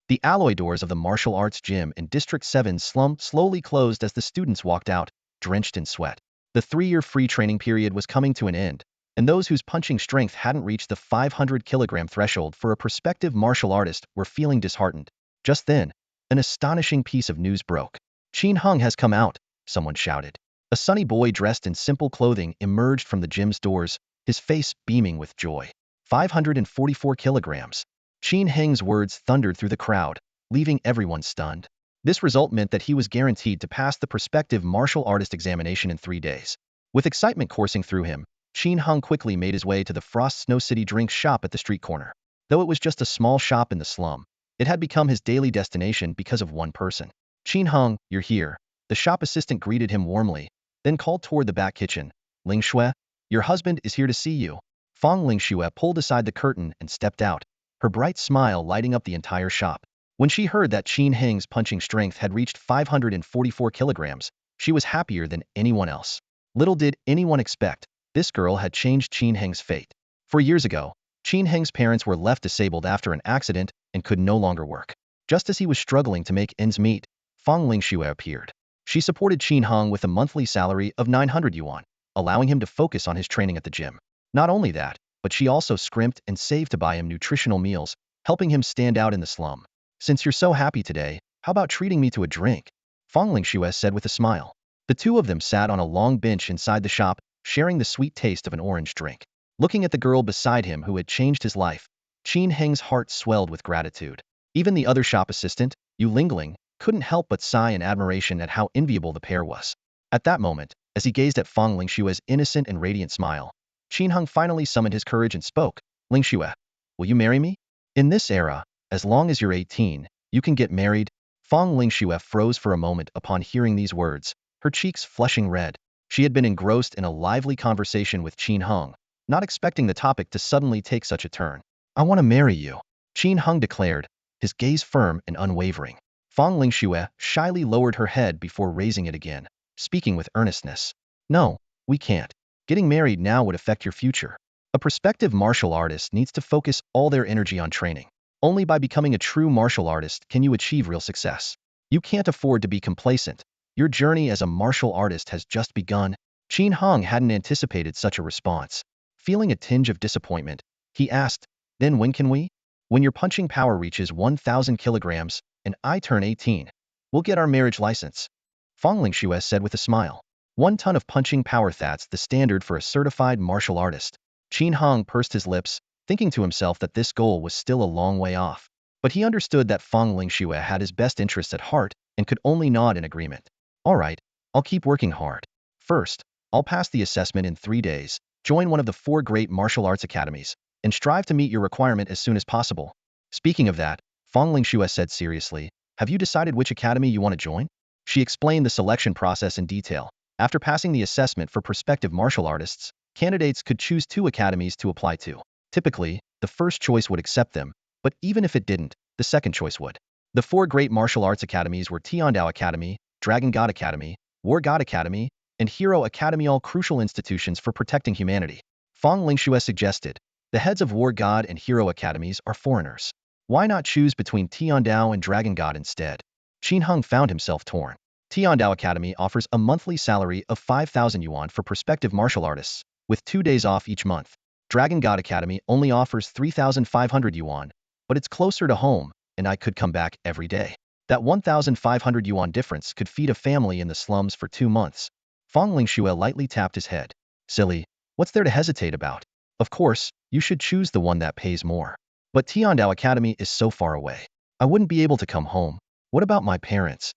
The alloy doors of the martial arts gym in District 7 slum slowly closed as the students walked out, drenched in sweat. The 3-year free training period was coming to an end, and those whose punching strength hadn't reached the 500-kilogram threshold for a prospective martial artist were feeling disheartened. Just then, an astonishing piece of news broke. Qin Hung has come out, someone shouted. A sunny boy dressed in simple clothing emerged from the gym's doors, his face beaming with joy. 544 kilograms. Qin Heng's words thundered through the crowd, leaving everyone stunned. This result meant that he was guaranteed to pass the prospective martial artist examination in 3 days. With excitement coursing through him, Qin Hung quickly made his way to the Frost Snow City drink shop at the street corner. Though it was just a small shop in the slum, it had become his daily destination because of one person. Qin Hung, you're here. The shop assistant greeted him warmly, then called toward the back kitchen. Ling Xue, your husband is here to see you. Fang Ling Xue pulled aside the curtain and stepped out, her bright smile lighting up the entire shop. When she heard that Qin Heng's punching strength had reached 544 kilograms, she was happier than anyone else. Little did anyone expect, this girl had changed Qin Heng's fate. 4 years ago, Qin Heng's parents were left disabled after an accident and could no longer work. Just as he was struggling to make ends meet, Fang Ling Xue appeared. She supported Qin Hung with a monthly salary of 900 yuan, allowing him to focus on his training at the gym. Not only that, but she also scrimped and saved to buy him nutritional meals, helping him stand out in the slum. Since you're so happy today, how about treating me to a drink? Fang Ling Xue said with a smile. The two of them sat on a long bench inside the shop, sharing the sweet taste of an orange drink. Looking at the girl beside him who had changed his life, Qin Heng's heart swelled with gratitude. Even the other shop assistant, Yu Lingling, couldn't help but sigh in admiration at how enviable the pair was. At that moment, as he gazed at Fang Ling Xue's innocent and radiant smile, Qin Hung finally summoned his courage and spoke. Ling Xue, will you marry me? In this era, as long as you're 18, you can get married. Fang Ling Xue froze for a moment upon hearing these words, her cheeks flushing red. She had been engrossed in a lively conversation with Qin Hung, not expecting the topic to suddenly take such a turn. I want to marry you, Qin Hung declared, his gaze firm and unwavering. Fang Ling Xue shyly lowered her head before raising it again, speaking with earnestness. No, we can't. Getting married now would affect your future. A prospective martial artist needs to focus all their energy on training. Only by becoming a true martial artist can you achieve real success. You can't afford to be complacent. Your journey as a martial artist has just begun. Qin Hung hadn't anticipated such a response. Feeling a tinge of disappointment, he asked, then when can we? When your punching power reaches 1,000 kilograms, and I turn 18, we'll get our marriage license. Fang Ling Xue said with a smile. 1 ton of punching power, that's the standard for a certified martial artist. Qin Hung pursed his lips, thinking to himself that this goal was still a long way off. But he understood that Fang Ling Xue had his best interests at heart and could only nod in agreement. All right, I'll keep working hard. First, I'll pass the assessment in 3 days, join one of the 4 great martial arts academies, and strive to meet your requirement as soon as possible. Speaking of that, Fang Ling Xue said seriously, have you decided which academy you want to join? She explained the selection process in detail. After passing the assessment for prospective martial artists, candidates could choose 2 academies to apply to. Typically, the first choice would accept them, but even if it didn't, the second choice would. The 4 great martial arts academies were Tiandao Academy, Dragon God Academy, War God Academy, and Hero Academy, all crucial institutions for protecting humanity. Fang Ling Xue suggested, the heads of War God and Hero Academies are foreigners. Why not choose between Tiandao and Dragon God instead? Qin Hung found himself torn. Tiandao Academy offers a monthly salary of 5,000 yuan for prospective martial artists, with 2 days off each month. Dragon God Academy only offers 3,500 yuan, but it's closer to home, and I could come back every day. That 1,500 yuan difference could feed a family in the slums for 2 months. Fang Ling Xue lightly tapped his head. Silly, what's there to hesitate about? Of course, you should choose the one that pays more. But Tiandao Academy is so far away. I wouldn't be able to come home. What about my parents?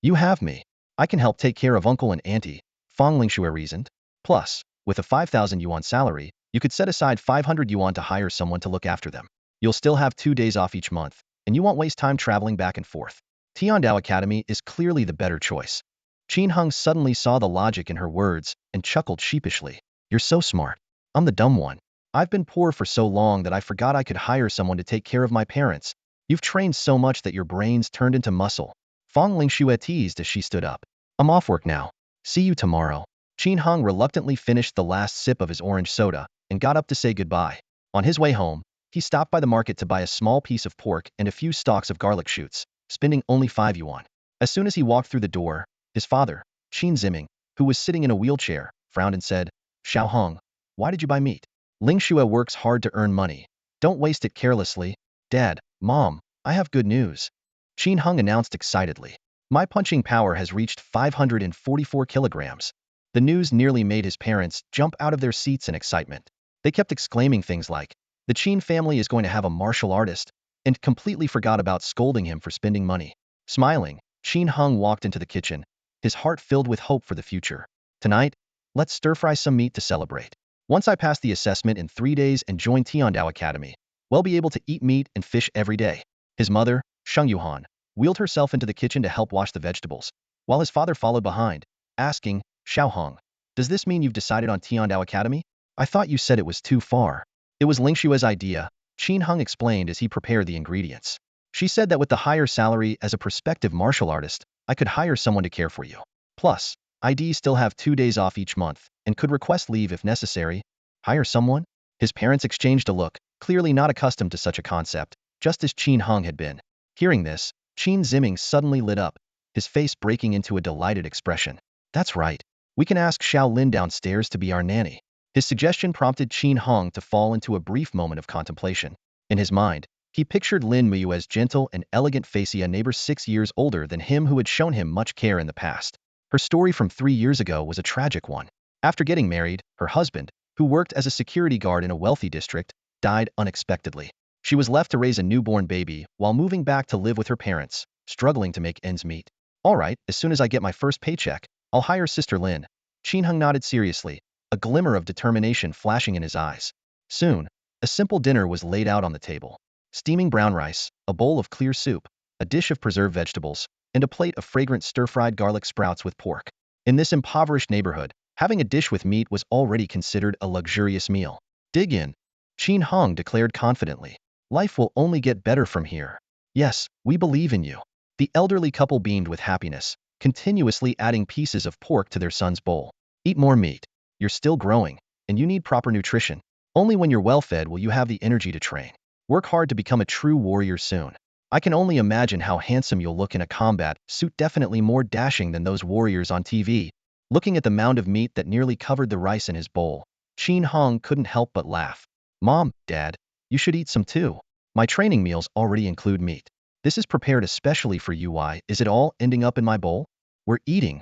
You have me. I can help take care of uncle and auntie, Fang Ling Xue reasoned. Plus, with a 5,000 yuan salary, you could set aside 500 yuan to hire someone to look after them. You'll still have 2 days off each month, and you won't waste time traveling back and forth. Tiandao Academy is clearly the better choice. Qin Hung suddenly saw the logic in her words and chuckled sheepishly. You're so smart. I'm the dumb one. I've been poor for so long that I forgot I could hire someone to take care of my parents. You've trained so much that your brains turned into muscle. Fang Ling Xue teased as she stood up. I'm off work now. See you tomorrow. Qin Hung reluctantly finished the last sip of his orange soda and got up to say goodbye. On his way home, He stopped by the market to buy a small piece of pork and a few stalks of garlic shoots, spending only 5 yuan. As soon as he walked through the door, his father, Qin Ziming, who was sitting in a wheelchair, frowned and said, "Xiao Hong, why did you buy meat? Ling Shua works hard to earn money. Don't waste it carelessly." "Dad, Mom, I have good news," Qin Hung announced excitedly. "My punching power has reached 544 kilograms." The news nearly made his parents jump out of their seats in excitement. They kept exclaiming things like, "The Qin family is going to have a martial artist," and completely forgot about scolding him for spending money. Smiling, Qin Hung walked into the kitchen, his heart filled with hope for the future. "Tonight, let's stir-fry some meat to celebrate. Once I pass the assessment in 3 days and join Tiandao Academy, we'll be able to eat meat and fish every day." His mother, Sheng Yuhan, wheeled herself into the kitchen to help wash the vegetables, while his father followed behind, asking, "Xiao Hong, does this mean you've decided on Tiandao Academy? I thought you said it was too far." "It was Ling Shua's idea," Qin Hung explained as he prepared the ingredients. "She said that with the higher salary as a prospective martial artist, I could hire someone to care for you. Plus, ID still have 2 days off each month and could request leave if necessary." "Hire someone?" His parents exchanged a look, clearly not accustomed to such a concept, just as Qin Hung had been. Hearing this, Qin Ziming suddenly lit up, his face breaking into a delighted expression. "That's right. We can ask Xiao Lin downstairs to be our nanny." His suggestion prompted Qin Hung to fall into a brief moment of contemplation. In his mind, he pictured Lin Miyu as gentle and elegant facing a neighbor 6 years older than him who had shown him much care in the past. Her story from 3 years ago was a tragic one. After getting married, her husband, who worked as a security guard in a wealthy district, died unexpectedly. She was left to raise a newborn baby while moving back to live with her parents, struggling to make ends meet. "All right, as soon as I get my first paycheck, I'll hire Sister Lin." Qin Hung nodded seriously, a glimmer of determination flashing in his eyes. Soon, a simple dinner was laid out on the table. Steaming brown rice, a bowl of clear soup, a dish of preserved vegetables, and a plate of fragrant stir-fried garlic sprouts with pork. In this impoverished neighborhood, having a dish with meat was already considered a luxurious meal. "Dig in," Qin Hung declared confidently. "Life will only get better from here." "Yes, we believe in you." The elderly couple beamed with happiness, continuously adding pieces of pork to their son's bowl. "Eat more meat. You're still growing, and you need proper nutrition. Only when you're well-fed will you have the energy to train. Work hard to become a true warrior soon. I can only imagine how handsome you'll look in a combat suit, definitely more dashing than those warriors on TV." Looking at the mound of meat that nearly covered the rice in his bowl, Qin Hung couldn't help but laugh. "Mom, Dad, you should eat some too. My training meals already include meat. This is prepared especially for you. Why is it all ending up in my bowl?" We're eating.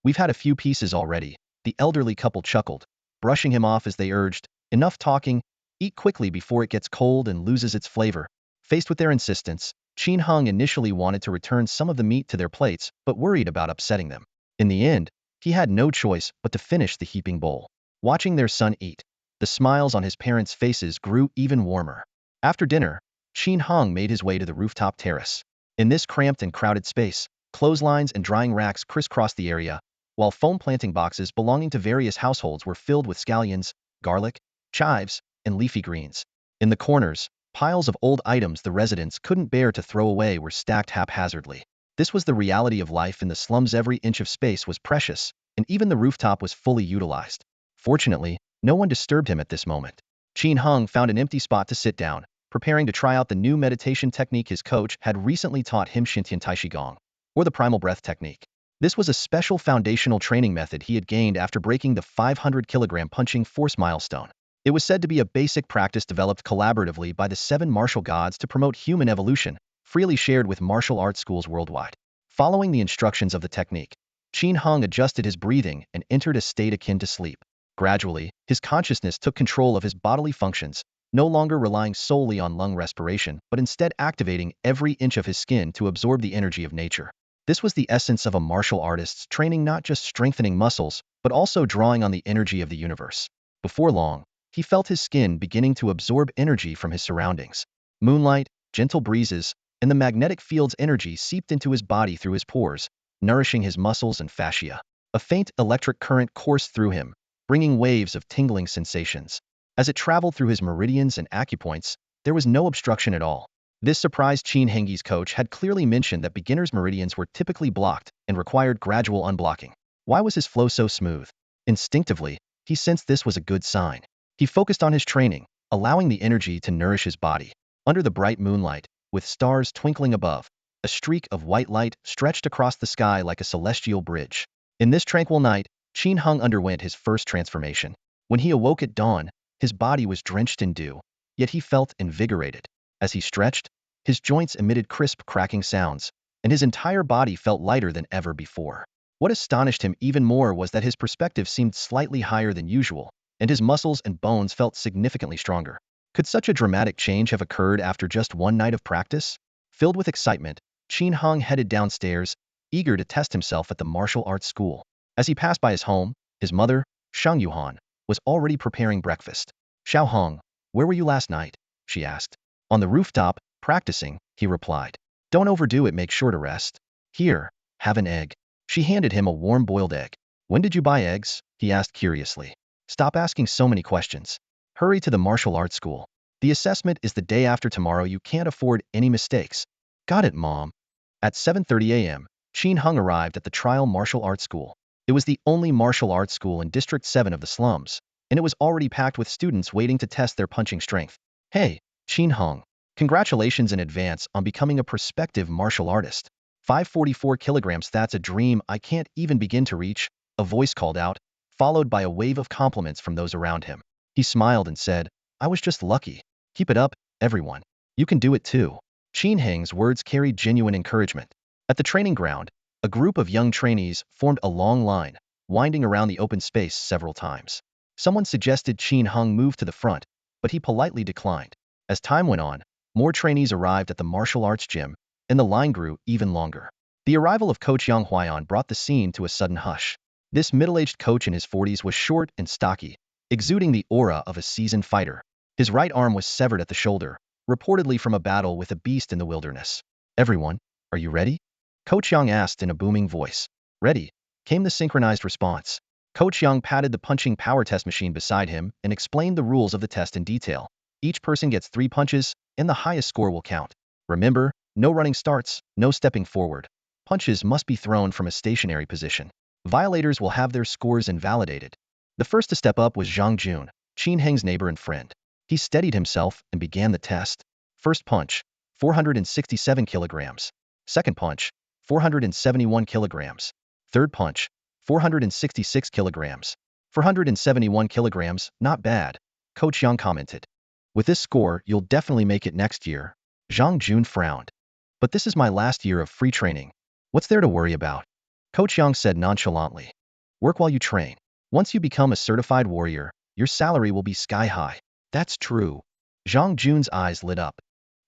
We've had a few pieces already." The elderly couple chuckled, brushing him off as they urged, "Enough talking, eat quickly before it gets cold and loses its flavor." Faced with their insistence, Qin Hung initially wanted to return some of the meat to their plates, but worried about upsetting them. In the end, he had no choice but to finish the heaping bowl. Watching their son eat, the smiles on his parents' faces grew even warmer. After dinner, Qin Hung made his way to the rooftop terrace. In this cramped and crowded space, clotheslines and drying racks crisscrossed the area, while foam planting boxes belonging to various households were filled with scallions, garlic, chives, and leafy greens. In the corners, piles of old items the residents couldn't bear to throw away were stacked haphazardly. This was the reality of life in the slums. Every inch of space was precious, and even the rooftop was fully utilized. Fortunately, no one disturbed him at this moment. Qin Hung found an empty spot to sit down, preparing to try out the new meditation technique his coach had recently taught him, Shintian Tai Gong, or the primal breath technique. This was a special foundational training method he had gained after breaking the 500-kilogram punching force milestone. It was said to be a basic practice developed collaboratively by the 7 martial gods to promote human evolution, freely shared with martial arts schools worldwide. Following the instructions of the technique, Qin Hung adjusted his breathing and entered a state akin to sleep. Gradually, his consciousness took control of his bodily functions, no longer relying solely on lung respiration, but instead activating every inch of his skin to absorb the energy of nature. This was the essence of a martial artist's training, not just strengthening muscles, but also drawing on the energy of the universe. Before long, he felt his skin beginning to absorb energy from his surroundings. Moonlight, gentle breezes, and the magnetic field's energy seeped into his body through his pores, nourishing his muscles and fascia. A faint electric current coursed through him, bringing waves of tingling sensations. As it traveled through his meridians and acupoints, there was no obstruction at all. This surprised Qin Heng's coach had clearly mentioned that beginners' meridians were typically blocked and required gradual unblocking. Why was his flow so smooth? Instinctively, he sensed this was a good sign. He focused on his training, allowing the energy to nourish his body. Under the bright moonlight, with stars twinkling above, a streak of white light stretched across the sky like a celestial bridge. In this tranquil night, Qin Hung underwent his first transformation. When he awoke at dawn, his body was drenched in dew, yet he felt invigorated. As he stretched, his joints emitted crisp cracking sounds, and his entire body felt lighter than ever before. What astonished him even more was that his perspective seemed slightly higher than usual, and his muscles and bones felt significantly stronger. Could such a dramatic change have occurred after just one night of practice? Filled with excitement, Qin Hung headed downstairs, eager to test himself at the martial arts school. As he passed by his home, his mother, Shang Yuhan, was already preparing breakfast. "Xiao Hong, where were you last night?" she asked. "On the rooftop, practicing," he replied. "Don't overdo it, make sure to rest. Here, have an egg." She handed him a warm boiled egg. "When did you buy eggs?" he asked curiously. "Stop asking so many questions. Hurry to the martial arts school. The assessment is the day after tomorrow. You can't afford any mistakes." "Got it, Mom." At 7:30 a.m., Qin Hung arrived at the trial martial arts school. It was the only martial arts school in District 7 of the slums, and it was already packed with students waiting to test their punching strength. "Hey, Qin Hung, congratulations in advance on becoming a prospective martial artist. 544 kilograms, that's a dream I can't even begin to reach," a voice called out, followed by a wave of compliments from those around him. He smiled and said, "I was just lucky. Keep it up, everyone. You can do it too." Qin Heng's words carried genuine encouragement. At the training ground, a group of young trainees formed a long line, winding around the open space several times. Someone suggested Qin Hung move to the front, but he politely declined. As time went on, more trainees arrived at the martial arts gym, and the line grew even longer. The arrival of Coach Yang Huaiyan brought the scene to a sudden hush. This middle-aged coach in his 40s was short and stocky, exuding the aura of a seasoned fighter. His right arm was severed at the shoulder, reportedly from a battle with a beast in the wilderness. "Everyone, are you ready?" Coach Yang asked in a booming voice. "Ready," came the synchronized response. Coach Yang patted the punching power test machine beside him and explained the rules of the test in detail. Each person gets 3 punches, and the highest score will count. Remember, no running starts, no stepping forward. Punches must be thrown from a stationary position. Violators will have their scores invalidated. The first to step up was Zhang Jun, Qin Heng's neighbor and friend. He steadied himself and began the test. First punch, 467 kilograms. Second punch, 471 kilograms. Third punch, 466 kilograms. 471 kilograms, not bad, Coach Yang commented. "With this score, you'll definitely make it next year." Zhang Jun frowned. "But this is my last year of free training. What's there to worry about?" Coach Yang said nonchalantly. "Work while you train. Once you become a certified warrior, your salary will be sky high." "That's true." Zhang Jun's eyes lit up.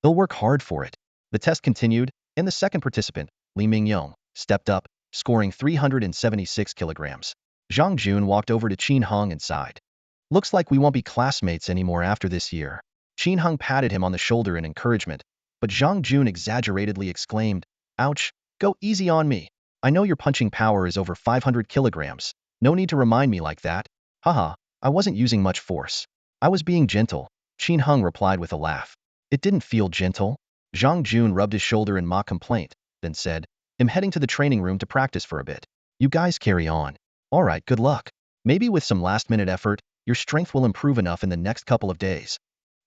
"They'll work hard for it." The test continued, and the second participant, Li Mingyong, stepped up, scoring 376 kilograms. Zhang Jun walked over to Qin Hung and sighed. "Looks like we won't be classmates anymore after this year." Qin Hung patted him on the shoulder in encouragement, but Zhang Jun exaggeratedly exclaimed, "Ouch, go easy on me. I know your punching power is over 500 kilograms. No need to remind me like that." "Haha, I wasn't using much force. I was being gentle," Qin Hung replied with a laugh. "It didn't feel gentle." Zhang Jun rubbed his shoulder in mock complaint, then said, "I'm heading to the training room to practice for a bit. You guys carry on." "All right, good luck. Maybe with some last-minute effort, your strength will improve enough in the next couple of days."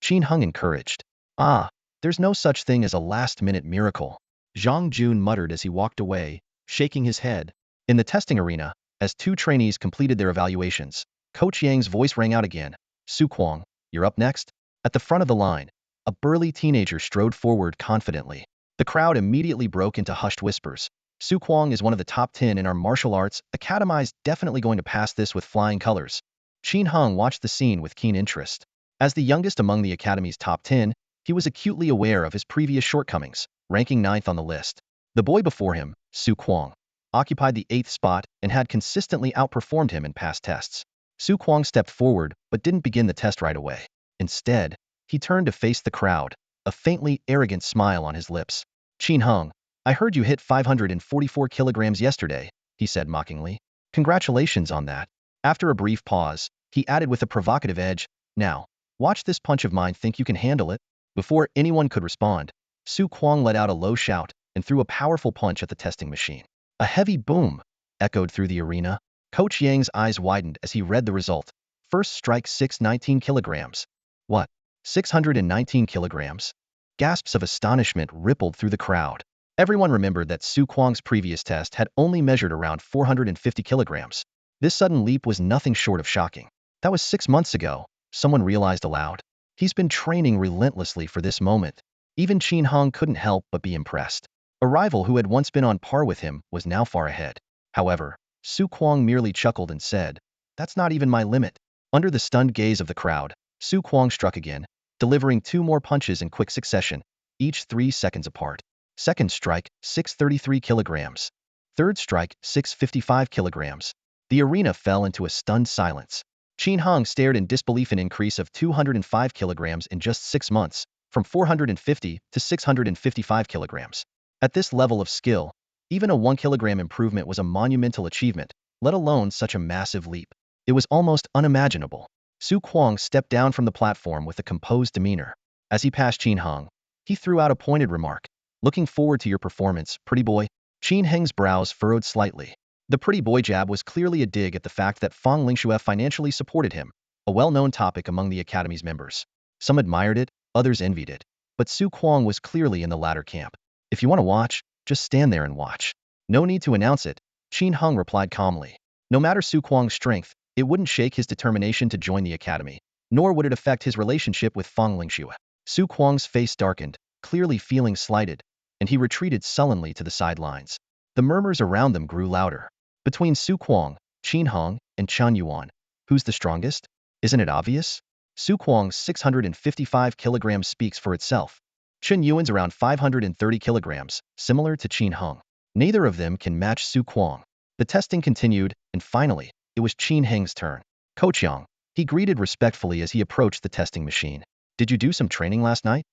Qin Hung encouraged. "Ah, there's no such thing as a last-minute miracle," Zhang Jun muttered as he walked away, shaking his head. In the testing arena, as 2 trainees completed their evaluations, Coach Yang's voice rang out again. "Su Kuang, you're up next." At the front of the line, a burly teenager strode forward confidently. The crowd immediately broke into hushed whispers. "Su Kuang is one of the top 10 in our martial arts academies, definitely going to pass this with flying colors." Qin Hung watched the scene with keen interest. As the youngest among the academy's top 10, he was acutely aware of his previous shortcomings, ranking 9th on the list. The boy before him, Su Kuang, occupied the 8th spot and had consistently outperformed him in past tests. Su Kuang stepped forward but didn't begin the test right away. Instead, he turned to face the crowd, a faintly arrogant smile on his lips. "Qin Hung, I heard you hit 544 kilograms yesterday," he said mockingly. "Congratulations on that." After a brief pause, he added with a provocative edge, "Now, watch this punch of mine, think you can handle it?" Before anyone could respond, Su Kuang let out a low shout and threw a powerful punch at the testing machine. A heavy boom echoed through the arena. Coach Yang's eyes widened as he read the result. First strike 619 kilograms. "What? 619 kilograms. Gasps of astonishment rippled through the crowd. Everyone remembered that Su Kuang's previous test had only measured around 450 kilograms. This sudden leap was nothing short of shocking. That was 6 months ago, someone realized aloud. He's been training relentlessly for this moment. Even Qin Hong couldn't help but be impressed. A rival who had once been on par with him was now far ahead. However, Su Kuang merely chuckled and said, "That's not even my limit." Under the stunned gaze of the crowd, Su Kuang struck again, delivering 2 more punches in quick succession, each 3 seconds apart. Second strike, 633 kilograms. Third strike, 655 kilograms. The arena fell into a stunned silence. Qin Hong stared in disbelief, an increase of 205 kilograms in just 6 months, from 450 to 655 kilograms. At this level of skill, even a 1 kilogram improvement was a monumental achievement, let alone such a massive leap. It was almost unimaginable. Su Kuang stepped down from the platform with a composed demeanor. As he passed Qin Hong, he threw out a pointed remark. "Looking forward to your performance, pretty boy." Qin Heng's brows furrowed slightly. The pretty boy jab was clearly a dig at the fact that Fang Lingxue financially supported him, a well-known topic among the Academy's members. Some admired it, others envied it. But Su Kuang was clearly in the latter camp. "If you want to watch, just stand there and watch. No need to announce it," Qin Hong replied calmly. No matter Su Kuang's strength, it wouldn't shake his determination to join the Academy, nor would it affect his relationship with Fang Lingxue. Su Kuang's face darkened, clearly feeling slighted, and he retreated sullenly to the sidelines. The murmurs around them grew louder. Between Su Kuang, Qin Hong, and Chen Yuan, who's the strongest? Isn't it obvious? Su Kuang's 655 kilograms speaks for itself. Chen Yuan's around 530 kilograms, similar to Qin Hong. Neither of them can match Su Kuang. The testing continued, and finally, it was Qin Heng's turn. "Coach Yang," he greeted respectfully as he approached the testing machine. "Did you do some training last night?"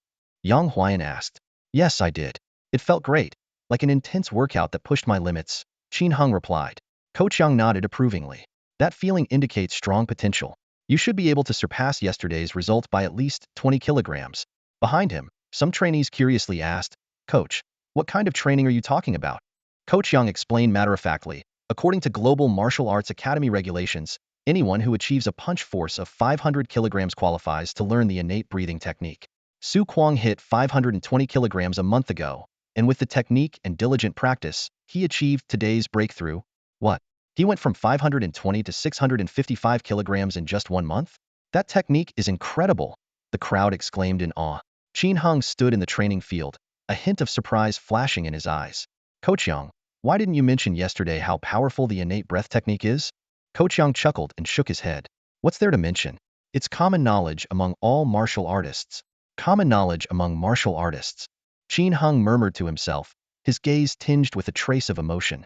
Yang Huayan asked. "Yes, I did. It felt great, like an intense workout that pushed my limits," Qin Hong replied. Coach Yang nodded approvingly. "That feeling indicates strong potential. You should be able to surpass yesterday's result by at least 20 kilograms. Behind him, some trainees curiously asked, "Coach, what kind of training are you talking about?" Coach Yang explained matter-of-factly, "According to Global Martial Arts Academy regulations, anyone who achieves a punch force of 500 kilograms qualifies to learn the innate breathing technique. Su Kuang hit 520 kilograms a month ago, and with the technique and diligent practice, he achieved today's breakthrough." "What? He went from 520 to 655 kilograms in just 1 month? That technique is incredible," the crowd exclaimed in awe. Qin Hong stood in the training field, a hint of surprise flashing in his eyes. "Coach Yang, why didn't you mention yesterday how powerful the innate breath technique is?" Coach Yang chuckled and shook his head. "What's there to mention? It's common knowledge among all martial artists." "Common knowledge among martial artists." Qin Hong murmured to himself, his gaze tinged with a trace of emotion.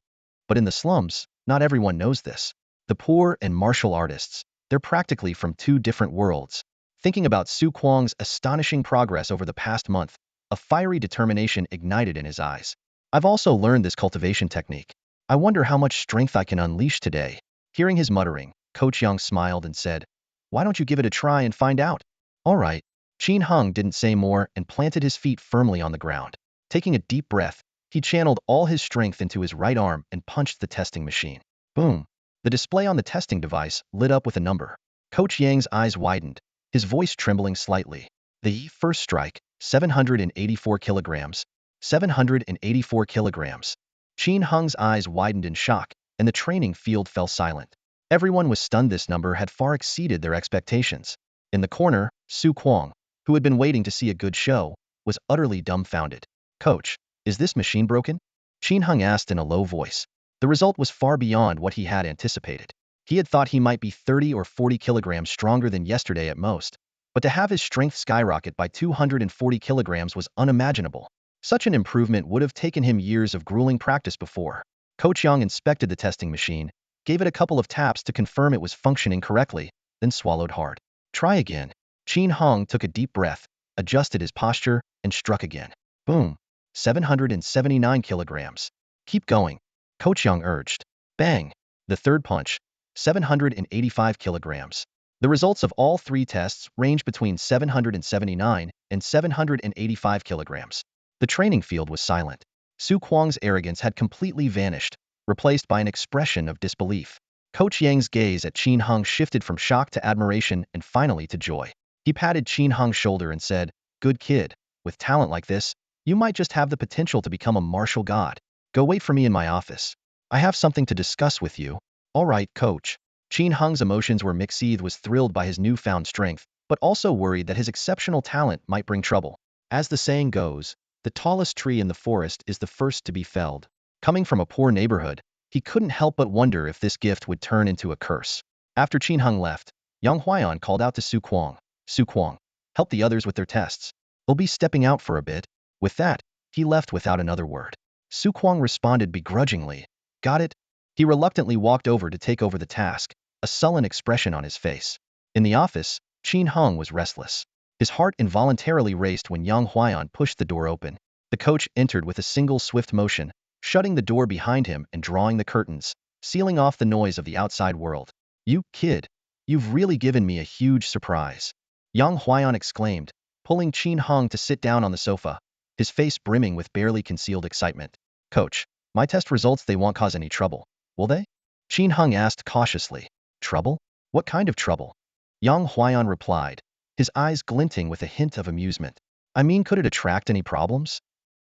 But in the slums, not everyone knows this. The poor and martial artists, they're practically from 2 different worlds. Thinking about Su Kuang's astonishing progress over the past month, a fiery determination ignited in his eyes. "I've also learned this cultivation technique. I wonder how much strength I can unleash today." Hearing his muttering, Coach Yang smiled and said, "Why don't you give it a try and find out?" "All right." Qin Hong didn't say more and planted his feet firmly on the ground. Taking a deep breath, he channeled all his strength into his right arm and punched the testing machine. Boom! The display on the testing device lit up with a number. Coach Yang's eyes widened, his voice trembling slightly. The first strike, 784 kilograms. 784 kilograms. Qin Hong's eyes widened in shock, and the training field fell silent. Everyone was stunned. This number had far exceeded their expectations. In the corner, Su Kuang, who had been waiting to see a good show, was utterly dumbfounded. "Coach, is this machine broken?" Qin Hong asked in a low voice. The result was far beyond what he had anticipated. He had thought he might be 30 or 40 kilograms stronger than yesterday at most, but to have his strength skyrocket by 240 kilograms was unimaginable. Such an improvement would have taken him years of grueling practice before. Coach Yang inspected the testing machine, gave it a couple of taps to confirm it was functioning correctly, then swallowed hard. "Try again." Qin Hong took a deep breath, adjusted his posture, and struck again. Boom! 779 kilograms. "Keep going," Coach Yang urged. Bang! The third punch, 785 kilograms. The results of all 3 tests ranged between 779 and 785 kilograms. The training field was silent. Su Kuang's arrogance had completely vanished, replaced by an expression of disbelief. Coach Yang's gaze at Qin Hong shifted from shock to admiration and finally to joy. He patted Qin Hung's shoulder and said, "Good kid. With talent like this, you might just have the potential to become a martial god. Go wait for me in my office. I have something to discuss with you." "All right, coach." Qin Hung's emotions were mixed. He was thrilled by his newfound strength, but also worried that his exceptional talent might bring trouble. As the saying goes, the tallest tree in the forest is the first to be felled. Coming from a poor neighborhood, he couldn't help but wonder if this gift would turn into a curse. After Qin Hung left, Yang Huaiyan called out to Su Kuang. "Su Kuang, help the others with their tests. They'll be stepping out for a bit." With that, he left without another word. Su Kuang responded begrudgingly. "Got it." He reluctantly walked over to take over the task, a sullen expression on his face. In the office, Qin Hung was restless. His heart involuntarily raced when Yang Huaiyan pushed the door open. The coach entered with a single swift motion, shutting the door behind him and drawing the curtains, sealing off the noise of the outside world. "You, kid, you've really given me a huge surprise," Yang Huaiyan exclaimed, pulling Qin Hung to sit down on the sofa, his face brimming with barely concealed excitement. "Coach, my test results, they won't cause any trouble, will they?" Qin Hung asked cautiously. "Trouble? What kind of trouble?" Yang Huaiyan replied, his eyes glinting with a hint of amusement. "I mean, could it attract any problems?"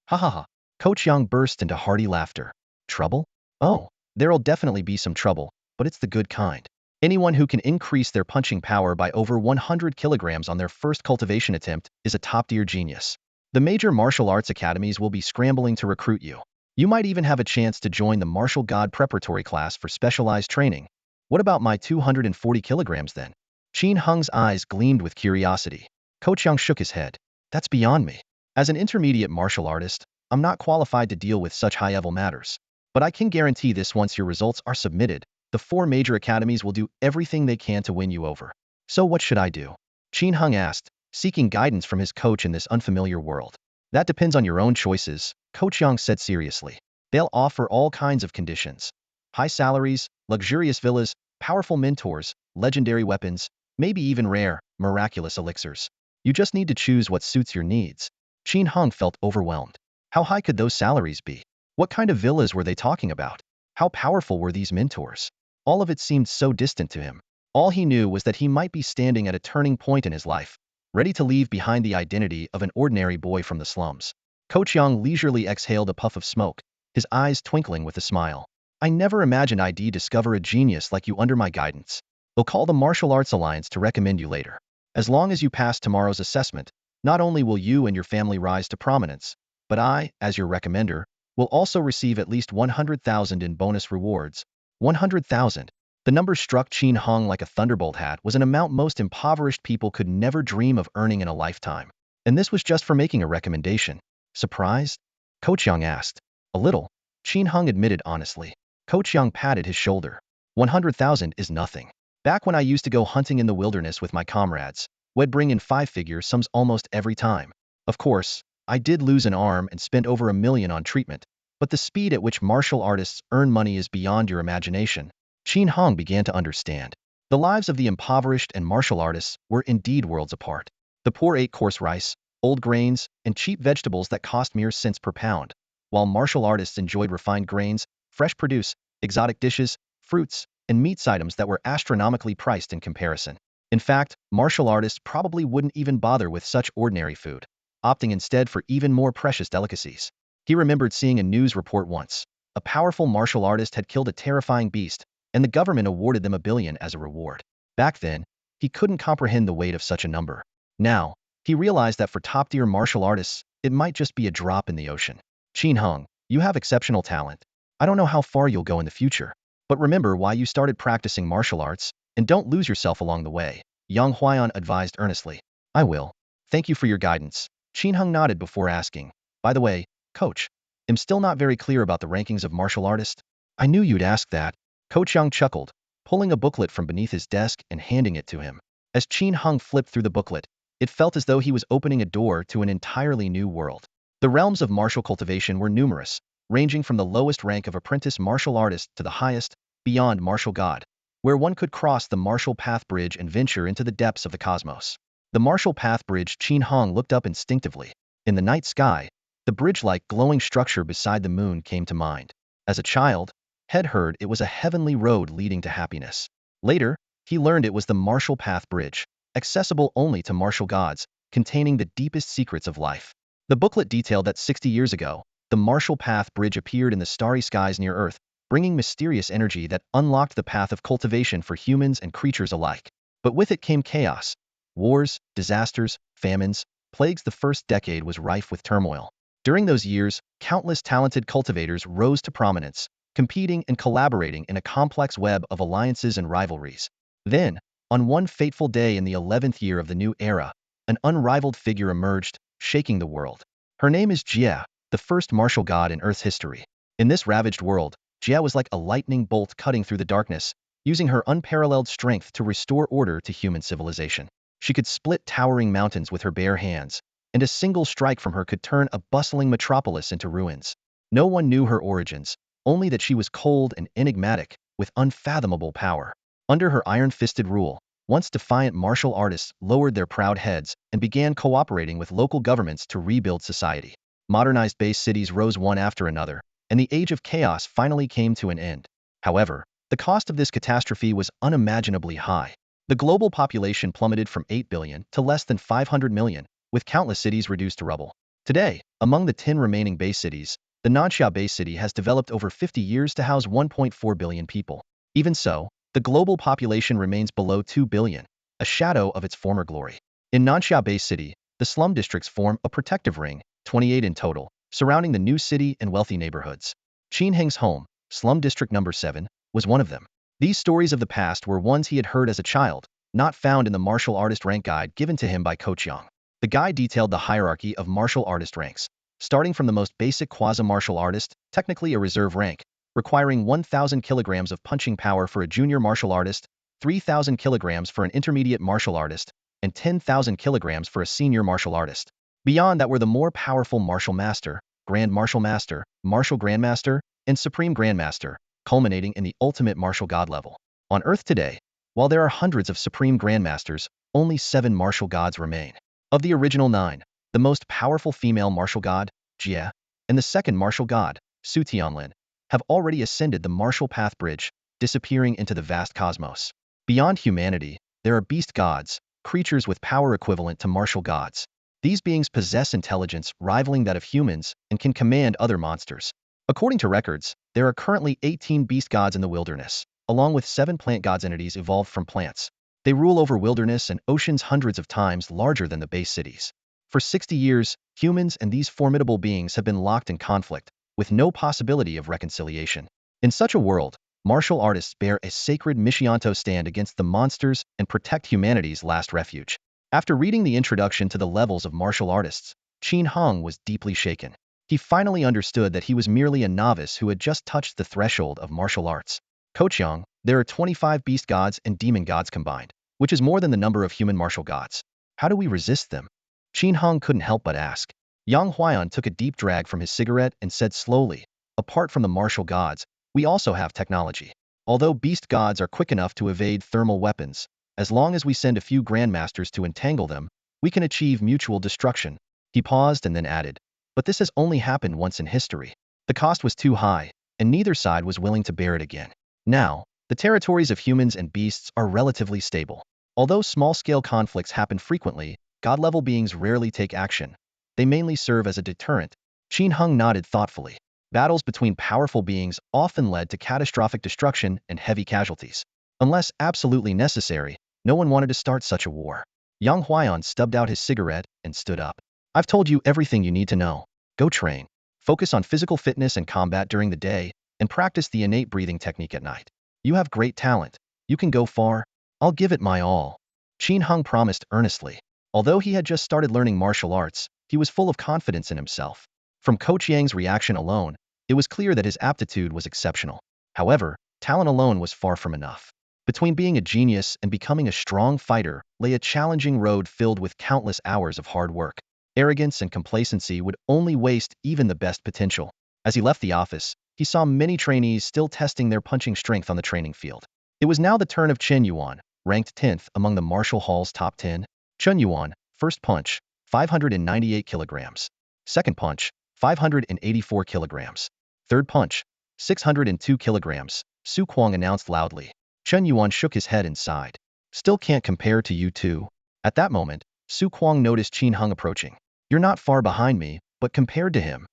"Ha ha ha." Coach Yang burst into hearty laughter. "Trouble? Oh, there'll definitely be some trouble, but it's the good kind. Anyone who can increase their punching power by over 100 kilograms on their first cultivation attempt is a top-tier genius. The major martial arts academies will be scrambling to recruit you. You might even have a chance to join the martial god preparatory class for specialized training. What about my 240 kilograms then?" Qin Hung's eyes gleamed with curiosity. Coach Yang shook his head. "That's beyond me. As an intermediate martial artist, I'm not qualified to deal with such high-level matters. But I can guarantee this: once your results are submitted, the 4 major academies will do everything they can to win you over." "So what should I do?" Qin Hung asked, seeking guidance from his coach in this unfamiliar world. "That depends on your own choices," Coach Yang said seriously. "They'll offer all kinds of conditions. High salaries, luxurious villas, powerful mentors, legendary weapons, maybe even rare, miraculous elixirs. You just need to choose what suits your needs." Qin Hung felt overwhelmed. How high could those salaries be? What kind of villas were they talking about? How powerful were these mentors? All of it seemed so distant to him. All he knew was that he might be standing at a turning point in his life, ready to leave behind the identity of an ordinary boy from the slums. Coach Yang leisurely exhaled a puff of smoke, his eyes twinkling with a smile. "I never imagined I'd discover a genius like you under my guidance. They'll call the Martial Arts Alliance to recommend you later. As long as you pass tomorrow's assessment, not only will you and your family rise to prominence, but I, as your recommender, will also receive at least 100,000 in bonus rewards." 100,000. The number struck Qin Hung like a thunderbolt. Was an amount most impoverished people could never dream of earning in a lifetime. And this was just for making a recommendation. "Surprised?" Coach Yang asked. "A little," Qin Hung admitted honestly. Coach Yang patted his shoulder. 100,000 is nothing. Back when I used to go hunting in the wilderness with my comrades, we'd bring in 5-figure sums almost every time. Of course, I did lose an arm and spent over $1 million on treatment, but the speed at which martial artists earn money is beyond your imagination." Qin Hung began to understand. The lives of the impoverished and martial artists were indeed worlds apart. The poor ate coarse rice, old grains, and cheap vegetables that cost mere cents per pound, while martial artists enjoyed refined grains, fresh produce, exotic dishes, fruits, and meats items that were astronomically priced in comparison. In fact, martial artists probably wouldn't even bother with such ordinary food, opting instead for even more precious delicacies. He remembered seeing a news report once. A powerful martial artist had killed a terrifying beast, and the government awarded them $1 billion as a reward. Back then, he couldn't comprehend the weight of such a number. Now, he realized that for top-tier martial artists, it might just be a drop in the ocean. "Qin Hung, you have exceptional talent. I don't know how far you'll go in the future, but remember why you started practicing martial arts, and don't lose yourself along the way," Yang Huaiyan advised earnestly. "I will. Thank you for your guidance." Qin Hung nodded before asking, "By the way, Coach, I'm still not very clear about the rankings of martial artists." "I knew you'd ask that." Coach Yang chuckled, pulling a booklet from beneath his desk and handing it to him. As Qin Hung flipped through the booklet, it felt as though he was opening a door to an entirely new world. The realms of martial cultivation were numerous, ranging from the lowest rank of apprentice martial artist to the highest, beyond martial god, where one could cross the martial path bridge and venture into the depths of the cosmos. The martial path bridge. Qin Hung looked up instinctively. In the night sky, the bridge-like glowing structure beside the moon came to mind. As a child, had heard it was a heavenly road leading to happiness. Later, he learned it was the martial path bridge, accessible only to martial gods, containing the deepest secrets of life. The booklet detailed that 60 years ago, the Martial Path Bridge appeared in the starry skies near Earth, bringing mysterious energy that unlocked the path of cultivation for humans and creatures alike. But with it came chaos. Wars, disasters, famines, plagues. The first decade was rife with turmoil. During those years, countless talented cultivators rose to prominence, competing and collaborating in a complex web of alliances and rivalries. Then, on one fateful day in the 11th year of the new era, an unrivaled figure emerged, shaking the world. Her name is Jia, the first martial god in Earth's history. In this ravaged world, Jia was like a lightning bolt cutting through the darkness, using her unparalleled strength to restore order to human civilization. She could split towering mountains with her bare hands, and a single strike from her could turn a bustling metropolis into ruins. No one knew her origins, only that she was cold and enigmatic, with unfathomable power. Under her iron-fisted rule, once defiant martial artists lowered their proud heads and began cooperating with local governments to rebuild society. Modernized base cities rose one after another, and the age of chaos finally came to an end. However, the cost of this catastrophe was unimaginably high. The global population plummeted from 8 billion to less than 500 million, with countless cities reduced to rubble. Today, among the 10 remaining base cities, the Nansha base city has developed over 50 years to house 1.4 billion people. Even so, the global population remains below 2 billion, a shadow of its former glory. In Nansha base city, the slum districts form a protective ring, 28 in total, surrounding the new city and wealthy neighborhoods. Qin Heng's home, slum district number 7, was one of them. These stories of the past were ones he had heard as a child, not found in the martial artist rank guide given to him by Coach Yang. The guide detailed the hierarchy of martial artist ranks, starting from the most basic quasi-martial artist, technically a reserve rank, requiring 1,000 kilograms of punching power for a junior martial artist, 3,000 kilograms for an intermediate martial artist, and 10,000 kilograms for a senior martial artist. Beyond that were the more powerful martial master, grand martial master, martial grandmaster, and supreme grandmaster, culminating in the ultimate martial god level. On Earth today, while there are hundreds of supreme grandmasters, only 7 martial gods remain. Of the original 9, the most powerful female martial god, Jia, and the second martial god, Su Tianlin, have already ascended the martial path bridge, disappearing into the vast cosmos. Beyond humanity, there are beast gods, creatures with power equivalent to martial gods. These beings possess intelligence rivaling that of humans and can command other monsters. According to records, there are currently 18 beast gods in the wilderness, along with 7 plant gods entities evolved from plants. They rule over wilderness and oceans hundreds of times larger than the base cities. For 60 years, humans and these formidable beings have been locked in conflict, with no possibility of reconciliation. In such a world, martial artists bear a sacred Mishianto stand against the monsters and protect humanity's last refuge. After reading the introduction to the levels of martial artists, Qin Heng was deeply shaken. He finally understood that he was merely a novice who had just touched the threshold of martial arts. Coach Yang, there are 25 beast gods and demon gods combined, which is more than the number of human martial gods. How do we resist them? Qin Heng couldn't help but ask. Yang Huaiyan took a deep drag from his cigarette and said slowly, apart from the martial gods, we also have technology. Although beast gods are quick enough to evade thermal weapons, as long as we send a few grandmasters to entangle them, we can achieve mutual destruction. He paused and then added, but this has only happened once in history. The cost was too high, and neither side was willing to bear it again. Now, the territories of humans and beasts are relatively stable. Although small-scale conflicts happen frequently, god-level beings rarely take action. They mainly serve as a deterrent. Qin Heng nodded thoughtfully. Battles between powerful beings often led to catastrophic destruction and heavy casualties. Unless absolutely necessary, no one wanted to start such a war. Yang Huaiyan stubbed out his cigarette and stood up. I've told you everything you need to know. Go train. Focus on physical fitness and combat during the day, and practice the innate breathing technique at night. You have great talent. You can go far. I'll give it my all. Qin Heng promised earnestly. Although he had just started learning martial arts, he was full of confidence in himself. From Coach Yang's reaction alone, it was clear that his aptitude was exceptional. However, talent alone was far from enough. Between being a genius and becoming a strong fighter lay a challenging road filled with countless hours of hard work. Arrogance and complacency would only waste even the best potential. As he left the office, he saw many trainees still testing their punching strength on the training field. It was now the turn of Chen Yuan, ranked 10th among the Martial Hall's top 10. Chen Yuan, first punch, 598 kilograms. Second punch, 584 kilograms. Third punch, 602 kilograms, Su Kuang announced loudly. Chen Yuan shook his head and sighed. Still can't compare to you two. At that moment, Su Kuang noticed Qin Hung approaching. You're not far behind me, but compared to him,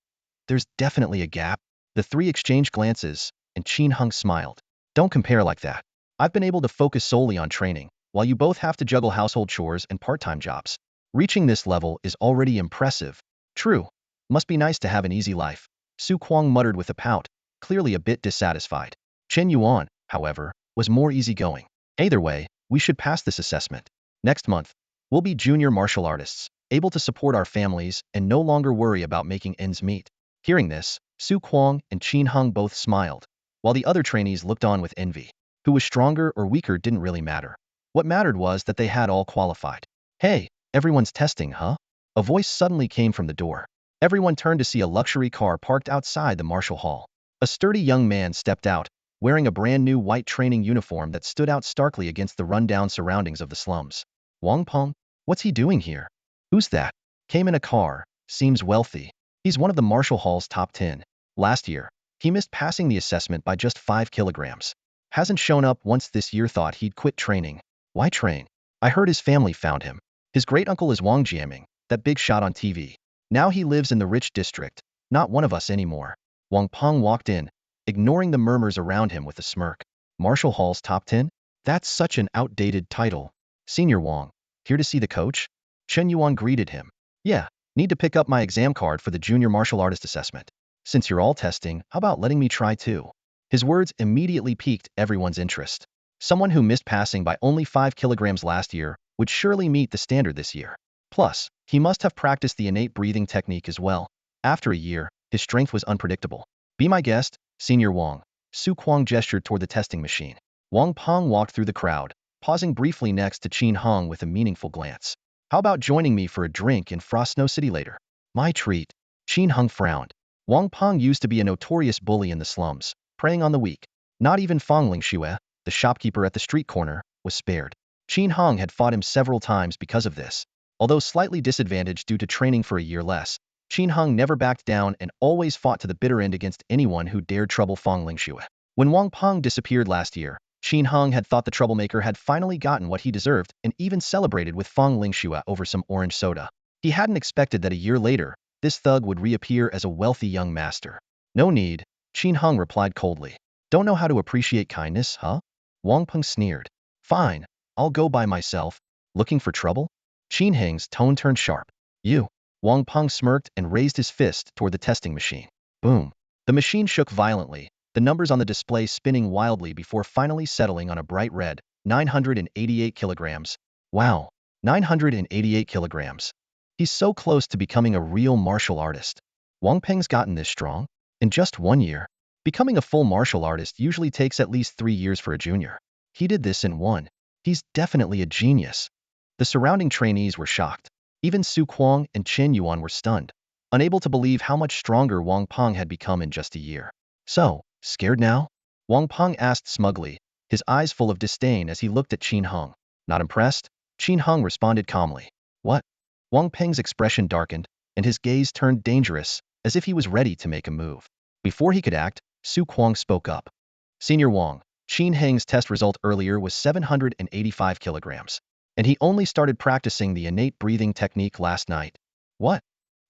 there's definitely a gap. The three exchanged glances, and Qin Hung smiled. Don't compare like that. I've been able to focus solely on training, while you both have to juggle household chores and part-time jobs. Reaching this level is already impressive. True. Must be nice to have an easy life. Su Kuang muttered with a pout, clearly a bit dissatisfied. Chen Yuan, however, was more easygoing. Either way, we should pass this assessment. Next month, we'll be junior martial artists, able to support our families and no longer worry about making ends meet. Hearing this, Su Kuang and Qin Hung both smiled, while the other trainees looked on with envy. Who was stronger or weaker didn't really matter. What mattered was that they had all qualified. Hey, everyone's testing, huh? A voice suddenly came from the door. Everyone turned to see a luxury car parked outside the martial hall. A sturdy young man stepped out, wearing a brand new white training uniform that stood out starkly against the rundown surroundings of the slums. Wang Peng? What's he doing here? Who's that? Came in a car, seems wealthy. He's one of the martial hall's top 10. Last year, he missed passing the assessment by just 5 kilograms. Hasn't shown up once this year. Thought he'd quit training. Why train? I heard his family found him. His great-uncle is Wang Jiaming, that big shot on TV. Now he lives in the rich district, not one of us anymore. Wang Peng walked in, ignoring the murmurs around him with a smirk. Martial Hall's top 10? That's such an outdated title. Senior Wang, here to see the coach? Chen Yuan greeted him. Yeah, need to pick up my exam card for the junior martial artist assessment. Since you're all testing, how about letting me try too? His words immediately piqued everyone's interest. Someone who missed passing by only 5 kilograms last year would surely meet the standard this year. Plus, he must have practiced the innate breathing technique as well. After a year, his strength was unpredictable. Be my guest, Senior Wang. Su Kuang gestured toward the testing machine. Wang Peng walked through the crowd, pausing briefly next to Qin Hung with a meaningful glance. How about joining me for a drink in Frost Snow City later? My treat. Qin Hung frowned. Wang Peng used to be a notorious bully in the slums, preying on the weak. Not even Fang Lingxue, the shopkeeper at the street corner, was spared. Qin Hung had fought him several times because of this. Although slightly disadvantaged due to training for a year less, Qin Hung never backed down and always fought to the bitter end against anyone who dared trouble Fang Lingxue. When Wang Peng disappeared last year, Qin Hung had thought the troublemaker had finally gotten what he deserved and even celebrated with Fang Lingxue over some orange soda. He hadn't expected that a year later, this thug would reappear as a wealthy young master. No need, Qin Hung replied coldly. Don't know how to appreciate kindness, huh? Wang Peng sneered. Fine, I'll go by myself. Looking for trouble? Qin Hung's tone turned sharp. You. Wang Peng smirked and raised his fist toward the testing machine. Boom. The machine shook violently, the numbers on the display spinning wildly before finally settling on a bright red, 988 kilograms. Wow, 988 kilograms. He's so close to becoming a real martial artist. Wang Peng's gotten this strong? In just 1 year? Becoming a full martial artist usually takes at least 3 years for a junior. He did this in 1. He's definitely a genius. The surrounding trainees were shocked. Even Su Kuang and Chen Yuan were stunned, unable to believe how much stronger Wang Peng had become in just a year. So, scared now? Wang Peng asked smugly, his eyes full of disdain as he looked at Qin Hung. Not impressed? Qin Hung responded calmly. What? Wang Peng's expression darkened, and his gaze turned dangerous, as if he was ready to make a move. Before he could act, Su Kuang spoke up. Senior Wang, Qin Heng's test result earlier was 785 kilograms. And he only started practicing the innate breathing technique last night. What?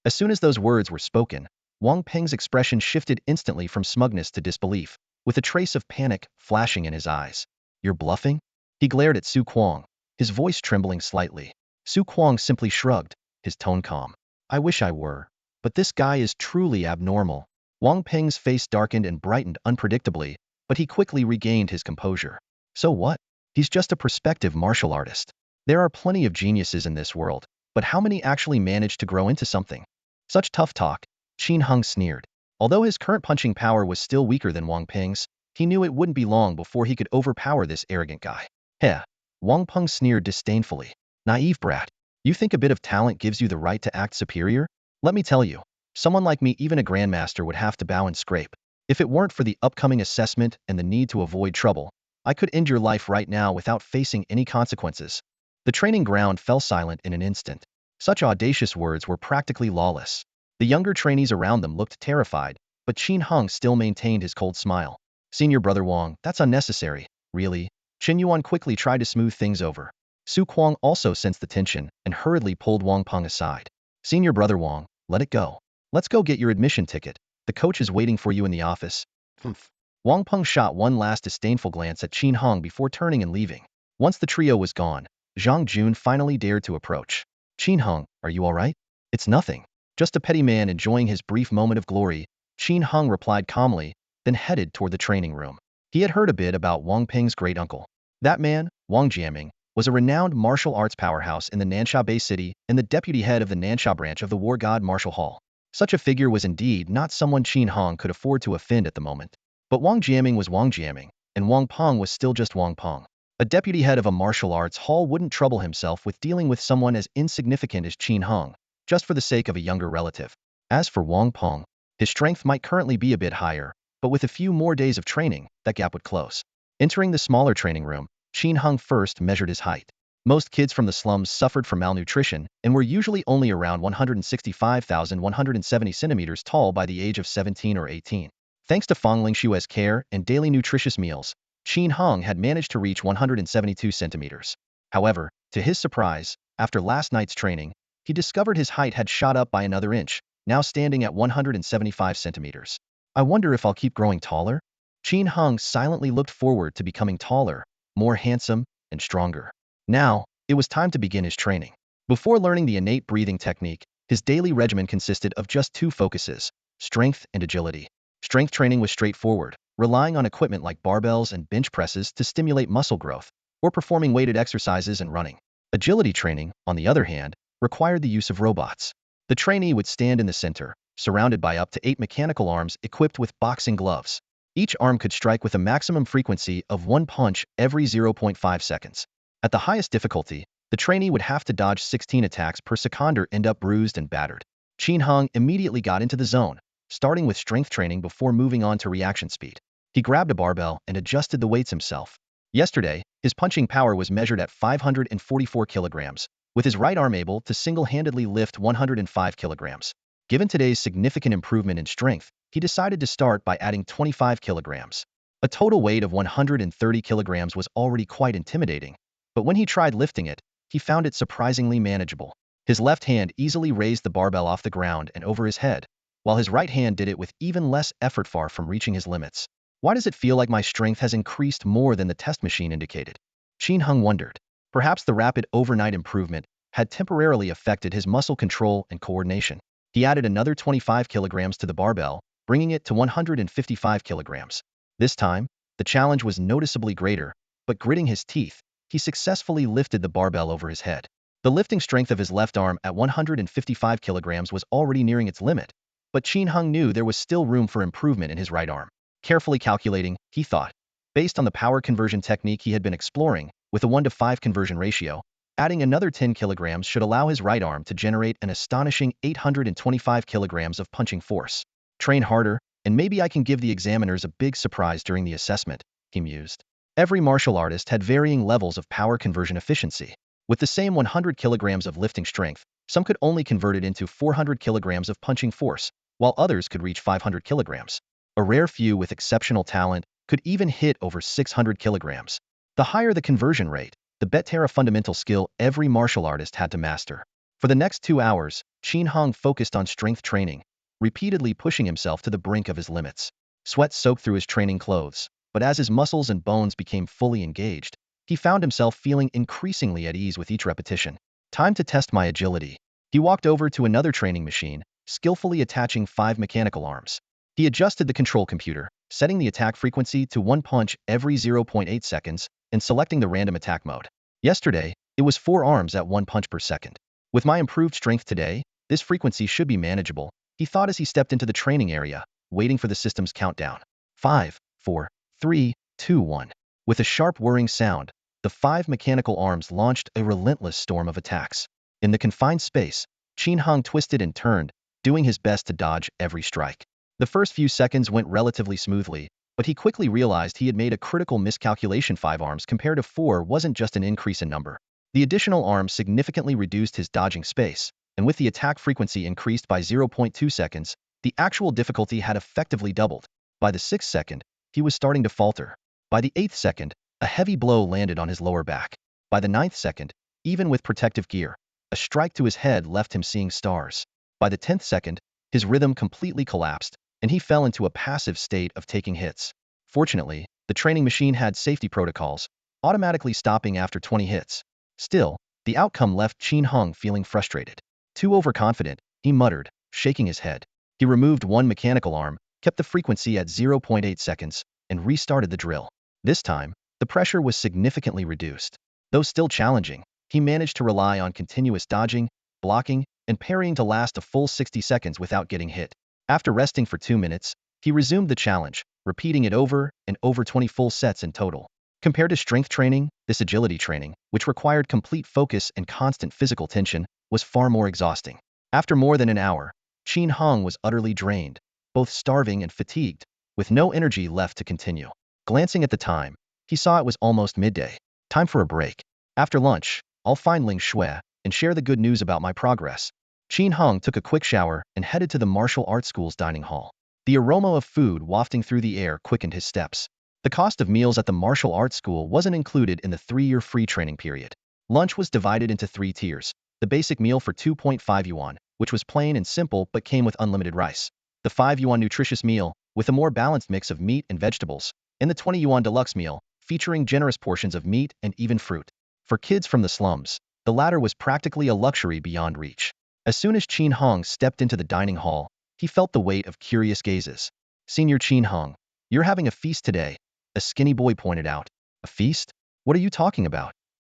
As soon as those words were spoken, Wang Peng's expression shifted instantly from smugness to disbelief, with a trace of panic flashing in his eyes. You're bluffing? He glared at Su Kuang, his voice trembling slightly. Su Kuang simply shrugged, his tone calm. I wish I were, but this guy is truly abnormal. Wang Peng's face darkened and brightened unpredictably, but he quickly regained his composure. So what? He's just a prospective martial artist. There are plenty of geniuses in this world, but how many actually manage to grow into something? Such tough talk, Qin Hung sneered. Although his current punching power was still weaker than Wang Peng's, he knew it wouldn't be long before he could overpower this arrogant guy. Heh, Wang Peng sneered disdainfully. Naive brat. You think a bit of talent gives you the right to act superior? Let me tell you, someone like me, even a grandmaster, would have to bow and scrape. If it weren't for the upcoming assessment and the need to avoid trouble, I could end your life right now without facing any consequences. The training ground fell silent in an instant. Such audacious words were practically lawless. The younger trainees around them looked terrified, but Qin Hung still maintained his cold smile. Senior Brother Wang, that's unnecessary, really. Chen Yuan quickly tried to smooth things over. Su Kuang also sensed the tension and hurriedly pulled Wang Peng aside. Senior brother Wang, let it go. Let's go get your admission ticket. The coach is waiting for you in the office. Humph. Wang Peng shot one last disdainful glance at Qin Hong before turning and leaving. Once the trio was gone, Zhang Jun finally dared to approach. Qin Hong, are you all right? It's nothing. Just a petty man enjoying his brief moment of glory, Qin Hong replied calmly, then headed toward the training room. He had heard a bit about Wang Peng's great uncle. That man, Wang Jiaming, was a renowned martial arts powerhouse in the Nansha Bay City and the deputy head of the Nansha branch of the War God Martial Hall. Such a figure was indeed not someone Qin Hong could afford to offend at the moment. But Wang Jiaming was Wang Jiaming, and Wang Peng was still just Wang Peng. A deputy head of a martial arts hall wouldn't trouble himself with dealing with someone as insignificant as Qin Hong, just for the sake of a younger relative. As for Wang Peng, his strength might currently be a bit higher, but with a few more days of training, that gap would close. Entering the smaller training room, Qin Hong first measured his height. Most kids from the slums suffered from malnutrition and were usually only around 165,170 centimeters tall by the age of 17 or 18. Thanks to Fang Lingshue's care and daily nutritious meals, Qin Hong had managed to reach 172 centimeters. However, to his surprise, after last night's training, he discovered his height had shot up by another inch, now standing at 175 centimeters. I wonder if I'll keep growing taller? Qin Hong silently looked forward to becoming taller, more handsome, and stronger. Now, it was time to begin his training. Before learning the innate breathing technique, his daily regimen consisted of just two focuses: strength and agility. Strength training was straightforward, relying on equipment like barbells and bench presses to stimulate muscle growth, or performing weighted exercises and running. Agility training, on the other hand, required the use of robots. The trainee would stand in the center, surrounded by up to 8 mechanical arms equipped with boxing gloves. Each arm could strike with a maximum frequency of one punch every 0.5 seconds. At the highest difficulty, the trainee would have to dodge 16 attacks per second or end up bruised and battered. Qin Hong immediately got into the zone, starting with strength training before moving on to reaction speed. He grabbed a barbell and adjusted the weights himself. Yesterday, his punching power was measured at 544 kilograms, with his right arm able to single-handedly lift 105 kilograms. Given today's significant improvement in strength, he decided to start by adding 25 kilograms. A total weight of 130 kilograms was already quite intimidating, but when he tried lifting it, he found it surprisingly manageable. His left hand easily raised the barbell off the ground and over his head, while his right hand did it with even less effort, far from reaching his limits. Why does it feel like my strength has increased more than the test machine indicated? Qin Hong wondered. Perhaps the rapid overnight improvement had temporarily affected his muscle control and coordination. He added another 25 kilograms to the barbell, bringing it to 155 kilograms. This time, the challenge was noticeably greater, but gritting his teeth, he successfully lifted the barbell over his head. The lifting strength of his left arm at 155 kilograms was already nearing its limit, but Qin Hong knew there was still room for improvement in his right arm. Carefully calculating, he thought, based on the power conversion technique he had been exploring, with a 1:5 conversion ratio, adding another 10 kilograms should allow his right arm to generate an astonishing 825 kilograms of punching force. Train harder, and maybe I can give the examiners a big surprise during the assessment, he mused. Every martial artist had varying levels of power conversion efficiency. With the same 100 kilograms of lifting strength, some could only convert it into 400 kilograms of punching force, while others could reach 500 kilograms. A rare few with exceptional talent could even hit over 600 kilograms. The higher the conversion rate, the better a fundamental skill every martial artist had to master. For the next 2 hours, Qin Hong focused on strength training, repeatedly pushing himself to the brink of his limits. Sweat soaked through his training clothes, but as his muscles and bones became fully engaged, he found himself feeling increasingly at ease with each repetition. Time to test my agility. He walked over to another training machine, skillfully attaching 5 mechanical arms. He adjusted the control computer, setting the attack frequency to one punch every 0.8 seconds and selecting the random attack mode. Yesterday, it was 4 arms at 1 punch per second. With my improved strength today, this frequency should be manageable, he thought as he stepped into the training area, waiting for the system's countdown. 5, 4, 3, 2, 1. With a sharp whirring sound, the 5 mechanical arms launched a relentless storm of attacks. In the confined space, Qin Hong twisted and turned, doing his best to dodge every strike. The first few seconds went relatively smoothly, but he quickly realized he had made a critical miscalculation. 5 arms compared to 4 wasn't just an increase in number. The additional arms significantly reduced his dodging space, and with the attack frequency increased by 0.2 seconds, the actual difficulty had effectively doubled. By the 6th second, he was starting to falter. By the 8th second, a heavy blow landed on his lower back. By the 9th second, even with protective gear. A strike to his head left him seeing stars. By the 10th second, his rhythm completely collapsed, and he fell into a passive state of taking hits. Fortunately, the training machine had safety protocols, automatically stopping after 20 hits. Still, the outcome left Qin Hung feeling frustrated. Too overconfident, he muttered, shaking his head. He removed one mechanical arm, kept the frequency at 0.8 seconds, and restarted the drill. This time, the pressure was significantly reduced. Though still challenging, he managed to rely on continuous dodging, blocking, and parrying to last a full 60 seconds without getting hit. After resting for 2 minutes, he resumed the challenge, repeating it over and over 20 full sets in total. Compared to strength training, this agility training, which required complete focus and constant physical tension, was far more exhausting. After more than an hour, Qin Hung was utterly drained, both starving and fatigued, with no energy left to continue. Glancing at the time, he saw it was almost midday. Time for a break. After lunch, I'll find Ling Shui and share the good news about my progress. Qin Hung took a quick shower and headed to the martial arts school's dining hall. The aroma of food wafting through the air quickened his steps. The cost of meals at the martial arts school wasn't included in the 3-year free training period. Lunch was divided into 3 tiers. The basic meal for 2.5 yuan, which was plain and simple but came with unlimited rice. The 5 yuan nutritious meal, with a more balanced mix of meat and vegetables. And the 20 yuan deluxe meal, featuring generous portions of meat and even fruit. For kids from the slums, the latter was practically a luxury beyond reach. As soon as Qin Hung stepped into the dining hall, he felt the weight of curious gazes. "Senior Qin Hung, you're having a feast today," a skinny boy pointed out. "A feast? What are you talking about?"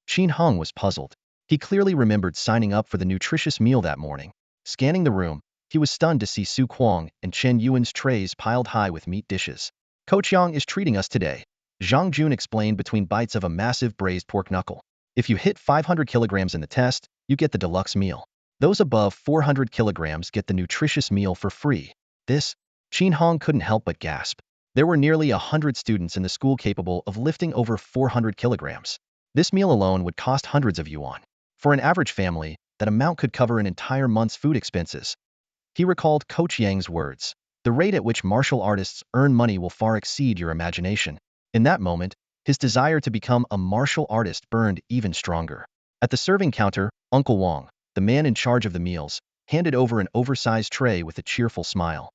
Qin Hung was puzzled. He clearly remembered signing up for the nutritious meal that morning. Scanning the room, he was stunned to see Su Kuang and Chen Yuan's trays piled high with meat dishes. "Ko Chiang is treating us today," Zhang Jun explained between bites of a massive braised pork knuckle. "If you hit 500 kilograms in the test, you get the deluxe meal. Those above 400 kilograms get the nutritious meal for free." This, Qin Hung couldn't help but gasp. There were nearly 100 students in the school capable of lifting over 400 kilograms. This meal alone would cost hundreds of yuan. For an average family, that amount could cover an entire month's food expenses. He recalled Coach Yang's words. "The rate at which martial artists earn money will far exceed your imagination." In that moment, his desire to become a martial artist burned even stronger. At the serving counter, Uncle Wang, the man in charge of the meals, handed over an oversized tray with a cheerful smile.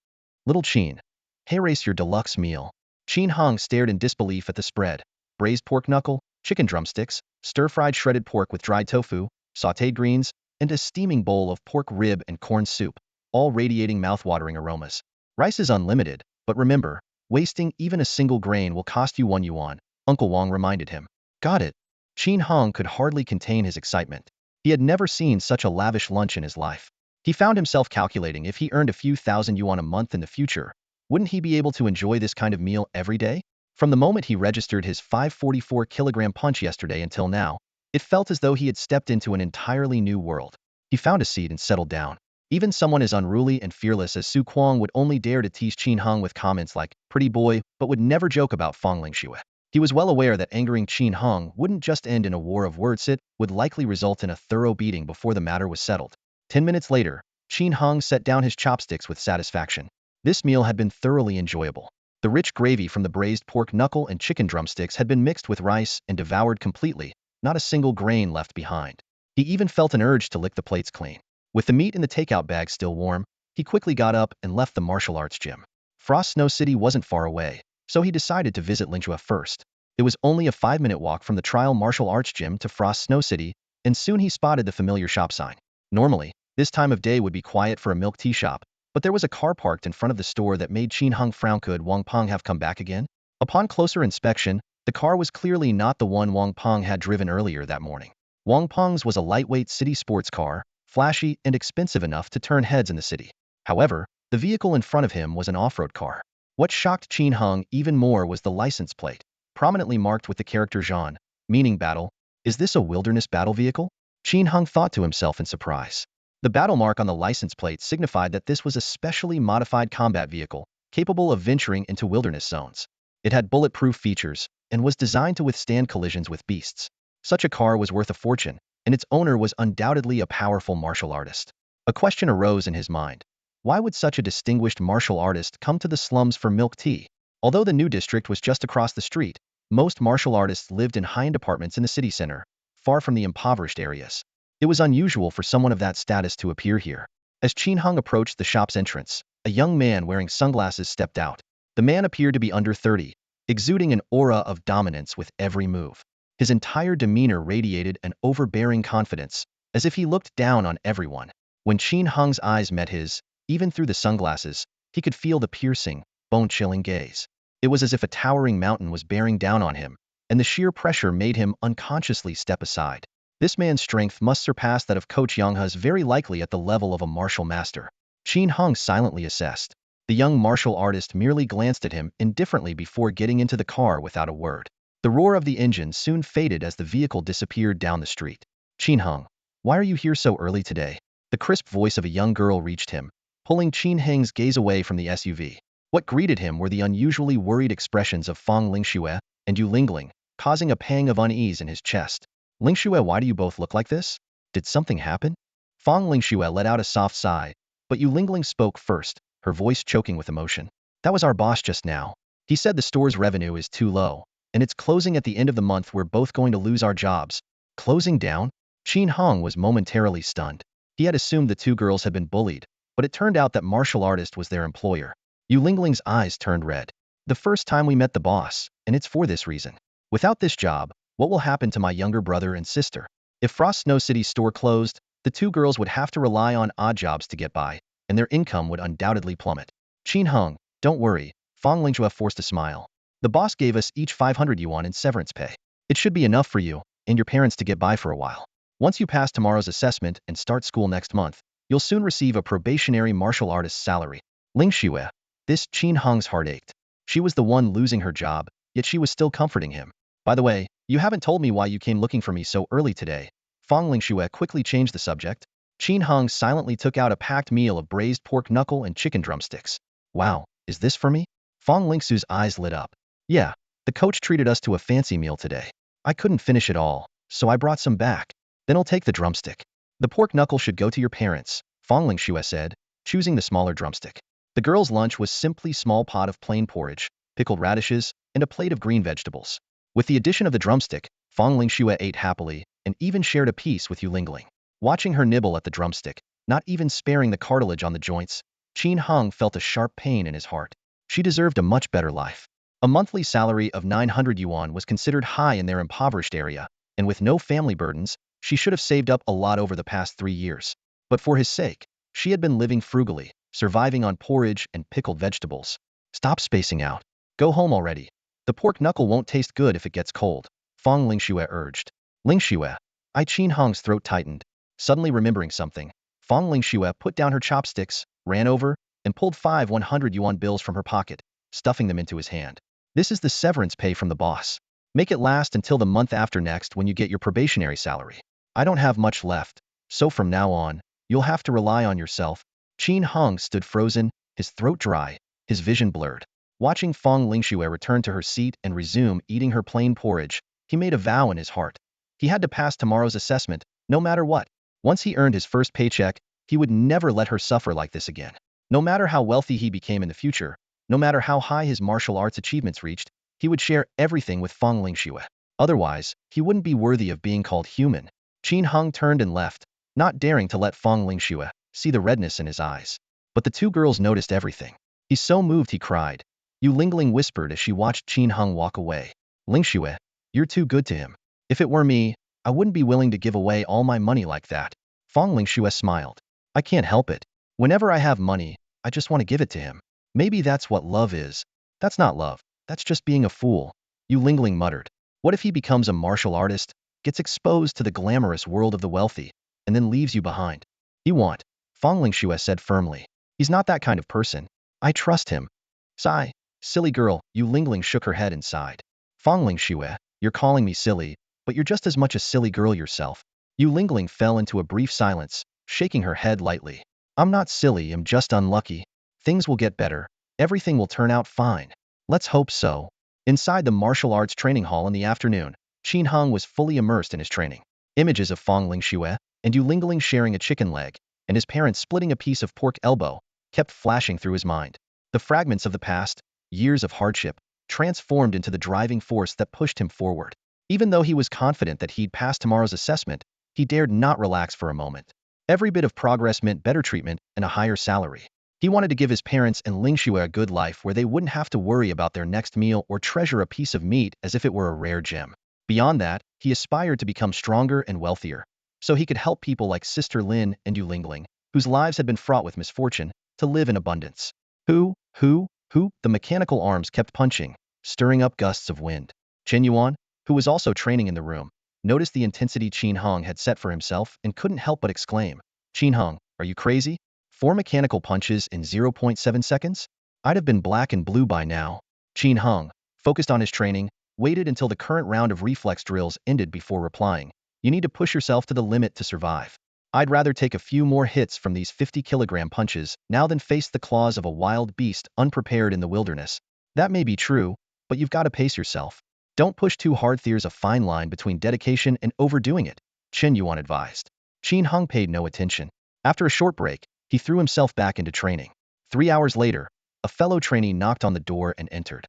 "Little Qin, here is your deluxe meal." Qin Hung stared in disbelief at the spread. Braised pork knuckle, chicken drumsticks, stir-fried shredded pork with dried tofu, sautéed greens, and a steaming bowl of pork rib and corn soup, all radiating mouth-watering aromas. "Rice is unlimited, but remember, wasting even a single grain will cost you 1 yuan, Uncle Wang reminded him. "Got it." Qin Hung could hardly contain his excitement. He had never seen such a lavish lunch in his life. He found himself calculating if he earned a few thousand yuan a month in the future, wouldn't he be able to enjoy this kind of meal every day? From the moment he registered his 544-kilogram punch yesterday until now, it felt as though he had stepped into an entirely new world. He found a seat and settled down. Even someone as unruly and fearless as Su Kuang would only dare to tease Qin Hung with comments like, "pretty boy," but would never joke about Fong Ling Shui. He was well aware that angering Qin Hung wouldn't just end in a war of words, it would likely result in a thorough beating before the matter was settled. 10 minutes later, Qin Hung set down his chopsticks with satisfaction. This meal had been thoroughly enjoyable. The rich gravy from the braised pork knuckle and chicken drumsticks had been mixed with rice and devoured completely, not a single grain left behind. He even felt an urge to lick the plates clean. With the meat in the takeout bag still warm, he quickly got up and left the martial arts gym. Frost Snow City wasn't far away, so he decided to visit Lingzhou first. It was only a 5-minute walk from the trial martial arts gym to Frost Snow City, and soon he spotted the familiar shop sign. Normally, this time of day would be quiet for a milk tea shop, but there was a car parked in front of the store that made Qin Hung frown. Could Wang Peng have come back again? Upon closer inspection, the car was clearly not the one Wang Peng had driven earlier that morning. Wang Peng's was a lightweight city sports car, flashy and expensive enough to turn heads in the city. However, the vehicle in front of him was an off-road car. What shocked Qin Hung even more was the license plate, prominently marked with the character Zhan, meaning battle. Is this a wilderness battle vehicle? Qin Hung thought to himself in surprise. The battle mark on the license plate signified that this was a specially modified combat vehicle, capable of venturing into wilderness zones. It had bulletproof features, and was designed to withstand collisions with beasts. Such a car was worth a fortune, and its owner was undoubtedly a powerful martial artist. A question arose in his mind. Why would such a distinguished martial artist come to the slums for milk tea? Although the new district was just across the street, most martial artists lived in high-end apartments in the city center. far from the impoverished areas. It was unusual for someone of that status to appear here. As Qin Hung approached the shop's entrance, a young man wearing sunglasses stepped out. The man appeared to be under 30, exuding an aura of dominance with every move. His entire demeanor radiated an overbearing confidence, as if he looked down on everyone. When Qin Hung's eyes met his, even through the sunglasses, he could feel the piercing, bone-chilling gaze. It was as if a towering mountain was bearing down on him, and the sheer pressure made him unconsciously step aside. This man's strength must surpass that of Coach Yonghe's, very likely at the level of a martial master. Qin Hung silently assessed. The young martial artist merely glanced at him indifferently before getting into the car without a word. The roar of the engine soon faded as the vehicle disappeared down the street. Qin Hung, why are you here so early today? The crisp voice of a young girl reached him, pulling Qin Hung's gaze away from the SUV. What greeted him were the unusually worried expressions of Fang Lingxue and Yu Lingling, causing a pang of unease in his chest. Lingxue, why do you both look like this? Did something happen? Fang Lingxue let out a soft sigh, but Yu Lingling spoke first, her voice choking with emotion. That was our boss just now. He said the store's revenue is too low, and it's closing at the end of the month. We're both going to lose our jobs. Closing down? Qin Hung was momentarily stunned. He had assumed the two girls had been bullied, but it turned out that martial artist was their employer. Yu Lingling's eyes turned red. The first time we met the boss, and it's for this reason. Without this job, what will happen to my younger brother and sister? If Frost Snow City's store closed, the two girls would have to rely on odd jobs to get by, and their income would undoubtedly plummet. Qin Hung, don't worry, Fang Lingxue forced a smile. The boss gave us each 500 yuan in severance pay. It should be enough for you and your parents to get by for a while. Once you pass tomorrow's assessment and start school next month, you'll soon receive a probationary martial artist's salary. Lingxue. This Qin Hung's heart ached. She was the one losing her job, yet she was still comforting him. By the way, you haven't told me why you came looking for me so early today. Fang Lingxue quickly changed the subject. Qin Hung silently took out a packed meal of braised pork knuckle and chicken drumsticks. Wow, is this for me? Fang Lingxue's eyes lit up. Yeah, the coach treated us to a fancy meal today. I couldn't finish it all, so I brought some back. Then I'll take the drumstick. The pork knuckle should go to your parents, Fang Lingxue said, choosing the smaller drumstick. The girls' lunch was simply a small pot of plain porridge, pickled radishes, and a plate of green vegetables. With the addition of the drumstick, Fang Lingxue ate happily, and even shared a piece with Yu Lingling. Watching her nibble at the drumstick, not even sparing the cartilage on the joints, Qin Hung felt a sharp pain in his heart. She deserved a much better life. A monthly salary of 900 yuan was considered high in their impoverished area, and with no family burdens, she should have saved up a lot over the past 3 years. But for his sake, she had been living frugally, surviving on porridge and pickled vegetables. Stop spacing out. Go home already. The pork knuckle won't taste good if it gets cold, Fang Lingxue urged. Lingxue. Qin Hung's throat tightened. Suddenly remembering something, Fang Lingxue put down her chopsticks, ran over, and pulled 5 100 yuan bills from her pocket, stuffing them into his hand. This is the severance pay from the boss. Make it last until the month after next when you get your probationary salary. I don't have much left, so from now on, you'll have to rely on yourself. Qin Hung stood frozen, his throat dry, his vision blurred. Watching Fang Lingxue return to her seat and resume eating her plain porridge, he made a vow in his heart. He had to pass tomorrow's assessment, no matter what. Once he earned his first paycheck, he would never let her suffer like this again. No matter how wealthy he became in the future, no matter how high his martial arts achievements reached, he would share everything with Fang Lingxue. Otherwise, he wouldn't be worthy of being called human. Qin Hung turned and left, not daring to let Fang Lingxue see the redness in his eyes. But the two girls noticed everything. He's so moved he cried. Yu Lingling whispered as she watched Qin Hung walk away. Lingxue, you're too good to him. If it were me, I wouldn't be willing to give away all my money like that. Fang Lingxue smiled. I can't help it. Whenever I have money, I just want to give it to him. Maybe that's what love is. That's not love. That's just being a fool. Yu Lingling muttered. What if he becomes a martial artist, gets exposed to the glamorous world of the wealthy, and then leaves you behind? He won't, Fang Lingxue said firmly. He's not that kind of person. I trust him. Sigh. Silly girl, Yu Lingling shook her head and sighed. Fang Lingxue, you're calling me silly, but you're just as much a silly girl yourself. Yu Lingling fell into a brief silence, shaking her head lightly. I'm not silly, I'm just unlucky. Things will get better. Everything will turn out fine. Let's hope so. Inside the martial arts training hall in the afternoon, Qin Hung was fully immersed in his training. Images of Fang Lingxue and Yu Lingling sharing a chicken leg, and his parents splitting a piece of pork elbow, kept flashing through his mind. The fragments of the past, years of hardship, transformed into the driving force that pushed him forward. Even though he was confident that he'd pass tomorrow's assessment, he dared not relax for a moment. Every bit of progress meant better treatment and a higher salary. He wanted to give his parents and Lingxue a good life where they wouldn't have to worry about their next meal or treasure a piece of meat as if it were a rare gem. Beyond that, he aspired to become stronger and wealthier, so he could help people like Sister Lin and Yu Lingling, whose lives had been fraught with misfortune, to live in abundance. Who? The mechanical arms kept punching, stirring up gusts of wind. Chen Yuan, who was also training in the room, noticed the intensity Qin Hong had set for himself and couldn't help but exclaim, "Qin Hong, are you crazy? 4 mechanical punches in 0.7 seconds? I'd have been black and blue by now." Qin Hong, focused on his training, waited until the current round of reflex drills ended before replying, "You need to push yourself to the limit to survive. I'd rather take a few more hits from these 50-kilogram punches now than face the claws of a wild beast unprepared in the wilderness." That may be true, but you've got to pace yourself. Don't push too hard. There's a fine line between dedication and overdoing it, Chen Yuan advised. Qin Hong paid no attention. After a short break, he threw himself back into training. 3 hours later, a fellow trainee knocked on the door and entered.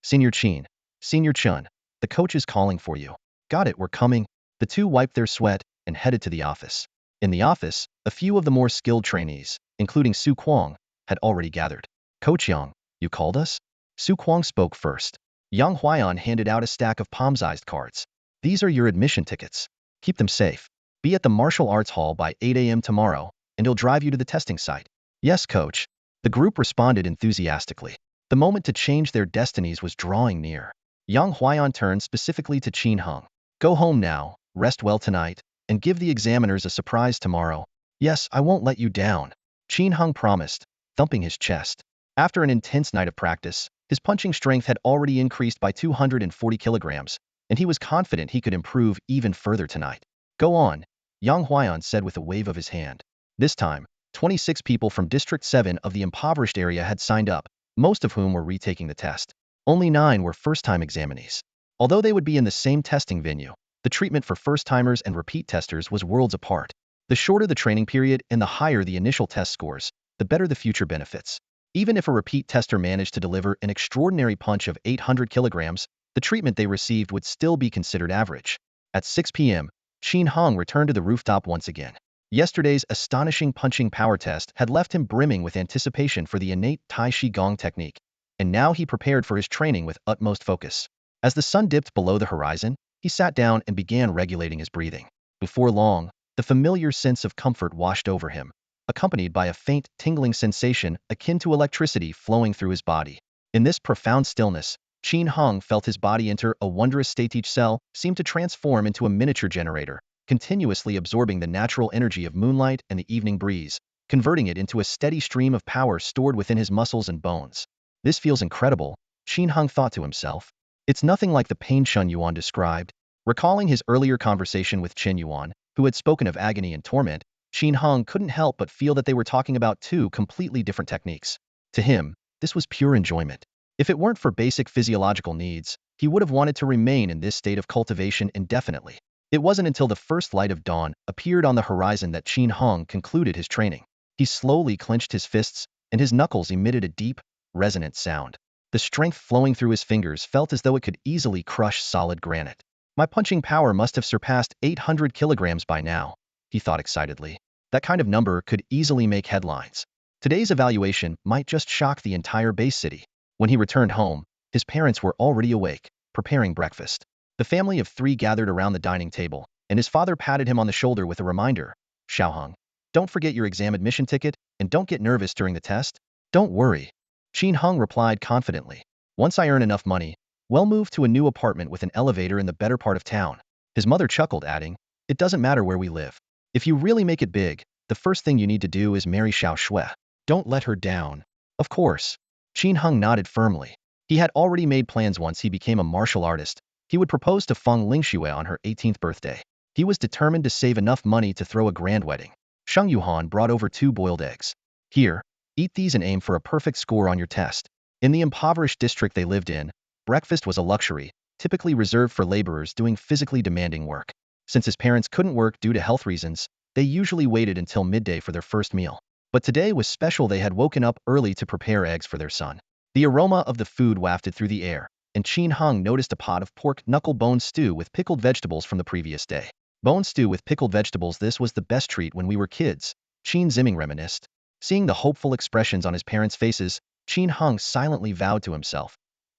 "Senior Qin, Senior Chun, the coach is calling for you." "Got it, we're coming." The two wiped their sweat and headed to the office. In the office, a few of the more skilled trainees, including Su Kuang, had already gathered. "Coach Yang, you called us?" Su Kuang spoke first. Yang Huaiyan handed out a stack of palm-sized cards. "These are your admission tickets. Keep them safe. Be at the martial arts hall by 8 a.m. tomorrow, and he'll drive you to the testing site." "Yes, coach." The group responded enthusiastically. The moment to change their destinies was drawing near. Yang Huaiyan turned specifically to Qin Hong. "Go home now, rest well tonight, and give the examiners a surprise tomorrow." "Yes, I won't let you down," Qin Hong promised, thumping his chest. After an intense night of practice, his punching strength had already increased by 240 kilograms, and he was confident he could improve even further tonight. "Go on," Yang Huaiyan said with a wave of his hand. This time, 26 people from District 7 of the impoverished area had signed up, most of whom were retaking the test. Only 9 were first-time examinees. Although they would be in the same testing venue, the treatment for first-timers and repeat testers was worlds apart. The shorter the training period and the higher the initial test scores, the better the future benefits. Even if a repeat tester managed to deliver an extraordinary punch of 800 kilograms, the treatment they received would still be considered average. At 6 p.m., Qin Hong returned to the rooftop once again. Yesterday's astonishing punching power test had left him brimming with anticipation for the innate Tai Chi Gong technique, and now he prepared for his training with utmost focus. As the sun dipped below the horizon, he sat down and began regulating his breathing. Before long, the familiar sense of comfort washed over him, accompanied by a faint, tingling sensation akin to electricity flowing through his body. In this profound stillness, Qin Hong felt his body enter a wondrous state. Each cell seemed to transform into a miniature generator, continuously absorbing the natural energy of moonlight and the evening breeze, converting it into a steady stream of power stored within his muscles and bones. "This feels incredible," Qin Hong thought to himself. "It's nothing like the pain Chen Yuan described." Recalling his earlier conversation with Chen Yuan, who had spoken of agony and torment, Qin Hong couldn't help but feel that they were talking about two completely different techniques. To him, this was pure enjoyment. If it weren't for basic physiological needs, he would have wanted to remain in this state of cultivation indefinitely. It wasn't until the first light of dawn appeared on the horizon that Qin Hong concluded his training. He slowly clenched his fists, and his knuckles emitted a deep, resonant sound. The strength flowing through his fingers felt as though it could easily crush solid granite. "My punching power must have surpassed 800 kilograms by now," he thought excitedly. That kind of number could easily make headlines. Today's evaluation might just shock the entire base city. When he returned home, his parents were already awake, preparing breakfast. The family of 3 gathered around the dining table, and his father patted him on the shoulder with a reminder. "Xiaohong, don't forget your exam admission ticket, and don't get nervous during the test." "Don't worry," Qin Hong replied confidently. "Once I earn enough money, we'll move to a new apartment with an elevator in the better part of town." His mother chuckled, adding, "It doesn't matter where we live. If you really make it big, the first thing you need to do is marry Xiao Shui. Don't let her down." "Of course." Qin Hong nodded firmly. He had already made plans. Once he became a martial artist, he would propose to Feng Lingxue on her 18th birthday. He was determined to save enough money to throw a grand wedding. Sheng Yuhan brought over 2 boiled eggs. "Here, eat these and aim for a perfect score on your test." In the impoverished district they lived in, breakfast was a luxury, typically reserved for laborers doing physically demanding work. Since his parents couldn't work due to health reasons, they usually waited until midday for their first meal. But today was special. They had woken up early to prepare eggs for their son. The aroma of the food wafted through the air, and Qin Hung noticed a pot of pork knuckle bone stew with pickled vegetables from the previous day. Bone stew with pickled vegetables, this was the best treat when we were kids, Qin Zimming reminisced. Seeing the hopeful expressions on his parents' faces, Qin Hung silently vowed to himself.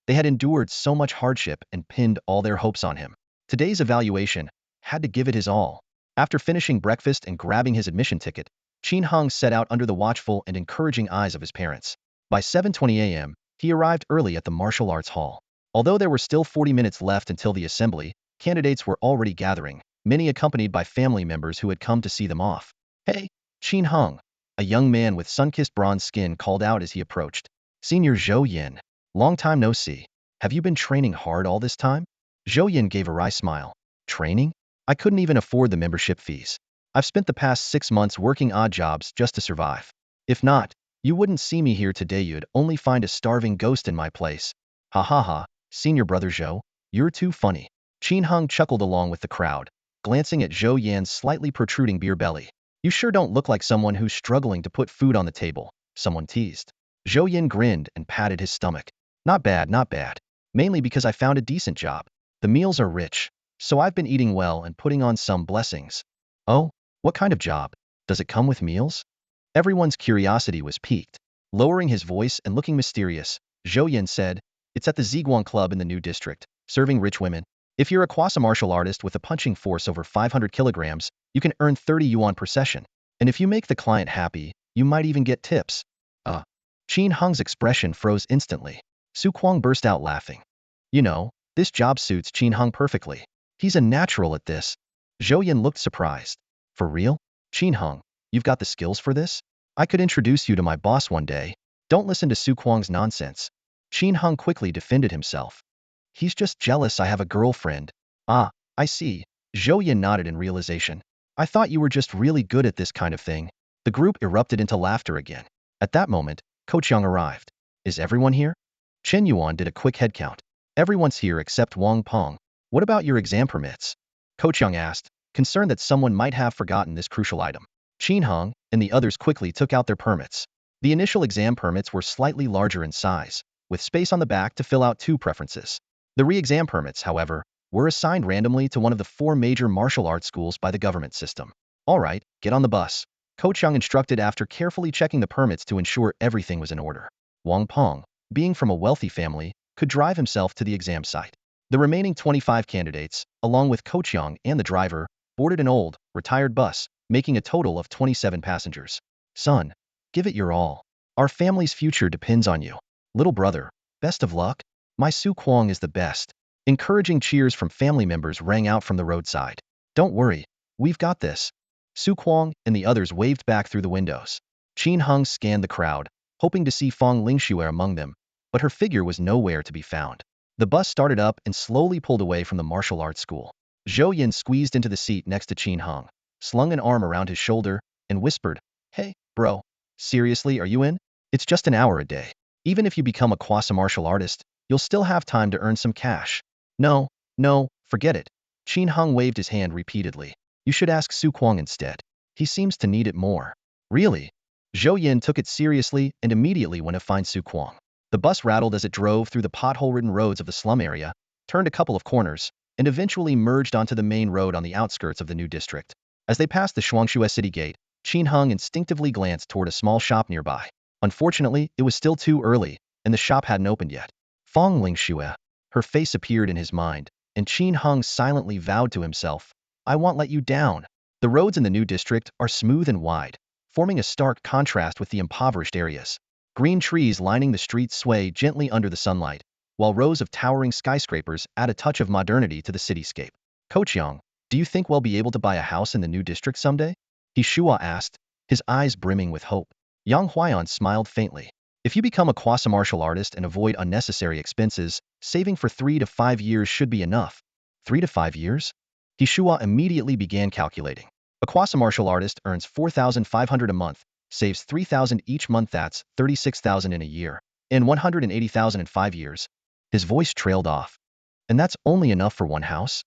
They had endured so much hardship and pinned all their hopes on him. Today's evaluation had to give it his all. After finishing breakfast and grabbing his admission ticket, Qin Hung set out under the watchful and encouraging eyes of his parents. By 7:20 a.m., he arrived early at the martial arts hall. Although there were still 40 minutes left until the assembly, candidates were already gathering, many accompanied by family members who had come to see them off. Hey, Qin Hung, a young man with sun-kissed bronze skin called out as he approached. Senior Zhou Yin, long time no see. Have you been training hard all this time? Zhou Yin gave a wry smile. Training? I couldn't even afford the membership fees. I've spent the past 6 months working odd jobs just to survive. If not, you wouldn't see me here today, you'd only find a starving ghost in my place. Ha ha ha, senior brother Zhou, you're too funny. Qin Hung chuckled along with the crowd, glancing at Zhou Yan's slightly protruding beer belly. You sure don't look like someone who's struggling to put food on the table, someone teased. Zhou Yan grinned and patted his stomach. Not bad, not bad. Mainly because I found a decent job. The meals are rich, so I've been eating well and putting on some blessings. Oh, what kind of job? Does it come with meals? Everyone's curiosity was piqued. Lowering his voice and looking mysterious, Zhou Yan said, it's at the Ziguang Club in the new district, serving rich women. If you're a quasi-martial artist with a punching force over 500 kilograms, you can earn 30 yuan per session. And if you make the client happy, you might even get tips. Qin Hung's expression froze instantly. Su Kuang burst out laughing. You know, this job suits Qin Hung perfectly. He's a natural at this. Zhou Yan looked surprised. For real? Qin Hung, you've got the skills for this? I could introduce you to my boss one day. Don't listen to Su Kuang's nonsense. Qin Hung quickly defended himself. He's just jealous I have a girlfriend. Ah, I see. Zhou Yan nodded in realization. I thought you were just really good at this kind of thing. The group erupted into laughter again. At that moment, Coach Young arrived. Is everyone here? Chen Yuan did a quick head count. Everyone's here except Wang Peng. What about your exam permits? Coach Young asked, concerned that someone might have forgotten this crucial item. Qin Hung and the others quickly took out their permits. The initial exam permits were slightly larger in size, with space on the back to fill out 2 preferences. The re-exam permits, however, were assigned randomly to one of the 4 major martial arts schools by the government system. All right, get on the bus. Coach Young instructed after carefully checking the permits to ensure everything was in order. Wang Peng, being from a wealthy family, could drive himself to the exam site. The remaining 25 candidates, along with Coach Young and the driver, boarded an old, retired bus, making a total of 27 passengers. Son, give it your all. Our family's future depends on you. Little brother, best of luck. My Su Kuang is the best. Encouraging cheers from family members rang out from the roadside. Don't worry, we've got this. Su Kuang and the others waved back through the windows. Qin Hung scanned the crowd, hoping to see Fong Lingxue among them, but her figure was nowhere to be found. The bus started up and slowly pulled away from the martial arts school. Zhou Yin squeezed into the seat next to Qin Hung, slung an arm around his shoulder, and whispered, Hey, bro, seriously, are you in? It's just an hour a day. Even if you become a quasi-martial artist, you'll still have time to earn some cash. No, forget it. Qin Hung waved his hand repeatedly. You should ask Su Kuang instead. He seems to need it more. Really? Zhou Yin took it seriously and immediately went to find Su Kuang. The bus rattled as it drove through the pothole-ridden roads of the slum area, turned a couple of corners, and eventually merged onto the main road on the outskirts of the new district. As they passed the Shuangshue city gate, Qin Hung instinctively glanced toward a small shop nearby. Unfortunately, it was still too early, and the shop hadn't opened yet. Fong Lingxue. Her face appeared in his mind, and Qin Hung silently vowed to himself, I won't let you down. The roads in the new district are smooth and wide, forming a stark contrast with the impoverished areas. Green trees lining the streets sway gently under the sunlight, while rows of towering skyscrapers add a touch of modernity to the cityscape. Coach Yang, do you think we'll be able to buy a house in the new district someday? He Shua asked, his eyes brimming with hope. Yang Huaiyan smiled faintly. If you become a quasi-martial artist and avoid unnecessary expenses, saving for 3 to 5 years should be enough. 3 to 5 years? He Shua immediately began calculating. A quasi-martial artist earns 4,500 a month, saves 3,000 each month, that's 36,000 in a year, and 180,000 in 5 years. His voice trailed off. And that's only enough for one house?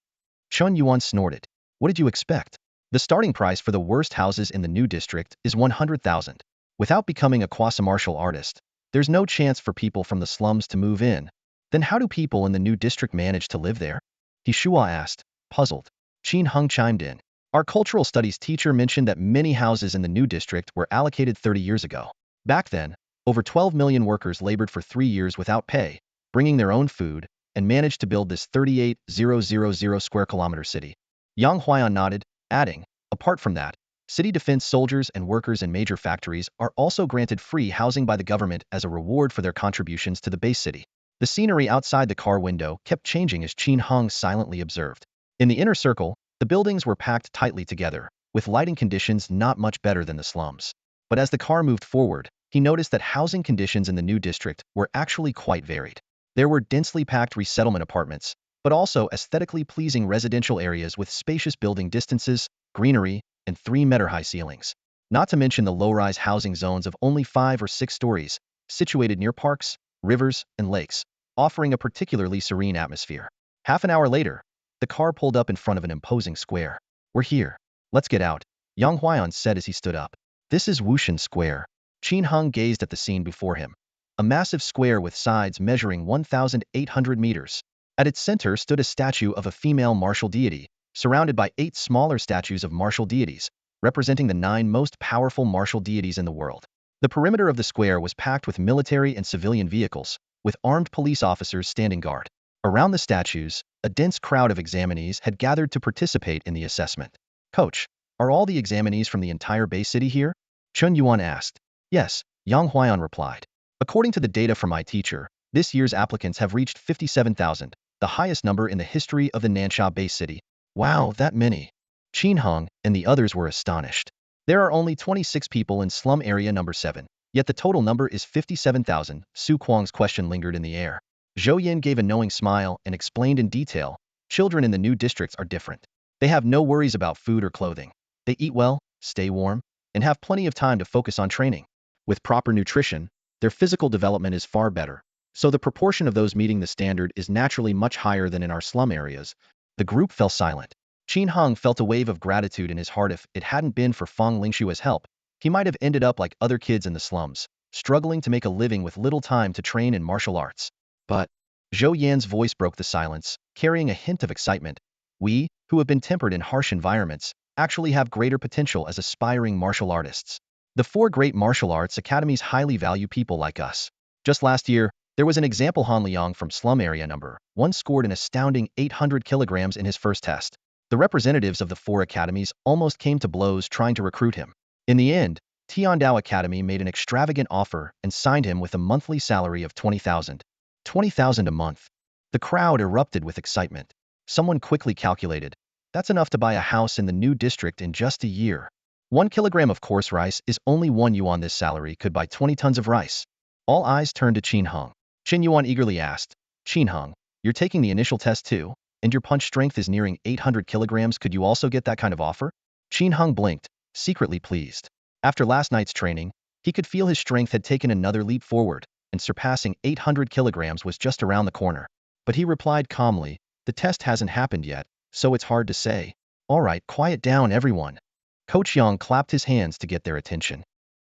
Chun Yuan snorted. What did you expect? The starting price for the worst houses in the new district is 100,000. Without becoming a quasi-martial artist, there's no chance for people from the slums to move in. Then how do people in the new district manage to live there? He Shua asked, puzzled. Qin Hung chimed in. Our cultural studies teacher mentioned that many houses in the new district were allocated 30 years ago. Back then, over 12 million workers labored for 3 years without pay, bringing their own food, and managed to build this 38,000 square kilometer city. Yang Huaiyan nodded, adding, apart from that, city defense soldiers and workers in major factories are also granted free housing by the government as a reward for their contributions to the base city. The scenery outside the car window kept changing as Qin Hung silently observed. In the inner circle, the buildings were packed tightly together, with lighting conditions not much better than the slums. But as the car moved forward, he noticed that housing conditions in the new district were actually quite varied. There were densely packed resettlement apartments, but also aesthetically pleasing residential areas with spacious building distances, greenery, and 3-meter-high ceilings. Not to mention the low-rise housing zones of only 5 or 6 stories, situated near parks, rivers, and lakes, offering a particularly serene atmosphere. Half an hour later, the car pulled up in front of an imposing square. We're here. Let's get out, Yang Huaiyan said as he stood up. This is Wushan Square. Qin Hung gazed at the scene before him. A massive square with sides measuring 1,800 meters. At its center stood a statue of a female martial deity, surrounded by 8 smaller statues of martial deities, representing the 9 most powerful martial deities in the world. The perimeter of the square was packed with military and civilian vehicles, with armed police officers standing guard. Around the statues, a dense crowd of examinees had gathered to participate in the assessment. Coach, are all the examinees from the entire base city here? Chun Yuan asked. Yes, Yang Huaiyan replied. According to the data from my teacher, this year's applicants have reached 57,000, the highest number in the history of the Nansha base city. Wow, that many. Qin Hung and the others were astonished. There are only 26 people in slum area number 7, yet the total number is 57,000. Su Kuang's question lingered in the air. Zhou Yin gave a knowing smile and explained in detail, children in the new districts are different. They have no worries about food or clothing. They eat well, stay warm, and have plenty of time to focus on training. With proper nutrition, their physical development is far better, so the proportion of those meeting the standard is naturally much higher than in our slum areas. The group fell silent. Qin Hung felt a wave of gratitude in his heart. If it hadn't been for Feng Lingshua's help, he might have ended up like other kids in the slums, struggling to make a living with little time to train in martial arts. But Zhou Yan's voice broke the silence, carrying a hint of excitement. We, who have been tempered in harsh environments, actually have greater potential as aspiring martial artists. The 4 great martial arts academies highly value people like us. Just last year, there was an example. Han Liang from slum area number 1 scored an astounding 800 kilograms in his first test. The representatives of the 4 academies almost came to blows trying to recruit him. In the end, Tiandao Academy made an extravagant offer and signed him with a monthly salary of 20,000. 20,000 a month. The crowd erupted with excitement. Someone quickly calculated. That's enough to buy a house in the new district in just a year. 1 kilogram of coarse rice is only 1 yuan. This salary could buy 20 tons of rice. All eyes turned to Qin Hung. Qin Yuan eagerly asked, Qin Hung, you're taking the initial test too, and your punch strength is nearing 800 kilograms. Could you also get that kind of offer? Qin Hung blinked, secretly pleased. After last night's training, he could feel his strength had taken another leap forward, and surpassing 800 kilograms was just around the corner. But he replied calmly, the test hasn't happened yet, so it's hard to say. All right, quiet down everyone. Coach Yang clapped his hands to get their attention.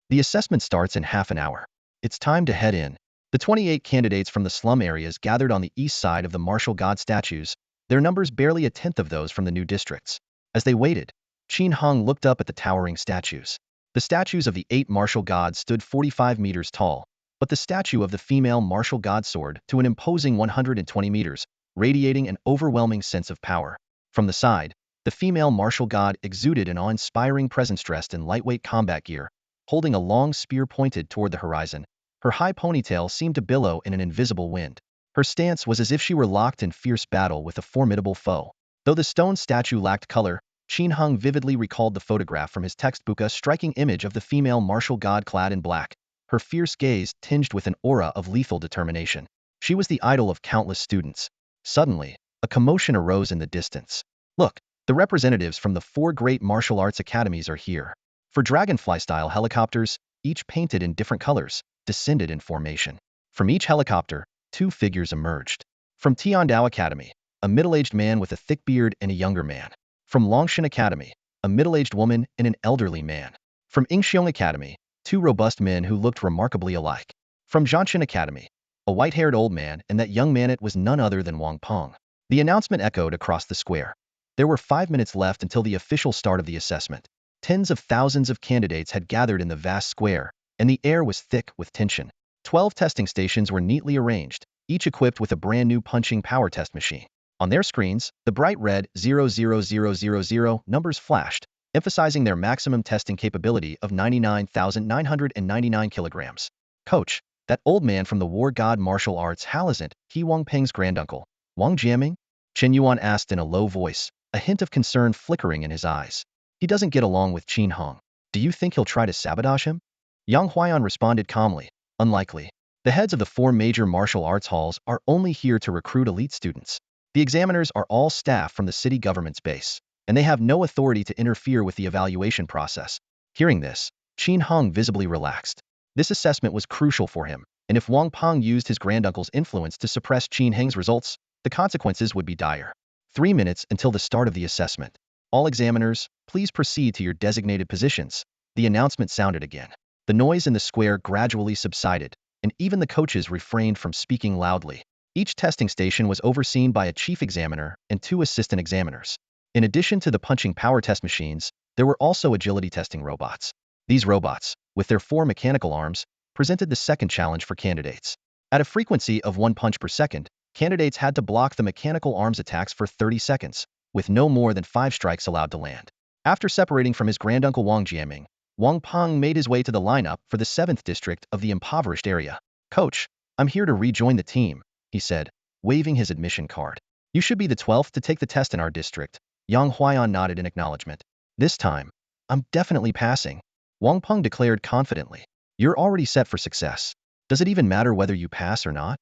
The assessment starts in half an hour. It's time to head in. The 28 candidates from the slum areas gathered on the east side of the martial god statues, their numbers barely a tenth of those from the new districts. As they waited, Qin Hung looked up at the towering statues. The statues of the 8 martial gods stood 45 meters tall, but the statue of the female martial god soared to an imposing 120 meters, radiating an overwhelming sense of power. From the side, the female martial god exuded an awe-inspiring presence dressed in lightweight combat gear, holding a long spear pointed toward the horizon. Her high ponytail seemed to billow in an invisible wind. Her stance was as if she were locked in fierce battle with a formidable foe. Though the stone statue lacked color, Qin Hung vividly recalled the photograph from his textbook, a striking image of the female martial god clad in black, her fierce gaze tinged with an aura of lethal determination. She was the idol of countless students. Suddenly, a commotion arose in the distance. Look, the representatives from the 4 great martial arts academies are here. 4 dragonfly-style helicopters, each painted in different colors, descended in formation. From each helicopter, 2 figures emerged. From Tiandao Academy, a middle-aged man with a thick beard and a younger man. From Longshan Academy, a middle-aged woman and an elderly man. From Yingxiong Academy, 2 robust men who looked remarkably alike. From Zhanshan Academy, a white-haired old man, and that young man it was none other than Wang Peng. The announcement echoed across the square. There were 5 minutes left until the official start of the assessment. Tens of thousands of candidates had gathered in the vast square, and the air was thick with tension. 12 testing stations were neatly arranged, each equipped with a brand new punching power test machine. On their screens, the bright red 00000 numbers flashed, emphasizing their maximum testing capability of 99,999 kilograms. Coach, that old man from the war god martial arts Halazant, He Wang Peng's granduncle, Wang Jiaming? Chen Yuan asked in a low voice, a hint of concern flickering in his eyes. He doesn't get along with Qin Hong. Do you think he'll try to sabotage him? Yang Huaiyan responded calmly, unlikely. The heads of the 4 major martial arts halls are only here to recruit elite students. The examiners are all staff from the city government's base, and they have no authority to interfere with the evaluation process. Hearing this, Qin Hong visibly relaxed. This assessment was crucial for him, and if Wang Peng used his granduncle's influence to suppress Qin Heng's results, the consequences would be dire. 3 minutes until the start of the assessment. All examiners, please proceed to your designated positions. The announcement sounded again. The noise in the square gradually subsided, and even the coaches refrained from speaking loudly. Each testing station was overseen by a chief examiner and 2 assistant examiners. In addition to the punching power test machines, there were also agility testing robots. These robots, with their 4 mechanical arms, presented the second challenge for candidates. At a frequency of 1 punch per second, candidates had to block the mechanical arms attacks for 30 seconds, with no more than 5 strikes allowed to land. After separating from his granduncle Wang Jiaming, Wang Peng made his way to the lineup for the 7th district of the impoverished area. Coach, I'm here to rejoin the team, he said, waving his admission card. You should be the 12th to take the test in our district. Yang Huaiyan nodded in acknowledgement. This time, I'm definitely passing, Wang Peng declared confidently. You're already set for success. Does it even matter whether you pass or not?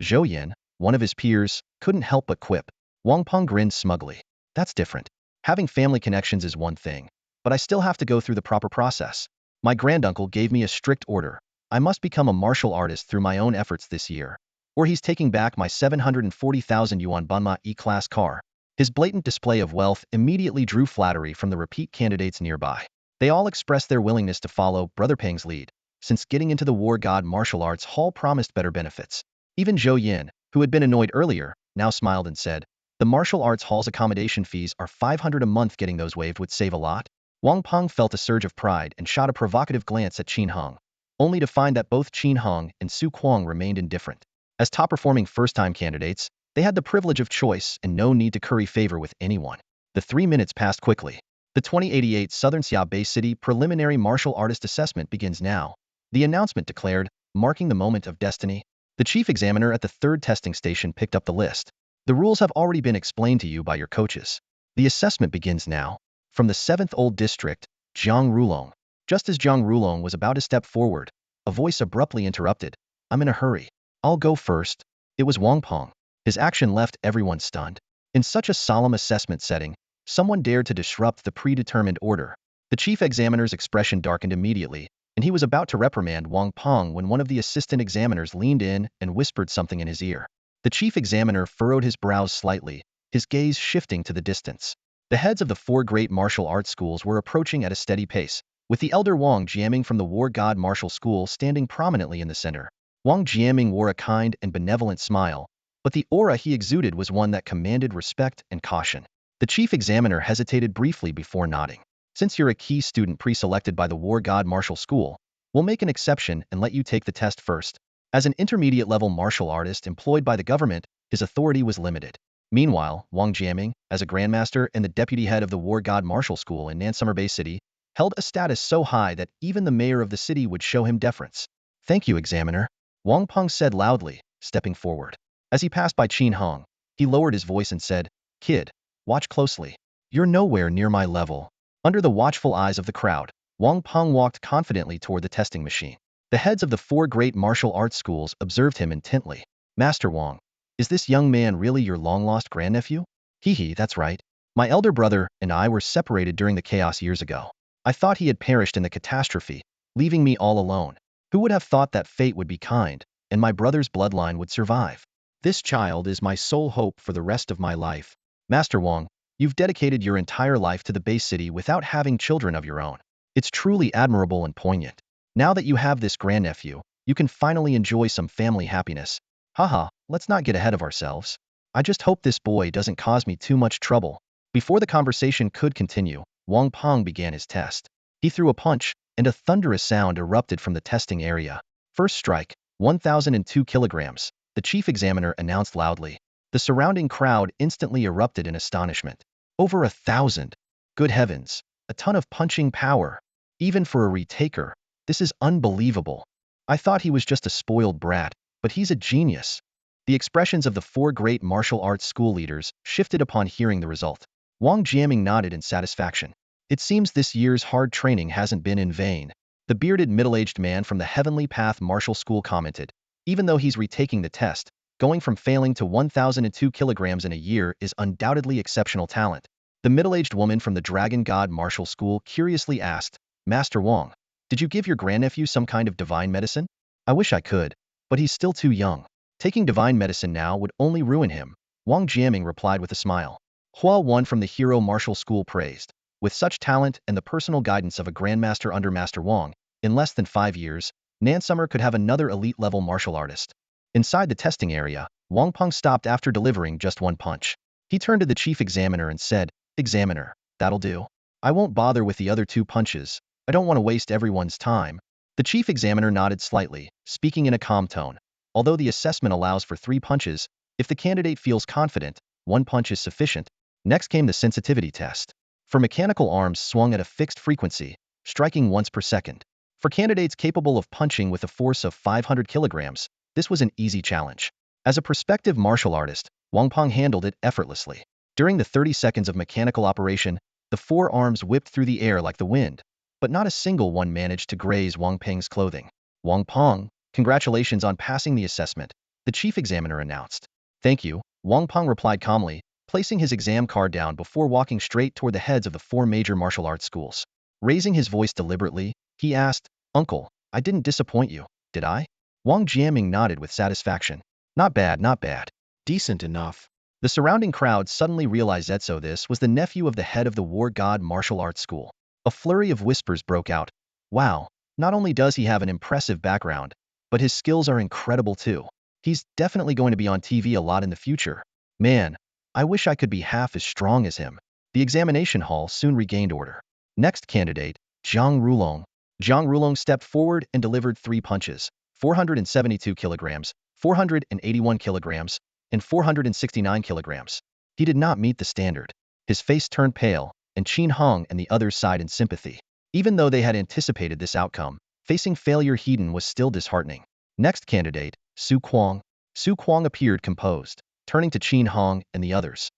Zhou Yin, one of his peers, couldn't help but quip. Wang Peng grinned smugly. That's different. Having family connections is one thing, but I still have to go through the proper process. My granduncle gave me a strict order. I must become a martial artist through my own efforts this year, or he's taking back my 740,000 yuan Banma E-Class car. His blatant display of wealth immediately drew flattery from the repeat candidates nearby. They all expressed their willingness to follow Brother Peng's lead, since getting into the War God Martial Arts Hall promised better benefits. Even Zhou Yin, who had been annoyed earlier, now smiled and said, the Martial Arts Hall's accommodation fees are 500 a month. Getting those waived would save a lot. Wang Peng felt a surge of pride and shot a provocative glance at Qin Hong, only to find that both Qin Hong and Su Kuang remained indifferent. As top-performing first-time candidates, they had the privilege of choice and no need to curry favor with anyone. The 3 minutes passed quickly. The 2088 Southern Xia Bay City Preliminary Martial Artist Assessment begins now, the announcement declared, marking the moment of destiny. The chief examiner at the 3rd testing station picked up the list. The rules have already been explained to you by your coaches. The assessment begins now. From the 7th Old District, Zhang Rulong. Just as Zhang Rulong was about to step forward, a voice abruptly interrupted. I'm in a hurry. I'll go first. It was Wang Peng. His action left everyone stunned. In such a solemn assessment setting, someone dared to disrupt the predetermined order. The chief examiner's expression darkened immediately, and he was about to reprimand Wang Peng when one of the assistant examiners leaned in and whispered something in his ear. The chief examiner furrowed his brows slightly, his gaze shifting to the distance. The heads of the 4 great martial arts schools were approaching at a steady pace, with the elder Wang Jiaming from the War God Martial School standing prominently in the center. Wang Jiaming wore a kind and benevolent smile, but the aura he exuded was one that commanded respect and caution. The chief examiner hesitated briefly before nodding. Since you're a key student pre-selected by the War God Martial School, we'll make an exception and let you take the test first. As an intermediate-level martial artist employed by the government, his authority was limited. Meanwhile, Wang Jiaming, as a grandmaster and the deputy head of the War God Martial School in Nansummer Bay City, held a status so high that even the mayor of the city would show him deference. Thank you, examiner, Wang Peng said loudly, stepping forward. As he passed by Qin Hong, he lowered his voice and said, Kid, watch closely. You're nowhere near my level. Under the watchful eyes of the crowd, Wang Peng walked confidently toward the testing machine. The heads of the 4 great martial arts schools observed him intently. Master Wang, is this young man really your long-lost grandnephew? Hee, that's right. My elder brother and I were separated during the chaos years ago. I thought he had perished in the catastrophe, leaving me all alone. Who would have thought that fate would be kind, and my brother's bloodline would survive? This child is my sole hope for the rest of my life. Master Wang, you've dedicated your entire life to the Bay City without having children of your own. It's truly admirable and poignant. Now that you have this grandnephew, You can finally enjoy some family happiness. Haha, let's not get ahead of ourselves. I just hope this boy doesn't cause me too much trouble. Before the conversation could continue, Wang Peng began his test. He threw a punch, and a thunderous sound erupted from the testing area. First strike, 1,002 kilograms, the chief examiner announced loudly. The surrounding crowd instantly erupted in astonishment. Over 1,000. Good heavens, a ton of punching power. Even for a retaker, this is unbelievable. I thought he was just a spoiled brat, but he's a genius. The expressions of the four great martial arts school leaders shifted upon hearing the result. Wang Jiaming nodded in satisfaction. It seems this year's hard training hasn't been in vain. The bearded middle-aged man from the Heavenly Path Martial School commented. Even though he's retaking the test, going from failing to 1,002 kilograms in a year is undoubtedly exceptional talent. The middle-aged woman from the Dragon God Martial School curiously asked, Master Wang, did you give your grandnephew some kind of divine medicine? I wish I could, but he's still too young. Taking divine medicine now would only ruin him, Wang Jiaming replied with a smile. Hua One from the Hero Martial School praised. With such talent and the personal guidance of a grandmaster under Master Wang, in less than 5 years, Nansummer could have another elite-level martial artist. Inside the testing area, Wang Peng stopped after delivering just one punch. He turned to the chief examiner and said, Examiner, that'll do. I won't bother with the other 2 punches. I don't want to waste everyone's time. The chief examiner nodded slightly, speaking in a calm tone. Although the assessment allows for 3 punches, if the candidate feels confident, 1 punch is sufficient. Next came the sensitivity test. For mechanical arms swung at a fixed frequency, striking once per second. For candidates capable of punching with a force of 500 kilograms, this was an easy challenge. As a prospective martial artist, Wang Peng handled it effortlessly. During the 30 seconds of mechanical operation, the 4 arms whipped through the air like the wind, but not a single one managed to graze Wang Peng's clothing. Wang Peng, congratulations on passing the assessment, the chief examiner announced. Thank you, Wang Peng replied calmly, placing his exam card down before walking straight toward the heads of the 4 major martial arts schools. Raising his voice deliberately, he asked, Uncle, I didn't disappoint you, did I? Wang Jiaming nodded with satisfaction. Not bad, not bad. Decent enough. The surrounding crowd suddenly realized that this was the nephew of the head of the War God Martial Arts School. A flurry of whispers broke out. Wow, not only does he have an impressive background, but his skills are incredible too. He's definitely going to be on TV a lot in the future. Man, I wish I could be half as strong as him. The examination hall soon regained order. Next candidate, Zhang Rulong. Zhang Rulong stepped forward and delivered 3 punches, 472 kilograms, 481 kilograms, and 469 kilograms. He did not meet the standard. His face turned pale, and Qin Hong and the others sighed in sympathy. Even though they had anticipated this outcome, facing failure Heiden was still disheartening. Next candidate, Su Kuang. Su Kuang appeared composed, turning to Qin Hong and the others.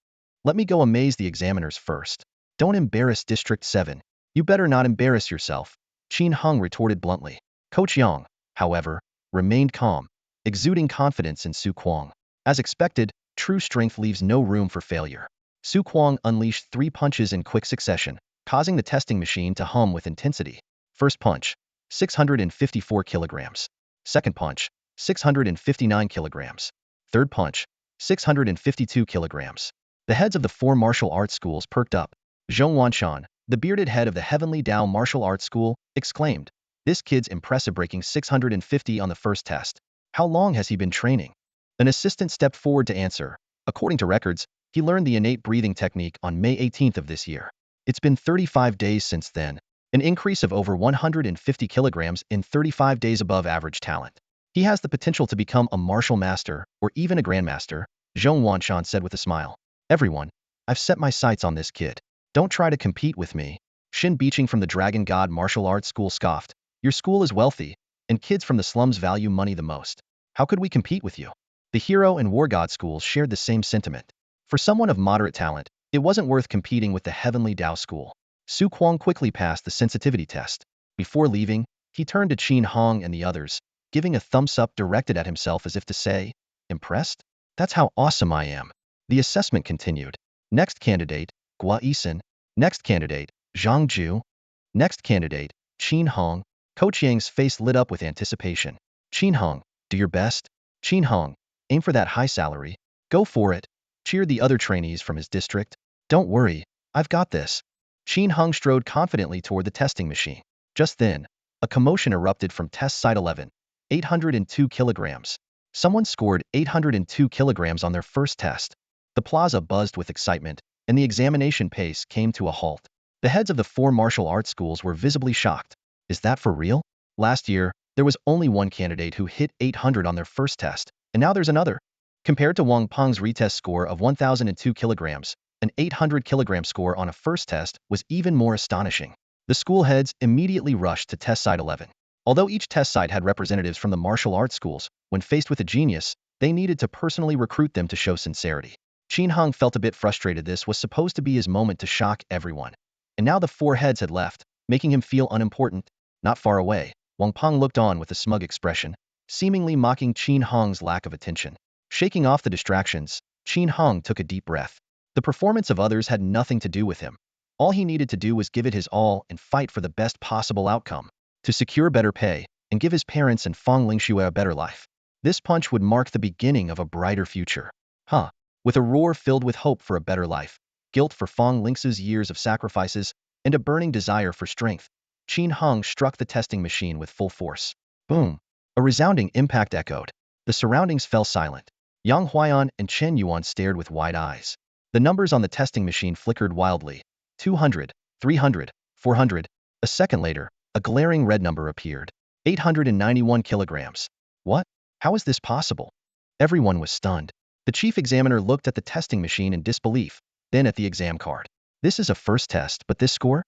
Let me go amaze the examiners first. Don't embarrass District 7. You better not embarrass yourself, Qin Hong retorted bluntly. Coach Yang, however, remained calm, exuding confidence in Su Kuang. As expected, true strength leaves no room for failure. Su Kuang unleashed 3 punches in quick succession, causing the testing machine to hum with intensity. First punch, 654 kilograms. Second punch, 659 kilograms. Third punch, 652 kilograms. The heads of the 4 martial arts schools perked up. Zhong Wanshan, the bearded head of the Heavenly Tao Martial Arts School, exclaimed, This kid's impressive, breaking 650 on the first test. How long has he been training? An assistant stepped forward to answer. According to records, he learned the innate breathing technique on May 18th of this year. It's been 35 days since then, an increase of over 150 kilograms in 35 days above average talent. He has the potential to become a martial master, or even a grandmaster, Zhong Wanshan said with a smile. Everyone, I've set my sights on this kid. Don't try to compete with me. Shin Beeching from the Dragon God Martial Arts School scoffed. Your school is wealthy, and kids from the slums value money the most. How could we compete with you? The Hero and War God schools shared the same sentiment. For someone of moderate talent, it wasn't worth competing with the Heavenly Tao School. Su Kuang quickly passed the sensitivity test. Before leaving, he turned to Qin Hong and the others, giving a thumbs up directed at himself as if to say, Impressed? That's how awesome I am. The assessment continued. Next candidate, Gua Yisan. Next candidate, Zhang Ju. Next candidate, Qin Hong. Coach Yang's face lit up with anticipation. Qin Hong, do your best. Qin Hong, aim for that high salary. Go for it, cheered the other trainees from his district. Don't worry, I've got this. Qin Hong strode confidently toward the testing machine. Just then, a commotion erupted from test site 11. 802 kilograms. Someone scored 802 kilograms on their first test. The plaza buzzed with excitement, and the examination pace came to a halt. The heads of the 4 martial arts schools were visibly shocked. Is that for real? Last year, there was only one candidate who hit 800 on their first test, and now there's another. Compared to Wang Peng's retest score of 1002 kilograms, an 800 kilogram score on a first test was even more astonishing. The school heads immediately rushed to test site 11. Although each test site had representatives from the martial arts schools, when faced with a genius, they needed to personally recruit them to show sincerity. Qin Hong felt a bit frustrated. This was supposed to be his moment to shock everyone. And now the 4 heads had left, making him feel unimportant. Not far away, Wang Peng looked on with a smug expression, seemingly mocking Qin Hong's lack of attention. Shaking off the distractions, Qin Hong took a deep breath. The performance of others had nothing to do with him. All he needed to do was give it his all and fight for the best possible outcome, to secure better pay and give his parents and Feng Lingxue a better life. This punch would mark the beginning of a brighter future. With a roar filled with hope for a better life, guilt for Feng Lingxue's years of sacrifices, and a burning desire for strength, Qin Hong struck the testing machine with full force. Boom! A resounding impact echoed. The surroundings fell silent. Yang Huaiyan and Chen Yuan stared with wide eyes. The numbers on the testing machine flickered wildly. 200, 300, 400. A second later, a glaring red number appeared. 891 kilograms. What? How is this possible? Everyone was stunned. The chief examiner looked at the testing machine in disbelief, then at the exam card. This is a first test, but this score?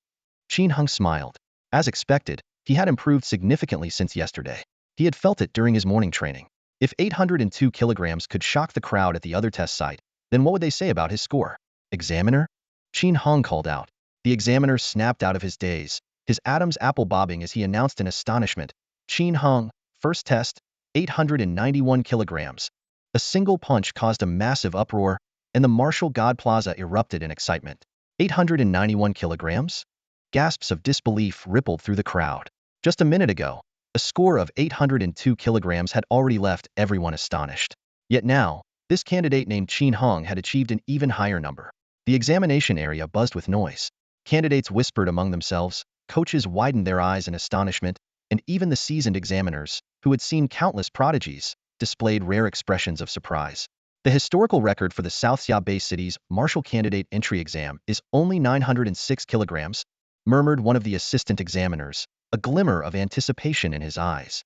Qin Hong smiled. As expected, he had improved significantly since yesterday. He had felt it during his morning training. If 802 kilograms could shock the crowd at the other test site, then what would they say about his score? Examiner? Qin Hong called out. The examiner snapped out of his daze, his Adam's apple bobbing as he announced in astonishment. Qin Hong, first test, 891 kilograms. A single punch caused a massive uproar, and the martial god plaza erupted in excitement. 891 kilograms? Gasps of disbelief rippled through the crowd. Just a minute ago, a score of 802 kilograms had already left everyone astonished. Yet now, this candidate named Qin Hong had achieved an even higher number. The examination area buzzed with noise. Candidates whispered among themselves, coaches widened their eyes in astonishment, and even the seasoned examiners, who had seen countless prodigies, displayed rare expressions of surprise. The historical record for the South Xia Bay City's martial candidate entry exam is only 906 kilograms, murmured one of the assistant examiners, a glimmer of anticipation in his eyes.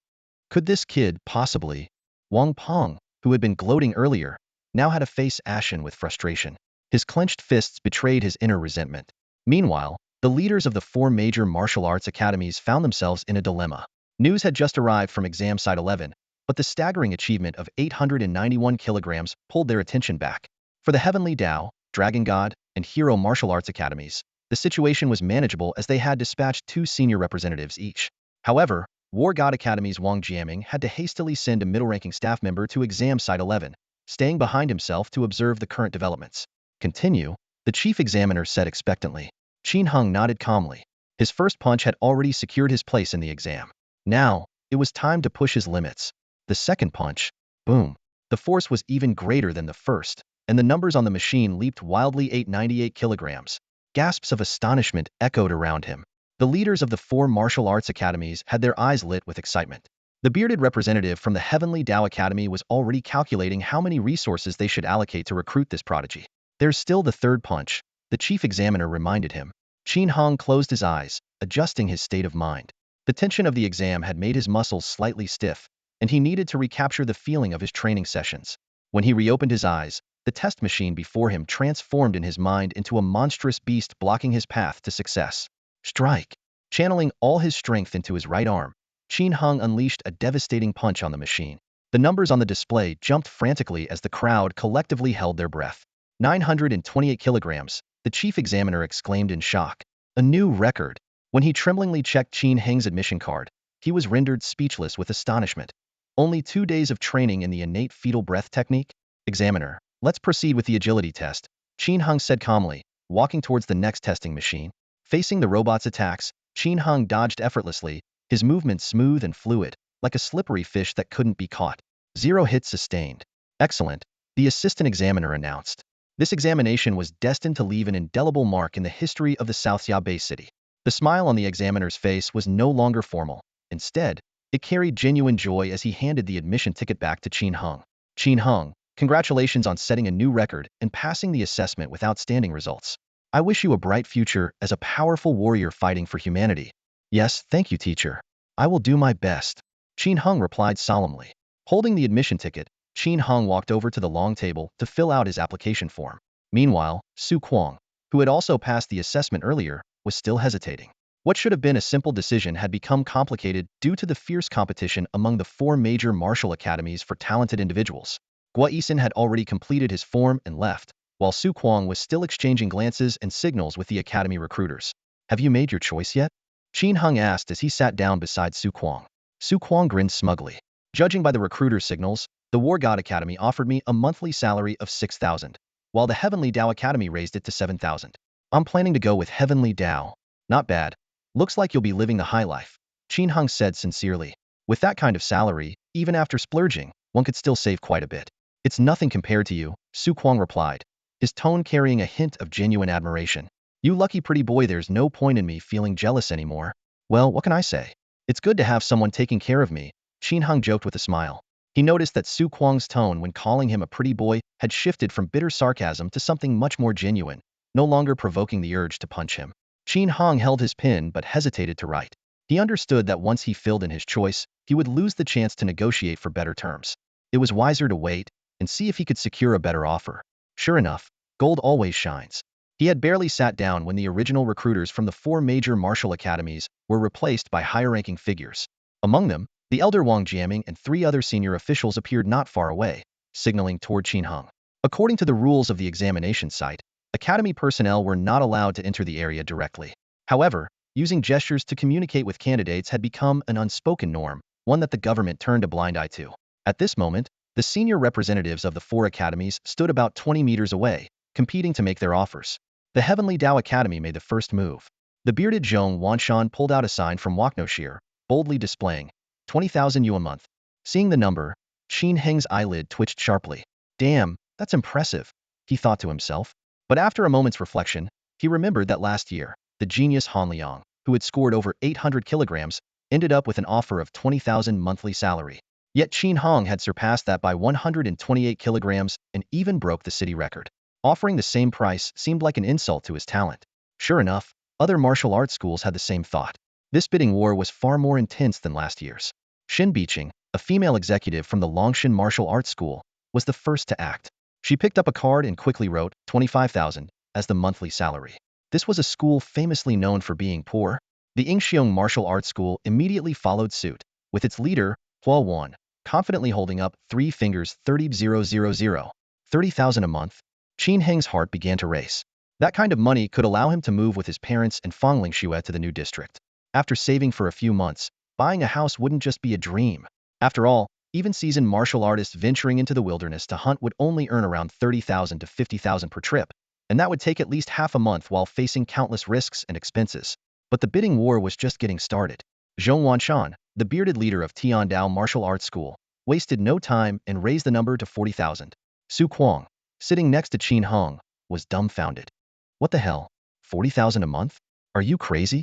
Could this kid possibly? Wang Peng, who had been gloating earlier, now had a face ashen with frustration. His clenched fists betrayed his inner resentment. Meanwhile, the leaders of the 4 major martial arts academies found themselves in a dilemma. News had just arrived from exam site 11, but the staggering achievement of 891 kilograms pulled their attention back. For the Heavenly Tao, Dragon God, and Hero martial arts academies, the situation was manageable as they had dispatched 2 senior representatives each. However, War God Academy's Wang Jiaming had to hastily send a middle-ranking staff member to exam site 11, staying behind himself to observe the current developments. Continue, the chief examiner said expectantly. Qin Hong nodded calmly. His first punch had already secured his place in the exam. Now, it was time to push his limits. The second punch, boom. The force was even greater than the first, and the numbers on the machine leaped wildly. 898 kilograms. Gasps of astonishment echoed around him. The leaders of the 4 martial arts academies had their eyes lit with excitement. The bearded representative from the Heavenly Tao Academy was already calculating how many resources they should allocate to recruit this prodigy. There's still the third punch, the chief examiner reminded him. Qin Hong closed his eyes, adjusting his state of mind. The tension of the exam had made his muscles slightly stiff, and he needed to recapture the feeling of his training sessions. When he reopened his eyes, the test machine before him transformed in his mind into a monstrous beast blocking his path to success. Strike! Channeling all his strength into his right arm, Qin Hong unleashed a devastating punch on the machine. The numbers on the display jumped frantically as the crowd collectively held their breath. 928 kilograms, the chief examiner exclaimed in shock. A new record. When he tremblingly checked Qin Heng's admission card, he was rendered speechless with astonishment. Only 2 days of training in the innate fetal breath technique? Examiner, let's proceed with the agility test, Qin Hong said calmly, walking towards the next testing machine. Facing the robot's attacks, Qin Hong dodged effortlessly, his movements smooth and fluid, like a slippery fish that couldn't be caught. 0 hits sustained. Excellent, the assistant examiner announced. This examination was destined to leave an indelible mark in the history of the South Xia Bay City. The smile on the examiner's face was no longer formal. Instead, It carried genuine joy as he handed the admission ticket back to Qin Hung. Qin Hung, congratulations on setting a new record and passing the assessment with outstanding results. I wish you a bright future as a powerful warrior fighting for humanity. Yes, thank you, teacher. I will do my best. Qin Hung replied solemnly. Holding the admission ticket, Qin Hung walked over to the long table to fill out his application form. Meanwhile, Su Kuang, who had also passed the assessment earlier, was still hesitating. What should have been a simple decision had become complicated due to the fierce competition among the 4 major martial academies for talented individuals. Guo Yisan had already completed his form and left, while Su Kuang was still exchanging glances and signals with the academy recruiters. Have you made your choice yet? Qin Hung asked as he sat down beside Su Kuang. Su Kuang grinned smugly. Judging by the recruiter's signals, the War God Academy offered me a monthly salary of 6,000, while the Heavenly Dao Academy raised it to 7,000. I'm planning to go with Heavenly Dao. Not bad. Looks like you'll be living the high life, Qin Hung said sincerely. With that kind of salary, even after splurging, one could still save quite a bit. It's nothing compared to you, Su Kuang replied, his tone carrying a hint of genuine admiration. You lucky pretty boy, there's no point in me feeling jealous anymore. Well, what can I say? It's good to have someone taking care of me, Qin Hung joked with a smile. He noticed that Su Kuang's tone when calling him a pretty boy had shifted from bitter sarcasm to something much more genuine, no longer provoking the urge to punch him. Qin Hung held his pen but hesitated to write. He understood that once he filled in his choice, he would lose the chance to negotiate for better terms. It was wiser to wait and see if he could secure a better offer. Sure enough, gold always shines. He had barely sat down when the original recruiters from the 4 major martial academies were replaced by higher-ranking figures. Among them, the elder Wang Jiaming and 3 other senior officials appeared not far away, signaling toward Qin Hung. According to the rules of the examination site, academy personnel were not allowed to enter the area directly. However, using gestures to communicate with candidates had become an unspoken norm, one that the government turned a blind eye to. At this moment, the senior representatives of the 4 academies stood about 20 meters away, competing to make their offers. The Heavenly Dao Academy made the first move. The bearded Zhong Wanshan pulled out a sign from Waknoshir, boldly displaying 20,000 yuan a month. Seeing the number, Qin Heng's eyelid twitched sharply. Damn, that's impressive, he thought to himself. But after a moment's reflection, he remembered that last year, the genius Han Liang, who had scored over 800 kilograms, ended up with an offer of 20,000 monthly salary. Yet Qin Hung had surpassed that by 128 kilograms and even broke the city record. Offering the same price seemed like an insult to his talent. Sure enough, other martial arts schools had the same thought. This bidding war was far more intense than last year's. Shin Biqing, a female executive from the Longshan Martial Arts School, was the first to act. She picked up a card and quickly wrote 25,000 as the monthly salary. This was a school famously known for being poor. The Yingxiong Martial Arts School immediately followed suit, with its leader, Hua Wan, confidently holding up 3 fingers 30,000, 30,000 a month. Qin Heng's heart began to race. That kind of money could allow him to move with his parents and Fangling Xue to the new district. After saving for a few months, buying a house wouldn't just be a dream. After all, even seasoned martial artists venturing into the wilderness to hunt would only earn around 30,000 to 50,000 per trip, and that would take at least half a month while facing countless risks and expenses. But the bidding war was just getting started. Zhong Wanshan, the bearded leader of Tiandao Martial Arts School, wasted no time and raised the number to 40,000. Su Kuang, sitting next to Qin Hung, was dumbfounded. What the hell? 40,000 a month? Are you crazy?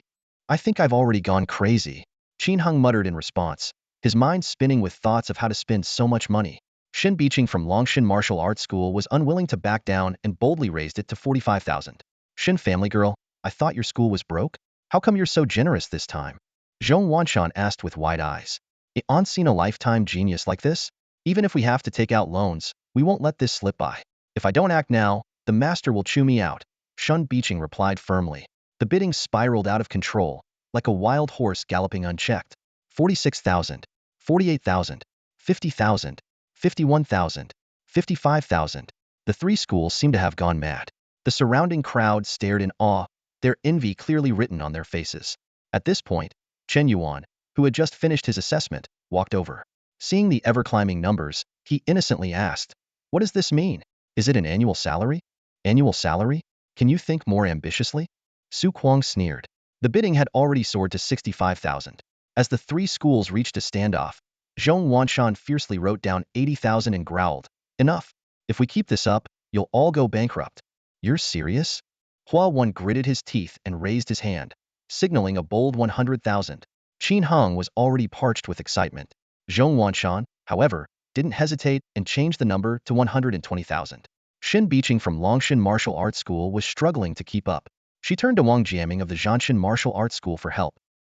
I think I've already gone crazy, Qin Hung muttered in response, his mind spinning with thoughts of how to spend so much money. Shin Biqing from Longshan Martial Arts School was unwilling to back down and boldly raised it to 45,000. Shin family girl, I thought your school was broke? How come you're so generous this time? Zhong Wanshan asked with wide eyes. I've seen a lifetime genius like this? Even if we have to take out loans, we won't let this slip by. If I don't act now, the master will chew me out, Shin Biqing replied firmly. The bidding spiraled out of control, like a wild horse galloping unchecked. 46,000, 48,000, 50,000, 51,000, 55,000. The 3 schools seemed to have gone mad. The surrounding crowd stared in awe, their envy clearly written on their faces. At this point, Chen Yuan, who had just finished his assessment, walked over. Seeing the ever-climbing numbers, he innocently asked, "What does this mean? Is it an annual salary? Annual salary? Can you think more ambitiously?" Su Kuang sneered. The bidding had already soared to 65,000. As the 3 schools reached a standoff, Zhong Wanshan fiercely wrote down 80,000 and growled, "Enough. If we keep this up, you'll all go bankrupt." "You're serious?" Hua Wan gritted his teeth and raised his hand, signaling a bold 100,000. Qin Heng was already parched with excitement. Zhong Wanshan, however, didn't hesitate and changed the number to 120,000. Xin Biqing from Longshan Martial Arts School was struggling to keep up. She turned to Wang Jiaming of the Zhanshan Martial Arts School for help.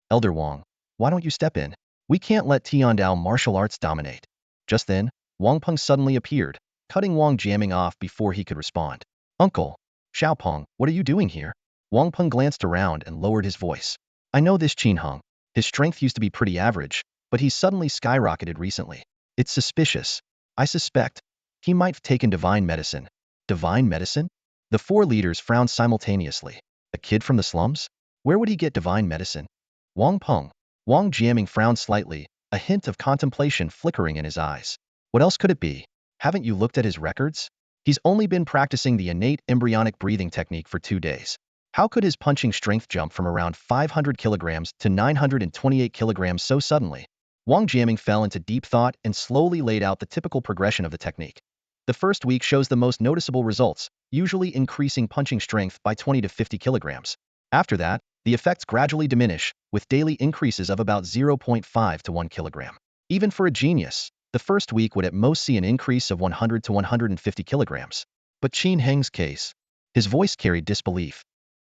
Elder Wang, why don't you step in? We can't let Tiandao martial arts dominate. Just then, Wang Peng suddenly appeared, cutting Wang Jiaming off before he could respond. Uncle, Xiaopeng, what are you doing here? Wang Peng glanced around and lowered his voice. I know this Qin Heng. His strength used to be pretty average, but he's suddenly skyrocketed recently. It's suspicious. I suspect he might have taken divine medicine. Divine medicine? The four leaders frowned simultaneously. A kid from the slums? Where would he get divine medicine? Wang Peng. Wang Jiaming frowned slightly, a hint of contemplation flickering in his eyes. What else could it be? Haven't you looked at his records? He's only been practicing the innate embryonic breathing technique for 2 days. How could his punching strength jump from around 500 kilograms to 928 kilograms so suddenly? Wang Jiaming fell into deep thought and slowly laid out the typical progression of the technique. The first week shows the most noticeable results, usually increasing punching strength by 20 to 50 kilograms. After that, the effects gradually diminish, with daily increases of about 0.5 to 1 kilogram. Even for a genius, the first week would at most see an increase of 100 to 150 kilograms. But Qin Heng's case, his voice carried disbelief.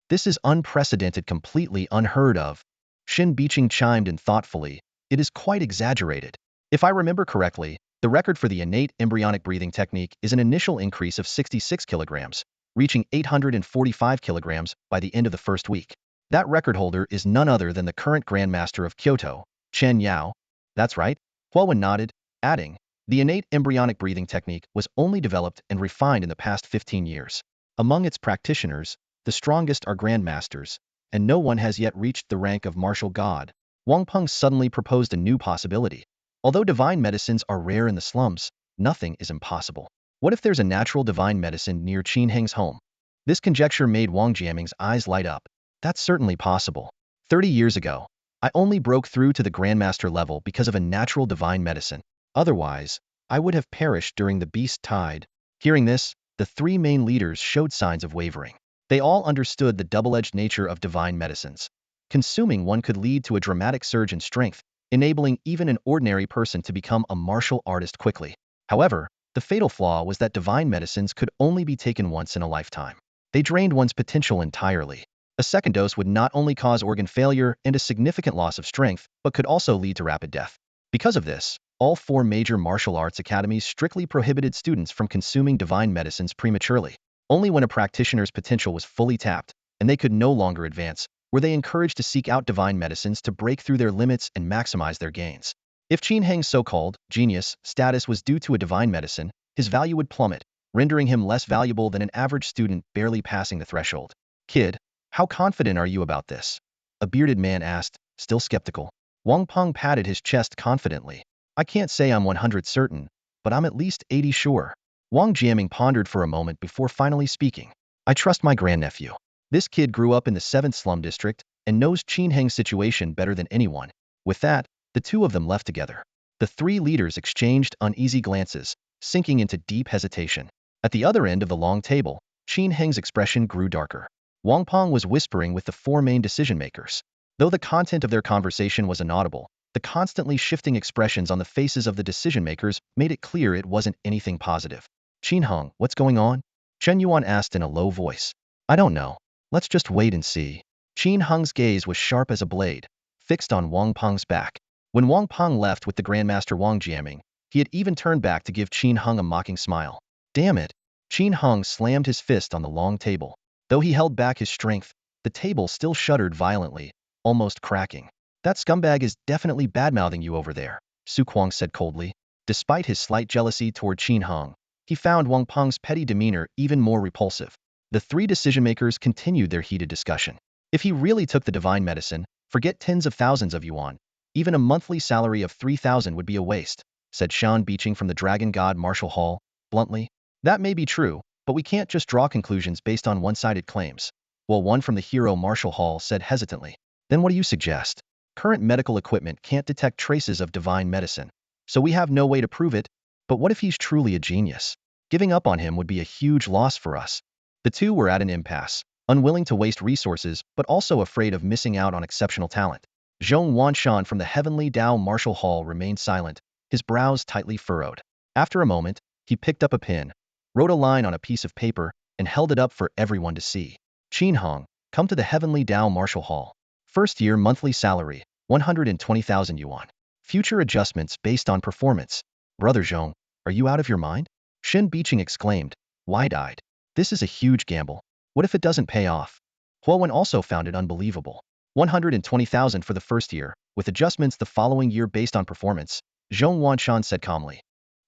This is unprecedented, completely unheard of. Xin Biqing chimed in thoughtfully. It is quite exaggerated. If I remember correctly, the record for the innate embryonic breathing technique is an initial increase of 66 kilograms, reaching 845 kilograms by the end of the first week. That record holder is none other than the current Grandmaster of Kyoto, Chen Yao. That's right, Huowen nodded, adding, the innate embryonic breathing technique was only developed and refined in the past 15 years. Among its practitioners, the strongest are grandmasters, and no one has yet reached the rank of martial god. Wang Peng suddenly proposed a new possibility. Although divine medicines are rare in the slums, nothing is impossible. What if there's a natural divine medicine near Qin Heng's home? This conjecture made Wang Jiaming's eyes light up. That's certainly possible. 30 years ago, I only broke through to the Grandmaster level because of a natural divine medicine. Otherwise, I would have perished during the beast tide. Hearing this, the three main leaders showed signs of wavering. They all understood the double-edged nature of divine medicines. Consuming one could lead to a dramatic surge in strength, enabling even an ordinary person to become a martial artist quickly. However, the fatal flaw was that divine medicines could only be taken once in a lifetime. They drained one's potential entirely. A second dose would not only cause organ failure and a significant loss of strength, but could also lead to rapid death. Because of this, all four major martial arts academies strictly prohibited students from consuming divine medicines prematurely. Only when a practitioner's potential was fully tapped, and they could no longer advance, were they encouraged to seek out divine medicines to break through their limits and maximize their gains. If Qin Heng's so-called genius status was due to a divine medicine, his value would plummet, rendering him less valuable than an average student barely passing the threshold. Kid, how confident are you about this? A bearded man asked, still skeptical. Wang Peng patted his chest confidently. I can't say I'm 100 certain, but I'm at least 80 sure. Wang Jiaming pondered for a moment before finally speaking. I trust my grandnephew. This kid grew up in the 7th slum district and knows Qin Heng's situation better than anyone. With that, the two of them left together. The three leaders exchanged uneasy glances, sinking into deep hesitation. At the other end of the long table, Qin Heng's expression grew darker. Wang Peng was whispering with the four main decision-makers. Though the content of their conversation was inaudible, the constantly shifting expressions on the faces of the decision-makers made it clear it wasn't anything positive. Qin Heng, what's going on? Chen Yuan asked in a low voice. I don't know. Let's just wait and see. Qin Heng's gaze was sharp as a blade, fixed on Wang Peng's back. When Wang Peng left with the Grandmaster Wang Jiaming, he had even turned back to give Qin Heng a mocking smile. Damn it! Qin Heng slammed his fist on the long table. Though he held back his strength, the table still shuddered violently, almost cracking. That scumbag is definitely badmouthing you over there, Su Kuang said coldly. Despite his slight jealousy toward Qin Heng, he found Wang Peng's petty demeanor even more repulsive. The three decision-makers continued their heated discussion. If he really took the divine medicine, forget tens of thousands of yuan. Even a monthly salary of 3,000 would be a waste, said Shan Biqing from the Dragon God Martial Hall, bluntly. That may be true, but we can't just draw conclusions based on one-sided claims. Well, one from the Hero Martial Hall said hesitantly. Then what do you suggest? Current medical equipment can't detect traces of divine medicine, so we have no way to prove it. But what if he's truly a genius? Giving up on him would be a huge loss for us. The two were at an impasse, unwilling to waste resources but also afraid of missing out on exceptional talent. Zhong Wanshan from the Heavenly Dao Martial Hall remained silent, his brows tightly furrowed. After a moment, he picked up a pen, wrote a line on a piece of paper, and held it up for everyone to see. Qin Hong, come to the Heavenly Dao Martial Hall. First year monthly salary, 120,000 yuan. Future adjustments based on performance. Brother Zhong, are you out of your mind? Shin Beeching exclaimed, wide-eyed. This is a huge gamble. What if it doesn't pay off? Huowen also found it unbelievable. 120,000 for the first year, with adjustments the following year based on performance, Zhong Wanshan said calmly.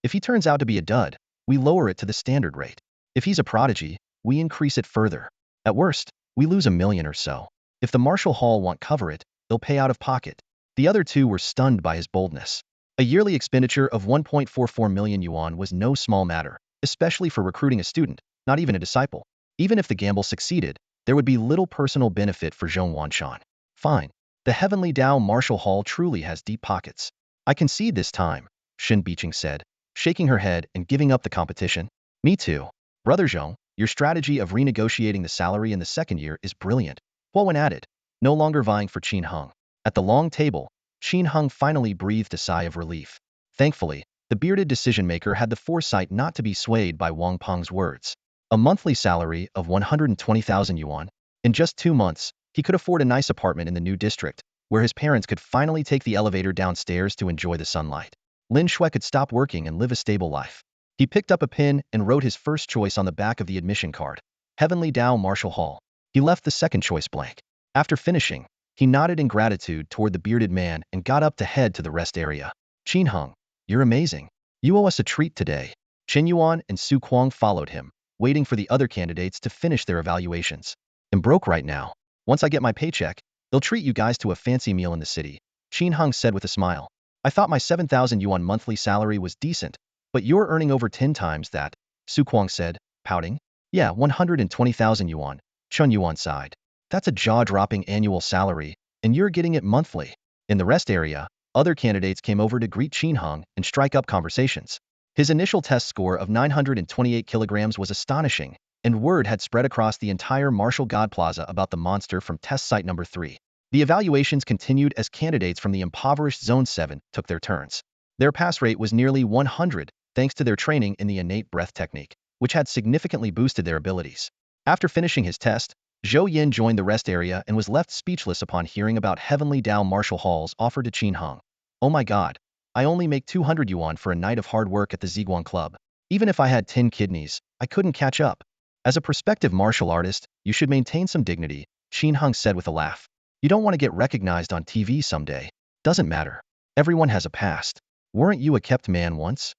If he turns out to be a dud, we lower it to the standard rate. If he's a prodigy, we increase it further. At worst, we lose $1 million or so. If the Martial Hall won't cover it, they'll pay out of pocket. The other two were stunned by his boldness. A yearly expenditure of 1.44 million yuan was no small matter, especially for recruiting a student, not even a disciple. Even if the gamble succeeded, there would be little personal benefit for Zhong Wanshan. Fine. The Heavenly Dao Martial Hall truly has deep pockets. I concede this time, Shin Beeching said, shaking her head and giving up the competition. Me too. Brother Zhong, your strategy of renegotiating the salary in the second year is brilliant, Huowen added, no longer vying for Qin Hung. At the long table, Qin Hung finally breathed a sigh of relief. Thankfully, the bearded decision-maker had the foresight not to be swayed by Wang Peng's words. A monthly salary of 120,000 yuan. In just 2 months, he could afford a nice apartment in the new district, where his parents could finally take the elevator downstairs to enjoy the sunlight. Lin Shui could stop working and live a stable life. He picked up a pen and wrote his first choice on the back of the admission card. Heavenly Dao Martial Hall. He left the second choice blank. After finishing, he nodded in gratitude toward the bearded man and got up to head to the rest area. Qin Hung, you're amazing. You owe us a treat today. Chen Yuan and Su Kuang followed him, waiting for the other candidates to finish their evaluations. I'm broke right now. Once I get my paycheck, they'll treat you guys to a fancy meal in the city, Qin Hung said with a smile. I thought my 7,000 yuan monthly salary was decent, but you're earning over 10 times that, Su Kuang said, pouting. Yeah, 120,000 yuan, Chun Yuan sighed. That's a jaw-dropping annual salary, and you're getting it monthly. In the rest area, other candidates came over to greet Qin Hung and strike up conversations. His initial test score of 928 kilograms was astonishing, and word had spread across the entire Martial God Plaza about the monster from test site number 3. The evaluations continued as candidates from the impoverished Zone 7 took their turns. Their pass rate was nearly 100, thanks to their training in the innate breath technique, which had significantly boosted their abilities. After finishing his test, Zhou Yin joined the rest area and was left speechless upon hearing about Heavenly Dao Martial Halls offered to Qin Hung. Oh my god, I only make 200 yuan for a night of hard work at the Ziguang Club. Even if I had 10 kidneys, I couldn't catch up. As a prospective martial artist, you should maintain some dignity, Qin Hung said with a laugh. You don't want to get recognized on TV someday. Doesn't matter. Everyone has a past. Weren't you a kept man once?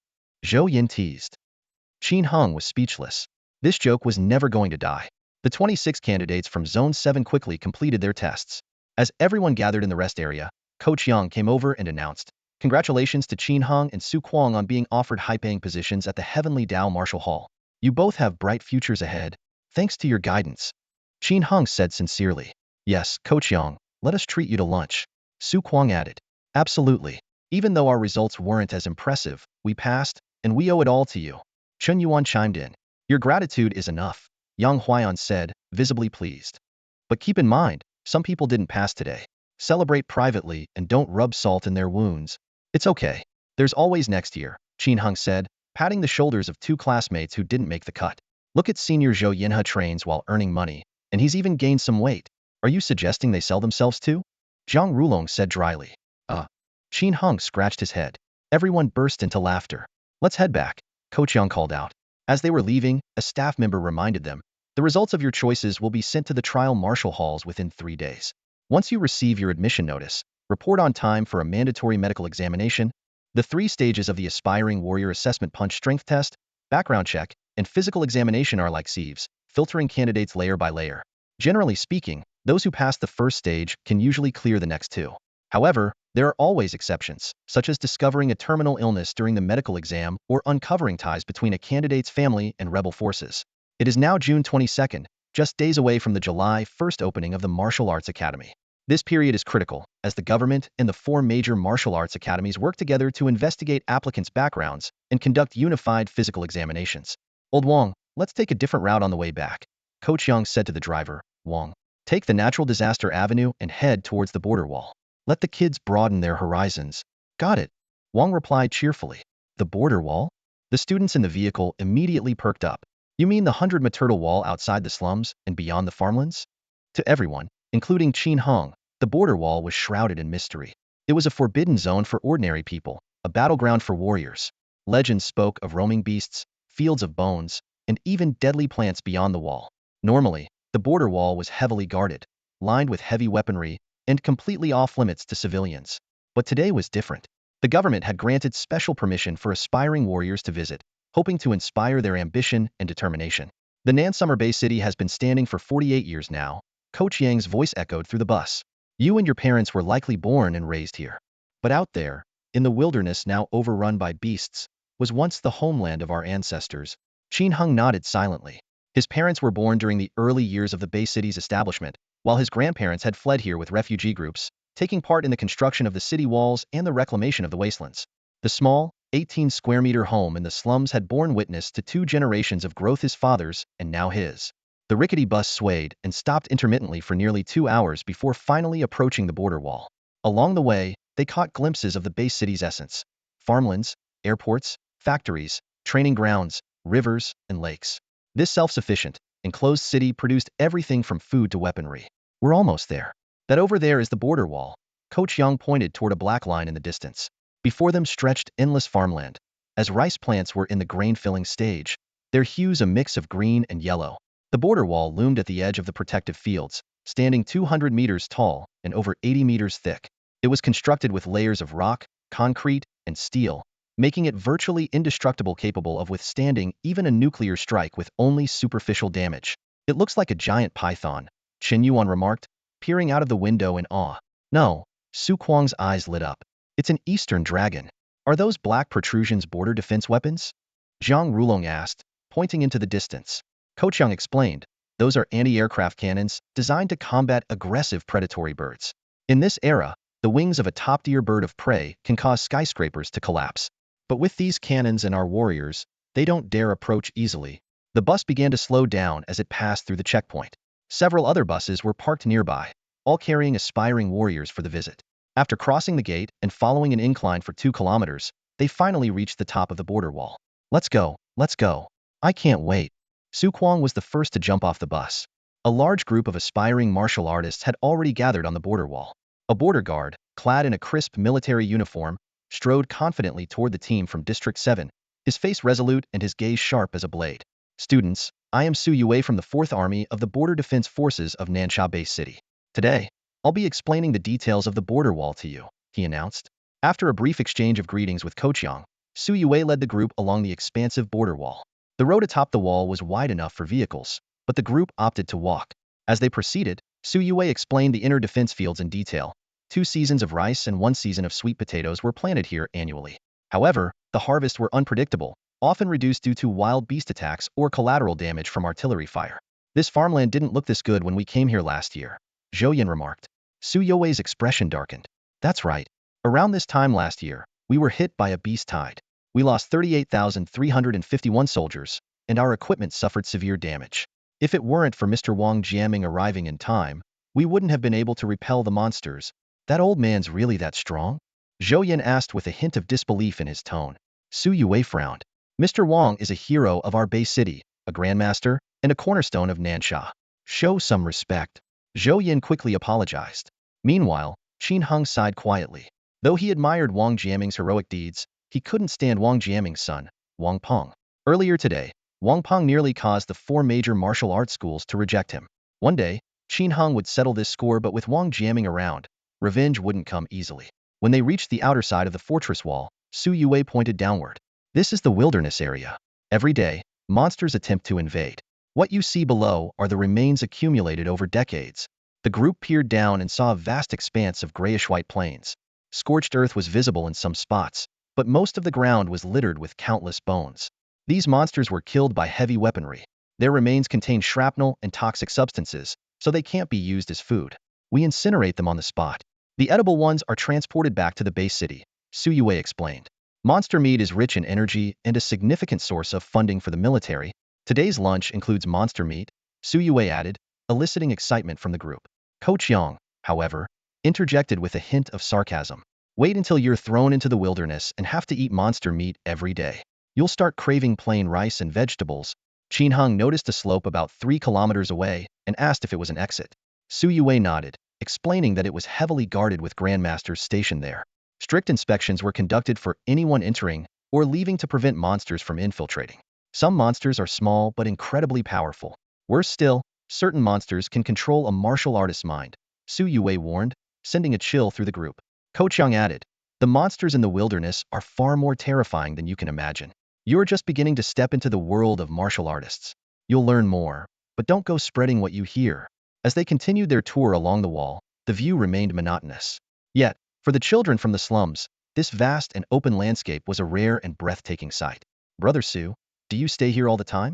Zhou Yin teased. Qin Hung was speechless. This joke was never going to die. The 26 candidates from Zone 7 quickly completed their tests. As everyone gathered in the rest area, Coach Yang came over and announced, congratulations to Qin Hung and Su Kuang on being offered high-paying positions at the Heavenly Dao Martial Hall. You both have bright futures ahead, thanks to your guidance. Qin Hung said sincerely. Yes, Coach Yang, let us treat you to lunch. Su Kuang added. Absolutely. Even though our results weren't as impressive, we passed, and we owe it all to you. Chen Yuan chimed in. Your gratitude is enough, Yang Huaiyan said, visibly pleased. But keep in mind, some people didn't pass today. Celebrate privately and don't rub salt in their wounds. It's okay. There's always next year, Qin Hung said, patting the shoulders of 2 classmates who didn't make the cut. Look at senior Zhou Yinhe trains while earning money, and he's even gained some weight. Are you suggesting they sell themselves too? Zhang Rulong said dryly. Qin Hung scratched his head. Everyone burst into laughter. Let's head back, Coach Yang called out. As they were leaving, a staff member reminded them, the results of your choices will be sent to the trial martial halls within 3 days. Once you receive your admission notice, report on time for a mandatory medical examination. The 3 stages of the aspiring warrior assessment punch strength test, background check, and physical examination are like sieves, filtering candidates layer by layer. Generally speaking, those who pass the first stage can usually clear the next 2. However, there are always exceptions, such as discovering a terminal illness during the medical exam or uncovering ties between a candidate's family and rebel forces. It is now June 22nd, just days away from the July 1st opening of the Martial Arts Academy. This period is critical, as the government and the 4 major martial arts academies work together to investigate applicants' backgrounds and conduct unified physical examinations. Old Wang, let's take a different route on the way back, Coach Yang said to the driver. Wang, take the Natural Disaster Avenue and head towards the border wall. Let the kids broaden their horizons. Got it, Wang replied cheerfully. The border wall? The students in the vehicle immediately perked up. You mean the 100-meter wall outside the slums and beyond the farmlands? To everyone, including Qin Hong, the border wall was shrouded in mystery. It was a forbidden zone for ordinary people, a battleground for warriors. Legends spoke of roaming beasts, fields of bones, and even deadly plants beyond the wall. Normally, the border wall was heavily guarded, lined with heavy weaponry, and completely off-limits to civilians. But today was different. The government had granted special permission for aspiring warriors to visit, hoping to inspire their ambition and determination. The Nansummer Bay City has been standing for 48 years now, Coach Yang's voice echoed through the bus. You and your parents were likely born and raised here. But out there, in the wilderness now overrun by beasts, was once the homeland of our ancestors. Qin Hung nodded silently. His parents were born during the early years of the Bay City's establishment, while his grandparents had fled here with refugee groups, taking part in the construction of the city walls and the reclamation of the wastelands. The small, 18-square-meter home in the slums had borne witness to 2 generations of growth, his father's and now his. The rickety bus swayed and stopped intermittently for nearly 2 hours before finally approaching the border wall. Along the way, they caught glimpses of the Bay City's essence: farmlands, airports, factories, training grounds, rivers, and lakes. This self-sufficient, enclosed city produced everything from food to weaponry. We're almost there. That over there is the border wall. Coach Young pointed toward a black line in the distance. Before them stretched endless farmland. As rice plants were in the grain-filling stage, their hues a mix of green and yellow. The border wall loomed at the edge of the protective fields, standing 200 meters tall and over 80 meters thick. It was constructed with layers of rock, concrete, and steel, making it virtually indestructible, capable of withstanding even a nuclear strike with only superficial damage. It looks like a giant python, Chen Yuan remarked, peering out of the window in awe. No, Su Kuang's eyes lit up. It's an eastern dragon. Are those black protrusions border defense weapons? Zhang Rulong asked, pointing into the distance. Coach Young explained, those are anti-aircraft cannons designed to combat aggressive predatory birds. In this era, the wings of a top-tier bird of prey can cause skyscrapers to collapse. But with these cannons and our warriors, they don't dare approach easily. The bus began to slow down as it passed through the checkpoint. Several other buses were parked nearby, all carrying aspiring warriors for the visit. After crossing the gate and following an incline for 2 kilometers, they finally reached the top of the border wall. Let's go, let's go. I can't wait. Su Kuang was the first to jump off the bus. A large group of aspiring martial artists had already gathered on the border wall. A border guard, clad in a crisp military uniform, strode confidently toward the team from District 7, his face resolute and his gaze sharp as a blade. Students, I am Su Yue from the 4th Army of the Border Defense Forces of Nansha Bay City. Today, I'll be explaining the details of the border wall to you, he announced. After a brief exchange of greetings with Coach Yang, Su Yue led the group along the expansive border wall. The road atop the wall was wide enough for vehicles, but the group opted to walk. As they proceeded, Su Yue explained the inner defense fields in detail. 2 seasons of rice and 1 season of sweet potatoes were planted here annually. However, the harvests were unpredictable, often reduced due to wild beast attacks or collateral damage from artillery fire. This farmland didn't look this good when we came here last year, Zhou Yin remarked. Su Yue's expression darkened. That's right. Around this time last year, we were hit by a beast tide. We lost 38,351 soldiers, and our equipment suffered severe damage. If it weren't for Mr. Wang Jiaming arriving in time, we wouldn't have been able to repel the monsters. That old man's really that strong? Zhou Yin asked with a hint of disbelief in his tone. Su Yue frowned. Mr. Wang is a hero of our Bay City, a grandmaster, and a cornerstone of Nansha. Show some respect. Zhou Yin quickly apologized. Meanwhile, Qin Hung sighed quietly. Though he admired Wang Jiaming's heroic deeds, he couldn't stand Wang Jiaming's son, Wang Peng. Earlier today, Wang Peng nearly caused the 4 major martial arts schools to reject him. One day, Qin Hung would settle this score, but with Wang Jiaming around, revenge wouldn't come easily. When they reached the outer side of the fortress wall, Su Yue pointed downward. This is the wilderness area. Every day, monsters attempt to invade. What you see below are the remains accumulated over decades. The group peered down and saw a vast expanse of grayish-white plains. Scorched earth was visible in some spots, but most of the ground was littered with countless bones. These monsters were killed by heavy weaponry. Their remains contain shrapnel and toxic substances, so they can't be used as food. We incinerate them on the spot. The edible ones are transported back to the base city, Su Yue explained. Monster meat is rich in energy and a significant source of funding for the military. Today's lunch includes monster meat, Su Yue added, eliciting excitement from the group. Coach Yang, however, interjected with a hint of sarcasm. Wait until you're thrown into the wilderness and have to eat monster meat every day. You'll start craving plain rice and vegetables. Qin Heng noticed a slope about 3 kilometers away and asked if it was an exit. Su Yue nodded, explaining that it was heavily guarded with grandmasters stationed there. Strict inspections were conducted for anyone entering or leaving to prevent monsters from infiltrating. Some monsters are small but incredibly powerful. Worse still, certain monsters can control a martial artist's mind, Su Yue warned, sending a chill through the group. Ko Chang added, the monsters in the wilderness are far more terrifying than you can imagine. You're just beginning to step into the world of martial artists. You'll learn more, but don't go spreading what you hear. As they continued their tour along the wall, the view remained monotonous. Yet, for the children from the slums, this vast and open landscape was a rare and breathtaking sight. Brother Su, do you stay here all the time?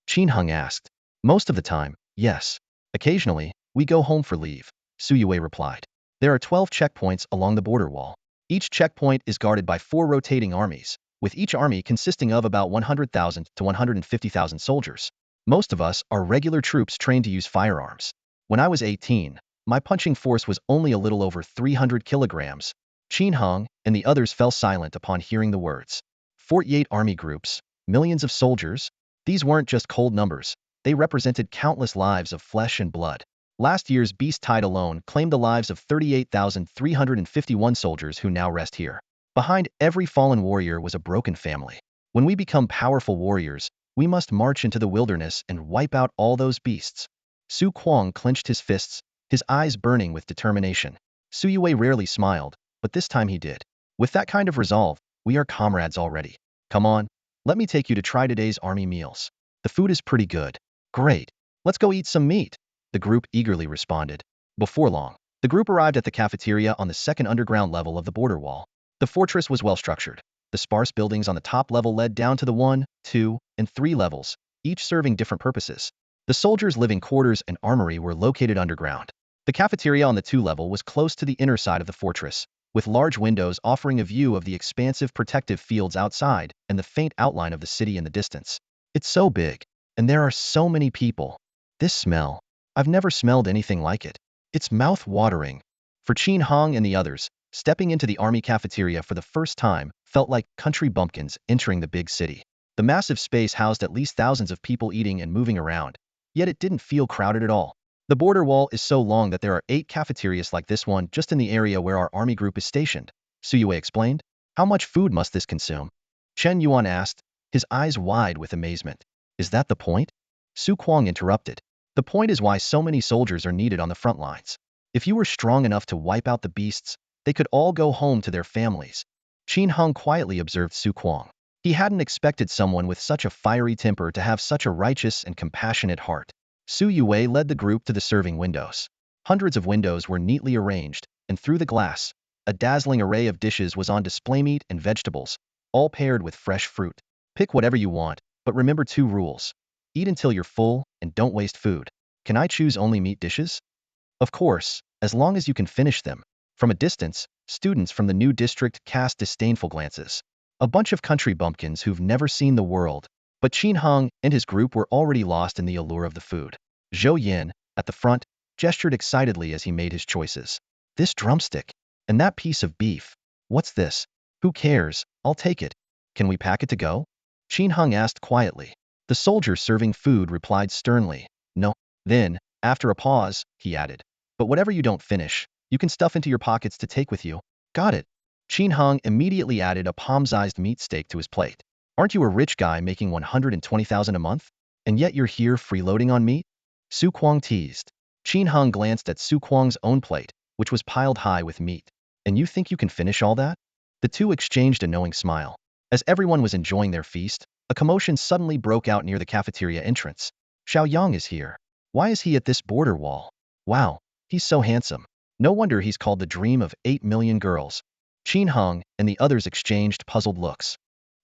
Qin Heng asked. Most of the time, yes. Occasionally, we go home for leave, Su Yue replied. There are 12 checkpoints along the border wall. Each checkpoint is guarded by 4 rotating armies, with each army consisting of about 100,000 to 150,000 soldiers. Most of us are regular troops trained to use firearms. When I was 18, my punching force was only a little over 300 kilograms. Qin Heng and the others fell silent upon hearing the words. 48 army groups, millions of soldiers. These weren't just cold numbers. They represented countless lives of flesh and blood. Last year's beast tide alone claimed the lives of 38,351 soldiers who now rest here. Behind every fallen warrior was a broken family. When we become powerful warriors, we must march into the wilderness and wipe out all those beasts. Su Kuang clenched his fists, his eyes burning with determination. Su Yue rarely smiled, but this time he did. With that kind of resolve, we are comrades already. Come on, let me take you to try today's army meals. The food is pretty good. Great. Let's go eat some meat, the group eagerly responded. Before long, the group arrived at the cafeteria on the second underground level of the border wall. The fortress was well structured. The sparse buildings on the top level led down to the 1, 2, and 3 levels, each serving different purposes. The soldiers' living quarters and armory were located underground. The cafeteria on the 2 level was close to the inner side of the fortress, with large windows offering a view of the expansive protective fields outside and the faint outline of the city in the distance. It's so big, and there are so many people. This smell, I've never smelled anything like it. It's mouth-watering. For Qin Heng and the others, stepping into the army cafeteria for the first time felt like country bumpkins entering the big city. The massive space housed at least thousands of people eating and moving around, yet it didn't feel crowded at all. The border wall is so long that there are 8 cafeterias like this one just in the area where our army group is stationed, Su Yue explained. How much food must this consume? Chen Yuan asked, his eyes wide with amazement. Is that the point? Su Kuang interrupted. The point is why so many soldiers are needed on the front lines. If you were strong enough to wipe out the beasts, they could all go home to their families. Qin Heng quietly observed Su Kuang. He hadn't expected someone with such a fiery temper to have such a righteous and compassionate heart. Su Yue led the group to the serving windows. Hundreds of windows were neatly arranged, and through the glass, a dazzling array of dishes was on display: meat and vegetables, all paired with fresh fruit. Pick whatever you want, but remember 2 rules. Eat until you're full, and don't waste food. Can I choose only meat dishes? Of course, as long as you can finish them. From a distance, students from the new district cast disdainful glances. A bunch of country bumpkins who've never seen the world. But Qin Heng and his group were already lost in the allure of the food. Zhou Yin, at the front, gestured excitedly as he made his choices. This drumstick. And that piece of beef. What's this? Who cares? I'll take it. Can we pack it to go? Qin Heng asked quietly. The soldier serving food replied sternly. No. Then, after a pause, he added. But whatever you don't finish, you can stuff into your pockets to take with you. Got it. Qin Heng immediately added a palm-sized meat steak to his plate. Aren't you a rich guy making 120,000 a month? And yet you're here freeloading on meat? Su Kuang teased. Qin Heng glanced at Su Kuang's own plate, which was piled high with meat. And you think you can finish all that? The two exchanged a knowing smile. As everyone was enjoying their feast, a commotion suddenly broke out near the cafeteria entrance. Xiao Yang is here. Why is he at this border wall? Wow, he's so handsome. No wonder he's called the dream of 8 million girls. Qin Heng and the others exchanged puzzled looks.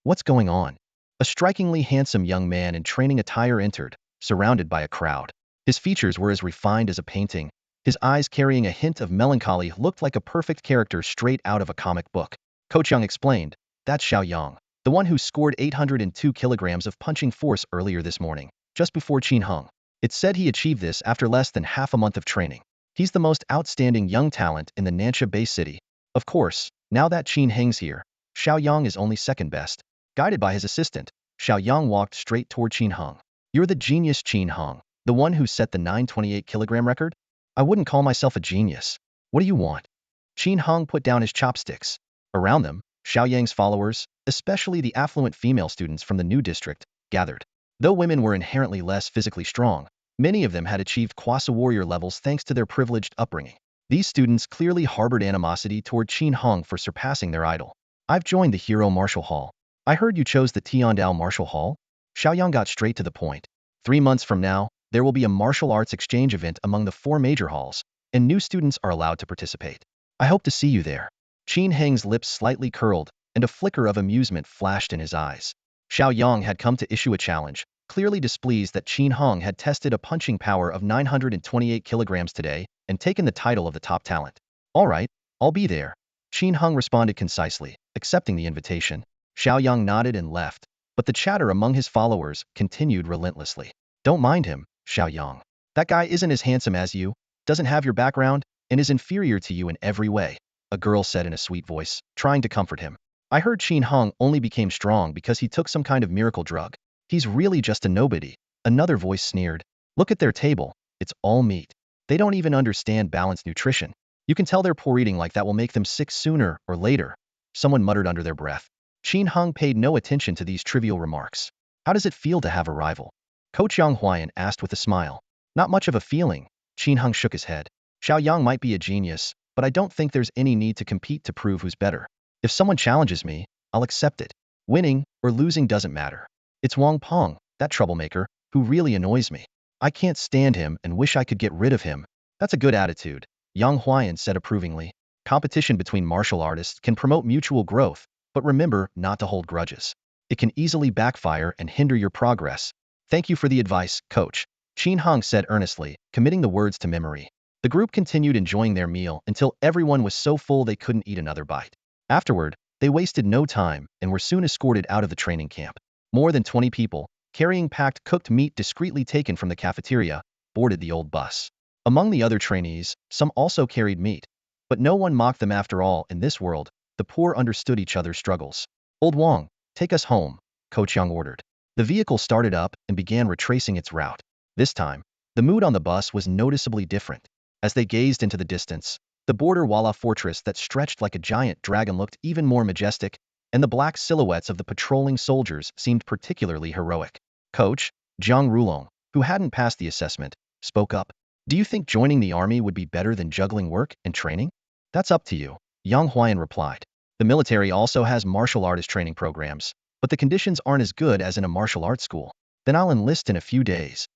What's going on? A strikingly handsome young man in training attire entered, surrounded by a crowd. His features were as refined as a painting. His eyes, carrying a hint of melancholy, looked like a perfect character straight out of a comic book. Ko Chang explained, that's Xiao Yang, the one who scored 802 kilograms of punching force earlier this morning, just before Qin Heng. It said he achieved this after less than half a month of training. He's the most outstanding young talent in the Nansha Bay City. Of course, now that Qin hangs here, Xiaoyang is only second best. Guided by his assistant, Xiaoyang walked straight toward Qin Heng. You're the genius Qin Heng, the one who set the 928-kilogram record? I wouldn't call myself a genius. What do you want? Qin Heng put down his chopsticks. Around them, Xiaoyang's followers, especially the affluent female students from the new district, gathered. Though women were inherently less physically strong, many of them had achieved Kwasa warrior levels thanks to their privileged upbringing. These students clearly harbored animosity toward Qin Heng for surpassing their idol. I've joined the Hero Martial Hall. I heard you chose the Tiandao Martial Hall? Xiaoyang got straight to the point. 3 months from now, there will be a martial arts exchange event among the 4 major halls, and new students are allowed to participate. I hope to see you there. Qin Heng's lips slightly curled, and a flicker of amusement flashed in his eyes. Xiaoyang had come to issue a challenge, clearly displeased that Qin Heng had tested a punching power of 928 kilograms today and taken the title of the top talent. All right, I'll be there. Qin Heng responded concisely, accepting the invitation. Xiaoyang nodded and left, but the chatter among his followers continued relentlessly. Don't mind him, Xiaoyang. That guy isn't as handsome as you, doesn't have your background, and is inferior to you in every way, a girl said in a sweet voice, trying to comfort him. I heard Qin Heng only became strong because he took some kind of miracle drug. He's really just a nobody, another voice sneered. Look at their table, it's all meat. They don't even understand balanced nutrition. You can tell their poor eating like that will make them sick sooner or later, someone muttered under their breath. Qin Heng paid no attention to these trivial remarks. How does it feel to have a rival? Coach Yang Huayan asked with a smile. Not much of a feeling, Qin Heng shook his head. Xiaoyang might be a genius, but I don't think there's any need to compete to prove who's better. If someone challenges me, I'll accept it. Winning or losing doesn't matter. It's Wang Peng, that troublemaker, who really annoys me. I can't stand him and wish I could get rid of him. That's a good attitude, Yang Huayan said approvingly. Competition between martial artists can promote mutual growth, but remember not to hold grudges. It can easily backfire and hinder your progress. Thank you for the advice, coach, Qin Heng said earnestly, committing the words to memory. The group continued enjoying their meal until everyone was so full they couldn't eat another bite. Afterward, they wasted no time and were soon escorted out of the training camp. More than 20 people, carrying packed cooked meat discreetly taken from the cafeteria, boarded the old bus. Among the other trainees, some also carried meat. But no one mocked them after all. In this world, the poor understood each other's struggles. Old Wang, take us home, Coach Young ordered. The vehicle started up and began retracing its route. This time, the mood on the bus was noticeably different. As they gazed into the distance, the border Walla fortress that stretched like a giant dragon looked even more majestic, and the black silhouettes of the patrolling soldiers seemed particularly heroic. Coach, Zhang Rulong, who hadn't passed the assessment, spoke up. Do you think joining the army would be better than juggling work and training? That's up to you, Yang Huayan replied. The military also has martial artist training programs, but the conditions aren't as good as in a martial arts school. Then I'll enlist in a few days.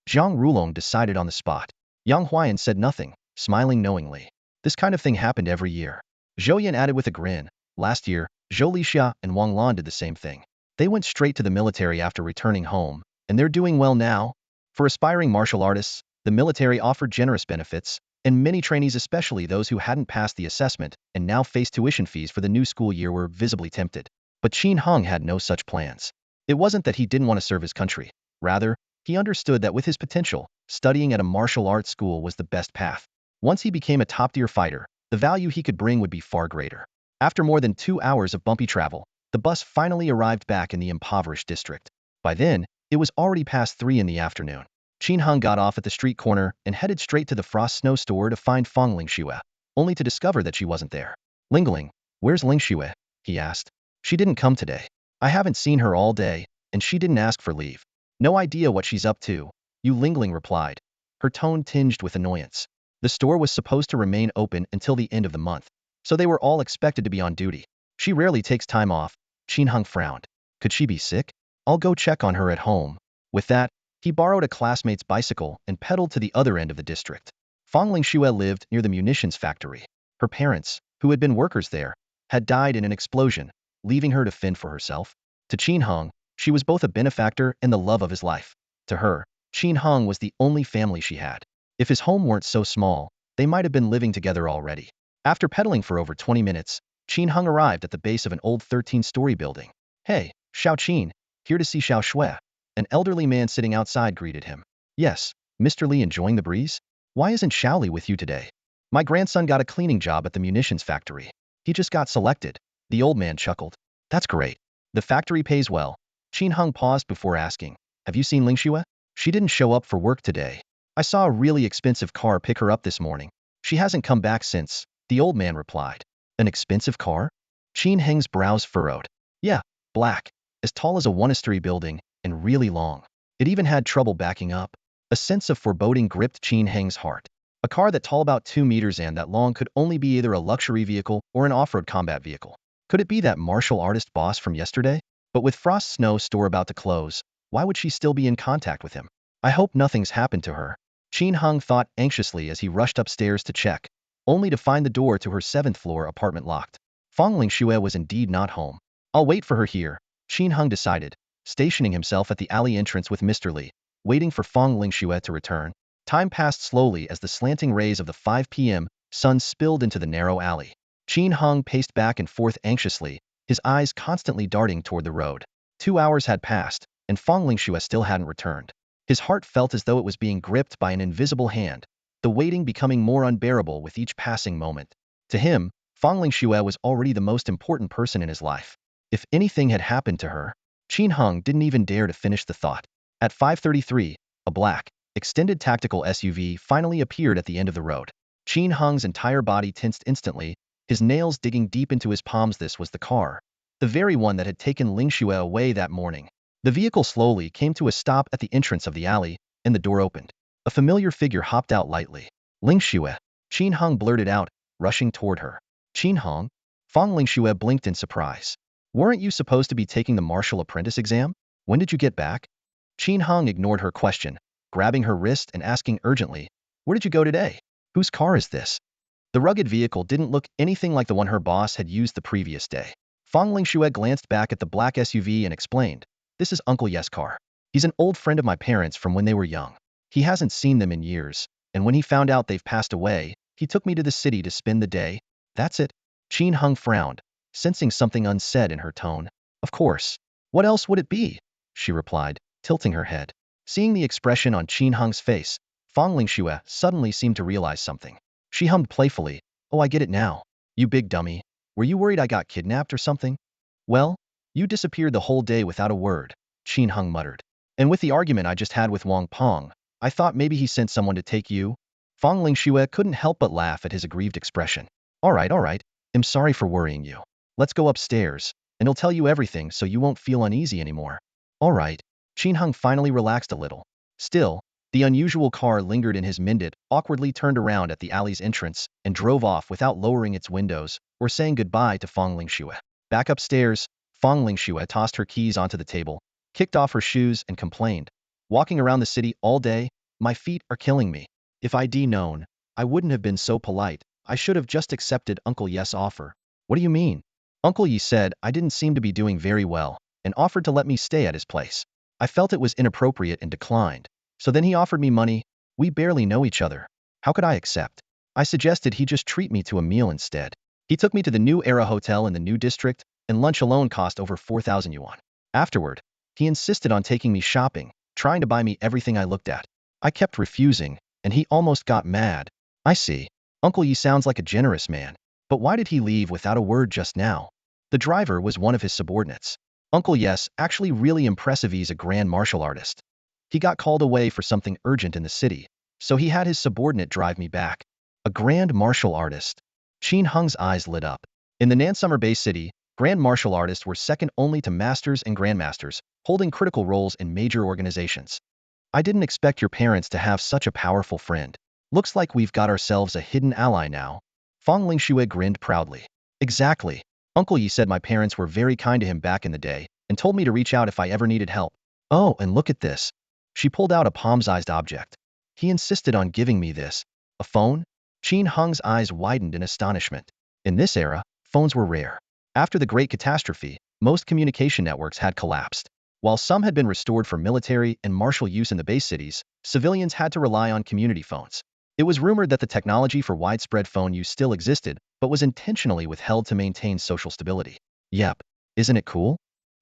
Zhang Rulong decided on the spot. Yang Huayan said nothing, smiling knowingly. This kind of thing happened every year. Zhou Yan added with a grin. Last year, Zhou Lixia and Wang Lan did the same thing. They went straight to the military after returning home, and they're doing well now. For aspiring martial artists, the military offered generous benefits, and many trainees, especially those who hadn't passed the assessment and now faced tuition fees for the new school year, were visibly tempted. But Qin Heng had no such plans. It wasn't that he didn't want to serve his country. Rather, he understood that with his potential, studying at a martial arts school was the best path. Once he became a top-tier fighter, the value he could bring would be far greater. After more than 2 hours of bumpy travel, the bus finally arrived back in the impoverished district. By then, it was already past 3 in the afternoon. Qin Heng got off at the street corner and headed straight to the Frost Snow store to find Fong Lingxue, only to discover that she wasn't there. Lingling, where's Lingxue? He asked. She didn't come today. I haven't seen her all day, and she didn't ask for leave. No idea what she's up to, Yu Lingling replied, her tone tinged with annoyance. The store was supposed to remain open until the end of the month, so they were all expected to be on duty. She rarely takes time off, Qin Heng frowned. Could she be sick? I'll go check on her at home. With that, he borrowed a classmate's bicycle and pedaled to the other end of the district. Fong Lingxue lived near the munitions factory. Her parents, who had been workers there, had died in an explosion, leaving her to fend for herself. To Qin Heng, she was both a benefactor and the love of his life. To her, Qin Heng was the only family she had. If his home weren't so small, they might have been living together already. After pedaling for over 20 minutes, Qin Heng arrived at the base of an old 13-story building. Hey, Xiao Qin, here to see Xiao Shui. An elderly man sitting outside greeted him. Yes, Mr. Li, enjoying the breeze? Why isn't Shaoli with you today? My grandson got a cleaning job at the munitions factory. He just got selected. The old man chuckled. That's great. The factory pays well. Qin Heng paused before asking, have you seen Lingxue? She didn't show up for work today. I saw a really expensive car pick her up this morning. She hasn't come back since, the old man replied. An expensive car? Qin Heng's brows furrowed. Yeah, black, as tall as a one-story building, and really long. It even had trouble backing up. A sense of foreboding gripped Qin Heng's heart. A car that tall about 2 meters and that long could only be either a luxury vehicle or an off-road combat vehicle. Could it be that martial artist boss from yesterday? But with Frost Snow store about to close, why would she still be in contact with him? I hope nothing's happened to her. Qin Heng thought anxiously as he rushed upstairs to check, only to find the door to her 7th-floor apartment locked. Fang Lingxue was indeed not home. I'll wait for her here, Qin Heng decided, stationing himself at the alley entrance with Mr. Li, waiting for Fang Lingxue to return. Time passed slowly as the slanting rays of the 5 p.m. sun spilled into the narrow alley. Qin Heng paced back and forth anxiously, his eyes constantly darting toward the road. 2 hours had passed, and Fang Lingxue still hadn't returned. His heart felt as though it was being gripped by an invisible hand, the waiting becoming more unbearable with each passing moment. To him, Fang Lingxue was already the most important person in his life. If anything had happened to her, Qin Heng didn't even dare to finish the thought. At 5:33, a black, extended tactical SUV finally appeared at the end of the road. Qin Heng's entire body tensed instantly, his nails digging deep into his palms. This was the car, the very one that had taken Lingxue away that morning. The vehicle slowly came to a stop at the entrance of the alley, and the door opened. A familiar figure hopped out lightly. Lingxue, Qin Heng blurted out, rushing toward her. Qin Heng? Fang Lingxue blinked in surprise. Weren't you supposed to be taking the martial apprentice exam? When did you get back? Qin Heng ignored her question, grabbing her wrist and asking urgently, where did you go today? Whose car is this? The rugged vehicle didn't look anything like the one her boss had used the previous day. Fang Lingxue glanced back at the black SUV and explained, this is Uncle Yes' car. He's an old friend of my parents from when they were young. He hasn't seen them in years, and when he found out they've passed away, he took me to the city to spend the day. That's it. Qin Heng frowned, sensing something unsaid in her tone. Of course. What else would it be? She replied, tilting her head. Seeing the expression on Qin Heng's face, Fang Lingxue suddenly seemed to realize something. She hummed playfully, oh, I get it now. You big dummy. Were you worried I got kidnapped or something? Well, you disappeared the whole day without a word, Qin Heng muttered. And with the argument I just had with Wang Peng, I thought maybe he sent someone to take you. Fang Lingxue couldn't help but laugh at his aggrieved expression. All right. I'm sorry for worrying you. Let's go upstairs, and he'll tell you everything so you won't feel uneasy anymore. All right. Qin Heng finally relaxed a little. Still, the unusual car lingered in his mind. It awkwardly turned around at the alley's entrance and drove off without lowering its windows or saying goodbye to Fang Lingxue. Back upstairs, Fang Lingxue tossed her keys onto the table, kicked off her shoes and complained. Walking around the city all day, my feet are killing me. If I'd known, I wouldn't have been so polite. I should have just accepted Uncle Yes' offer. What do you mean? Uncle Yi said I didn't seem to be doing very well and offered to let me stay at his place. I felt it was inappropriate and declined. So then he offered me money. We barely know each other. How could I accept? I suggested he just treat me to a meal instead. He took me to the New Era Hotel in the new district, and lunch alone cost over 4,000 yuan. Afterward, he insisted on taking me shopping, trying to buy me everything I looked at. I kept refusing, and he almost got mad. I see. Uncle Yi sounds like a generous man. But why did he leave without a word just now? The driver was one of his subordinates. Uncle Yes actually really impressive. He's a grand martial artist. He got called away for something urgent in the city, so he had his subordinate drive me back. A grand martial artist. Qin Heng's eyes lit up. In the Nansummer Bay City, grand martial artists were second only to masters and grandmasters, holding critical roles in major organizations. I didn't expect your parents to have such a powerful friend. Looks like we've got ourselves a hidden ally now. Fang Lingxue grinned proudly. Exactly. Uncle Yi said my parents were very kind to him back in the day and told me to reach out if I ever needed help. Oh, and look at this. She pulled out a palm-sized object. He insisted on giving me this. A phone? Qin Heng's eyes widened in astonishment. In this era, phones were rare. After the Great Catastrophe, most communication networks had collapsed. While some had been restored for military and martial use in the base cities, civilians had to rely on community phones. It was rumored that the technology for widespread phone use still existed, but was intentionally withheld to maintain social stability. Yep. Isn't it cool?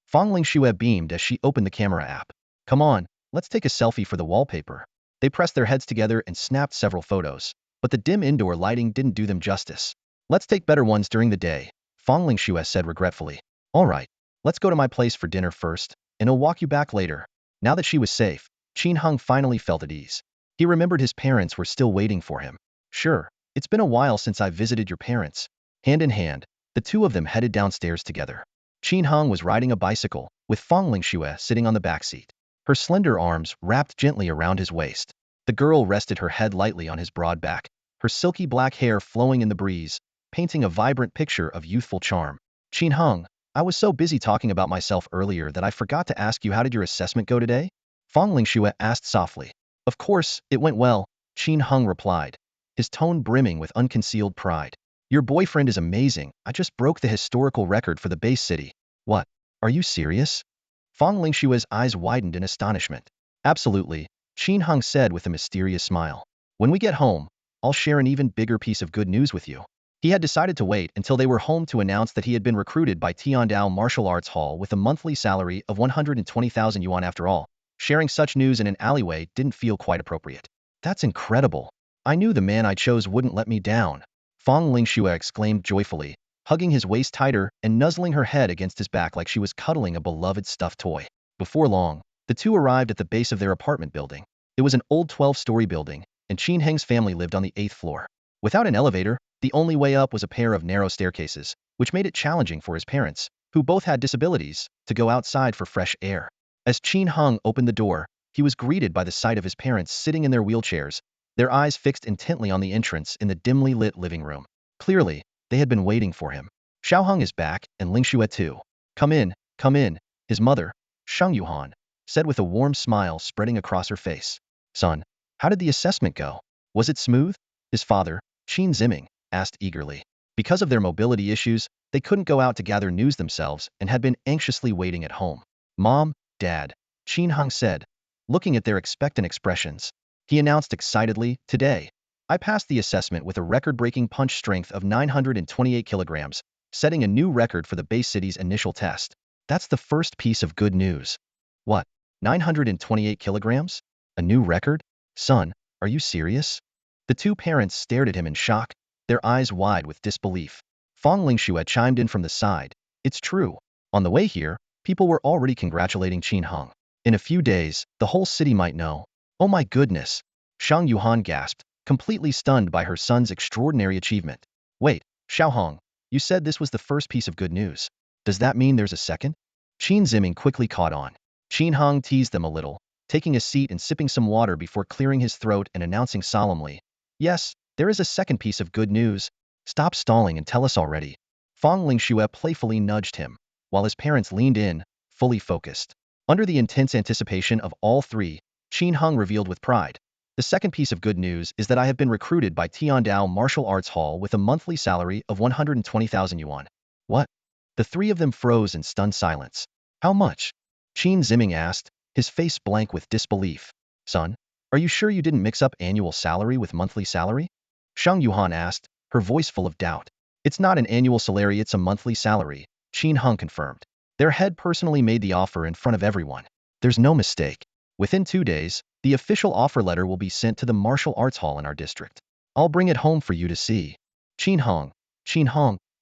Fang Lingxue beamed as she opened the camera app. Come on, let's take a selfie for the wallpaper. They pressed their heads together and snapped several photos. But the dim indoor lighting didn't do them justice. Let's take better ones during the day, Fong Lingxue said regretfully. All right, let's go to my place for dinner first, and I'll walk you back later. Now that she was safe, Qin Hung finally felt at ease. He remembered his parents were still waiting for him. Sure, it's been a while since I visited your parents. Hand in hand, the two of them headed downstairs together. Qin Hung was riding a bicycle, with Fong Lingxue sitting on the back seat. Her slender arms wrapped gently around his waist. The girl rested her head lightly on his broad back, her silky black hair flowing in the breeze, painting a vibrant picture of youthful charm. Qin Hung, I was so busy talking about myself earlier that I forgot to ask you, how did your assessment go today? Fong Lingxue asked softly. Of course, it went well, Qin Hung replied, his tone brimming with unconcealed pride. Your boyfriend is amazing. I just broke the historical record for the base city. What? Are you serious? Fong Lingxue's eyes widened in astonishment. Absolutely, Qin Hung said with a mysterious smile. When we get home, I'll share an even bigger piece of good news with you. He had decided to wait until they were home to announce that he had been recruited by Tiandao Martial Arts Hall with a monthly salary of 120,000 yuan. After all, sharing such news in an alleyway didn't feel quite appropriate. That's incredible. I knew the man I chose wouldn't let me down, Fong Lingxue exclaimed joyfully, hugging his waist tighter and nuzzling her head against his back like she was cuddling a beloved stuffed toy. Before long, the two arrived at the base of their apartment building. It was an old 12-story building, and Qin Heng's family lived on the 8th floor. Without an elevator, the only way up was a pair of narrow staircases, which made it challenging for his parents, who both had disabilities, to go outside for fresh air. As Qin Hung opened the door, he was greeted by the sight of his parents sitting in their wheelchairs, their eyes fixed intently on the entrance in the dimly lit living room. Clearly, they had been waiting for him. Xiaoheng is back, and Lingxue too. Come in, his mother, Sheng Yuhan, said with a warm smile spreading across her face. Son, how did the assessment go? Was it smooth? His father, Qin Ziming, asked eagerly. Because of their mobility issues, they couldn't go out to gather news themselves and had been anxiously waiting at home. Mom, Dad, Qin Hung said, looking at their expectant expressions. He announced excitedly, today, I passed the assessment with a record-breaking punch strength of 928 kilograms, setting a new record for the base city's initial test. That's the first piece of good news. What? 928 kilograms? A new record? Son, are you serious? The two parents stared at him in shock, their eyes wide with disbelief. Fong Lingxue chimed in from the side. It's true. On the way here, people were already congratulating Qin Hung. In a few days, the whole city might know. Oh my goodness! Shang Yuhan gasped, completely stunned by her son's extraordinary achievement. Wait, Xiaoheng, you said this was the first piece of good news. Does that mean there's a second? Qin Ziming quickly caught on. Qin Hung teased them a little, taking a seat and sipping some water before clearing his throat and announcing solemnly, yes, there is a second piece of good news. Stop stalling and tell us already. Fong Lingxue playfully nudged him, while his parents leaned in, fully focused. Under the intense anticipation of all three, Qin Hung revealed with pride. The second piece of good news is that I have been recruited by Tiandao Martial Arts Hall with a monthly salary of 120,000 yuan. What? The three of them froze in stunned silence. How much? Qin Ziming asked, his face blank with disbelief. Son, are you sure you didn't mix up annual salary with monthly salary? Sheng Yuhan asked, her voice full of doubt. It's not an annual salary, it's a monthly salary, Qin Hung confirmed. Their head personally made the offer in front of everyone. There's no mistake. Within 2 days, the official offer letter will be sent to the martial arts hall in our district. I'll bring it home for you to see. Qin Hung,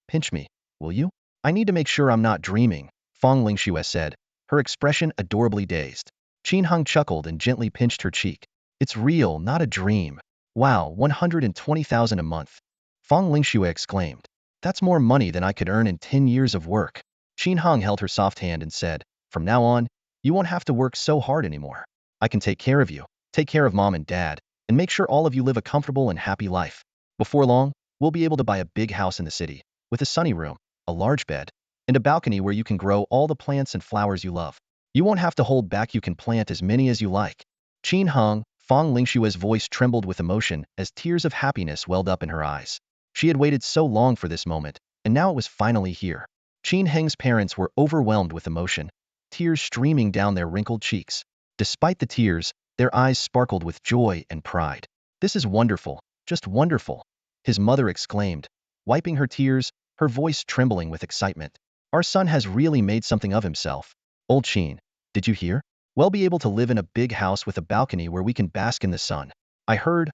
pinch me, will you? I need to make sure I'm not dreaming, Fong Lingxue said, her expression adorably dazed. Qin Hung chuckled and gently pinched her cheek. It's real, not a dream. Wow, 120,000 a month. Fong Lingxue exclaimed. That's more money than I could earn in 10 years of work. Qin Hung held her soft hand and said, from now on, you won't have to work so hard anymore. I can take care of you, take care of mom and dad, and make sure all of you live a comfortable and happy life. Before long, we'll be able to buy a big house in the city, with a sunny room, a large bed, and a balcony where you can grow all the plants and flowers you love. You won't have to hold back, you can plant as many as you like. Qin Hung, Fong Lingxue's voice trembled with emotion as tears of happiness welled up in her eyes. She had waited so long for this moment, and now it was finally here. Qin Heng's parents were overwhelmed with emotion, tears streaming down their wrinkled cheeks. Despite the tears, their eyes sparkled with joy and pride. This is wonderful, just wonderful, his mother exclaimed, wiping her tears, her voice trembling with excitement. Our son has really made something of himself. Old Qin, did you hear? We'll be able to live in a big house with a balcony where we can bask in the sun. I heard,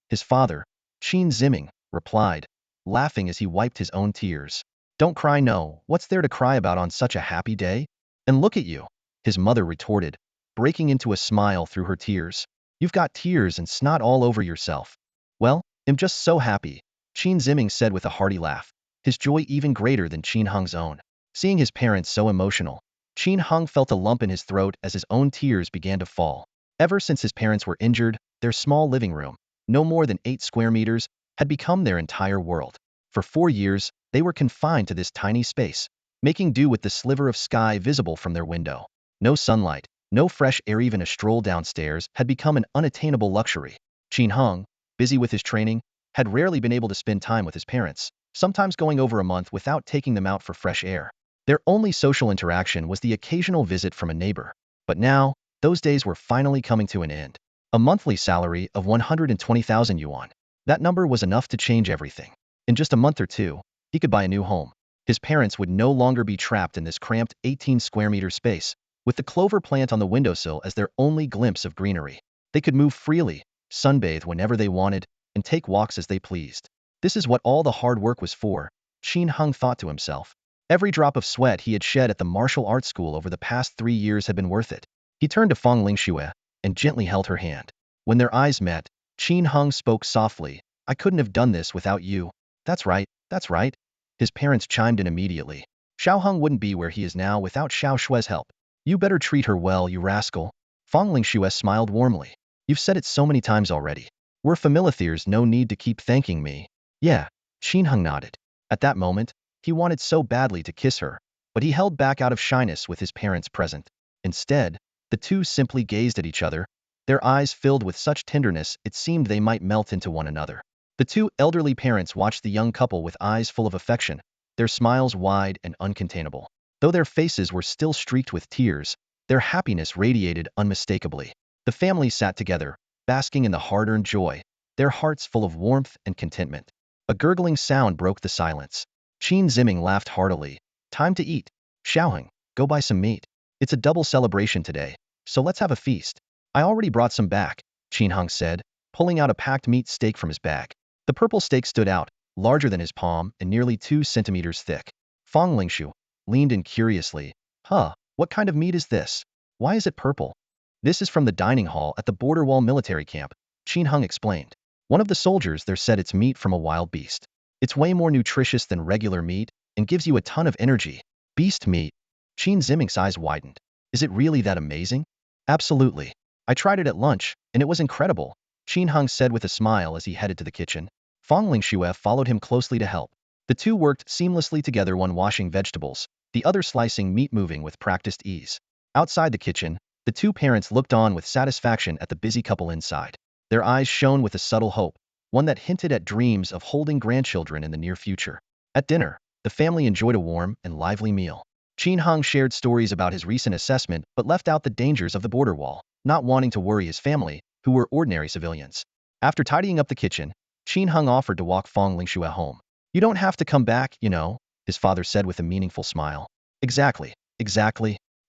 his father, Qin Ziming, replied, laughing as he wiped his own tears. Don't cry, no, what's there to cry about on such a happy day? And look at you, his mother retorted, breaking into a smile through her tears. You've got tears and snot all over yourself. Well, I'm just so happy, Qin Ziming said with a hearty laugh, his joy even greater than Qin Heng's own. Seeing his parents so emotional, Qin Heng felt a lump in his throat as his own tears began to fall. Ever since his parents were injured, their small living room, no more than 8 square meters, had become their entire world. For 4 years, they were confined to this tiny space, making do with the sliver of sky visible from their window. No sunlight, no fresh air, even a stroll downstairs had become an unattainable luxury. Qin Heng, busy with his training, had rarely been able to spend time with his parents, sometimes going over a month without taking them out for fresh air. Their only social interaction was the occasional visit from a neighbor. But now, those days were finally coming to an end. A monthly salary of 120,000 yuan. That number was enough to change everything. In just a month or two, he could buy a new home. His parents would no longer be trapped in this cramped 18 square meter space, with the clover plant on the windowsill as their only glimpse of greenery. They could move freely, sunbathe whenever they wanted, and take walks as they pleased. This is what all the hard work was for, Qin Heng thought to himself. Every drop of sweat he had shed at the martial arts school over the past 3 years had been worth it. He turned to Fong Lingxue and gently held her hand. When their eyes met, Qin Heng spoke softly, I couldn't have done this without you. That's right, that's right. His parents chimed in immediately. Xiao Heng wouldn't be where he is now without Xiao Shue's help. You better treat her well, you rascal. Fong Lingxue smiled warmly. You've said it so many times already. We're familiars, no need to keep thanking me. Yeah, Qin Heng nodded. At that moment, he wanted so badly to kiss her, but he held back out of shyness with his parents present. Instead, the two simply gazed at each other, their eyes filled with such tenderness it seemed they might melt into one another. The two elderly parents watched the young couple with eyes full of affection, their smiles wide and uncontainable. Though their faces were still streaked with tears, their happiness radiated unmistakably. The family sat together, basking in the hard-earned joy, their hearts full of warmth and contentment. A gurgling sound broke the silence. Qin Ziming laughed heartily. Time to eat. Xiaoheng, go buy some meat. It's a double celebration today, so let's have a feast. I already brought some back, Qin Heng said, pulling out a packed meat steak from his bag. The purple steak stood out, larger than his palm and nearly 2 centimeters thick. Fong Lingxue leaned in curiously. Huh, what kind of meat is this? Why is it purple? This is from the dining hall at the border wall military camp, Qin Heng explained. One of the soldiers there said it's meat from a wild beast. It's way more nutritious than regular meat and gives you a ton of energy. Beast meat. Qin Ziming's eyes widened. Is it really that amazing? Absolutely. I tried it at lunch, and it was incredible, Qin Heng said with a smile as he headed to the kitchen. Fong Lingxue followed him closely to help. The two worked seamlessly together, one washing vegetables, the other slicing meat, moving with practiced ease. Outside the kitchen, the two parents looked on with satisfaction at the busy couple inside. Their eyes shone with a subtle hope, one that hinted at dreams of holding grandchildren in the near future. At dinner, the family enjoyed a warm and lively meal. Qin Heng shared stories about his recent assessment but left out the dangers of the border wall, not wanting to worry his family, who were ordinary civilians. After tidying up the kitchen, Qin Heng offered to walk Fong Lingxue home. You don't have to come back, you know, his father said with a meaningful smile. Exactly.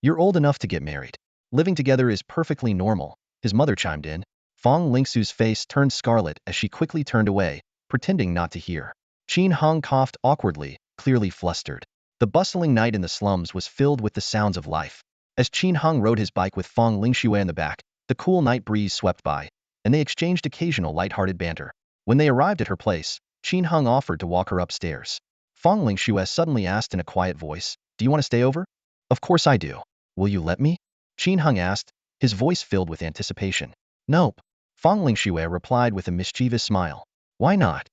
You're old enough to get married. Living together is perfectly normal, his mother chimed in. Fong Lingxue's face turned scarlet as she quickly turned away, pretending not to hear. Qin Heng coughed awkwardly, clearly flustered. The bustling night in the slums was filled with the sounds of life. As Qin Heng rode his bike with Fong Lingxue in the back, the cool night breeze swept by, and they exchanged occasional light-hearted banter. When they arrived at her place, Qin Heng offered to walk her upstairs. Fong Lingxue suddenly asked in a quiet voice, Do you want to stay over? Of course I do. Will you let me? Qin Heng asked, his voice filled with anticipation. Nope. Fong Lingxue replied with a mischievous smile. Why not?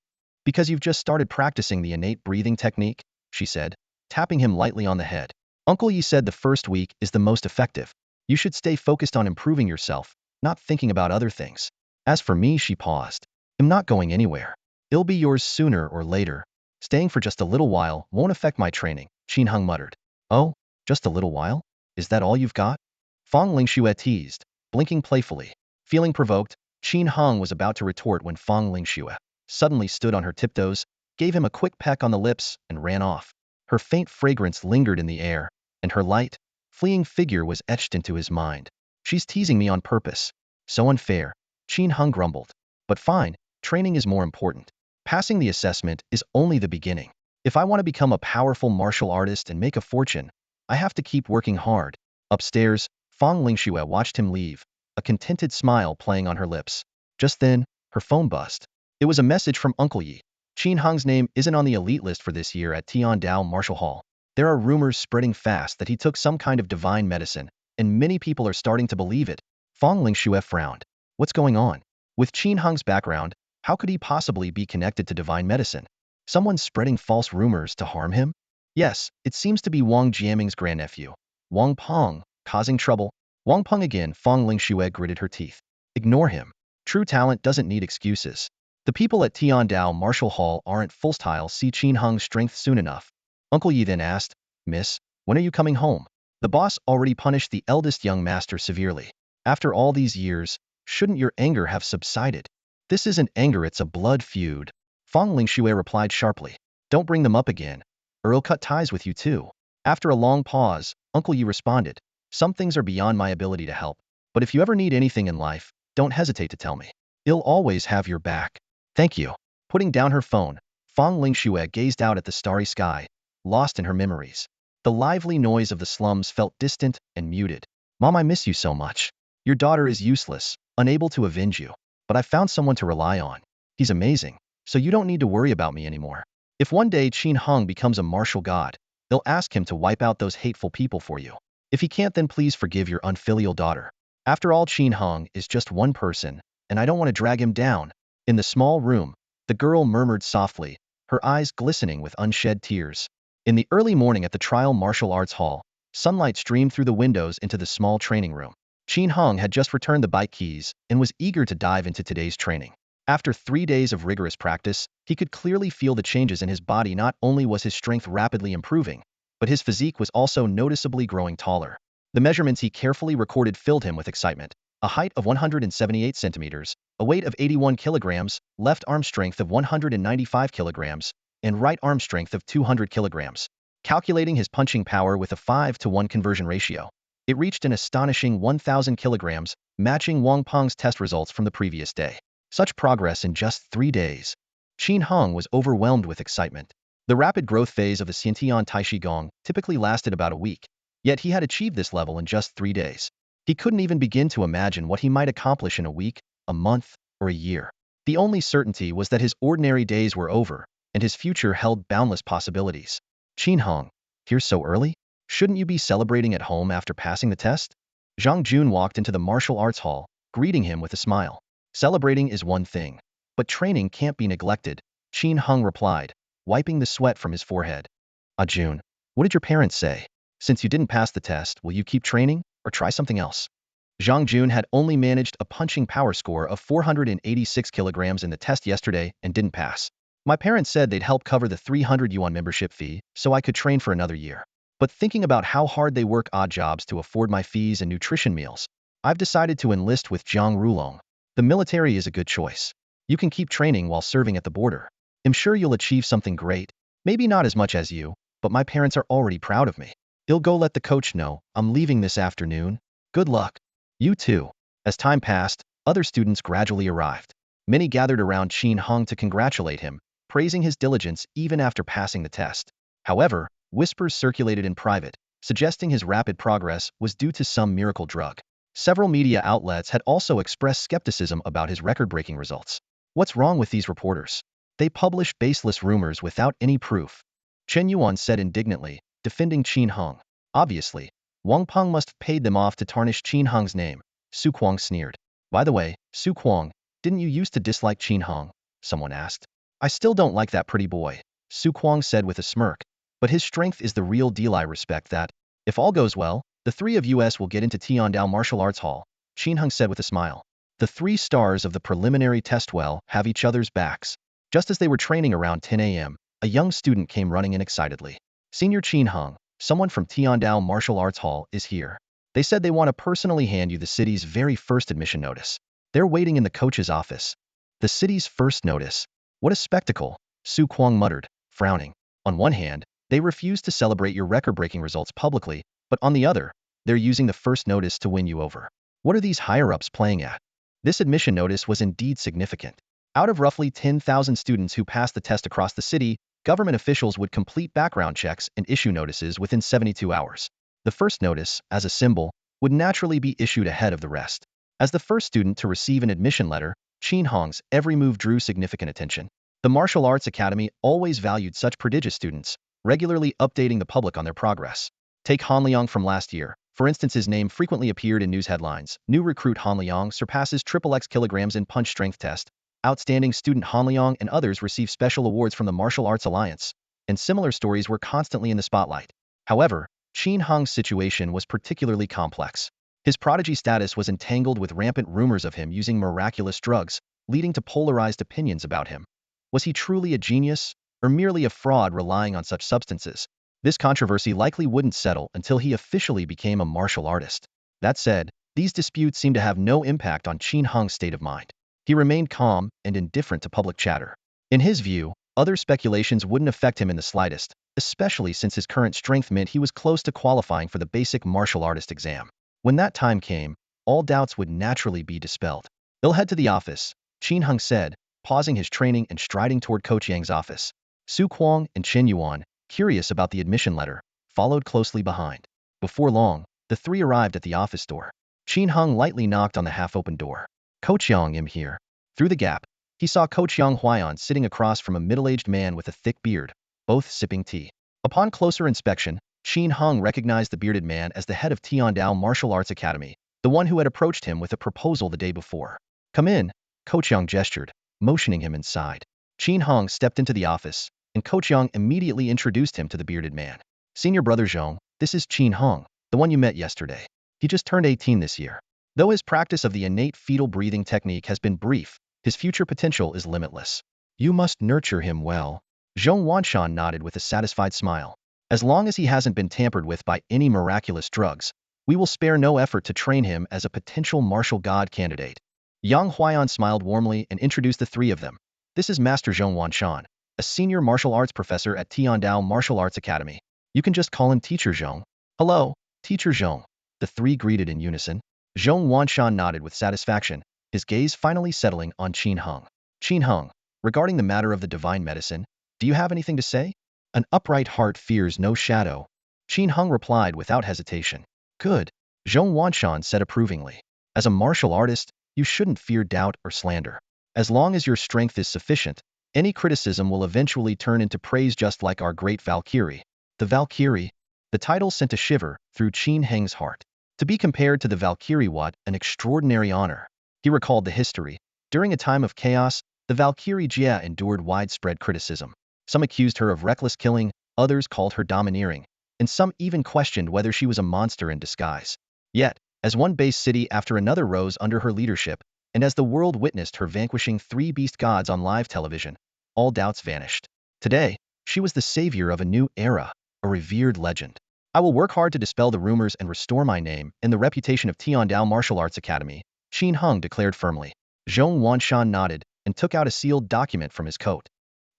Because you've just started practicing the innate breathing technique, she said, tapping him lightly on the head. Uncle Yi said the first week is the most effective. You should stay focused on improving yourself, not thinking about other things. As for me, she paused. I'm not going anywhere. It'll be yours sooner or later. Staying for just a little while won't affect my training, Qin Heng muttered. Oh, just a little while? Is that all you've got? Fong Lingxue teased, blinking playfully. Feeling provoked, Qin Heng was about to retort when Fong Lingxue suddenly stood on her tiptoes, gave him a quick peck on the lips, and ran off. Her faint fragrance lingered in the air, and her light, fleeing figure was etched into his mind. She's teasing me on purpose. So unfair. Qin Hung grumbled. But fine, training is more important. Passing the assessment is only the beginning. If I want to become a powerful martial artist and make a fortune, I have to keep working hard. Upstairs, Fang Lingxue watched him leave, a contented smile playing on her lips. Just then, her phone buzzed. It was a message from Uncle Yi. Qin Hung's name isn't on the elite list for this year at Tiandao Martial Hall. There are rumors spreading fast that he took some kind of divine medicine, and many people are starting to believe it. Fang Lingxue frowned. What's going on? With Qin Hung's background, how could he possibly be connected to divine medicine? Someone spreading false rumors to harm him? Yes, it seems to be Wang Jiaming's grandnephew. Wang Peng, causing trouble. Wang Peng again, Fang Lingxue gritted her teeth. Ignore him. True talent doesn't need excuses. The people at Tiandao Martial Hall aren't full-style see Qin Hung's strength soon enough. Uncle Yi then asked, Miss, when are you coming home? The boss already punished the eldest young master severely. After all these years, shouldn't your anger have subsided? This isn't anger, it's a blood feud. Fang Lingxue replied sharply. Don't bring them up again. Or I'll cut ties with you too. After a long pause, Uncle Yi responded, some things are beyond my ability to help. But if you ever need anything in life, don't hesitate to tell me. I'll always have your back. Thank you. Putting down her phone, Fang Lingxue gazed out at the starry sky, lost in her memories. The lively noise of the slums felt distant and muted. Mom, I miss you so much. Your daughter is useless, unable to avenge you. But I found someone to rely on. He's amazing, so you don't need to worry about me anymore. If one day Qin Hung becomes a martial god, they'll ask him to wipe out those hateful people for you. If he can't, then please forgive your unfilial daughter. After all, Qin Hung is just one person, and I don't want to drag him down. In the small room, the girl murmured softly, her eyes glistening with unshed tears. In the early morning at the Trial Martial Arts Hall, sunlight streamed through the windows into the small training room. Qin Hung had just returned the bike keys and was eager to dive into today's training. After 3 days of rigorous practice, he could clearly feel the changes in his body. Not only was his strength rapidly improving, but his physique was also noticeably growing taller. The measurements he carefully recorded filled him with excitement. A height of 178 centimeters, a weight of 81 kilograms, left arm strength of 195 kilograms, and right arm strength of 200 kilograms. Calculating his punching power with a 5-to-1 conversion ratio, it reached an astonishing 1,000 kilograms, matching Wang Peng's test results from the previous day. Such progress in just 3 days. Qin Hung was overwhelmed with excitement. The rapid growth phase of the Xiantian Taishi Gong typically lasted about a week, yet he had achieved this level in just 3 days. He couldn't even begin to imagine what he might accomplish in a week, a month, or a year. The only certainty was that his ordinary days were over, and his future held boundless possibilities. Qin Hung, here so early? Shouldn't you be celebrating at home after passing the test? Zhang Jun walked into the martial arts hall, greeting him with a smile. Celebrating is one thing, but training can't be neglected, Qin Hung replied, wiping the sweat from his forehead. Ah Jun, what did your parents say? Since you didn't pass the test, will you keep training, or try something else? Zhang Jun had only managed a punching power score of 486 kilograms in the test yesterday and didn't pass. My parents said they'd help cover the 300 yuan membership fee so I could train for another year. But thinking about how hard they work odd jobs to afford my fees and nutrition meals, I've decided to enlist with Zhang Rulong. The military is a good choice. You can keep training while serving at the border. I'm sure you'll achieve something great. Maybe not as much as you, but my parents are already proud of me. They'll go let the coach know I'm leaving this afternoon. Good luck. You too. As time passed, other students gradually arrived. Many gathered around Qin Hung to congratulate him, praising his diligence even after passing the test. However, whispers circulated in private, suggesting his rapid progress was due to some miracle drug. Several media outlets had also expressed skepticism about his record-breaking results. What's wrong with these reporters? They publish baseless rumors without any proof. Chen Yuan said indignantly, defending Qin Hung. Obviously, Wang Peng must have paid them off to tarnish Qin Hung's name. Su Kuang sneered. By the way, Su Kuang, didn't you used to dislike Qin Hung? Someone asked. I still don't like that pretty boy, Su Kuang said with a smirk. But his strength is the real deal. I respect that. If all goes well, the 3 of us will get into Tiandao Martial Arts Hall, Qin Hung said with a smile. The 3 stars of the preliminary test well have each other's backs. Just as they were training around 10 a.m., a young student came running in excitedly. Senior Qin Hung, someone from Tiandao Martial Arts Hall is here. They said they want to personally hand you the city's very first admission notice. They're waiting in the coach's office. The city's first notice. What a spectacle, Su Kuang muttered, frowning. On one hand, they refuse to celebrate your record-breaking results publicly, but on the other, they're using the first notice to win you over. What are these higher-ups playing at? This admission notice was indeed significant. Out of roughly 10,000 students who passed the test across the city, government officials would complete background checks and issue notices within 72 hours. The first notice, as a symbol, would naturally be issued ahead of the rest. As the first student to receive an admission letter, Qin Hong's every move drew significant attention. The Martial Arts Academy always valued such prodigious students, regularly updating the public on their progress. Take Han Liang from last year. For instance, his name frequently appeared in news headlines. New recruit Han Liang surpasses XXX kilograms in punch strength test. Outstanding student Han Liang and others receive special awards from the Martial Arts Alliance, and similar stories were constantly in the spotlight. However, Qin Hong's situation was particularly complex. His prodigy status was entangled with rampant rumors of him using miraculous drugs, leading to polarized opinions about him. Was he truly a genius, or merely a fraud relying on such substances? This controversy likely wouldn't settle until he officially became a martial artist. That said, these disputes seem to have no impact on Qin Hong's state of mind. He remained calm and indifferent to public chatter. In his view, other speculations wouldn't affect him in the slightest, especially since his current strength meant he was close to qualifying for the basic martial artist exam. When that time came, all doubts would naturally be dispelled. "They'll head to the office," Qin Hong said, pausing his training and striding toward Coach Yang's office. Su Kuang and Chen Yuan, curious about the admission letter, followed closely behind. Before long, the three arrived at the office door. Qin Hong lightly knocked on the half-open door. "Coach Yang, I'm here." Through the gap, he saw Coach Yang Huaiyan sitting across from a middle-aged man with a thick beard, both sipping tea. Upon closer inspection, Qin Hong recognized the bearded man as the head of Tiandao Martial Arts Academy, the one who had approached him with a proposal the day before. "Come in," Coach Yang gestured, motioning him inside. Qin Hong stepped into the office, and Coach Yang immediately introduced him to the bearded man. "Senior brother Zhong, this is Qin Hong, the one you met yesterday. He just turned 18 this year. Though his practice of the innate fetal breathing technique has been brief, his future potential is limitless. You must nurture him well." Zhong Wanshan nodded with a satisfied smile. "As long as he hasn't been tampered with by any miraculous drugs, we will spare no effort to train him as a potential martial god candidate." Yang Huaiyan smiled warmly and introduced the three of them. "This is Master Zhong Wanshan, a senior martial arts professor at Tiandao Martial Arts Academy. You can just call him Teacher Zhong." "Hello, Teacher Zhong," the three greeted in unison. Zhong Wanshan nodded with satisfaction, his gaze finally settling on Qin Hong. "Qin Hong, regarding the matter of the divine medicine, do you have anything to say?" "An upright heart fears no shadow," Qin Hong replied without hesitation. "Good," Zhong Wanshan said approvingly. "As a martial artist, you shouldn't fear doubt or slander. As long as your strength is sufficient, any criticism will eventually turn into praise, just like our great Valkyrie." The Valkyrie? The title sent a shiver through Qin Heng's heart. To be compared to the Valkyrie, what an extraordinary honor. He recalled the history. During a time of chaos, the Valkyrie Jia endured widespread criticism. Some accused her of reckless killing, others called her domineering, and some even questioned whether she was a monster in disguise. Yet, as one base city after another rose under her leadership, and as the world witnessed her vanquishing three beast gods on live television, all doubts vanished. Today, she was the savior of a new era, a revered legend. "I will work hard to dispel the rumors and restore my name and the reputation of Tiandao Martial Arts Academy," Qin Hong declared firmly. Zhong Wanshan nodded and took out a sealed document from his coat.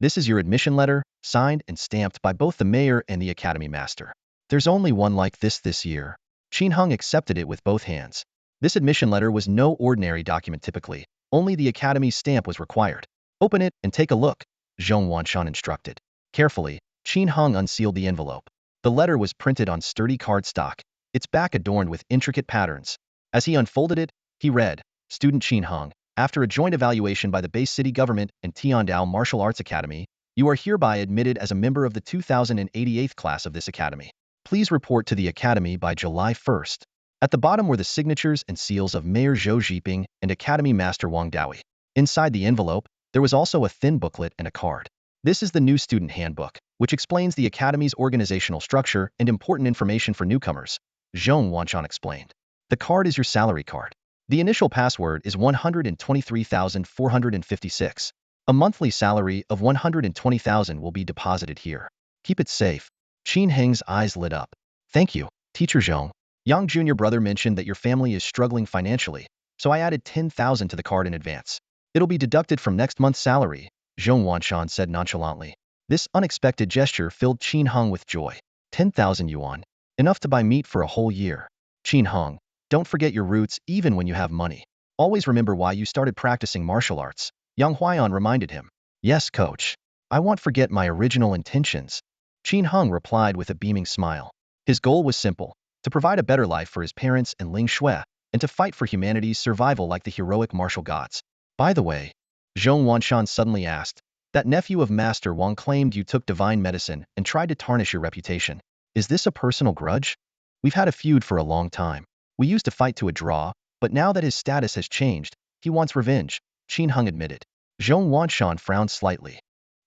"This is your admission letter, signed and stamped by both the mayor and the academy master. There's only one like this year." Qin Hong accepted it with both hands. This admission letter was no ordinary document typically. Only the academy's stamp was required. "Open it and take a look," Zhong Wanshan instructed. Carefully, Qin Hong unsealed the envelope. The letter was printed on sturdy cardstock, its back adorned with intricate patterns. As he unfolded it, he read, "Student Qin Hong, after a joint evaluation by the base city government and Tiandao Martial Arts Academy, you are hereby admitted as a member of the 2088th class of this academy. Please report to the academy by July 1st. At the bottom were the signatures and seals of Mayor Zhou Zhiping and Academy Master Wang Daoui. Inside the envelope, there was also a thin booklet and a card. "This is the new student handbook, which explains the academy's organizational structure and important information for newcomers," Zhong Wanshan explained. "The card is your salary card. The initial password is 123,456. A monthly salary of 120,000 will be deposited here. Keep it safe." Qin Heng's eyes lit up. "Thank you, Teacher Zhong. Yang junior brother mentioned that your family is struggling financially, so I added 10,000 to the card in advance. It'll be deducted from next month's salary," Zhong Wanshan said nonchalantly. This unexpected gesture filled Qin Hong with joy. 10,000 yuan. Enough to buy meat for a whole year. "Qin Hong, Don't forget your roots even when you have money. Always remember why you started practicing martial arts. Yang Huaiyan reminded him. Yes, coach. I won't forget my original intentions. Qin Heng replied with a beaming smile. His goal was simple, to provide a better life for his parents and Ling Shui, and to fight for humanity's survival like the heroic martial gods. By the way, Zhong Wanshan suddenly asked, that nephew of Master Wang claimed you took divine medicine and tried to tarnish your reputation. Is this a personal grudge? We've had a feud for a long time. We used to fight to a draw, but now that his status has changed, he wants revenge, Qin Heng admitted. Zhong Wanshan frowned slightly.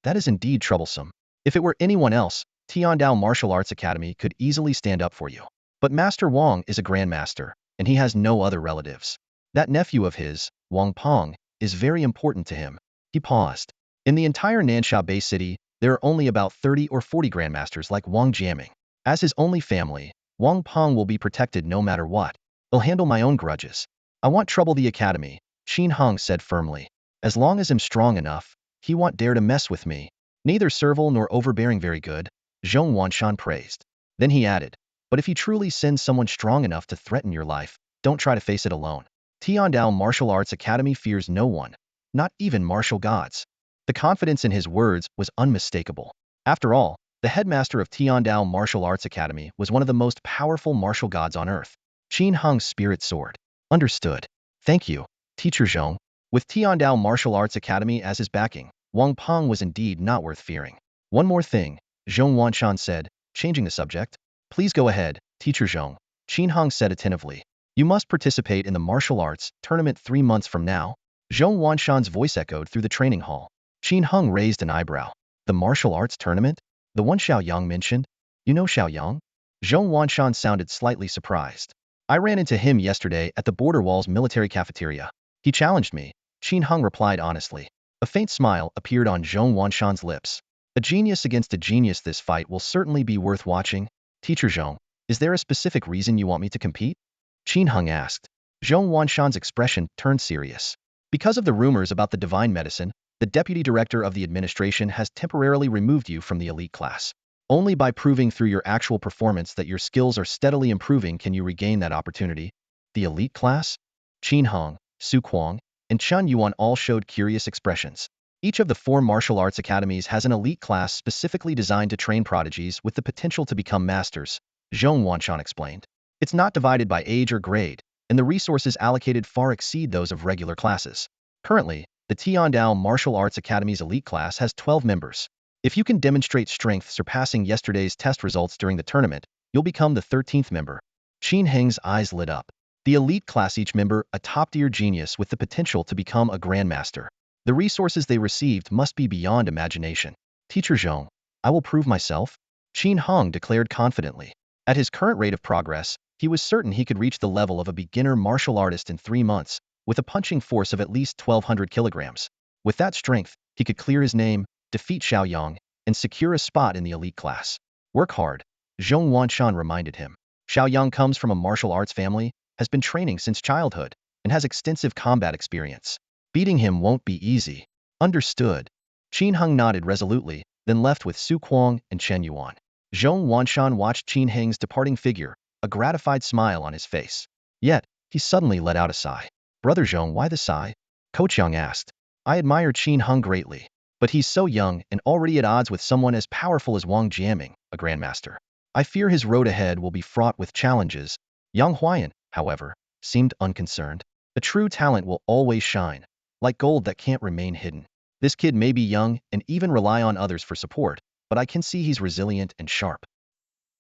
That is indeed troublesome. If it were anyone else, Tiandao Martial Arts Academy could easily stand up for you. But Master Wang is a grandmaster, and he has no other relatives. That nephew of his, Wang Peng, is very important to him. He paused. In the entire Nansha Bay City, there are only about 30 or 40 grandmasters like Wang Jiaming. As his only family, Wang Peng will be protected no matter what. I'll handle my own grudges. I won't trouble the academy, Qin Heng said firmly. As long as I'm strong enough, he won't dare to mess with me. Neither servile nor overbearing. Very good, Zhong Wanshan praised. Then he added, but if he truly sends someone strong enough to threaten your life, don't try to face it alone. Tiandao Martial Arts Academy fears no one, not even martial gods. The confidence in his words was unmistakable. After all, the headmaster of Tiandao Martial Arts Academy was one of the most powerful martial gods on earth. Qin Heng's spirit soared. Understood. Thank you, Teacher Zhong. With Tiandao Martial Arts Academy as his backing, Wang Peng was indeed not worth fearing. One more thing, Zhong Wanshan said, changing the subject. Please go ahead, Teacher Zhong, Qin Heng said attentively. You must participate in the martial arts tournament 3 months from now. Zhong Wanshan's voice echoed through the training hall. Qin Heng raised an eyebrow. The martial arts tournament? The one Xiao Yang mentioned? You know Xiao Yang? Zhong Wanshan sounded slightly surprised. I ran into him yesterday at the Border Wall's military cafeteria. He challenged me, Qin Heng replied honestly. A faint smile appeared on Zhong Wanshan's lips. A genius against a genius. This fight will certainly be worth watching. Teacher Zhong, is there a specific reason you want me to compete? Qin Heng asked. Zhong Wanshan's expression turned serious. Because of the rumors about the divine medicine, the deputy director of the administration has temporarily removed you from the elite class. Only by proving through your actual performance that your skills are steadily improving can you regain that opportunity. The elite class? Qin Heng, Su Kuang, and Chun Yuan all showed curious expressions. Each of the 4 martial arts academies has an elite class specifically designed to train prodigies with the potential to become masters, Zhong Wanshan explained. It's not divided by age or grade, and the resources allocated far exceed those of regular classes. Currently, the Tiandao Martial Arts Academy's elite class has 12 members. If you can demonstrate strength surpassing yesterday's test results during the tournament, you'll become the 13th member. Qin Heng's eyes lit up. The elite class, each member a top-tier genius with the potential to become a grandmaster. The resources they received must be beyond imagination. Teacher Zhong, I will prove myself, Qin Heng declared confidently. At his current rate of progress, he was certain he could reach the level of a beginner martial artist in 3 months, with a punching force of at least 1,200 kilograms. With that strength, he could clear his name, defeat Xiao Yang, and secure a spot in the elite class. Work hard, Zhong Wanshan reminded him. Xiao Yang comes from a martial arts family, has been training since childhood, and has extensive combat experience. Beating him won't be easy. Understood. Qin Heng nodded resolutely, then left with Su Kuang and Chen Yuan. Zhong Wanshan watched Qin Heng's departing figure, a gratified smile on his face. Yet, he suddenly let out a sigh. Brother Zhong, why the sigh? Coach Yang asked. I admire Qin Heng greatly, but he's so young and already at odds with someone as powerful as Wang Jiaming, a grandmaster. I fear his road ahead will be fraught with challenges. Yang Huaiyan, however, seemed unconcerned. A true talent will always shine, like gold that can't remain hidden. This kid may be young and even rely on others for support, but I can see he's resilient and sharp.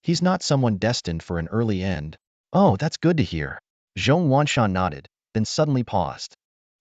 He's not someone destined for an early end. Oh, that's good to hear. Zhong Wanshan nodded, then suddenly paused.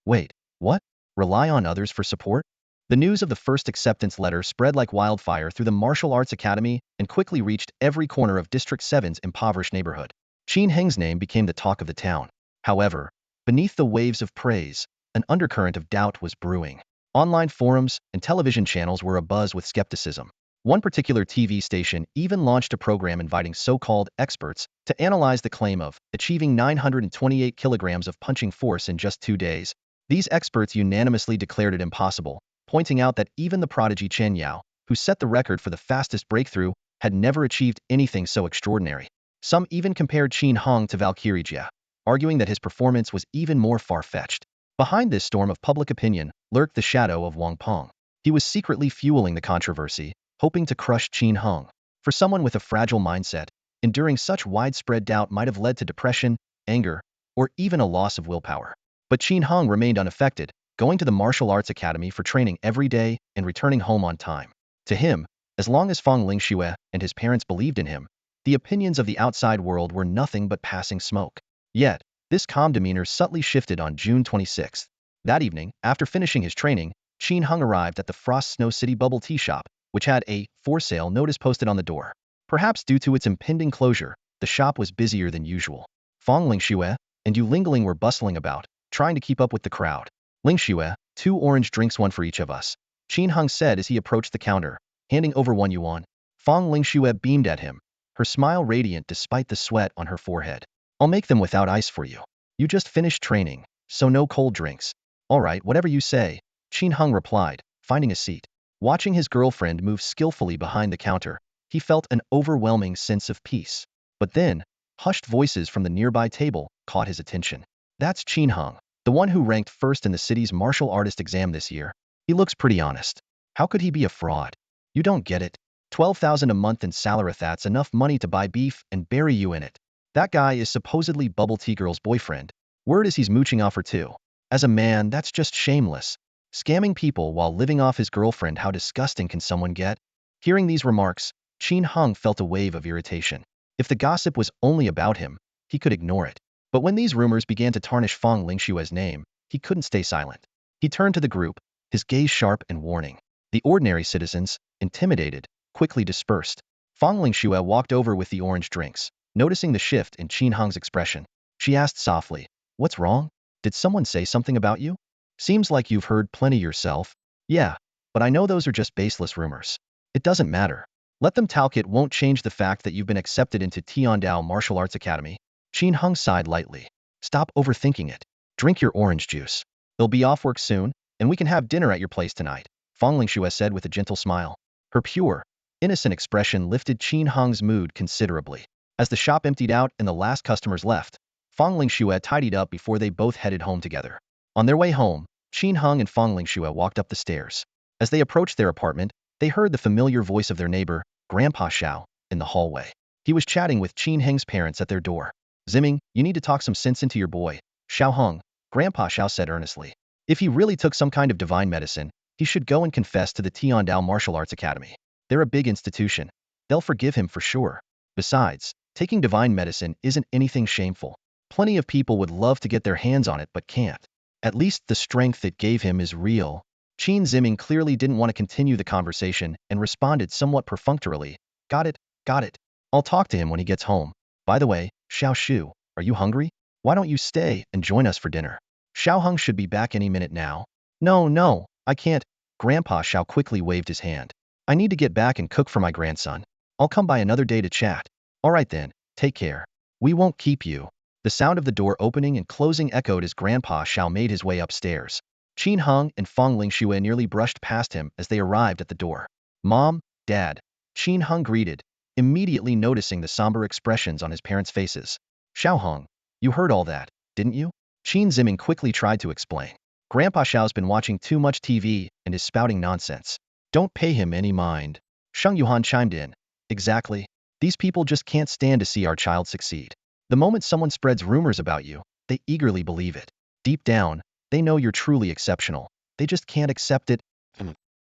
Wait, what? Rely on others for support? The news of the first acceptance letter spread like wildfire through the Martial Arts Academy and quickly reached every corner of District 7's impoverished neighborhood. Qin Heng's name became the talk of the town. However, beneath the waves of praise, an undercurrent of doubt was brewing. Online forums and television channels were abuzz with skepticism. One particular TV station even launched a program inviting so-called experts to analyze the claim of achieving 928 kilograms of punching force in just 2 days. These experts unanimously declared it impossible, pointing out that even the prodigy Chen Yao, who set the record for the fastest breakthrough, had never achieved anything so extraordinary. Some even compared Qin Heng to Valkyrie Jia. arguing that his performance was even more far-fetched. Behind this storm of public opinion lurked the shadow of Wang Peng. He was secretly fueling the controversy, hoping to crush Qin Heng. For someone with a fragile mindset, enduring such widespread doubt might have led to depression, anger, or even a loss of willpower. But Qin Heng remained unaffected, going to the martial arts academy for training every day and returning home on time. To him, as long as Fang Lingxue and his parents believed in him, the opinions of the outside world were nothing but passing smoke. Yet, this calm demeanor subtly shifted on June 26th. That evening, after finishing his training, Qin Heng arrived at the Frost Snow City bubble tea shop, which had a for sale notice posted on the door. Perhaps due to its impending closure, the shop was busier than usual. Fang Lingxue and Yu Lingling were bustling about, trying to keep up with the crowd. Lingxue, 2 orange drinks, 1 for each of us, Qin Heng said as he approached the counter, handing over 1 yuan. Fang Lingxue beamed at him, her smile radiant despite the sweat on her forehead. I'll make them without ice for you. You just finished training, so no cold drinks. All right, whatever you say, Qin Heng replied, finding a seat. Watching his girlfriend move skillfully behind the counter, he felt an overwhelming sense of peace. But then, hushed voices from the nearby table caught his attention. That's Qin Heng, the one who ranked first in the city's martial artist exam this year. He looks pretty honest. How could he be a fraud? You don't get it. 12,000 a month in salary, that's enough money to buy beef and bury you in it. That guy is supposedly Bubble Tea Girl's boyfriend. Word is he's mooching off her too. As a man, that's just shameless. Scamming people while living off his girlfriend, how disgusting can someone get? Hearing these remarks, Qin Heng felt a wave of irritation. If the gossip was only about him, he could ignore it. But when these rumors began to tarnish Fang Lingxue's name, he couldn't stay silent. He turned to the group, his gaze sharp and warning. The ordinary citizens, intimidated, quickly dispersed. Fang Lingxue walked over with the orange drinks. Noticing the shift in Qin Heng's expression, she asked softly, "What's wrong? Did someone say something about you? Seems like you've heard plenty yourself." "Yeah, but I know those are just baseless rumors. It doesn't matter. Let them talk, it won't change the fact that you've been accepted into Tiandao Martial Arts Academy." Qin Heng sighed lightly. "Stop overthinking it. Drink your orange juice. They'll be off work soon, and we can have dinner at your place tonight," Fang Lingxue said with a gentle smile. Her pure, innocent expression lifted Qin Heng's mood considerably. As the shop emptied out and the last customers left, Fang Lingxue tidied up before they both headed home together. On their way home, Qin Heng and Fang Lingxue walked up the stairs. As they approached their apartment, they heard the familiar voice of their neighbor, Grandpa Xiao, in the hallway. He was chatting with Qin Heng's parents at their door. "Zimming, you need to talk some sense into your boy, Xiao Heng," Grandpa Xiao said earnestly. "If he really took some kind of divine medicine, he should go and confess to the Tiandao Martial Arts Academy. They're a big institution. They'll forgive him for sure. Besides, taking divine medicine isn't anything shameful. Plenty of people would love to get their hands on it but can't. At least the strength it gave him is real." Qin Zimming clearly didn't want to continue the conversation and responded somewhat perfunctorily, got it, got it. I'll talk to him when he gets home. By the way, Xiao Shu, are you hungry? Why don't you stay and join us for dinner? Xiao Heng should be back any minute now." No, I can't." Grandpa Xiao quickly waved his hand. "I need to get back and cook for my grandson. I'll come by another day to chat." "All right then, take care. We won't keep you." The sound of the door opening and closing echoed as Grandpa Xiao made his way upstairs. Qin Heng and Fang Lingxue nearly brushed past him as they arrived at the door. "Mom, Dad," Qin Heng greeted, immediately noticing the somber expressions on his parents' faces. "Xiao Heng, you heard all that, didn't you?" Qin Zimming quickly tried to explain. "Grandpa Xiao's been watching too much TV and is spouting nonsense. Don't pay him any mind." Sheng Yuhan chimed in. "Exactly. These people just can't stand to see our child succeed. The moment someone spreads rumors about you, they eagerly believe it. Deep down, they know you're truly exceptional. They just can't accept it."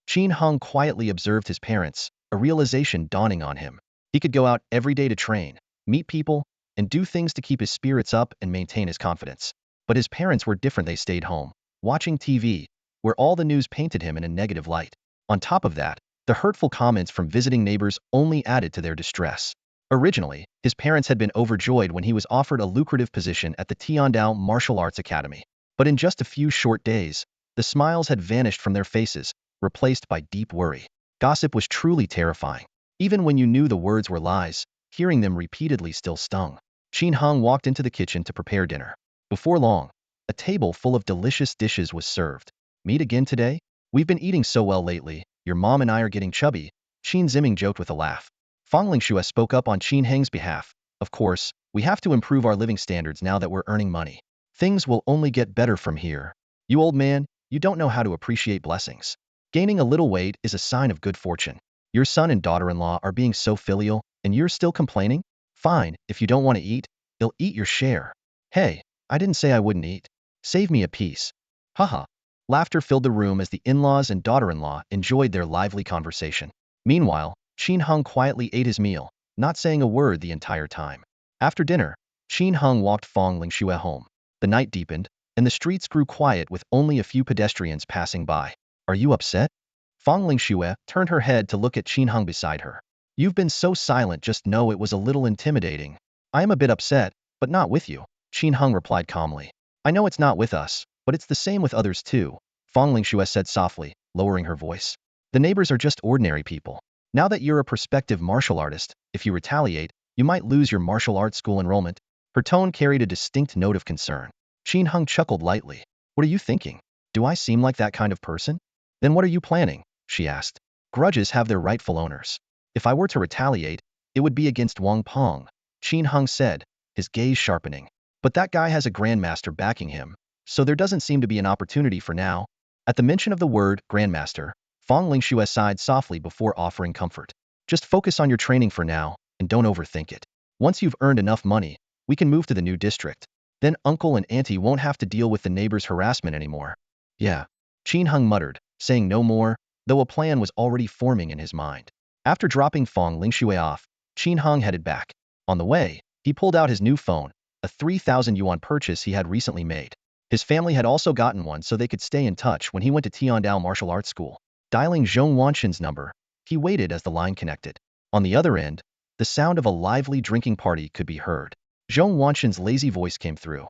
Qin Heng quietly observed his parents, a realization dawning on him. He could go out every day to train, meet people, and do things to keep his spirits up and maintain his confidence. But his parents were different. They stayed home, watching TV, where all the news painted him in a negative light. On top of that, the hurtful comments from visiting neighbors only added to their distress. Originally, his parents had been overjoyed when he was offered a lucrative position at the Tiandao Martial Arts Academy. But in just a few short days, the smiles had vanished from their faces, replaced by deep worry. Gossip was truly terrifying. Even when you knew the words were lies, hearing them repeatedly still stung. Qin Heng walked into the kitchen to prepare dinner. Before long, a table full of delicious dishes was served. "Meet again today? We've been eating so well lately, your mom and I are getting chubby," Qin Zimming joked with a laugh. Fang Lingxue spoke up on Qin Heng's behalf. "Of course, We have to improve our living standards now that we're earning money. Things will only get better from here. You old man, you don't know how to appreciate blessings. Gaining a little weight is a sign of good fortune. Your son and daughter-in-law are being so filial, and you're still complaining? Fine, if you don't want to eat, they'll eat your share. Hey, I didn't say I wouldn't eat. Save me a piece. Haha. Laughter filled the room as the in-laws and daughter-in-law enjoyed their lively conversation. Meanwhile, Qin Hung quietly ate his meal, not saying a word the entire time. After dinner, Qin Hung walked Fong Lingxue home. The night deepened, and the streets grew quiet with only a few pedestrians passing by. Are you upset? Fong Lingxue turned her head to look at Qin Hung beside her. You've been so silent, just know it was a little intimidating. I am a bit upset, but not with you, Qin Hung replied calmly. I know it's not with us, but it's the same with others too, Fong Lingxue said softly, lowering her voice. The neighbors are just ordinary people. Now that you're a prospective martial artist, if you retaliate, you might lose your martial arts school enrollment. Her tone carried a distinct note of concern. Qin Hung chuckled lightly. What are you thinking? Do I seem like that kind of person? Then what are you planning? She asked. Grudges have their rightful owners. If I were to retaliate, it would be against Wang Peng, Qin Hung said, his gaze sharpening. But that guy has a grandmaster backing him, so there doesn't seem to be an opportunity for now. At the mention of the word grandmaster, Fong Lingxue sighed softly before offering comfort. Just focus on your training for now, and don't overthink it. Once you've earned enough money, we can move to the new district. Then uncle and auntie won't have to deal with the neighbors' harassment anymore. Yeah, Qin Hung muttered, saying no more, though a plan was already forming in his mind. After dropping Fong Lingxue off, Qin Hung headed back. On the way, he pulled out his new phone, a 3,000 yuan purchase he had recently made. His family had also gotten one so they could stay in touch when he went to Tiandao Martial Arts School. Dialing Zhong Wanxin's number, he waited as the line connected. On the other end, the sound of a lively drinking party could be heard. Zhong Wanxin's lazy voice came through.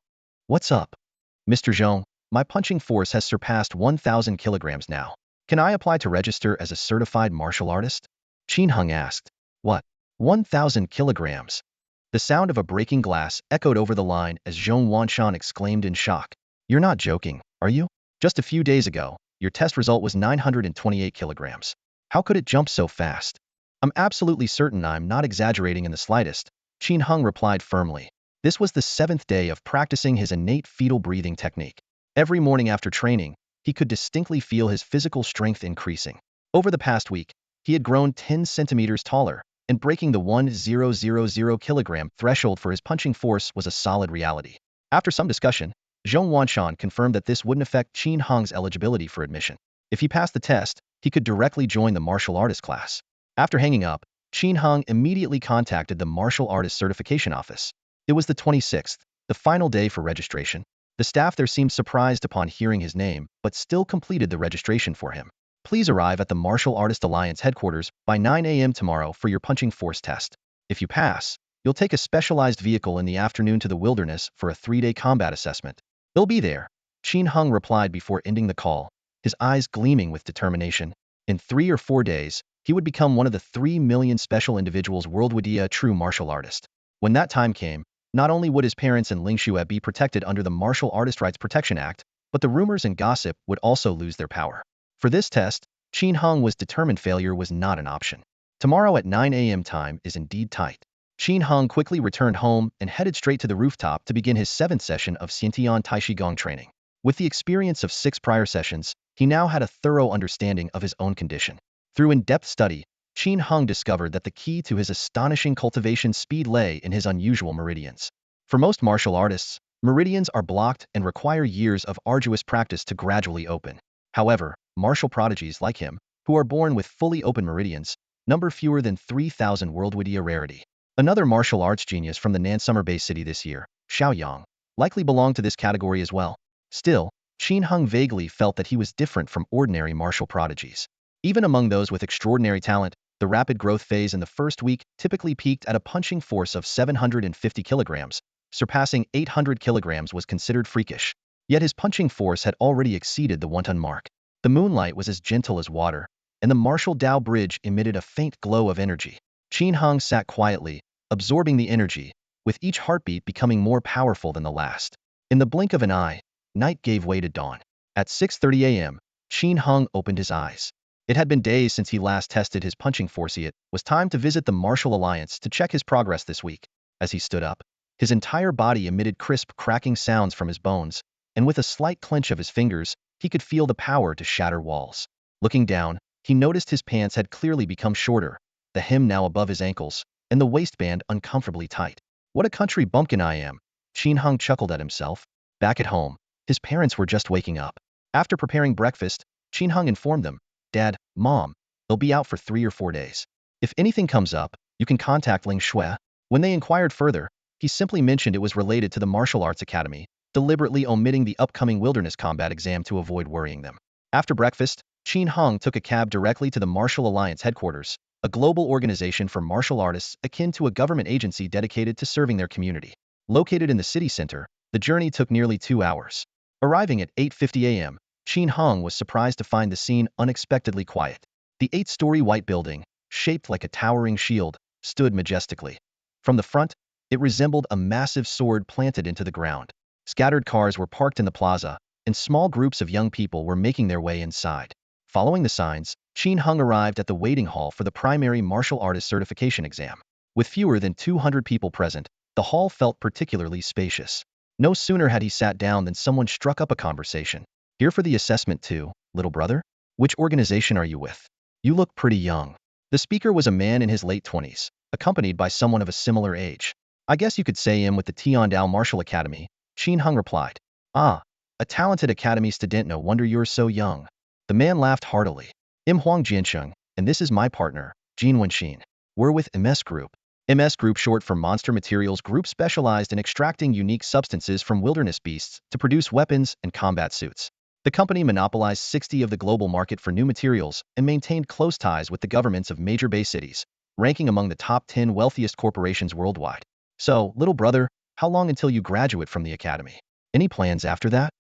What's up? Mr. Zhong, my punching force has surpassed 1,000 kilograms now. Can I apply to register as a certified martial artist? Qin Hung asked. What? 1,000 kilograms? The sound of a breaking glass echoed over the line as Zhong Wanxin exclaimed in shock. You're not joking, are you? Just a few days ago, your test result was 928 kilograms. How could it jump so fast? I'm absolutely certain I'm not exaggerating in the slightest, Qin Hung replied firmly. This was the 7th day of practicing his innate fetal breathing technique. Every morning after training, he could distinctly feel his physical strength increasing. Over the past week, he had grown 10 centimeters taller, and breaking the 1,000 kilogram threshold for his punching force was a solid reality. After some discussion, Zhong Wanxin confirmed that this wouldn't affect Qin Hung's eligibility for admission. If he passed the test, he could directly join the martial artist class. After hanging up, Qin Hung immediately contacted the martial artist certification office. It was the 26th, the final day for registration. The staff there seemed surprised upon hearing his name, but still completed the registration for him. Please arrive at the Martial Artist Alliance headquarters by 9 a.m. tomorrow for your punching force test. If you pass, you'll take a specialized vehicle in the afternoon to the wilderness for a 3-day combat assessment. They'll be there, Qin Hung replied before ending the call, his eyes gleaming with determination. In 3 or 4 days, he would become one of the 3 million special individuals worldwide a true martial artist. When that time came, not only would his parents and Lingxue be protected under the Martial Artist Rights Protection Act, but the rumors and gossip would also lose their power. For this test, Qin Hung was determined failure was not an option. Tomorrow at 9 a.m. time is indeed tight. Qin Hung quickly returned home and headed straight to the rooftop to begin his 7th session of Xiantian Taishigong training. With the experience of 6 prior sessions, he now had a thorough understanding of his own condition. Through in-depth study, Qin Hung discovered that the key to his astonishing cultivation speed lay in his unusual meridians. For most martial artists, meridians are blocked and require years of arduous practice to gradually open. However, martial prodigies like him, who are born with fully open meridians, number fewer than 3,000 worldwide a rarity. Another martial arts genius from the Nansummer Bay City this year, Xiaoyang, likely belonged to this category as well. Still, Qin Hung vaguely felt that he was different from ordinary martial prodigies. Even among those with extraordinary talent, the rapid growth phase in the first week typically peaked at a punching force of 750 kilograms. Surpassing 800 kilograms was considered freakish. Yet his punching force had already exceeded the 1-ton mark. The moonlight was as gentle as water, and the Martial Dao Bridge emitted a faint glow of energy. Qin Hung sat quietly, absorbing the energy, with each heartbeat becoming more powerful than the last. In the blink of an eye, night gave way to dawn. At 6:30 a.m., Qin Hung opened his eyes. It had been days since he last tested his punching force. It was time to visit the Martial Alliance to check his progress this week. As he stood up, His entire body emitted crisp, cracking sounds from his bones, and with a slight clench of his fingers, he could feel the power to shatter walls. Looking down, he noticed his pants had clearly become shorter, the hem now above his ankles, and the waistband uncomfortably tight. What a country bumpkin I am, Qin Hung chuckled at himself. Back at home, his parents were just waking up. After preparing breakfast, Qin Hung informed them, Dad, Mom, they'll be out for 3 or 4 days. If anything comes up, you can contact Ling Shui. When they inquired further, he simply mentioned it was related to the martial arts academy, deliberately omitting the upcoming wilderness combat exam to avoid worrying them. After breakfast, Qin Hung took a cab directly to the Martial Alliance headquarters, a global organization for martial artists akin to a government agency dedicated to serving their community. Located in the city center, the journey took nearly 2 hours. Arriving at 8:50 a.m., Qin Hung was surprised to find the scene unexpectedly quiet. The 8-story white building, shaped like a towering shield, stood majestically. From the front, it resembled a massive sword planted into the ground. Scattered cars were parked in the plaza, and small groups of young people were making their way inside. Following the signs, Qin Hung arrived at the waiting hall for the primary martial artist certification exam. With fewer than 200 people present, the hall felt particularly spacious. No sooner had he sat down than someone struck up a conversation. Here for the assessment too, little brother? Which organization are you with? You look pretty young. The speaker was a man in his late 20s, accompanied by someone of a similar age. I guess you could say I'm with the Tiandao Martial Academy, Qin Hung replied. Ah, a talented academy student, no wonder you're so young. The man laughed heartily. I'm Huang Jiansheng, and this is my partner, Jin Wenxin. We're with MS Group. MS Group, short for Monster Materials Group, specialized in extracting unique substances from wilderness beasts to produce weapons and combat suits. The company monopolized 60% of the global market for new materials and maintained close ties with the governments of major bay cities, ranking among the top 10 wealthiest corporations worldwide. So, little brother, how long until you graduate from the academy? Any plans after that?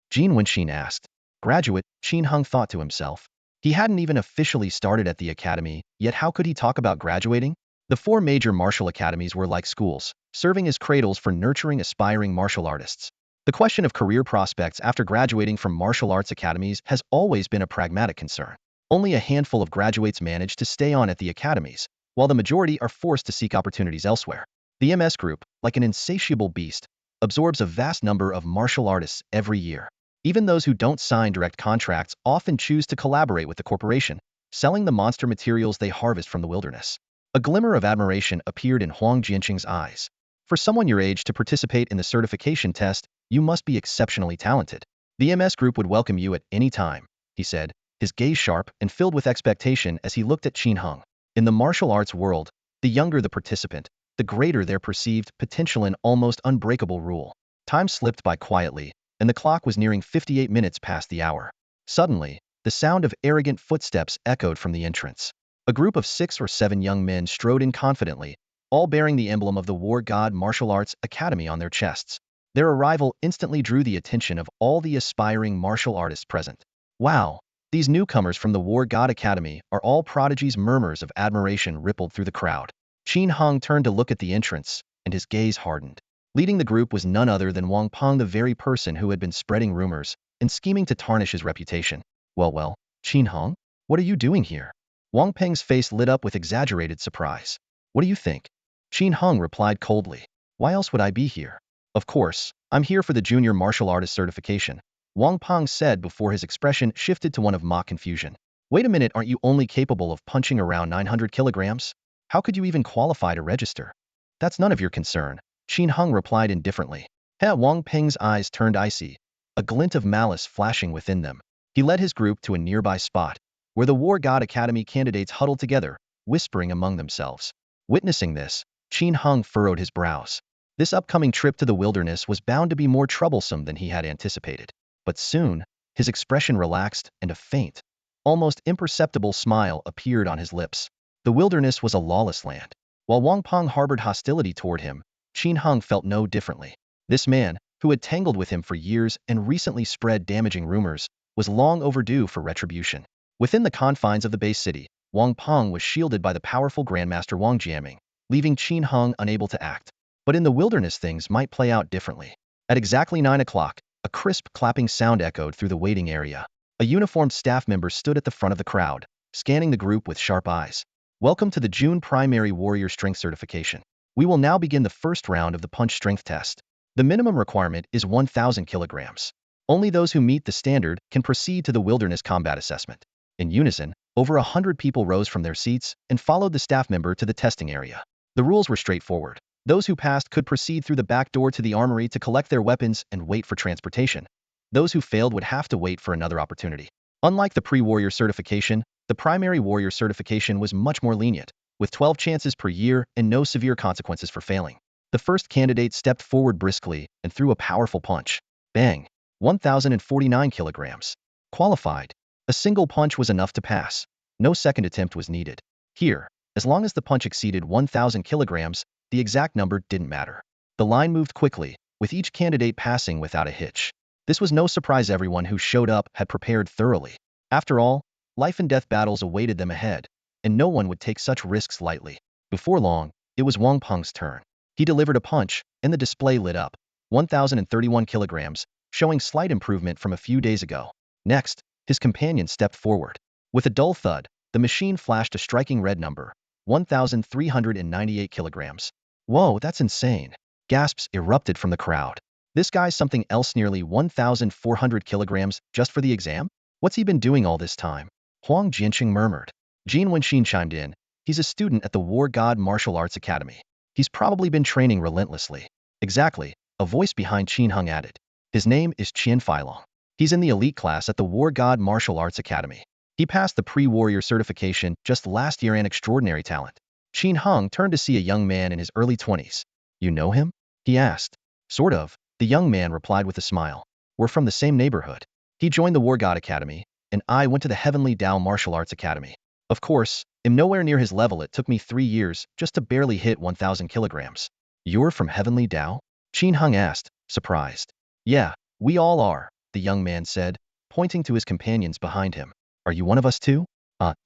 Jin Wenxin asked. Graduate, Qin Hung thought to himself. He hadn't even officially started at the academy, yet how could he talk about graduating? The 4 major martial academies were like schools, serving as cradles for nurturing aspiring martial artists. The question of career prospects after graduating from martial arts academies has always been a pragmatic concern. Only a handful of graduates manage to stay on at the academies, while the majority are forced to seek opportunities elsewhere. The MS Group, like an insatiable beast, absorbs a vast number of martial artists every year. Even those who don't sign direct contracts often choose to collaborate with the corporation, selling the monster materials they harvest from the wilderness. A glimmer of admiration appeared in Huang Jianqing's eyes. For someone your age to participate in the certification test, you must be exceptionally talented. The MS Group would welcome you at any time, he said, his gaze sharp and filled with expectation as he looked at Qin Hung. In the martial arts world, the younger the participant, the greater their perceived potential and almost unbreakable rule. Time slipped by quietly, and the clock was nearing 58 minutes past the hour. Suddenly, the sound of arrogant footsteps echoed from the entrance. A group of 6 or 7 young men strode in confidently, all bearing the emblem of the War God Martial Arts Academy on their chests. Their arrival instantly drew the attention of all the aspiring martial artists present. Wow, these newcomers from the War God Academy are all prodigies. Murmurs of admiration rippled through the crowd. Qin Hung turned to look at the entrance, and his gaze hardened. Leading the group was none other than Wang Peng, the very person who had been spreading rumors and scheming to tarnish his reputation. Well, Qin Hung, what are you doing here? Wang Peng's face lit up with exaggerated surprise. What do you think? Qin Hung replied coldly. Why else would I be here? Of course, I'm here for the junior martial artist certification, Wang Peng said before his expression shifted to one of mock confusion. Wait a minute, aren't you only capable of punching around 900 kilograms? How could you even qualify to register? That's none of your concern, Qin Hung replied indifferently. Wang Peng's eyes turned icy, a glint of malice flashing within them. He led his group to a nearby spot, where the War God Academy candidates huddled together, whispering among themselves. Witnessing this, Qin Hung furrowed his brows. This upcoming trip to the wilderness was bound to be more troublesome than he had anticipated. But soon, his expression relaxed and a faint, almost imperceptible smile appeared on his lips. The wilderness was a lawless land. While Wang Peng harbored hostility toward him, Qin Hung felt no differently. This man, who had tangled with him for years and recently spread damaging rumors, was long overdue for retribution. Within the confines of the base city, Wang Peng was shielded by the powerful Grandmaster Wang Jiaming, leaving Qin Hung unable to act. But in the wilderness things might play out differently. At exactly 9 o'clock, a crisp clapping sound echoed through the waiting area. A uniformed staff member stood at the front of the crowd, scanning the group with sharp eyes. Welcome to the June Primary Warrior Strength Certification. We will now begin the first round of the punch strength test. The minimum requirement is 1,000 kilograms. Only those who meet the standard can proceed to the wilderness combat assessment. In unison, over 100 people rose from their seats and followed the staff member to the testing area. The rules were straightforward. Those who passed could proceed through the back door to the armory to collect their weapons and wait for transportation. Those who failed would have to wait for another opportunity. Unlike the pre-warrior certification, the primary warrior certification was much more lenient, with 12 chances per year and no severe consequences for failing. The first candidate stepped forward briskly and threw a powerful punch. Bang! 1,049 kilograms. Qualified. A single punch was enough to pass. No second attempt was needed. Here, as long as the punch exceeded 1,000 kilograms, the exact number didn't matter. The line moved quickly, with each candidate passing without a hitch. This was no surprise. Everyone who showed up had prepared thoroughly. After all, life and death battles awaited them ahead, and no one would take such risks lightly. Before long, it was Wang Peng's turn. He delivered a punch, and the display lit up. 1,031 kilograms, showing slight improvement from a few days ago. Next, his companion stepped forward. With a dull thud, the machine flashed a striking red number, 1,398 kilograms. Whoa, that's insane. Gasps erupted from the crowd. This guy's something else. Nearly 1,400 kilograms just for the exam? What's he been doing all this time? Huang Jianqing murmured. Jin Wenxin chimed in. He's a student at the War God Martial Arts Academy. He's probably been training relentlessly. Exactly, a voice behind Qin Hung added. His name is Qian Feilong. He's in the elite class at the War God Martial Arts Academy. He passed the pre-warrior certification just last year. An extraordinary talent. Qin Hung turned to see a young man in his early 20s. You know him? He asked. Sort of, the young man replied with a smile. We're from the same neighborhood. He joined the War God Academy, and I went to the Heavenly Tao Martial Arts Academy. Of course, I'm nowhere near his level. It took me 3 years just to barely hit 1,000 kilograms. You're from Heavenly Tao? Qin Hung asked, surprised. Yeah, we all are, the young man said, pointing to his companions behind him. Are you one of us too?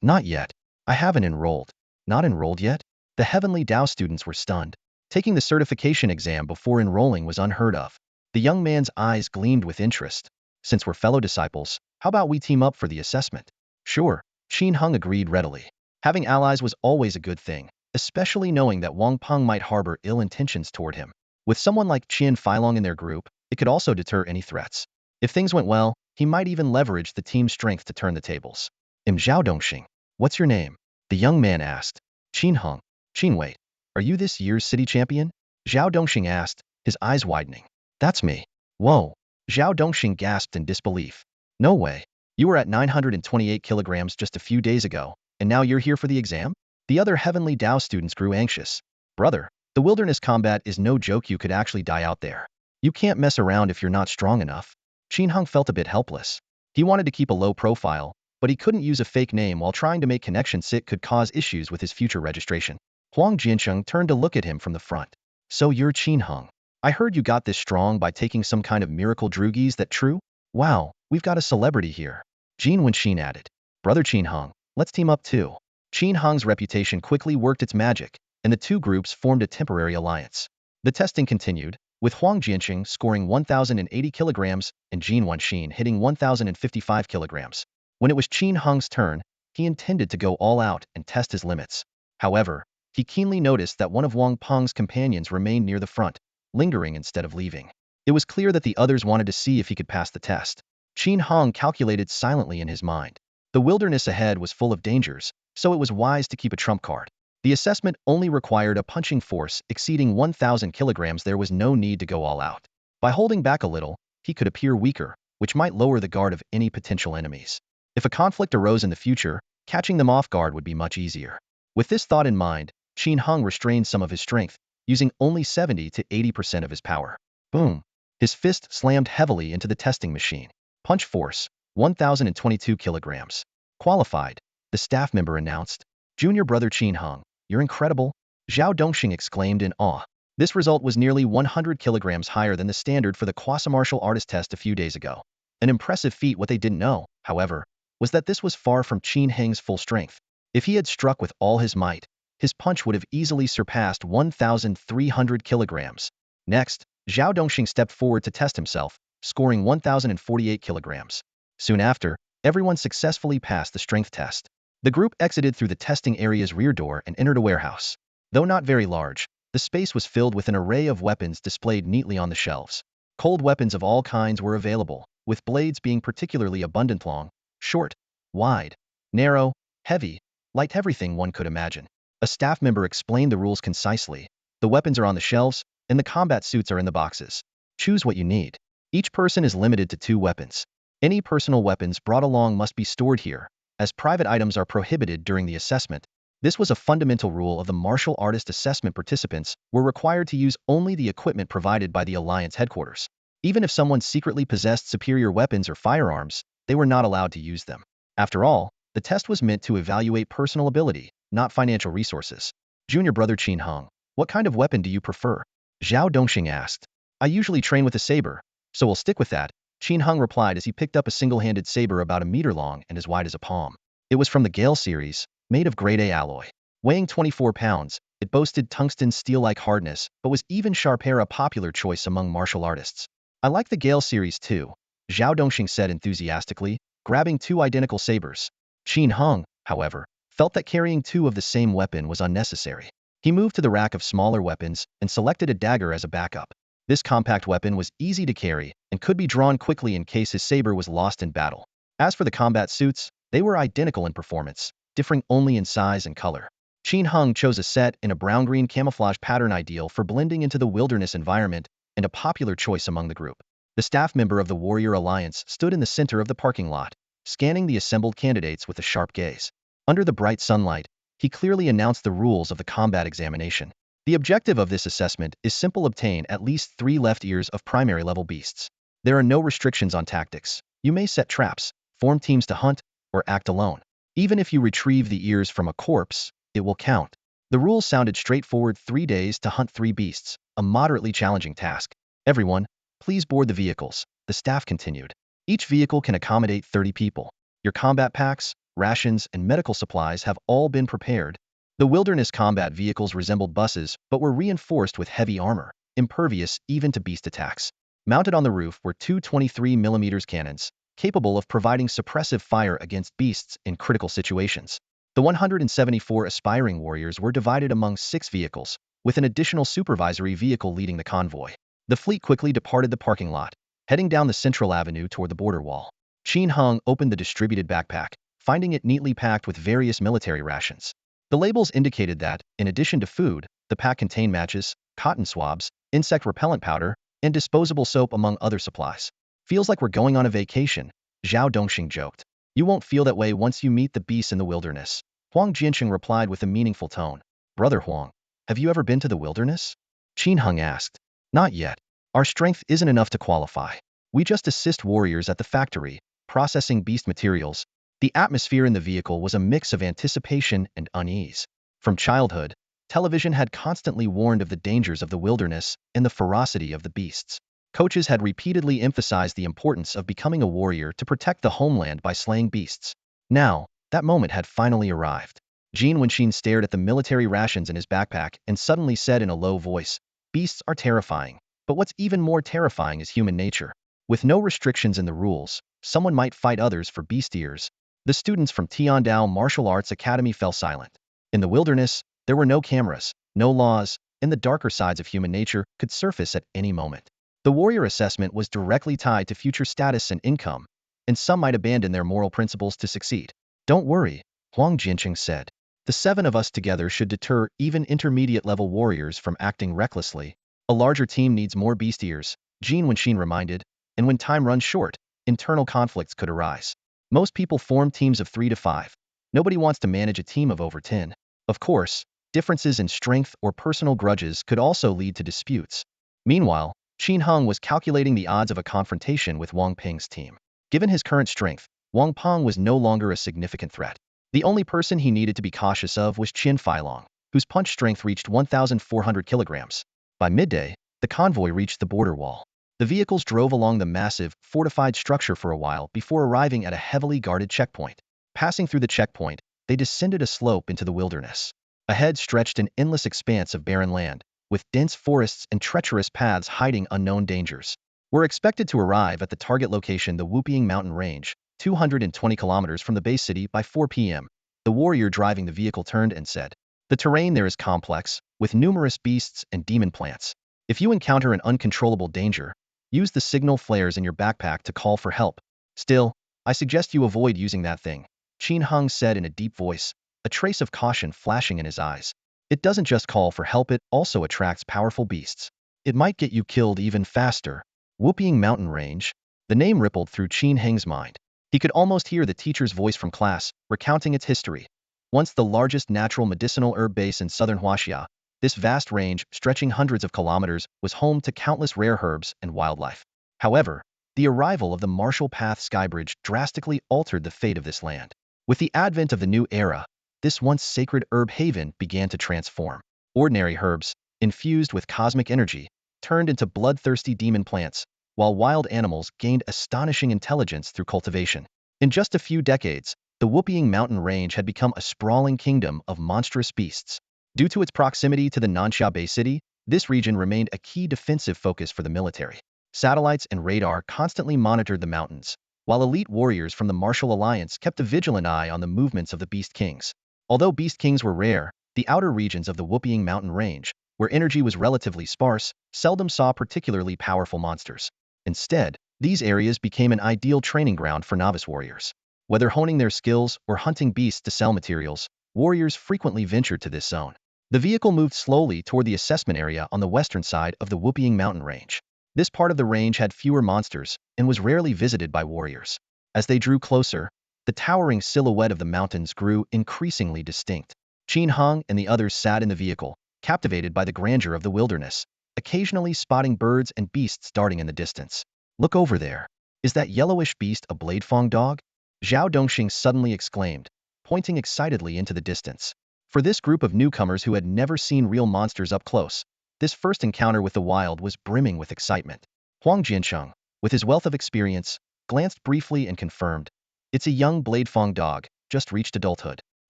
Not yet. I haven't enrolled. Not enrolled yet? The Heavenly Tao students were stunned. Taking the certification exam before enrolling was unheard of. The young man's eyes gleamed with interest. Since we're fellow disciples, how about we team up for the assessment? Sure, Qin Hung agreed readily. Having allies was always a good thing, especially knowing that Wang Peng might harbor ill intentions toward him. With someone like Qian Feilong in their group, it could also deter any threats. If things went well, he might even leverage the team's strength to turn the tables. Zhao Dongxing, what's your name? The young man asked. Qin Hung. Qin, wait, are you this year's city champion? Zhao Dongxing asked, his eyes widening. That's me. Whoa. Zhao Dongxing gasped in disbelief. No way. You were at 928 kilograms just a few days ago, and now you're here for the exam? The other Heavenly Tao students grew anxious. Brother, the wilderness combat is no joke. You could actually die out there. You can't mess around if you're not strong enough. Qin Hung felt a bit helpless. He wanted to keep a low profile, but he couldn't use a fake name while trying to make connections. It could cause issues with his future registration. Huang Jianqing turned to look at him from the front. So you're Qin Hung. I heard you got this strong by taking some kind of miracle drug. Is that true? Wow, we've got a celebrity here. Jin Wenxin added. Brother Qin Hung, let's team up too. Qin Hung's reputation quickly worked its magic, and the two groups formed a temporary alliance. The testing continued, with Huang Jianqing scoring 1,080 kilograms and Jin Wenxin hitting 1,055 kilograms. When it was Qin Hung's turn, he intended to go all out and test his limits. However, he keenly noticed that one of Wang Peng's companions remained near the front, lingering instead of leaving. It was clear that the others wanted to see if he could pass the test. Qin Hung calculated silently in his mind. The wilderness ahead was full of dangers, so it was wise to keep a trump card. The assessment only required a punching force exceeding 1,000 kilograms. There was no need to go all out. By holding back a little, he could appear weaker, which might lower the guard of any potential enemies. If a conflict arose in the future, catching them off guard would be much easier. With this thought in mind, Qin Hung restrained some of his strength, using only 70 to 80% of his power. Boom! His fist slammed heavily into the testing machine. Punch force, 1,022 kilograms. Qualified, the staff member announced. Junior brother Qin Hung, you're incredible. Zhao Dongxing exclaimed in awe. This result was nearly 100 kilograms higher than the standard for the quasi-martial artist test a few days ago. An impressive feat. What they didn't know, however, was that this was far from Qin Hung's full strength. If he had struck with all his might, his punch would have easily surpassed 1,300 kilograms. Next, Zhao Dongxing stepped forward to test himself, scoring 1,048 kilograms. Soon after, everyone successfully passed the strength test. The group exited through the testing area's rear door and entered a warehouse. Though not very large, The space was filled with an array of weapons displayed neatly on the shelves. Cold weapons of all kinds were available, with blades being particularly abundant: long, short, wide, narrow, heavy, light, everything one could imagine. A staff member explained the rules concisely. The weapons are on the shelves, and the combat suits are in the boxes. Choose what you need. Each person is limited to 2 weapons. Any personal weapons brought along must be stored here, as private items are prohibited during the assessment. This was a fundamental rule of the martial artist assessment. Participants were required to use only the equipment provided by the Alliance headquarters. Even if someone secretly possessed superior weapons or firearms, they were not allowed to use them. After all, the test was meant to evaluate personal ability, not financial resources. Junior brother Qin Hung, what kind of weapon do you prefer? Zhao Dongxing asked. I usually train with a saber, so we'll stick with that, Qin Hung replied as he picked up a single-handed saber about a meter long and as wide as a palm. It was from the Gale series, made of grade A alloy. Weighing 24 pounds, it boasted tungsten steel-like hardness, but was even sharper, a popular choice among martial artists. I like the Gale series too, Zhao Dongxing said enthusiastically, grabbing 2 identical sabers. Qin Hung, however, felt that carrying 2 of the same weapon was unnecessary. He moved to the rack of smaller weapons and selected a dagger as a backup. This compact weapon was easy to carry and could be drawn quickly in case his saber was lost in battle. As for the combat suits, they were identical in performance, differing only in size and color. Qin Hung chose a set in a brown-green camouflage pattern, ideal for blending into the wilderness environment and a popular choice among the group. The staff member of the Warrior Alliance stood in the center of the parking lot, scanning the assembled candidates with a sharp gaze. Under the bright sunlight, he clearly announced the rules of the combat examination. The objective of this assessment is simple: obtain at least 3 left ears of primary level beasts. There are no restrictions on tactics. You may set traps, form teams to hunt, or act alone. Even if you retrieve the ears from a corpse, it will count. The rules sounded straightforward: 3 days to hunt 3 beasts, a moderately challenging task. Everyone, please board the vehicles, the staff continued. Each vehicle can accommodate 30 people. Your combat packs, rations, and medical supplies have all been prepared. The wilderness combat vehicles resembled buses, but were reinforced with heavy armor, impervious even to beast attacks. Mounted on the roof were 2 23mm cannons, capable of providing suppressive fire against beasts in critical situations. The 174 aspiring warriors were divided among 6 vehicles, with an additional supervisory vehicle leading the convoy. The fleet quickly departed the parking lot, heading down the central avenue toward the border wall. Qin Hung opened the distributed backpack, finding it neatly packed with various military rations. The labels indicated that, in addition to food, the pack contained matches, cotton swabs, insect repellent powder, and disposable soap, among other supplies. Feels like we're going on a vacation, Zhao Dongxing joked. You won't feel that way once you meet the beasts in the wilderness, Huang Jianqing replied with a meaningful tone. Brother Huang, have you ever been to the wilderness? Qin Hung asked. Not yet. Our strength isn't enough to qualify. We just assist warriors at the factory, processing beast materials. The atmosphere in the vehicle was a mix of anticipation and unease. From childhood, television had constantly warned of the dangers of the wilderness and the ferocity of the beasts. Coaches had repeatedly emphasized the importance of becoming a warrior to protect the homeland by slaying beasts. Now, that moment had finally arrived. Jin Wenxin stared at the military rations in his backpack and suddenly said in a low voice, beasts are terrifying, but what's even more terrifying is human nature. With no restrictions in the rules, someone might fight others for beast ears. The students from Tiandao Martial Arts Academy fell silent. In the wilderness, there were no cameras, no laws, and the darker sides of human nature could surface at any moment. The warrior assessment was directly tied to future status and income, and some might abandon their moral principles to succeed. Don't worry, Huang Jianqing said. The 7 of us together should deter even intermediate-level warriors from acting recklessly. A larger team needs more beast ears, Jin Wenxin reminded, and when time runs short, internal conflicts could arise. Most people form teams of 3 to 5. Nobody wants to manage a team of over 10. Of course, differences in strength or personal grudges could also lead to disputes. Meanwhile, Qin Hung was calculating the odds of a confrontation with Wang Ping's team. Given his current strength, Wang Ping was no longer a significant threat. The only person he needed to be cautious of was Qin Feilong, whose punch strength reached 1,400 kilograms. By midday, the convoy reached the border wall. The vehicles drove along the massive, fortified structure for a while before arriving at a heavily guarded checkpoint. Passing through the checkpoint, they descended a slope into the wilderness. Ahead stretched an endless expanse of barren land, with dense forests and treacherous paths hiding unknown dangers. We're expected to arrive at the target location, the Whooping Mountain Range, 220 kilometers from the base city, by 4 p.m. The warrior driving the vehicle turned and said. The terrain there is complex, with numerous beasts and demon plants. If you encounter an uncontrollable danger, use the signal flares in your backpack to call for help. Still, I suggest you avoid using that thing, Qin Heng said in a deep voice, a trace of caution flashing in his eyes. It doesn't just call for help, it also attracts powerful beasts. It might get you killed even faster. Whooping Mountain Range. The name rippled through Qin Heng's mind. He could almost hear the teacher's voice from class, recounting its history. Once the largest natural medicinal herb base in southern Huaxia, this vast range, stretching hundreds of kilometers, was home to countless rare herbs and wildlife. However, the arrival of the Marshall Path Skybridge drastically altered the fate of this land. With the advent of the new era, this once sacred herb haven began to transform. Ordinary herbs, infused with cosmic energy, turned into bloodthirsty demon plants, while wild animals gained astonishing intelligence through cultivation. In just a few decades, the Whooping Mountain Range had become a sprawling kingdom of monstrous beasts. Due to its proximity to the Nansha Bay City, this region remained a key defensive focus for the military. Satellites and radar constantly monitored the mountains, while elite warriors from the Martial Alliance kept a vigilant eye on the movements of the Beast Kings. Although Beast Kings were rare, the outer regions of the Whooping Mountain Range, where energy was relatively sparse, seldom saw particularly powerful monsters. Instead, these areas became an ideal training ground for novice warriors. Whether honing their skills or hunting beasts to sell materials, warriors frequently ventured to this zone. The vehicle moved slowly toward the assessment area on the western side of the Whooping Mountain Range. This part of the range had fewer monsters and was rarely visited by warriors. As they drew closer, the towering silhouette of the mountains grew increasingly distinct. Qin Heng and the others sat in the vehicle, captivated by the grandeur of the wilderness, occasionally spotting birds and beasts darting in the distance. Look over there. Is that yellowish beast a Bladefang dog? Zhao Dongxing suddenly exclaimed, pointing excitedly into the distance. For this group of newcomers who had never seen real monsters up close, this first encounter with the wild was brimming with excitement. Huang Jiancheng, with his wealth of experience, glanced briefly and confirmed, it's a young Bladefang dog, just reached adulthood.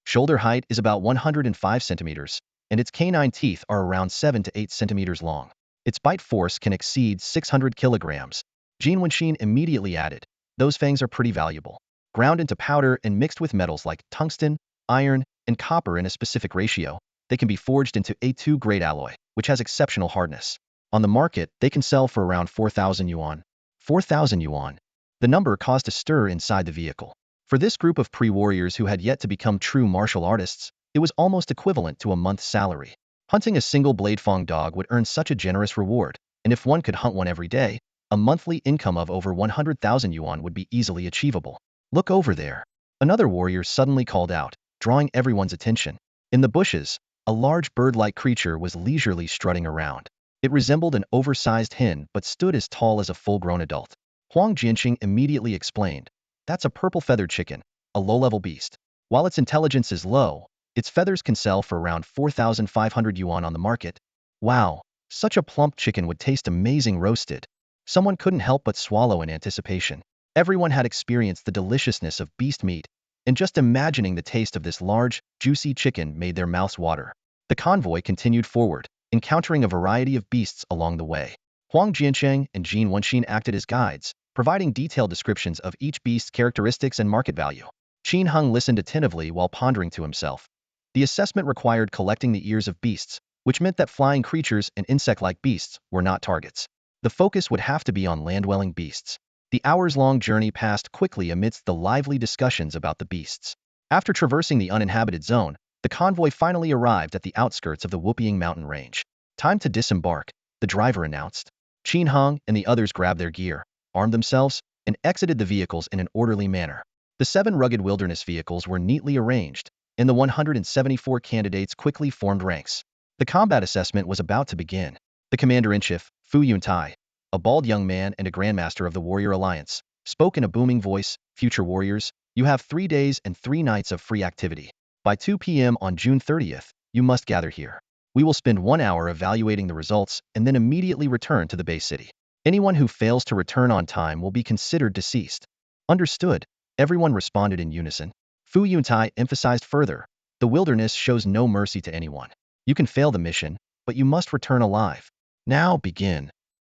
Shoulder height is about 105 centimeters, and its canine teeth are around 7 to 8 centimeters long. Its bite force can exceed 600 kilograms. Jin Wenxin immediately added, those fangs are pretty valuable. Ground into powder and mixed with metals like tungsten, iron, and copper in a specific ratio, they can be forged into A2 grade alloy, which has exceptional hardness. On the market, they can sell for around 4,000 yuan. 4,000 yuan. The number caused a stir inside the vehicle. For this group of pre-warriors who had yet to become true martial artists, it was almost equivalent to a month's salary. Hunting a single Bladefang dog would earn such a generous reward, and if one could hunt one every day, a monthly income of over 100,000 yuan would be easily achievable. Look over there. Another warrior suddenly called out, drawing everyone's attention. In the bushes, a large bird-like creature was leisurely strutting around. It resembled an oversized hen but stood as tall as a full-grown adult. Huang Jianqing immediately explained, that's a purple-feathered chicken, a low-level beast. While its intelligence is low, its feathers can sell for around 4,500 yuan on the market. Wow, such a plump chicken would taste amazing roasted. Someone couldn't help but swallow in anticipation. Everyone had experienced the deliciousness of beast meat, and just imagining the taste of this large, juicy chicken made their mouths water. The convoy continued forward, encountering a variety of beasts along the way. Huang Jiancheng and Jin Wenxin acted as guides, providing detailed descriptions of each beast's characteristics and market value. Qin Heng listened attentively while pondering to himself. The assessment required collecting the ears of beasts, which meant that flying creatures and insect-like beasts were not targets. The focus would have to be on land-dwelling beasts. The hours-long journey passed quickly amidst the lively discussions about the beasts. After traversing the uninhabited zone, the convoy finally arrived at the outskirts of the Whooping Mountain Range. Time to disembark, the driver announced. Qin Heng and the others grabbed their gear, armed themselves, and exited the vehicles in an orderly manner. The 7 rugged wilderness vehicles were neatly arranged, and the 174 candidates quickly formed ranks. The combat assessment was about to begin. The commander-in-chief, Fu Yuntai, a bald young man and a grandmaster of the Warrior Alliance, spoke in a booming voice, future warriors, you have 3 days and 3 nights of free activity. By 2 p.m. on June 30th, you must gather here. We will spend 1 hour evaluating the results and then immediately return to the base city. Anyone who fails to return on time will be considered deceased. Understood, everyone responded in unison. Fu Yuntai emphasized further, the wilderness shows no mercy to anyone. You can fail the mission, but you must return alive. Now begin.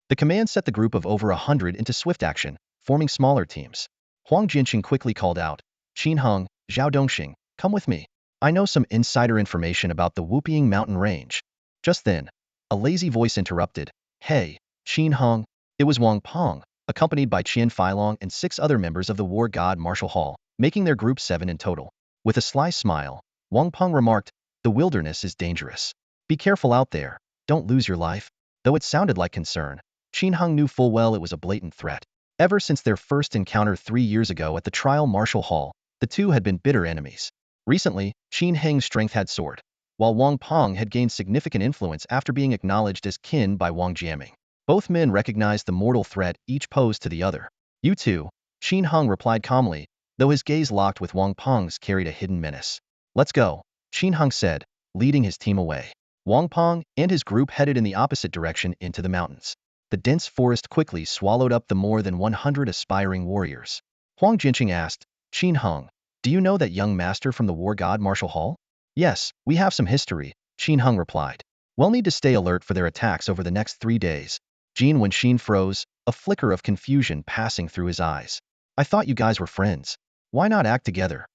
The command set the group of over 100 into swift action, forming smaller teams. Huang Jianqing quickly called out, Qin Heng, Zhao Dongxing, come with me. I know some insider information about the Whooping Mountain Range. Just then, a lazy voice interrupted. Hey, Qin Hong. It was Wang Pong, accompanied by Qian Feilong and 6 other members of the War God Martial Hall, making their group 7 in total. With a sly smile, Wang Pong remarked, the wilderness is dangerous. Be careful out there, don't lose your life. Though it sounded like concern, Qin Hong knew full well it was a blatant threat. Ever since their first encounter 3 years ago at the Trial Martial Hall, the two had been bitter enemies. Recently, Qin Heng's strength had soared, while Wang Pong had gained significant influence after being acknowledged as kin by Wang Jiaming. Both men recognized the mortal threat each posed to the other. You too, Qin Heng replied calmly, though his gaze locked with Wang Pong's carried a hidden menace. Let's go, Qin Heng said, leading his team away. Wang Pong and his group headed in the opposite direction into the mountains. The dense forest quickly swallowed up the more than 100 aspiring warriors. Huang Jinqing asked, Qin Heng, do you know that young master from the War God Martial Hall? Yes, we have some history, Qin Heng replied. We'll need to stay alert for their attacks over the next 3 days. Jin Wenxin froze, a flicker of confusion passing through his eyes. I thought you guys were friends. Why not act together?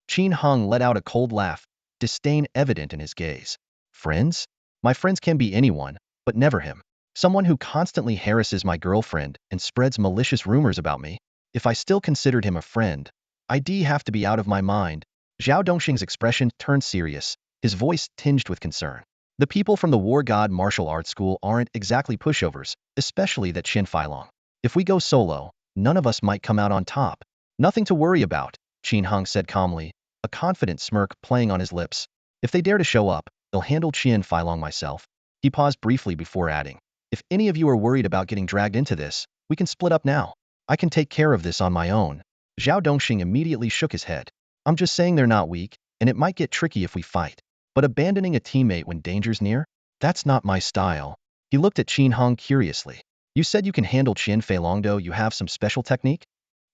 Qin Heng let out a cold laugh, disdain evident in his gaze. Friends? My friends can be anyone, but never him. Someone who constantly harasses my girlfriend and spreads malicious rumors about me. If I still considered him a friend, I'd have to be out of my mind. Zhao Dongxing's expression turned serious, his voice tinged with concern. The people from the War God Martial Arts School aren't exactly pushovers, especially that Qian Feilong. If we go solo, none of us might come out on top. Nothing to worry about, Qin Heng said calmly, a confident smirk playing on his lips. If they dare to show up, they'll handle Qian Feilong myself. He paused briefly before adding, if any of you are worried about getting dragged into this, we can split up now. I can take care of this on my own. Zhao Dongxing immediately shook his head. I'm just saying they're not weak, and it might get tricky if we fight. But abandoning a teammate when danger's near? That's not my style. He looked at Qin Heng curiously. You said you can handle Qian Feilong, though you have some special technique?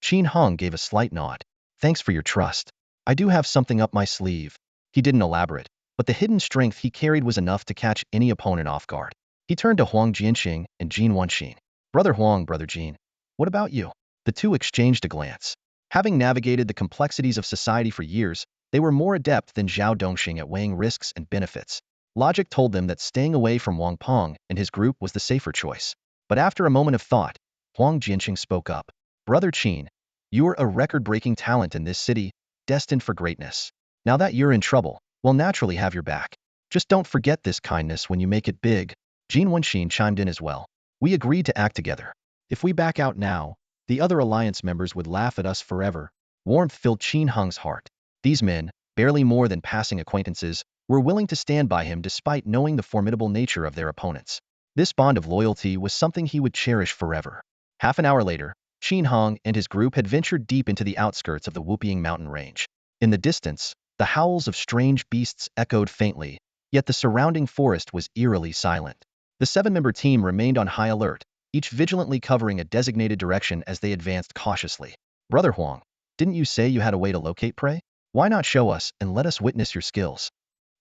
Qin Heng gave a slight nod. Thanks for your trust. I do have something up my sleeve. He didn't elaborate, but the hidden strength he carried was enough to catch any opponent off guard. He turned to Huang Jianqing and Jin Wenxin. Brother Huang, Brother Jin, what about you? The two exchanged a glance. Having navigated the complexities of society for years, they were more adept than Zhao Dongxing at weighing risks and benefits. Logic told them that staying away from Wang Pong and his group was the safer choice. But after a moment of thought, Huang Jianqing spoke up. Brother Qin, you're a record-breaking talent in this city, destined for greatness. Now that you're in trouble, we'll naturally have your back. Just don't forget this kindness when you make it big. Jin Wenxin chimed in as well. We agreed to act together. If we back out now, the other alliance members would laugh at us forever. Warmth filled Qin Heng's heart. These men, barely more than passing acquaintances, were willing to stand by him despite knowing the formidable nature of their opponents. This bond of loyalty was something he would cherish forever. Half an hour later, Qin Heng and his group had ventured deep into the outskirts of the Whooping Mountain Range. In the distance, the howls of strange beasts echoed faintly, yet the surrounding forest was eerily silent. The 7-member team remained on high alert, each vigilantly covering a designated direction as they advanced cautiously. Brother Huang, didn't you say you had a way to locate prey? Why not show us and let us witness your skills?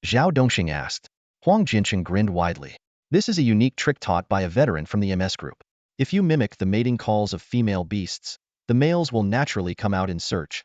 Zhao Dongxing asked. Huang Jinqing grinned widely. This is a unique trick taught by a veteran from the MS group. If you mimic the mating calls of female beasts, the males will naturally come out in search.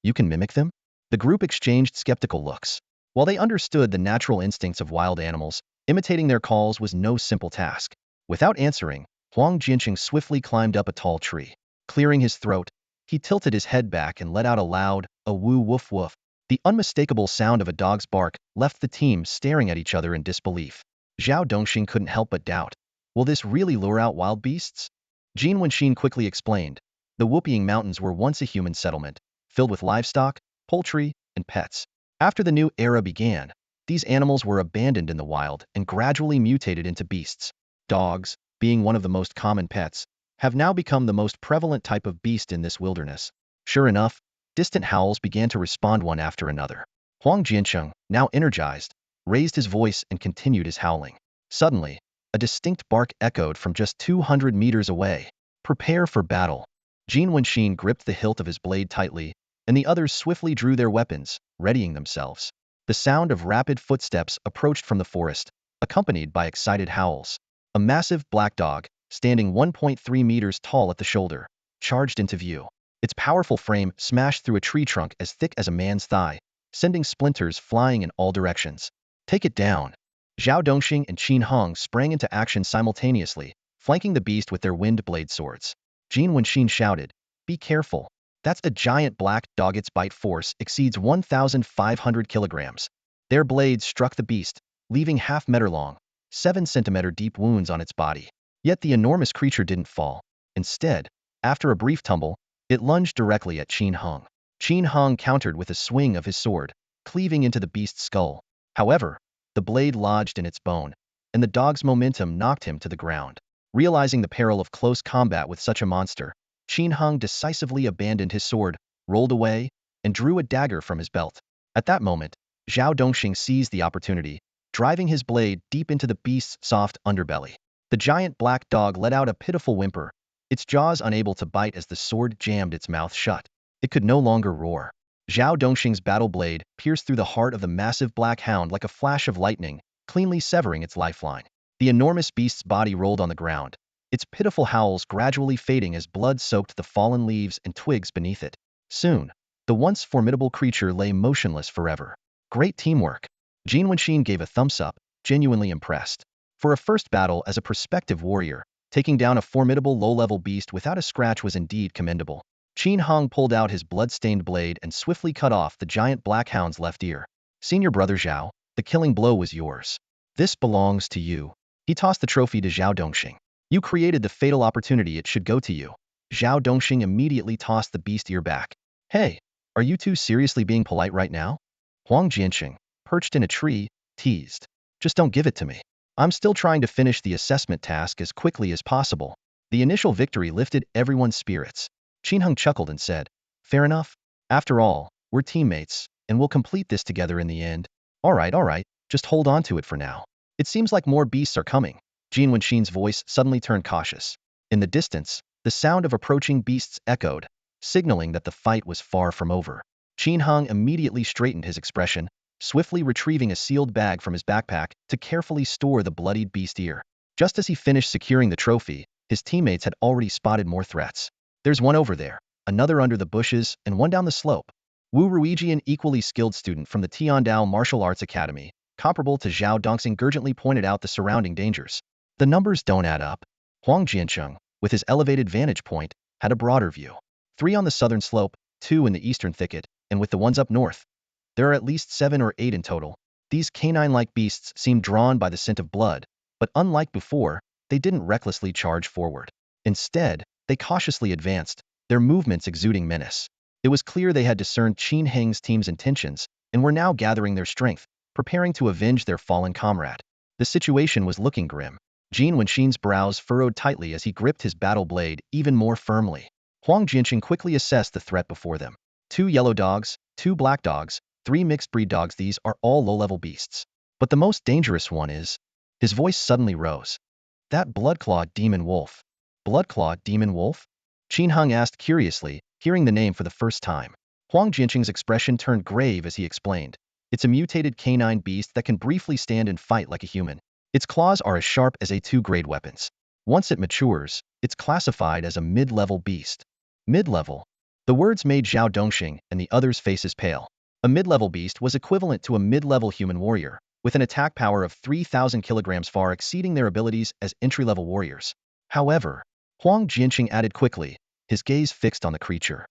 You can mimic them? The group exchanged skeptical looks. While they understood the natural instincts of wild animals, imitating their calls was no simple task. Without answering, Huang Jinqing swiftly climbed up a tall tree. Clearing his throat, he tilted his head back and let out a loud, a woo woof woof. The unmistakable sound of a dog's bark left the team staring at each other in disbelief. Zhao Dongxing couldn't help but doubt. Will this really lure out wild beasts? Jin Wenxin quickly explained. The Whooping Mountains were once a human settlement, filled with livestock, poultry, and pets. After the new era began, these animals were abandoned in the wild and gradually mutated into beasts. Dogs, being one of the most common pets, have now become the most prevalent type of beast in this wilderness. Sure enough, distant howls began to respond one after another. Huang Jianqing, now energized, raised his voice and continued his howling. Suddenly, a distinct bark echoed from just 200 meters away. Prepare for battle. Jin Wenxin gripped the hilt of his blade tightly, and the others swiftly drew their weapons, readying themselves. The sound of rapid footsteps approached from the forest, accompanied by excited howls. A massive black dog, standing 1.3 meters tall at the shoulder, charged into view. Its powerful frame smashed through a tree trunk as thick as a man's thigh, sending splinters flying in all directions. Take it down. Zhao Dongxing and Qin Hong sprang into action simultaneously, flanking the beast with their wind blade swords. Jin Wenxin shouted, "Be careful. That's a giant black dog. Its bite force exceeds 1,500 kilograms." Their blades struck the beast, leaving half-meter long, 7-centimeter deep wounds on its body. Yet the enormous creature didn't fall. Instead, after a brief tumble, it lunged directly at Qin Hong. Qin Hong countered with a swing of his sword, cleaving into the beast's skull. However, the blade lodged in its bone, and the dog's momentum knocked him to the ground. Realizing the peril of close combat with such a monster, Qin Hong decisively abandoned his sword, rolled away, and drew a dagger from his belt. At that moment, Zhao Dongxing seized the opportunity, driving his blade deep into the beast's soft underbelly. The giant black dog let out a pitiful whimper, its jaws unable to bite as the sword jammed its mouth shut. It could no longer roar. Zhao Dongxing's battle blade pierced through the heart of the massive black hound like a flash of lightning, cleanly severing its lifeline. The enormous beast's body rolled on the ground, its pitiful howls gradually fading as blood soaked the fallen leaves and twigs beneath it. Soon, the once formidable creature lay motionless forever. Great teamwork. Jin Wenxin gave a thumbs up, genuinely impressed. For a first battle as a prospective warrior, taking down a formidable low-level beast without a scratch was indeed commendable. Qin Hong pulled out his blood-stained blade and swiftly cut off the giant black hound's left ear. "Senior brother Zhao, the killing blow was yours. This belongs to you." He tossed the trophy to Zhao Dongxing. "You created the fatal opportunity. It should go to you." Zhao Dongxing immediately tossed the beast ear back. "Hey, are you two seriously being polite right now?" Huang Jianqing, perched in a tree, teased. "Just don't give it to me. I'm still trying to finish the assessment task as quickly as possible." The initial victory lifted everyone's spirits. Qin Hong chuckled and said, "Fair enough. After all, we're teammates, and we'll complete this together in the end." All right, just hold on to it for now. It seems like more beasts are coming." Jin Wenxin's voice suddenly turned cautious. In the distance, the sound of approaching beasts echoed, signaling that the fight was far from over. Qin Hong immediately straightened his expression, swiftly retrieving a sealed bag from his backpack to carefully store the bloodied beast ear. Just as he finished securing the trophy, his teammates had already spotted more threats. "There's one over there, another under the bushes, and one down the slope." Wu Ruiji, an equally skilled student from the Tiandao Martial Arts Academy, comparable to Zhao Dongxing, urgently pointed out the surrounding dangers. "The numbers don't add up." Huang Jiancheng, with his elevated vantage point, had a broader view. 3 on the southern slope, 2 in the eastern thicket, and with the ones up north, there are at least 7 or 8 in total. These canine-like beasts seemed drawn by the scent of blood, but unlike before, they didn't recklessly charge forward. Instead, they cautiously advanced, their movements exuding menace. It was clear they had discerned Qin Heng's team's intentions and were now gathering their strength, preparing to avenge their fallen comrade. The situation was looking grim. Jin Wenxin's brows furrowed tightly as he gripped his battle blade even more firmly. Huang Jianqing quickly assessed the threat before them. 2 yellow dogs, 2 black dogs, 3 mixed-breed dogs. These are all low-level beasts. But the most dangerous one is... His voice suddenly rose. "That blood-clawed demon wolf." "Blood-clawed demon wolf?" Qin Hong asked curiously, hearing the name for the first time. Huang Jianqing's expression turned grave as he explained. "It's a mutated canine beast that can briefly stand and fight like a human. Its claws are as sharp as A2-grade weapons. Once it matures, it's classified as a mid-level beast." Mid-level? The words made Zhao Dongxing and the others' faces pale. A mid-level beast was equivalent to a mid-level human warrior, with an attack power of 3,000 kilograms, far exceeding their abilities as entry-level warriors. However, Huang Jianqing added quickly, his gaze fixed on the creature.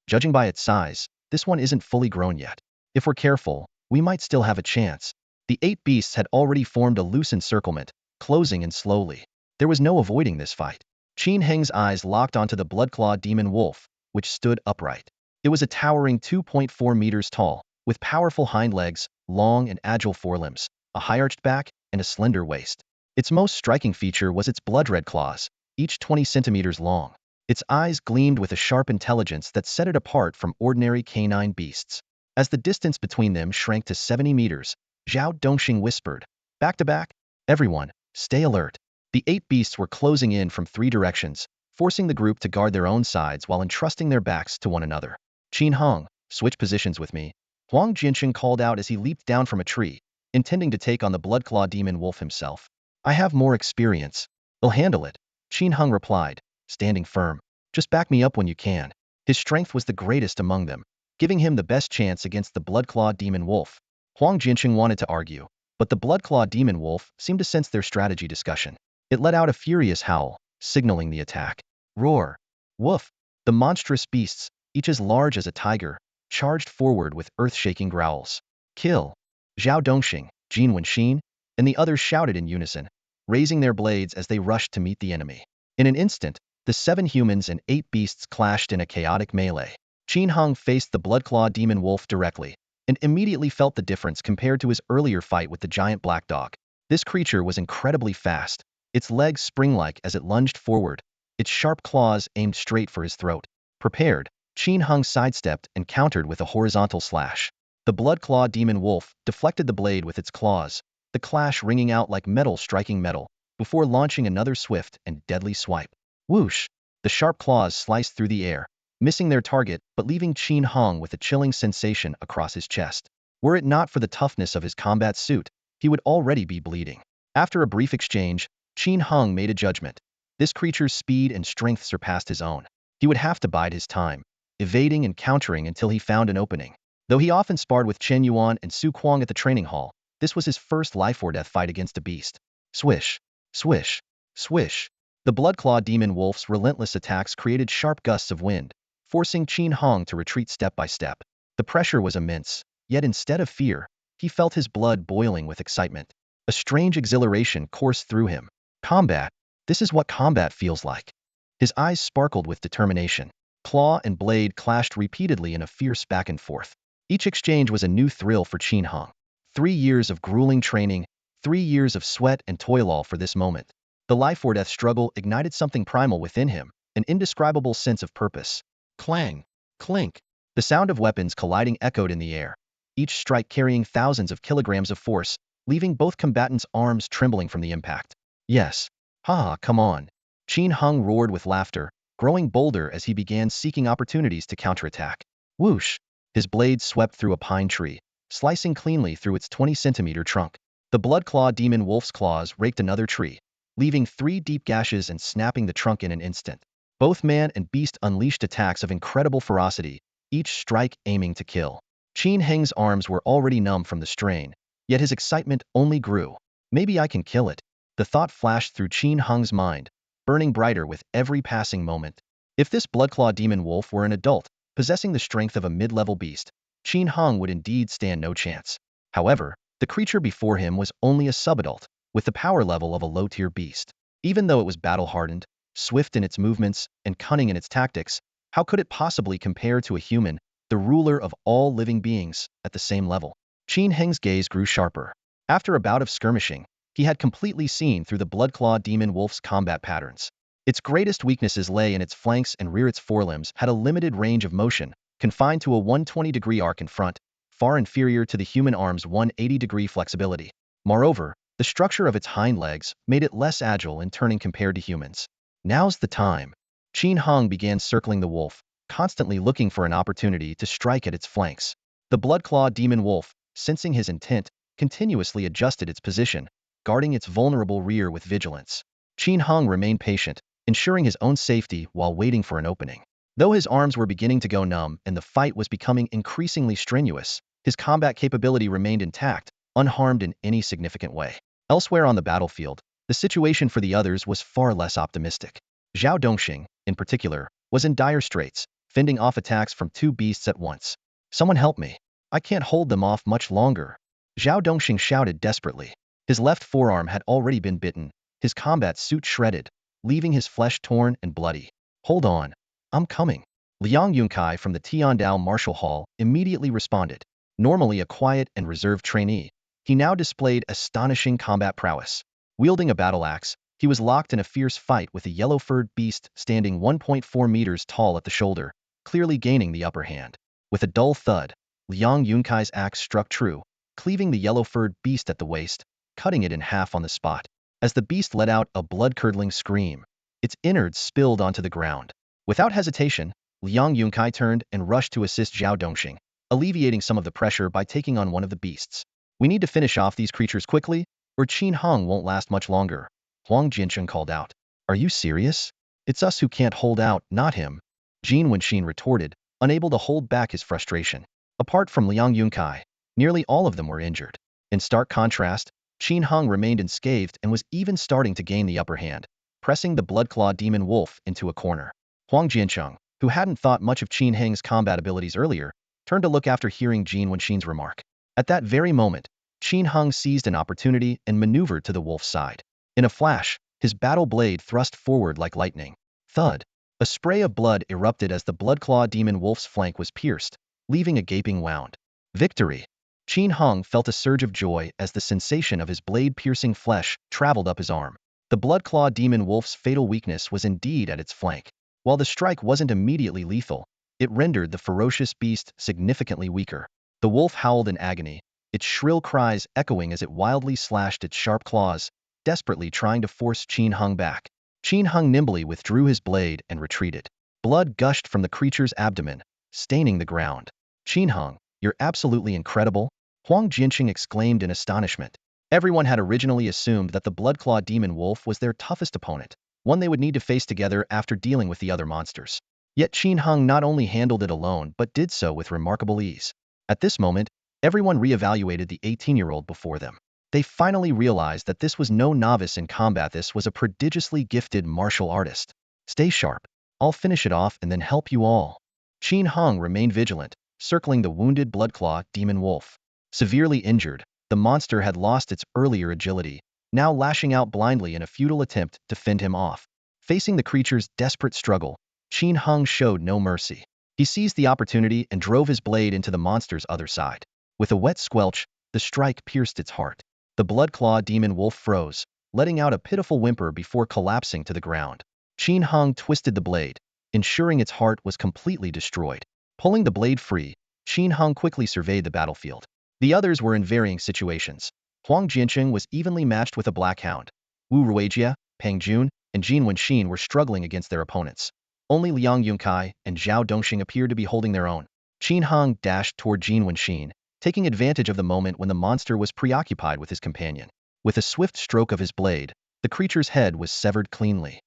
"Judging by its size, this one isn't fully grown yet. If we're careful, we might still have a chance." The 8 beasts had already formed a loose encirclement, closing in slowly. There was no avoiding this fight. Qin Heng's eyes locked onto the blood-clawed demon wolf, which stood upright. It was a towering 2.4 meters tall, with powerful hind legs, long and agile forelimbs, a high-arched back, and a slender waist. Its most striking feature was its blood-red claws, each 20 centimeters long. Its eyes gleamed with a sharp intelligence that set it apart from ordinary canine beasts. As the distance between them shrank to 70 meters, Zhao Dongxing whispered, "Back to back. Everyone, stay alert." The 8 beasts were closing in from 3 directions, forcing the group to guard their own sides while entrusting their backs to one another. "Qin Hong, switch positions with me," Huang Jianqing called out as he leaped down from a tree, intending to take on the blood-claw demon wolf himself. "I have more experience. I'll handle it," Qin Hong replied, standing firm. "Just back me up when you can." His strength was the greatest among them, giving him the best chance against the blood-clawed demon wolf. Huang Jinsheng wanted to argue, but the blood-clawed demon wolf seemed to sense their strategy discussion. It let out a furious howl, signaling the attack. Roar! Woof! The monstrous beasts, each as large as a tiger, charged forward with earth-shaking growls. Kill! Zhao Dongxing, Jin Wenxin, and the others shouted in unison, raising their blades as they rushed to meet the enemy. In an instant, the 7 humans and 8 beasts clashed in a chaotic melee. Qin Heng faced the blood-clawed demon wolf directly, and immediately felt the difference compared to his earlier fight with the giant black dog. This creature was incredibly fast, its legs spring-like as it lunged forward, its sharp claws aimed straight for his throat. Prepared, Qin Heng sidestepped and countered with a horizontal slash. The blood-clawed demon wolf deflected the blade with its claws, the clash ringing out like metal striking metal, before launching another swift and deadly swipe. Whoosh! The sharp claws sliced through the air, missing their target but leaving Qin Heng with a chilling sensation across his chest. Were it not for the toughness of his combat suit, he would already be bleeding. After a brief exchange, Qin Heng made a judgment. This creature's speed and strength surpassed his own. He would have to bide his time, evading and countering until he found an opening. Though he often sparred with Chen Yuan and Su Kuang at the training hall, this was his first life-or-death fight against a beast. Swish! Swish! Swish! The blood-clawed demon wolf's relentless attacks created sharp gusts of wind, forcing Qin Heng to retreat step by step. The pressure was immense, yet instead of fear, he felt his blood boiling with excitement. A strange exhilaration coursed through him. Combat! This is what combat feels like. His eyes sparkled with determination. Claw and blade clashed repeatedly in a fierce back and forth. Each exchange was a new thrill for Qin Heng. 3 years of grueling training, 3 years of sweat and toil all for this moment. The life-or-death struggle ignited something primal within him, an indescribable sense of purpose. Clang! Clink! The sound of weapons colliding echoed in the air, each strike carrying thousands of kilograms of force, leaving both combatants' arms trembling from the impact. Yes. Ha, come on. Qin Heng roared with laughter, growing bolder as he began seeking opportunities to counterattack. Whoosh! His blade swept through a pine tree, slicing cleanly through its 20-centimeter trunk. The blood-clawed demon wolf's claws raked another tree, leaving 3 deep gashes and snapping the trunk in an instant. Both man and beast unleashed attacks of incredible ferocity, each strike aiming to kill. Qin Heng's arms were already numb from the strain, yet his excitement only grew. Maybe I can kill it. The thought flashed through Qin Heng's mind, burning brighter with every passing moment. If this blood-clawed demon wolf were an adult, possessing the strength of a mid-level beast, Qin Heng would indeed stand no chance. However, the creature before him was only a subadult, with the power level of a low-tier beast. Even though it was battle-hardened, swift in its movements, and cunning in its tactics, how could it possibly compare to a human, the ruler of all living beings, at the same level? Qin Heng's gaze grew sharper. After a bout of skirmishing, he had completely seen through the blood-clawed demon wolf's combat patterns. Its greatest weaknesses lay in its flanks and rear. Its forelimbs had a limited range of motion, confined to a 120-degree arc in front, far inferior to the human arm's 180-degree flexibility. Moreover, the structure of its hind legs made it less agile in turning compared to humans. Now's the time. Qin Heng began circling the wolf, constantly looking for an opportunity to strike at its flanks. The blood-clawed demon wolf, sensing his intent, continuously adjusted its position, guarding its vulnerable rear with vigilance. Qin Heng remained patient, ensuring his own safety while waiting for an opening. Though his arms were beginning to go numb and the fight was becoming increasingly strenuous, his combat capability remained intact, unharmed in any significant way. Elsewhere on the battlefield, the situation for the others was far less optimistic. Zhao Dongxing, in particular, was in dire straits, fending off attacks from 2 beasts at once. Someone help me. I can't hold them off much longer. Zhao Dongxing shouted desperately. His left forearm had already been bitten, his combat suit shredded, leaving his flesh torn and bloody. Hold on. I'm coming. Liang Yunkai from the Tiandao Martial Hall immediately responded. Normally a quiet and reserved trainee, he now displayed astonishing combat prowess. Wielding a battle axe, he was locked in a fierce fight with a yellow-furred beast standing 1.4 meters tall at the shoulder, clearly gaining the upper hand. With a dull thud, Liang Yunkai's axe struck true, cleaving the yellow-furred beast at the waist, cutting it in half on the spot. As the beast let out a blood-curdling scream, its innards spilled onto the ground. Without hesitation, Liang Yunkai turned and rushed to assist Zhao Dongxing, alleviating some of the pressure by taking on one of the beasts. We need to finish off these creatures quickly, or Qin Heng won't last much longer, Huang Jinsheng called out. Are you serious? It's us who can't hold out, not him, Jin Wenxin retorted, unable to hold back his frustration. Apart from Liang Yunkai, nearly all of them were injured. In stark contrast, Qin Heng remained unscathed and was even starting to gain the upper hand, pressing the blood-clawed demon wolf into a corner. Huang Jiancheng, who hadn't thought much of Qin Heng's combat abilities earlier, turned to look after hearing Jin Wenxin's remark. At that very moment, Qin Heng seized an opportunity and maneuvered to the wolf's side. In a flash, his battle blade thrust forward like lightning. Thud! A spray of blood erupted as the blood-claw demon wolf's flank was pierced, leaving a gaping wound. Victory! Qin Heng felt a surge of joy as the sensation of his blade-piercing flesh traveled up his arm. The blood-claw demon wolf's fatal weakness was indeed at its flank. While the strike wasn't immediately lethal, it rendered the ferocious beast significantly weaker. The wolf howled in agony, its shrill cries echoing as it wildly slashed its sharp claws, desperately trying to force Qin Heng back. Qin Heng nimbly withdrew his blade and retreated. Blood gushed from the creature's abdomen, staining the ground. Qin Heng, you're absolutely incredible, Huang Jianqing exclaimed in astonishment. Everyone had originally assumed that the blood-claw demon wolf was their toughest opponent, one they would need to face together after dealing with the other monsters. Yet Qin Heng not only handled it alone but did so with remarkable ease. At this moment, everyone reevaluated the 18-year-old before them. They finally realized that this was no novice in combat, this was a prodigiously gifted martial artist. Stay sharp. I'll finish it off and then help you all. Qin Heng remained vigilant, circling the wounded blood-claw demon wolf. Severely injured, the monster had lost its earlier agility, now lashing out blindly in a futile attempt to fend him off. Facing the creature's desperate struggle, Qin Heng showed no mercy. He seized the opportunity and drove his blade into the monster's other side. With a wet squelch, the strike pierced its heart. The blood-claw demon wolf froze, letting out a pitiful whimper before collapsing to the ground. Qin Heng twisted the blade, ensuring its heart was completely destroyed. Pulling the blade free, Qin Heng quickly surveyed the battlefield. The others were in varying situations. Huang Jianqing was evenly matched with a black hound. Wu Ruijia, Peng Jun, and Jin Wenxin were struggling against their opponents. Only Liang Yunkai and Zhao Dongxing appeared to be holding their own. Qin Heng dashed toward Jin Wenxin, taking advantage of the moment when the monster was preoccupied with his companion. With a swift stroke of his blade, the creature's head was severed cleanly.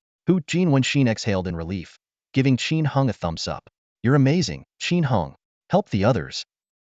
Jin Wenxin exhaled in relief, giving Qin Heng a thumbs up. You're amazing, Qin Heng. Help the others.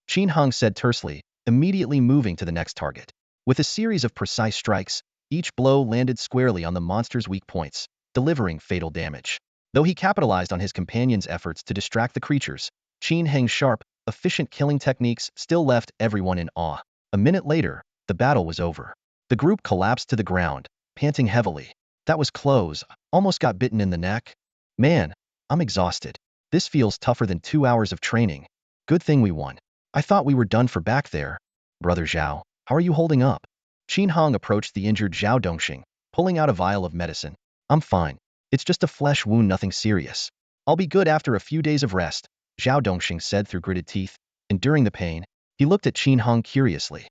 Qin Heng said tersely, immediately moving to the next target. With a series of precise strikes, each blow landed squarely on the monster's weak points, delivering fatal damage. Though he capitalized on his companion's efforts to distract the creatures, Qin Heng's sharp, efficient killing techniques still left everyone in awe. A minute later, the battle was over. The group collapsed to the ground, panting heavily. That was close, almost got bitten in the neck. Man, I'm exhausted. This feels tougher than 2 hours of training. Good thing we won. I thought we were done for back there. Brother Zhao, how are you holding up? Qin Heng approached the injured Zhao Dongxing, pulling out a vial of medicine. I'm fine. It's just a flesh wound, nothing serious. I'll be good after a few days of rest, Zhao Dongxing said through gritted teeth. Enduring the pain, he looked at Qin Heng curiously.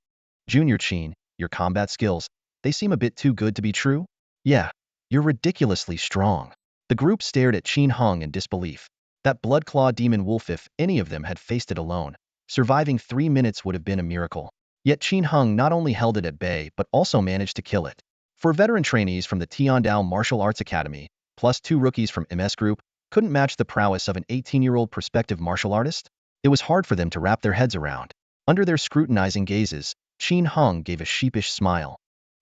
Junior Qin, your combat skills, they seem a bit too good to be true? Yeah, you're ridiculously strong. The group stared at Qin Heng in disbelief. That blood-claw demon wolf, if any of them had faced it alone, surviving 3 minutes would have been a miracle. Yet Qin Heng not only held it at bay but also managed to kill it. For veteran trainees from the Tiandao Martial Arts Academy, plus 2 rookies from MS Group, couldn't match the prowess of an 18-year-old prospective martial artist? It was hard for them to wrap their heads around. Under their scrutinizing gazes, Qin Heng gave a sheepish smile.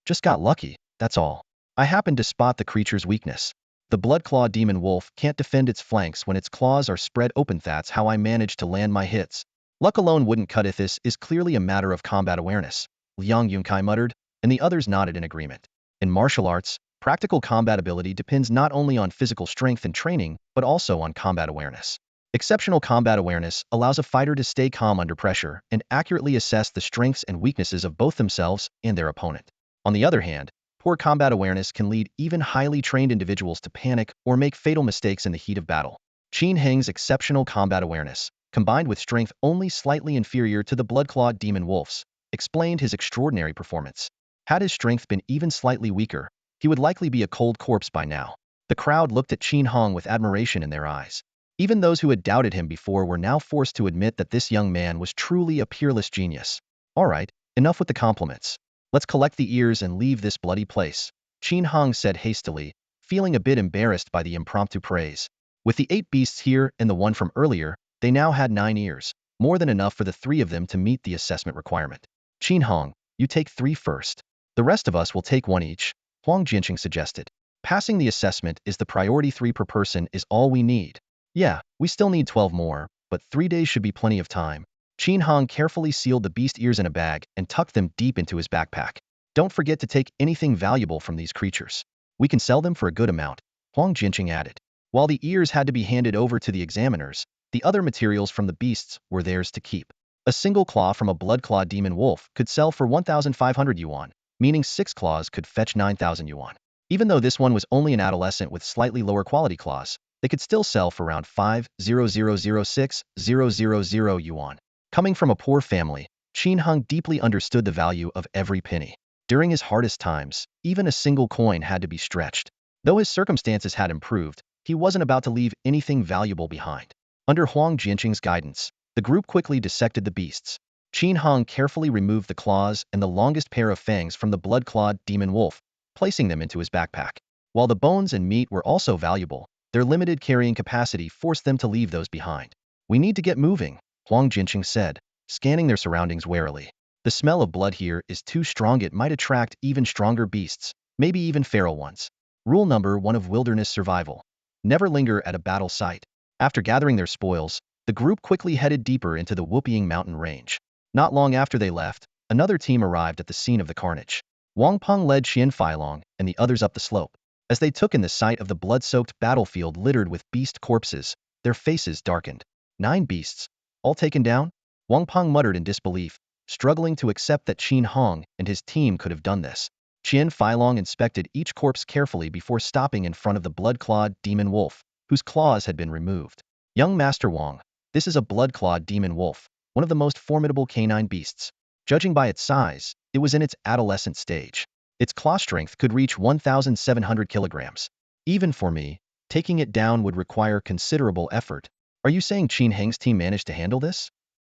Just got lucky, that's all. I happened to spot the creature's weakness. The blood-claw demon wolf can't defend its flanks when its claws are spread open. That's how I managed to land my hits. Luck alone wouldn't cut it. This is clearly a matter of combat awareness, Liang Yunkai muttered, and the others nodded in agreement. In martial arts, practical combat ability depends not only on physical strength and training, but also on combat awareness. Exceptional combat awareness allows a fighter to stay calm under pressure and accurately assess the strengths and weaknesses of both themselves and their opponent. On the other hand, poor combat awareness can lead even highly trained individuals to panic or make fatal mistakes in the heat of battle. Qin Heng's exceptional combat awareness, combined with strength only slightly inferior to the blood-clawed demon wolf's, explained his extraordinary performance. Had his strength been even slightly weaker, he would likely be a cold corpse by now. The crowd looked at Qin Heng with admiration in their eyes. Even those who had doubted him before were now forced to admit that this young man was truly a peerless genius. All right, enough with the compliments. Let's collect the ears and leave this bloody place, Qin Heng said hastily, feeling a bit embarrassed by the impromptu praise. With the 8 beasts here and the one from earlier, They now had 9 years, more than enough for the 3 of them to meet the assessment requirement. Qin Hong, you take 3 first. The rest of us will take 1 each, Huang Jianqing suggested. Passing the assessment is the priority. 3 per person is all we need. Yeah, we still need 12 more, but 3 days should be plenty of time. Qin Hong carefully sealed the beast ears in a bag and tucked them deep into his backpack. Don't forget to take anything valuable from these creatures. We can sell them for a good amount, Huang Jianqing added. While the ears had to be handed over to the examiners, the other materials from the beasts were theirs to keep. A single claw from a blood-clawed demon wolf could sell for 1,500 yuan, meaning 6 claws could fetch 9,000 yuan. Even though this one was only an adolescent with slightly lower quality claws, they could still sell for around 5,000,6,000 yuan. Coming from a poor family, Qin Hong deeply understood the value of every penny. During his hardest times, even a single coin had to be stretched. Though his circumstances had improved, he wasn't about to leave anything valuable behind. Under Huang Jianqing's guidance, the group quickly dissected the beasts. Qin Hong carefully removed the claws and the longest pair of fangs from the blood-clawed demon wolf, placing them into his backpack. While the bones and meat were also valuable, their limited carrying capacity forced them to leave those behind. We need to get moving, Huang Jianqing said, scanning their surroundings warily. The smell of blood here is too strong. It might attract even stronger beasts, maybe even feral ones. Rule number 1 of wilderness survival: never linger at a battle site. After gathering their spoils, the group quickly headed deeper into the Whooping Mountain range. Not long after they left, another team arrived at the scene of the carnage. Wang Peng led Xian Feilong and the others up the slope. As they took in the sight of the blood-soaked battlefield littered with beast corpses, their faces darkened. 9 beasts, all taken down? Wang Peng muttered in disbelief, struggling to accept that Qin Hong and his team could have done this. Xian Feilong inspected each corpse carefully before stopping in front of the blood-clawed demon wolf, whose claws had been removed. Young Master Wang, this is a blood-clawed demon wolf, one of the most formidable canine beasts. Judging by its size, it was in its adolescent stage. Its claw strength could reach 1,700 kilograms. Even for me, taking it down would require considerable effort. Are you saying Qin Heng's team managed to handle this?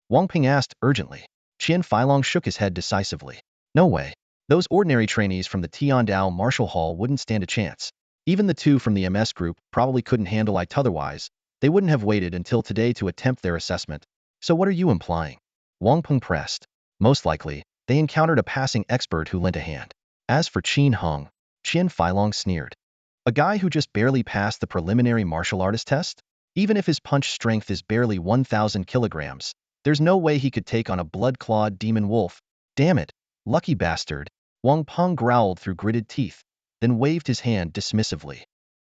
Wang Ping asked urgently. Xian Feilong shook his head decisively. No way. Those ordinary trainees from the Tiandao Martial Hall wouldn't stand a chance. Even the 2 from the MS group probably couldn't handle it. Otherwise, they wouldn't have waited until today to attempt their assessment. So what are you implying? Wang Peng pressed. Most likely, they encountered a passing expert who lent a hand. As for Qin Hong, Xian Feilong sneered. A guy who just barely passed the preliminary martial artist test? Even if his punch strength is barely 1,000 kilograms, there's no way he could take on a blood-clawed demon wolf. Damn it, lucky bastard, Wang Peng growled through gritted teeth, then waved his hand dismissively.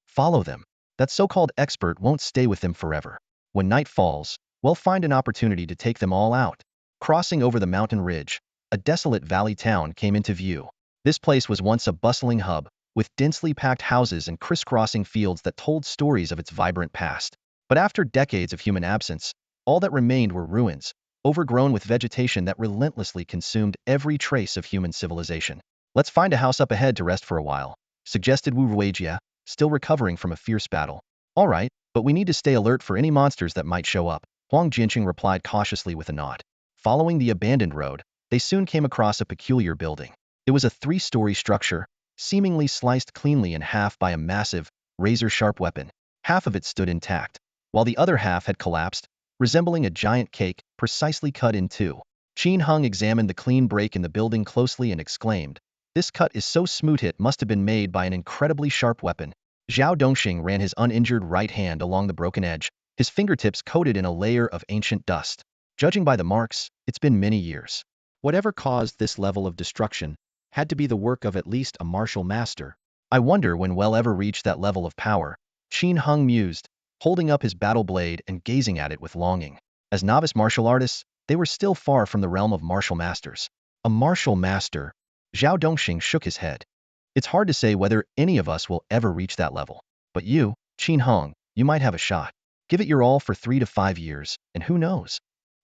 Follow them. That so-called expert won't stay with them forever. When night falls, we'll find an opportunity to take them all out. Crossing over the mountain ridge, a desolate valley town came into view. This place was once a bustling hub, with densely packed houses and crisscrossing fields that told stories of its vibrant past. But after decades of human absence, all that remained were ruins, overgrown with vegetation that relentlessly consumed every trace of human civilization. Let's find a house up ahead to rest for a while, suggested Wu Ruijia, still recovering from a fierce battle. All right, but we need to stay alert for any monsters that might show up, Huang Jianqing replied cautiously with a nod. Following the abandoned road, they soon came across a peculiar building. It was a 3-story structure, seemingly sliced cleanly in half by a massive, razor-sharp weapon. Half of it stood intact, while the other half had collapsed, resembling a giant cake precisely cut in 2. Qin Hong examined the clean break in the building closely and exclaimed, "This cut is so smooth it must have been made by an incredibly sharp weapon." Zhao Dongxing ran his uninjured right hand along the broken edge, his fingertips coated in a layer of ancient dust. Judging by the marks, it's been many years. Whatever caused this level of destruction had to be the work of at least a martial master. I wonder when we'll ever reach that level of power, Qin Hong mused, holding up his battle blade and gazing at it with longing. As novice martial artists, they were still far from the realm of martial masters. A martial master? Zhao Dongxing shook his head. It's hard to say whether any of us will ever reach that level. But you, Qin Hong, you might have a shot. Give it your all for 3 to 5 years, and who knows?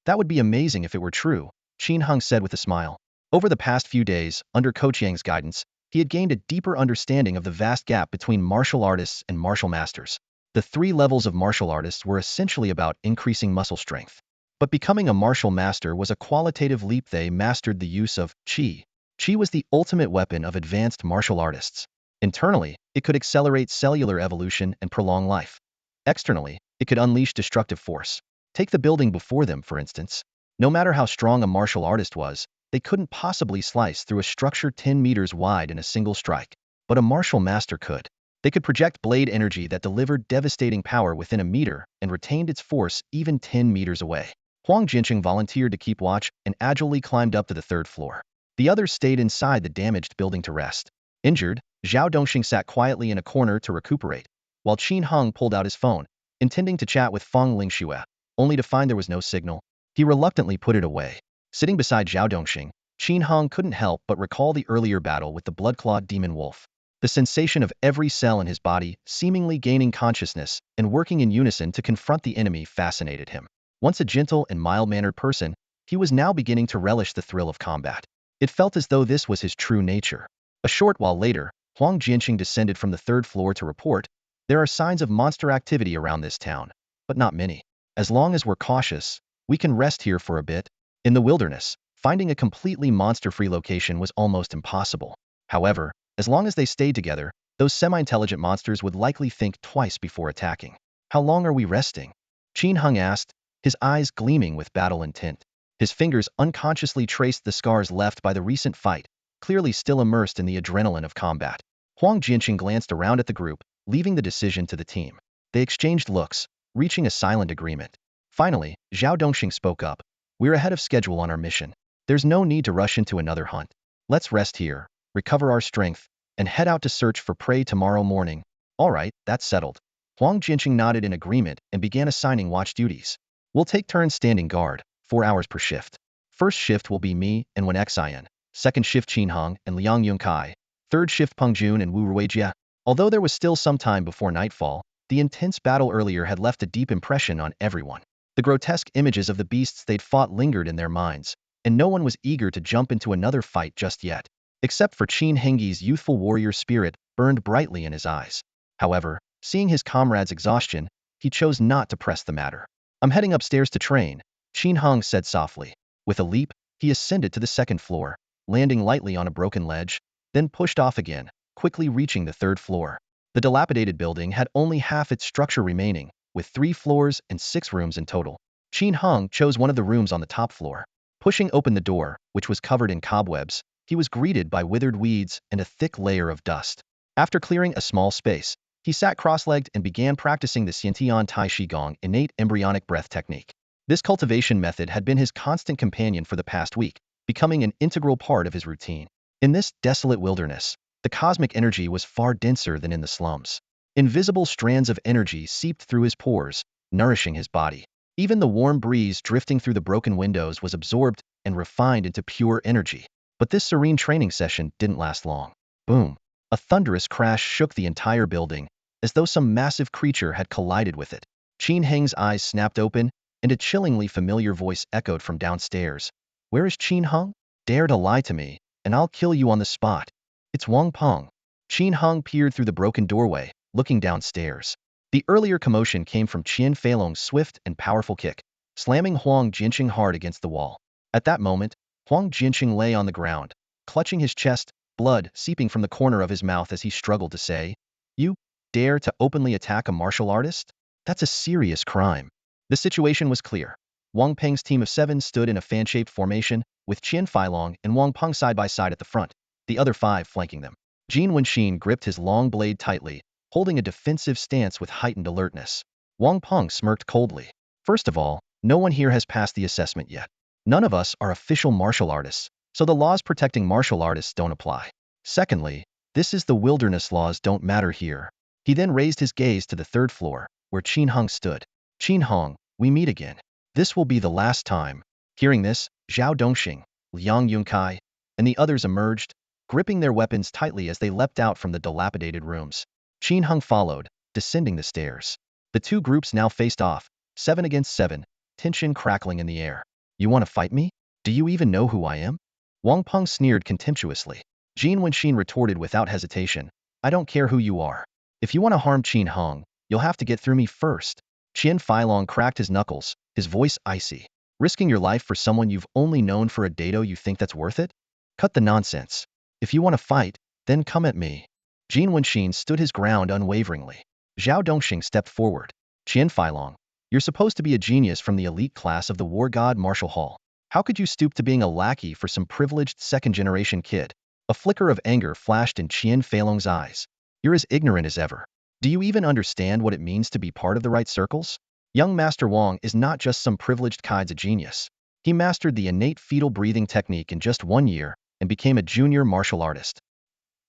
That would be amazing if it were true, Qin Hong said with a smile. Over the past few days, under Coach Yang's guidance, he had gained a deeper understanding of the vast gap between martial artists and martial masters. The 3 levels of martial artists were essentially about increasing muscle strength. But becoming a martial master was a qualitative leap. They mastered the use of qi. Qi was the ultimate weapon of advanced martial artists. Internally, it could accelerate cellular evolution and prolong life. Externally, it could unleash destructive force. Take the building before them, for instance. No matter how strong a martial artist was, they couldn't possibly slice through a structure 10 meters wide in a single strike. But a martial master could. They could project blade energy that delivered devastating power within a meter and retained its force even 10 meters away. Huang Jincheng volunteered to keep watch and agilely climbed up to the third floor. The others stayed inside the damaged building to rest. Injured, Zhao Dongxing sat quietly in a corner to recuperate, while Qin Heng pulled out his phone, intending to chat with Feng Lingxue, only to find there was no signal. He reluctantly put it away. Sitting beside Zhao Dongxing, Qin Heng couldn't help but recall the earlier battle with the blood-clawed demon wolf. The sensation of every cell in his body seemingly gaining consciousness and working in unison to confront the enemy fascinated him. Once a gentle and mild-mannered person, he was now beginning to relish the thrill of combat. It felt as though this was his true nature. A short while later, Huang Jinqing descended from the third floor to report, "There are signs of monster activity around this town, but not many. As long as we're cautious, we can rest here for a bit." In the wilderness, finding a completely monster-free location was almost impossible. However, as long as they stayed together, those semi-intelligent monsters would likely think twice before attacking. "How long are we resting?" Qin Heng asked, his eyes gleaming with battle intent. His fingers unconsciously traced the scars left by the recent fight, clearly still immersed in the adrenaline of combat. Huang Jinqing glanced around at the group, leaving the decision to the team. They exchanged looks, reaching a silent agreement. Finally, Zhao Dongxing spoke up. "We're ahead of schedule on our mission. There's no need to rush into another hunt. Let's rest here, recover our strength, and head out to search for prey tomorrow morning." "All right, that's settled." Huang Jinqing nodded in agreement and began assigning watch duties. "We'll take turns standing guard, 4 hours per shift. First shift will be me and Wen Xian. Second shift Qin Heng and Liang Yunkai. Third shift Peng Jun and Wu Ruijie." Although there was still some time before nightfall, the intense battle earlier had left a deep impression on everyone. The grotesque images of the beasts they'd fought lingered in their minds, and no one was eager to jump into another fight just yet. Except for Qin Hengyi's youthful warrior spirit burned brightly in his eyes. However, seeing his comrade's exhaustion, he chose not to press the matter. "I'm heading upstairs to train," Qin Heng said softly. With a leap, he ascended to the second floor, landing lightly on a broken ledge, then pushed off again, quickly reaching the third floor. The dilapidated building had only half its structure remaining, with 3 floors and 6 rooms in total. Qin Heng chose one of the rooms on the top floor. Pushing open the door, which was covered in cobwebs, he was greeted by withered weeds and a thick layer of dust. After clearing a small space, he sat cross-legged and began practicing the Xiantian Tai Shi Gong innate embryonic breath technique. This cultivation method had been his constant companion for the past week, becoming an integral part of his routine. In this desolate wilderness, the cosmic energy was far denser than in the slums. Invisible strands of energy seeped through his pores, nourishing his body. Even the warm breeze drifting through the broken windows was absorbed and refined into pure energy. But this serene training session didn't last long. Boom! A thunderous crash shook the entire building, as though some massive creature had collided with it. Qin Heng's eyes snapped open, and a chillingly familiar voice echoed from downstairs. "Where is Qin Heng? Dare to lie to me, and I'll kill you on the spot." "It's Wang Peng." Qin Heng peered through the broken doorway, looking downstairs. The earlier commotion came from Qian Feilong's swift and powerful kick, slamming Huang Jinqing hard against the wall. At that moment, Huang Jinqing lay on the ground, clutching his chest, blood seeping from the corner of his mouth as he struggled to say, "You dare to openly attack a martial artist? That's a serious crime." The situation was clear. Wang Peng's team of 7 stood in a fan-shaped formation, with Qian Feilong and Wang Peng side by side at the front, the other 5 flanking them. Jin Wenxin gripped his long blade tightly, holding a defensive stance with heightened alertness. Wang Peng smirked coldly. "First of all, no one here has passed the assessment yet. None of us are official martial artists, so the laws protecting martial artists don't apply. Secondly, this is the wilderness, laws don't matter here." He then raised his gaze to the third floor, where Qin Heng stood. "Qin Heng, we meet again. This will be the last time." Hearing this, Zhao Dongxing, Liang Yunkai, and the others emerged, gripping their weapons tightly as they leapt out from the dilapidated rooms. Qin Heng followed, descending the stairs. The 2 groups now faced off, 7 against 7, tension crackling in the air. "You want to fight me? Do you even know who I am?" Wang Peng sneered contemptuously. Jin Wenxin retorted without hesitation, "I don't care who you are. If you want to harm Qin Heng, you'll have to get through me first." Qian Feilong cracked his knuckles, his voice icy. "Risking your life for someone you've only known for a dado, you think that's worth it? Cut the nonsense. If you want to fight, then come at me." Jin Wenxin stood his ground unwaveringly. Zhao Dongxing stepped forward. "Qian Feilong, You're supposed to be a genius from the elite class of the war god Martial Hall. How could you stoop to being a lackey for some privileged second-generation kid? A flicker of anger flashed in Qian Feilong's eyes. You're as ignorant as ever. Do you even understand what it means to be part of the right circles? Young Master Wang is not just some privileged kid's a genius. He mastered the innate fetal breathing technique in just 1 year and became a junior martial artist.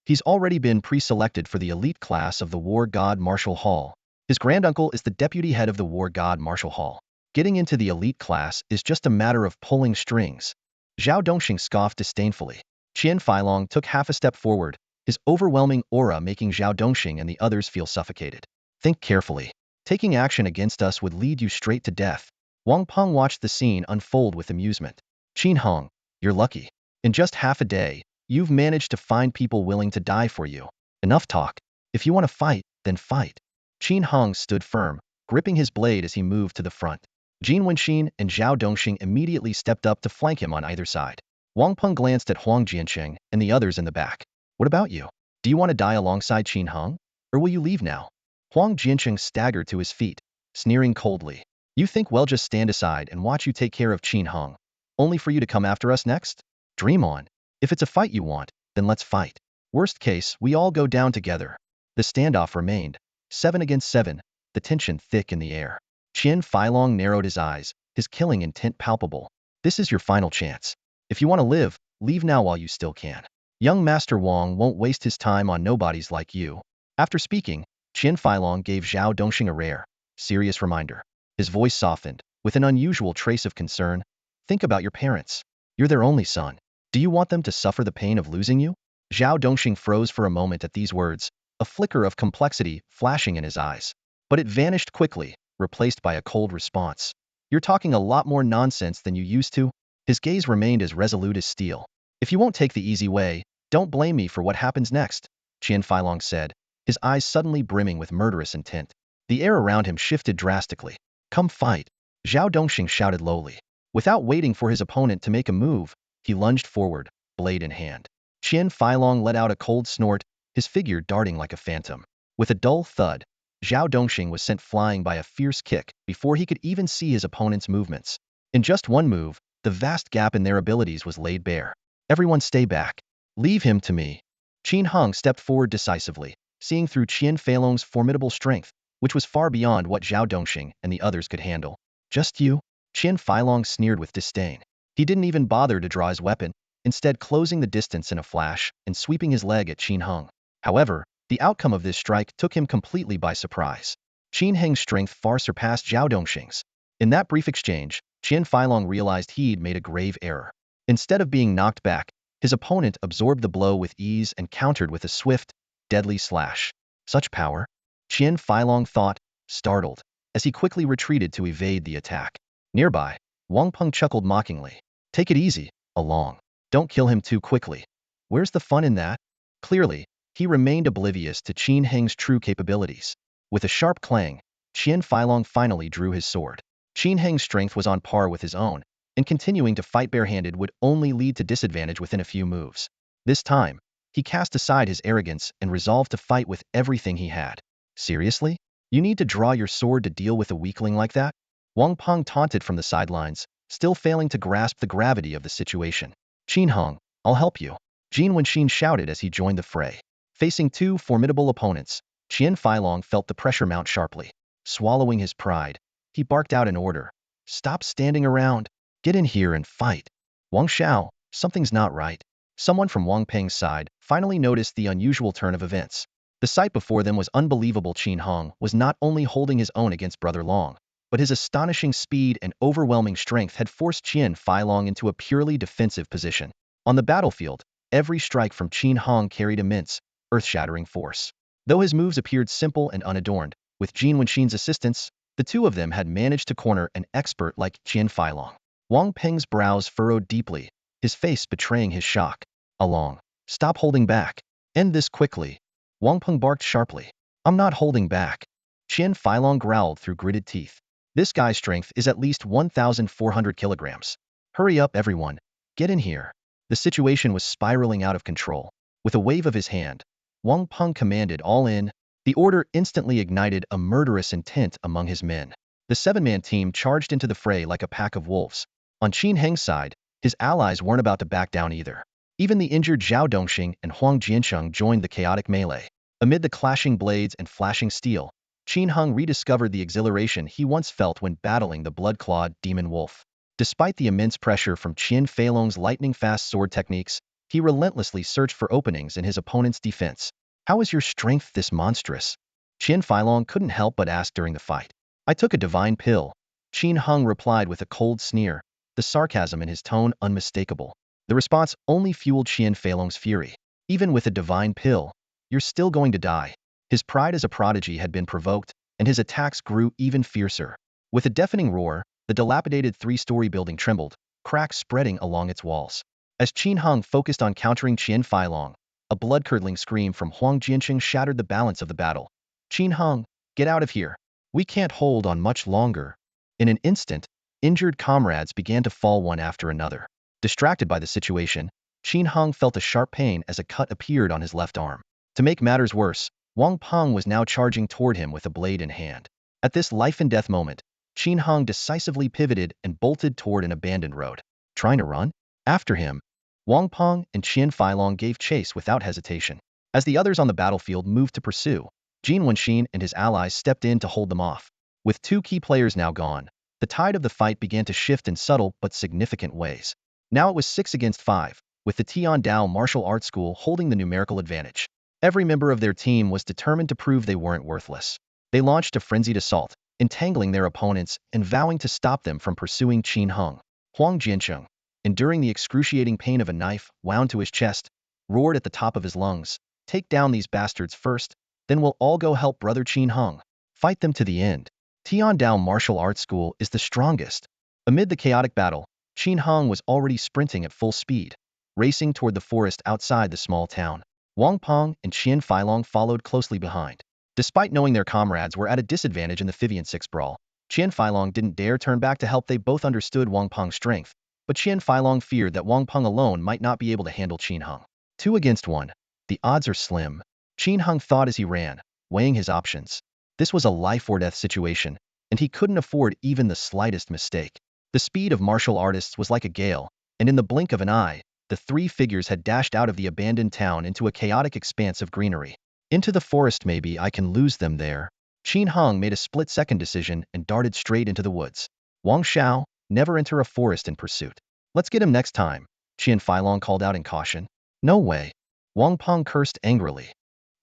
He's already been pre-selected for the elite class of the war god Martial Hall. His granduncle is the deputy head of the war god Martial Hall. Getting into the elite class is just a matter of pulling strings. Zhao Dongxing scoffed disdainfully. Qian Feilong took half a step forward, his overwhelming aura making Zhao Dongxing and the others feel suffocated. Think carefully. Taking action against us would lead you straight to death. Wang Peng watched the scene unfold with amusement. Qin Hong, you're lucky. In just half a day, you've managed to find people willing to die for you. Enough talk. If you want to fight, then fight. Qin Hong stood firm, gripping his blade as he moved to the front. Jin Wenxin and Zhao Dongxing immediately stepped up to flank him on either side. Wang Peng glanced at Huang Jianqing and the others in the back. What about you? Do you want to die alongside Qin Hong? Or will you leave now? Huang Jianqing staggered to his feet, sneering coldly. You think we'll just stand aside and watch you take care of Qin Hong, only for you to come after us next? Dream on. If it's a fight you want, then let's fight. Worst case, we all go down together. The standoff remained. 7 against 7, the tension thick in the air. Qian Feilong narrowed his eyes, his killing intent palpable. This is your final chance. If you want to live, leave now while you still can. Young Master Wang won't waste his time on nobodies like you. After speaking, Qian Feilong gave Zhao Dongxing a rare, serious reminder. His voice softened, with an unusual trace of concern. Think about your parents. You're their only son. Do you want them to suffer the pain of losing you? Zhao Dongxing froze for a moment at these words, a flicker of complexity flashing in his eyes. But it vanished quickly, replaced by a cold response. You're talking a lot more nonsense than you used to. His gaze remained as resolute as steel. If you won't take the easy way, don't blame me for what happens next, Qian Feilong said, his eyes suddenly brimming with murderous intent. The air around him shifted drastically. Come fight, Zhao Dongxing shouted lowly. Without waiting for his opponent to make a move, he lunged forward, blade in hand. Qian Feilong let out a cold snort, his figure darting like a phantom. With a dull thud, Zhao Dongxing was sent flying by a fierce kick before he could even see his opponent's movements. In just one move, the vast gap in their abilities was laid bare. Everyone stay back. Leave him to me. Qin Hong stepped forward decisively, seeing through Qian Feilong's formidable strength, which was far beyond what Zhao Dongxing and the others could handle. Just you? Qian Feilong sneered with disdain. He didn't even bother to draw his weapon, instead closing the distance in a flash and sweeping his leg at Qin Hong. However, the outcome of this strike took him completely by surprise. Qin Heng's strength far surpassed Zhao Dongxing's. In that brief exchange, Qian Feilong realized he'd made a grave error. Instead of being knocked back, his opponent absorbed the blow with ease and countered with a swift, deadly slash. Such power? Qian Feilong thought, startled, as he quickly retreated to evade the attack. Nearby, Wang Peng chuckled mockingly. Take it easy, Along. Don't kill him too quickly. Where's the fun in that? Clearly, he remained oblivious to Qin Heng's true capabilities. With a sharp clang, Qian Feilong finally drew his sword. Qin Heng's strength was on par with his own, and continuing to fight barehanded would only lead to disadvantage within a few moves. This time, he cast aside his arrogance and resolved to fight with everything he had. Seriously? You need to draw your sword to deal with a weakling like that? Wang Peng taunted from the sidelines, still failing to grasp the gravity of the situation. Qin Hong, I'll help you. Jin Wenxin shouted as he joined the fray. Facing two formidable opponents, Qian Feilong felt the pressure mount sharply. Swallowing his pride, he barked out an order. Stop standing around. Get in here and fight. Wang Xiao, something's not right. Someone from Wang Peng's side finally noticed the unusual turn of events. The sight before them was unbelievable. Qin Hong was not only holding his own against Brother Long, but his astonishing speed and overwhelming strength had forced Qian Feilong into a purely defensive position. On the battlefield, every strike from Qin Hong carried immense, earth-shattering force. Though his moves appeared simple and unadorned, with Jin Wenxin's assistance, the two of them had managed to corner an expert like Qian Feilong. Wang Peng's brows furrowed deeply, his face betraying his shock. Along. Stop holding back. End this quickly. Wang Peng barked sharply. I'm not holding back. Qian Feilong growled through gritted teeth. This guy's strength is at least 1,400 kilograms. Hurry up, everyone. Get in here. The situation was spiraling out of control. With a wave of his hand, Wang Peng commanded all in. The order instantly ignited a murderous intent among his men. The seven-man team charged into the fray like a pack of wolves. On Qin Heng's side, his allies weren't about to back down either. Even the injured Zhao Dongxing and Huang Jiansheng joined the chaotic melee. Amid the clashing blades and flashing steel, Qin Heng rediscovered the exhilaration he once felt when battling the blood-clawed demon wolf. Despite the immense pressure from Qian Feilong's lightning-fast sword techniques, he relentlessly searched for openings in his opponent's defense. "How is your strength this monstrous?" Qian Feilong couldn't help but ask during the fight. "I took a divine pill," Qin Heng replied with a cold sneer, the sarcasm in his tone unmistakable. The response only fueled Qian Feilong's fury. "Even with a divine pill, you're still going to die." His pride as a prodigy had been provoked, and his attacks grew even fiercer. With a deafening roar, the dilapidated three-story building trembled, cracks spreading along its walls. As Qin Heng focused on countering Qian Feilong, a blood-curdling scream from Huang Jiansheng shattered the balance of the battle. "Qin Heng, get out of here. We can't hold on much longer." In an instant, injured comrades began to fall one after another. Distracted by the situation, Qin Heng felt a sharp pain as a cut appeared on his left arm. To make matters worse, Wang Peng was now charging toward him with a blade in hand. At this life-and-death moment, Qin Heng decisively pivoted and bolted toward an abandoned road. Trying to run? After him, Wang Peng and Qian Feilong gave chase without hesitation. As the others on the battlefield moved to pursue, Jin Wenxin and his allies stepped in to hold them off. With two key players now gone, the tide of the fight began to shift in subtle but significant ways. Now it was 6 against 5, with the Tiandao martial arts school holding the numerical advantage. Every member of their team was determined to prove they weren't worthless. They launched a frenzied assault, entangling their opponents and vowing to stop them from pursuing Qin Heng. Huang Jiansheng, enduring the excruciating pain of a knife wound to his chest, roared at the top of his lungs, "Take down these bastards first, then we'll all go help brother Qin Heng. Fight them to the end. Tiandao Martial Arts School is the strongest." Amid the chaotic battle, Qin Heng was already sprinting at full speed, racing toward the forest outside the small town. Wang Peng and Qian Feilong followed closely behind. Despite knowing their comrades were at a disadvantage in the Fivian 6 brawl, Qian Feilong didn't dare turn back to help. They both understood Wang Peng's strength, but Qian Feilong feared that Wang Peng alone might not be able to handle Qin Heng. 2 against 1. The odds are slim. Qin Heng thought as he ran, weighing his options. This was a life-or-death situation, and he couldn't afford even the slightest mistake. The speed of martial artists was like a gale, and in the blink of an eye, the three figures had dashed out of the abandoned town into a chaotic expanse of greenery. Into the forest. Maybe I can lose them there. Qin Heng made a split-second decision and darted straight into the woods. Wang Xiao, never enter a forest in pursuit. "Let's get him next time," Qian Feilong called out in caution. "No way." Wang Peng cursed angrily.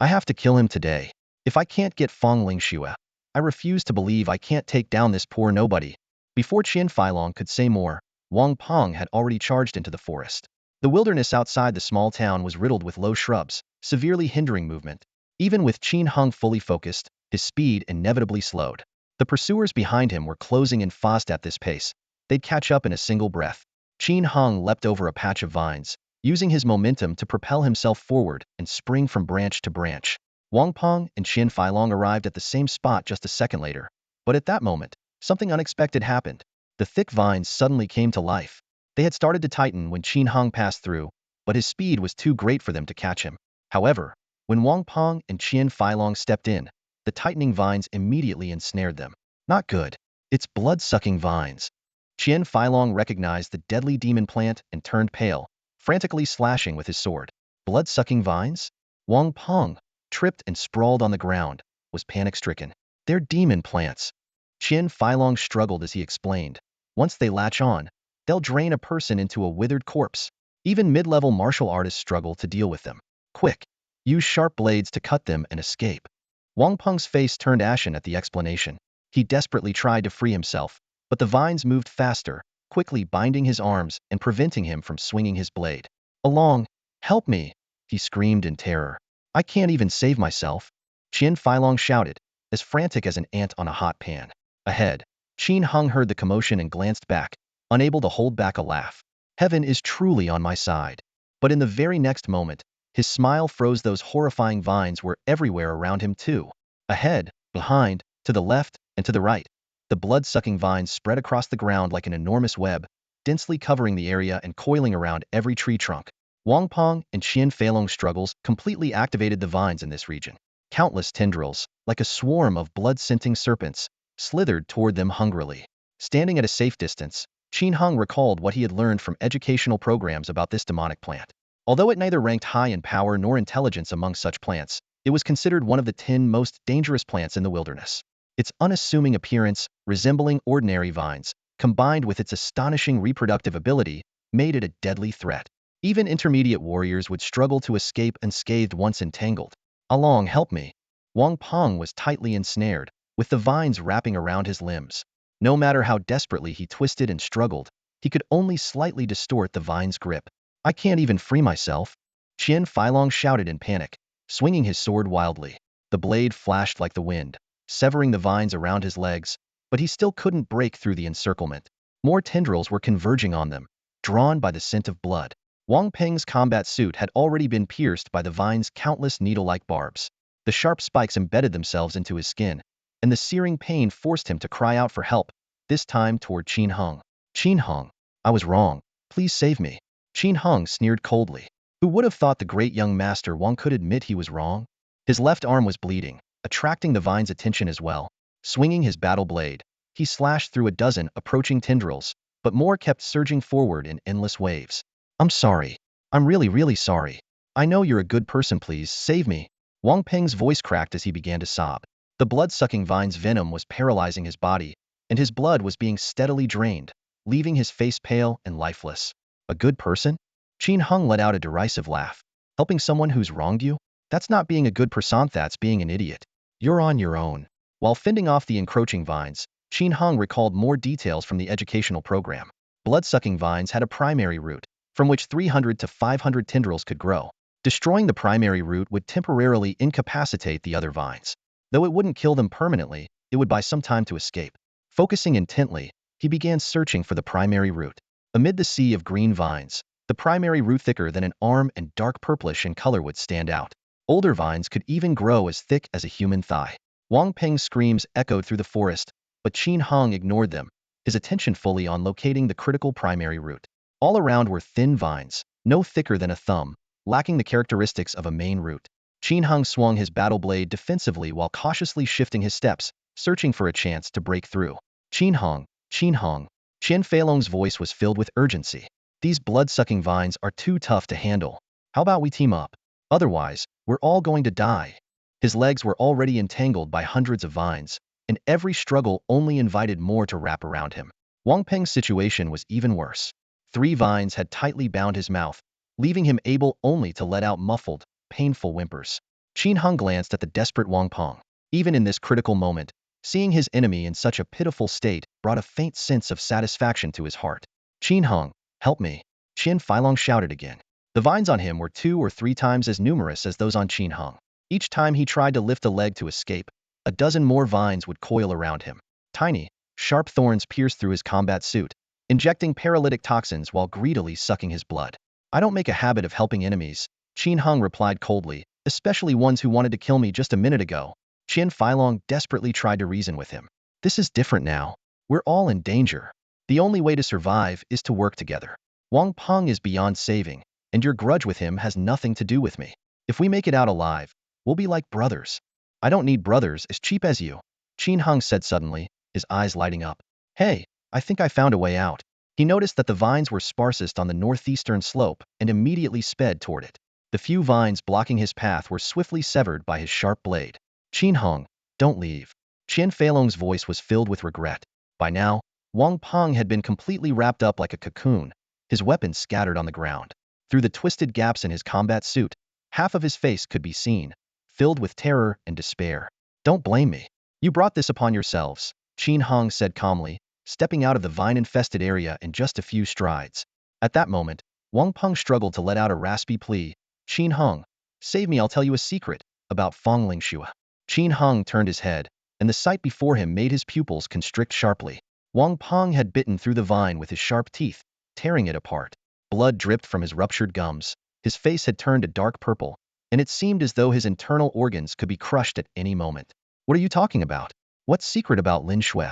"I have to kill him today. If I can't get Feng Lingxue, I refuse to believe I can't take down this poor nobody." Before Qian Feilong could say more, Wang Peng had already charged into the forest. The wilderness outside the small town was riddled with low shrubs, severely hindering movement. Even with Qin Heng fully focused, his speed inevitably slowed. The pursuers behind him were closing in fast at this pace. They'd catch up in a single breath. Qin Heng leapt over a patch of vines, using his momentum to propel himself forward and spring from branch to branch. Wang Peng and Qian Feilong arrived at the same spot just a second later. But at that moment, something unexpected happened. The thick vines suddenly came to life. They had started to tighten when Qin Heng passed through, but his speed was too great for them to catch him. However, when Wang Peng and Qian Feilong stepped in, the tightening vines immediately ensnared them. "Not good. It's blood-sucking vines." Qian Feilong recognized the deadly demon plant and turned pale, frantically slashing with his sword. "Blood-sucking vines?" Wang Peng, tripped and sprawled on the ground, was panic-stricken. "They're demon plants." Qian Feilong struggled as he explained. "Once they latch on, they'll drain a person into a withered corpse. Even mid-level martial artists struggle to deal with them. Quick, use sharp blades to cut them and escape." Wang Peng's face turned ashen at the explanation. He desperately tried to free himself, but the vines moved faster, quickly binding his arms and preventing him from swinging his blade. "Along! Help me!" he screamed in terror. "I can't even save myself." Qian Feilong shouted, as frantic as an ant on a hot pan. Ahead, Qin Heng heard the commotion and glanced back, unable to hold back a laugh. Heaven is truly on my side. But in the very next moment, his smile froze. Those horrifying vines were everywhere around him too. Ahead, behind, to the left, and to the right, the blood-sucking vines spread across the ground like an enormous web, densely covering the area and coiling around every tree trunk. Wang Peng and Qian Feilong's struggles completely activated the vines in this region. Countless tendrils, like a swarm of blood-scenting serpents, slithered toward them hungrily. Standing at a safe distance, Qin Hung recalled what he had learned from educational programs about this demonic plant. Although it neither ranked high in power nor intelligence among such plants, it was considered one of the 10 most dangerous plants in the wilderness. Its unassuming appearance, resembling ordinary vines, combined with its astonishing reproductive ability, made it a deadly threat. Even intermediate warriors would struggle to escape unscathed once entangled. Along, help me. Wang Peng was tightly ensnared, with the vines wrapping around his limbs. No matter how desperately he twisted and struggled, he could only slightly distort the vine's grip. I can't even free myself. Qian Feilong shouted in panic, swinging his sword wildly. The blade flashed like the wind, severing the vines around his legs, but he still couldn't break through the encirclement. More tendrils were converging on them, drawn by the scent of blood. Wang Peng's combat suit had already been pierced by the vine's countless needle-like barbs. The sharp spikes embedded themselves into his skin, and the searing pain forced him to cry out for help, this time toward Qin Hung. Qin Hung, I was wrong. Please save me. Qin Hung sneered coldly. Who would have thought the great young master Wang could admit he was wrong? His left arm was bleeding, attracting the vine's attention as well. Swinging his battle blade, he slashed through a dozen approaching tendrils, but more kept surging forward in endless waves. I'm sorry. I'm really sorry. I know you're a good person, please save me. Wang Peng's voice cracked as he began to sob. The blood-sucking vine's venom was paralyzing his body, and his blood was being steadily drained, leaving his face pale and lifeless. A good person? Qin Hung let out a derisive laugh. Helping someone who's wronged you? That's not being a good person, that's being an idiot. You're on your own. While fending off the encroaching vines, Qin Hung recalled more details from the educational program. Blood-sucking vines had a primary root, from which 300 to 500 tendrils could grow. Destroying the primary root would temporarily incapacitate the other vines. Though it wouldn't kill them permanently, it would buy some time to escape. Focusing intently, he began searching for the primary root. Amid the sea of green vines, the primary root thicker than an arm and dark purplish in color would stand out. Older vines could even grow as thick as a human thigh. Wang Peng's screams echoed through the forest, but Qin Hung ignored them, his attention fully on locating the critical primary root. All around were thin vines, no thicker than a thumb, lacking the characteristics of a main root. Qin Hung swung his battle blade defensively while cautiously shifting his steps, searching for a chance to break through. Qin Hung, Qin Hung. Qian Feilong's voice was filled with urgency. These blood-sucking vines are too tough to handle. How about we team up? Otherwise, we're all going to die. His legs were already entangled by hundreds of vines, and every struggle only invited more to wrap around him. Wang Peng's situation was even worse. 3 vines had tightly bound his mouth, leaving him able only to let out muffled, painful whimpers. Qin Hung glanced at the desperate Wang Peng. Even in this critical moment, seeing his enemy in such a pitiful state brought a faint sense of satisfaction to his heart. Qin Hung, help me. Qian Feilong shouted again. The vines on him were 2 or 3 times as numerous as those on Qin Hung. Each time he tried to lift a leg to escape, a dozen more vines would coil around him. Tiny, sharp thorns pierced through his combat suit, injecting paralytic toxins while greedily sucking his blood. I don't make a habit of helping enemies, Qin Hung replied coldly, especially ones who wanted to kill me just a minute ago. Qian Feilong desperately tried to reason with him. This is different now. We're all in danger. The only way to survive is to work together. Wang Peng is beyond saving, and your grudge with him has nothing to do with me. If we make it out alive, we'll be like brothers. I don't need brothers as cheap as you, Qin Hung said suddenly, his eyes lighting up. Hey, I think I found a way out. He noticed that the vines were sparsest on the northeastern slope and immediately sped toward it. The few vines blocking his path were swiftly severed by his sharp blade. Qin Hung, don't leave. Qian Feilong's voice was filled with regret. By now, Wang Peng had been completely wrapped up like a cocoon, his weapons scattered on the ground. Through the twisted gaps in his combat suit, half of his face could be seen, filled with terror and despair. Don't blame me. You brought this upon yourselves, Qin Hung said calmly, stepping out of the vine-infested area in just a few strides. At that moment, Wang Peng struggled to let out a raspy plea. Qin Hung, save me, I'll tell you a secret about Feng Lingxue. Qin Hung turned his head, and the sight before him made his pupils constrict sharply. Wang Peng had bitten through the vine with his sharp teeth, tearing it apart. Blood dripped from his ruptured gums, his face had turned a dark purple, and it seemed as though his internal organs could be crushed at any moment. What are you talking about? What's secret about Lin Shui?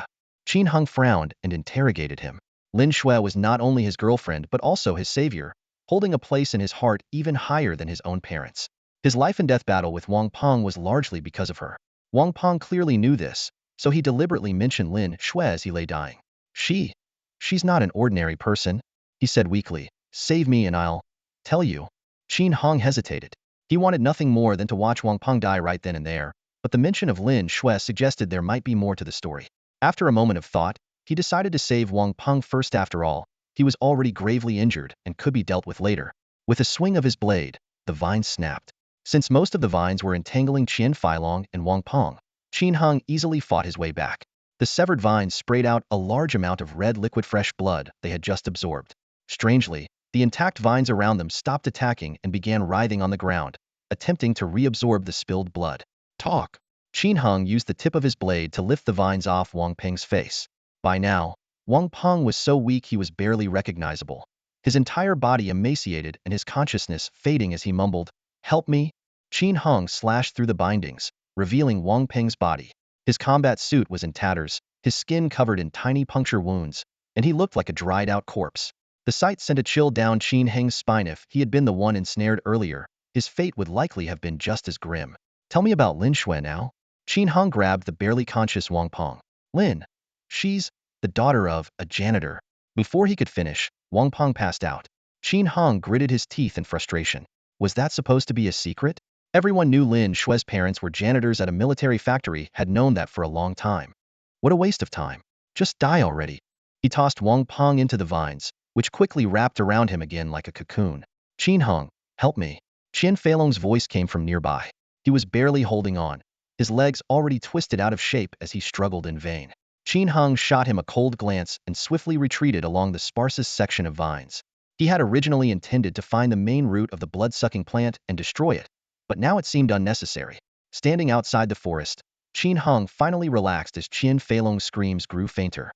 Qin Hung frowned and interrogated him. Lin Shui was not only his girlfriend but also his savior, holding a place in his heart even higher than his own parents. His life and death battle with Wang Peng was largely because of her. Wang Peng clearly knew this, so he deliberately mentioned Lin Shui as he lay dying. She's not an ordinary person, he said weakly. Save me and I'll tell you. Qin Hong hesitated. He wanted nothing more than to watch Wang Peng die right then and there, but the mention of Lin Shui suggested there might be more to the story. After a moment of thought, he decided to save Wang Peng first. After all, he was already gravely injured and could be dealt with later. With a swing of his blade, the vines snapped. Since most of the vines were entangling Qian Feilong and Wang Peng, Qin Hong easily fought his way back. The severed vines sprayed out a large amount of red liquid fresh blood they had just absorbed. Strangely, the intact vines around them stopped attacking and began writhing on the ground, attempting to reabsorb the spilled blood. Talk! Qin Hong used the tip of his blade to lift the vines off Wang Peng's face. By now, Wang Peng was so weak he was barely recognizable. His entire body emaciated and his consciousness fading as he mumbled, "Help me!" Qin Hong slashed through the bindings, revealing Wang Peng's body. His combat suit was in tatters, his skin covered in tiny puncture wounds, and he looked like a dried-out corpse. The sight sent a chill down Qin Heng's spine. If he had been the one ensnared earlier, his fate would likely have been just as grim. Tell me about Lin Shui now. Qin Hong grabbed the barely conscious Wang Peng. Lin. She's the daughter of a janitor. Before he could finish, Wang Peng passed out. Qin Hong gritted his teeth in frustration. Was that supposed to be a secret? Everyone knew Lin Shui's parents were janitors at a military factory, had known that for a long time. What a waste of time. Just die already. He tossed Wang Peng into the vines, which quickly wrapped around him again like a cocoon. Qin Hong, help me. Qian Feilong's voice came from nearby. He was barely holding on, his legs already twisted out of shape as he struggled in vain. Qin Hong shot him a cold glance and swiftly retreated along the sparsest section of vines. He had originally intended to find the main root of the blood-sucking plant and destroy it, but now it seemed unnecessary. Standing outside the forest, Qin Hong finally relaxed as Qian Feilong's screams grew fainter.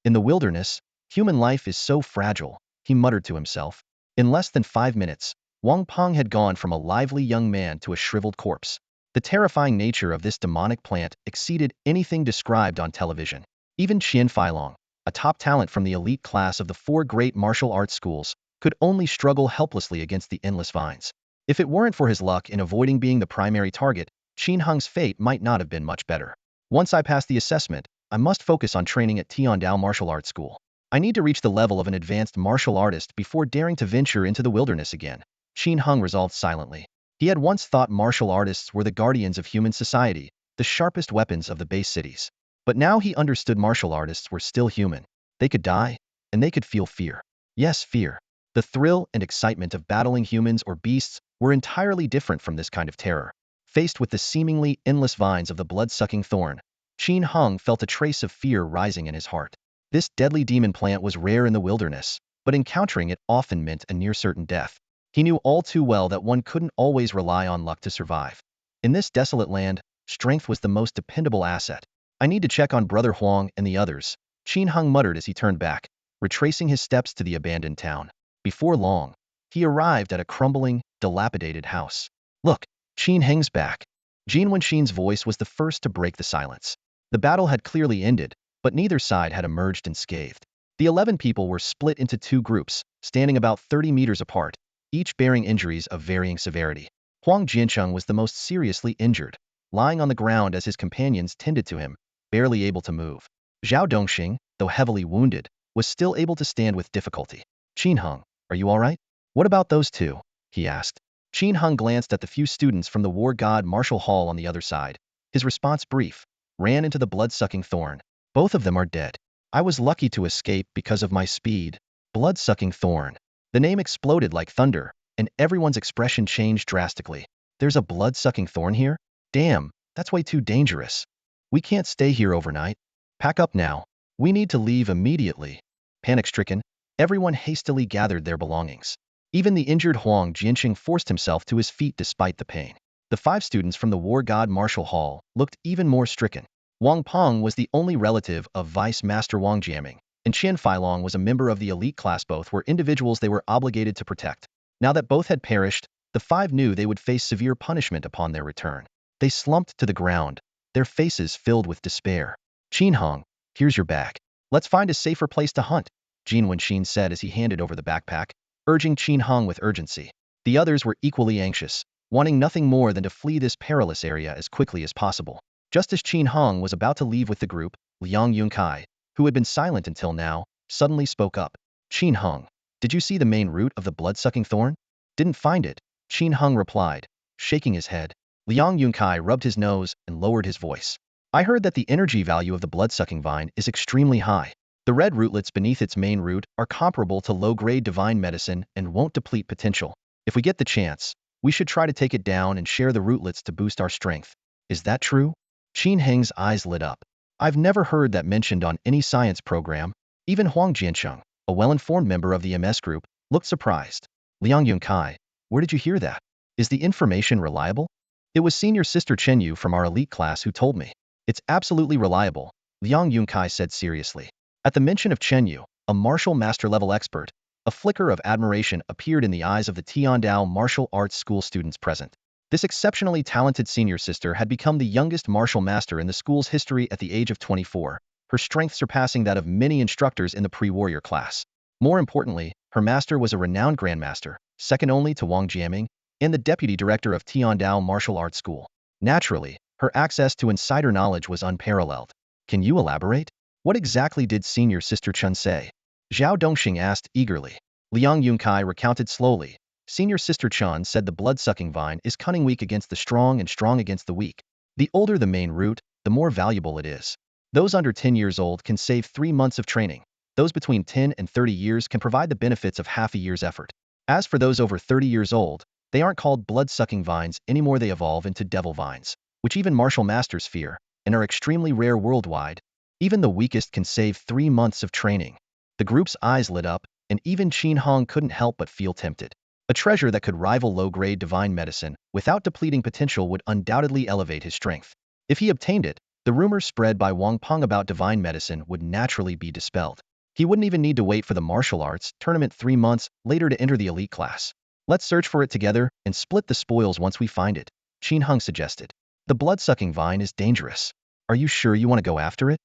In the wilderness, human life is so fragile, he muttered to himself. In less than 5 minutes, Wang Peng had gone from a lively young man to a shriveled corpse. The terrifying nature of this demonic plant exceeded anything described on television. Even Qian Feilong, a top talent from the elite class of the 4 great martial arts schools, could only struggle helplessly against the endless vines. If it weren't for his luck in avoiding being the primary target, Qin Hong's fate might not have been much better. Once I pass the assessment, I must focus on training at Tiandao Martial Arts School. I need to reach the level of an advanced martial artist before daring to venture into the wilderness again, Qin Hong resolved silently. He had once thought martial artists were the guardians of human society, the sharpest weapons of the base cities. But now he understood martial artists were still human. They could die, and they could feel fear. Yes, fear. The thrill and excitement of battling humans or beasts were entirely different from this kind of terror. Faced with the seemingly endless vines of the blood-sucking thorn, Qin Hong felt a trace of fear rising in his heart. This deadly demon plant was rare in the wilderness, but encountering it often meant a near-certain death. He knew all too well that one couldn't always rely on luck to survive. In this desolate land, strength was the most dependable asset. I need to check on Brother Huang and the others, Qin Hong muttered as he turned back, retracing his steps to the abandoned town. Before long, he arrived at a crumbling, dilapidated house. Look, Qin Heng's back. Jin Wenxin's voice was the first to break the silence. The battle had clearly ended, but neither side had emerged unscathed. The 11 people were split into 2 groups, standing about 30 meters apart, each bearing injuries of varying severity. Huang Jiancheng was the most seriously injured, lying on the ground as his companions tended to him, barely able to move. Zhao Dongxing, though heavily wounded, was still able to stand with difficulty. Qin Hong, are you all right? What about those 2? He asked. Qin Hong glanced at the few students from the War God Martial Hall on the other side. His response brief, ran into the blood-sucking thorn. Both of them are dead. I was lucky to escape because of my speed. Blood-sucking thorn. The name exploded like thunder, and everyone's expression changed drastically. There's a blood-sucking thorn here? Damn, that's way too dangerous. We can't stay here overnight. Pack up now. We need to leave immediately. Panic-stricken, everyone hastily gathered their belongings. Even the injured Huang Jianqing forced himself to his feet despite the pain. The 5 students from the War God Martial Hall looked even more stricken. Wang Peng was the only relative of Vice Master Wang Jiaming, and Qian Feilong was a member of the elite class. Both were individuals they were obligated to protect. Now that both had perished, the 5 knew they would face severe punishment upon their return. They slumped to the ground, their faces filled with despair. Qin Hong, here's your bag. Let's find a safer place to hunt, Jin Wenxin said as he handed over the backpack, urging Qin Hong with urgency. The others were equally anxious, wanting nothing more than to flee this perilous area as quickly as possible. Just as Qin Hong was about to leave with the group, Liang Yunkai, who had been silent until now, suddenly spoke up. Qin Hong, did you see the main root of the blood-sucking thorn? Didn't find it, Qin Hong replied, shaking his head. Liang Yunkai rubbed his nose and lowered his voice. I heard that the energy value of the blood-sucking vine is extremely high. The red rootlets beneath its main root are comparable to low-grade divine medicine and won't deplete potential. If we get the chance, we should try to take it down and share the rootlets to boost our strength. Is that true? Qin Heng's eyes lit up. I've never heard that mentioned on any science program. Even Huang Jiancheng, a well-informed member of the MS group, looked surprised. Liang Yunkai, where did you hear that? Is the information reliable? It was senior sister Chen Yu from our elite class who told me. It's absolutely reliable, Liang Yunkai said seriously. At the mention of Chen Yu, a martial master-level expert, a flicker of admiration appeared in the eyes of the Tiandao martial arts school students present. This exceptionally talented senior sister had become the youngest martial master in the school's history at the age of 24, her strength surpassing that of many instructors in the pre-warrior class. More importantly, her master was a renowned grandmaster, second only to Wang Jiaming, and the deputy director of Tiandao Martial Arts School. Naturally, her access to insider knowledge was unparalleled. Can you elaborate? What exactly did senior sister Chen say? Zhao Dongxing asked eagerly. Liang Yunkai recounted slowly. Senior sister Chen said the blood-sucking vine is cunning weak against the strong and strong against the weak. The older the main root, the more valuable it is. Those under 10 years old can save 3 months of training. Those between 10 and 30 years can provide the benefits of half a year's effort. As for those over 30 years old, they aren't called blood-sucking vines anymore, they evolve into devil vines, which even martial masters fear, and are extremely rare worldwide. Even the weakest can save 3 months of training. The group's eyes lit up, and even Qin Hong couldn't help but feel tempted. A treasure that could rival low-grade divine medicine without depleting potential would undoubtedly elevate his strength. If he obtained it, the rumors spread by Wang Peng about divine medicine would naturally be dispelled. He wouldn't even need to wait for the martial arts tournament 3 months later to enter the elite class. Let's search for it together and split the spoils once we find it, Qin Hong suggested. The blood-sucking vine is dangerous. Are you sure you want to go after it?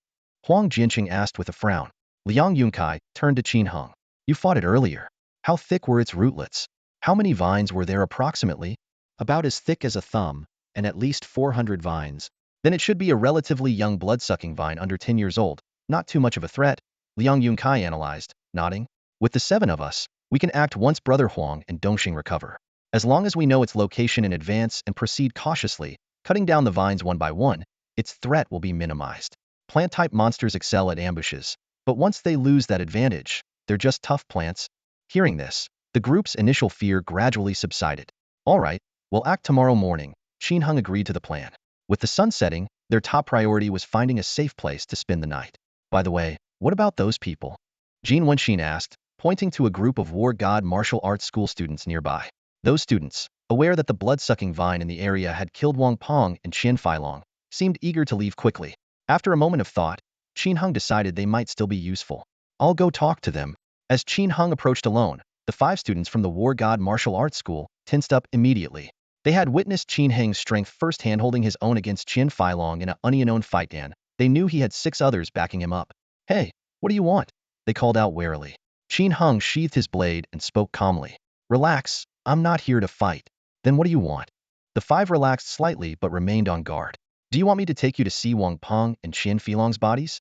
Huang Jianqing asked with a frown. Liang Yunkai turned to Qin Hong. You fought it earlier. How thick were its rootlets? How many vines were there approximately? About as thick as a thumb, and at least 400 vines. Then it should be a relatively young blood-sucking vine under 10 years old, not too much of a threat, Liang Yunkai analyzed, nodding. With the 7 of us, we can act once Brother Huang and Dongxing recover. As long as we know its location in advance and proceed cautiously, cutting down the vines one by one, its threat will be minimized. Plant-type monsters excel at ambushes, but once they lose that advantage, they're just tough plants. Hearing this, the group's initial fear gradually subsided. All right, we'll act tomorrow morning, Qin Hong agreed to the plan. With the sun setting, their top priority was finding a safe place to spend the night. By the way, what about those people? Jin Wenxin asked, pointing to a group of War God martial arts school students nearby. Those students, aware that the blood-sucking vine in the area had killed Wang Peng and Qian Feilong, seemed eager to leave quickly. After a moment of thought, Qin Hong decided they might still be useful. I'll go talk to them. As Qin Hong approached alone, the 5 students from the War God martial arts school tensed up immediately. They had witnessed Qin Heng's strength firsthand holding his own against Qian Feilong in an unknown fight, and they knew he had 6 others backing him up. Hey, what do you want? They called out warily. Qin Hong sheathed his blade and spoke calmly. Relax, I'm not here to fight. Then what do you want? The 5 relaxed slightly but remained on guard. Do you want me to take you to see Wang Peng and Qian Feilong's bodies?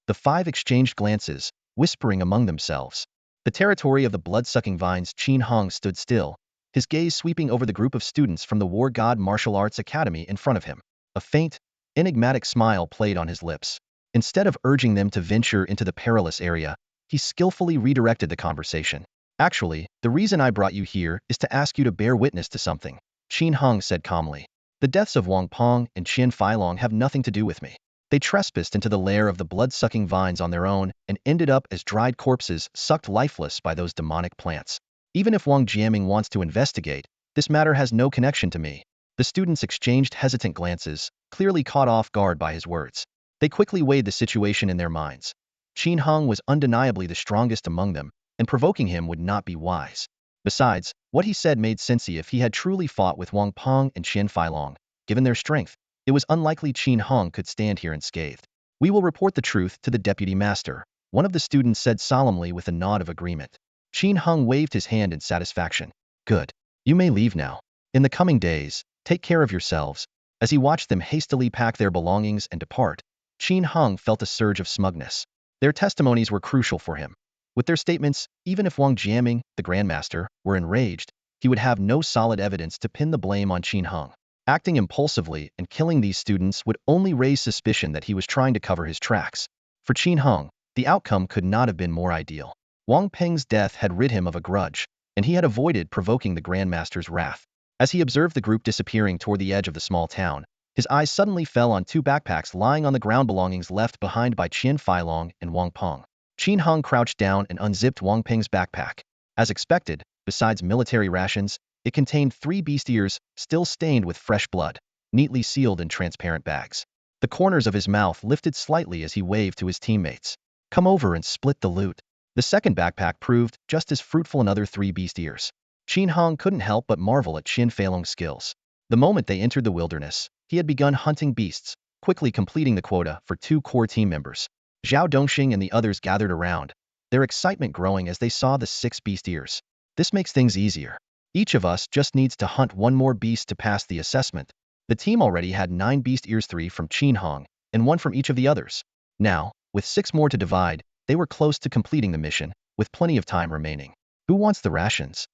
The 5 exchanged glances, whispering among themselves. The territory of the blood-sucking vines. Qin Hong stood still, his gaze sweeping over the group of students from the War God Martial Arts Academy in front of him. A faint, enigmatic smile played on his lips. Instead of urging them to venture into the perilous area, he skillfully redirected the conversation. Actually, the reason I brought you here is to ask you to bear witness to something, Qin Hong said calmly. The deaths of Wang Peng and Qian Feilong have nothing to do with me. They trespassed into the lair of the blood-sucking vines on their own and ended up as dried corpses sucked lifeless by those demonic plants. Even if Wang Jiaming wants to investigate, this matter has no connection to me. The students exchanged hesitant glances, clearly caught off guard by his words. They quickly weighed the situation in their minds. Qin Hong was undeniably the strongest among them, and provoking him would not be wise. Besides, what he said made sense if he had truly fought with Wang Peng and Qian Feilong. Given their strength, it was unlikely Qin Hong could stand here unscathed. We will report the truth to the deputy master, one of the students said solemnly with a nod of agreement. Qin Hong waved his hand in satisfaction. Good. You may leave now. In the coming days, take care of yourselves. As he watched them hastily pack their belongings and depart, Qin Hung felt a surge of smugness. Their testimonies were crucial for him. With their statements, even if Wang Jiaming, the Grandmaster, were enraged, he would have no solid evidence to pin the blame on Qin Hung. Acting impulsively and killing these students would only raise suspicion that he was trying to cover his tracks. For Qin Hung, the outcome could not have been more ideal. Wang Peng's death had rid him of a grudge, and he had avoided provoking the Grandmaster's wrath. As he observed the group disappearing toward the edge of the small town, his eyes suddenly fell on two backpacks lying on the ground, belongings left behind by Qian Feilong and Wang Peng. Qin Hung crouched down and unzipped Wang Peng's backpack. As expected, besides military rations, it contained 3 beast ears, still stained with fresh blood, neatly sealed in transparent bags. The corners of his mouth lifted slightly as he waved to his teammates. "Come over and split the loot." The second backpack proved just as fruitful, another 3 beast ears. Qin Hung couldn't help but marvel at Qian Feilong's skills. The moment they entered the wilderness, he had begun hunting beasts, quickly completing the quota for 2 core team members. Zhao Dongxing and the others gathered around, their excitement growing as they saw the 6 beast ears. "This makes things easier. Each of us just needs to hunt 1 more beast to pass the assessment." The team already had 9 beast ears, 3 from Qin Hung, and 1 from each of the others. Now, with 6 more to divide, they were close to completing the mission, with plenty of time remaining. "Who wants the rations?"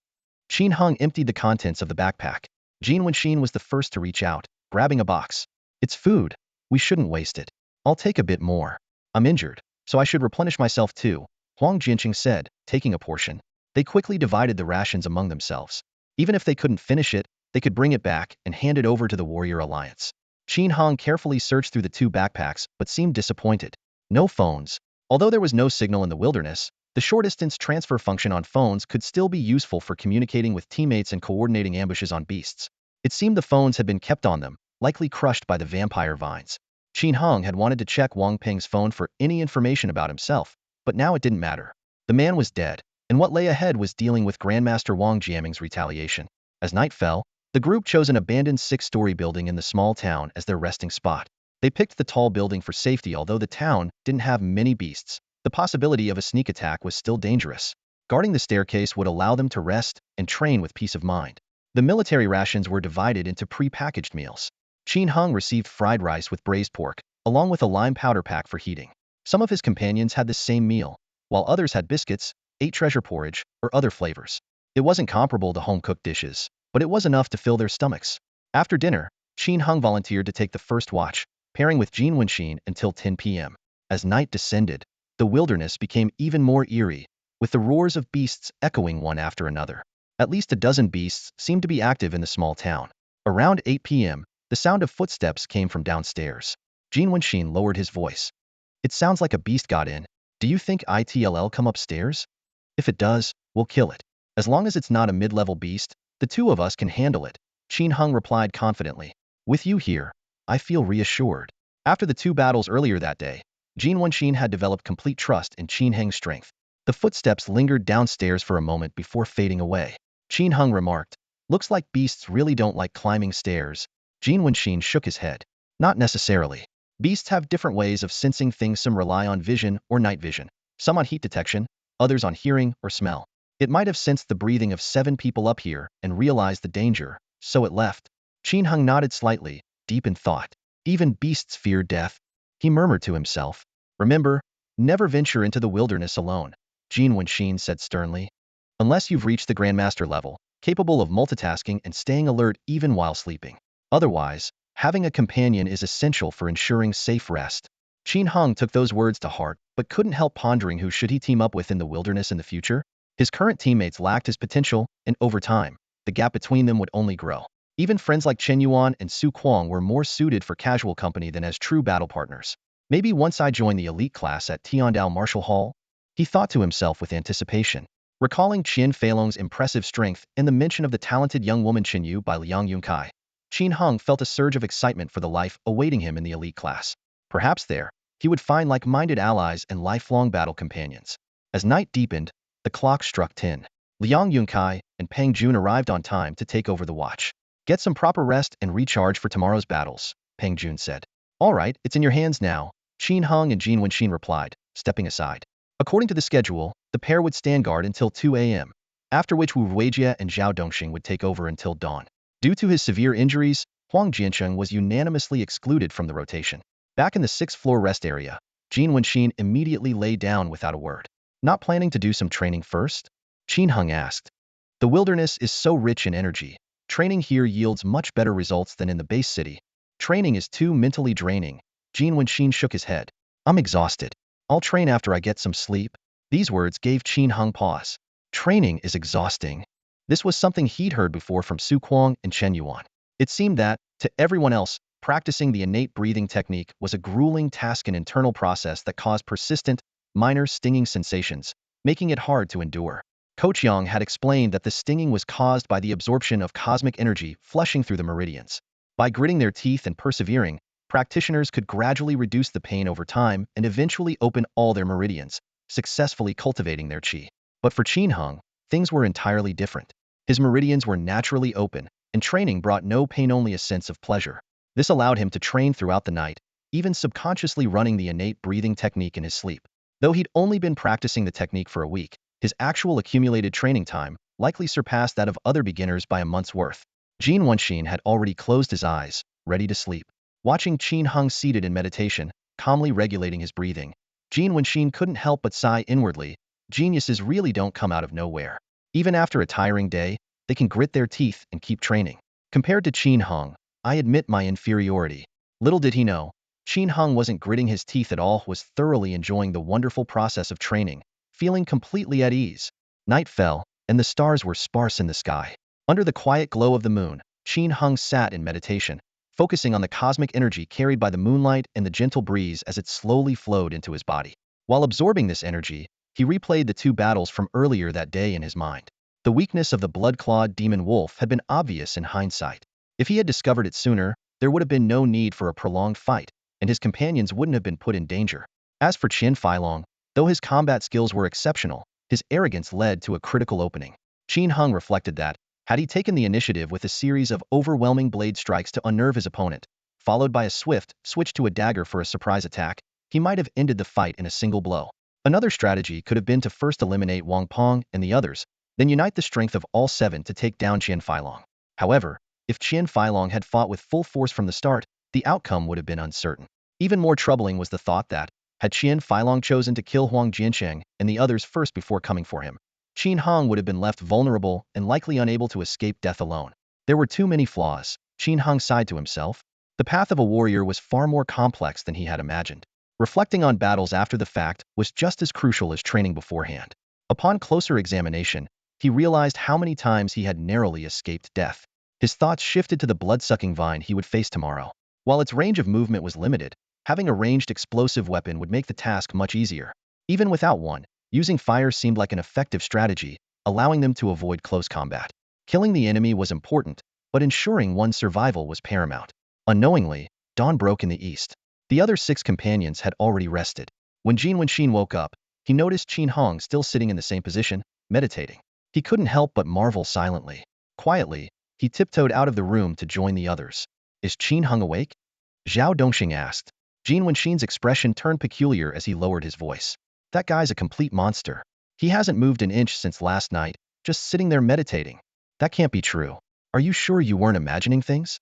Qin Hung emptied the contents of the backpack. Jin Wenxin was the first to reach out, grabbing a box. "It's food. We shouldn't waste it. I'll take a bit more. I'm injured, so I should replenish myself too," Huang Jinqing said, taking a portion. They quickly divided the rations among themselves. Even if they couldn't finish it, they could bring it back and hand it over to the Warrior Alliance. Qin Hung carefully searched through the 2 backpacks but seemed disappointed. No phones. Although there was no signal in the wilderness, the short-distance transfer function on phones could still be useful for communicating with teammates and coordinating ambushes on beasts. It seemed the phones had been kept on them, likely crushed by the vampire vines. Qin Hung had wanted to check Wang Peng's phone for any information about himself, but now it didn't matter. The man was dead, and what lay ahead was dealing with Grandmaster Wang Jiaming's retaliation. As night fell, the group chose an abandoned 6-story building in the small town as their resting spot. They picked the tall building for safety. Although the town didn't have many beasts, the possibility of a sneak attack was still dangerous. Guarding the staircase would allow them to rest and train with peace of mind. The military rations were divided into pre-packaged meals. Qin Hung received fried rice with braised pork, along with a lime powder pack for heating. Some of his companions had the same meal, while others had biscuits, ate treasure porridge, or other flavors. It wasn't comparable to home-cooked dishes, but it was enough to fill their stomachs. After dinner, Qin Hung volunteered to take the first watch, pairing with Jin Wenxin until 10 p.m. As night descended, the wilderness became even more eerie, with the roars of beasts echoing one after another. At least a dozen beasts seemed to be active in the small town. Around 8 p.m., the sound of footsteps came from downstairs. Jin Wenxin lowered his voice. "It sounds like a beast got in. Do you think it'll come upstairs? If it does, we'll kill it. As long as it's not a mid-level beast, the 2 of us can handle it," Qin Hung replied confidently. "With you here, I feel reassured." After the 2 battles earlier that day, Jin Wenxin had developed complete trust in Qin Heng's strength. The footsteps lingered downstairs for a moment before fading away. Qin Hung remarked, "Looks like beasts really don't like climbing stairs." Jin Wenxin shook his head. "Not necessarily. Beasts have different ways of sensing things. Some rely on vision or night vision, some on heat detection, others on hearing or smell. It might have sensed the breathing of 7 people up here and realized the danger, so it left." Qin Hung nodded slightly, deep in thought. "Even beasts fear death," he murmured to himself. "Remember, never venture into the wilderness alone," Jin Wenxin said sternly. "Unless you've reached the Grandmaster level, capable of multitasking and staying alert even while sleeping. Otherwise, having a companion is essential for ensuring safe rest." Qin Hung took those words to heart, but couldn't help pondering who should he team up with in the wilderness in the future. His current teammates lacked his potential, and over time, the gap between them would only grow. Even friends like Chen Yuan and Su Kuang were more suited for casual company than as true battle partners. "Maybe once I join the elite class at Tiandao Martial Hall?" he thought to himself with anticipation. Recalling Qian Feilong's impressive strength and the mention of the talented young woman Chen Yu by Liang Yunkai, Qin Hung felt a surge of excitement for the life awaiting him in the elite class. Perhaps there, he would find like-minded allies and lifelong battle companions. As night deepened, the clock struck 10. Liang Yunkai and Peng Jun arrived on time to take over the watch. "Get some proper rest and recharge for tomorrow's battles," Peng Jun said. "All right, it's in your hands now," Qin Hung and Jin Wenxin replied, stepping aside. According to the schedule, the pair would stand guard until 2 a.m., after which Wu Weijie and Zhao Dongxing would take over until dawn. Due to his severe injuries, Huang Jiancheng was unanimously excluded from the rotation. Back in the sixth-floor rest area, Jin Wenxin immediately lay down without a word. Not planning to do some training first? Qin Heng asked. The wilderness is so rich in energy. Training here yields much better results than in the base city. Training is too mentally draining. Jin Wenxin shook his head. I'm exhausted. I'll train after I get some sleep. These words gave Qin Heng pause. Training is exhausting. This was something he'd heard before from Su Kuang and Chen Yuan. It seemed that, to everyone else, practicing the innate breathing technique was a grueling task, an internal process that caused persistent, minor stinging sensations, making it hard to endure. Coach Yang had explained that the stinging was caused by the absorption of cosmic energy flushing through the meridians. By gritting their teeth and persevering, practitioners could gradually reduce the pain over time and eventually open all their meridians, successfully cultivating their qi. But for Qin Heng, things were entirely different. His meridians were naturally open, and training brought no pain, only a sense of pleasure. This allowed him to train throughout the night, even subconsciously running the innate breathing technique in his sleep. Though he'd only been practicing the technique for a week, his actual accumulated training time likely surpassed that of other beginners by a month's worth. Jin Wenxin had already closed his eyes, ready to sleep. Watching Qin Heng seated in meditation, calmly regulating his breathing, Jin Wenxin couldn't help but sigh inwardly. Geniuses really don't come out of nowhere. Even after a tiring day, they can grit their teeth and keep training. Compared to Qin Heng, I admit my inferiority. Little did he know, Qin Heng wasn't gritting his teeth at all, was thoroughly enjoying the wonderful process of training, feeling completely at ease. Night fell, and the stars were sparse in the sky. Under the quiet glow of the moon, Qin Heng sat in meditation, focusing on the cosmic energy carried by the moonlight and the gentle breeze as it slowly flowed into his body. While absorbing this energy, he replayed the two battles from earlier that day in his mind. The weakness of the blood-clawed demon wolf had been obvious in hindsight. If he had discovered it sooner, there would have been no need for a prolonged fight, and his companions wouldn't have been put in danger. As for Qian Feilong, though his combat skills were exceptional, his arrogance led to a critical opening. Qin Heng reflected that, had he taken the initiative with a series of overwhelming blade strikes to unnerve his opponent, followed by a swift switch to a dagger for a surprise attack, he might have ended the fight in a single blow. Another strategy could have been to first eliminate Wang Pong and the others, then unite the strength of all seven to take down Qian Feilong. However, if Qian Feilong had fought with full force from the start, the outcome would have been uncertain. Even more troubling was the thought that, had Qian Feilong chosen to kill Huang Jiancheng and the others first before coming for him, Qin Heng would have been left vulnerable and likely unable to escape death alone. There were too many flaws, Qin Heng sighed to himself. The path of a warrior was far more complex than he had imagined. Reflecting on battles after the fact was just as crucial as training beforehand. Upon closer examination, he realized how many times he had narrowly escaped death. His thoughts shifted to the blood-sucking vine he would face tomorrow. While its range of movement was limited, having a ranged explosive weapon would make the task much easier. Even without one, using fire seemed like an effective strategy, allowing them to avoid close combat. Killing the enemy was important, but ensuring one's survival was paramount. Unknowingly, dawn broke in the east. The other 6 companions had already rested. When Jin Wenxin woke up, he noticed Qin Heng still sitting in the same position, meditating. He couldn't help but marvel silently. Quietly, he tiptoed out of the room to join the others. Is Qin Heng awake? Zhao Dongxing asked. Jin Wenxin's expression turned peculiar as he lowered his voice. That guy's a complete monster. He hasn't moved an inch since last night, just sitting there meditating. That can't be true. Are you sure you weren't imagining things?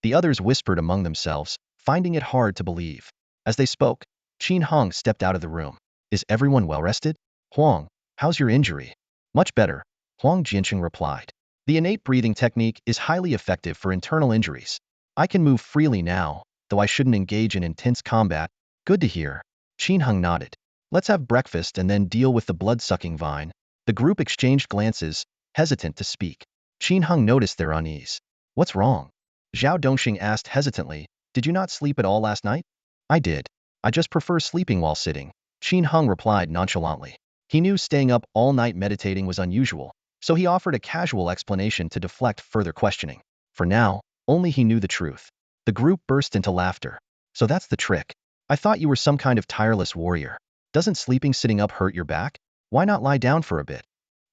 The others whispered among themselves, finding it hard to believe. As they spoke, Qin Heng stepped out of the room. Is everyone well rested? Huang, how's your injury? Much better, Huang Jiancheng replied. The innate breathing technique is highly effective for internal injuries. I can move freely now, though I shouldn't engage in intense combat. Good to hear. Qin Heng nodded. Let's have breakfast and then deal with the blood-sucking vine. The group exchanged glances, hesitant to speak. Qin Heng noticed their unease. What's wrong? Zhao Dongxing asked hesitantly. Did you not sleep at all last night? I did. I just prefer sleeping while sitting, Qin Heng replied nonchalantly. He knew staying up all night meditating was unusual, so he offered a casual explanation to deflect further questioning. For now, only he knew the truth. The group burst into laughter. So that's the trick. I thought you were some kind of tireless warrior. Doesn't sleeping sitting up hurt your back? Why not lie down for a bit?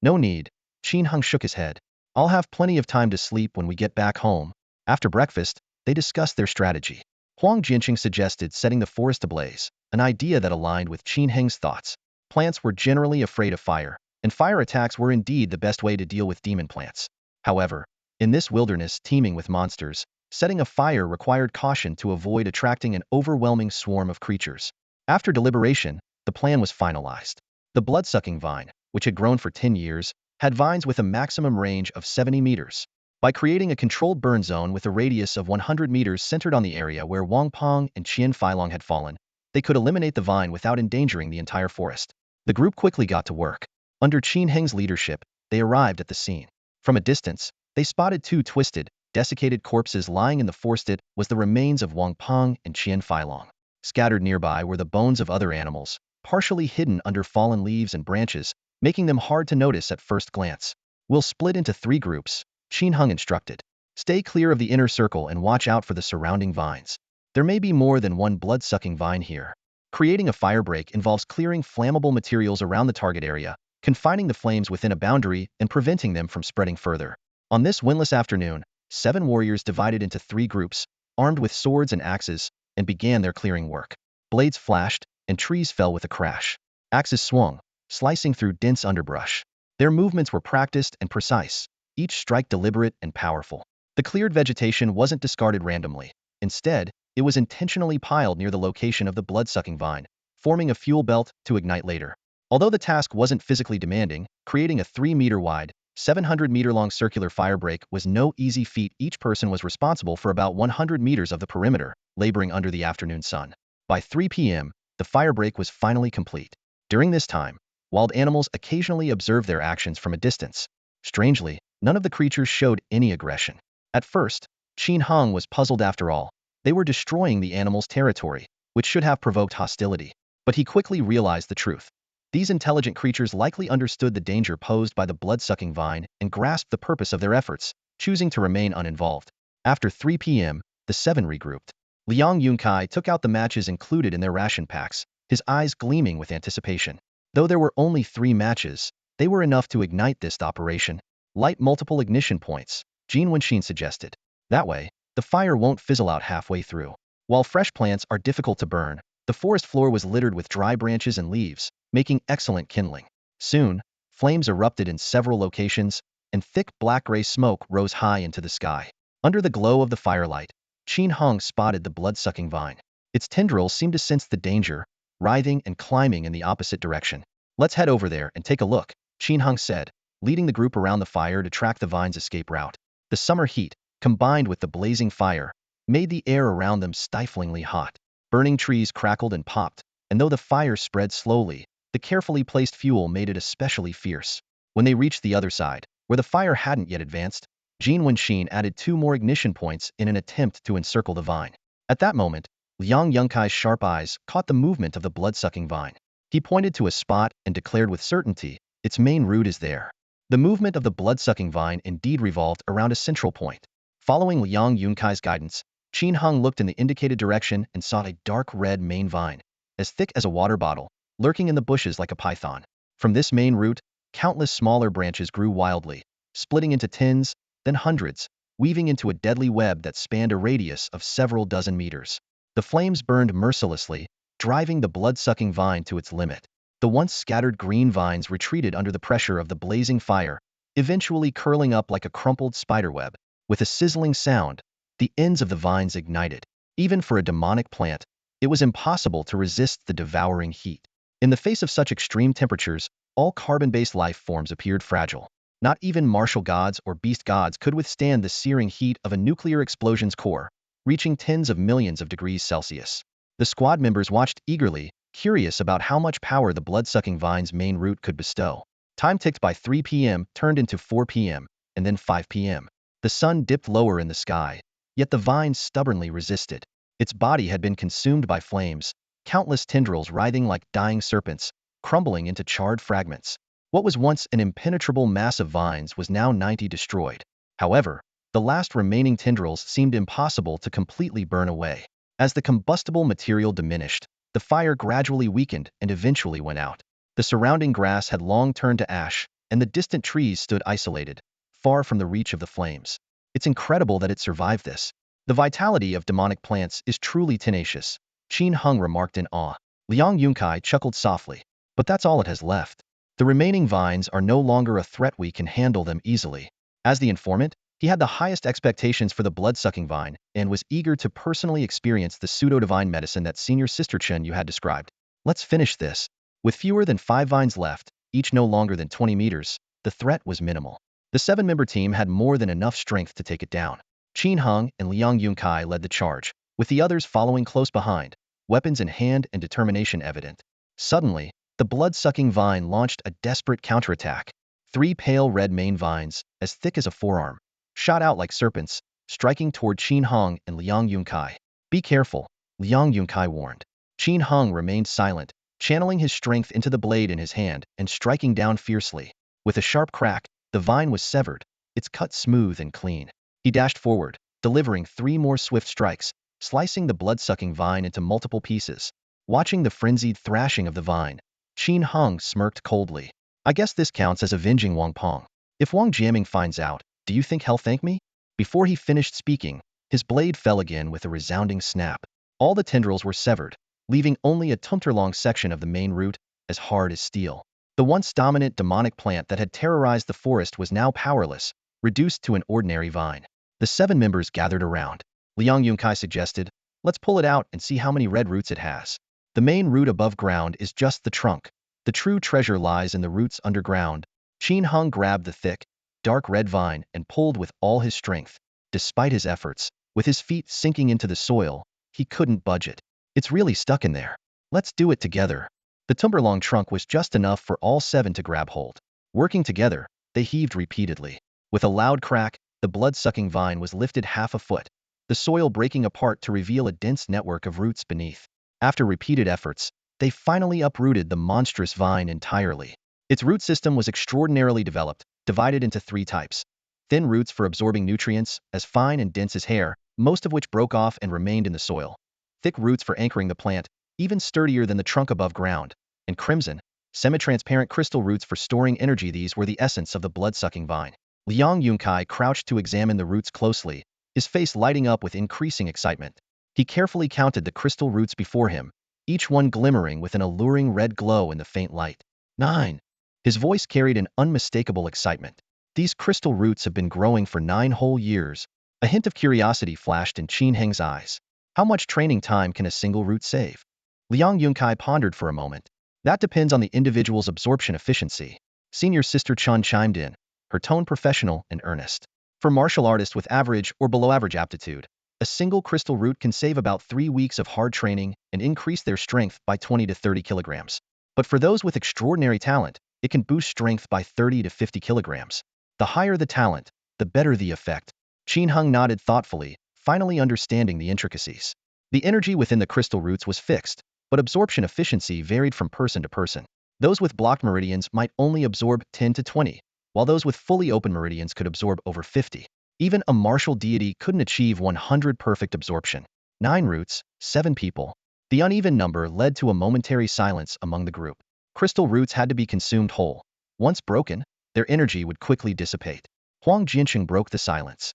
No need. Qin Heng shook his head. I'll have plenty of time to sleep when we get back home. After breakfast, they discussed their strategy. Huang Jianqing suggested setting the forest ablaze, an idea that aligned with Qin Heng's thoughts. Plants were generally afraid of fire, and fire attacks were indeed the best way to deal with demon plants. However, in this wilderness teeming with monsters, Setting a fire required caution to avoid attracting an overwhelming swarm of creatures. After deliberation, the plan was finalized. The blood-sucking vine, which had grown for 10 years, had vines with a maximum range of 70 meters. By creating a controlled burn zone with a radius of 100 meters centered on the area where Wang Pong and Qian Feilong had fallen, they could eliminate the vine without endangering the entire forest. The group quickly got to work. Under Qin Heng's leadership, they arrived at the scene. From a distance, they spotted two twisted, desiccated corpses lying in the forest. It was the remains of Wang Pong and Qian Feilong. Scattered nearby were the bones of other animals, partially hidden under fallen leaves and branches, making them hard to notice at first glance. We'll split into 3 groups, Qin Heng instructed. Stay clear of the inner circle and watch out for the surrounding vines. There may be more than one blood-sucking vine here. Creating a firebreak involves clearing flammable materials around the target area, confining the flames within a boundary, and preventing them from spreading further. On this windless afternoon, 7 warriors divided into 3 groups, armed with swords and axes, and began their clearing work. Blades flashed, and trees fell with a crash. Axes swung, slicing through dense underbrush. Their movements were practiced and precise, each strike deliberate and powerful. The cleared vegetation wasn't discarded randomly. Instead, it was intentionally piled near the location of the blood-sucking vine, forming a fuel belt to ignite later. Although the task wasn't physically demanding, creating a 3-meter-wide, 700-meter-long circular firebreak was no easy feat. Each person was responsible for about 100 meters of the perimeter, laboring under the afternoon sun. By 3 p.m., the firebreak was finally complete. During this time, wild animals occasionally observed their actions from a distance. Strangely, none of the creatures showed any aggression. At first, Qin Heng was puzzled. After all, they were destroying the animals' territory, which should have provoked hostility. But he quickly realized the truth. These intelligent creatures likely understood the danger posed by the blood-sucking vine and grasped the purpose of their efforts, choosing to remain uninvolved. After 3 p.m., the 7 regrouped. Liang Yunkai took out the matches included in their ration packs, his eyes gleaming with anticipation. Though there were only 3 matches, they were enough to ignite this operation. Light multiple ignition points, Jin Wenxin suggested. That way, the fire won't fizzle out halfway through. While fresh plants are difficult to burn, the forest floor was littered with dry branches and leaves, making excellent kindling. Soon, flames erupted in several locations, and thick black-gray smoke rose high into the sky. Under the glow of the firelight, Qin Heng spotted the blood-sucking vine. Its tendrils seemed to sense the danger, writhing and climbing in the opposite direction. Let's head over there and take a look, Qin Heng said, leading the group around the fire to track the vine's escape route. The summer heat, combined with the blazing fire, made the air around them stiflingly hot. Burning trees crackled and popped, and though the fire spread slowly, the carefully placed fuel made it especially fierce. When they reached the other side, where the fire hadn't yet advanced, Jin Wenxin added 2 more ignition points in an attempt to encircle the vine. At that moment, Liang Yunkai's sharp eyes caught the movement of the blood-sucking vine. He pointed to a spot and declared with certainty, its main root is there. The movement of the blood-sucking vine indeed revolved around a central point. Following Liang Yunkai's guidance, Qin Heng looked in the indicated direction and saw a dark red main vine, as thick as a water bottle, lurking in the bushes like a python. From this main root, countless smaller branches grew wildly, splitting into tens, then hundreds, weaving into a deadly web that spanned a radius of several dozen meters. The flames burned mercilessly, driving the blood-sucking vine to its limit. The once scattered green vines retreated under the pressure of the blazing fire, eventually curling up like a crumpled spiderweb. With a sizzling sound, the ends of the vines ignited. Even for a demonic plant, it was impossible to resist the devouring heat. In the face of such extreme temperatures, all carbon-based life forms appeared fragile. Not even martial gods or beast gods could withstand the searing heat of a nuclear explosion's core, reaching tens of millions of degrees Celsius. The squad members watched eagerly, curious about how much power the blood-sucking vine's main root could bestow. Time ticked by 3 p.m., turned into 4 p.m., and then 5 p.m. The sun dipped lower in the sky, yet the vine stubbornly resisted. Its body had been consumed by flames, countless tendrils writhing like dying serpents, crumbling into charred fragments. What was once an impenetrable mass of vines was now 90 destroyed. However, the last remaining tendrils seemed impossible to completely burn away. As the combustible material diminished, the fire gradually weakened and eventually went out. The surrounding grass had long turned to ash, and the distant trees stood isolated, far from the reach of the flames. It's incredible that it survived this. The vitality of demonic plants is truly tenacious, Qin Heng remarked in awe. Liang Yunkai chuckled softly. But that's all it has left. The remaining vines are no longer a threat, we can handle them easily. As the informant, He had the highest expectations for the blood-sucking vine and was eager to personally experience the pseudo-divine medicine that Senior Sister Chen Yu had described. Let's finish this. With fewer than 5 vines left, each no longer than 20 meters, the threat was minimal. The 7-member team had more than enough strength to take it down. Qin Heng and Liang Yunkai led the charge, with the others following close behind, weapons in hand and determination evident. Suddenly, the blood-sucking vine launched a desperate counterattack. 3 pale red main vines, as thick as a forearm, shot out like serpents, striking toward Qin Heng and Liang Yunkai. Be careful, Liang Yunkai warned. Qin Heng remained silent, channeling his strength into the blade in his hand and striking down fiercely. With a sharp crack, the vine was severed, its cut smooth and clean. He dashed forward, delivering 3 more swift strikes, slicing the blood-sucking vine into multiple pieces. Watching the frenzied thrashing of the vine, Qin Heng smirked coldly. I guess this counts as avenging Wang Pong. If Wang Jiaming finds out, do you think he'll thank me? Before he finished speaking, his blade fell again with a resounding snap. All the tendrils were severed, leaving only a tumter-long section of the main root, as hard as steel. The once dominant demonic plant that had terrorized the forest was now powerless, reduced to an ordinary vine. The 7 members gathered around. Liang Yunkai suggested, let's pull it out and see how many red roots it has. The main root above ground is just the trunk. The true treasure lies in the roots underground. Qin Heng grabbed the thick, dark red vine and pulled with all his strength. Despite his efforts, with his feet sinking into the soil, he couldn't budge it. It's really stuck in there. Let's do it together. The tumber-long trunk was just enough for all 7 to grab hold. Working together, they heaved repeatedly. With a loud crack, the blood-sucking vine was lifted half a foot, the soil breaking apart to reveal a dense network of roots beneath. After repeated efforts, they finally uprooted the monstrous vine entirely. Its root system was extraordinarily developed, divided into 3 types. Thin roots for absorbing nutrients, as fine and dense as hair, most of which broke off and remained in the soil. Thick roots for anchoring the plant, even sturdier than the trunk above ground. And crimson, semi-transparent crystal roots for storing energy. These were the essence of the blood-sucking vine. Liang Yunkai crouched to examine the roots closely, his face lighting up with increasing excitement. He carefully counted the crystal roots before him, each one glimmering with an alluring red glow in the faint light. 9. His voice carried an unmistakable excitement. These crystal roots have been growing for 9 whole years. A hint of curiosity flashed in Qin Heng's eyes. How much training time can a single root save? Liang Yunkai pondered for a moment. That depends on the individual's absorption efficiency. Senior Sister Chun chimed in, her tone professional and earnest. For martial artists with average or below average aptitude, a single crystal root can save about 3 weeks of hard training and increase their strength by 20 to 30 kilograms. But for those with extraordinary talent, it can boost strength by 30 to 50 kilograms. The higher the talent, the better the effect. Qin Heng nodded thoughtfully, finally understanding the intricacies. The energy within the crystal roots was fixed, but absorption efficiency varied from person to person. Those with blocked meridians might only absorb 10 to 20, while those with fully open meridians could absorb over 50. Even a martial deity couldn't achieve 100 perfect absorption. 9 roots, 7 people. The uneven number led to a momentary silence among the group. Crystal roots had to be consumed whole. Once broken, their energy would quickly dissipate. Huang Jianqing broke the silence.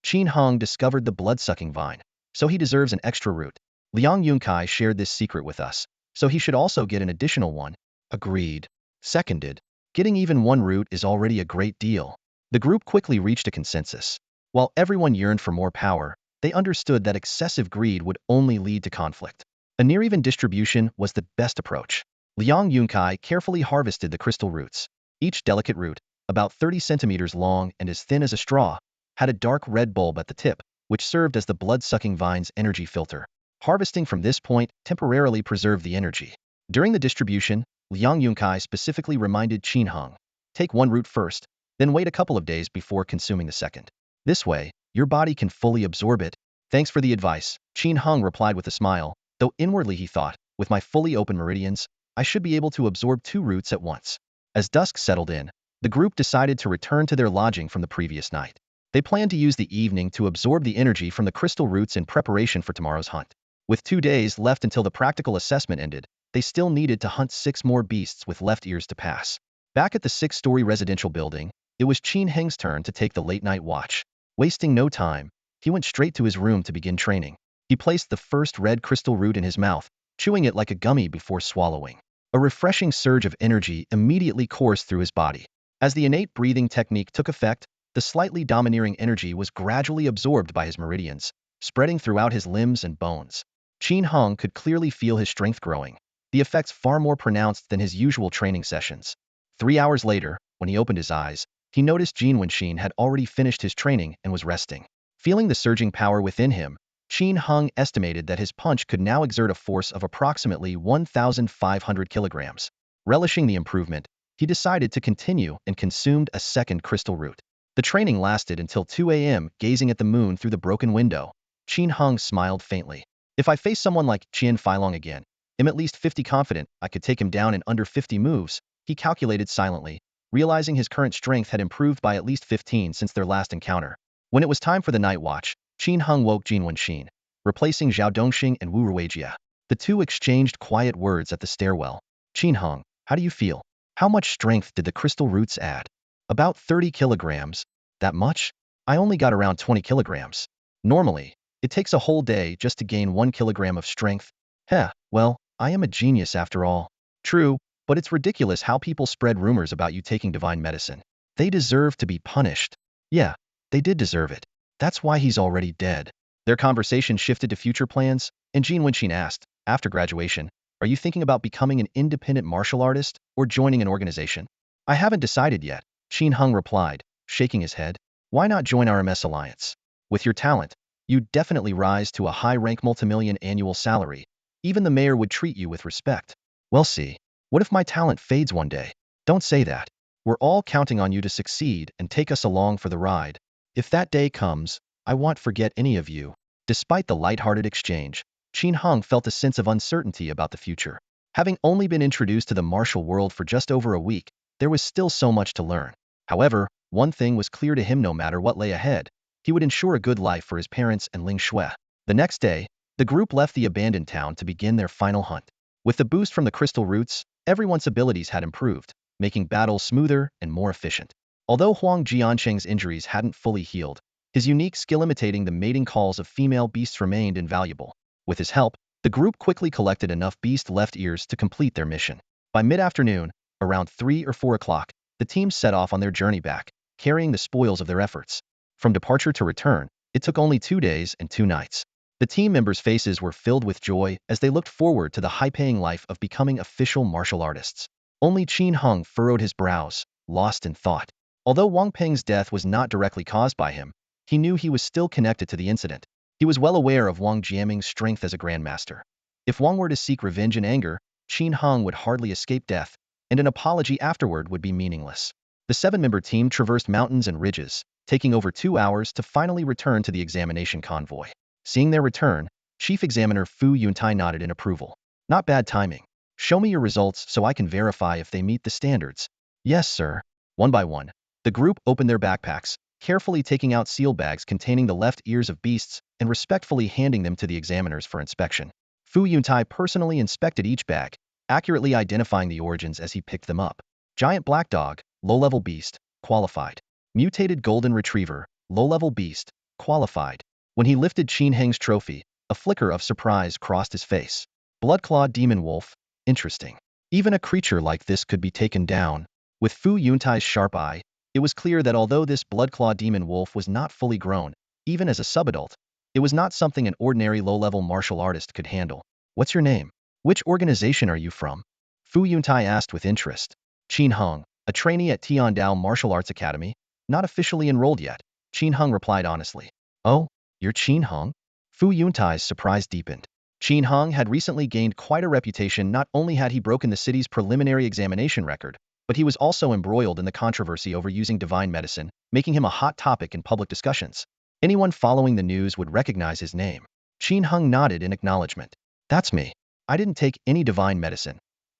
Qin Heng discovered the blood-sucking vine, so he deserves an extra root. Liang Yunkai shared this secret with us, so he should also get an additional one. Agreed. Seconded. Getting even 1 root is already a great deal. The group quickly reached a consensus. While everyone yearned for more power, they understood that excessive greed would only lead to conflict. A near-even distribution was the best approach. Liang Yunkai carefully harvested the crystal roots. Each delicate root, about 30 centimeters long and as thin as a straw, had a dark red bulb at the tip, which served as the blood-sucking vine's energy filter. Harvesting from this point temporarily preserved the energy. During the distribution, Liang Yunkai specifically reminded Qin Heng, take 1 root first, then wait a couple of days before consuming the second. This way, your body can fully absorb it. Thanks for the advice, Qin Heng replied with a smile, though inwardly he thought, with my fully open meridians, I should be able to absorb 2 roots at once. As dusk settled in, the group decided to return to their lodging from the previous night. They planned to use the evening to absorb the energy from the crystal roots in preparation for tomorrow's hunt. With 2 days left until the practical assessment ended, they still needed to hunt 6 more beasts with left ears to pass. Back at the 6-story residential building, it was Qin Heng's turn to take the late-night watch. Wasting no time, he went straight to his room to begin training. He placed the first red crystal root in his mouth, chewing it like a gummy before swallowing. A refreshing surge of energy immediately coursed through his body. As the innate breathing technique took effect, The slightly domineering energy was gradually absorbed by his meridians, spreading throughout his limbs and bones. Qin Hong could clearly feel his strength growing, the effects far more pronounced than his usual training sessions. 3 hours later, when he opened his eyes, he noticed Jin Wenxin had already finished his training and was resting. Feeling the surging power within him, Qin Hong estimated that his punch could now exert a force of approximately 1,500 kilograms. Relishing the improvement, he decided to continue and consumed a second crystal root. The training lasted until 2 a.m. Gazing at the moon through the broken window, Qin Hong smiled faintly. If I face someone like Qian Feilong again, I'm at least 50 confident I could take him down in under 50 moves, he calculated silently, realizing his current strength had improved by at least 15 since their last encounter. When it was time for the night watch, Qin Hong woke Jin Wenxin, replacing Zhao Dongxing and Wu Ruijia. The two exchanged quiet words at the stairwell. Qin Hong, how do you feel? How much strength did the crystal roots add? About 30 kilograms. That much? I only got around 20 kilograms. Normally, it takes a whole day just to gain 1 kilogram of strength. Heh, well, I am a genius after all. True, but it's ridiculous how people spread rumors about you taking divine medicine. They deserve to be punished. Yeah, they did deserve it. That's why he's already dead. Their conversation shifted to future plans, and Jin Wenxin asked, after graduation, are you thinking about becoming an independent martial artist or joining an organization? I haven't decided yet, Qin Hong replied, shaking his head. Why not join our MS Alliance? With your talent, you'd definitely rise to a high-rank multimillion annual salary. Even the mayor would treat you with respect. We'll see. What if my talent fades one day? Don't say that. We're all counting on you to succeed and take us along for the ride. If that day comes, I won't forget any of you. Despite the lighthearted exchange, Qin Hong felt a sense of uncertainty about the future. Having only been introduced to the martial world for just over a week, there was still so much to learn. However, one thing was clear to him: no matter what lay ahead, he would ensure a good life for his parents and Ling Shui. The next day, the group left the abandoned town to begin their final hunt. With the boost from the crystal roots, everyone's abilities had improved, making battles smoother and more efficient. Although Huang Jiansheng's injuries hadn't fully healed, his unique skill imitating the mating calls of female beasts remained invaluable. With his help, the group quickly collected enough beast left ears to complete their mission. By mid-afternoon, around 3 or 4 o'clock, the team set off on their journey back, carrying the spoils of their efforts. From departure to return, it took only 2 days and 2 nights. The team members' faces were filled with joy as they looked forward to the high-paying life of becoming official martial artists. Only Qin Hong furrowed his brows, lost in thought. Although Wang Peng's death was not directly caused by him, he knew he was still connected to the incident. He was well aware of Wang Jiaming's strength as a grandmaster. If Wang were to seek revenge in anger, Qin Hong would hardly escape death, and an apology afterward would be meaningless. The 7-member team traversed mountains and ridges, taking over 2 hours to finally return to the examination convoy. Seeing their return, Chief Examiner Fu Yuntai nodded in approval. Not bad timing. Show me your results so I can verify if they meet the standards. Yes, sir. One by one, the group opened their backpacks, carefully taking out seal bags containing the left ears of beasts and respectfully handing them to the examiners for inspection. Fu Yuntai personally inspected each bag, accurately identifying the origins as he picked them up. Giant black dog, low-level beast, qualified. Mutated golden retriever, low-level beast, qualified. When he lifted Qin Heng's trophy, a flicker of surprise crossed his face. Blood-clawed demon wolf, interesting. Even a creature like this could be taken down. With Fu Yuntai's sharp eye, it was clear that although this blood-clawed demon wolf was not fully grown, even as a subadult, it was not something an ordinary low-level martial artist could handle. What's your name? Which organization are you from? Fu Yuntai asked with interest. Qin Hong, a trainee at Tiandao Martial Arts Academy, not officially enrolled yet, Qin Hong replied honestly. Oh, you're Qin Hong? Fu Yuntai's surprise deepened. Qin Hong had recently gained quite a reputation. Not only had he broken the city's preliminary examination record, but he was also embroiled in the controversy over using divine medicine, making him a hot topic in public discussions. Anyone following the news would recognize his name. Qin Hong nodded in acknowledgement. That's me. I didn't take any divine medicine.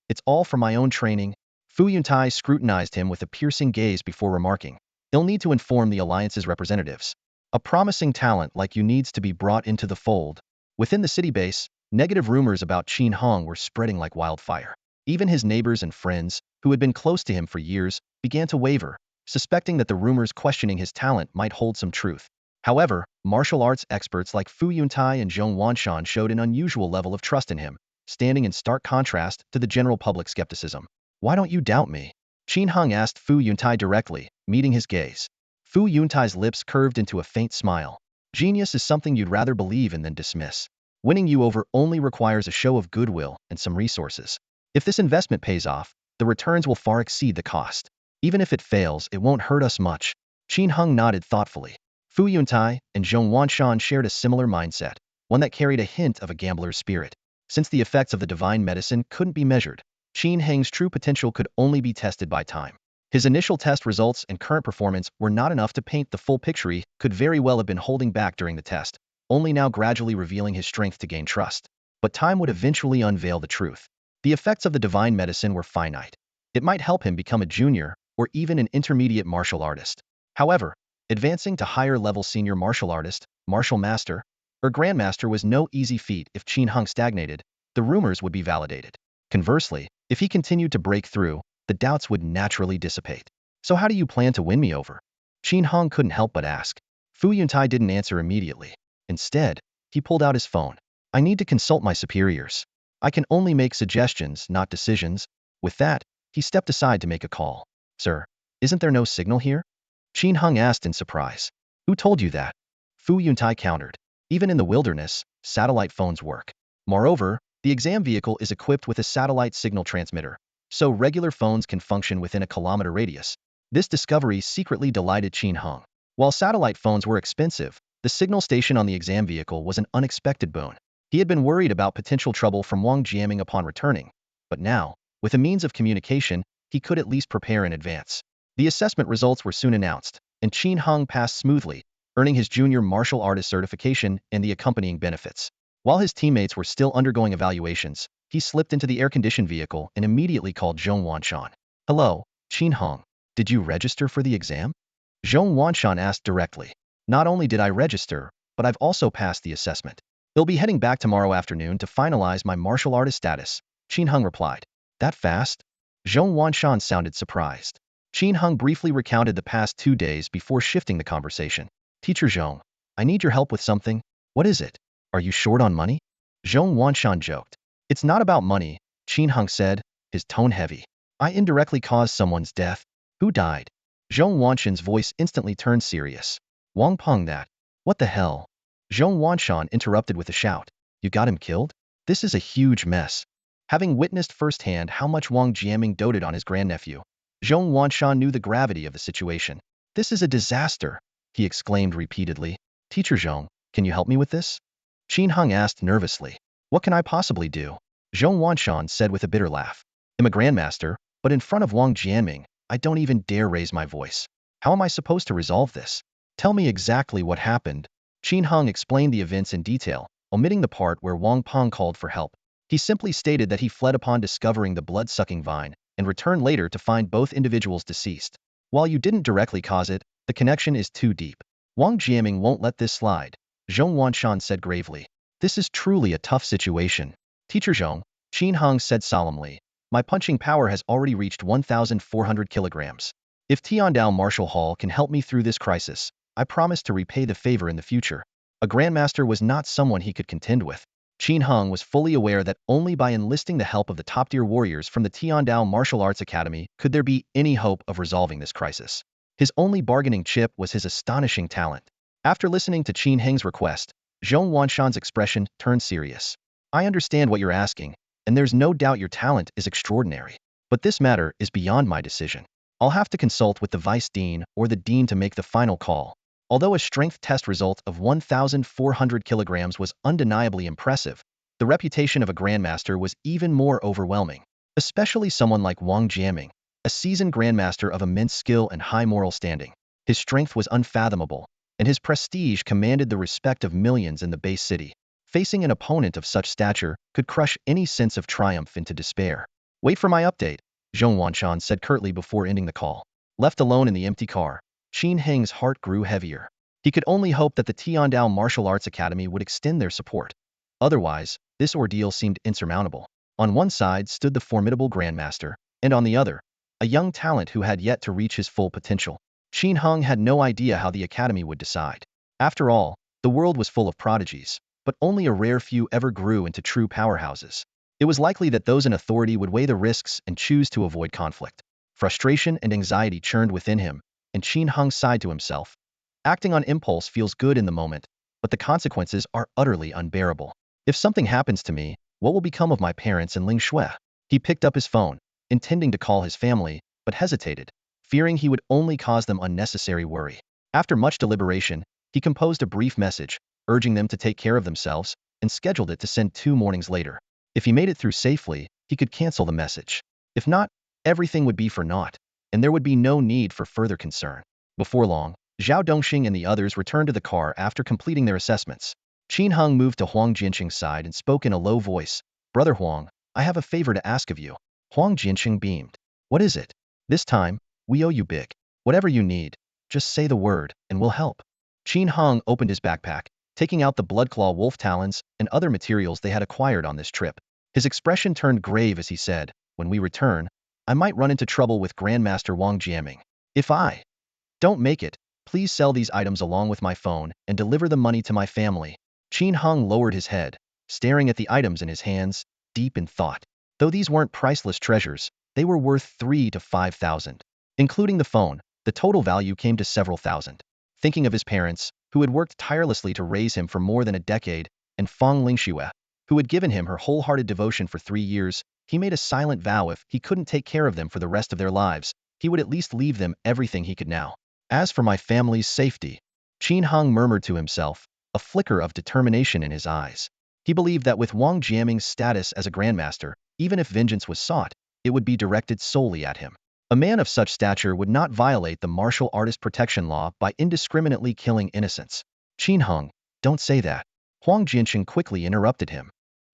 It's all from my own training. Fu Yuntai scrutinized him with a piercing gaze before remarking. You'll need to inform the Alliance's representatives. A promising talent like you needs to be brought into the fold. Within the city base, negative rumors about Qin Hong were spreading like wildfire. Even his neighbors and friends, who had been close to him for years, began to waver, suspecting that the rumors questioning his talent might hold some truth. However, martial arts experts like Fu Yuntai and Zhong Wanshan showed an unusual level of trust in him, standing in stark contrast to the general public skepticism. Why don't you doubt me? Qin Hong asked Fu Yuntai directly, meeting his gaze. Fu Yuntai's lips curved into a faint smile. Genius is something you'd rather believe in than dismiss. Winning you over only requires a show of goodwill and some resources. If this investment pays off, the returns will far exceed the cost. Even if it fails, it won't hurt us much. Qin Heng nodded thoughtfully. Fu Yuntai and Zhong Wanshan shared a similar mindset, one that carried a hint of a gambler's spirit. Since the effects of the divine medicine couldn't be measured, Qin Heng's true potential could only be tested by time. His initial test results and current performance were not enough to paint the full picture. He could very well have been holding back during the test, only now gradually revealing his strength to gain trust. But time would eventually unveil the truth. The effects of the divine medicine were finite. It might help him become a junior, or even an intermediate martial artist. However, advancing to higher-level senior martial artist, martial master, or grandmaster was no easy feat. If Qin Heng stagnated, the rumors would be validated. Conversely, if he continued to break through, the doubts would naturally dissipate. So how do you plan to win me over? Qin Heng couldn't help but ask. Fu Yuntai didn't answer immediately. Instead, he pulled out his phone. I need to consult my superiors. I can only make suggestions, not decisions. With that, he stepped aside to make a call. Sir, isn't there no signal here? Qin Heng asked in surprise. Who told you that? Fu Yuntai countered. Even in the wilderness, satellite phones work. Moreover, the exam vehicle is equipped with a satellite signal transmitter, so regular phones can function within a kilometer radius. This discovery secretly delighted Qin Heng. While satellite phones were expensive, the signal station on the exam vehicle was an unexpected boon. He had been worried about potential trouble from Wang Jiaming upon returning, but now, with a means of communication, he could at least prepare in advance. The assessment results were soon announced, and Qin Heng passed smoothly, earning his junior martial artist certification and the accompanying benefits. While his teammates were still undergoing evaluations, he slipped into the air-conditioned vehicle and immediately called Zhong Wanshan. Hello, Qin Heng. Did you register for the exam? Zhong Wanshan asked directly. Not only did I register, but I've also passed the assessment. I'll be heading back tomorrow afternoon to finalize my martial artist status, Qin Heng replied. That fast? Zhong Wanshan sounded surprised. Qin Heng briefly recounted the past 2 days before shifting the conversation. Teacher Zhong, I need your help with something. What is it? Are you short on money? Zhong Wanshan joked. It's not about money, Qin Heng said, his tone heavy. I indirectly caused someone's death. Who died? Zhong Wanshan's voice instantly turned serious. Wang Peng that. What the hell? Zhong Wanshan interrupted with a shout. You got him killed? This is a huge mess. Having witnessed firsthand how much Wang Jiaming doted on his grandnephew, Zhong Wanshan knew the gravity of the situation. This is a disaster, he exclaimed repeatedly. Teacher Zhong, can you help me with this? Qin Heng asked nervously. What can I possibly do? Zhong Wanshan said with a bitter laugh. I'm a grandmaster, but in front of Wang Jiaming, I don't even dare raise my voice. How am I supposed to resolve this? Tell me exactly what happened. Qin Heng explained the events in detail, omitting the part where Wang Peng called for help. He simply stated that he fled upon discovering the blood-sucking vine, and returned later to find both individuals deceased. While you didn't directly cause it, the connection is too deep. Wang Jiaming won't let this slide, Zhong Wanshan said gravely. This is truly a tough situation. Teacher Zhong, Qin Heng said solemnly, my punching power has already reached 1,400 kilograms. If Tiandao Martial Hall can help me through this crisis, I promise to repay the favor in the future. A grandmaster was not someone he could contend with. Qin Heng was fully aware that only by enlisting the help of the top-tier warriors from the Tiandao Martial Arts Academy could there be any hope of resolving this crisis. His only bargaining chip was his astonishing talent. After listening to Qin Heng's request, Zhong Wanshan's expression turned serious. I understand what you're asking, and there's no doubt your talent is extraordinary. But this matter is beyond my decision. I'll have to consult with the vice dean or the dean to make the final call. Although a strength test result of 1,400 kilograms was undeniably impressive, the reputation of a grandmaster was even more overwhelming, especially someone like Wang Jiaming, a seasoned grandmaster of immense skill and high moral standing. His strength was unfathomable, and his prestige commanded the respect of millions in the base city. Facing an opponent of such stature could crush any sense of triumph into despair. Wait for my update, Zhong Wanshan said curtly before ending the call. Left alone in the empty car, Qin Heng's heart grew heavier. He could only hope that the Tiandao Martial Arts Academy would extend their support. Otherwise, this ordeal seemed insurmountable. On one side stood the formidable grandmaster, and on the other, a young talent who had yet to reach his full potential. Qin Heng had no idea how the academy would decide. After all, the world was full of prodigies, but only a rare few ever grew into true powerhouses. It was likely that those in authority would weigh the risks and choose to avoid conflict. Frustration and anxiety churned within him, and Qin Hung sighed to himself. Acting on impulse feels good in the moment, but the consequences are utterly unbearable. If something happens to me, what will become of my parents and Ling Shui? He picked up his phone, intending to call his family, but hesitated, fearing he would only cause them unnecessary worry. After much deliberation, he composed a brief message, urging them to take care of themselves, and scheduled it to send 2 mornings later. If he made it through safely, he could cancel the message. If not, everything would be for naught, and there would be no need for further concern. Before long, Zhao Dongxing and the others returned to the car after completing their assessments. Qin Hung moved to Huang Jianqing's side and spoke in a low voice. Brother Huang, I have a favor to ask of you. Huang Jianqing beamed. What is it? This time, we owe you big. Whatever you need, just say the word, and we'll help. Qin Hung opened his backpack, taking out the bloodclaw wolf talons and other materials they had acquired on this trip. His expression turned grave as he said, when we return, I might run into trouble with Grandmaster Wang Jiaming. If I don't make it, please sell these items along with my phone and deliver the money to my family. Qin Hung lowered his head, staring at the items in his hands, deep in thought. Though these weren't priceless treasures, they were worth 3,000 to 5,000. Including the phone, the total value came to several thousand. Thinking of his parents, who had worked tirelessly to raise him for more than a decade, and Feng Lingxue, who had given him her wholehearted devotion for 3 years, he made a silent vow if he couldn't take care of them for the rest of their lives, he would at least leave them everything he could now. As for my family's safety, Qin Hung murmured to himself, a flicker of determination in his eyes. He believed that with Wang Jiaming's status as a grandmaster, even if vengeance was sought, it would be directed solely at him. A man of such stature would not violate the martial artist protection law by indiscriminately killing innocents. Qin Hung, don't say that. Huang Jianqing quickly interrupted him.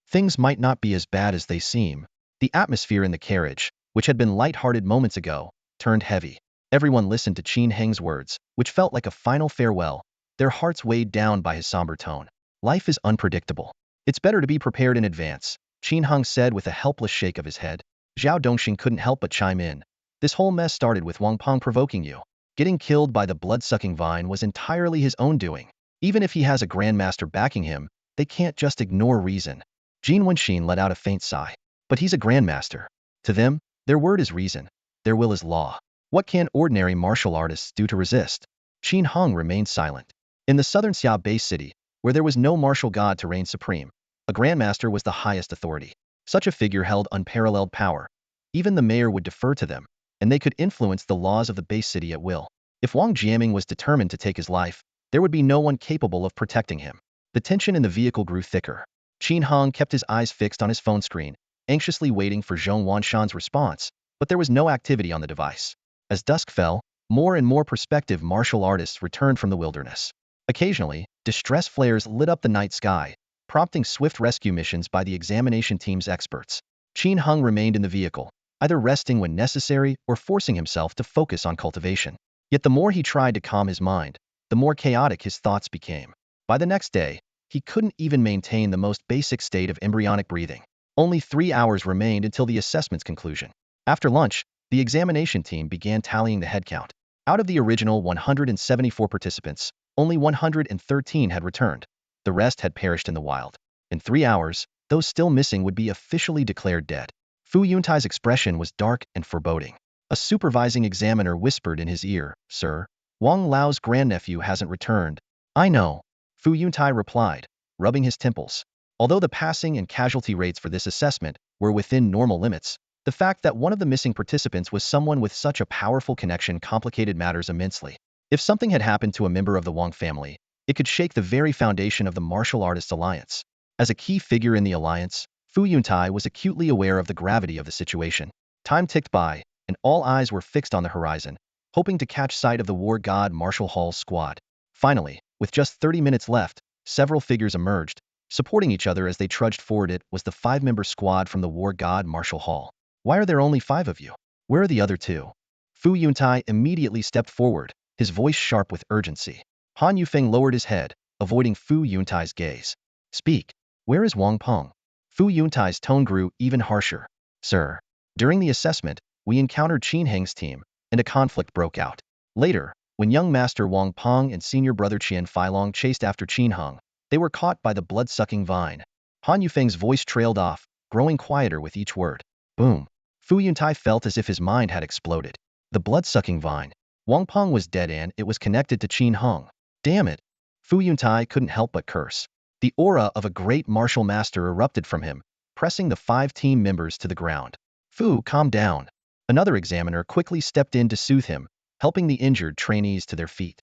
Things might not be as bad as they seem. The atmosphere in the carriage, which had been light-hearted moments ago, turned heavy. Everyone listened to Qin Heng's words, which felt like a final farewell, their hearts weighed down by his somber tone. Life is unpredictable. It's better to be prepared in advance, Qin Hung said with a helpless shake of his head. Zhao Dongxing couldn't help but chime in. This whole mess started with Wang Peng provoking you. Getting killed by the blood-sucking vine was entirely his own doing. Even if he has a grandmaster backing him, they can't just ignore reason. Jin Wenxin let out a faint sigh. But he's a grandmaster. To them, their word is reason. Their will is law. What can ordinary martial artists do to resist? Qin Hung remained silent. In the southern Xia base city, where there was no martial god to reign supreme, a grandmaster was the highest authority. Such a figure held unparalleled power. Even the mayor would defer to them, and they could influence the laws of the base city at will. If Wang Jiaming was determined to take his life, there would be no one capable of protecting him. The tension in the vehicle grew thicker. Qin Hung kept his eyes fixed on his phone screen, anxiously waiting for Zhong Wanshan's response, but there was no activity on the device. As dusk fell, more and more prospective martial artists returned from the wilderness. Occasionally, distress flares lit up the night sky, prompting swift rescue missions by the examination team's experts. Qin Hung remained in the vehicle, either resting when necessary or forcing himself to focus on cultivation. Yet the more he tried to calm his mind, the more chaotic his thoughts became. By the next day, he couldn't even maintain the most basic state of embryonic breathing. Only 3 hours remained until the assessment's conclusion. After lunch, the examination team began tallying the head count. Out of the original 174 participants, only 113 had returned. The rest had perished in the wild. In 3 hours, those still missing would be officially declared dead. Fu Yuntai's expression was dark and foreboding. A supervising examiner whispered in his ear, Sir, Wang Lao's grandnephew hasn't returned. I know, Fu Yuntai replied, rubbing his temples. Although the passing and casualty rates for this assessment were within normal limits, the fact that one of the missing participants was someone with such a powerful connection complicated matters immensely. If something had happened to a member of the Wang family, it could shake the very foundation of the martial artists alliance. As a key figure in the alliance, Fu Yuntai was acutely aware of the gravity of the situation. Time ticked by, and all eyes were fixed on the horizon, hoping to catch sight of the war god Marshal Hall's squad. Finally, with just 30 minutes left, several figures emerged. Supporting each other as they trudged forward. It was the 5-member squad from the war god Marshal Hall. Why are there only 5 of you? Where are the other 2? Fu Yuntai immediately stepped forward, his voice sharp with urgency. Han Yufeng lowered his head, avoiding Fu Yuntai's gaze. Speak. Where is Wang Peng? Fu Yuntai's tone grew even harsher. Sir, during the assessment, we encountered Qin Heng's team, and a conflict broke out. Later, when young master Wang Peng and senior brother Qian Feilong chased after Qin Heng, they were caught by the blood-sucking vine. Han Yufeng's voice trailed off, growing quieter with each word. Boom. Fu Yuntai felt as if his mind had exploded. The blood-sucking vine. Wang Peng was dead and it was connected to Qin Heng. Damn it. Fu Yuntai couldn't help but curse. The aura of a great martial master erupted from him, pressing the 5 team members to the ground. Fu, calm down. Another examiner quickly stepped in to soothe him, helping the injured trainees to their feet.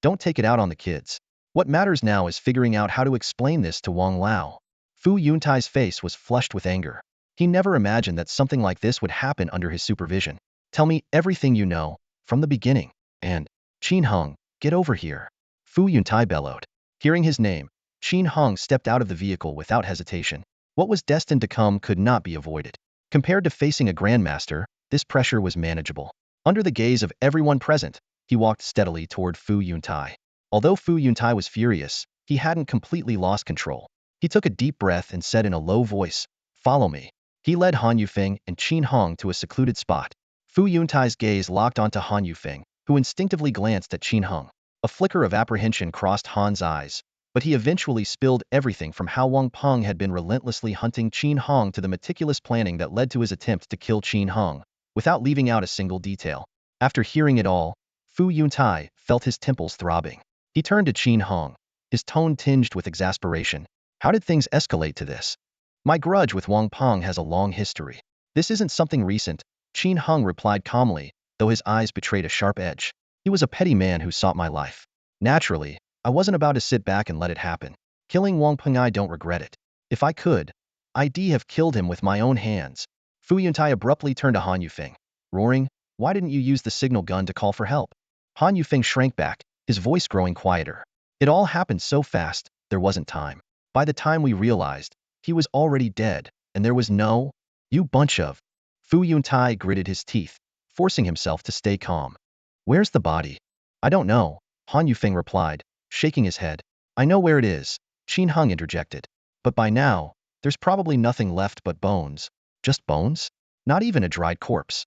Don't take it out on the kids. What matters now is figuring out how to explain this to Wang Lao. Fu Yuntai's face was flushed with anger. He never imagined that something like this would happen under his supervision. Tell me everything you know, from the beginning. And, Qin Heng, get over here. Fu Yuntai bellowed. Hearing his name, Qin Heng stepped out of the vehicle without hesitation. What was destined to come could not be avoided. Compared to facing a grandmaster, this pressure was manageable. Under the gaze of everyone present, he walked steadily toward Fu Yuntai. Although Fu Yuntai was furious, he hadn't completely lost control. He took a deep breath and said in a low voice, "Follow me." He led Han Yufeng and Qin Heng to a secluded spot. Fu Yuntai's gaze locked onto Han Yufeng, who instinctively glanced at Qin Heng. A flicker of apprehension crossed Han's eyes, but he eventually spilled everything from how Wang Peng had been relentlessly hunting Qin Heng to the meticulous planning that led to his attempt to kill Qin Heng, without leaving out a single detail. After hearing it all, Fu Yuntai felt his temples throbbing. He turned to Qin Heng, his tone tinged with exasperation. How did things escalate to this? My grudge with Wang Peng has a long history. This isn't something recent, Qin Heng replied calmly, though his eyes betrayed a sharp edge. He was a petty man who sought my life. Naturally, I wasn't about to sit back and let it happen. Killing Wang Peng, I don't regret it. If I could, I'd have killed him with my own hands. Fu Yuntai abruptly turned to Han Yufeng, roaring, "Why didn't you use the signal gun to call for help?" Han Yufeng shrank back, his voice growing quieter. It all happened so fast, there wasn't time. By the time we realized, he was already dead, and there was no... You bunch of... Fu Yuntai gritted his teeth, forcing himself to stay calm. Where's the body? I don't know, Han Yufeng replied, shaking his head. I know where it is, Qin Heng interjected. But by now, there's probably nothing left but bones. Just bones? Not even a dried corpse.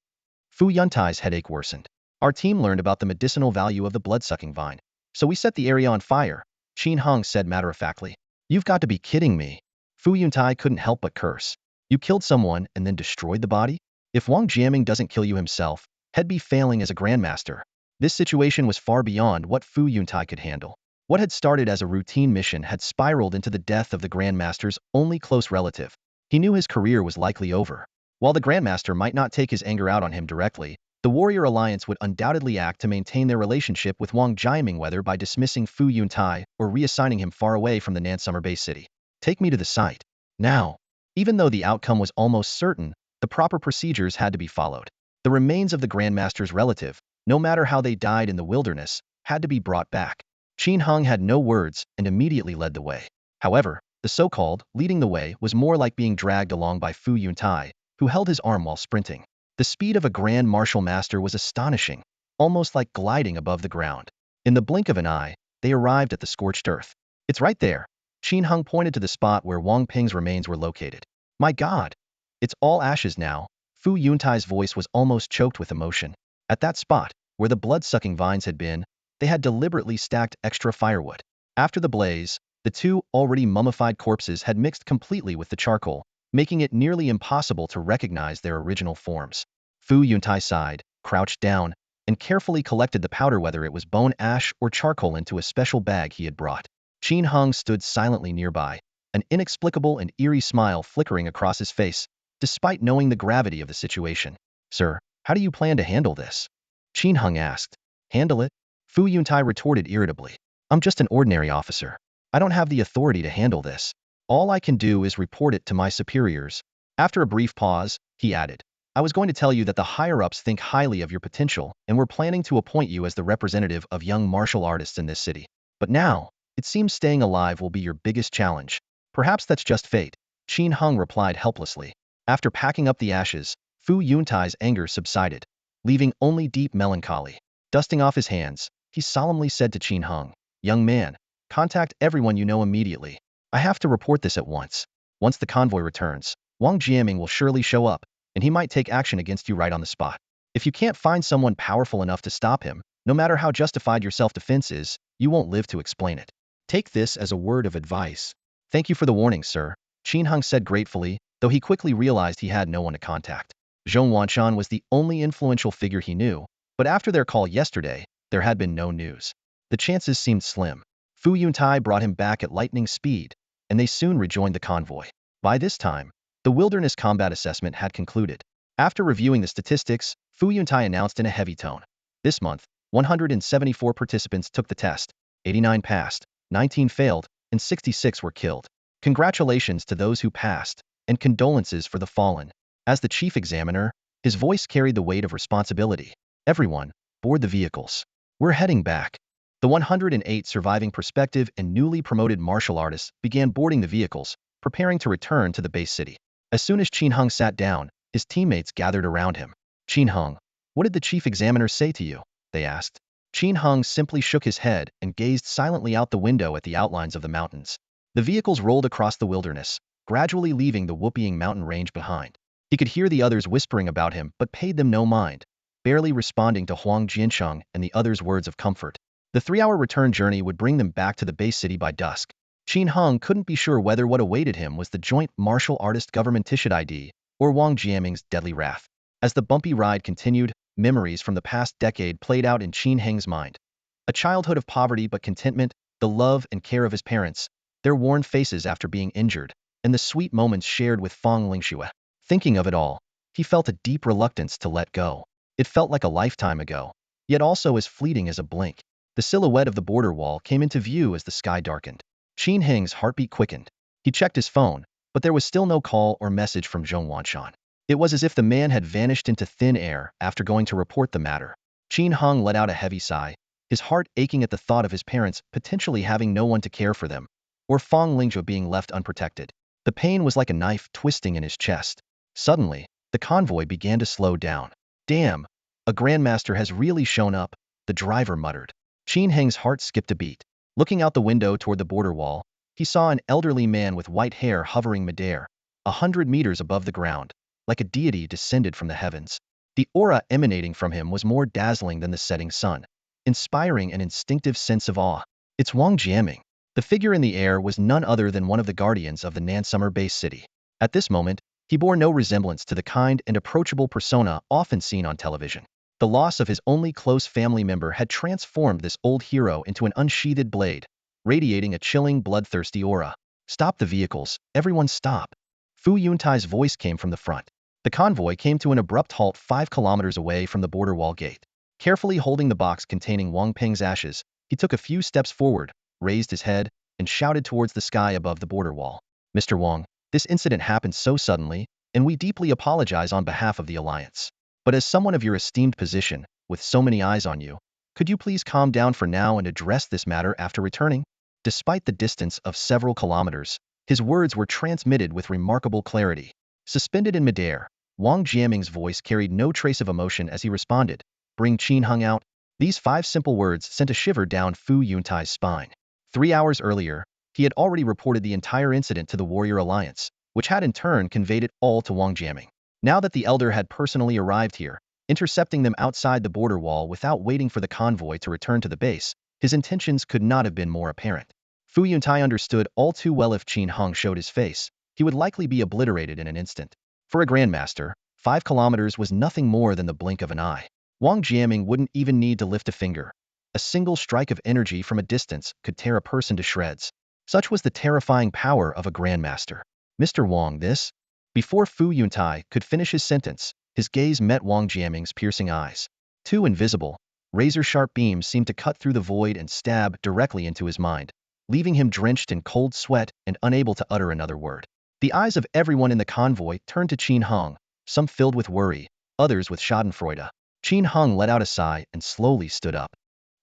Fu Yuntai's headache worsened. Our team learned about the medicinal value of the blood-sucking vine, so we set the area on fire, Qin Heng said matter-of-factly. You've got to be kidding me. Fu Yuntai couldn't help but curse. You killed someone and then destroyed the body? If Wang Jiaming doesn't kill you himself, he'd be failing as a grandmaster. This situation was far beyond what Fu Yuntai could handle. What had started as a routine mission had spiraled into the death of the grandmaster's only close relative. He knew his career was likely over. While the grandmaster might not take his anger out on him directly, the warrior alliance would undoubtedly act to maintain their relationship with Wang Jiaming, whether by dismissing Fu Yuntai or reassigning him far away from the Nansummer base city. Take me to the site. Now. Even though the outcome was almost certain, the proper procedures had to be followed. The remains of the grandmaster's relative, no matter how they died in the wilderness, had to be brought back. Qin Heng had no words and immediately led the way. However, the so-called leading the way was more like being dragged along by Fu Yuntai, who held his arm while sprinting. The speed of a grand martial master was astonishing, almost like gliding above the ground. In the blink of an eye, they arrived at the scorched earth. It's right there. Qin Heng pointed to the spot where Wang Peng's remains were located. My God! It's all ashes now. Fu Yuntai's voice was almost choked with emotion. At that spot, where the blood-sucking vines had been, they had deliberately stacked extra firewood. After the blaze, the 2 already mummified corpses had mixed completely with the charcoal, making it nearly impossible to recognize their original forms. Fu Yuntai sighed, crouched down, and carefully collected the powder, whether it was bone ash or charcoal, into a special bag he had brought. Qin Heng stood silently nearby, an inexplicable and eerie smile flickering across his face, despite knowing the gravity of the situation. Sir, how do you plan to handle this? Qin Heng asked. Handle it? Fu Yuntai retorted irritably. I'm just an ordinary officer. I don't have the authority to handle this. All I can do is report it to my superiors. After a brief pause, he added, I was going to tell you that the higher-ups think highly of your potential and were planning to appoint you as the representative of young martial artists in this city. But now, it seems staying alive will be your biggest challenge. Perhaps that's just fate, Qin Heng replied helplessly. After packing up the ashes, Fu Yuntai's anger subsided, leaving only deep melancholy. Dusting off his hands, he solemnly said to Qin Heng, Young man, contact everyone you know immediately. I have to report this at once. Once the convoy returns, Wang Jiaming will surely show up, and he might take action against you right on the spot. If you can't find someone powerful enough to stop him, no matter how justified your self-defense is, you won't live to explain it. Take this as a word of advice. Thank you for the warning, sir, Qin Heng said gratefully, though he quickly realized he had no one to contact. Zhong Wanshan was the only influential figure he knew, But after their call yesterday, there had been no news. The chances seemed slim. Fu Yuntai brought him back at lightning speed, and they soon rejoined the convoy. By this time, the wilderness combat assessment had concluded. After reviewing the statistics, Fu Yuntai announced in a heavy tone. This month, 174 participants took the test, 89 passed, 19 failed, and 66 were killed. Congratulations to those who passed, and condolences for the fallen. As the chief examiner, his voice carried the weight of responsibility. Everyone, board the vehicles. We're heading back. The 108 surviving prospective and newly promoted martial artists began boarding the vehicles, preparing to return to the base city. As soon as Qin Hung sat down, his teammates gathered around him. Qin Hung, what did the chief examiner say to you? They asked. Qin Hung simply shook his head and gazed silently out the window at the outlines of the mountains. The vehicles rolled across the wilderness, gradually leaving the whooping mountain range behind. He could hear the others whispering about him but paid them no mind, barely responding to Huang Jiancheng and the others' words of comfort. The 3-hour return journey would bring them back to the base city by dusk. Qin Hung couldn't be sure whether what awaited him was the joint martial artist government issued ID or Wang Jiaming's deadly wrath. As the bumpy ride continued, memories from the past decade played out in Qin Heng's mind. A childhood of poverty but contentment, the love and care of his parents, their worn faces after being injured, and the sweet moments shared with Fang Lingxue. Thinking of it all, he felt a deep reluctance to let go. It felt like a lifetime ago, yet also as fleeting as a blink. The silhouette of the border wall came into view as the sky darkened. Qin Heng's heartbeat quickened. He checked his phone, but there was still no call or message from Zhong Wanshan. It was as if the man had vanished into thin air after going to report the matter. Qin Hung let out a heavy sigh, his heart aching at the thought of his parents potentially having no one to care for them, or Fang Lingzhou being left unprotected. The pain was like a knife twisting in his chest. Suddenly, the convoy began to slow down. Damn, a grandmaster has really shown up, the driver muttered. Qin Heng's heart skipped a beat. Looking out the window toward the border wall, he saw an elderly man with white hair hovering midair, 100 meters above the ground, like a deity descended from the heavens. The aura emanating from him was more dazzling than the setting sun, inspiring an instinctive sense of awe. It's Wang Jiaming. The figure in the air was none other than one of the guardians of the Nansummer base city. At this moment, he bore no resemblance to the kind and approachable persona often seen on television. The loss of his only close family member had transformed this old hero into an unsheathed blade, radiating a chilling, bloodthirsty aura. Stop the vehicles, everyone stop. Fu Yuntai's voice came from the front. The convoy came to an abrupt halt 5 kilometers away from the border wall gate. Carefully holding the box containing Wang Peng's ashes, he took a few steps forward, raised his head, and shouted towards the sky above the border wall. Mr. Wang, this incident happened so suddenly, and we deeply apologize on behalf of the Alliance. But as someone of your esteemed position, with so many eyes on you, could you please calm down for now and address this matter after returning? Despite the distance of several kilometers, his words were transmitted with remarkable clarity. Suspended in midair, Wang Jiaming's voice carried no trace of emotion as he responded, "Bring Qin Hung out." These 5 simple words sent a shiver down Fu Yuntai's spine. 3 hours earlier, he had already reported the entire incident to the Warrior Alliance, which had in turn conveyed it all to Wang Jiaming. Now that the elder had personally arrived here, intercepting them outside the border wall without waiting for the convoy to return to the base, his intentions could not have been more apparent. Fu Yuntai understood all too well if Qin Hung showed his face, he would likely be obliterated in an instant. For a grandmaster, 5 kilometers was nothing more than the blink of an eye. Wang Jiaming wouldn't even need to lift a finger. A single strike of energy from a distance could tear a person to shreds. Such was the terrifying power of a grandmaster. Mr. Wang, this? Before Fu Yuntai could finish his sentence, his gaze met Wang Jiaming's piercing eyes. 2 invisible, razor-sharp beams seemed to cut through the void and stab directly into his mind, leaving him drenched in cold sweat and unable to utter another word. The eyes of everyone in the convoy turned to Qin Hung, some filled with worry, others with schadenfreude. Qin Hung let out a sigh and slowly stood up.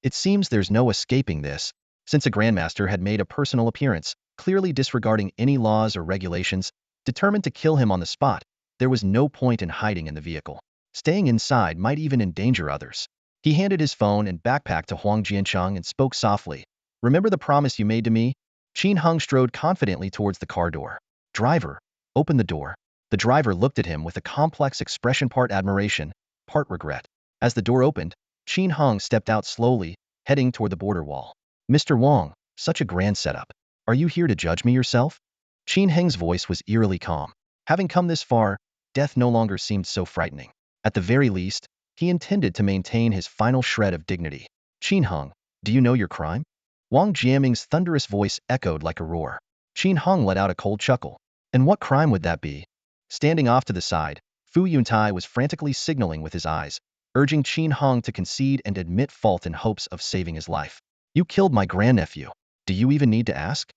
It seems there's no escaping this. Since a grandmaster had made a personal appearance, clearly disregarding any laws or regulations, determined to kill him on the spot, there was no point in hiding in the vehicle. Staying inside might even endanger others. He handed his phone and backpack to Huang Jiancheng and spoke softly. "Remember the promise you made to me?" Qin Hung strode confidently towards the car door. "Driver, open the door." The driver looked at him with a complex expression, part admiration, part regret. As the door opened, Qin Hung stepped out slowly, heading toward the border wall. "Mr. Wang, such a grand setup. Are you here to judge me yourself?" Qin Heng's voice was eerily calm. Having come this far, death no longer seemed so frightening. At the very least, He intended to maintain his final shred of dignity. Qin Heng, do you know your crime? Wang Jiaming's thunderous voice echoed like a roar. Qin Heng let out a cold chuckle. And what crime would that be? Standing off to the side, Fu Yuntai was frantically signaling with his eyes, urging Qin Heng to concede and admit fault in hopes of saving his life. You killed my grandnephew. Do you even need to ask?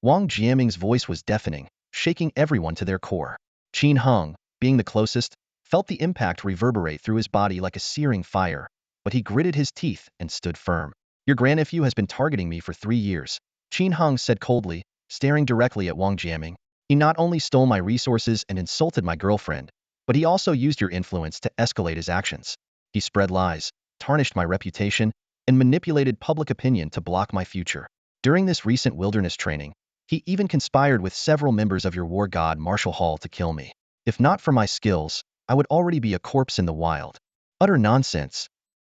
Wang Jiaming's voice was deafening, shaking everyone to their core. Qin Heng, being the closest, felt the impact reverberate through his body like a searing fire, but he gritted his teeth and stood firm. Your grandnephew has been targeting me for 3 years, Qin Heng said coldly, staring directly at Wang Jiaming. He not only stole my resources and insulted my girlfriend, but he also used your influence to escalate his actions. He spread lies, tarnished my reputation, and manipulated public opinion to block my future. During this recent wilderness training, he even conspired with several members of your war god Martial Hall to kill me. If not for my skills, I would already be a corpse in the wild. Utter nonsense.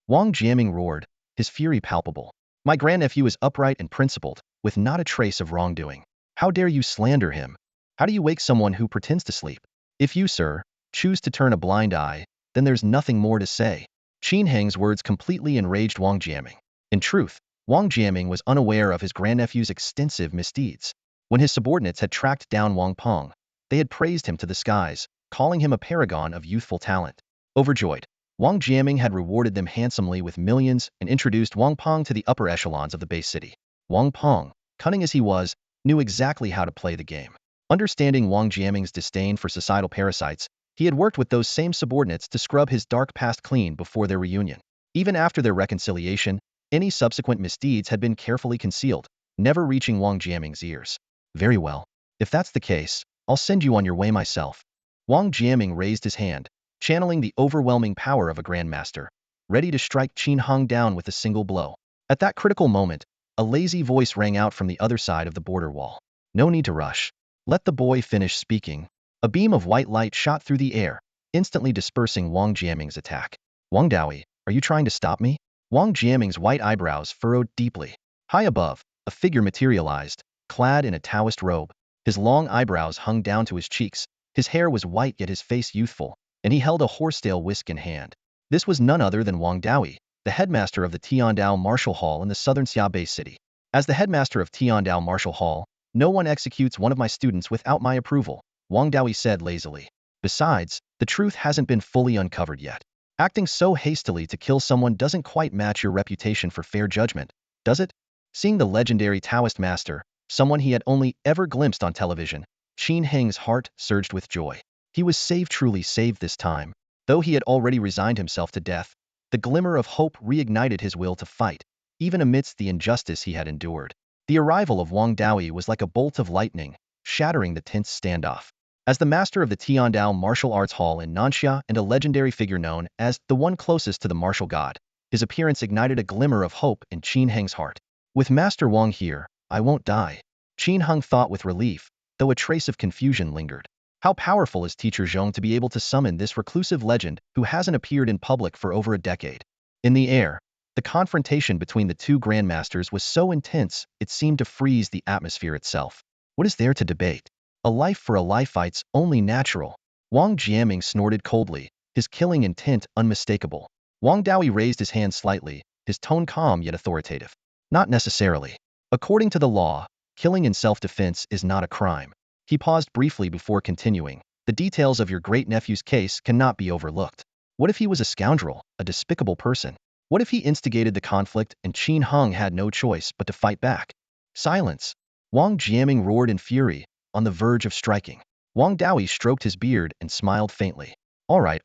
Wang Jiaming roared, his fury palpable. My grandnephew is upright and principled, with not a trace of wrongdoing. How dare you slander him? How do you wake someone who pretends to sleep? If you, sir, choose to turn a blind eye, then there's nothing more to say. Qin Heng's words completely enraged Wang Jiaming. In truth, Wang Jiaming was unaware of his grandnephew's extensive misdeeds. When his subordinates had tracked down Wang Peng, they had praised him to the skies, calling him a paragon of youthful talent. Overjoyed, Wang Jiaming had rewarded them handsomely with millions and introduced Wang Peng to the upper echelons of the base city. Wang Peng, cunning as he was, knew exactly how to play the game. Understanding Wang Jiaming's disdain for societal parasites, he had worked with those same subordinates to scrub his dark past clean before their reunion. Even after their reconciliation, any subsequent misdeeds had been carefully concealed, never reaching Wang Jiaming's ears. Very well. If that's the case, I'll send you on your way myself. Wang Jiaming raised his hand, channeling the overwhelming power of a grandmaster, ready to strike Qin Heng down with a single blow. At that critical moment, a lazy voice rang out from the other side of the border wall. No need to rush. Let the boy finish speaking. A beam of white light shot through the air, instantly dispersing Wang Jiaming's attack. Wang Dawi, are you trying to stop me? Wang Jiaming's white eyebrows furrowed deeply. High above, a figure materialized, clad in a Taoist robe. His long eyebrows hung down to his cheeks, his hair was white yet his face youthful, and he held a horsetail whisk in hand. This was none other than Wang Dawi, the headmaster of the Tiandao Martial Hall in the southern Xiaobei city. As the headmaster of Tiandao Martial Hall, no one executes one of my students without my approval, Wang Dawi said lazily. Besides, the truth hasn't been fully uncovered yet. Acting so hastily to kill someone doesn't quite match your reputation for fair judgment, does it? Seeing the legendary Taoist master, someone he had only ever glimpsed on television, Qin Heng's heart surged with joy. He was saved, truly saved this time. Though he had already resigned himself to death, the glimmer of hope reignited his will to fight, even amidst the injustice he had endured. The arrival of Wang Dawi was like a bolt of lightning, shattering the tense standoff. As the master of the Tiandao Martial Arts Hall in Nanxia and a legendary figure known as the one closest to the martial god, his appearance ignited a glimmer of hope in Qin Heng's heart. With Master Wang here, I won't die. Qin Heng thought with relief, though a trace of confusion lingered. How powerful is Teacher Zhong to be able to summon this reclusive legend who hasn't appeared in public for over a decade? In the air, the confrontation between the two grandmasters was so intense it seemed to freeze the atmosphere itself. What is there to debate? A life for a life, fight's only natural. Wang Jiaming snorted coldly, his killing intent unmistakable. Wang Dawi raised his hand slightly, his tone calm yet authoritative. Not necessarily. According to the law, killing in self-defense is not a crime. He paused briefly before continuing. The details of your great-nephew's case cannot be overlooked. What if he was a scoundrel, a despicable person? What if he instigated the conflict and Qin Heng had no choice but to fight back? Silence. Wang Jiaming roared in fury, on the verge of striking. Wang Dawi stroked his beard and smiled faintly. All right,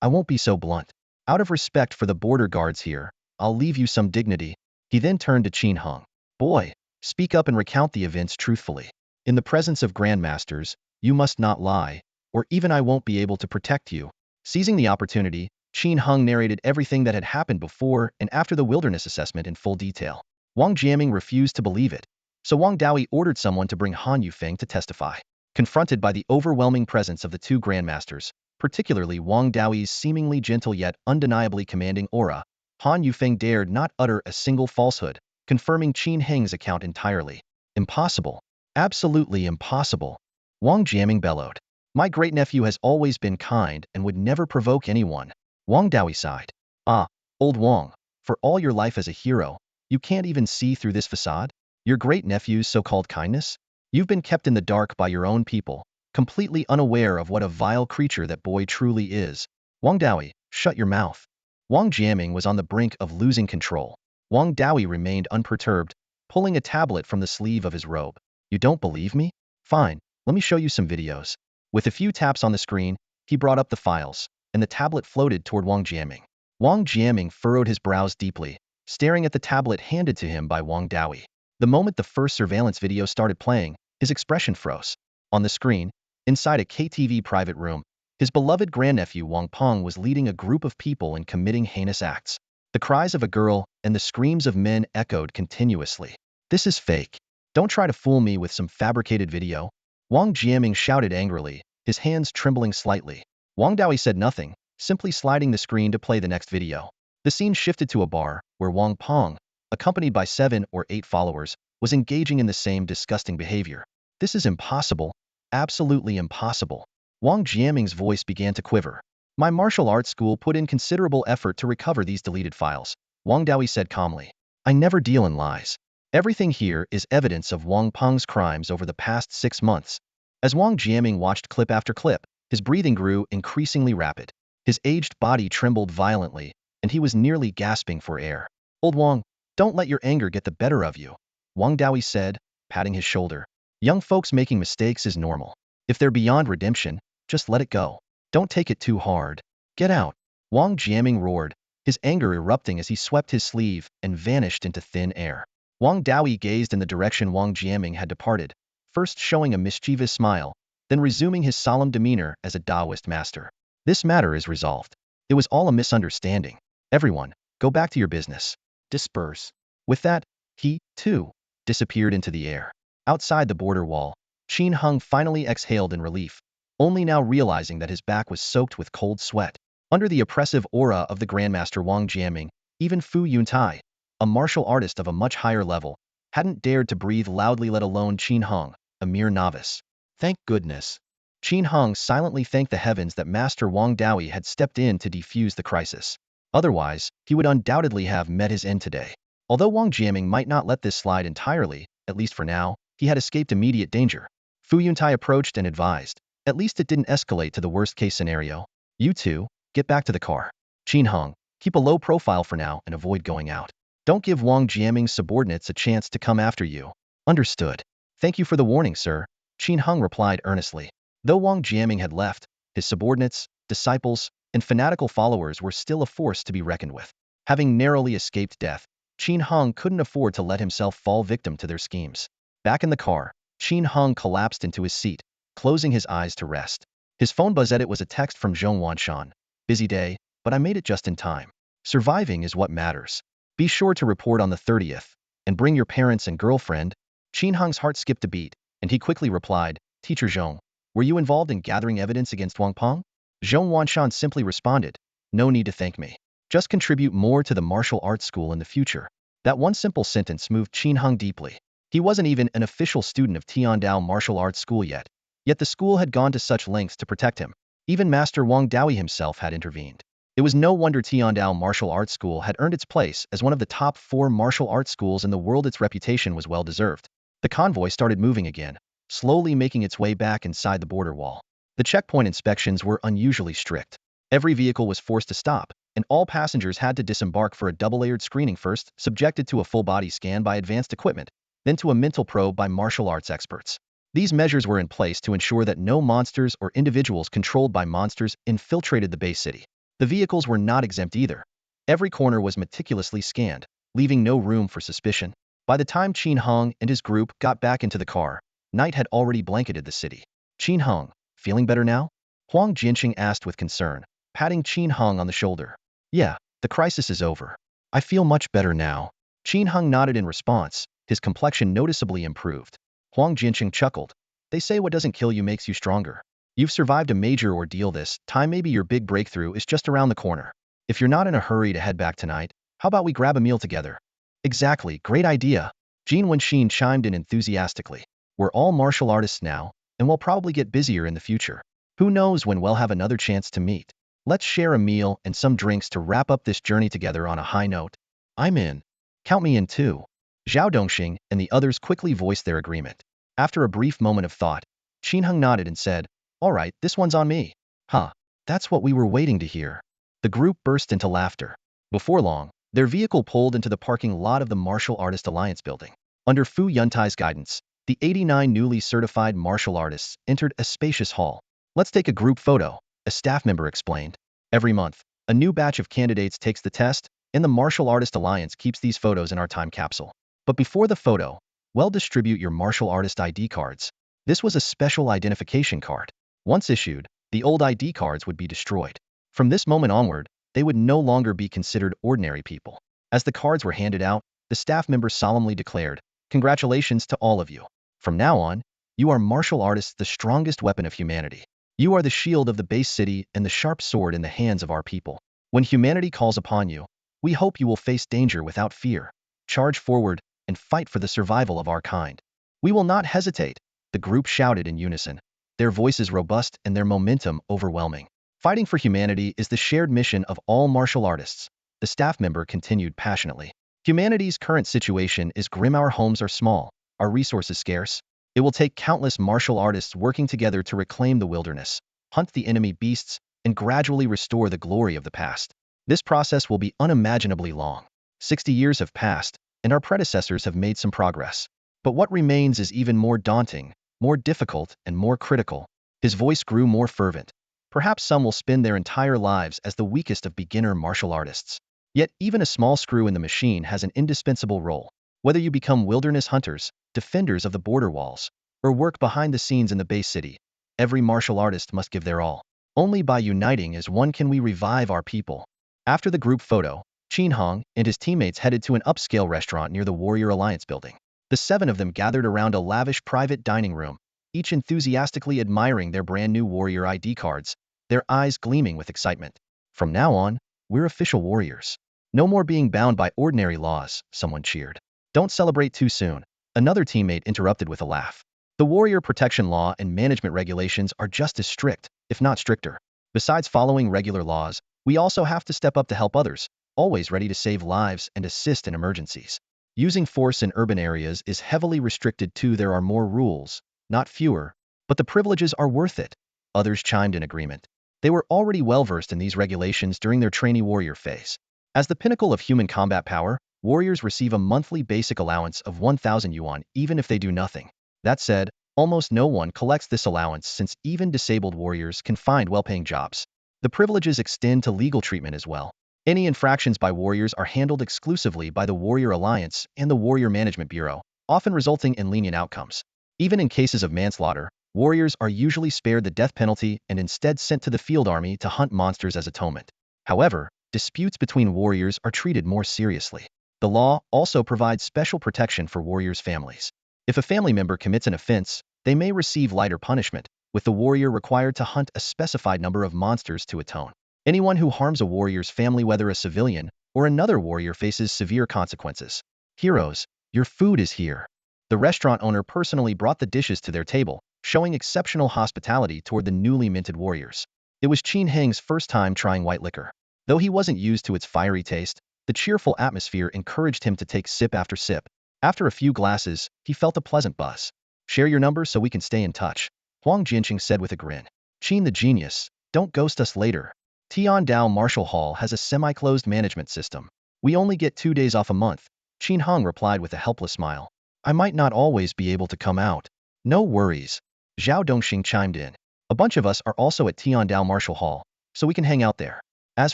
I won't be so blunt. Out of respect for the border guards here, I'll leave you some dignity. He then turned to Qin Heng. Boy, speak up and recount the events truthfully. In the presence of grandmasters, you must not lie, or even I won't be able to protect you. Seizing the opportunity, Qin Heng narrated everything that had happened before and after the wilderness assessment in full detail. Wang Jiaming refused to believe it, so Wang Dawi ordered someone to bring Han Yufeng to testify. Confronted by the overwhelming presence of the two grandmasters, particularly Wang Dawi's seemingly gentle yet undeniably commanding aura, Han Yufeng dared not utter a single falsehood, confirming Qin Heng's account entirely. Impossible. Absolutely impossible. Wang Jiaming bellowed. My great-nephew has always been kind and would never provoke anyone. Wang Dawi sighed. Ah, old Wang, for all your life as a hero, you can't even see through this facade? Your great-nephew's so-called kindness? You've been kept in the dark by your own people, completely unaware of what a vile creature that boy truly is. Wang Dawi, shut your mouth. Wang Jiaming was on the brink of losing control. Wang Dawi remained unperturbed, pulling a tablet from the sleeve of his robe. You don't believe me? Fine, let me show you some videos. With a few taps on the screen, he brought up the files, and the tablet floated toward Wang Jiaming. Wang Jiaming furrowed his brows deeply, staring at the tablet handed to him by Wang Dawi. The moment the first surveillance video started playing, his expression froze. On the screen, inside a KTV private room, his beloved grandnephew Wang Peng was leading a group of people in committing heinous acts. The cries of a girl and the screams of men echoed continuously. This is fake. Don't try to fool me with some fabricated video. Wang Jiaming shouted angrily, his hands trembling slightly. Wang Dawi said nothing, simply sliding the screen to play the next video. The scene shifted to a bar, where Wang Peng, accompanied by 7 or 8 followers, was engaging in the same disgusting behavior. This is impossible. Absolutely impossible. Wang Jiaming's voice began to quiver. My martial arts school put in considerable effort to recover these deleted files, Wang Dawi said calmly. I never deal in lies. Everything here is evidence of Wang Peng's crimes over the past 6 months. As Wang Jiaming watched clip after clip, his breathing grew increasingly rapid. His aged body trembled violently, and he was nearly gasping for air. Old Wang, don't let your anger get the better of you, Wang Dawi said, patting his shoulder. Young folks making mistakes is normal. If they're beyond redemption, just let it go. Don't take it too hard. Get out. Wang Jiaming roared, his anger erupting as he swept his sleeve and vanished into thin air. Wang Dawi gazed in the direction Wang Jiaming had departed, first showing a mischievous smile, then resuming his solemn demeanor as a Taoist master. This matter is resolved. It was all a misunderstanding. Everyone, go back to your business. Disperse. With that, he, too, disappeared into the air. Outside the border wall, Qin Hung finally exhaled in relief, only now realizing that his back was soaked with cold sweat. Under the oppressive aura of the Grandmaster Wang Jiaming, even Fu Yuntai, a martial artist of a much higher level, hadn't dared to breathe loudly, let alone Qin Hung, a mere novice. Thank goodness. Qin Hung silently thanked the heavens that Master Wang Dawi had stepped in to defuse the crisis. Otherwise, he would undoubtedly have met his end today. Although Wang Jiaming might not let this slide entirely, at least for now, he had escaped immediate danger. Fu Yuntai approached and advised. At least it didn't escalate to the worst-case scenario. You two, get back to the car. Qin Hung, keep a low profile for now and avoid going out. Don't give Wang Jiaming's subordinates a chance to come after you. Understood. Thank you for the warning, sir, Qin Hung replied earnestly. Though Wang Jiaming had left, his subordinates, disciples, and fanatical followers were still a force to be reckoned with. Having narrowly escaped death, Qin Hung couldn't afford to let himself fall victim to their schemes. Back in the car, Qin Hung collapsed into his seat, closing his eyes to rest. His phone buzzed. It was a text from Zhong Wanshan. Busy day, but I made it just in time. Surviving is what matters. Be sure to report on the 30th, and bring your parents and girlfriend. Qin Hung's heart skipped a beat, and he quickly replied, Teacher Zhong, were you involved in gathering evidence against Wang Peng? Zhong Wanshan simply responded, no need to thank me. Just contribute more to the martial arts school in the future. That one simple sentence moved Qin Hung deeply. He wasn't even an official student of Tiandao Martial Arts School yet the school had gone to such lengths to protect him. Even Master Wang Dawi himself had intervened. It was no wonder Tiandao Martial Arts School had earned its place as one of the top 4 martial arts schools in the world. Its reputation was well deserved. The convoy started moving again, slowly making its way back inside the border wall. The checkpoint inspections were unusually strict. Every vehicle was forced to stop, and all passengers had to disembark for a double-layered screening, first subjected to a full-body scan by advanced equipment, then to a mental probe by martial arts experts. These measures were in place to ensure that no monsters or individuals controlled by monsters infiltrated the base city. The vehicles were not exempt either. Every corner was meticulously scanned, leaving no room for suspicion. By the time Qin Hung and his group got back into the car, night had already blanketed the city. Qin Hung, feeling better now? Huang Jianqing asked with concern, patting Qin Hung on the shoulder. Yeah, the crisis is over. I feel much better now. Qin Hung nodded in response, his complexion noticeably improved. Huang Jianqing chuckled. They say what doesn't kill you makes you stronger. You've survived a major ordeal this time. Maybe your big breakthrough is just around the corner. If you're not in a hurry to head back tonight, how about we grab a meal together? Exactly, great idea. Jin Wenxin chimed in enthusiastically. We're all martial artists now, and we'll probably get busier in the future. Who knows when we'll have another chance to meet. Let's share a meal and some drinks to wrap up this journey together on a high note. I'm in. Count me in too. Zhao Dongxing and the others quickly voiced their agreement. After a brief moment of thought, Qin Heng nodded and said, "All right, this one's on me." Huh, that's what we were waiting to hear. The group burst into laughter. Before long, their vehicle pulled into the parking lot of the Martial Artist Alliance building. Under Fu Yuntai's guidance, the 89 newly certified martial artists entered a spacious hall. "Let's take a group photo," a staff member explained. "Every month, a new batch of candidates takes the test, and the Martial Artist Alliance keeps these photos in our time capsule. But before the photo, well, distribute your martial artist ID cards." This was a special identification card. Once issued, the old ID cards would be destroyed. From this moment onward, they would no longer be considered ordinary people. As the cards were handed out, the staff member solemnly declared, "Congratulations to all of you. From now on, you are martial artists, the strongest weapon of humanity. You are the shield of the base city and the sharp sword in the hands of our people. When humanity calls upon you, we hope you will face danger without fear. Charge forward and fight for the survival of our kind. We will not hesitate," the group shouted in unison, their voices robust and their momentum overwhelming. "Fighting for humanity is the shared mission of all martial artists," the staff member continued passionately. "Humanity's current situation is grim. Our homes are small, our resources scarce. It will take countless martial artists working together to reclaim the wilderness, hunt the enemy beasts, and gradually restore the glory of the past. This process will be unimaginably long. 60 years have passed, and our predecessors have made some progress. But what remains is even more daunting, more difficult, and more critical." His voice grew more fervent. "Perhaps some will spend their entire lives as the weakest of beginner martial artists. Yet even a small screw in the machine has an indispensable role. Whether you become wilderness hunters, defenders of the border walls, or work behind the scenes in the base city, every martial artist must give their all. Only by uniting as one can we revive our people." After the group photo, Qin Heng and his teammates headed to an upscale restaurant near the Warrior Alliance building. The 7 of them gathered around a lavish private dining room, each enthusiastically admiring their brand new warrior ID cards, their eyes gleaming with excitement. "From now on, we're official warriors. No more being bound by ordinary laws," someone cheered. "Don't celebrate too soon," another teammate interrupted with a laugh. "The warrior protection law and management regulations are just as strict, if not stricter. Besides following regular laws, we also have to step up to help others, always ready to save lives and assist in emergencies. Using force in urban areas is heavily restricted too. There are more rules, not fewer, but the privileges are worth it," others chimed in agreement. They were already well-versed in these regulations during their trainee warrior phase. As the pinnacle of human combat power, warriors receive a monthly basic allowance of 1,000 yuan even if they do nothing. That said, almost no one collects this allowance since even disabled warriors can find well-paying jobs. The privileges extend to legal treatment as well. Any infractions by warriors are handled exclusively by the Warrior Alliance and the Warrior Management Bureau, often resulting in lenient outcomes. Even in cases of manslaughter, warriors are usually spared the death penalty and instead sent to the field army to hunt monsters as atonement. However, disputes between warriors are treated more seriously. The law also provides special protection for warriors' families. If a family member commits an offense, they may receive lighter punishment, with the warrior required to hunt a specified number of monsters to atone. Anyone who harms a warrior's family, whether a civilian or another warrior, faces severe consequences. "Heroes, your food is here." The restaurant owner personally brought the dishes to their table, showing exceptional hospitality toward the newly minted warriors. It was Qin Heng's first time trying white liquor. Though he wasn't used to its fiery taste, the cheerful atmosphere encouraged him to take sip after sip. After a few glasses, he felt a pleasant buzz. "Share your number so we can stay in touch," Huang Jianqing said with a grin. "Qin the genius, don't ghost us later." Tiandao Martial Hall has a semi-closed management system. "We only get 2 days off a month," Qin Heng replied with a helpless smile. "I might not always be able to come out." "No worries," Zhao Dongxing chimed in. "A bunch of us are also at Tiandao Martial Hall, so we can hang out there." As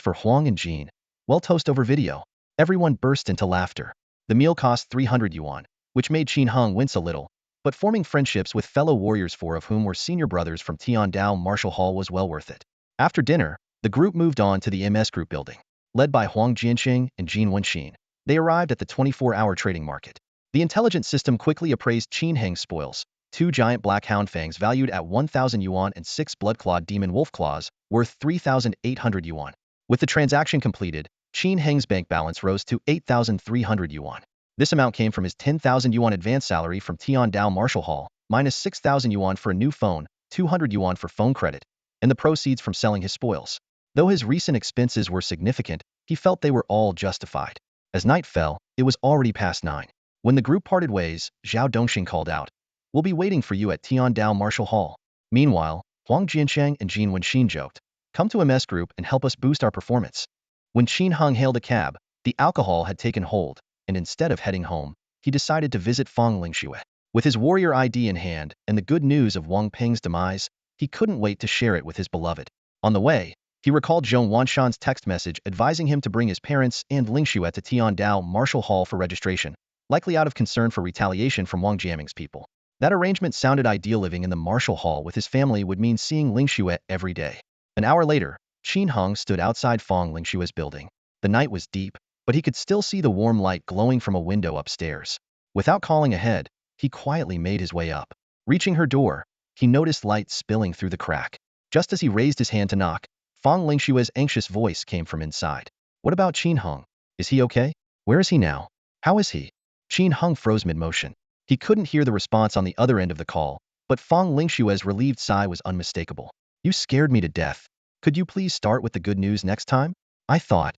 for Huang and Jean, well, toast over video. Everyone burst into laughter. The meal cost 300 yuan, which made Qin Heng wince a little, but forming friendships with fellow warriors, 4 of whom were senior brothers from Tiandao Martial Hall, was well worth it. After dinner, the group moved on to the MS Group building. Led by Huang Jianqing and Jin Wenxin, they arrived at the 24-hour trading market. The intelligence system quickly appraised Qin Heng's spoils: 2 giant black hound fangs valued at 1,000 yuan and 6 blood-clawed demon wolf claws worth 3,800 yuan. With the transaction completed, Qin Heng's bank balance rose to 8,300 yuan. This amount came from his 10,000 yuan advance salary from Tiandao Martial Hall, minus 6,000 yuan for a new phone, 200 yuan for phone credit, and the proceeds from selling his spoils. Though his recent expenses were significant, he felt they were all justified. As night fell, it was already past 9. When the group parted ways, Zhao Dongxing called out, "We'll be waiting for you at Tiandao Martial Hall." Meanwhile, Huang Jiansheng and Jin Wenxin joked, "Come to MS Group and help us boost our performance." When Qin Heng hailed a cab, the alcohol had taken hold, and instead of heading home, he decided to visit Fang Lingxue. With his warrior ID in hand and the good news of Wang Peng's demise, he couldn't wait to share it with his beloved. On the way, he recalled Zhong Wanshan's text message advising him to bring his parents and Lingxue to Tiandao Martial Hall for registration, likely out of concern for retaliation from Wang Jiaming's people. That arrangement sounded ideal. Living in the Martial Hall with his family would mean seeing Lingxue every day. An hour later, Qin Heng stood outside Fang Lingxue's building. The night was deep, but he could still see the warm light glowing from a window upstairs. Without calling ahead, he quietly made his way up. Reaching her door, he noticed light spilling through the crack. Just as he raised his hand to knock, Fang Lingxue's anxious voice came from inside. "What about Qin Heng? Is he okay? Where is he now? How is he?" Qin Heng froze mid-motion. He couldn't hear the response on the other end of the call, but Fang Lingxue's relieved sigh was unmistakable. "You scared me to death. Could you please start with the good news next time?" I thought.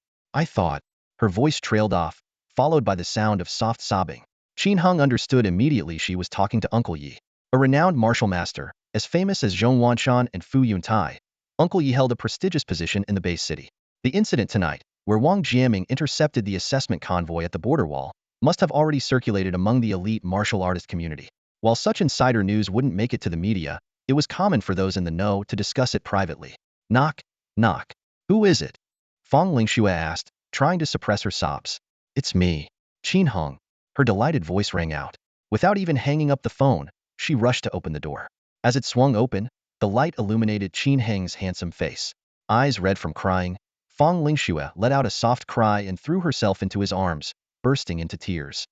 Her voice trailed off, followed by the sound of soft sobbing. Qin Heng understood immediately she was talking to Uncle Yi, a renowned martial master, as famous as Zhong Wanshan and Fu Yuntai. Uncle Yi held a prestigious position in the base city. The incident tonight, where Wang Jiaming intercepted the assessment convoy at the border wall, must have already circulated among the elite martial artist community. While such insider news wouldn't make it to the media, it was common for those in the know to discuss it privately. Knock, knock. "Who is it?" Fang Lingxue asked, trying to suppress her sobs. "It's me, Qin Heng." Her delighted voice rang out. Without even hanging up the phone, she rushed to open the door. As it swung open, the light illuminated Qin Heng's handsome face. Eyes red from crying, Fang Lingxue let out a soft cry and threw herself into his arms, bursting into tears.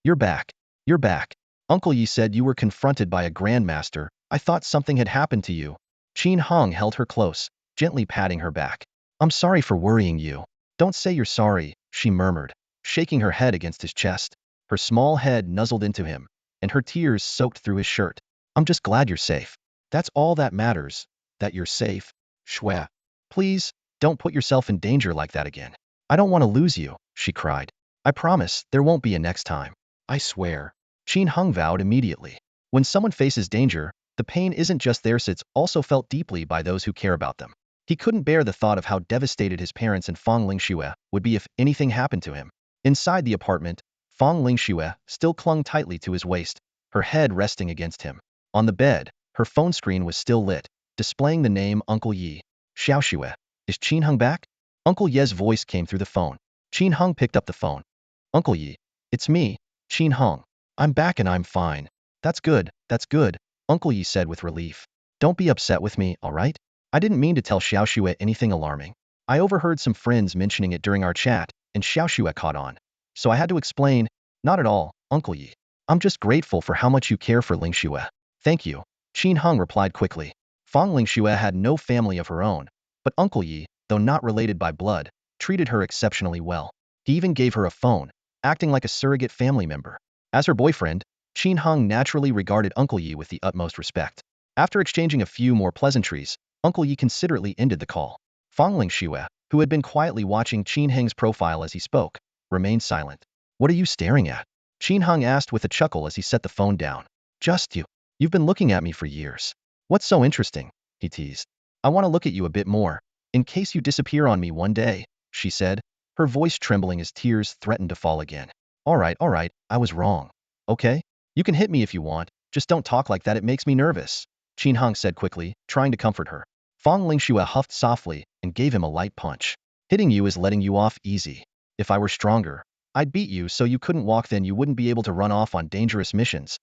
"You're back. You're back. Uncle Yi said you were confronted by a grandmaster. I thought something had happened to you." Qin Heng held her close, gently patting her back. "I'm sorry for worrying you." "Don't say you're sorry," she murmured, shaking her head against his chest. Her small head nuzzled into him, and her tears soaked through his shirt. "I'm just glad you're safe. That's all that matters, that you're safe. Shwe. Please, don't put yourself in danger like that again. I don't want to lose you," she cried. "I promise there won't be a next time. I swear." Qin Heng vowed immediately. When someone faces danger, the pain isn't just theirs, it's also felt deeply by those who care about them. He couldn't bear the thought of how devastated his parents and Fang Lingxue would be if anything happened to him. Inside the apartment, Fang Lingxue still clung tightly to his waist, her head resting against him. On the bed, her phone screen was still lit, displaying the name Uncle Yi. "Xiaoxue, is Qin Heng back?" Uncle Ye's voice came through the phone. Qin Heng picked up the phone. "Uncle Yi, it's me, Qin Heng. I'm back and I'm fine." That's good, Uncle Yi said with relief. "Don't be upset with me, all right? I didn't mean to tell Xiaoxue anything alarming. I overheard some friends mentioning it during our chat, and Xiaoxue caught on. So I had to explain." "Not at all, Uncle Yi. I'm just grateful for how much you care for Lingxue." "Thank you," Qin Heng replied quickly. Fang Lingxue had no family of her own, but Uncle Yi, though not related by blood, treated her exceptionally well. He even gave her a phone, acting like a surrogate family member. As her boyfriend, Qin Heng naturally regarded Uncle Yi with the utmost respect. After exchanging a few more pleasantries, Uncle Yi considerately ended the call. Fang Lingxue, who had been quietly watching Qin Heng's profile as he spoke, remained silent. "What are you staring at?" Qin Heng asked with a chuckle as he set the phone down. "Just you. You've been looking at me for years." "What's so interesting?" he teased. "I want to look at you a bit more, in case you disappear on me one day," she said, her voice trembling as tears threatened to fall again. All right, I was wrong. Okay? You can hit me if you want, just don't talk like that, it makes me nervous," Qin Heng said quickly, trying to comfort her. Fang Lingxue huffed softly and gave him a light punch. "Hitting you is letting you off easy. If I were stronger, I'd beat you so you couldn't walk, then you wouldn't be able to run off on dangerous missions.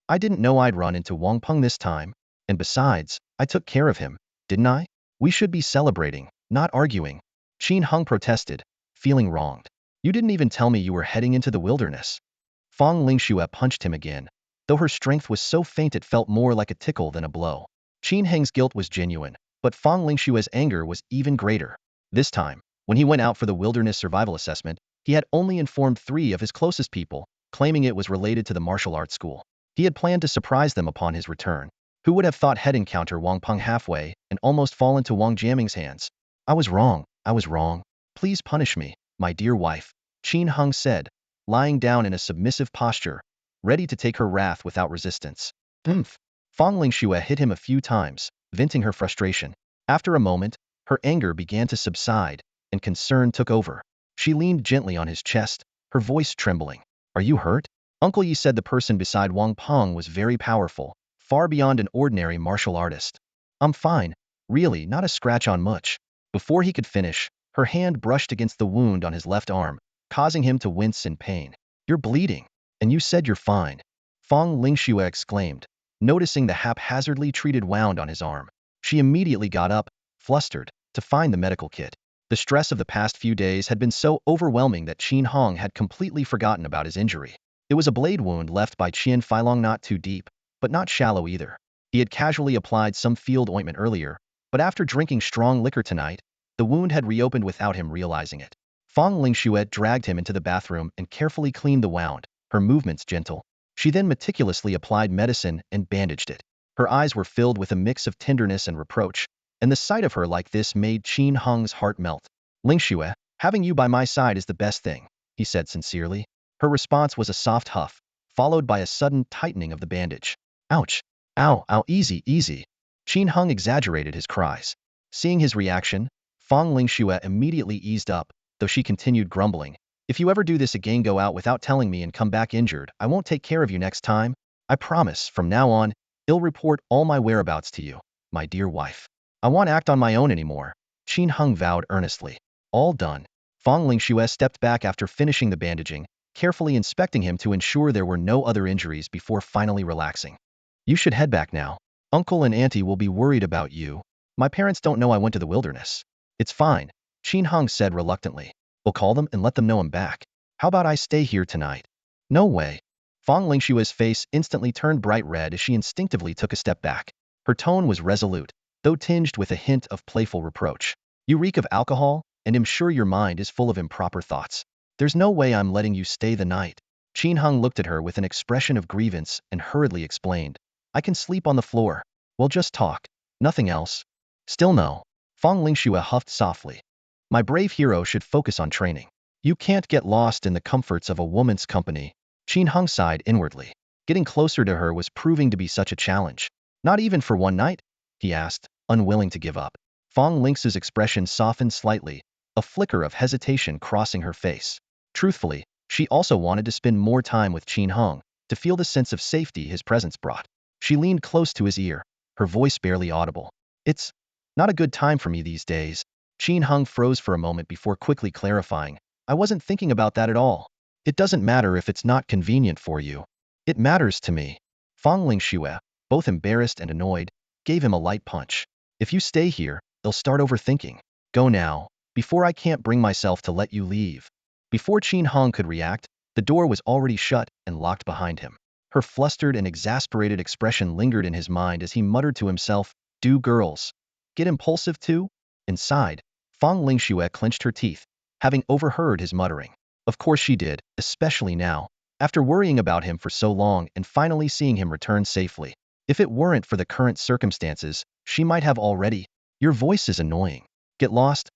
I didn't know I'd run into Wang Peng this time, and besides, I took care of him, didn't I? We should be celebrating, not arguing." Qin Heng protested, feeling wronged. "You didn't even tell me you were heading into the wilderness." Fang Lingxue punched him again, though her strength was so faint it felt more like a tickle than a blow. Qin Heng's guilt was genuine, but Fang Lingxue's anger was even greater. This time, when he went out for the wilderness survival assessment, he had only informed 3 of his closest people, claiming it was related to the martial arts school. He had planned to surprise them upon his return. Who would have thought he'd encounter Wang Peng halfway and almost fall into Wang Jiaming's hands? I was wrong. I was wrong. Please punish me, my dear wife, Qin Hung said, lying down in a submissive posture, ready to take her wrath without resistance. Oomph. Fong Lingxue hit him a few times, venting her frustration. After a moment, her anger began to subside, and concern took over. She leaned gently on his chest, her voice trembling. Are you hurt? Uncle Yi said the person beside Wang Peng was very powerful, far beyond an ordinary martial artist. I'm fine, really, not a scratch on much. Before he could finish, her hand brushed against the wound on his left arm, causing him to wince in pain. You're bleeding, and you said you're fine. Fong Lingxue exclaimed, noticing the haphazardly treated wound on his arm. She immediately got up, flustered, to find the medical kit. The stress of the past few days had been so overwhelming that Qin Hong had completely forgotten about his injury. It was a blade wound left by Qian Feilong, not too deep, but not shallow either. He had casually applied some field ointment earlier, but after drinking strong liquor tonight, the wound had reopened without him realizing it. Fong Lingxue dragged him into the bathroom and carefully cleaned the wound, her movements gentle. She then meticulously applied medicine and bandaged it. Her eyes were filled with a mix of tenderness and reproach, and the sight of her like this made Qin Hung's heart melt. Lingxue, having you by my side is the best thing, he said sincerely. Her response was a soft huff, followed by a sudden tightening of the bandage. Ouch! Ow, ow, easy, easy. Qin Hung exaggerated his cries. Seeing his reaction, Fong Lingxue immediately eased up, though she continued grumbling. If you ever do this again, go out without telling me and come back injured, I won't take care of you next time. I promise, from now on, I'll report all my whereabouts to you, my dear wife. I won't act on my own anymore, Qin Hung vowed earnestly. All done. Fong Lingxue stepped back after finishing the bandaging, carefully inspecting him to ensure there were no other injuries before finally relaxing. You should head back now. Uncle and Auntie will be worried about you. My parents don't know I went to the wilderness. It's fine, Qin Hung said reluctantly. We'll call them and let them know I'm back. How about I stay here tonight? No way. Fong Lingxue's face instantly turned bright red as she instinctively took a step back. Her tone was resolute, though tinged with a hint of playful reproach. You reek of alcohol, and am sure your mind is full of improper thoughts. There's no way I'm letting you stay the night. Qin Hung looked at her with an expression of grievance and hurriedly explained. I can sleep on the floor. We'll just talk. Nothing else. Still no. Fong Lingxue huffed softly. My brave hero should focus on training. You can't get lost in the comforts of a woman's company. Qin Hung sighed inwardly. Getting closer to her was proving to be such a challenge. Not even for one night? He asked, unwilling to give up. Fong Lingxue's expression softened slightly, a flicker of hesitation crossing her face. Truthfully, she also wanted to spend more time with Qin Hung, to feel the sense of safety his presence brought. She leaned close to his ear, her voice barely audible. It's not a good time for me these days. Qin Hung froze for a moment before quickly clarifying. I wasn't thinking about that at all. It doesn't matter if it's not convenient for you. It matters to me. Fong Lingxue, both embarrassed and annoyed, gave him a light punch. If you stay here, they'll start overthinking. Go now, before I can't bring myself to let you leave. Before Qin Hung could react, the door was already shut and locked behind him. Her flustered and exasperated expression lingered in his mind as he muttered to himself, do girls get impulsive too? Inside, Fong Lingxue clenched her teeth, having overheard his muttering. Of course she did, especially now, after worrying about him for so long and finally seeing him return safely. If it weren't for the current circumstances, she might have already. Your voice is annoying. Get lost,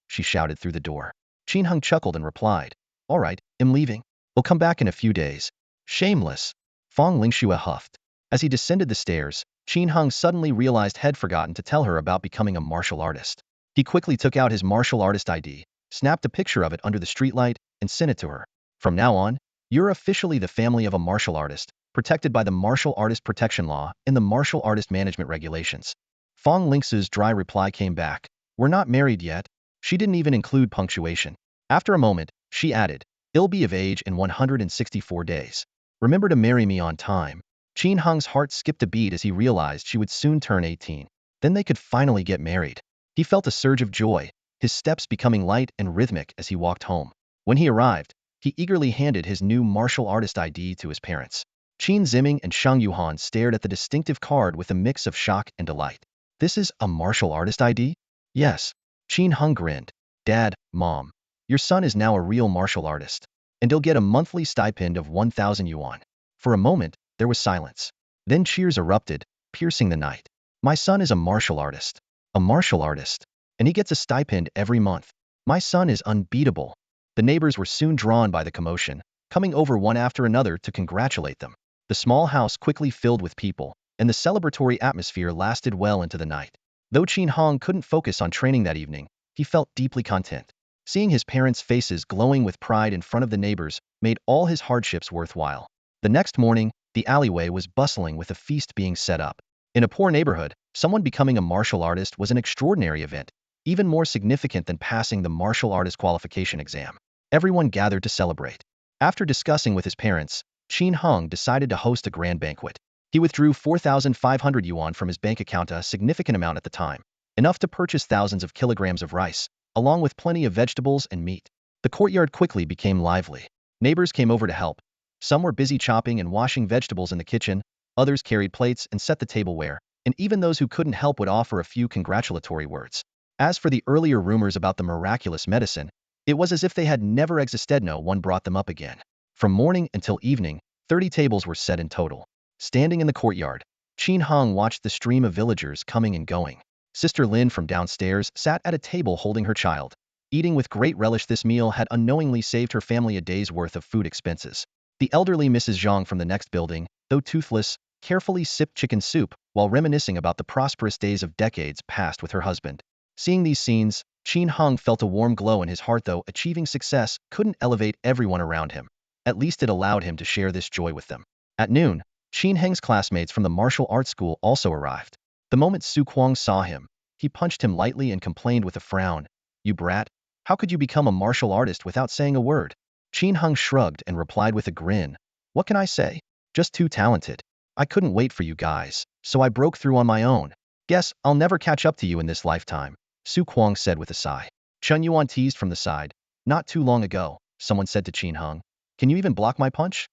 she shouted through the door. Qin Hung chuckled and replied, all right, I'm leaving. We'll come back in a few days. Shameless. Fong Lingxue huffed. As he descended the stairs, Qin Hung suddenly realized he'd forgotten to tell her about becoming a martial artist. He quickly took out his martial artist ID, snapped a picture of it under the streetlight, and sent it to her. From now on, you're officially the family of a martial artist, protected by the Martial Artist Protection Law and the Martial Artist Management Regulations. Fong Lingxue's dry reply came back. We're not married yet. She didn't even include punctuation. After a moment, she added, I'll be of age in 164 days. Remember to marry me on time. Qin Hung's heart skipped a beat as he realized she would soon turn 18. Then they could finally get married. He felt a surge of joy, his steps becoming light and rhythmic as he walked home. When he arrived, he eagerly handed his new martial artist ID to his parents. Qin Ziming and Shang Yuhan stared at the distinctive card with a mix of shock and delight. This is a martial artist ID? Yes. Qin Hung grinned. Dad, Mom, your son is now a real martial artist, and he'll get a monthly stipend of 1,000 yuan. For a moment, there was silence. Then cheers erupted, piercing the night. My son is a martial artist. A martial artist. and he gets a stipend every month. My son is unbeatable. The neighbors were soon drawn by the commotion, coming over one after another to congratulate them. The small house quickly filled with people, and the celebratory atmosphere lasted well into the night. Though Qin Hong couldn't focus on training that evening, he felt deeply content. Seeing his parents' faces glowing with pride in front of the neighbors made all his hardships worthwhile. The next morning, the alleyway was bustling with a feast being set up. In a poor neighborhood, someone becoming a martial artist was an extraordinary event, even more significant than passing the martial artist qualification exam. Everyone gathered to celebrate. After discussing with his parents, Qin Hong decided to host a grand banquet. He withdrew 4,500 yuan from his bank account, a significant amount at the time, enough to purchase thousands of kilograms of rice, along with plenty of vegetables and meat. The courtyard quickly became lively. Neighbors came over to help. Some were busy chopping and washing vegetables in the kitchen, others carried plates and set the tableware, and even those who couldn't help would offer a few congratulatory words. As for the earlier rumors about the miraculous medicine, it was as if they had never existed. No one brought them up again. From morning until evening, 30 tables were set in total. Standing in the courtyard, Qin Hong watched the stream of villagers coming and going. Sister Lin from downstairs sat at a table holding her child, eating with great relish. This meal had unknowingly saved her family a day's worth of food expenses. The elderly Mrs. Zhang from the next building, though toothless, carefully sipped chicken soup while reminiscing about the prosperous days of decades past with her husband. Seeing these scenes, Qin Hong felt a warm glow in his heart. Though achieving success couldn't elevate everyone around him, at least it allowed him to share this joy with them. At noon, Qin Heng's classmates from the martial arts school also arrived. The moment Su Kuang saw him, he punched him lightly and complained with a frown, "You brat, how could you become a martial artist without saying a word?" Qin Heng shrugged and replied with a grin, "What can I say? Just too talented. I couldn't wait for you guys, so I broke through on my own. Guess I'll never catch up to you in this lifetime," Su Kuang said with a sigh. Chen Yuan teased from the side, "Not too long ago, someone said to Qin Heng, 'Can you even block my punch?'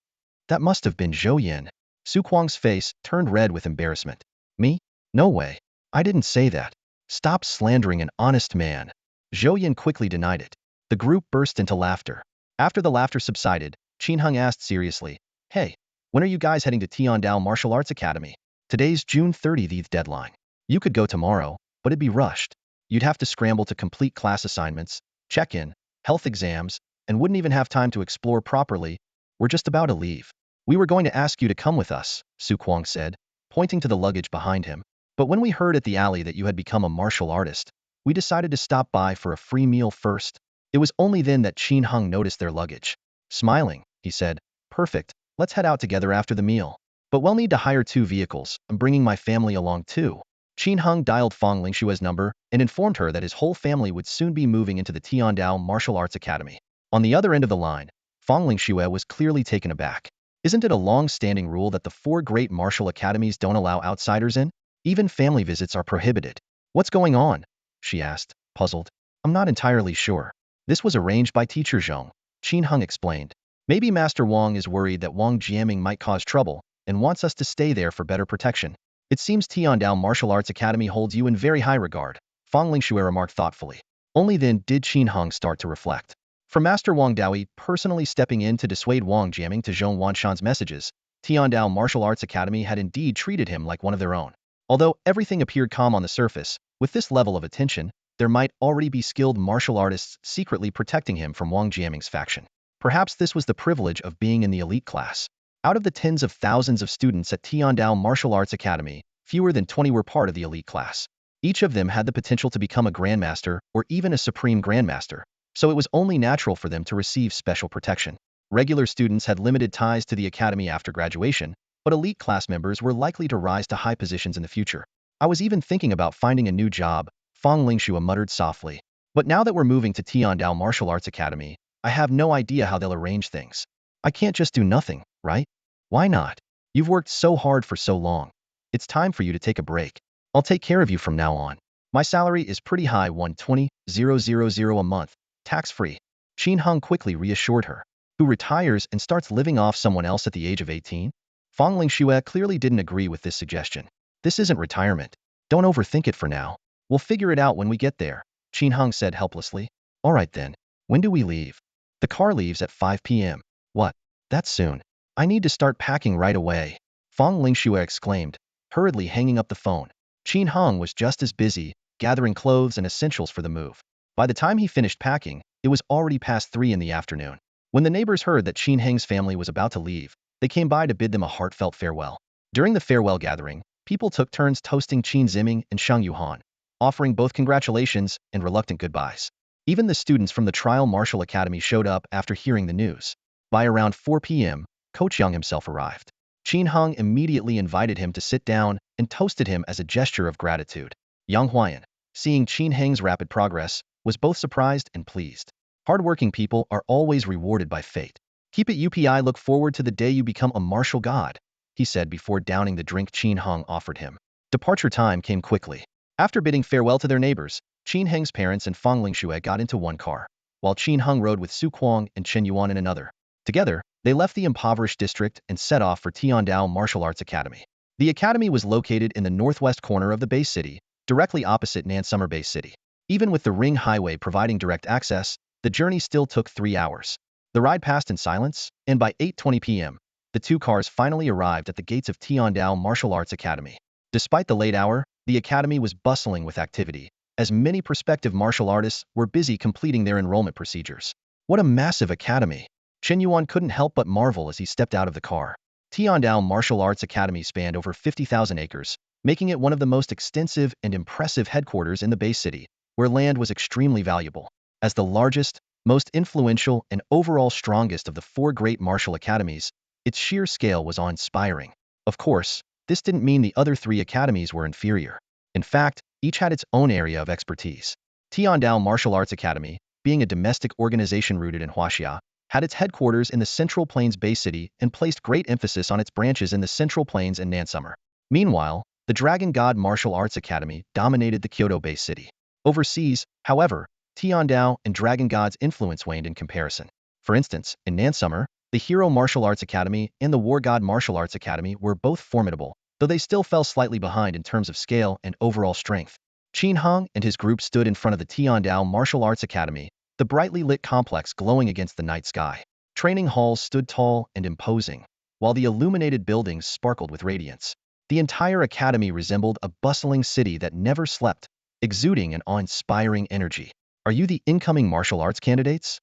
That must have been Zhou Yin." Su Kuang's face turned red with embarrassment. "Me? No way. I didn't say that. Stop slandering an honest man." Zhou Yin quickly denied it. The group burst into laughter. After the laughter subsided, Qin Heng asked seriously, "Hey, when are you guys heading to Tiandao Martial Arts Academy? Today's June 30th deadline. You could go tomorrow, but it'd be rushed. You'd have to scramble to complete class assignments, check in, health exams, and wouldn't even have time to explore properly. We're just about to leave. We were going to ask you to come with us," Su Kuang said, pointing to the luggage behind him. "But when we heard at the alley that you had become a martial artist, we decided to stop by for a free meal first." It was only then that Qin Heng noticed their luggage. Smiling, he said, "Perfect, let's head out together after the meal. But we'll need to hire 2 vehicles. I'm bringing my family along too." Qin Heng dialed Fang Lingshue's number and informed her that his whole family would soon be moving into the Tiandao Martial Arts Academy. On the other end of the line, Fang Lingshue was clearly taken aback. Isn't it a long-standing rule that the 4 great martial academies don't allow outsiders in? Even family visits are prohibited. "What's going on?" she asked, puzzled. "I'm not entirely sure. This was arranged by Teacher Zhong," Qin Heng explained. "Maybe Master Wang is worried that Wang Jiaming might cause trouble and wants us to stay there for better protection. It seems Tiandao Martial Arts Academy holds you in very high regard," Fang Lingshue remarked thoughtfully. Only then did Qin Heng start to reflect. For Master Wang Daoyi personally stepping in to dissuade Wang Jiaming to Zhong Wanshan's messages, Tiandao Martial Arts Academy had indeed treated him like one of their own. Although everything appeared calm on the surface, with this level of attention, there might already be skilled martial artists secretly protecting him from Wang Jiaming's faction. Perhaps this was the privilege of being in the elite class. Out of the tens of thousands of students at Tiandao Martial Arts Academy, fewer than 20 were part of the elite class. Each of them had the potential to become a grandmaster or even a supreme grandmaster, so it was only natural for them to receive special protection. Regular students had limited ties to the academy after graduation, but elite class members were likely to rise to high positions in the future. "I was even thinking about finding a new job," Fang Lingshue muttered softly. "But now that we're moving to Tiandao Martial Arts Academy, I have no idea how they'll arrange things. I can't just do nothing, right? Why not? You've worked so hard for so long. It's time for you to take a break. I'll take care of you from now on. My salary is pretty high, 120,000 a month, tax-free." Qin Heng quickly reassured her. "Who retires and starts living off someone else at the age of 18? Fang Lingshue clearly didn't agree with this suggestion. "This isn't retirement. Don't overthink it for now. We'll figure it out when we get there," Qin Heng said helplessly. "All right then. When do we leave?" "The car leaves at 5 p.m. "What? That's soon. I need to start packing right away," Fang Lingshue exclaimed, hurriedly hanging up the phone. Qin Heng was just as busy, gathering clothes and essentials for the move. By the time he finished packing, it was already past 3 in the afternoon. When the neighbors heard that Qin Heng's family was about to leave, they came by to bid them a heartfelt farewell. During the farewell gathering, people took turns toasting Qin Ziming and Shang Yuhan, offering both congratulations and reluctant goodbyes. Even the students from the Trial Martial Academy showed up after hearing the news. By around 4 p.m., Coach Young himself arrived. Qin Heng immediately invited him to sit down and toasted him as a gesture of gratitude. Yang Huayan, seeing Qin Heng's rapid progress, was both surprised and pleased. Hardworking people are always rewarded by fate. Keep it UPI, look forward to the day you become a martial god, he said before downing the drink Qin Heng offered him. Departure time came quickly. After bidding farewell to their neighbors, Qin Heng's parents and Fang Lingxue got into one car, while Qin Heng rode with Su Kuang and Chen Yuan in another. Together, they left the impoverished district and set off for Tiandao Martial Arts Academy. The academy was located in the northwest corner of the base city, directly opposite Nansummer Base City. Even with the Ring Highway providing direct access, the journey still took 3 hours. The ride passed in silence, and by 8:20 p.m., the two cars finally arrived at the gates of Tiandao Martial Arts Academy. Despite the late hour, the academy was bustling with activity, as many prospective martial artists were busy completing their enrollment procedures. What a massive academy! Chen Yuan couldn't help but marvel as he stepped out of the car. Tiandao Martial Arts Academy spanned over 50,000 acres, making it one of the most extensive and impressive headquarters in the base city, where land was extremely valuable. As the largest, most influential, and overall strongest of the 4 great martial academies, its sheer scale was awe-inspiring. Of course, this didn't mean the other 3 academies were inferior. In fact, each had its own area of expertise. Tiandao Martial Arts Academy, being a domestic organization rooted in Huaxia, had its headquarters in the Central Plains Bay City and placed great emphasis on its branches in the Central Plains and Nansummer. Meanwhile, the Dragon God Martial Arts Academy dominated the Kyoto Bay City. Overseas, however, Tiandao and Dragon God's influence waned in comparison. For instance, in Nansummer, the Hero Martial Arts Academy and the War God Martial Arts Academy were both formidable, though they still fell slightly behind in terms of scale and overall strength. Qin Heng and his group stood in front of the Tiandao Martial Arts Academy, the brightly lit complex glowing against the night sky. Training halls stood tall and imposing, while the illuminated buildings sparkled with radiance. The entire academy resembled a bustling city that never slept, exuding an awe-inspiring energy. Are you the incoming martial arts candidates?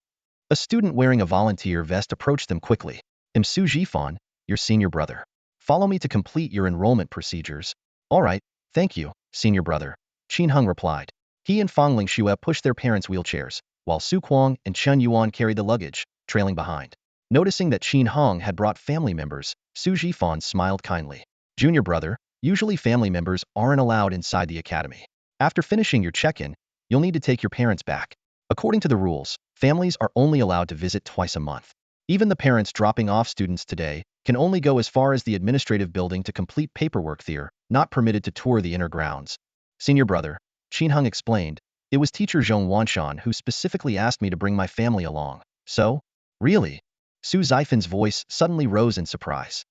A student wearing a volunteer vest approached them quickly. I'm Su Jifan, your senior brother. Follow me to complete your enrollment procedures. All right, thank you, senior brother, Qin Heng replied. He and Fang Lingxue pushed their parents' wheelchairs, while Su Kuang and Chen Yuan carried the luggage, trailing behind. Noticing that Qin Heng had brought family members, Su Jifan smiled kindly. Junior brother, usually family members aren't allowed inside the academy. After finishing your check-in, you'll need to take your parents back. According to the rules, families are only allowed to visit twice a month. Even the parents dropping off students today can only go as far as the administrative building to complete paperwork. They're not permitted to tour the inner grounds. Senior brother, Qin Heng explained, it was teacher Zhong Wanshan who specifically asked me to bring my family along. So? Really? Su Zaifan's voice suddenly rose in surprise.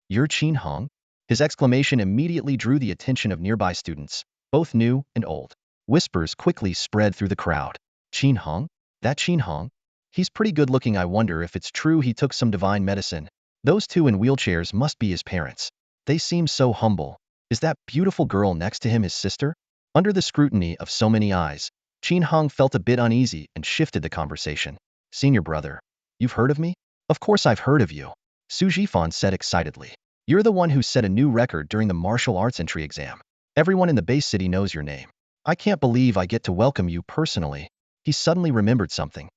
You're Qin Heng? His exclamation immediately drew the attention of nearby students, both new and old. Whispers quickly spread through the crowd. Qin Heng? That Qin Heng? He's pretty good looking. I wonder if it's true he took some divine medicine. Those two in wheelchairs must be his parents. They seem so humble. Is that beautiful girl next to him his sister? Under the scrutiny of so many eyes, Qin Heng felt a bit uneasy and shifted the conversation. Senior brother, you've heard of me? Of course I've heard of you, Su Jifan said excitedly. You're the one who set a new record during the martial arts entry exam. Everyone in the base city knows your name. I can't believe I get to welcome you personally. He suddenly remembered something.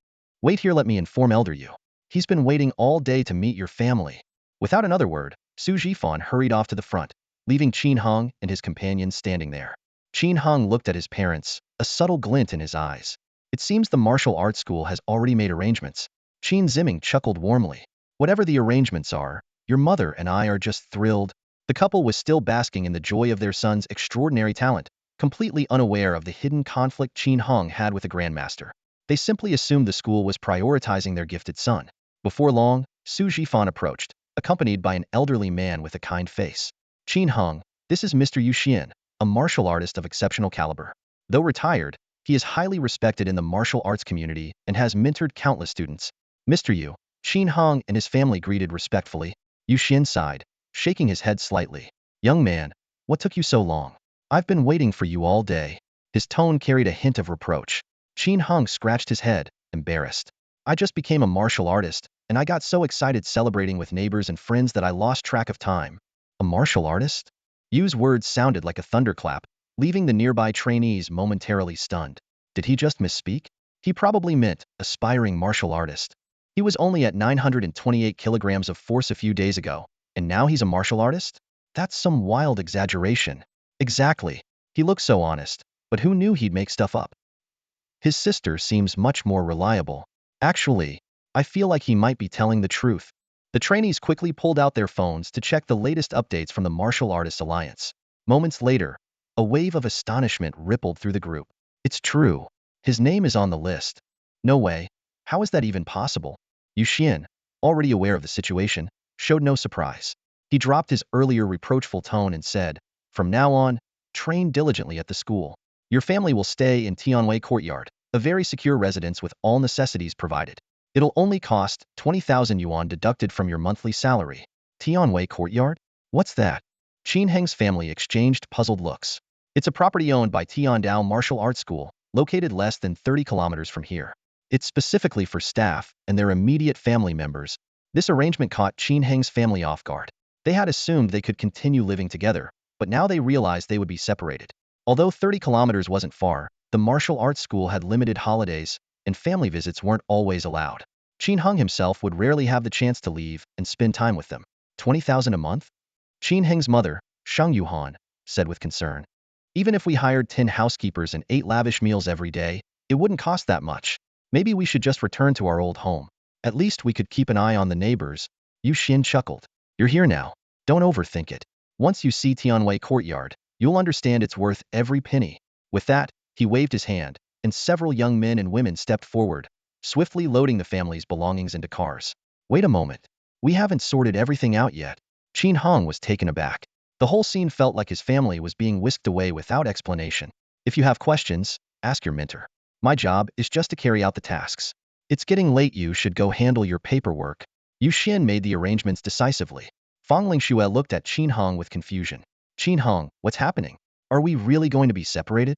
Wait here, let me inform Elder Yu. He's been waiting all day to meet your family. Without another word, Su Jifan hurried off to the front, leaving Qin Heng and his companions standing there. Qin Heng looked at his parents, a subtle glint in his eyes. It seems the martial arts school has already made arrangements. Qin Ziming chuckled warmly. Whatever the arrangements are, your mother and I are just thrilled. The couple was still basking in the joy of their son's extraordinary talent, completely unaware of the hidden conflict Qin Heng had with the Grandmaster. They simply assumed the school was prioritizing their gifted son. Before long, Su Jifan approached, accompanied by an elderly man with a kind face. Qin Heng, this is Mr. Yu Xian, a martial artist of exceptional caliber. Though retired, he is highly respected in the martial arts community and has mentored countless students. Mr. Yu, Qin Heng and his family greeted respectfully. Yu Xian sighed, shaking his head slightly. Young man, what took you so long? I've been waiting for you all day. His tone carried a hint of reproach. Qin Hung scratched his head, embarrassed. I just became a martial artist, and I got so excited celebrating with neighbors and friends that I lost track of time. A martial artist? Yu's words sounded like a thunderclap, leaving the nearby trainees momentarily stunned. Did he just misspeak? He probably meant aspiring martial artist. He was only at 928 kilograms of force a few days ago, and now he's a martial artist? That's some wild exaggeration. Exactly. He looked so honest, but who knew he'd make stuff up? His sister seems much more reliable. Actually, I feel like he might be telling the truth. The trainees quickly pulled out their phones to check the latest updates from the Martial Artists Alliance. Moments later, a wave of astonishment rippled through the group. It's true. His name is on the list. No way. How is that even possible? Yu Xian, already aware of the situation, showed no surprise. He dropped his earlier reproachful tone and said, "From now on, train diligently at the school. Your family will stay in Tianwei Courtyard, a very secure residence with all necessities provided. It'll only cost 20,000 yuan deducted from your monthly salary." Tianwei Courtyard? What's that? Qin Heng's family exchanged puzzled looks. It's a property owned by Tiandao Martial Arts School, located less than 30 kilometers from here. It's specifically for staff and their immediate family members. This arrangement caught Qin Heng's family off guard. They had assumed they could continue living together, but now they realized they would be separated. Although 30 kilometers wasn't far, the martial arts school had limited holidays, and family visits weren't always allowed. Qin Heng himself would rarely have the chance to leave and spend time with them. 20,000 a month? Qin Heng's mother, Shang Yuhan, said with concern. Even if we hired 10 housekeepers and ate lavish meals every day, it wouldn't cost that much. Maybe we should just return to our old home. At least we could keep an eye on the neighbors. Yu Xian chuckled. You're here now. Don't overthink it. Once you see Tianwei Courtyard, you'll understand it's worth every penny. With that, he waved his hand, and several young men and women stepped forward, swiftly loading the family's belongings into cars. Wait a moment. We haven't sorted everything out yet. Qin Hong was taken aback. The whole scene felt like his family was being whisked away without explanation. If you have questions, ask your mentor. My job is just to carry out the tasks. It's getting late, you should go handle your paperwork. Yu Xian made the arrangements decisively. Fang Lingxue looked at Qin Hong with confusion. Qin Hong, what's happening? Are we really going to be separated?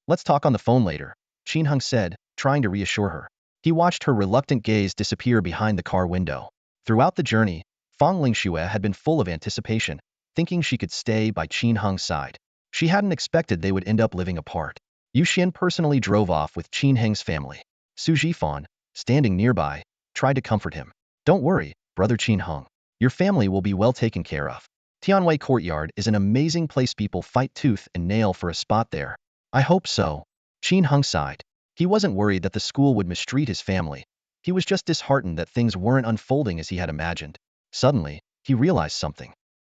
Let's talk on the phone later, Qin Hong said, trying to reassure her. He watched her reluctant gaze disappear behind the car window. Throughout the journey, Fang Lingxue had been full of anticipation, thinking she could stay by Qin Heng's side. She hadn't expected they would end up living apart. Yu Xian personally drove off with Qin Heng's family. Su Jifan, standing nearby, tried to comfort him. Don't worry, brother Qin Heng. Your family will be well taken care of. Tianwei Courtyard is an amazing place. People fight tooth and nail for a spot there. I hope so. Qin Heng sighed. He wasn't worried that the school would mistreat his family. He was just disheartened that things weren't unfolding as he had imagined. Suddenly, he realized something.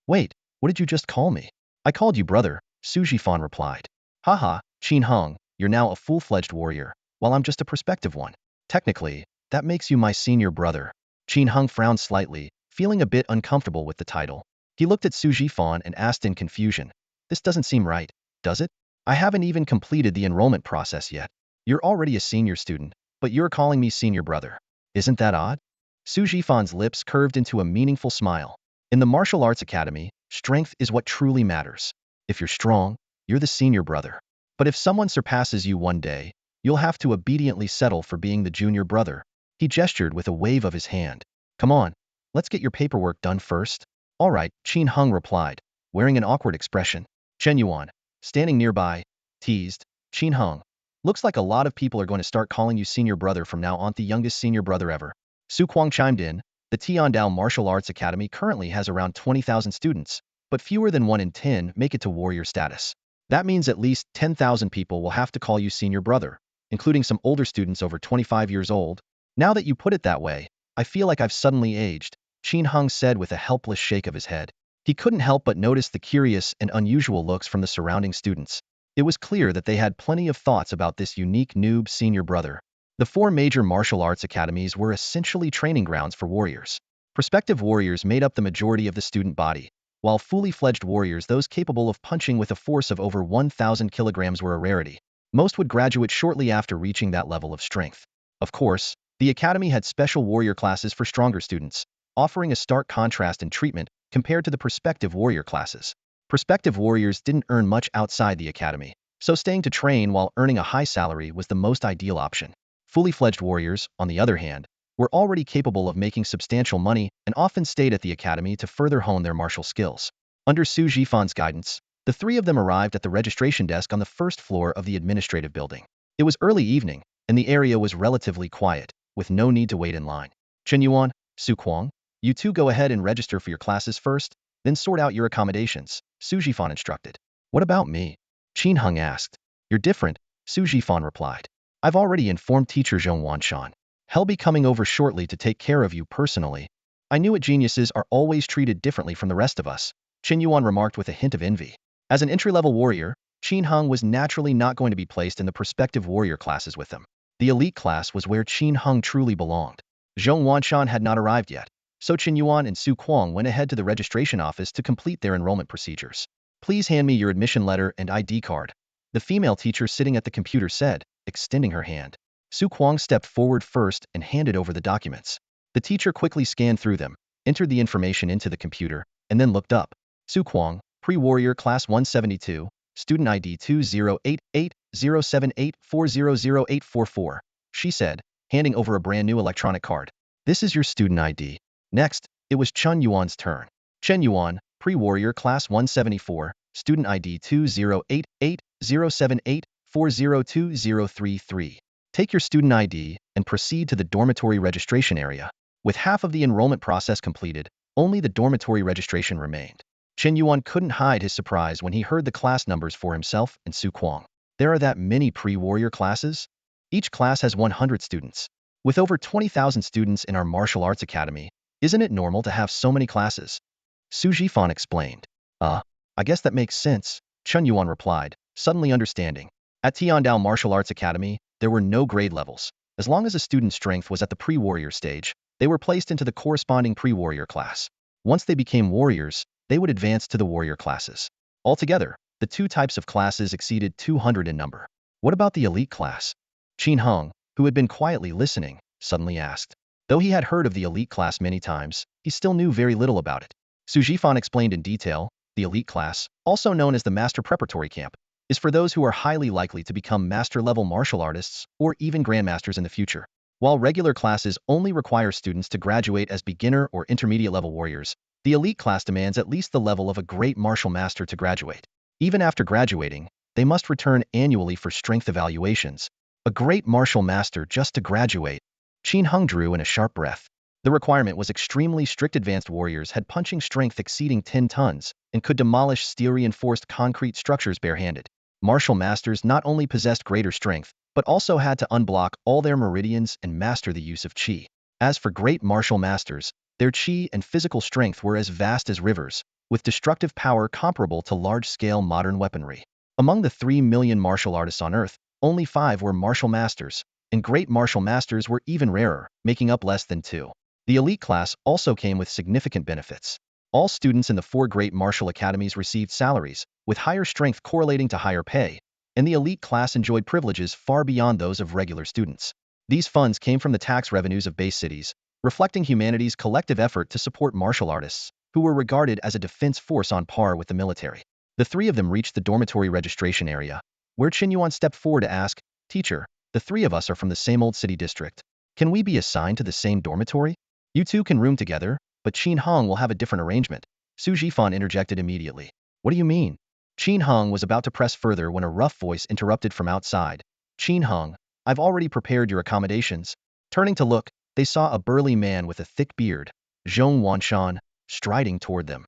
Wait, what did you just call me? I called you brother, Su Jifan replied. Haha, Qin Heng, you're now a full-fledged warrior, while I'm just a prospective one. Technically, that makes you my senior brother. Qin Heng frowned slightly, feeling a bit uncomfortable with the title. He looked at Su Jifan and asked in confusion. This doesn't seem right, does it? I haven't even completed the enrollment process yet. You're already a senior student, but you're calling me senior brother. Isn't that odd? Su Jifan's lips curved into a meaningful smile. In the martial arts academy, strength is what truly matters. If you're strong, you're the senior brother. But if someone surpasses you one day, you'll have to obediently settle for being the junior brother. He gestured with a wave of his hand. Come on, let's get your paperwork done first. All right, Qin Heng replied, wearing an awkward expression. Chen Yuan, standing nearby, teased. Qin Heng, looks like a lot of people are going to start calling you senior brother from now on. The youngest senior brother ever. Su Kuang chimed in. The Tiandao Martial Arts Academy currently has around 20,000 students, but fewer than 1 in 10 make it to warrior status. That means at least 10,000 people will have to call you senior brother, including some older students over 25 years old. Now that you put it that way, I feel like I've suddenly aged, Qin Heng said with a helpless shake of his head. He couldn't help but notice the curious and unusual looks from the surrounding students. It was clear that they had plenty of thoughts about this unique noob senior brother. The 4 major martial arts academies were essentially training grounds for warriors. Prospective warriors made up the majority of the student body, while fully fledged warriors, those capable of punching with a force of over 1,000 kilograms, were a rarity. Most would graduate shortly after reaching that level of strength. Of course, the academy had special warrior classes for stronger students, offering a stark contrast in treatment compared to the prospective warrior classes. Prospective warriors didn't earn much outside the academy, so staying to train while earning a high salary was the most ideal option. Fully fledged warriors, on the other hand, were already capable of making substantial money and often stayed at the academy to further hone their martial skills. Under Su Jifan's guidance, the three of them arrived at the registration desk on the first floor of the administrative building. It was early evening, and the area was relatively quiet, with no need to wait in line. Chen Yuan, Su Kuang, you two go ahead and register for your classes first, then sort out your accommodations, Su Jifan instructed. What about me? Qin Heng asked. You're different, Su Jifan replied. I've already informed teacher Zhong Wanshan. He'll be coming over shortly to take care of you personally. I knew it, geniuses are always treated differently from the rest of us, Qin Yuan remarked with a hint of envy. As an entry-level warrior, Qin Heng was naturally not going to be placed in the prospective warrior classes with them. The elite class was where Qin Heng truly belonged. Zhong Wanshan had not arrived yet, so Qin Yuan and Su Kuang went ahead to the registration office to complete their enrollment procedures. Please hand me your admission letter and ID card, the female teacher sitting at the computer said, extending her hand. Su Kuang stepped forward first and handed over the documents. The teacher quickly scanned through them, entered the information into the computer, and then looked up. Su Kuang, Pre-Warrior Class 172, Student ID 20880784008844, she said, handing over a brand new electronic card. This is your student ID. Next, it was Chen Yuan's turn. Chen Yuan, Pre-Warrior Class 174, Student ID 20880784020033. Take your student ID and proceed to the dormitory registration area. With half of the enrollment process completed, only the dormitory registration remained. Chen Yuan couldn't hide his surprise when he heard the class numbers for himself and Su Kuang. There are that many pre-warrior classes? Each class has 100 students. With over 20,000 students in our martial arts academy, isn't it normal to have so many classes? Su Jifan explained. I guess that makes sense, Chen Yuan replied, suddenly understanding. At Tiandao Martial Arts Academy, there were no grade levels. As long as a student's strength was at the pre-warrior stage, they were placed into the corresponding pre-warrior class. Once they became warriors, they would advance to the warrior classes. Altogether, the two types of classes exceeded 200 in number. What about the elite class? Qin Heng, who had been quietly listening, suddenly asked. Though he had heard of the elite class many times, he still knew very little about it. Su Jifan explained in detail, the elite class, also known as the Master Preparatory Camp, is for those who are highly likely to become master-level martial artists or even grandmasters in the future. While regular classes only require students to graduate as beginner or intermediate-level warriors, the elite class demands at least the level of a great martial master to graduate. Even after graduating, they must return annually for strength evaluations. A great martial master just to graduate. Qin Heng drew in a sharp breath. The requirement was extremely strict. Advanced warriors had punching strength exceeding 10 tons and could demolish steel-reinforced concrete structures barehanded. Martial masters not only possessed greater strength, but also had to unblock all their meridians and master the use of qi. As for great martial masters, their qi and physical strength were as vast as rivers, with destructive power comparable to large-scale modern weaponry. Among the 3 million martial artists on Earth, only 5 were martial masters, and great martial masters were even rarer, making up less than 2. The elite class also came with significant benefits. All students in the 4 great martial academies received salaries, with higher strength correlating to higher pay, and the elite class enjoyed privileges far beyond those of regular students. These funds came from the tax revenues of base cities, reflecting humanity's collective effort to support martial artists, who were regarded as a defense force on par with the military. The three of them reached the dormitory registration area, where Qin Yuan stepped forward to ask, "Teacher, the 3 of us are from the same old city district. Can we be assigned to the same dormitory? You two can room together, but Qin Heng will have a different arrangement." Su Jifan interjected immediately. What do you mean? Qin Heng was about to press further when a rough voice interrupted from outside. Qin Heng, I've already prepared your accommodations. Turning to look, they saw a burly man with a thick beard, Zhong Wanshan, striding toward them.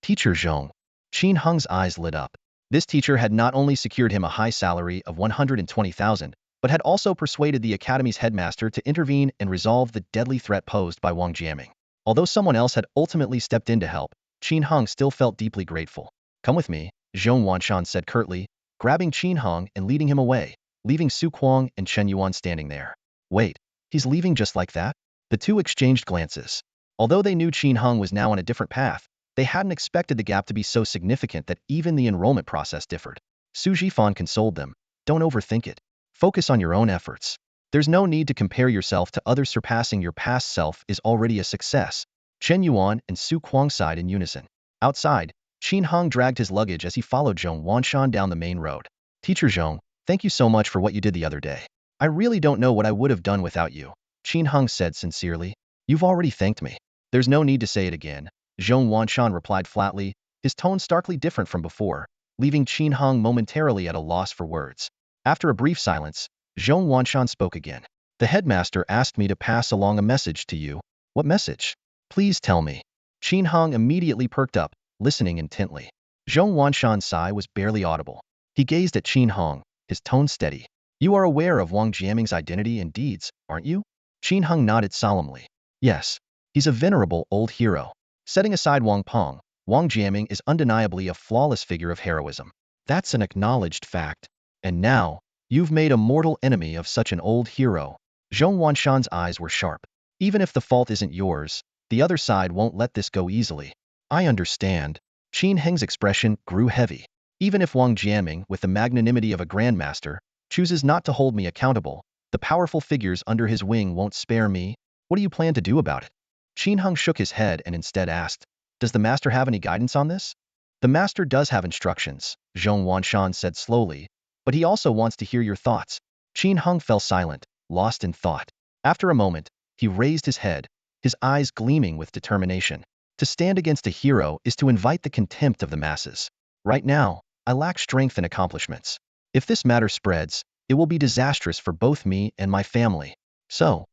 Teacher Zhong. Qin Heng's eyes lit up. This teacher had not only secured him a high salary of 120,000, but had also persuaded the academy's headmaster to intervene and resolve the deadly threat posed by Wang Jiaming. Although someone else had ultimately stepped in to help, Qin Heng still felt deeply grateful. Come with me, Zhong Wanshan said curtly, grabbing Qin Heng and leading him away, leaving Su Kuang and Chen Yuan standing there. Wait, he's leaving just like that? The two exchanged glances. Although they knew Qin Heng was now on a different path, they hadn't expected the gap to be so significant that even the enrollment process differed. Su Jifan consoled them. Don't overthink it. Focus on your own efforts. There's no need to compare yourself to others. Surpassing your past self is already a success. Chen Yuan and Su Kuang sighed in unison. Outside, Qin Heng dragged his luggage as he followed Zhong Wanshan down the main road. Teacher Zhong, thank you so much for what you did the other day. I really don't know what I would have done without you, Qin Heng said sincerely. You've already thanked me. There's no need to say it again, Zhong Wanshan replied flatly, his tone starkly different from before, leaving Qin Heng momentarily at a loss for words. After a brief silence, Zhong Wanshan spoke again. The headmaster asked me to pass along a message to you. What message? Please tell me. Qin Heng immediately perked up, listening intently. Zhong Wanshan's sigh was barely audible. He gazed at Qin Heng, his tone steady. You are aware of Wang Jiaming's identity and deeds, aren't you? Qin Heng nodded solemnly. Yes. He's a venerable old hero. Setting aside Wang Peng, Wang Jiaming is undeniably a flawless figure of heroism. That's an acknowledged fact. And now, you've made a mortal enemy of such an old hero. Zhong Wanshan's eyes were sharp. Even if the fault isn't yours, the other side won't let this go easily. I understand. Qin Heng's expression grew heavy. Even if Wang Jiaming, with the magnanimity of a grandmaster, chooses not to hold me accountable, the powerful figures under his wing won't spare me. What do you plan to do about it? Qin Heng shook his head and instead asked, does the master have any guidance on this? The master does have instructions, Zhong Wanshan said slowly, but he also wants to hear your thoughts. Qin Heng fell silent, lost in thought. After a moment, he raised his head, his eyes gleaming with determination. To stand against a hero is to invite the contempt of the masses. Right now, I lack strength and accomplishments. If this matter spreads, it will be disastrous for both me and my family. So,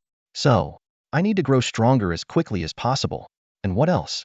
I need to grow stronger as quickly as possible. And what else?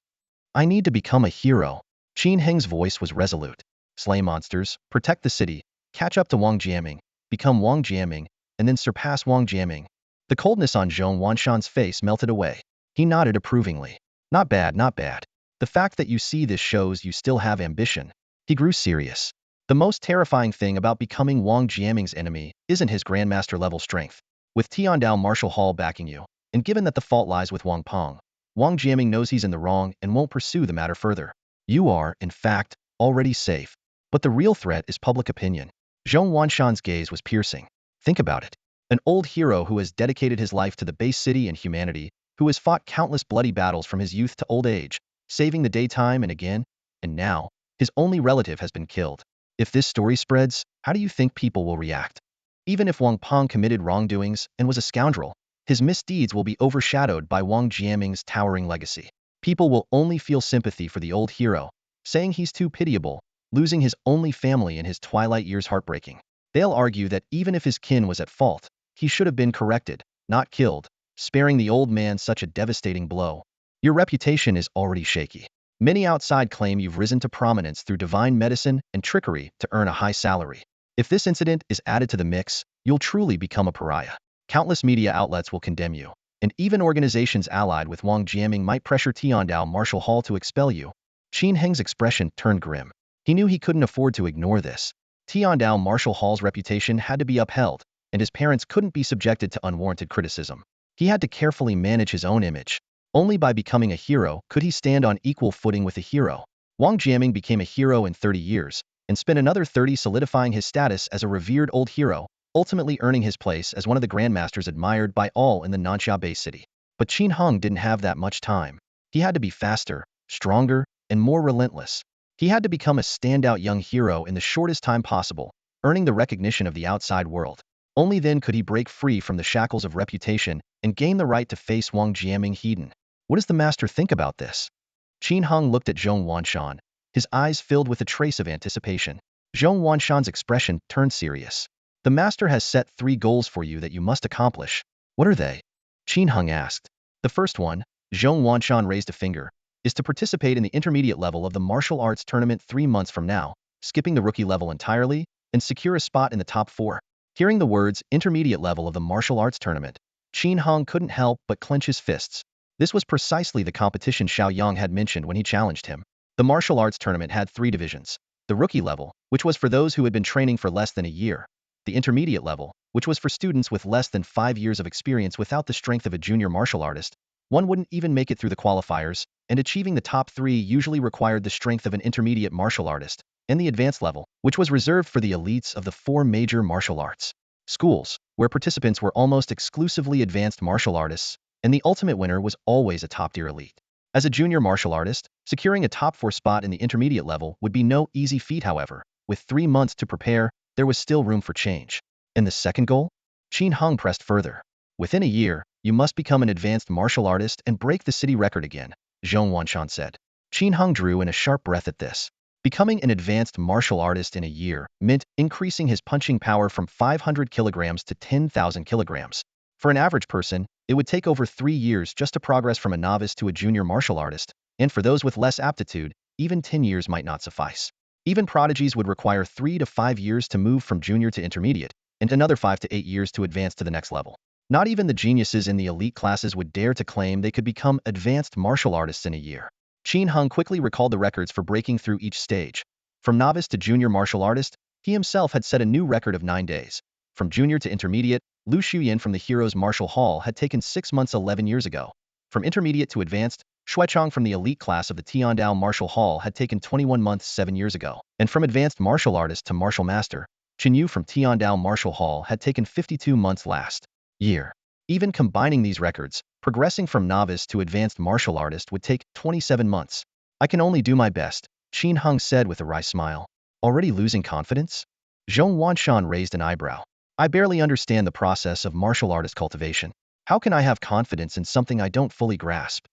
I need to become a hero. Qin Heng's voice was resolute. Slay monsters, protect the city, catch up to Wang Jiaming, become Wang Jiaming, and then surpass Wang Jiaming. The coldness on Zhong Wanshan's face melted away. He nodded approvingly. Not bad, not bad. The fact that you see this shows you still have ambition. He grew serious. The most terrifying thing about becoming Wang Jiaming's enemy isn't his grandmaster level strength. With Tiandao Martial Hall backing you, and given that the fault lies with Wang Peng, Wang Jiaming knows he's in the wrong and won't pursue the matter further. You are, in fact, already safe. But the real threat is public opinion. Zhong Wanshan's gaze was piercing. Think about it. An old hero who has dedicated his life to the base city and humanity, who has fought countless bloody battles from his youth to old age, saving the day time and again, and now, his only relative has been killed. If this story spreads, how do you think people will react? Even if Wang Peng committed wrongdoings and was a scoundrel, his misdeeds will be overshadowed by Wang Jiaming's towering legacy. People will only feel sympathy for the old hero, saying he's too pitiable, losing his only family in his twilight years heartbreaking. They'll argue that even if his kin was at fault, he should have been corrected, not killed, sparing the old man such a devastating blow. Your reputation is already shaky. Many outside claim you've risen to prominence through divine medicine and trickery to earn a high salary. If this incident is added to the mix, you'll truly become a pariah. Countless media outlets will condemn you, and even organizations allied with Wang Jiaming might pressure Tiandao Martial Hall to expel you. Qin Heng's expression turned grim. He knew he couldn't afford to ignore this. Tiandao Martial Hall's reputation had to be upheld, and his parents couldn't be subjected to unwarranted criticism. He had to carefully manage his own image. Only by becoming a hero could he stand on equal footing with a hero. Wang Jiaming became a hero in 30 years, and spent another 30 solidifying his status as a revered old hero, ultimately earning his place as one of the grandmasters admired by all in the Nanxia Bay City. But Qin Heng didn't have that much time. He had to be faster, stronger, and more relentless. He had to become a standout young hero in the shortest time possible, earning the recognition of the outside world. Only then could he break free from the shackles of reputation and gain the right to face Wang Jiaming head-on. What does the master think about this? Qin Heng looked at Zhong Wanshan, his eyes filled with a trace of anticipation. Zhong Wanshan's expression turned serious. The master has set 3 goals for you that you must accomplish. What are they? Qin Heng asked. The first one, Zhong Wanshan raised a finger, is to participate in the intermediate level of the martial arts tournament 3 months from now, skipping the rookie level entirely, and secure a spot in the top 4. Hearing the words intermediate level of the martial arts tournament, Qin Heng couldn't help but clench his fists. This was precisely the competition Xiao Yang had mentioned when he challenged him. The martial arts tournament had 3 divisions. The rookie level, which was for those who had been training for less than a year. The intermediate level, which was for students with less than 5 years of experience without the strength of a junior martial artist. One wouldn't even make it through the qualifiers, and achieving the top 3 usually required the strength of an intermediate martial artist. And the advanced level, which was reserved for the elites of the 4 major martial arts schools, where participants were almost exclusively advanced martial artists, and the ultimate winner was always a top-tier elite. As a junior martial artist, securing a top 4 spot in the intermediate level would be no easy feat however. With 3 months to prepare, there was still room for change. And the second goal? Qin Heng pressed further. Within a year, you must become an advanced martial artist and break the city record again, Zhong Wanshan said. Qin Heng drew in a sharp breath at this. Becoming an advanced martial artist in a year meant increasing his punching power from 500 kilograms to 10,000 kilograms. For an average person, it would take over 3 years just to progress from a novice to a junior martial artist, and for those with less aptitude, even 10 years might not suffice. Even prodigies would require 3 to 5 years to move from junior to intermediate, and another 5 to 8 years to advance to the next level. Not even the geniuses in the elite classes would dare to claim they could become advanced martial artists in a year. Qin Heng quickly recalled the records for breaking through each stage. From novice to junior martial artist, he himself had set a new record of 9 days. From junior to intermediate, Lu Shuyan from the Heroes Martial Hall had taken 6 months 11 years ago. From intermediate to advanced, Xuechong from the elite class of the Tiandao Martial Hall had taken 21 months 7 years ago. And from advanced martial artist to martial master, Qin Yu from Tiandao Martial Hall had taken 52 months last year. Even combining these records, progressing from novice to advanced martial artist would take 27 months. I can only do my best, Qin Heng said with a wry smile. Already losing confidence? Zhong Wanshan raised an eyebrow. I barely understand the process of martial artist cultivation. How can I have confidence in something I don't fully grasp?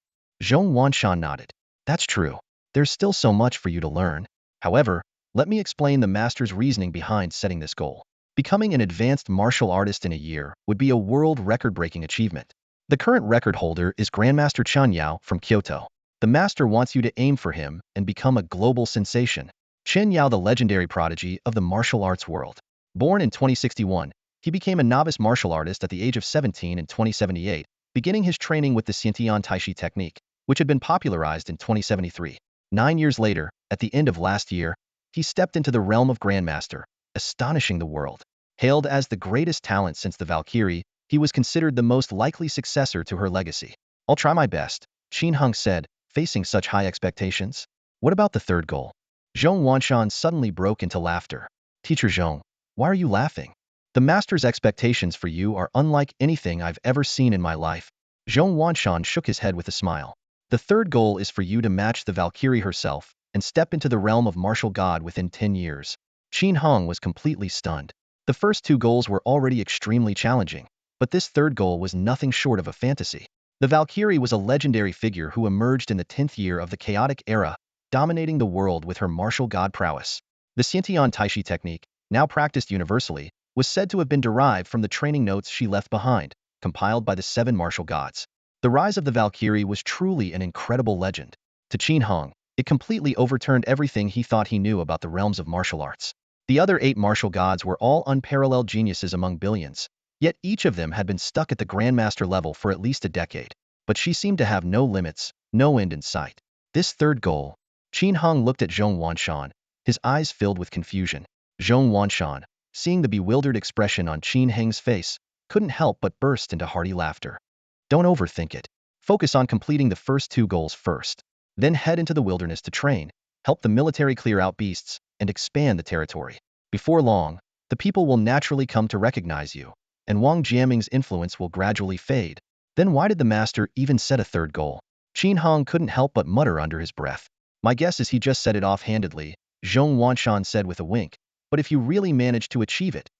Zhong Wanshan nodded. That's true. There's still so much for you to learn. However, let me explain the master's reasoning behind setting this goal. Becoming an advanced martial artist in a year would be a world record-breaking achievement. The current record holder is Grandmaster Chen Yao from Kyoto. The master wants you to aim for him and become a global sensation. Chen Yao, the legendary prodigy of the martial arts world. Born in 2061, he became a novice martial artist at the age of 17 in 2078, beginning his training with the Xiantian Taishi technique, which had been popularized in 2073. 9 years later, at the end of last year, he stepped into the realm of Grandmaster, astonishing the world. Hailed as the greatest talent since the Valkyrie, he was considered the most likely successor to her legacy. I'll try my best, Qin Heng said, facing such high expectations. What about the third goal? Zhong Wanshan suddenly broke into laughter. Teacher Zhong, why are you laughing? The master's expectations for you are unlike anything I've ever seen in my life. Zhong Wanshan shook his head with a smile. The third goal is for you to match the Valkyrie herself and step into the realm of martial god within 10 years. Qin Heng was completely stunned. The first 2 goals were already extremely challenging, but this third goal was nothing short of a fantasy. The Valkyrie was a legendary figure who emerged in the 10th year of the chaotic era, dominating the world with her martial god prowess. The Xiantian Taishi technique, now practiced universally, was said to have been derived from the training notes she left behind, compiled by the 7 martial gods. The rise of the Valkyrie was truly an incredible legend. To Qin Heng, it completely overturned everything he thought he knew about the realms of martial arts. The other 8 martial gods were all unparalleled geniuses among billions, yet each of them had been stuck at the Grandmaster level for at least a decade. But she seemed to have no limits, no end in sight. This third goal. Qin Heng looked at Zhong Wanshan, his eyes filled with confusion. Zhong Wanshan, seeing the bewildered expression on Qin Heng's face, couldn't help but burst into hearty laughter. Don't overthink it. Focus on completing the first 2 goals first. Then head into the wilderness to train, help the military clear out beasts, and expand the territory. Before long, the people will naturally come to recognize you, and Wang Jiaming's influence will gradually fade. Then why did the master even set a third goal? Qin Heng couldn't help but mutter under his breath. My guess is he just said it offhandedly, Zhong Wanshan said with a wink. But if you really manage to achieve it,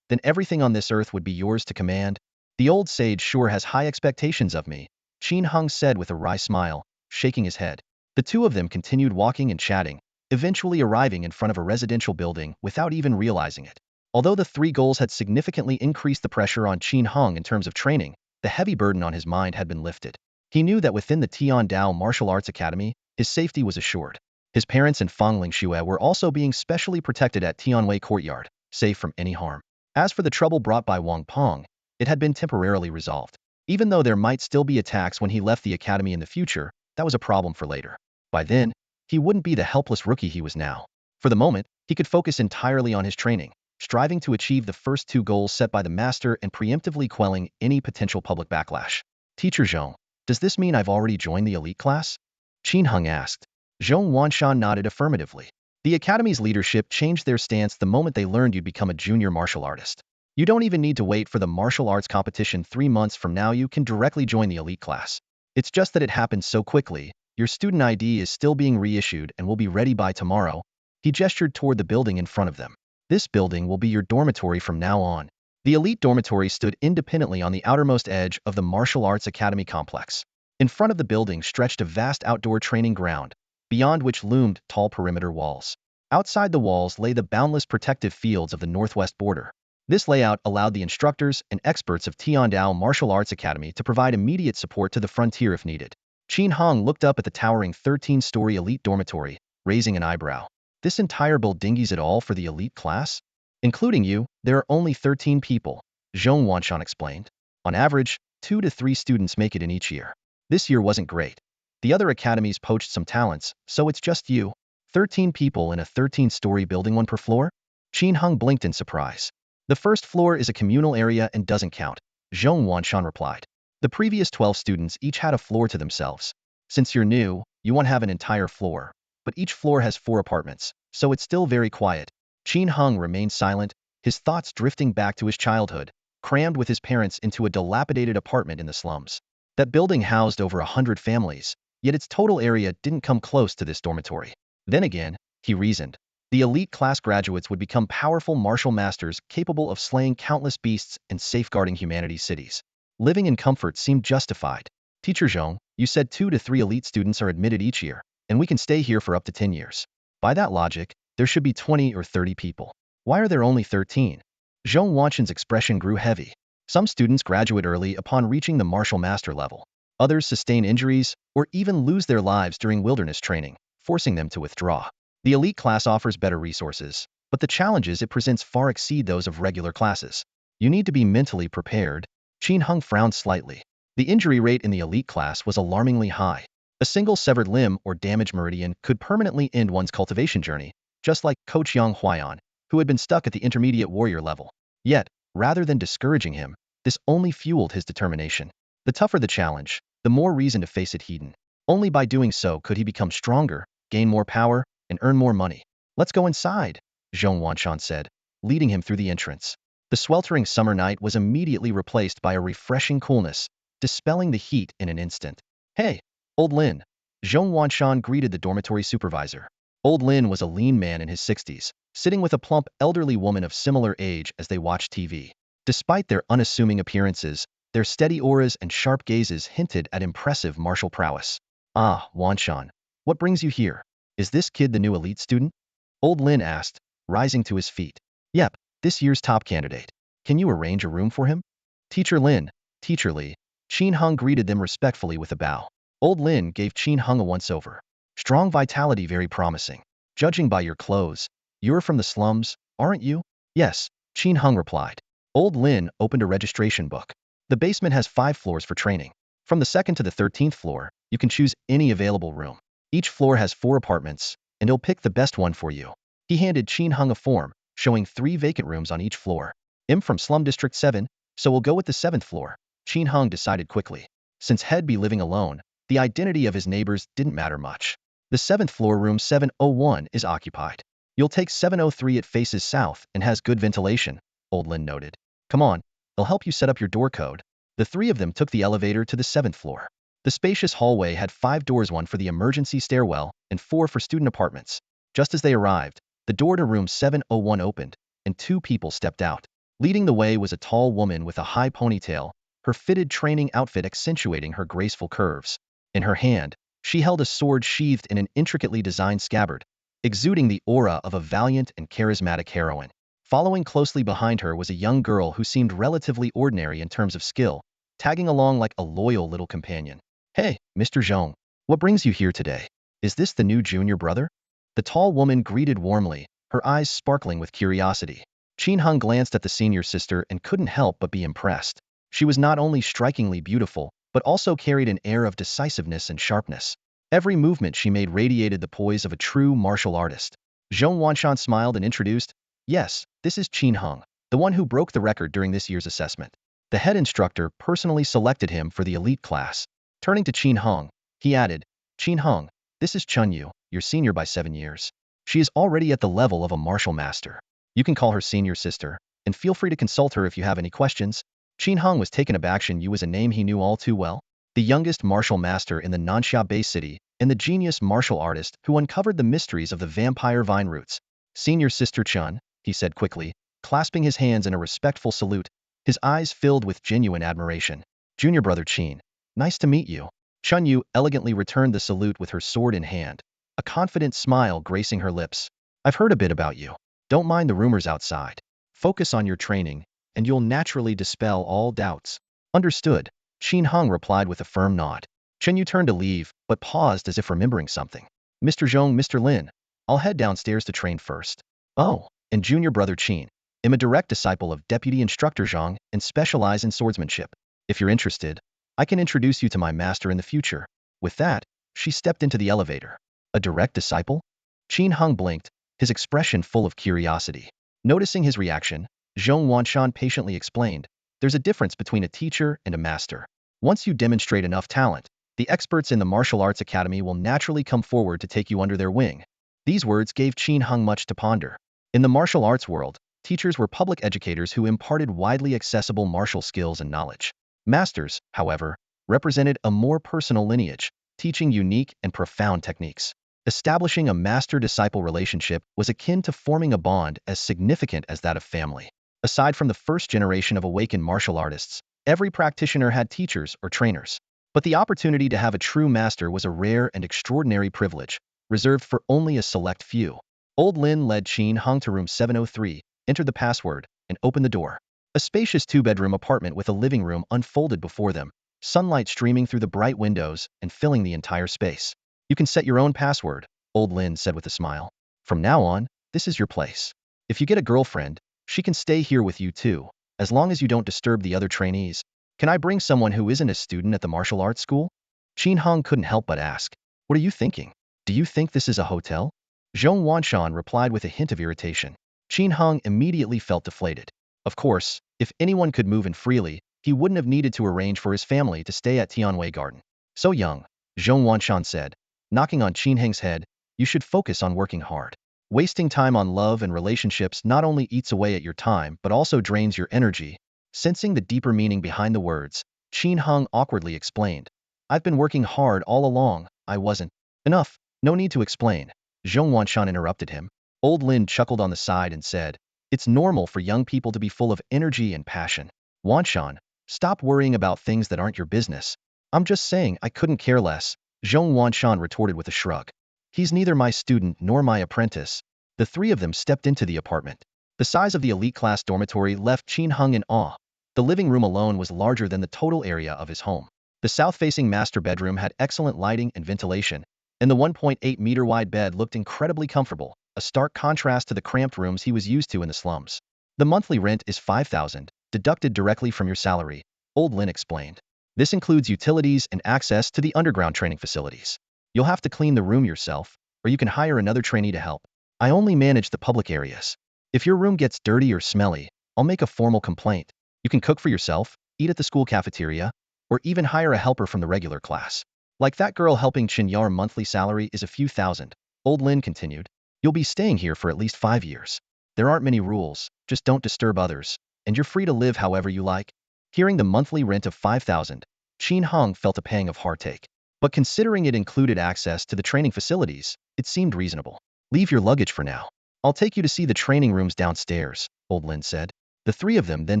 then everything on this earth would be yours to command. The old sage sure has high expectations of me, Qin Heng said with a wry smile, shaking his head. The 2 of them continued walking and chatting, eventually arriving in front of a residential building without even realizing it. Although the 3 goals had significantly increased the pressure on Qin Heng in terms of training, the heavy burden on his mind had been lifted. He knew that within the Tiandao Martial Arts Academy, his safety was assured. His parents and Fangling Xue were also being specially protected at Tianwei Courtyard, safe from any harm. As for the trouble brought by Wang Pong, it had been temporarily resolved. Even though there might still be attacks when he left the academy in the future, that was a problem for later. By then, he wouldn't be the helpless rookie he was now. For the moment, he could focus entirely on his training, striving to achieve the first 2 goals set by the master and preemptively quelling any potential public backlash. Teacher Zhong, does this mean I've already joined the elite class? Qin Heng asked. Zhong Wanshan nodded affirmatively. The academy's leadership changed their stance the moment they learned you'd become a junior martial artist. You don't even need to wait for the martial arts competition 3 months from now. You can directly join the elite class. It's just that it happened so quickly. Your student ID is still being reissued and will be ready by tomorrow. He gestured toward the building in front of them. This building will be your dormitory from now on. The elite dormitory stood independently on the outermost edge of the Martial Arts Academy complex. In front of the building stretched a vast outdoor training ground, beyond which loomed tall perimeter walls. Outside the walls lay the boundless protective fields of the northwest border. This layout allowed the instructors and experts of Tiandao Martial Arts Academy to provide immediate support to the frontier if needed. Qin Hong looked up at the towering 13-story elite dormitory, raising an eyebrow. This entire building's it all for the elite class? Including you, there are only 13 people, Zhong Wanshan explained. On average, 2 to 3 students make it in each year. This year wasn't great. The other academies poached some talents, so it's just you. 13 people in a 13-story building, one per floor? Qin Hong blinked in surprise. The first floor is a communal area and doesn't count, Zhong Wanshan replied. The previous 12 students each had a floor to themselves. Since you're new, you won't have an entire floor. But each floor has 4 apartments, so it's still very quiet. Qin Hong remained silent, his thoughts drifting back to his childhood, crammed with his parents into a dilapidated apartment in the slums. That building housed over 100 families, yet its total area didn't come close to this dormitory. Then again, he reasoned, the elite class graduates would become powerful martial masters capable of slaying countless beasts and safeguarding humanity's cities. Living in comfort seemed justified. Teacher Zhong, you said 2 to 3 elite students are admitted each year, and we can stay here for up to 10 years. By that logic, there should be 20 or 30 people. Why are there only 13? Zhong Wanshan's expression grew heavy. Some students graduate early upon reaching the martial master level. Others sustain injuries or even lose their lives during wilderness training, forcing them to withdraw. The elite class offers better resources, but the challenges it presents far exceed those of regular classes. You need to be mentally prepared. Qin Hong frowned slightly. The injury rate in the elite class was alarmingly high. A single severed limb or damaged meridian could permanently end one's cultivation journey, just like Coach Yang Huayan, who had been stuck at the intermediate warrior level. Yet, rather than discouraging him, this only fueled his determination. The tougher the challenge, the more reason to face it he'd. Only by doing so could he become stronger, gain more power, and earn more money. Let's go inside, Zhong Wanshan said, leading him through the entrance. The sweltering summer night was immediately replaced by a refreshing coolness, dispelling the heat in an instant. Hey, Old Lin, Zhong Wanshan greeted the dormitory supervisor. Old Lin was a lean man in his 60s, sitting with a plump elderly woman of similar age as they watched TV. Despite their unassuming appearances, their steady auras and sharp gazes hinted at impressive martial prowess. Ah, Wanshan, what brings you here? Is this kid the new elite student? Old Lin asked, rising to his feet. Yep, this year's top candidate. Can you arrange a room for him? Teacher Lin, Teacher Li, Qin Hong greeted them respectfully with a bow. Old Lin gave Qin Hong a once-over. Strong vitality, very promising. Judging by your clothes, you're from the slums, aren't you? Yes, Qin Hong replied. Old Lin opened a registration book. The basement has 5 floors for training. From the 2nd to the 13th floor, you can choose any available room. Each floor has 4 apartments, and he'll pick the best one for you. He handed Qin Hong a form, showing 3 vacant rooms on each floor. I'm from Slum District 7, so we'll go with the 7th floor, Qin Hong decided quickly. Since he'd be living alone, the identity of his neighbors didn't matter much. The 7th floor, room 701, is occupied. You'll take 703, it faces south and has good ventilation, Old Lin noted. Come on, I'll help you set up your door code. The 3 of them took the elevator to the 7th floor. The spacious hallway had 5 doors, 1 for the emergency stairwell and 4 for student apartments. Just as they arrived, the door to room 701 opened, and 2 people stepped out. Leading the way was a tall woman with a high ponytail, her fitted training outfit accentuating her graceful curves. In her hand, she held a sword sheathed in an intricately designed scabbard, exuding the aura of a valiant and charismatic heroine. Following closely behind her was a young girl who seemed relatively ordinary in terms of skill, tagging along like a loyal little companion. Hey, Mr. Zhong, what brings you here today? Is this the new junior brother? The tall woman greeted warmly, her eyes sparkling with curiosity. Qin Hong glanced at the senior sister and couldn't help but be impressed. She was not only strikingly beautiful, but also carried an air of decisiveness and sharpness. Every movement she made radiated the poise of a true martial artist. Zhong Wanshan smiled and introduced, yes, this is Qin Hong, the one who broke the record during this year's assessment. The head instructor personally selected him for the elite class. Turning to Qin Hong, he added, Qin Hong, this is Chun Yu, your senior by 7 years. She is already at the level of a martial master. You can call her senior sister, and feel free to consult her if you have any questions. Qin Hong was taken aback. Yu was a name he knew all too well. The youngest martial master in the Nansha Bay City, and the genius martial artist who uncovered the mysteries of the vampire vine roots. Senior sister Chun, he said quickly, clasping his hands in a respectful salute, his eyes filled with genuine admiration. Junior brother Qin, nice to meet you. Chun Yu elegantly returned the salute with her sword in hand, a confident smile gracing her lips. I've heard a bit about you. Don't mind the rumors outside. Focus on your training, and you'll naturally dispel all doubts. Understood, Qin Hung replied with a firm nod. Chen Yu turned to leave, but paused as if remembering something. Mr. Zhong, Mr. Lin, I'll head downstairs to train first. Oh, and junior brother Qin, am a direct disciple of Deputy Instructor Zhang and specialize in swordsmanship. If you're interested, I can introduce you to my master in the future. With that, she stepped into the elevator. A direct disciple? Qin Hung blinked, his expression full of curiosity. Noticing his reaction, Zhong Wanshan patiently explained, there's a difference between a teacher and a master. Once you demonstrate enough talent, the experts in the martial arts academy will naturally come forward to take you under their wing. These words gave Qin Hung much to ponder. In the martial arts world, teachers were public educators who imparted widely accessible martial skills and knowledge. Masters, however, represented a more personal lineage, teaching unique and profound techniques. Establishing a master-disciple relationship was akin to forming a bond as significant as that of family. Aside from the first generation of awakened martial artists, every practitioner had teachers or trainers. But the opportunity to have a true master was a rare and extraordinary privilege, reserved for only a select few. Old Lin led Qin Hung to room 703, entered the password, and opened the door. A spacious two-bedroom apartment with a living room unfolded before them, sunlight streaming through the bright windows and filling the entire space. You can set your own password, Old Lin said with a smile. From now on, this is your place. If you get a girlfriend, she can stay here with you too, as long as you don't disturb the other trainees. Can I bring someone who isn't a student at the martial arts school? Qin Hung couldn't help but ask. What are you thinking? Do you think this is a hotel? Zhong Wanshan replied with a hint of irritation. Qin Hung immediately felt deflated. Of course, if anyone could move in freely, he wouldn't have needed to arrange for his family to stay at Tianwei Garden. So young, Zhong Wanshan said, knocking on Qin Heng's head, you should focus on working hard. Wasting time on love and relationships not only eats away at your time but also drains your energy. Sensing the deeper meaning behind the words, Qin Hung awkwardly explained. I've been working hard all along, I wasn't. Enough, no need to explain. Zhong Wanshan interrupted him. Old Lin chuckled on the side and said, it's normal for young people to be full of energy and passion. Wanshan, stop worrying about things that aren't your business. I'm just saying I couldn't care less, Zhong Wanshan retorted with a shrug. He's neither my student nor my apprentice. The three of them stepped into the apartment. The size of the elite class dormitory left Qin Hung in awe. The living room alone was larger than the total area of his home. The south-facing master bedroom had excellent lighting and ventilation, and the 1.8-meter wide bed looked incredibly comfortable, a stark contrast to the cramped rooms he was used to in the slums. The monthly rent is 5,000, deducted directly from your salary, Old Lin explained. This includes utilities and access to the underground training facilities. You'll have to clean the room yourself, or you can hire another trainee to help. I only manage the public areas. If your room gets dirty or smelly, I'll make a formal complaint. You can cook for yourself, eat at the school cafeteria, or even hire a helper from the regular class. Like that girl helping Chin Yar monthly salary is a few thousand, Old Lin continued. You'll be staying here for at least 5 years. There aren't many rules, just don't disturb others, and you're free to live however you like. Hearing the monthly rent of 5,000, Qin Hung felt a pang of heartache. But considering it included access to the training facilities, it seemed reasonable. Leave your luggage for now. I'll take you to see the training rooms downstairs, Old Lin said. The three of them then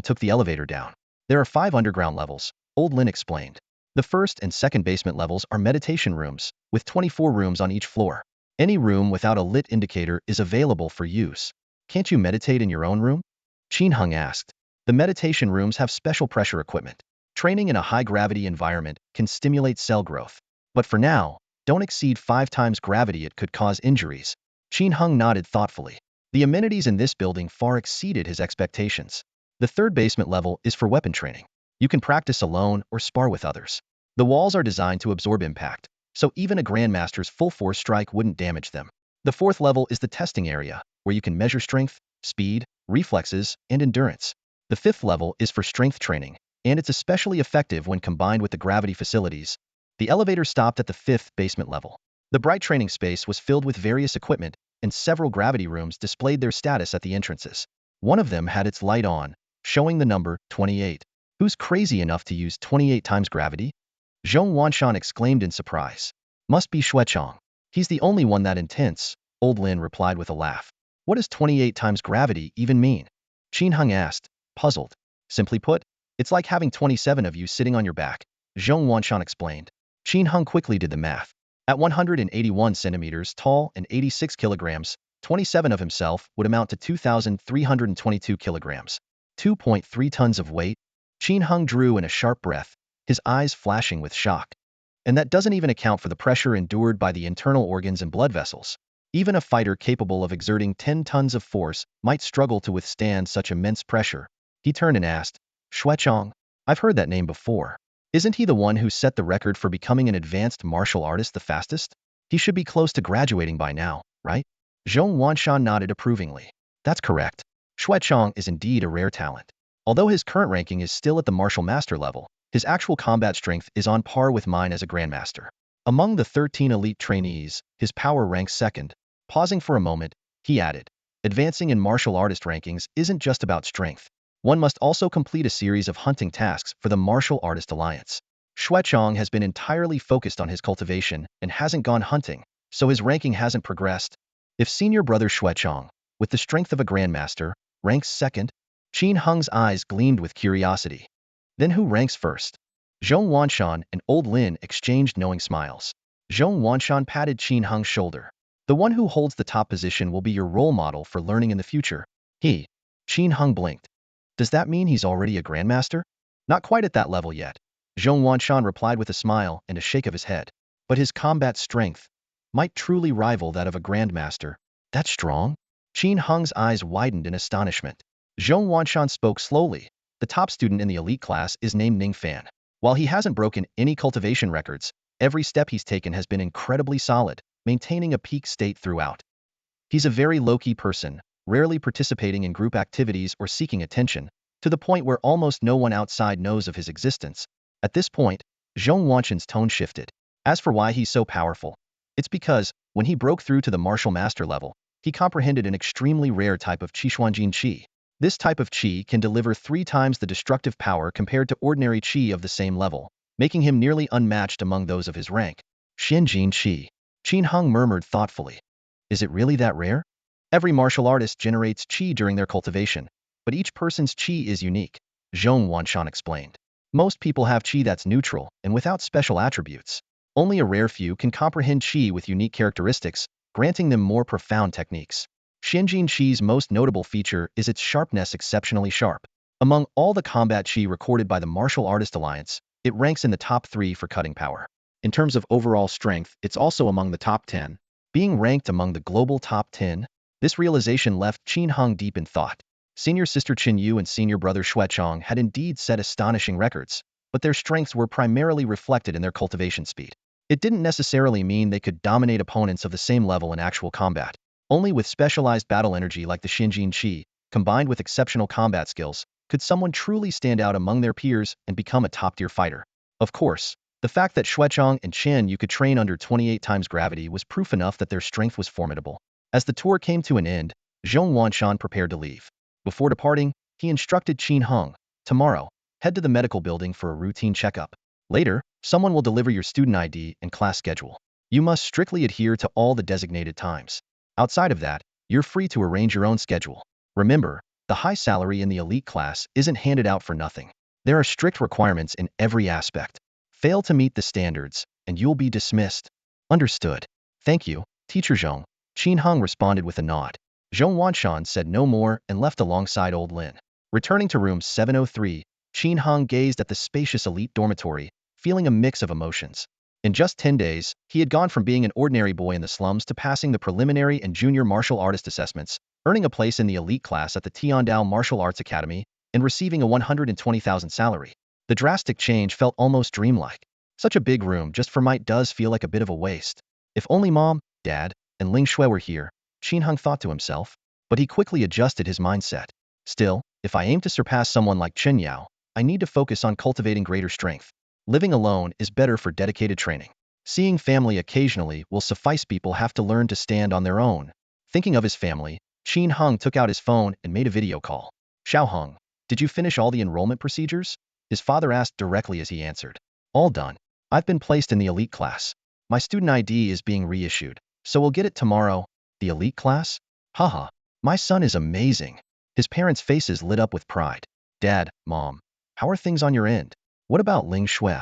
took the elevator down. There are 5 underground levels, Old Lin explained. The first and second basement levels are meditation rooms, with 24 rooms on each floor. Any room without a lit indicator is available for use. Can't you meditate in your own room? Qin Hung asked. The meditation rooms have special pressure equipment. Training in a high-gravity environment can stimulate cell growth. But for now, don't exceed 5 times gravity, it could cause injuries. Qin Hung nodded thoughtfully. The amenities in this building far exceeded his expectations. The third basement level is for weapon training. You can practice alone or spar with others. The walls are designed to absorb impact, so even a grandmaster's full-force strike wouldn't damage them. The fourth level is the testing area, where you can measure strength, speed, reflexes, and endurance. The fifth level is for strength training, and it's especially effective when combined with the gravity facilities. The elevator stopped at the 5th basement level. The bright training space was filled with various equipment, and several gravity rooms displayed their status at the entrances. One of them had its light on, showing the number 28. Who's crazy enough to use 28 times gravity? Zhong Wanshan exclaimed in surprise. Must be Xuechong. He's the only one that intense, Old Lin replied with a laugh. What does 28 times gravity even mean? Qin Heng asked, puzzled. Simply put, it's like having 27 of you sitting on your back, Zhong Wanshan explained. Qin Heng quickly did the math. At 181 centimeters tall and 86 kilograms, 27 of himself would amount to 2,322 kilograms. 2.3 tons of weight? Qin Heng drew in a sharp breath, his eyes flashing with shock. And that doesn't even account for the pressure endured by the internal organs and blood vessels. Even a fighter capable of exerting 10 tons of force might struggle to withstand such immense pressure. He turned and asked, Xuechong, I've heard that name before. Isn't he the one who set the record for becoming an advanced martial artist the fastest? He should be close to graduating by now, right? Zhong Wanshan nodded approvingly. That's correct. Xuechong is indeed a rare talent. Although his current ranking is still at the martial master level, his actual combat strength is on par with mine as a grandmaster. Among the 13 elite trainees, his power ranks second. Pausing for a moment, he added, advancing in martial artist rankings isn't just about strength. One must also complete a series of hunting tasks for the Martial Artist Alliance. Xuechong has been entirely focused on his cultivation and hasn't gone hunting, so his ranking hasn't progressed. If senior brother Xuechong, with the strength of a grandmaster, ranks second, Qin Heng's eyes gleamed with curiosity. Then who ranks first? Zhong Wanshan and Old Lin exchanged knowing smiles. Zhong Wanshan patted Qin Heng's shoulder. The one who holds the top position will be your role model for learning in the future. Qin Heng blinked. Does that mean he's already a grandmaster? Not quite at that level yet, Zhong Wanshan replied with a smile and a shake of his head. But his combat strength might truly rival that of a grandmaster. That's strong? Qin Heng's eyes widened in astonishment. Zhong Wanshan spoke slowly. The top student in the elite class is named Ning Fan. While he hasn't broken any cultivation records, every step he's taken has been incredibly solid, maintaining a peak state throughout. He's a very low-key person, rarely participating in group activities or seeking attention, to the point where almost no one outside knows of his existence. At this point, Zhong Wanshan's tone shifted. As for why he's so powerful, it's because, when he broke through to the martial master level, he comprehended an extremely rare type of Qishuanjin Qi. This type of Qi can deliver 3 times the destructive power compared to ordinary Qi of the same level, making him nearly unmatched among those of his rank. Xianjin Qi. Qin Heng murmured thoughtfully. Is it really that rare? Every martial artist generates Qi during their cultivation, but each person's Qi is unique, Zhong Wanshan explained. Most people have Qi that's neutral and without special attributes. Only a rare few can comprehend Qi with unique characteristics, granting them more profound techniques. Xianjin Qi's most notable feature is its sharpness, exceptionally sharp. Among all the combat Qi recorded by the Martial Artist Alliance, it ranks in the top 3 for cutting power. In terms of overall strength, it's also among the top 10. Being ranked among the global top 10, this realization left Qin Heng deep in thought. Senior sister Qin Yu and senior brother Xuechong had indeed set astonishing records, but their strengths were primarily reflected in their cultivation speed. It didn't necessarily mean they could dominate opponents of the same level in actual combat. Only with specialized battle energy like the Xianjin Qi, combined with exceptional combat skills, could someone truly stand out among their peers and become a top-tier fighter. Of course, the fact that Xuechong and Qin Yu could train under 28 times gravity was proof enough that their strength was formidable. As the tour came to an end, Zhong Wanshan prepared to leave. Before departing, he instructed Qin Heng, tomorrow, head to the medical building for a routine checkup. Later, someone will deliver your student ID and class schedule. You must strictly adhere to all the designated times. Outside of that, you're free to arrange your own schedule. Remember, the high salary in the elite class isn't handed out for nothing. There are strict requirements in every aspect. Fail to meet the standards, and you'll be dismissed. Understood. Thank you, Teacher Zhong. Qin Heng responded with a nod. Zhong Wanshan said no more and left alongside Old Lin. Returning to room 703, Qin Heng gazed at the spacious elite dormitory, feeling a mix of emotions. In just 10 days, he had gone from being an ordinary boy in the slums to passing the preliminary and junior martial artist assessments, earning a place in the elite class at the Tiandao Martial Arts Academy, and receiving a 120,000 salary. The drastic change felt almost dreamlike. Such a big room just for might does feel like a bit of a waste. If only Mom, Dad, and Ling Shui were here, Qin Heng thought to himself, but he quickly adjusted his mindset. Still, if I aim to surpass someone like Chen Yao, I need to focus on cultivating greater strength. Living alone is better for dedicated training. Seeing family occasionally will suffice. People have to learn to stand on their own. Thinking of his family, Qin Heng took out his phone and made a video call. Xiao Heng, did you finish all the enrollment procedures? His father asked directly as he answered. All done. I've been placed in the elite class. My student ID is being reissued, so we'll get it tomorrow. The elite class? Haha. My son is amazing. His parents' faces lit up with pride. Dad, Mom, how are things on your end? What about Ling Shui?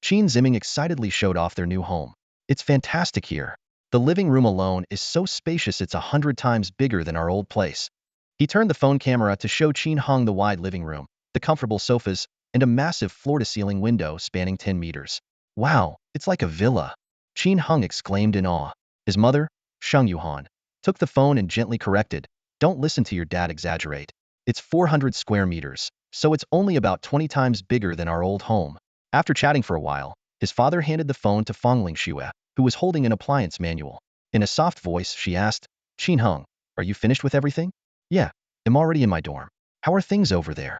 Qin Ziming excitedly showed off their new home. It's fantastic here. The living room alone is so spacious it's 100 times bigger than our old place. He turned the phone camera to show Qin Hong the wide living room, the comfortable sofas, and a massive floor-to-ceiling window spanning 10 meters. Wow, it's like a villa. Qin Hong exclaimed in awe. His mother, Sheng Yuhan, took the phone and gently corrected, "Don't listen to your dad exaggerate. It's 400 square meters, so it's only about 20 times bigger than our old home." After chatting for a while, his father handed the phone to Fong Lingxue, who was holding an appliance manual. In a soft voice, she asked, "Qin Hong, are you finished with everything?" "Yeah, I'm already in my dorm. How are things over there?"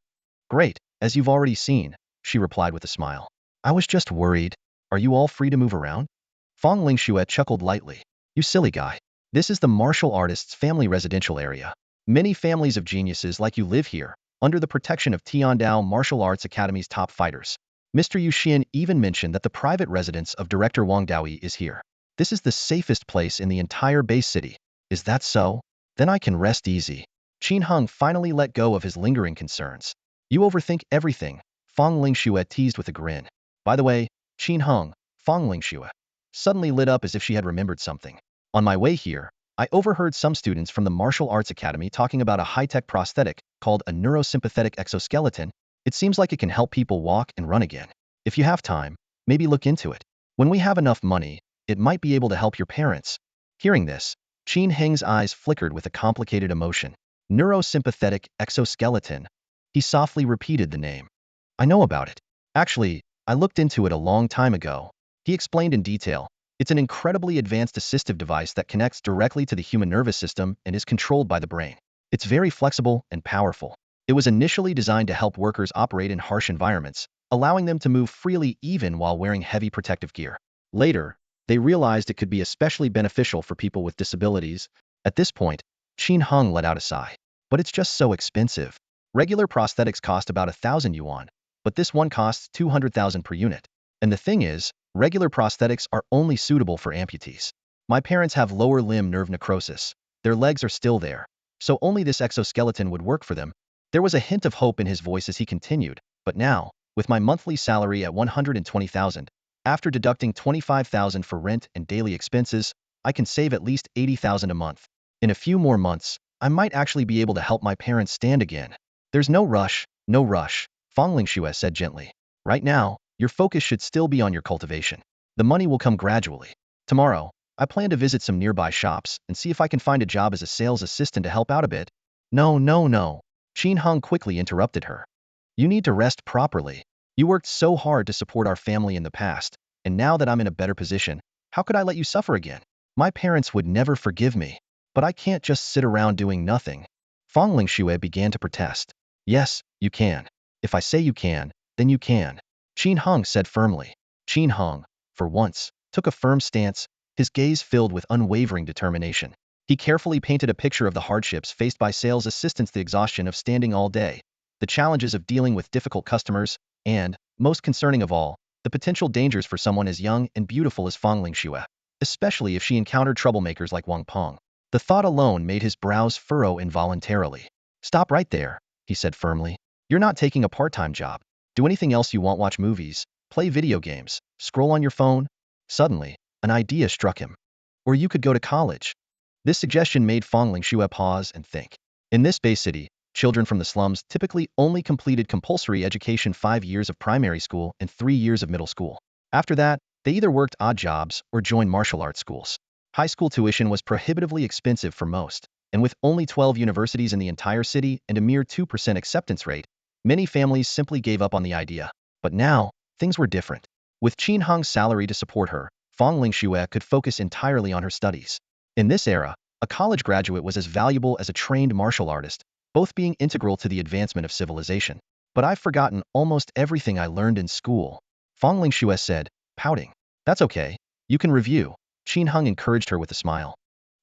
"Great, as you've already seen," she replied with a smile. "I was just worried. Are you all free to move around?" Fong Lingxue chuckled lightly. "You silly guy. This is the martial artist's family residential area. Many families of geniuses like you live here, under the protection of Tiandao Martial Arts Academy's top fighters. Mr. Yuxian even mentioned that the private residence of Director Wang Daoyi is here. This is the safest place in the entire base city. Is that so? Then I can rest easy." Qin Hong finally let go of his lingering concerns. "You overthink everything," Fong Lingxue teased with a grin. "By the way, Qin Hong," Fong Lingxue suddenly lit up as if she had remembered something. "On my way here, I overheard some students from the Martial Arts Academy talking about a high-tech prosthetic called a neurosympathetic exoskeleton. It seems like it can help people walk and run again. If you have time, maybe look into it. When we have enough money, it might be able to help your parents." Hearing this, Qin Heng's eyes flickered with a complicated emotion. Neurosympathetic exoskeleton. He softly repeated the name. "I know about it. Actually, I looked into it a long time ago." He explained in detail. "It's an incredibly advanced assistive device that connects directly to the human nervous system and is controlled by the brain. It's very flexible and powerful. It was initially designed to help workers operate in harsh environments, allowing them to move freely even while wearing heavy protective gear. Later, they realized it could be especially beneficial for people with disabilities." At this point, Qin Hong let out a sigh. "But it's just so expensive. Regular prosthetics cost about 1,000 yuan, but this one costs 200,000 per unit. And the thing is, regular prosthetics are only suitable for amputees. My parents have lower limb nerve necrosis. Their legs are still there, so only this exoskeleton would work for them." There was a hint of hope in his voice as he continued, "But now, with my monthly salary at 120,000, after deducting 25,000 for rent and daily expenses, I can save at least 80,000 a month. In a few more months, I might actually be able to help my parents stand again." "There's no rush, no rush," Fong Lingxue said gently. "Right now, your focus should still be on your cultivation. The money will come gradually. Tomorrow, I plan to visit some nearby shops and see if I can find a job as a sales assistant to help out a bit." "No, no, no." Qin Hong quickly interrupted her. "You need to rest properly. You worked so hard to support our family in the past, and now that I'm in a better position, how could I let you suffer again? My parents would never forgive me. But I can't just sit around doing nothing." Fong Lingxue began to protest. "Yes, you can. If I say you can, then you can," Qin Hong said firmly. Qin Hong, for once, took a firm stance, his gaze filled with unwavering determination. He carefully painted a picture of the hardships faced by sales assistants, the exhaustion of standing all day, the challenges of dealing with difficult customers, and, most concerning of all, the potential dangers for someone as young and beautiful as Fong Lingxue, especially if she encountered troublemakers like Wang Peng. The thought alone made his brows furrow involuntarily. "Stop right there," he said firmly. "You're not taking a part-time job. Do anything else you want, watch movies, play video games, scroll on your phone." Suddenly, an idea struck him. "Or you could go to college." This suggestion made Fong Lingxue pause and think. In this Bay City, children from the slums typically only completed compulsory education 5 years of primary school and 3 years of middle school. After that, they either worked odd jobs or joined martial arts schools. High school tuition was prohibitively expensive for most, and with only 12 universities in the entire city and a mere 2% acceptance rate, many families simply gave up on the idea. But now, things were different. With Qin Hong's salary to support her, Fong Lingxue could focus entirely on her studies. In this era, a college graduate was as valuable as a trained martial artist, both being integral to the advancement of civilization. "But I've forgotten almost everything I learned in school," Fong Lingxue said, pouting. "That's okay. You can review," Qin Hong encouraged her with a smile.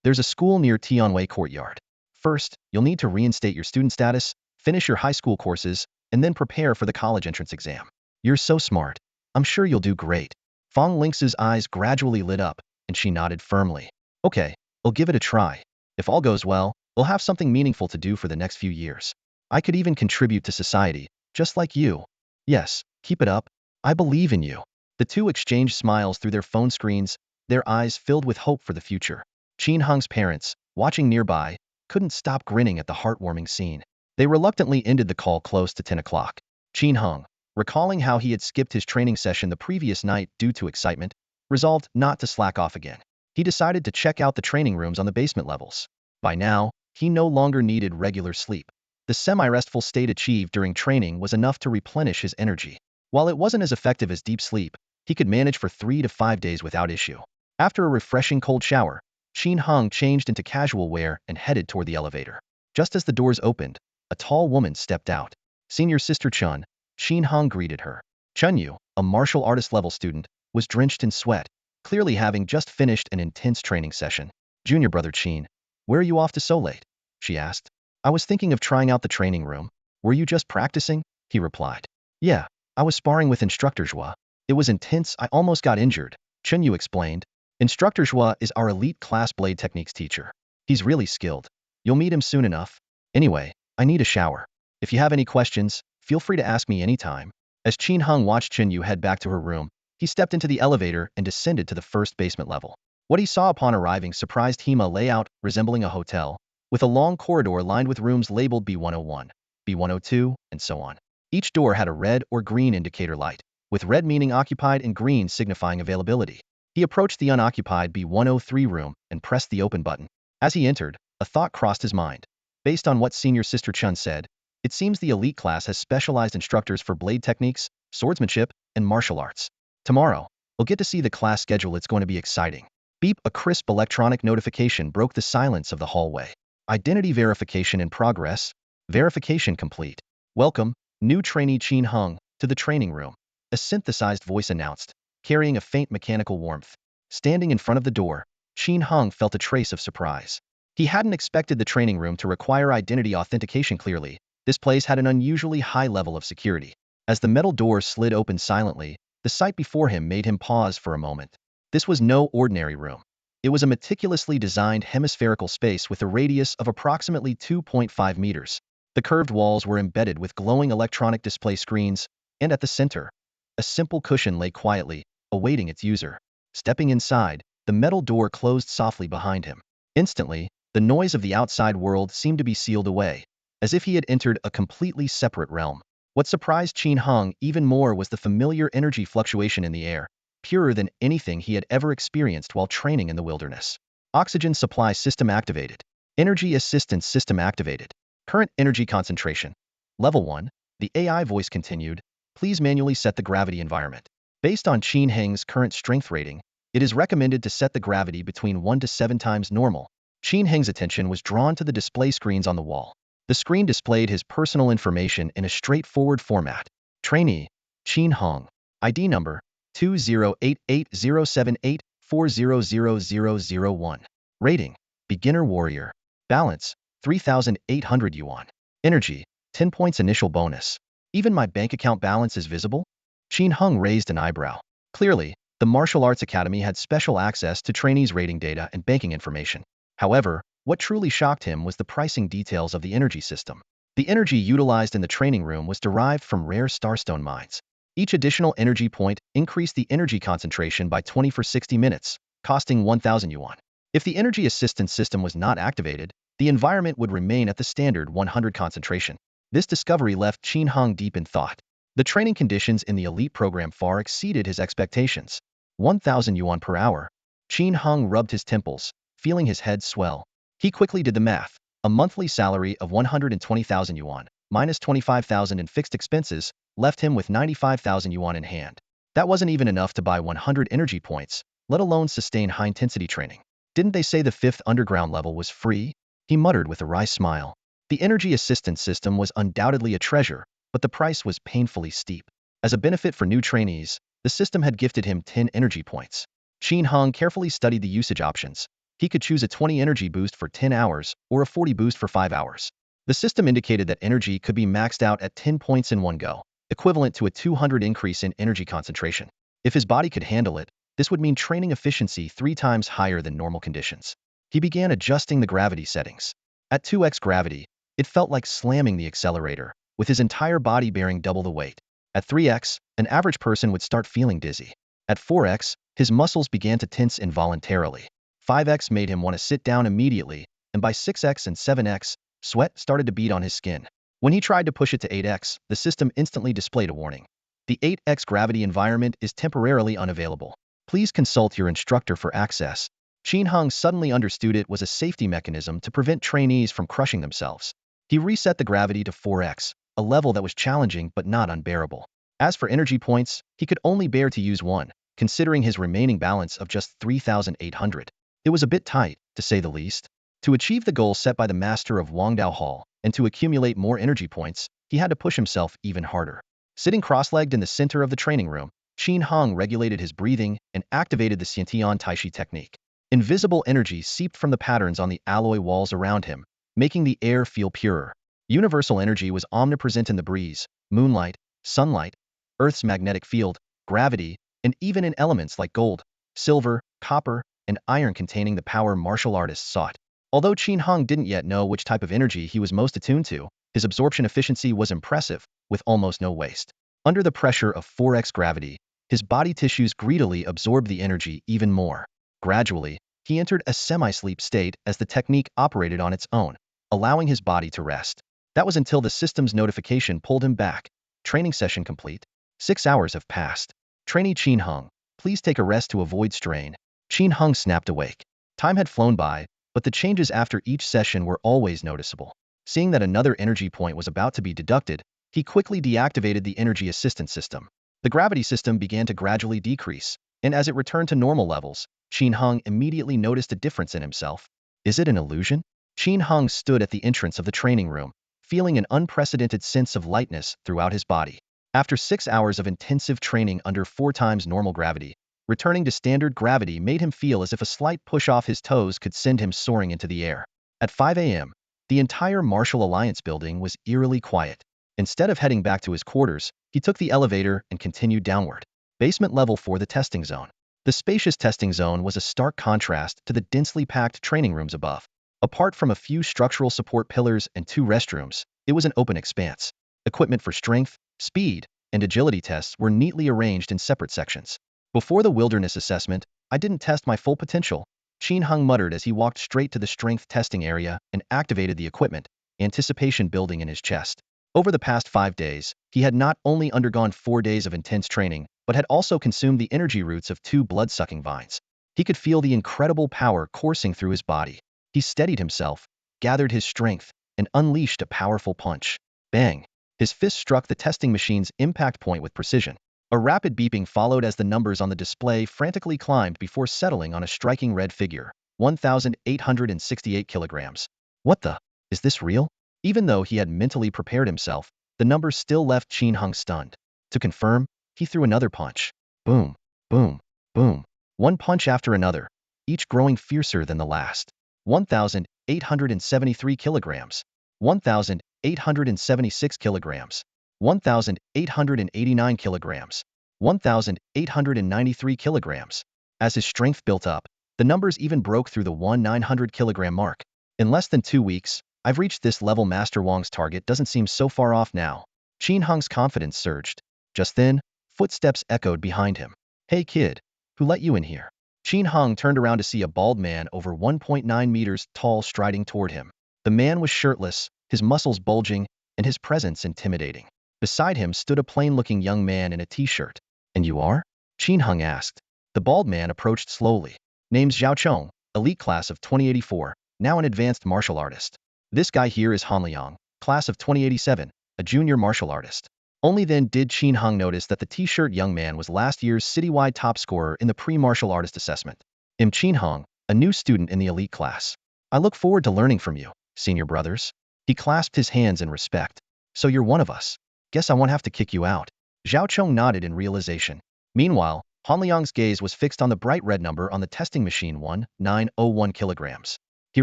"There's a school near Tianwei Courtyard. First, you'll need to reinstate your student status, finish your high school courses, and then prepare for the college entrance exam. You're so smart. I'm sure you'll do great." Fong Lingxue's eyes gradually lit up, and she nodded firmly. "Okay, I'll give it a try. If all goes well, We'll have something meaningful to do for the next few years. I could even contribute to society, just like you. Yes, keep it up. I believe in you. The two exchanged smiles through their phone screens, their eyes filled with hope for the future. Qin Heng's parents, watching nearby, couldn't stop grinning at the heartwarming scene. They reluctantly ended the call close to 10 o'clock. Qin Heng, recalling how he had skipped his training session the previous night due to excitement, resolved not to slack off again. He decided to check out the training rooms on the basement levels. By now, he no longer needed regular sleep. The semi-restful state achieved during training was enough to replenish his energy. While it wasn't as effective as deep sleep, he could manage for 3 to 5 days without issue. After a refreshing cold shower, Qin Heng changed into casual wear and headed toward the elevator. Just as the doors opened, a tall woman stepped out. Senior Sister Chun, Qin Heng greeted her. Chunyu, a martial artist level student, was drenched in sweat, clearly having just finished an intense training session. Junior brother Qin, where are you off to so late? She asked. I was thinking of trying out the training room. Were you just practicing? He replied. Yeah, I was sparring with Instructor Zhua. It was intense, I almost got injured, Chunyu explained. Instructor Zhua is our elite class blade techniques teacher. He's really skilled. You'll meet him soon enough. Anyway, I need a shower. If you have any questions, feel free to ask me anytime. As Qin Heng watched Chunyu head back to her room, he stepped into the elevator and descended to the first basement level. What he saw upon arriving surprised him, a layout resembling a hotel, with a long corridor lined with rooms labeled B101, B102, and so on. Each door had a red or green indicator light, with red meaning occupied and green signifying availability. He approached the unoccupied B103 room and pressed the open button. As he entered, a thought crossed his mind. Based on what Senior Sister Chun said, it seems the elite class has specialized instructors for blade techniques, swordsmanship, and martial arts. Tomorrow, we'll get to see the class schedule. It's going to be exciting. Beep, a crisp electronic notification broke the silence of the hallway. Identity verification in progress. Verification complete. Welcome, new trainee Qin Heng, to the training room. A synthesized voice announced, carrying a faint mechanical warmth. Standing in front of the door, Qin Heng felt a trace of surprise. He hadn't expected the training room to require identity authentication. Clearly, this place had an unusually high level of security. As the metal door slid open silently, the sight before him made him pause for a moment. This was no ordinary room. It was a meticulously designed hemispherical space with a radius of approximately 2.5 meters. The curved walls were embedded with glowing electronic display screens, and at the center, a simple cushion lay quietly, awaiting its user. Stepping inside, the metal door closed softly behind him. Instantly, the noise of the outside world seemed to be sealed away, as if he had entered a completely separate realm. What surprised Qin Heng even more was the familiar energy fluctuation in the air, purer than anything he had ever experienced while training in the wilderness. Oxygen supply system activated. Energy assistance system activated. Current energy concentration. Level 1. The AI voice continued. Please manually set the gravity environment. Based on Qin Heng's current strength rating, it is recommended to set the gravity between 1 to 7 times normal. Qin Heng's attention was drawn to the display screens on the wall. The screen displayed his personal information in a straightforward format. Trainee, Qin Heng. ID number, 20880784000001. Rating, Beginner Warrior. Balance, 3,800 yuan. Energy, 10 points initial bonus. Even my bank account balance is visible? Qin Heng raised an eyebrow. Clearly, the Martial Arts Academy had special access to trainees' rating data and banking information. However, what truly shocked him was the pricing details of the energy system. The energy utilized in the training room was derived from rare starstone mines. Each additional energy point increased the energy concentration by 20 for 60 minutes, costing 1,000 yuan. If the energy assistance system was not activated, the environment would remain at the standard 100 concentration. This discovery left Qin Heng deep in thought. The training conditions in the elite program far exceeded his expectations. 1,000 yuan per hour. Qin Heng rubbed his temples, feeling his head swell. He quickly did the math. A monthly salary of 120,000 yuan, minus 25,000 in fixed expenses, left him with 95,000 yuan in hand. That wasn't even enough to buy 100 energy points, let alone sustain high-intensity training. Didn't they say the 5th underground level was free? He muttered with a wry smile. The energy assistance system was undoubtedly a treasure, but the price was painfully steep. As a benefit for new trainees, the system had gifted him 10 energy points. Qin Heng carefully studied the usage options. He could choose a 20 energy boost for 10 hours or a 40 boost for 5 hours. The system indicated that energy could be maxed out at 10 points in one go, equivalent to a 200 increase in energy concentration. If his body could handle it, this would mean training efficiency 3 times higher than normal conditions. He began adjusting the gravity settings. At 2x gravity, it felt like slamming the accelerator, with his entire body bearing double the weight. At 3x, an average person would start feeling dizzy. At 4x, his muscles began to tense involuntarily. 5x made him want to sit down immediately, and by 6x and 7x, sweat started to bead on his skin. When he tried to push it to 8x, the system instantly displayed a warning. The 8x gravity environment is temporarily unavailable. Please consult your instructor for access. Qin Hung suddenly understood it was a safety mechanism to prevent trainees from crushing themselves. He reset the gravity to 4x, a level that was challenging but not unbearable. As for energy points, he could only bear to use one, considering his remaining balance of just 3,800. It was a bit tight, to say the least. To achieve the goal set by the master of Wangdao Hall, and to accumulate more energy points, he had to push himself even harder. Sitting cross-legged in the center of the training room, Qin Hung regulated his breathing and activated the Xiantian Taishi technique. Invisible energy seeped from the patterns on the alloy walls around him, making the air feel purer. Universal energy was omnipresent in the breeze, moonlight, sunlight, Earth's magnetic field, gravity, and even in elements like gold, silver, copper, and iron containing the power martial artists sought. Although Qin Hung didn't yet know which type of energy he was most attuned to, his absorption efficiency was impressive, with almost no waste. Under the pressure of 4x gravity, his body tissues greedily absorbed the energy even more. Gradually, he entered a semi-sleep state as the technique operated on its own, allowing his body to rest. That was until the system's notification pulled him back. Training session complete. 6 hours have passed. Trainee Qin Hung, please take a rest to avoid strain. Qin Hung snapped awake. Time had flown by, but the changes after each session were always noticeable. Seeing that another energy point was about to be deducted, he quickly deactivated the energy assistance system. The gravity system began to gradually decrease, and as it returned to normal levels, Qin Hung immediately noticed a difference in himself. Is it an illusion? Qin Hung stood at the entrance of the training room, feeling an unprecedented sense of lightness throughout his body. After 6 hours of intensive training under 4 times normal gravity, returning to standard gravity made him feel as if a slight push off his toes could send him soaring into the air. At 5 a.m., the entire Martial Alliance building was eerily quiet. Instead of heading back to his quarters, he took the elevator and continued downward. Basement level for the testing zone. The spacious testing zone was a stark contrast to the densely packed training rooms above. Apart from a few structural support pillars and 2 restrooms, it was an open expanse. Equipment for strength, speed, and agility tests were neatly arranged in separate sections. Before the wilderness assessment, I didn't test my full potential, Qin Hung muttered as he walked straight to the strength testing area and activated the equipment, anticipation building in his chest. Over the past 5 days, he had not only undergone 4 days of intense training, but had also consumed the energy roots of 2 blood-sucking vines. He could feel the incredible power coursing through his body. He steadied himself, gathered his strength, and unleashed a powerful punch. Bang! His fist struck the testing machine's impact point with precision. A rapid beeping followed as the numbers on the display frantically climbed before settling on a striking red figure, 1,868 kilograms. What the? Is this real? Even though he had mentally prepared himself, the numbers still left Qin Hung stunned. To confirm, he threw another punch. Boom, boom, boom. One punch after another, each growing fiercer than the last. 1,873 kilograms. 1,876 kilograms. 1,889 kilograms. 1,893 kilograms. As his strength built up, the numbers even broke through the 1,900 kilogram mark. In less than 2 weeks, I've reached this level. Master Wang's target doesn't seem so far off now. Qin Hung's confidence surged. Just then, footsteps echoed behind him. Hey kid, who let you in here? Qin Hung turned around to see a bald man over 1.9 meters tall striding toward him. The man was shirtless, his muscles bulging, and his presence intimidating. Beside him stood a plain-looking young man in a t-shirt. And you are? Qin Hung asked. The bald man approached slowly. Name's Zhao Chong, elite class of 2084, now an advanced martial artist. This guy here is Han Liang, class of 2087, a junior martial artist. Only then did Qin Hung notice that the t-shirt young man was last year's citywide top scorer in the pre-martial artist assessment. Qin Hung, a new student in the elite class. I look forward to learning from you, senior brothers. He clasped his hands in respect. So you're one of us. Guess I won't have to kick you out. Zhao Chong nodded in realization. Meanwhile, Han Liang's gaze was fixed on the bright red number on the testing machine, 1,901 kilograms. He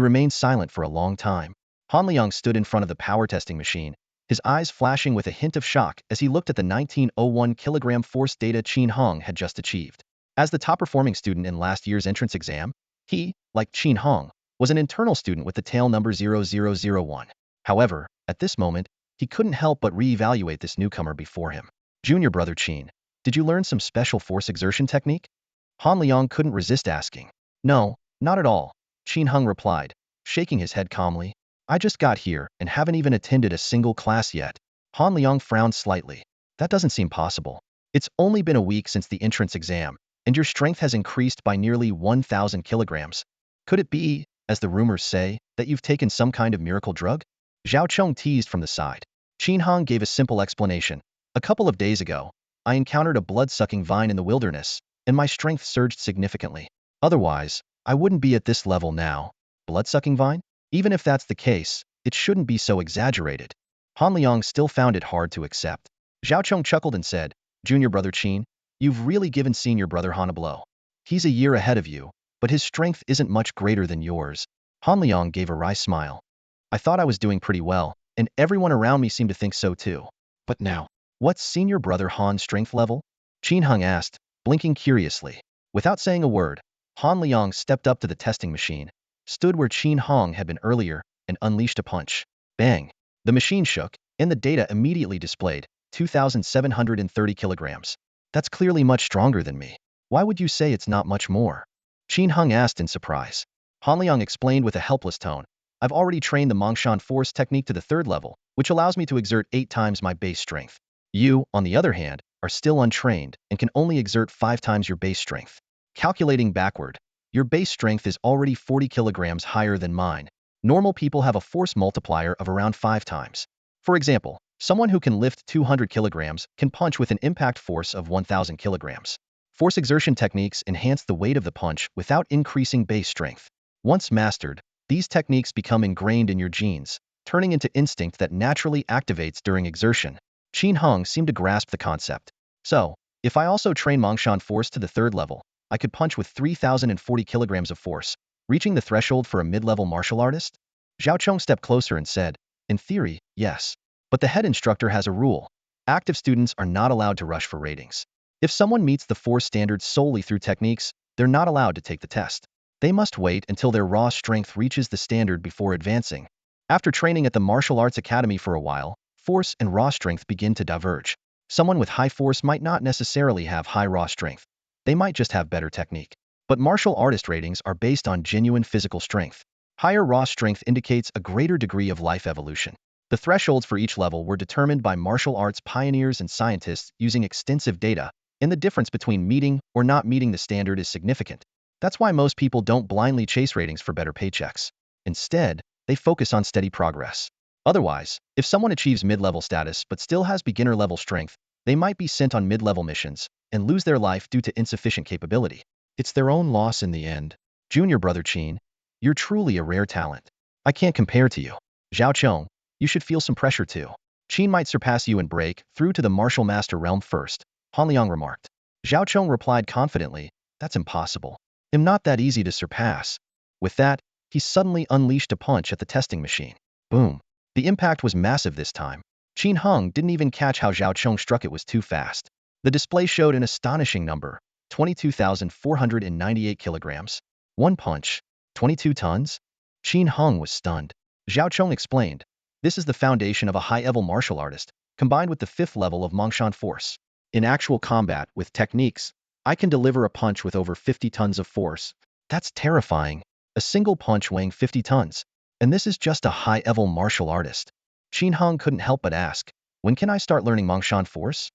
remained silent for a long time. Han Liang stood in front of the power testing machine, his eyes flashing with a hint of shock as he looked at the 1901 kilogram force data Qin Hung had just achieved. As the top-performing student in last year's entrance exam, he, like Qin Hung, was an internal student with the tail number 0001. However, at this moment, he couldn't help but re-evaluate this newcomer before him. Junior brother Qin, did you learn some special force exertion technique? Han Liang couldn't resist asking. No, not at all, Qin Hung replied, shaking his head calmly. I just got here and haven't even attended a single class yet. Han Liang frowned slightly. That doesn't seem possible. It's only been a week since the entrance exam, and your strength has increased by nearly 1,000 kilograms. Could it be, as the rumors say, that you've taken some kind of miracle drug? Zhao Chong teased from the side. Qin Hong gave a simple explanation. A couple of days ago, I encountered a blood-sucking vine in the wilderness, and my strength surged significantly. Otherwise, I wouldn't be at this level now. Blood-sucking vine? Even if that's the case, it shouldn't be so exaggerated. Han Liang still found it hard to accept. Zhao Chong chuckled and said, Junior brother Qin, you've really given senior brother Han a blow. He's a year ahead of you, but his strength isn't much greater than yours. Han Liang gave a wry smile. I thought I was doing pretty well, and everyone around me seemed to think so too. But now, what's senior brother Han's strength level? Qin Hung asked, blinking curiously. Without saying a word, Han Liang stepped up to the testing machine, stood where Qin Hong had been earlier, and unleashed a punch. Bang! The machine shook, and the data immediately displayed 2,730 kilograms. That's clearly much stronger than me. Why would you say it's not much more? Qin Hung asked in surprise. Han Liang explained with a helpless tone. I've already trained the Mongshan Force technique to the 3rd level, which allows me to exert 8 times my base strength. You, on the other hand, are still untrained and can only exert 5 times your base strength. Calculating backward, your base strength is already 40 kilograms higher than mine. Normal people have a force multiplier of around 5 times. For example, someone who can lift 200 kilograms can punch with an impact force of 1,000 kilograms. Force exertion techniques enhance the weight of the punch without increasing base strength. Once mastered, these techniques become ingrained in your genes, turning into instinct that naturally activates during exertion. Qin Hung seemed to grasp the concept. So, if I also train Mongshan Force to the 3rd level, I could punch with 3,040 kilograms of force, reaching the threshold for a mid-level martial artist? Zhao Chong stepped closer and said, in theory, yes. But the head instructor has a rule. Active students are not allowed to rush for ratings. If someone meets the force standards solely through techniques, they're not allowed to take the test. They must wait until their raw strength reaches the standard before advancing. After training at the Martial Arts Academy for a while, force and raw strength begin to diverge. Someone with high force might not necessarily have high raw strength. They might just have better technique. But martial artist ratings are based on genuine physical strength. Higher raw strength indicates a greater degree of life evolution. The thresholds for each level were determined by martial arts pioneers and scientists using extensive data, and the difference between meeting or not meeting the standard is significant. That's why most people don't blindly chase ratings for better paychecks. Instead, they focus on steady progress. Otherwise, if someone achieves mid-level status but still has beginner-level strength, they might be sent on mid-level missions and lose their life due to insufficient capability. It's their own loss in the end. Junior brother Qin, you're truly a rare talent. I can't compare to you. Zhao Chong, you should feel some pressure too. Qin might surpass you and break through to the martial master realm first, Han Liang remarked. Zhao Chong replied confidently, that's impossible. I'm not that easy to surpass. With that, he suddenly unleashed a punch at the testing machine. Boom. The impact was massive this time. Qin Hung didn't even catch how Zhao Chong struck it was too fast. The display showed an astonishing number, 22,498 kilograms. One punch, 22 tons? Qin Hung was stunned. Zhao Chong explained, this is the foundation of a high-level martial artist, combined with the 5th level of Mongshan Force. In actual combat, with techniques, I can deliver a punch with over 50 tons of force. That's terrifying. A single punch weighing 50 tons. And this is just a high-level martial artist. Qin Hung couldn't help but ask, when can I start learning Mongshan Force?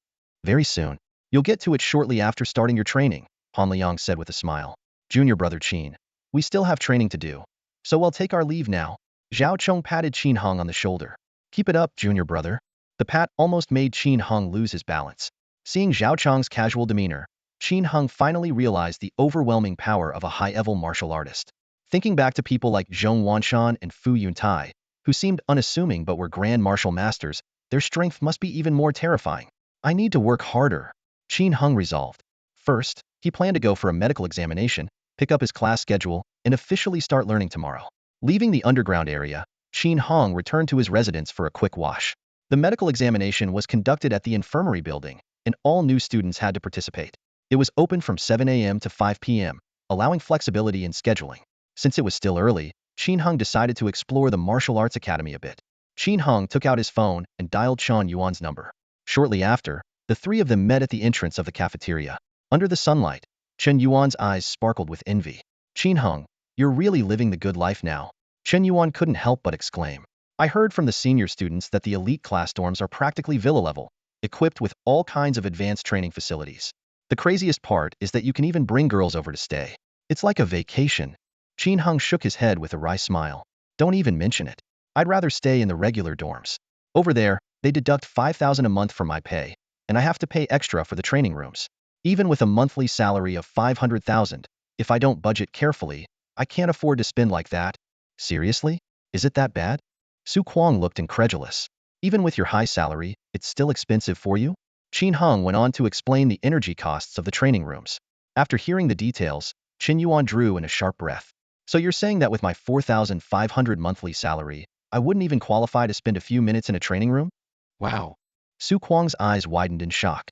Very soon. You'll get to it shortly after starting your training, Han Liang said with a smile. Junior brother Qin, we still have training to do. So we'll take our leave now. Zhao Chong patted Qin Hung on the shoulder. Keep it up, junior brother. The pat almost made Qin Hung lose his balance. Seeing Zhao Chong's casual demeanor, Qin Hung finally realized the overwhelming power of a high-level martial artist. Thinking back to people like Zhong Wanshan and Fu Yuntai, who seemed unassuming but were grand martial masters, their strength must be even more terrifying. I need to work harder, Qin Hung resolved. First, he planned to go for a medical examination, pick up his class schedule, and officially start learning tomorrow. Leaving the underground area, Qin Hung returned to his residence for a quick wash. The medical examination was conducted at the infirmary building, and all new students had to participate. It was open from 7 a.m. to 5 p.m., allowing flexibility in scheduling. Since it was still early, Qin Hung decided to explore the martial arts academy a bit. Qin Hung took out his phone and dialed Chen Yuan's number. Shortly after, the three of them met at the entrance of the cafeteria. Under the sunlight, Chen Yuan's eyes sparkled with envy. Qin Hung, you're really living the good life now. Chen Yuan couldn't help but exclaim. I heard from the senior students that the elite class dorms are practically villa level, equipped with all kinds of advanced training facilities. The craziest part is that you can even bring girls over to stay. It's like a vacation. Qin Hung shook his head with a wry smile. Don't even mention it. I'd rather stay in the regular dorms. Over there, they deduct 5,000 a month from my pay, and I have to pay extra for the training rooms. Even with a monthly salary of 500,000, if I don't budget carefully, I can't afford to spend like that. Seriously? Is it that bad? Su Kuang looked incredulous. Even with your high salary, it's still expensive for you? Qin Hung went on to explain the energy costs of the training rooms. After hearing the details, Chen Yuan drew in a sharp breath. So you're saying that with my 4,500 monthly salary, I wouldn't even qualify to spend a few minutes in a training room? Wow. Su Kuang's eyes widened in shock.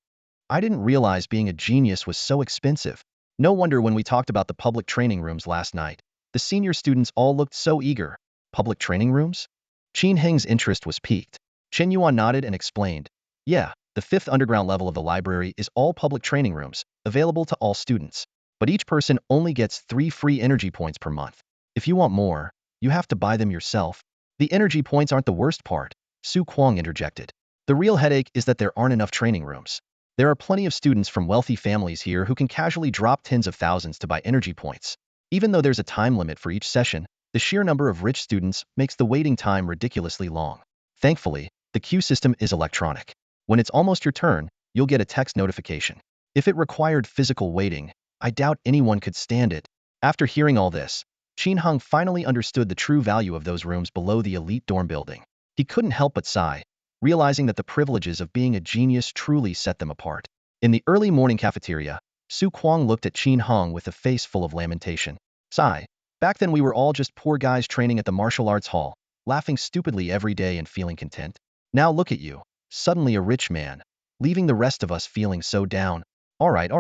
I didn't realize being a genius was so expensive. No wonder when we talked about the public training rooms last night, the senior students all looked so eager. Public training rooms? Qin Heng's interest was piqued. Chen Yuan nodded and explained. Yeah, the fifth underground level of the library is all public training rooms, available to all students. But each person only gets 3 free energy points per month. If you want more, you have to buy them yourself. The energy points aren't the worst part, Su Kuang interjected. The real headache is that there aren't enough training rooms. There are plenty of students from wealthy families here who can casually drop tens of thousands to buy energy points. Even though there's a time limit for each session, the sheer number of rich students makes the waiting time ridiculously long. Thankfully, the queue system is electronic. When it's almost your turn, you'll get a text notification. If it required physical waiting, I doubt anyone could stand it. After hearing all this, Qin Hung finally understood the true value of those rooms below the elite dorm building. He couldn't help but sigh, realizing that the privileges of being a genius truly set them apart. In the early morning cafeteria, Su Kuang looked at Qin Hung with a face full of lamentation. Sigh. Back then we were all just poor guys training at the martial arts hall, laughing stupidly every day and feeling content. Now look at you, suddenly a rich man, leaving the rest of us feeling so down. All right,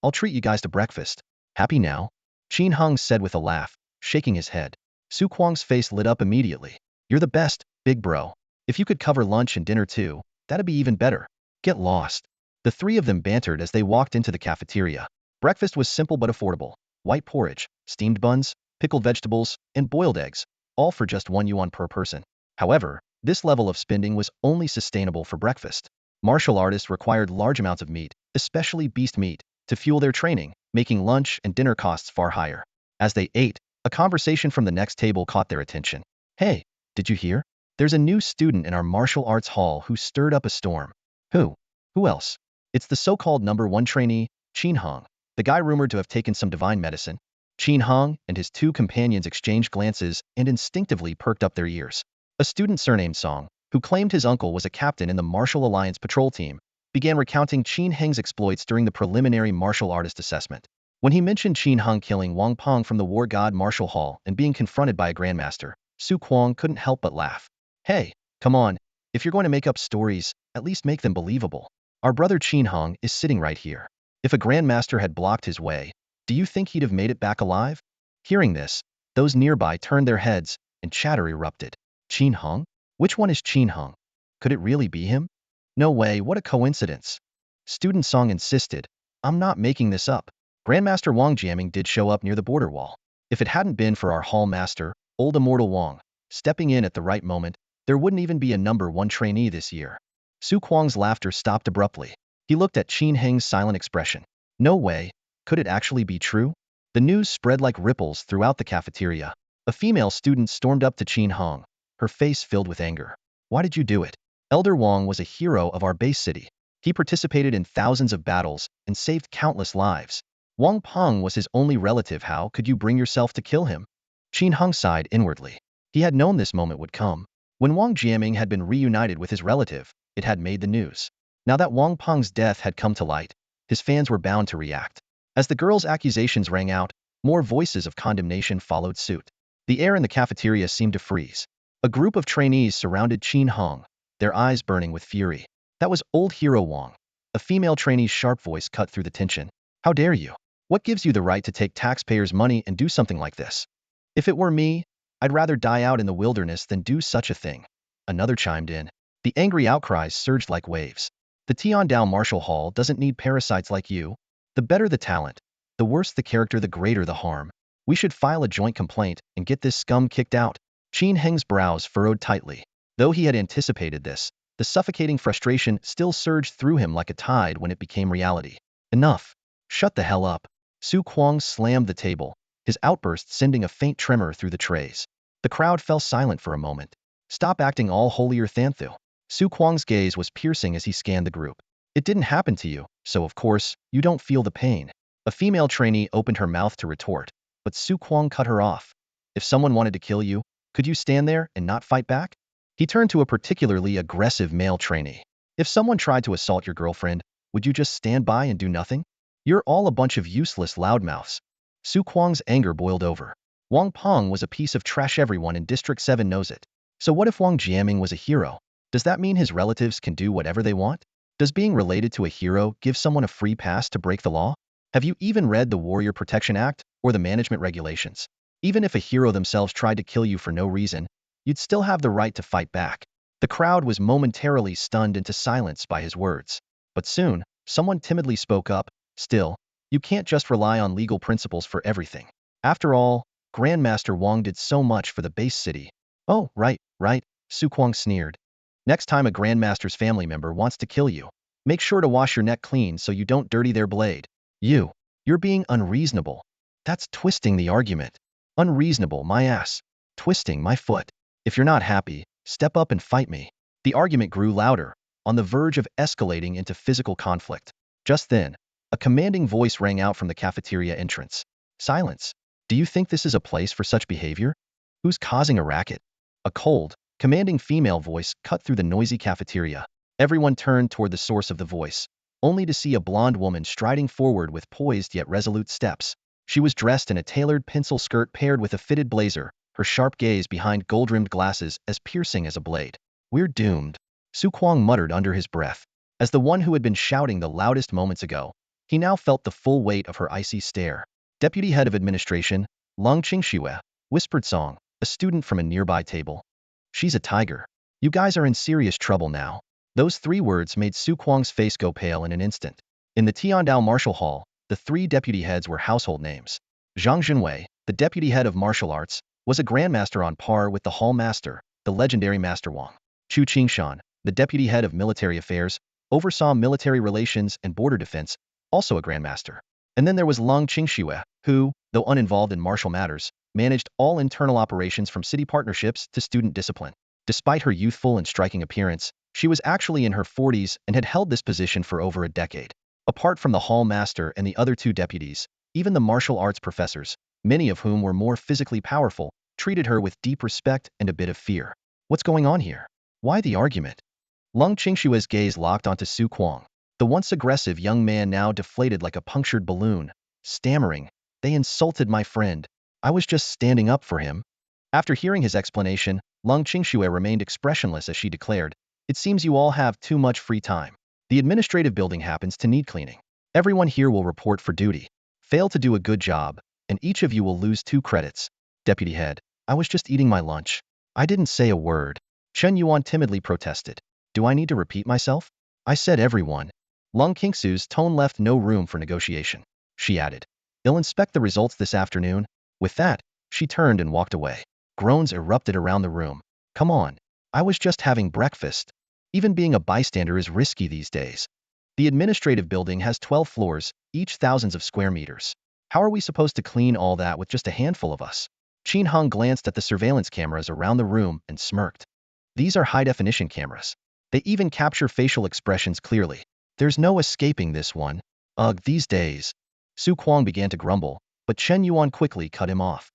I'll treat you guys to breakfast. Happy now? Qin Hung said with a laugh, shaking his head. Su Kuang's face lit up immediately. You're the best, big bro. If you could cover lunch and dinner too, that'd be even better. Get lost. The three of them bantered as they walked into the cafeteria. Breakfast was simple but affordable. White porridge, steamed buns, pickled vegetables, and boiled eggs, all for just 1 yuan per person. However, this level of spending was only sustainable for breakfast. Martial artists required large amounts of meat, especially beast meat, to fuel their training, making lunch and dinner costs far higher. As they ate, a conversation from the next table caught their attention. Hey, did you hear? There's a new student in our martial arts hall who stirred up a storm. Who? Who else? It's the so-called #1 trainee, Qin Hung, the guy rumored to have taken some divine medicine. Qin Hung and his two companions exchanged glances and instinctively perked up their ears. A student surnamed Song, who claimed his uncle was a captain in the Martial Alliance patrol team, began recounting Qin Heng's exploits during the preliminary martial artist assessment. When he mentioned Qin Hung killing Wang Peng from the War God Martial Hall and being confronted by a grandmaster, Su Kuang couldn't help but laugh. Hey, come on, if you're going to make up stories, at least make them believable. Our brother Qin Hung is sitting right here. If a grandmaster had blocked his way, do you think he'd have made it back alive? Hearing this, those nearby turned their heads, and chatter erupted. Qin Hung? Which one is Qin Hung? Could it really be him? No way, what a coincidence. Student Song insisted. I'm not making this up. Grandmaster Wang Jiaming did show up near the border wall. If it hadn't been for our hall master, old Immortal Wang, stepping in at the right moment, there wouldn't even be a #1 trainee this year. Su Kuang's laughter stopped abruptly. He looked at Qin Heng's silent expression. No way, could it actually be true? The news spread like ripples throughout the cafeteria. A female student stormed up to Qin Heng, her face filled with anger. Why did you do it? Elder Wang was a hero of our base city. He participated in thousands of battles and saved countless lives. Wang Peng was his only relative. How could you bring yourself to kill him? Qin Heng sighed inwardly. He had known this moment would come. When Wang Jiaming had been reunited with his relative, it had made the news. Now that Wang Peng's death had come to light, his fans were bound to react. As the girl's accusations rang out, more voices of condemnation followed suit. The air in the cafeteria seemed to freeze. A group of trainees surrounded Qin Heng, their eyes burning with fury. That was old hero Wang. A female trainee's sharp voice cut through the tension. How dare you? What gives you the right to take taxpayers' money and do something like this? If it were me, I'd rather die out in the wilderness than do such a thing. Another chimed in. The angry outcries surged like waves. The Tiandao Martial Hall doesn't need parasites like you. The better the talent, the worse the character, the greater the harm. We should file a joint complaint and get this scum kicked out. Qin Heng's brows furrowed tightly. Though he had anticipated this, the suffocating frustration still surged through him like a tide when it became reality. Enough. Shut the hell up. Su Kuang slammed the table, his outburst sending a faint tremor through the trays. The crowd fell silent for a moment. Stop acting all holier than thou. Su Kuang's gaze was piercing as he scanned the group. It didn't happen to you, so of course, you don't feel the pain. A female trainee opened her mouth to retort, but Su Kuang cut her off. If someone wanted to kill you, could you stand there and not fight back? He turned to a particularly aggressive male trainee. If someone tried to assault your girlfriend, would you just stand by and do nothing? You're all a bunch of useless loudmouths. Su Kuang's anger boiled over. Wang Peng was a piece of trash, everyone in District 7 knows it. So what if Wang Jiaming was a hero? Does that mean his relatives can do whatever they want? Does being related to a hero give someone a free pass to break the law? Have you even read the Warrior Protection Act or the management regulations? Even if a hero themselves tried to kill you for no reason, you'd still have the right to fight back. The crowd was momentarily stunned into silence by his words. But soon, someone timidly spoke up. Still, you can't just rely on legal principles for everything. After all, Grandmaster Wang did so much for the base city. Oh, right, Su Kuang sneered. Next time a Grandmaster's family member wants to kill you, make sure to wash your neck clean so you don't dirty their blade. You're being unreasonable. That's twisting the argument. Unreasonable, my ass. Twisting my foot. If you're not happy, step up and fight me. The argument grew louder, on the verge of escalating into physical conflict. Just then, a commanding voice rang out from the cafeteria entrance. Silence. Do you think this is a place for such behavior? Who's causing a racket? A cold, commanding female voice cut through the noisy cafeteria. Everyone turned toward the source of the voice, only to see a blonde woman striding forward with poised yet resolute steps. She was dressed in a tailored pencil skirt paired with a fitted blazer, her sharp gaze behind gold-rimmed glasses as piercing as a blade. We're doomed, Su Kuang muttered under his breath. As the one who had been shouting the loudest moments ago, he now felt the full weight of her icy stare. Deputy Head of Administration, Lung Qingxue, whispered Song, a student from a nearby table. She's a tiger. You guys are in serious trouble now. Those 3 words made Su Kuang's face go pale in an instant. In the Tiandao Martial Hall, the 3 deputy heads were household names. Zhang Junwei, the deputy head of martial arts, was a grandmaster on par with the hall master, the legendary Master Wang. Chu Qingshan, the deputy head of military affairs, oversaw military relations and border defense, also a grandmaster. And then there was Lung Qingxue, who, though uninvolved in martial matters, managed all internal operations from city partnerships to student discipline. Despite her youthful and striking appearance, she was actually in her 40s and had held this position for over a decade. Apart from the hall master and the other 2 deputies, even the martial arts professors, many of whom were more physically powerful, treated her with deep respect and a bit of fear. What's going on here? Why the argument? Lung Qingxue's gaze locked onto Su Kuang. The once aggressive young man now deflated like a punctured balloon, stammering, "They insulted my friend. I was just standing up for him." After hearing his explanation, Lung Qingxue remained expressionless as she declared, "It seems you all have too much free time. The administrative building happens to need cleaning. Everyone here will report for duty. Fail to do a good job, and each of you will lose 2 credits. Deputy Head, I was just eating my lunch. I didn't say a word." Chen Yuan timidly protested. "Do I need to repeat myself? I said everyone." Lung Qingxu's tone left no room for negotiation. She added, "They'll inspect the results this afternoon." With that, she turned and walked away. Groans erupted around the room. "Come on. I was just having breakfast. Even being a bystander is risky these days. The administrative building has 12 floors, each thousands of square meters. How are we supposed to clean all that with just a handful of us?" Qin Heng glanced at the surveillance cameras around the room and smirked. "These are high-definition cameras. They even capture facial expressions clearly. There's no escaping this one. Ugh, these days." Su Kuang began to grumble, but Chen Yuan quickly cut him off.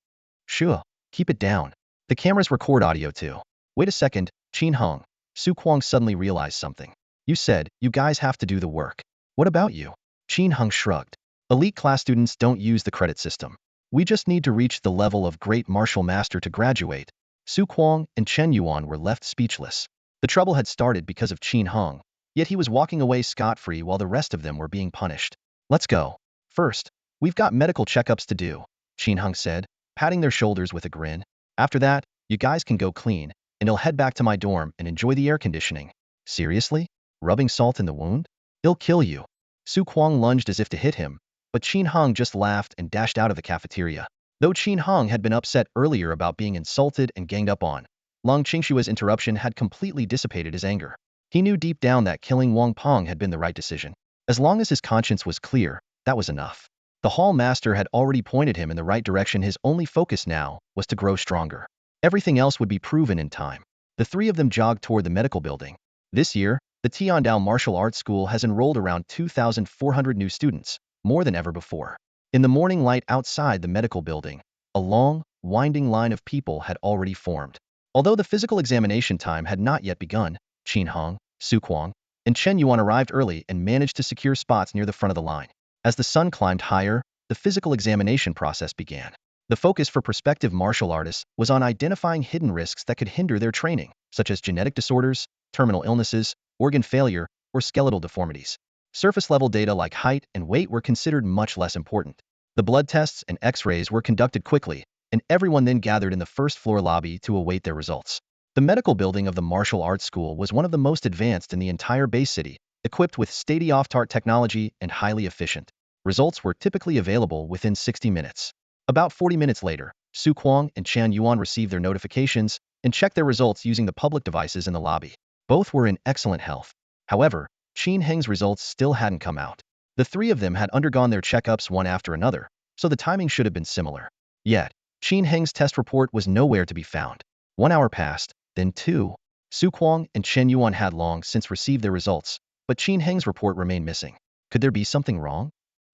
"Sure, keep it down. The cameras record audio too." "Wait a second, Qin Heng." Su Kuang suddenly realized something. "You said, you guys have to do the work. What about you?" Qin Heng shrugged. "Elite class students don't use the credit system. We just need to reach the level of great martial master to graduate." Su Kuang and Chen Yuan were left speechless. The trouble had started because of Qin Heng, yet he was walking away scot-free while the rest of them were being punished. "Let's go. First, we've got medical checkups to do," Qin Heng said, patting their shoulders with a grin. After that, you guys can go clean, and I'll head back to my dorm and enjoy the air conditioning. Seriously? Rubbing salt in the wound? It'll kill you. Su Kuang lunged as if to hit him, but Qin Hong just laughed and dashed out of the cafeteria. Though Qin Hong had been upset earlier about being insulted and ganged up on, Long Qingshua's interruption had completely dissipated his anger. He knew deep down that killing Wang Peng had been the right decision. As long as his conscience was clear, that was enough. The hall master had already pointed him in the right direction. His only focus now was to grow stronger. Everything else would be proven in time. The three of them jogged toward the medical building. This year, the Tiandao Martial Arts School has enrolled around 2,400 new students, more than ever before. In the morning light outside the medical building, a long, winding line of people had already formed. Although the physical examination time had not yet begun, Qin Hong, Su Kuang, and Chen Yuan arrived early and managed to secure spots near the front of the line. As the sun climbed higher, the physical examination process began. The focus for prospective martial artists was on identifying hidden risks that could hinder their training, such as genetic disorders, terminal illnesses, organ failure, or skeletal deformities. Surface-level data like height and weight were considered much less important. The blood tests and X-rays were conducted quickly, and everyone then gathered in the first-floor lobby to await their results. The medical building of the martial arts school was one of the most advanced in the entire base city, equipped with state-of-the-art technology and highly efficient. Results were typically available within 60 minutes. About 40 minutes later, Su Kuang and Chan Yuan received their notifications and checked their results using the public devices in the lobby. Both were in excellent health. However, Qin Heng's results still hadn't come out. The three of them had undergone their checkups one after another, so the timing should have been similar. Yet, Qin Heng's test report was nowhere to be found. 1 hour passed, then 2. Su Kuang and Chen Yuan had long since received their results, but Qin Heng's report remained missing. Could there be something wrong?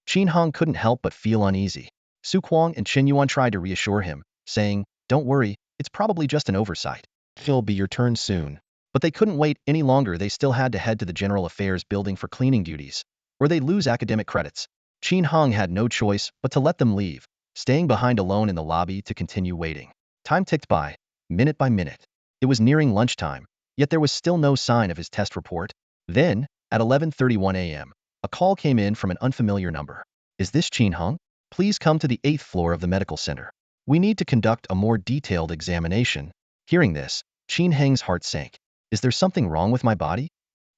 Qin Hong couldn't help but feel uneasy. Su Kuang and Chen Yuan tried to reassure him, saying, "Don't worry, it's probably just an oversight. It'll be your turn soon." But they couldn't wait any longer. They still had to head to the General Affairs building for cleaning duties, or they'd lose academic credits. Qin Hong had no choice but to let them leave, staying behind alone in the lobby to continue waiting. Time ticked by, minute by minute. It was nearing lunchtime, yet there was still no sign of his test report. Then, at 11:31 a.m., a call came in from an unfamiliar number. "Is this Qin Hong? Please come to the 8th floor of the medical center. We need to conduct a more detailed examination." Hearing this, Qin Heng's heart sank. Is there something wrong with my body?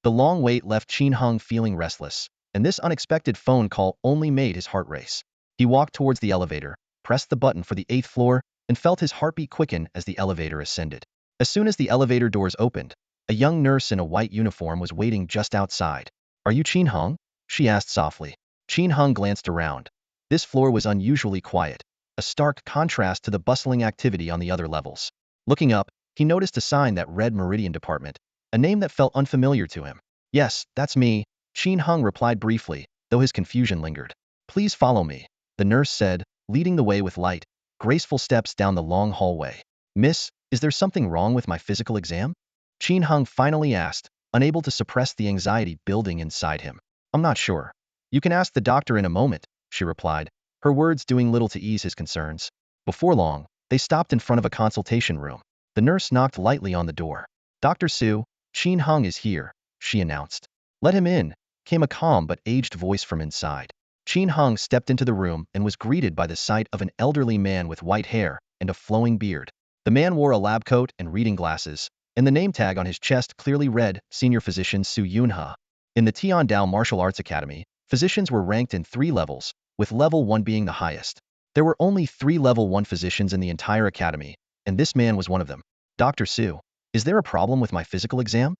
The long wait left Qin Hong feeling restless, and this unexpected phone call only made his heart race. He walked towards the elevator, pressed the button for the 8th floor, and felt his heartbeat quicken as the elevator ascended. As soon as the elevator doors opened, a young nurse in a white uniform was waiting just outside. "Are you Qin Hong?" she asked softly. Qin Hong glanced around. This floor was unusually quiet, a stark contrast to the bustling activity on the other levels. Looking up, he noticed a sign that read Meridian Department, a name that felt unfamiliar to him. "Yes, that's me," Qin Hong replied briefly, though his confusion lingered. "Please follow me," the nurse said, leading the way with light, graceful steps down the long hallway. "Miss, is there something wrong with my physical exam?" Qin Hong finally asked, unable to suppress the anxiety building inside him. "I'm not sure. You can ask the doctor in a moment," she replied, her words doing little to ease his concerns. Before long, they stopped in front of a consultation room. The nurse knocked lightly on the door. "Dr. Su, Qin Hong is here," she announced. "Let him in," came a calm but aged voice from inside. Qin Hong stepped into the room and was greeted by the sight of an elderly man with white hair and a flowing beard. The man wore a lab coat and reading glasses, and the name tag on his chest clearly read Senior Physician Su Yunhe. In the Tiandao Martial Arts Academy, physicians were ranked in 3 levels, with level 1 being the highest. There were only 3 level 1 physicians in the entire academy, and this man was one of them. "Dr. Su, is there a problem with my physical exam?"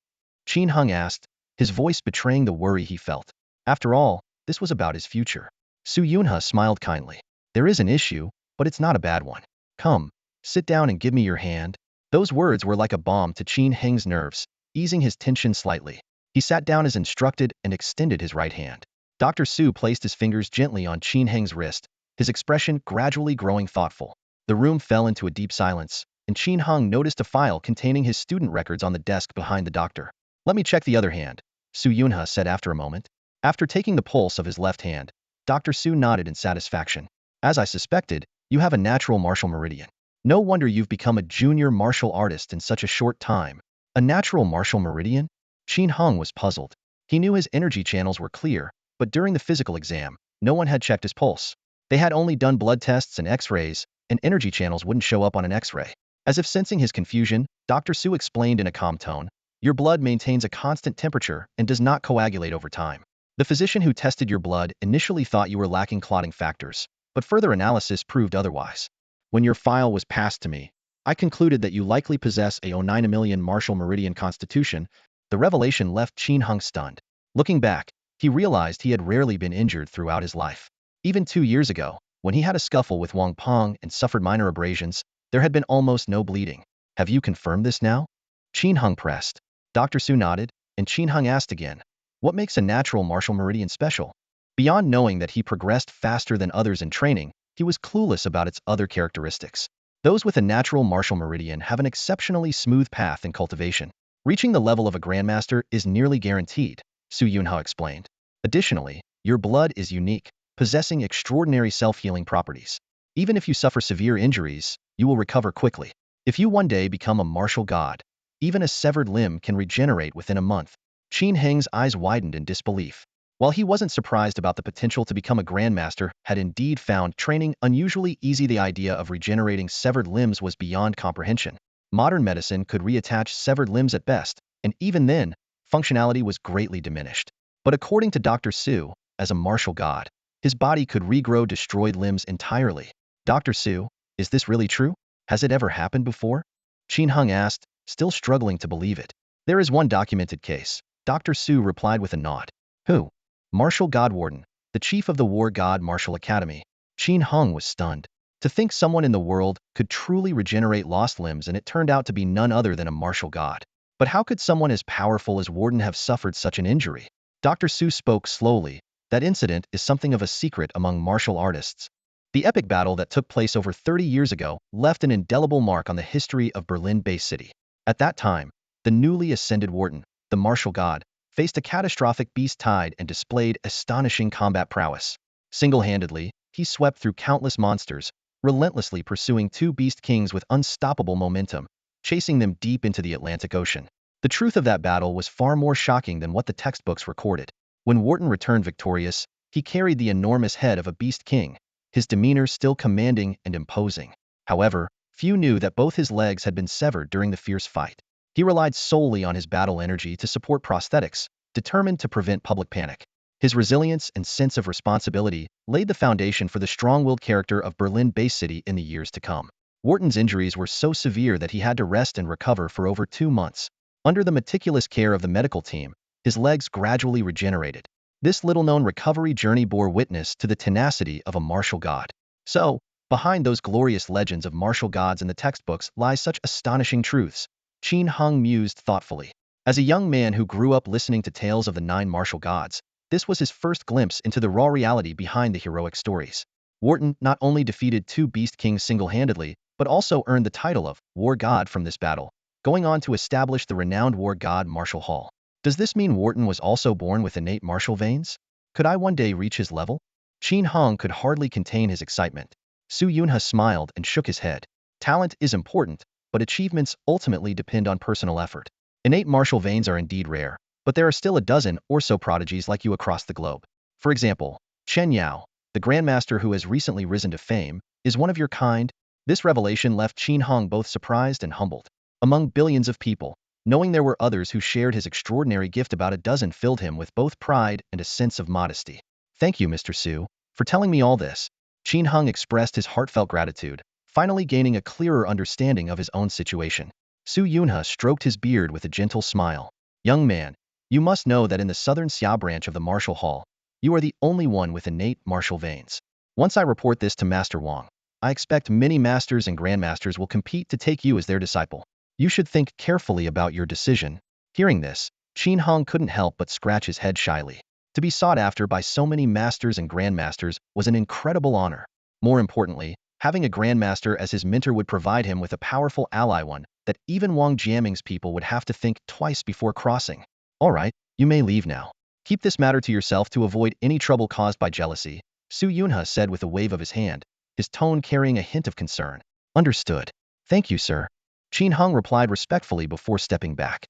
Qin Hong asked, his voice betraying the worry he felt. After all, this was about his future. Su Yunhe smiled kindly. "There is an issue, but it's not a bad one. Come, sit down and give me your hand." Those words were like a balm to Qin Heng's nerves, easing his tension slightly. He sat down as instructed and extended his right hand. Dr. Su placed his fingers gently on Qin Heng's wrist, his expression gradually growing thoughtful. The room fell into a deep silence, and Qin Hong noticed a file containing his student records on the desk behind the doctor. "Let me check the other hand," Su Yunhe said after a moment. After taking the pulse of his left hand, Dr. Su nodded in satisfaction. "As I suspected, you have a natural martial meridian. No wonder you've become a junior martial artist in such a short time." A natural martial meridian? Qin Hong was puzzled. He knew his energy channels were clear, but during the physical exam, no one had checked his pulse. They had only done blood tests and X-rays, and energy channels wouldn't show up on an X-ray. As if sensing his confusion, Dr. Su explained in a calm tone, your blood maintains a constant temperature and does not coagulate over time. The physician who tested your blood initially thought you were lacking clotting factors, but further analysis proved otherwise. When your file was passed to me, I concluded that you likely possess a 09 million Martial Meridian constitution. The revelation left Qin Hung stunned. Looking back, he realized he had rarely been injured throughout his life. Even 2 years ago, when he had a scuffle with Wang Peng and suffered minor abrasions, there had been almost no bleeding. Have you confirmed this now? Qin Hung pressed. Dr. Su nodded, and Qin Hung asked again, what makes a natural Martial Meridian special? Beyond knowing that he progressed faster than others in training, he was clueless about its other characteristics. Those with a natural Martial Meridian have an exceptionally smooth path in cultivation. Reaching the level of a Grandmaster is nearly guaranteed, Su Yunha explained. Additionally, your blood is unique, possessing extraordinary self-healing properties. Even if you suffer severe injuries, you will recover quickly. If you one day become a martial god, even a severed limb can regenerate within a month. Qin Heng's eyes widened in disbelief. While he wasn't surprised about the potential to become a grandmaster, had indeed found training unusually easy, the idea of regenerating severed limbs was beyond comprehension. Modern medicine could reattach severed limbs at best, and even then, functionality was greatly diminished. But according to Dr. Su, as a martial god, his body could regrow destroyed limbs entirely. Dr. Su, is this really true? Has it ever happened before? Qin Hung asked, still struggling to believe it. There is one documented case, Dr. Su replied with a nod. Who? Martial God Warden, the chief of the War God Martial Academy. Qin Hung was stunned. To think someone in the world could truly regenerate lost limbs, and it turned out to be none other than a martial god. But how could someone as powerful as Warden have suffered such an injury? Dr. Su spoke slowly. That incident is something of a secret among martial artists. The epic battle that took place over 30 years ago left an indelible mark on the history of Berlin Bay City. At that time, the newly ascended Warden, the martial god, faced a catastrophic beast tide and displayed astonishing combat prowess. Single-handedly, he swept through countless monsters, relentlessly pursuing two beast kings with unstoppable momentum, chasing them deep into the Atlantic Ocean. The truth of that battle was far more shocking than what the textbooks recorded. When Wharton returned victorious, he carried the enormous head of a beast king, his demeanor still commanding and imposing. However, few knew that both his legs had been severed during the fierce fight. He relied solely on his battle energy to support prosthetics, determined to prevent public panic. His resilience and sense of responsibility laid the foundation for the strong-willed character of Berlin Bay City in the years to come. Wharton's injuries were so severe that he had to rest and recover for over 2 months. Under the meticulous care of the medical team, his legs gradually regenerated. This little-known recovery journey bore witness to the tenacity of a martial god. So, behind those glorious legends of martial gods in the textbooks lie such astonishing truths. Qin Hung mused thoughtfully. As a young man who grew up listening to tales of the 9 martial gods, this was his first glimpse into the raw reality behind the heroic stories. Wharton not only defeated 2 beast kings single-handedly, but also earned the title of War God from this battle, going on to establish the renowned War God Martial Hall. Does this mean Wharton was also born with innate martial veins? Could I one day reach his level? Qin Hung could hardly contain his excitement. Su Yunha smiled and shook his head. Talent is important, but achievements ultimately depend on personal effort. Innate martial veins are indeed rare, but there are still a dozen or so prodigies like you across the globe. For example, Chen Yao, the grandmaster who has recently risen to fame, is one of your kind. This revelation left Qin Hung both surprised and humbled. Among billions of people, knowing there were others who shared his extraordinary gift about a dozen filled him with both pride and a sense of modesty. Thank you, Mr. Su, for telling me all this. Qin Hung expressed his heartfelt gratitude, finally gaining a clearer understanding of his own situation. Su Yunha stroked his beard with a gentle smile. Young man, you must know that in the southern Xia branch of the Martial Hall, you are the only one with innate martial veins. Once I report this to Master Wang, I expect many masters and grandmasters will compete to take you as their disciple. You should think carefully about your decision. Hearing this, Qin Hung couldn't help but scratch his head shyly. To be sought after by so many masters and grandmasters was an incredible honor. More importantly, having a grandmaster as his mentor would provide him with a powerful ally, one that even Wang Jiaming's people would have to think twice before crossing. All right, you may leave now. Keep this matter to yourself to avoid any trouble caused by jealousy, Su Yunha said with a wave of his hand, his tone carrying a hint of concern. Understood. Thank you, sir. Qin Hung replied respectfully before stepping back.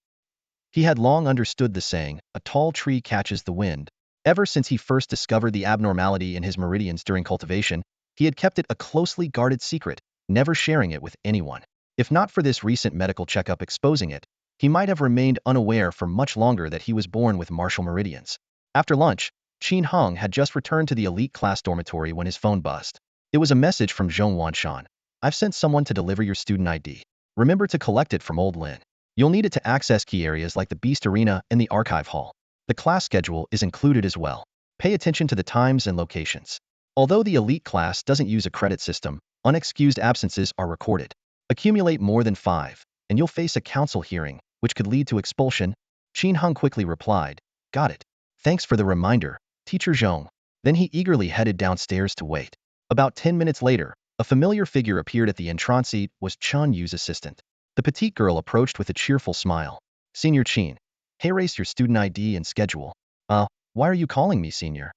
He had long understood the saying, a tall tree catches the wind. Ever since he first discovered the abnormality in his meridians during cultivation, he had kept it a closely guarded secret, never sharing it with anyone. If not for this recent medical checkup exposing it, he might have remained unaware for much longer that he was born with martial meridians. After lunch, Qin Hong had just returned to the elite class dormitory when his phone buzzed. It was a message from Zhong Wanshan. I've sent someone to deliver your student ID. Remember to collect it from Old Lin. You'll need it to access key areas like the Beast Arena and the Archive Hall. The class schedule is included as well. Pay attention to the times and locations. Although the elite class doesn't use a credit system, unexcused absences are recorded. Accumulate more than 5, and you'll face a council hearing, which could lead to expulsion. Qin Hong quickly replied, got it. Thanks for the reminder, Teacher Zhong. Then he eagerly headed downstairs to wait. About 10 minutes later, a familiar figure appeared at the entrance. It was Chun Yu's assistant. The petite girl approached with a cheerful smile. Senior Qin, here is your student ID and schedule. Why are you calling me senior?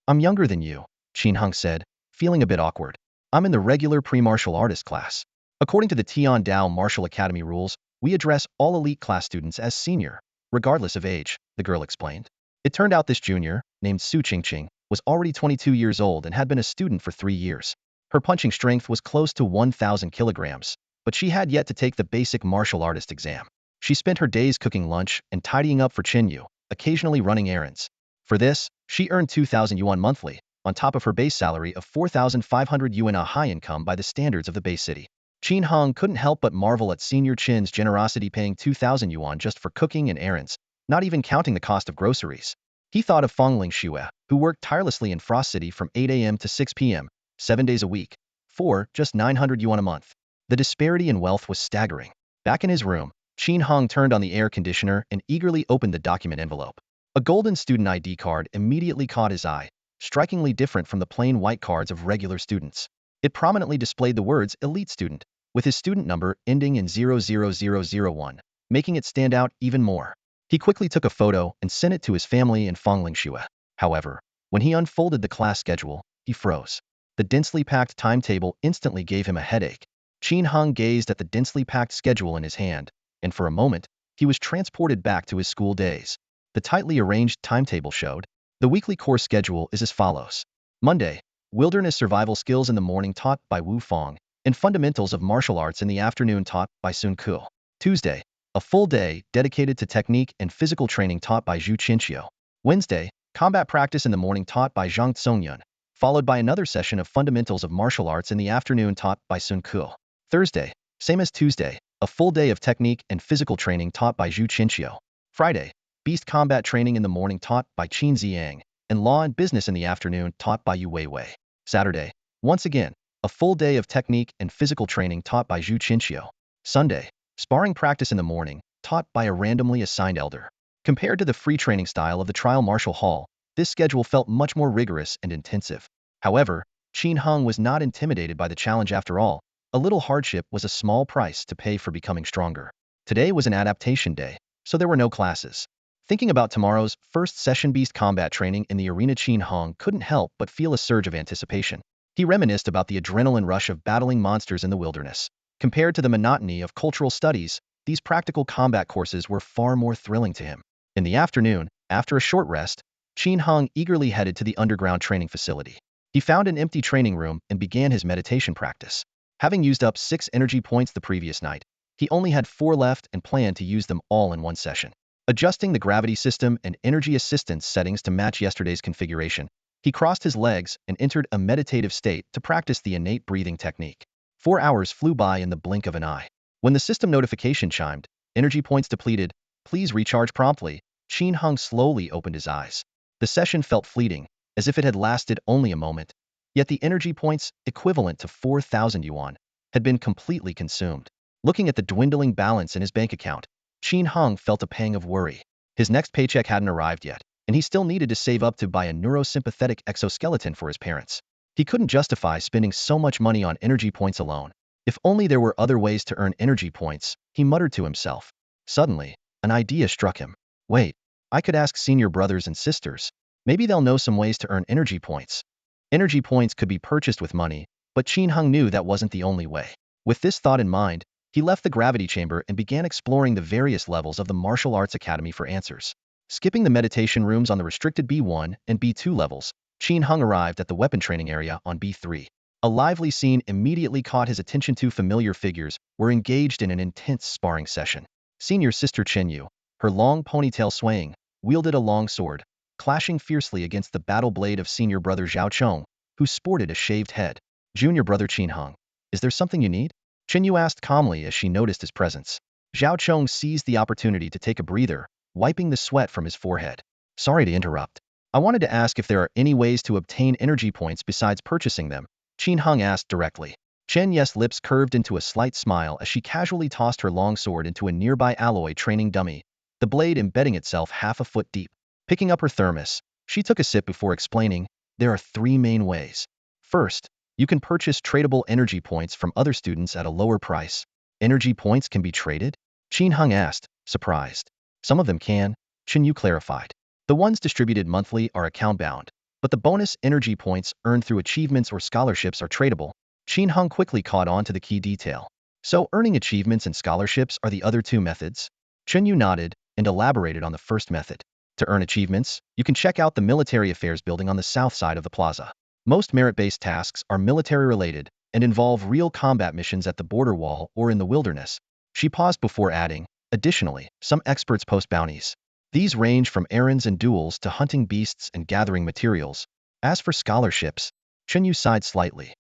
I'm younger than you, Qin Hong said, feeling a bit awkward. I'm in the regular pre-martial artist class. According to the Tian Dao Martial Academy rules, we address all elite class students as senior, regardless of age, the girl explained. It turned out this junior, named Su Qingqing, was already 22 years old and had been a student for 3 years. Her punching strength was close to 1,000 kilograms, but she had yet to take the basic martial artist exam. She spent her days cooking lunch and tidying up for Qin Yu, occasionally running errands. For this, she earned 2,000 yuan monthly, on top of her base salary of 4,500 yuan, a high income by the standards of the base city. Qin Hong couldn't help but marvel at Senior Qin's generosity, paying 2,000 yuan just for cooking and errands, not even counting the cost of groceries. He thought of Fongling Xue, who worked tirelessly in Frost City from 8 a.m. to 6 p.m., 7 days a week, for just 900 yuan a month. The disparity in wealth was staggering. Back in his room, Qin Hong turned on the air conditioner and eagerly opened the document envelope. A golden student ID card immediately caught his eye, strikingly different from the plain white cards of regular students. It prominently displayed the words elite student, with his student number ending in 00001, making it stand out even more. He quickly took a photo and sent it to his family in Fongling Xue. However, when he unfolded the class schedule, he froze. The densely packed timetable instantly gave him a headache. Qin Hong gazed at the densely packed schedule in his hand, and for a moment, he was transported back to his school days. The tightly arranged timetable showed. The weekly course schedule is as follows. Monday, Wilderness Survival Skills in the morning taught by Wu Fong, and Fundamentals of Martial Arts in the afternoon taught by Sun Ku. Tuesday, a full day dedicated to technique and physical training taught by Zhu Qinxiu. Wednesday, Combat Practice in the morning taught by Zhang Tsongyun, followed by another session of Fundamentals of Martial Arts in the afternoon taught by Sun Ku. Thursday, same as Tuesday, a full day of technique and physical training taught by Zhu Qinxiu. Friday, Beast Combat Training in the morning taught by Qin Ziyang, and Law and Business in the afternoon taught by Yu Weiwei. Saturday, once again, a full day of technique and physical training taught by Zhu Qinxiu. Sunday, Sparring Practice in the morning, taught by a randomly assigned elder. Compared to the free training style of the Trial Martial Hall, this schedule felt much more rigorous and intensive. However, Qin Hong was not intimidated by the challenge after all. A little hardship was a small price to pay for becoming stronger. Today was an adaptation day, so there were no classes. Thinking about tomorrow's first session beast combat training in the arena, Qin Hong couldn't help but feel a surge of anticipation. He reminisced about the adrenaline rush of battling monsters in the wilderness. Compared to the monotony of cultural studies, these practical combat courses were far more thrilling to him. In the afternoon, after a short rest, Qin Hong eagerly headed to the underground training facility. He found an empty training room and began his meditation practice. Having used up 6 energy points the previous night, he only had 4 left and planned to use them all in one session. Adjusting the gravity system and energy assistance settings to match yesterday's configuration, he crossed his legs and entered a meditative state to practice the innate breathing technique. 4 hours flew by in the blink of an eye. When the system notification chimed, energy points depleted, please recharge promptly, Qin Hong slowly opened his eyes. The session felt fleeting, as if it had lasted only a moment. Yet the energy points, equivalent to 4,000 yuan, had been completely consumed. Looking at the dwindling balance in his bank account, Qin Hong felt a pang of worry. His next paycheck hadn't arrived yet, and he still needed to save up to buy a neurosympathetic exoskeleton for his parents. He couldn't justify spending so much money on energy points alone. If only there were other ways to earn energy points, he muttered to himself. Suddenly, an idea struck him. Wait, I could ask senior brothers and sisters. Maybe they'll know some ways to earn energy points. Energy points could be purchased with money, but Qin Hong knew that wasn't the only way. With this thought in mind, he left the gravity chamber and began exploring the various levels of the Martial Arts Academy for answers. Skipping the meditation rooms on the restricted B1 and B2 levels, Qin Hong arrived at the weapon training area on B3. A lively scene immediately caught his attention. Two familiar figures were engaged in an intense sparring session. Senior sister Yu, her long ponytail swaying, wielded a long sword, clashing fiercely against the battle blade of senior brother Zhao Chong, who sported a shaved head. Junior brother Hong, is there something you need? Yu asked calmly as she noticed his presence. Zhao Chong seized the opportunity to take a breather, wiping the sweat from his forehead. Sorry to interrupt. I wanted to ask if there are any ways to obtain energy points besides purchasing them. Hong asked directly. Chen Yes's lips curved into a slight smile as she casually tossed her long sword into a nearby alloy training dummy, the blade embedding itself half a foot deep. Picking up her thermos, she took a sip before explaining, there are three main ways. First, you can purchase tradable energy points from other students at a lower price. Energy points can be traded? Hong asked, surprised. Some of them can, Yu clarified. The ones distributed monthly are account-bound, but the bonus energy points earned through achievements or scholarships are tradable. Hong quickly caught on to the key detail. So earning achievements and scholarships are the other two methods? Yu nodded and elaborated on the first method. To earn achievements, you can check out the military affairs building on the south side of the plaza. Most merit-based tasks are military-related and involve real combat missions at the border wall or in the wilderness. She paused before adding, additionally, some experts post bounties. These range from errands and duels to hunting beasts and gathering materials. As for scholarships, Yu sighed slightly.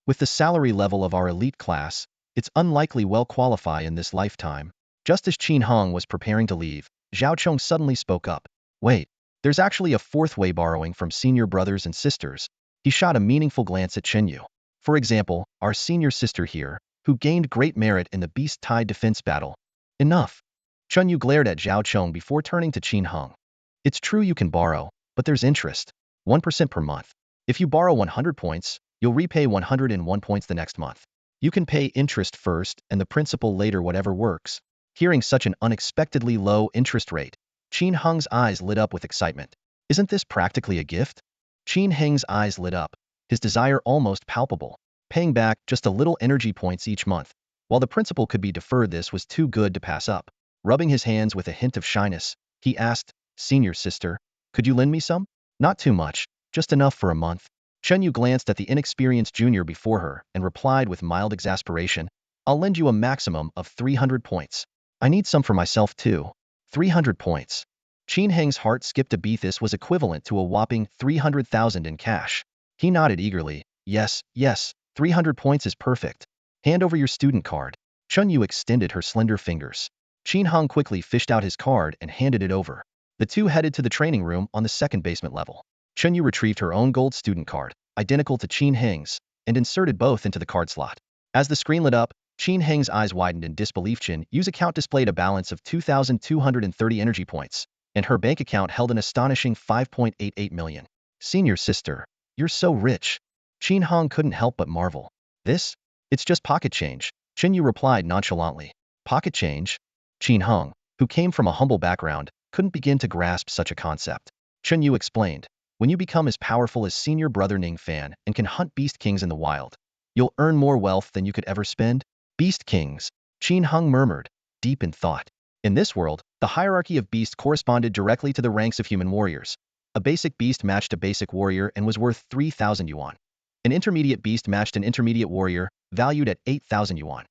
With the salary level of our elite class, it's unlikely we'll qualify in this lifetime. Just as Hong was preparing to leave, Zhao Chong suddenly spoke up. Wait, there's actually a fourth way borrowing from senior brothers and sisters. He shot a meaningful glance at Yu. For example, our senior sister here, who gained great merit in the beast-tide defense battle. Enough. Yu glared at Zhao Chong before turning to Hong. It's true you can borrow, but there's interest. 1% per month. If you borrow 100 points, you'll repay 101 points the next month. You can pay interest first and the principal later, whatever works. Hearing such an unexpectedly low interest rate, Hong's eyes lit up with excitement. Isn't this practically a gift? Hong's eyes lit up, his desire almost palpable. Paying back just a little energy points each month, while the principal could be deferred, this was too good to pass up. Rubbing his hands with a hint of shyness, he asked, Senior sister, could you lend me some? Not too much, just enough for a month. Yu glanced at the inexperienced junior before her and replied with mild exasperation, I'll lend you a maximum of 300 points. I need some for myself too. 300 points. Hong's heart skipped a beat. This was equivalent to a whopping 300,000 in cash. He nodded eagerly. Yes, 300 points is perfect. Hand over your student card. Yu extended her slender fingers. Hong quickly fished out his card and handed it over. The two headed to the training room on the second basement level. Yu retrieved her own gold student card, identical to Hong's, and inserted both into the card slot. As the screen lit up, Hong's eyes widened in disbelief. Yu's account displayed a balance of 2,230 energy points, and her bank account held an astonishing 5.88 million. Senior sister, you're so rich. Hong couldn't help but marvel. This? It's just pocket change, Yu replied nonchalantly. Pocket change? Hong, who came from a humble background, couldn't begin to grasp such a concept. Yu explained, when you become as powerful as senior brother Ning Fan and can hunt beast kings in the wild, you'll earn more wealth than you could ever spend. Beast kings, Hong murmured, deep in thought. In this world, the hierarchy of beasts corresponded directly to the ranks of human warriors. A basic beast matched a basic warrior and was worth 3,000 yuan. An intermediate beast matched an intermediate warrior, valued at 8,000 yuan.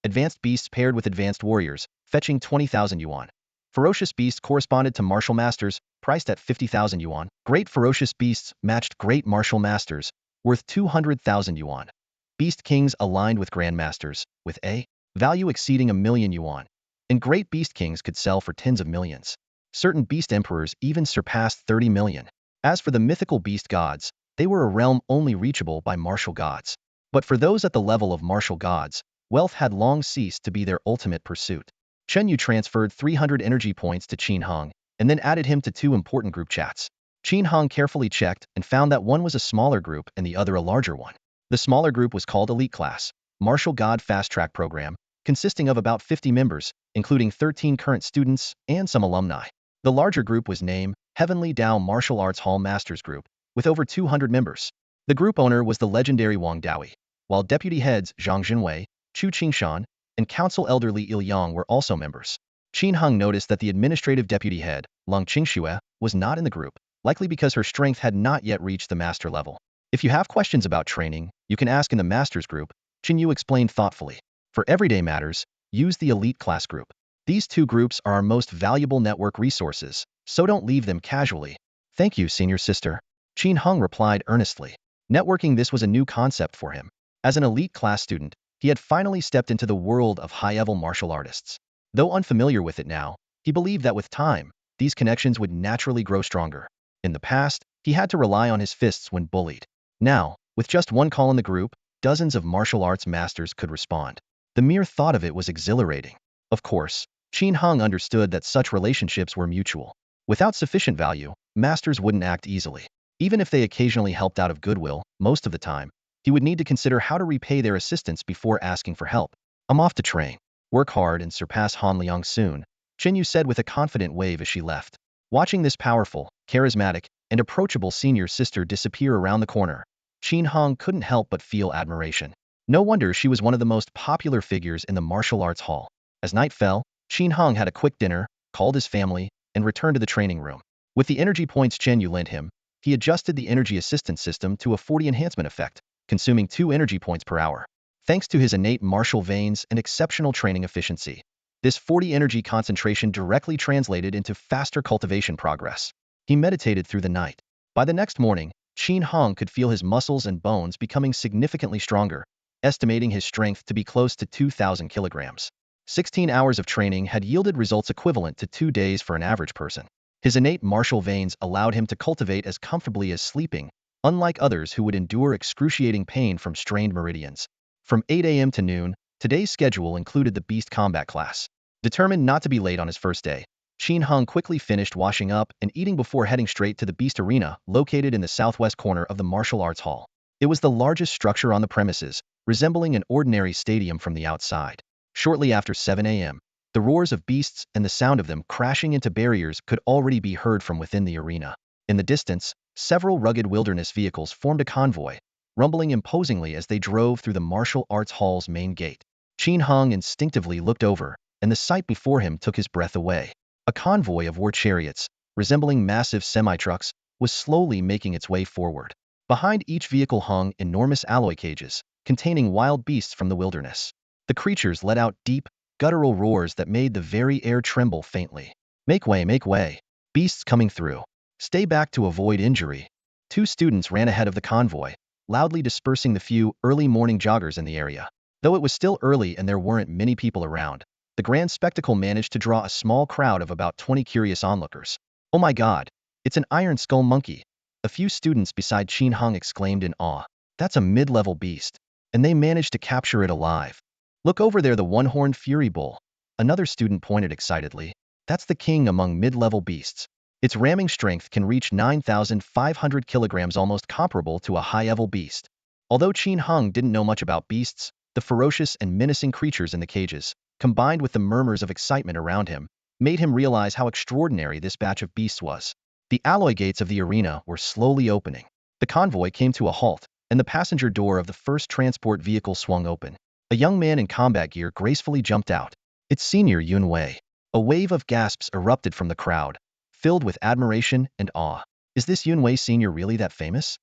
Advanced beasts paired with advanced warriors, fetching 20,000 yuan. Ferocious beasts corresponded to martial masters, priced at 50,000 yuan. Great ferocious beasts matched great martial masters, worth 200,000 yuan. Beast kings aligned with grandmasters, with a value exceeding 1,000,000 yuan. And great beast kings could sell for tens of millions. Certain beast emperors even surpassed 30 million. As for the mythical beast gods, they were a realm only reachable by martial gods. But for those at the level of martial gods, wealth had long ceased to be their ultimate pursuit. Yu transferred 300 energy points to Hong, and then added him to two important group chats. Hong carefully checked and found that one was a smaller group and the other a larger one. The smaller group was called Elite Class, Martial God Fast Track Program, consisting of about 50 members, including 13 current students and some alumni. The larger group was named Heavenly Dao Martial Arts Hall Masters Group, with over 200 members. The group owner was the legendary Wang Daoyi, while deputy heads Zhang Jinwei, Chu Qingshan, and council elder Li Ilyang were also members. Hong noticed that the administrative deputy head, Lung Qingxue, was not in the group, likely because her strength had not yet reached the master level. If you have questions about training, You can ask in the Masters group, Chin Yu explained thoughtfully. For everyday matters, use the Elite class group. These two groups are our most valuable network resources, so don't leave them casually. Thank you, senior sister. Qin Hung replied earnestly. Networking this was a new concept for him. As an elite class student, he had finally stepped into the world of high-level martial artists. Though unfamiliar with it now, he believed that with time, these connections would naturally grow stronger. In the past, he had to rely on his fists when bullied. Now, with just one call in the group, dozens of martial arts masters could respond. The mere thought of it was exhilarating. Of course, Qin Hung understood that such relationships were mutual. Without sufficient value, masters wouldn't act easily. Even if they occasionally helped out of goodwill, most of the time, he would need to consider how to repay their assistance before asking for help. I'm off to train. Work hard and surpass Han Liang soon, Chen Yu said with a confident wave as she left. Watching this powerful, charismatic, and approachable senior sister disappear around the corner, Qin Hong couldn't help but feel admiration. No wonder she was one of the most popular figures in the martial arts hall. As night fell, Qin Hong had a quick dinner, called his family, and returned to the training room. With the energy points Chen Yu lent him, he adjusted the energy assistance system to a 40 enhancement effect, consuming 2 energy points per hour. Thanks to his innate martial veins and exceptional training efficiency, this 40 energy concentration directly translated into faster cultivation progress. He meditated through the night. By the next morning, Qin Hong could feel his muscles and bones becoming significantly stronger, estimating his strength to be close to 2,000 kilograms. 16 hours of training had yielded results equivalent to 2 days for an average person. His innate martial veins allowed him to cultivate as comfortably as sleeping, unlike others who would endure excruciating pain from strained meridians. From 8 a.m. to noon, today's schedule included the Beast Combat class. Determined not to be late on his first day, Qin Hung quickly finished washing up and eating before heading straight to the Beast Arena, located in the southwest corner of the martial arts hall. It was the largest structure on the premises, resembling an ordinary stadium from the outside. Shortly after 7 a.m., the roars of beasts and the sound of them crashing into barriers could already be heard from within the arena. In the distance, several rugged wilderness vehicles formed a convoy, rumbling imposingly as they drove through the martial arts hall's main gate. Qin Hung instinctively looked over, and the sight before him took his breath away. A convoy of war chariots, resembling massive semi-trucks, was slowly making its way forward. Behind each vehicle hung enormous alloy cages, containing wild beasts from the wilderness. The creatures let out deep, guttural roars that made the very air tremble faintly. Make way, beasts coming through. Stay back to avoid injury. 2 students ran ahead of the convoy, loudly dispersing the few early morning joggers in the area. Though it was still early and there weren't many people around, the grand spectacle managed to draw a small crowd of about 20 curious onlookers. Oh my god, it's an iron skull monkey. A few students beside Qin Hung exclaimed in awe. That's a mid-level beast, and they managed to capture it alive. Look over there, the one-horned fury bull. Another student pointed excitedly. That's the king among mid-level beasts. Its ramming strength can reach 9,500 kilograms, almost comparable to a high-level beast. Although Qin Hung didn't know much about beasts, the ferocious and menacing creatures in the cages, combined with the murmurs of excitement around him, made him realize how extraordinary this batch of beasts was. The alloy gates of the arena were slowly opening. The convoy came to a halt, and the passenger door of the first transport vehicle swung open. A young man in combat gear gracefully jumped out. It's Senior Yun Wei. A wave of gasps erupted from the crowd, filled with admiration and awe. Is this Yun Wei Senior really that famous?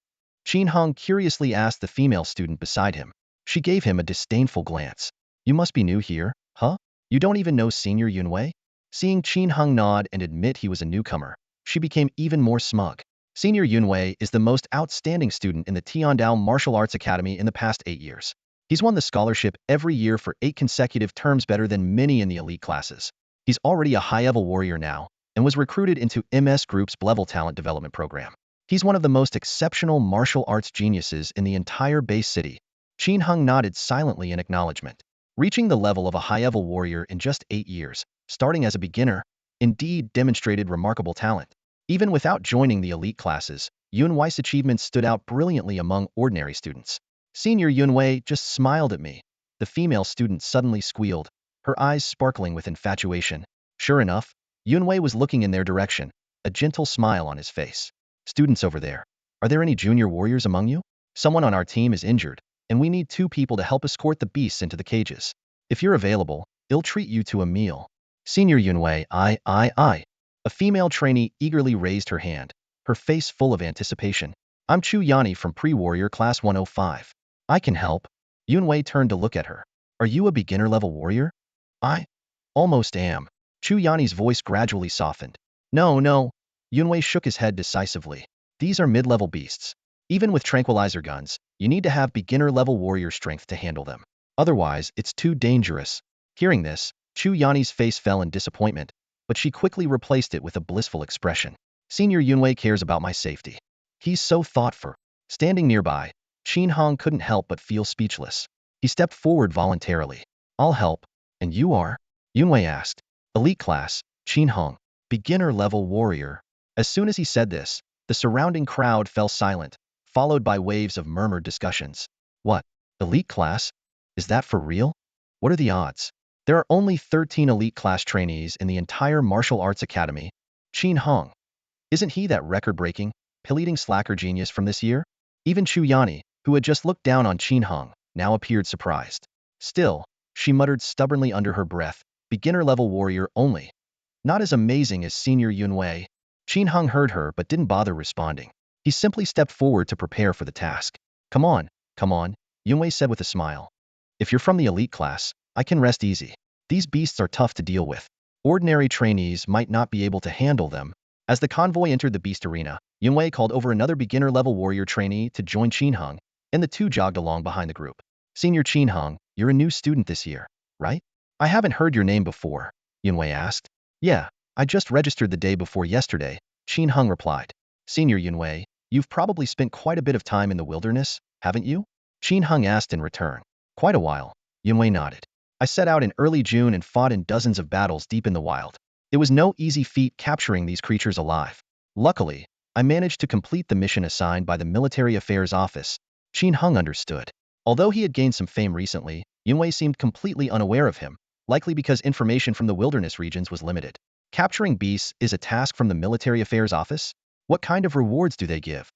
Qin Hung curiously asked the female student beside him. She gave him a disdainful glance. You must be new here, huh? You don't even know Senior Yun Wei? Seeing Qin Hung nod and admit he was a newcomer, she became even more smug. Senior Yun Wei is the most outstanding student in the Tiandao Martial Arts Academy in the past 8 years. He's won the scholarship every year for 8 consecutive terms, better than many in the elite classes. He's already a high-level warrior now, and was recruited into MS Group's level talent development program. He's one of the most exceptional martial arts geniuses in the entire base city. Qin Hung nodded silently in acknowledgement. Reaching the level of a high-level warrior in just 8 years, starting as a beginner, indeed demonstrated remarkable talent. Even without joining the elite classes, Yun Wei's achievements stood out brilliantly among ordinary students. Senior Yun Wei just smiled at me. The female student suddenly squealed, her eyes sparkling with infatuation. Sure enough, Yun Wei was looking in their direction, a gentle smile on his face. Students over there, are there any junior warriors among you? Someone on our team is injured, and we need 2 people to help escort the beasts into the cages. If you're available, I'll treat you to a meal. Senior Yun Wei, I. A female trainee eagerly raised her hand, her face full of anticipation. I'm Chu Yani from Pre-Warrior Class 105. I can help. Yunwei turned to look at her. Are you a beginner-level warrior? I almost am. Chu Yanni's voice gradually softened. No, no. Yunwei shook his head decisively. These are mid-level beasts. Even with tranquilizer guns, you need to have beginner-level warrior strength to handle them. Otherwise, it's too dangerous. Hearing this, Chu Yanni's face fell in disappointment, but she quickly replaced it with a blissful expression. Senior Yunwei cares about my safety. He's so thoughtful. Standing nearby, Qin Hong couldn't help but feel speechless. He stepped forward voluntarily. I'll help. And you are? Yunwei asked. Elite class, Qin Hong. Beginner-level warrior. As soon as he said this, the surrounding crowd fell silent, followed by waves of murmured discussions. What? Elite class? Is that for real? What are the odds? There are only 13 elite class trainees in the entire martial arts academy. Qin Hong. Isn't he that record-breaking, pill-eating slacker genius from this year? Even Chu Yanni, who had just looked down on Qin Hong, now appeared surprised. Still, she muttered stubbornly under her breath, beginner-level warrior only. Not as amazing as Senior Yunwei. Qin Hong heard her but didn't bother responding. He simply stepped forward to prepare for the task. Come on, Yunwei said with a smile. If you're from the elite class, I can rest easy. These beasts are tough to deal with. Ordinary trainees might not be able to handle them. As the convoy entered the beast arena, Yunwei called over another beginner-level warrior trainee to join Qin Hong, and the two jogged along behind the group. Senior Qin Hong, you're a new student this year, right? I haven't heard your name before, Yunwei asked. Yeah, I just registered the day before yesterday, Qin Hong replied. Senior Yunwei, you've probably spent quite a bit of time in the wilderness, haven't you? Qin Hong asked in return. Quite a while, Yunwei nodded. I set out in early June and fought in dozens of battles deep in the wild. It was no easy feat capturing these creatures alive. Luckily, I managed to complete the mission assigned by the Military Affairs Office. Qin Hong understood. Although he had gained some fame recently, Yunwei seemed completely unaware of him, likely because information from the wilderness regions was limited. Capturing beasts is a task from the Military Affairs Office? What kind of rewards do they give?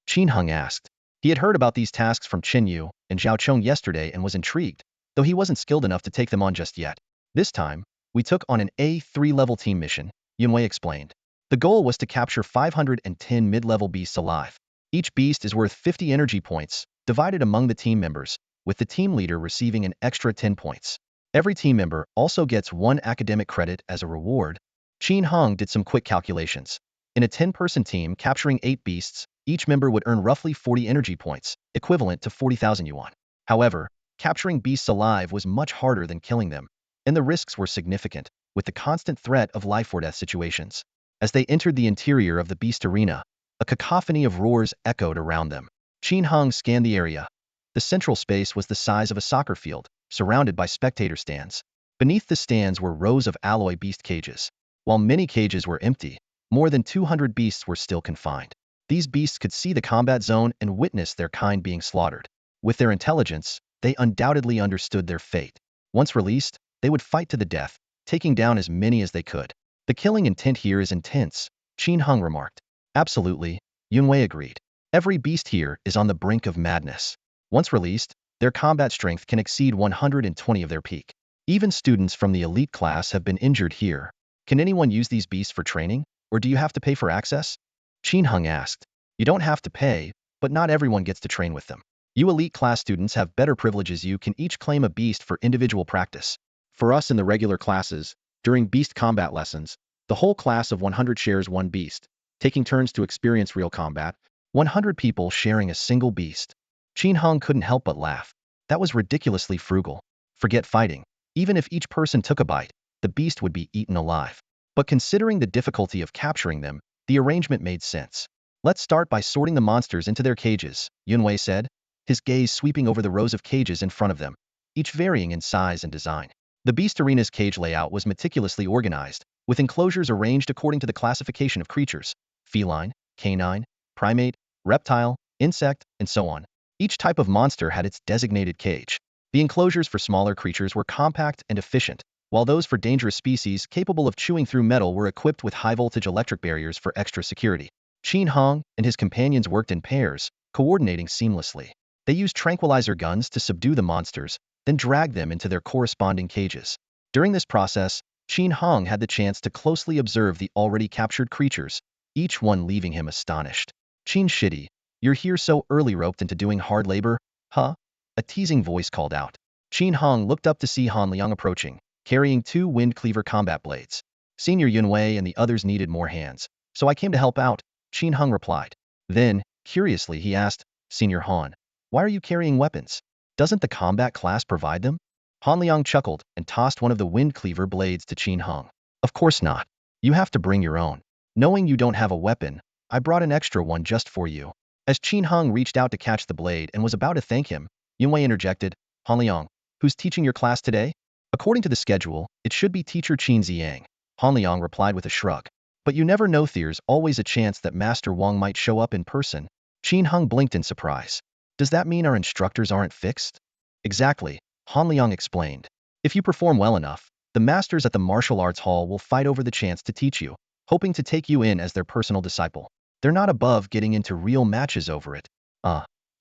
Qin Hong asked. He had heard about these tasks from Qin Yu and Zhao Chong yesterday and was intrigued, though he wasn't skilled enough to take them on just yet. This time, we took on an A3 level team mission, Yunwei explained. The goal was to capture 510 mid-level beasts alive. Each beast is worth 50 energy points, divided among the team members, with the team leader receiving an extra 10 points. Every team member also gets 1 academic credit as a reward. Qin Hong did some quick calculations. In a 10-person team capturing 8 beasts, each member would earn roughly 40 energy points, equivalent to 40,000 yuan. However, capturing beasts alive was much harder than killing them, and the risks were significant, with the constant threat of life-or-death situations. As they entered the interior of the beast arena, a cacophony of roars echoed around them. Qin Hong scanned the area. The central space was the size of a soccer field, surrounded by spectator stands. Beneath the stands were rows of alloy beast cages. While many cages were empty, more than 200 beasts were still confined. These beasts could see the combat zone and witness their kind being slaughtered. With their intelligence, they undoubtedly understood their fate. Once released, they would fight to the death, taking down as many as they could. The killing intent here is intense, Qin Hong remarked. Absolutely, Yunwei agreed. Every beast here is on the brink of madness. Once released, their combat strength can exceed 120 of their peak. Even students from the elite class have been injured here. Can anyone use these beasts for training, or do you have to pay for access? Qin Hong asked. You don't have to pay, but not everyone gets to train with them. You elite class students have better privileges. You can each claim a beast for individual practice. For us in the regular classes, during beast combat lessons, the whole class of 100 shares one beast, taking turns to experience real combat, 100 people sharing a single beast. Qin Hong couldn't help but laugh. That was ridiculously frugal. Forget fighting. Even if each person took a bite, the beast would be eaten alive. But considering the difficulty of capturing them, the arrangement made sense. Let's start by sorting the monsters into their cages, Yunwei said, his gaze sweeping over the rows of cages in front of them, each varying in size and design. The beast arena's cage layout was meticulously organized, with enclosures arranged according to the classification of creatures: feline, canine, primate, reptile, insect, and so on. Each type of monster had its designated cage. The enclosures for smaller creatures were compact and efficient, while those for dangerous species capable of chewing through metal were equipped with high-voltage electric barriers for extra security. Qin Hong and his companions worked in pairs, coordinating seamlessly. They used tranquilizer guns to subdue the monsters, then dragged them into their corresponding cages. During this process, Qin Hong had the chance to closely observe the already captured creatures, each one leaving him astonished. Qin Shitty, you're here so early, roped into doing hard labor, huh? A teasing voice called out. Qin Hong looked up to see Han Liang approaching, carrying 2 wind cleaver combat blades. Senior Yunwei and the others needed more hands, so I came to help out, Qin Hong replied. Then, curiously, he asked, Senior Han, why are you carrying weapons? Doesn't the combat class provide them? Han Liang chuckled and tossed one of the wind cleaver blades to Qin Hong. Of course not. You have to bring your own. Knowing you don't have a weapon, I brought an extra one just for you. As Qin Hong reached out to catch the blade and was about to thank him, Yunwei interjected, Han Liang, who's teaching your class today? According to the schedule, it should be teacher Qin Ziyang. Han Liang replied with a shrug. But you never know, there's always a chance that Master Wang might show up in person. Qin Hong blinked in surprise. Does that mean our instructors aren't fixed? Exactly, Han Liang explained. If you perform well enough, the masters at the martial arts hall will fight over the chance to teach you, hoping to take you in as their personal disciple. They're not above getting into real matches over it.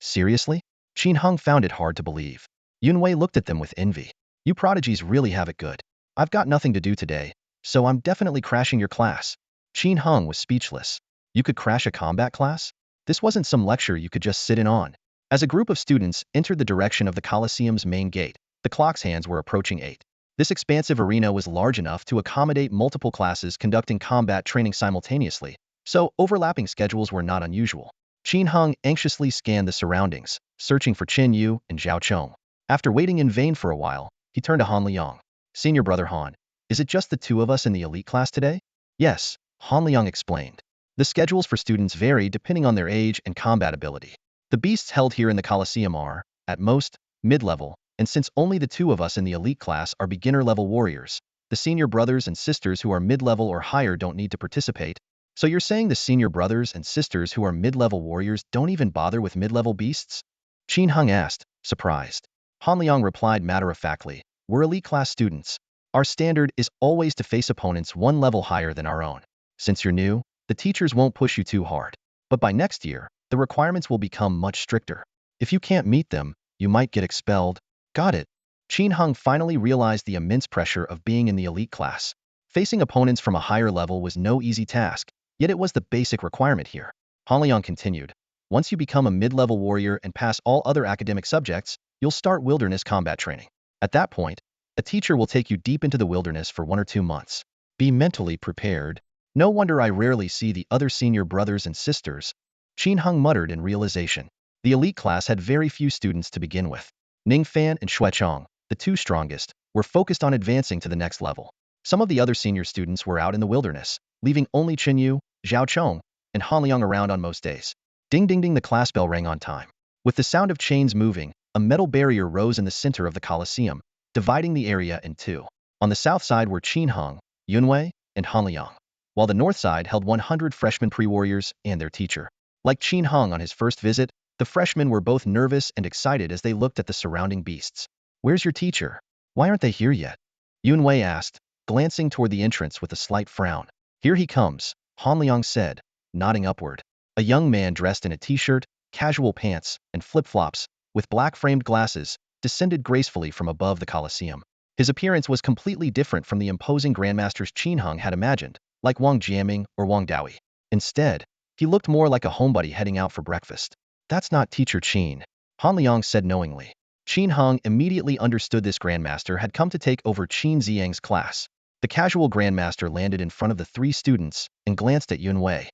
Seriously? Qin Hong found it hard to believe. Yunwei looked at them with envy. You prodigies really have it good. I've got nothing to do today, so I'm definitely crashing your class. Qin Hong was speechless. You could crash a combat class? This wasn't some lecture you could just sit in on. As a group of students entered the direction of the Colosseum's main gate, the clock's hands were approaching 8. This expansive arena was large enough to accommodate multiple classes conducting combat training simultaneously, so overlapping schedules were not unusual. Qin Hong anxiously scanned the surroundings, searching for Qin Yu and Zhao Chong. After waiting in vain for a while, he turned to Han Liang. Senior brother Han, is it just the 2 of us in the elite class today? Yes, Han Liang explained. The schedules for students vary depending on their age and combat ability. The beasts held here in the Colosseum are, at most, mid-level, and since only the 2 of us in the elite class are beginner-level warriors, the senior brothers and sisters who are mid-level or higher don't need to participate. So you're saying the senior brothers and sisters who are mid-level warriors don't even bother with mid-level beasts? Qin Hong asked, surprised. Han Liang replied matter-of-factly, we're elite class students. Our standard is always to face opponents 1 level higher than our own. Since you're new, the teachers won't push you too hard. But by next year, the requirements will become much stricter. If you can't meet them, you might get expelled. Got it. Qin Hong finally realized the immense pressure of being in the elite class. Facing opponents from a higher level was no easy task, yet it was the basic requirement here. Han Liang continued. Once you become a mid-level warrior and pass all other academic subjects, you'll start wilderness combat training. At that point, a teacher will take you deep into the wilderness for 1 or 2 months. Be mentally prepared. No wonder I rarely see the other senior brothers and sisters. Qin Hong muttered in realization. The elite class had very few students to begin with. Ning Fan and Xue Chong, the 2 strongest, were focused on advancing to the next level. Some of the other senior students were out in the wilderness, leaving only Qin Yu, Zhao Chong, and Han Liang around on most days. Ding ding ding, the class bell rang on time. With the sound of chains moving, a metal barrier rose in the center of the Colosseum, dividing the area in 2. On the south side were Qin Hong, Yunwei, and Han Liang, while the north side held 100 freshman pre-warriors and their teacher. Like Qin Hong on his first visit, the freshmen were both nervous and excited as they looked at the surrounding beasts. Where's your teacher? Why aren't they here yet? Yunwei asked, glancing toward the entrance with a slight frown. Here he comes, Han Liang said, nodding upward. A young man dressed in a t-shirt, casual pants, and flip-flops, with black-framed glasses, descended gracefully from above the Colosseum. His appearance was completely different from the imposing grandmasters Qin Hong had imagined, like Wang Jiaming or Wang Daoyi. Instead, he looked more like a homebody heading out for breakfast. That's not teacher Qin, Han Liang said knowingly. Qin Hong immediately understood this grandmaster had come to take over Qin Ziyang's class. The casual grandmaster landed in front of the 3 students and glanced at Yunwei.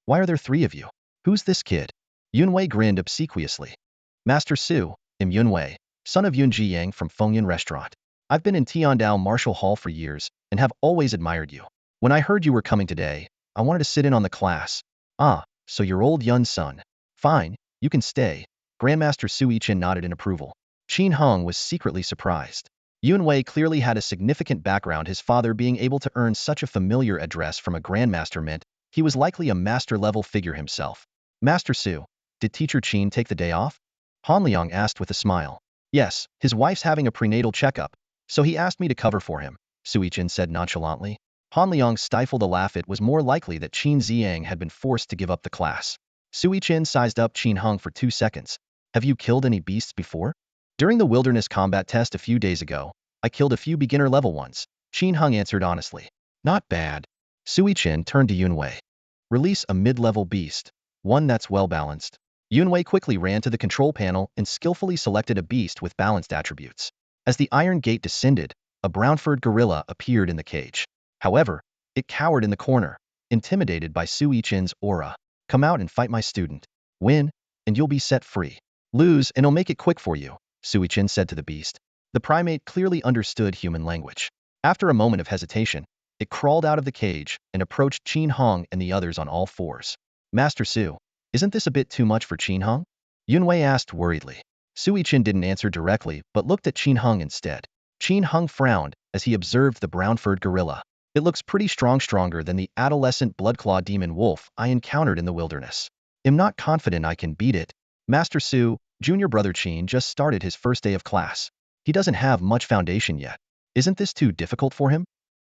Why are there 3 of you? Who's this kid? Yunwei grinned obsequiously. Master Su, I'm Yunwei, son of Yun Jiyang from Fengyan Restaurant. I've been in Tiandao Martial Hall for years and have always admired you. When I heard you were coming today, I wanted to sit in on the class. Ah, so you're old Yun's son. Fine, you can stay. Grandmaster Su Yichin nodded in approval. Qin Hong was secretly surprised. Yunwei clearly had a significant background. His father being able to earn such a familiar address from a grandmaster meant he was likely a master-level figure himself. Master Su, did teacher Qin take the day off? Han Liang asked with a smile. Yes, his wife's having a prenatal checkup, so he asked me to cover for him, Su Yichin said nonchalantly. Han Liang stifled a laugh. It was more likely that Qin Ziyang had been forced to give up the class. Su Yichin sized up Qin Hong for 2 seconds. Have you killed any beasts before? During the wilderness combat test a few days ago, I killed a few beginner-level ones, Qin Hong answered honestly. Not bad. Su Yichin turned to Yunwei. Release a mid-level beast, one that's well-balanced. Yunwei quickly ran to the control panel and skillfully selected a beast with balanced attributes. As the iron gate descended, a brown-furred gorilla appeared in the cage. However, it cowered in the corner, intimidated by Su Yichen's aura. Come out and fight my student. Win, and you'll be set free. Lose, and I'll make it quick for you, Su Yichen said to the beast. The primate clearly understood human language. After a moment of hesitation, it crawled out of the cage and approached Qin Hong and the others on all fours. Master Su, isn't this a bit too much for Qin Hong? Yunwei asked worriedly. Su Yichen didn't answer directly but looked at Qin Hong instead. Qin Hong frowned as he observed the brown-furred gorilla. It looks pretty stronger than the adolescent blood-claw demon wolf I encountered in the wilderness. I'm not confident I can beat it. Master Su, junior brother Qin just started his first day of class. He doesn't have much foundation yet. Isn't this too difficult for him?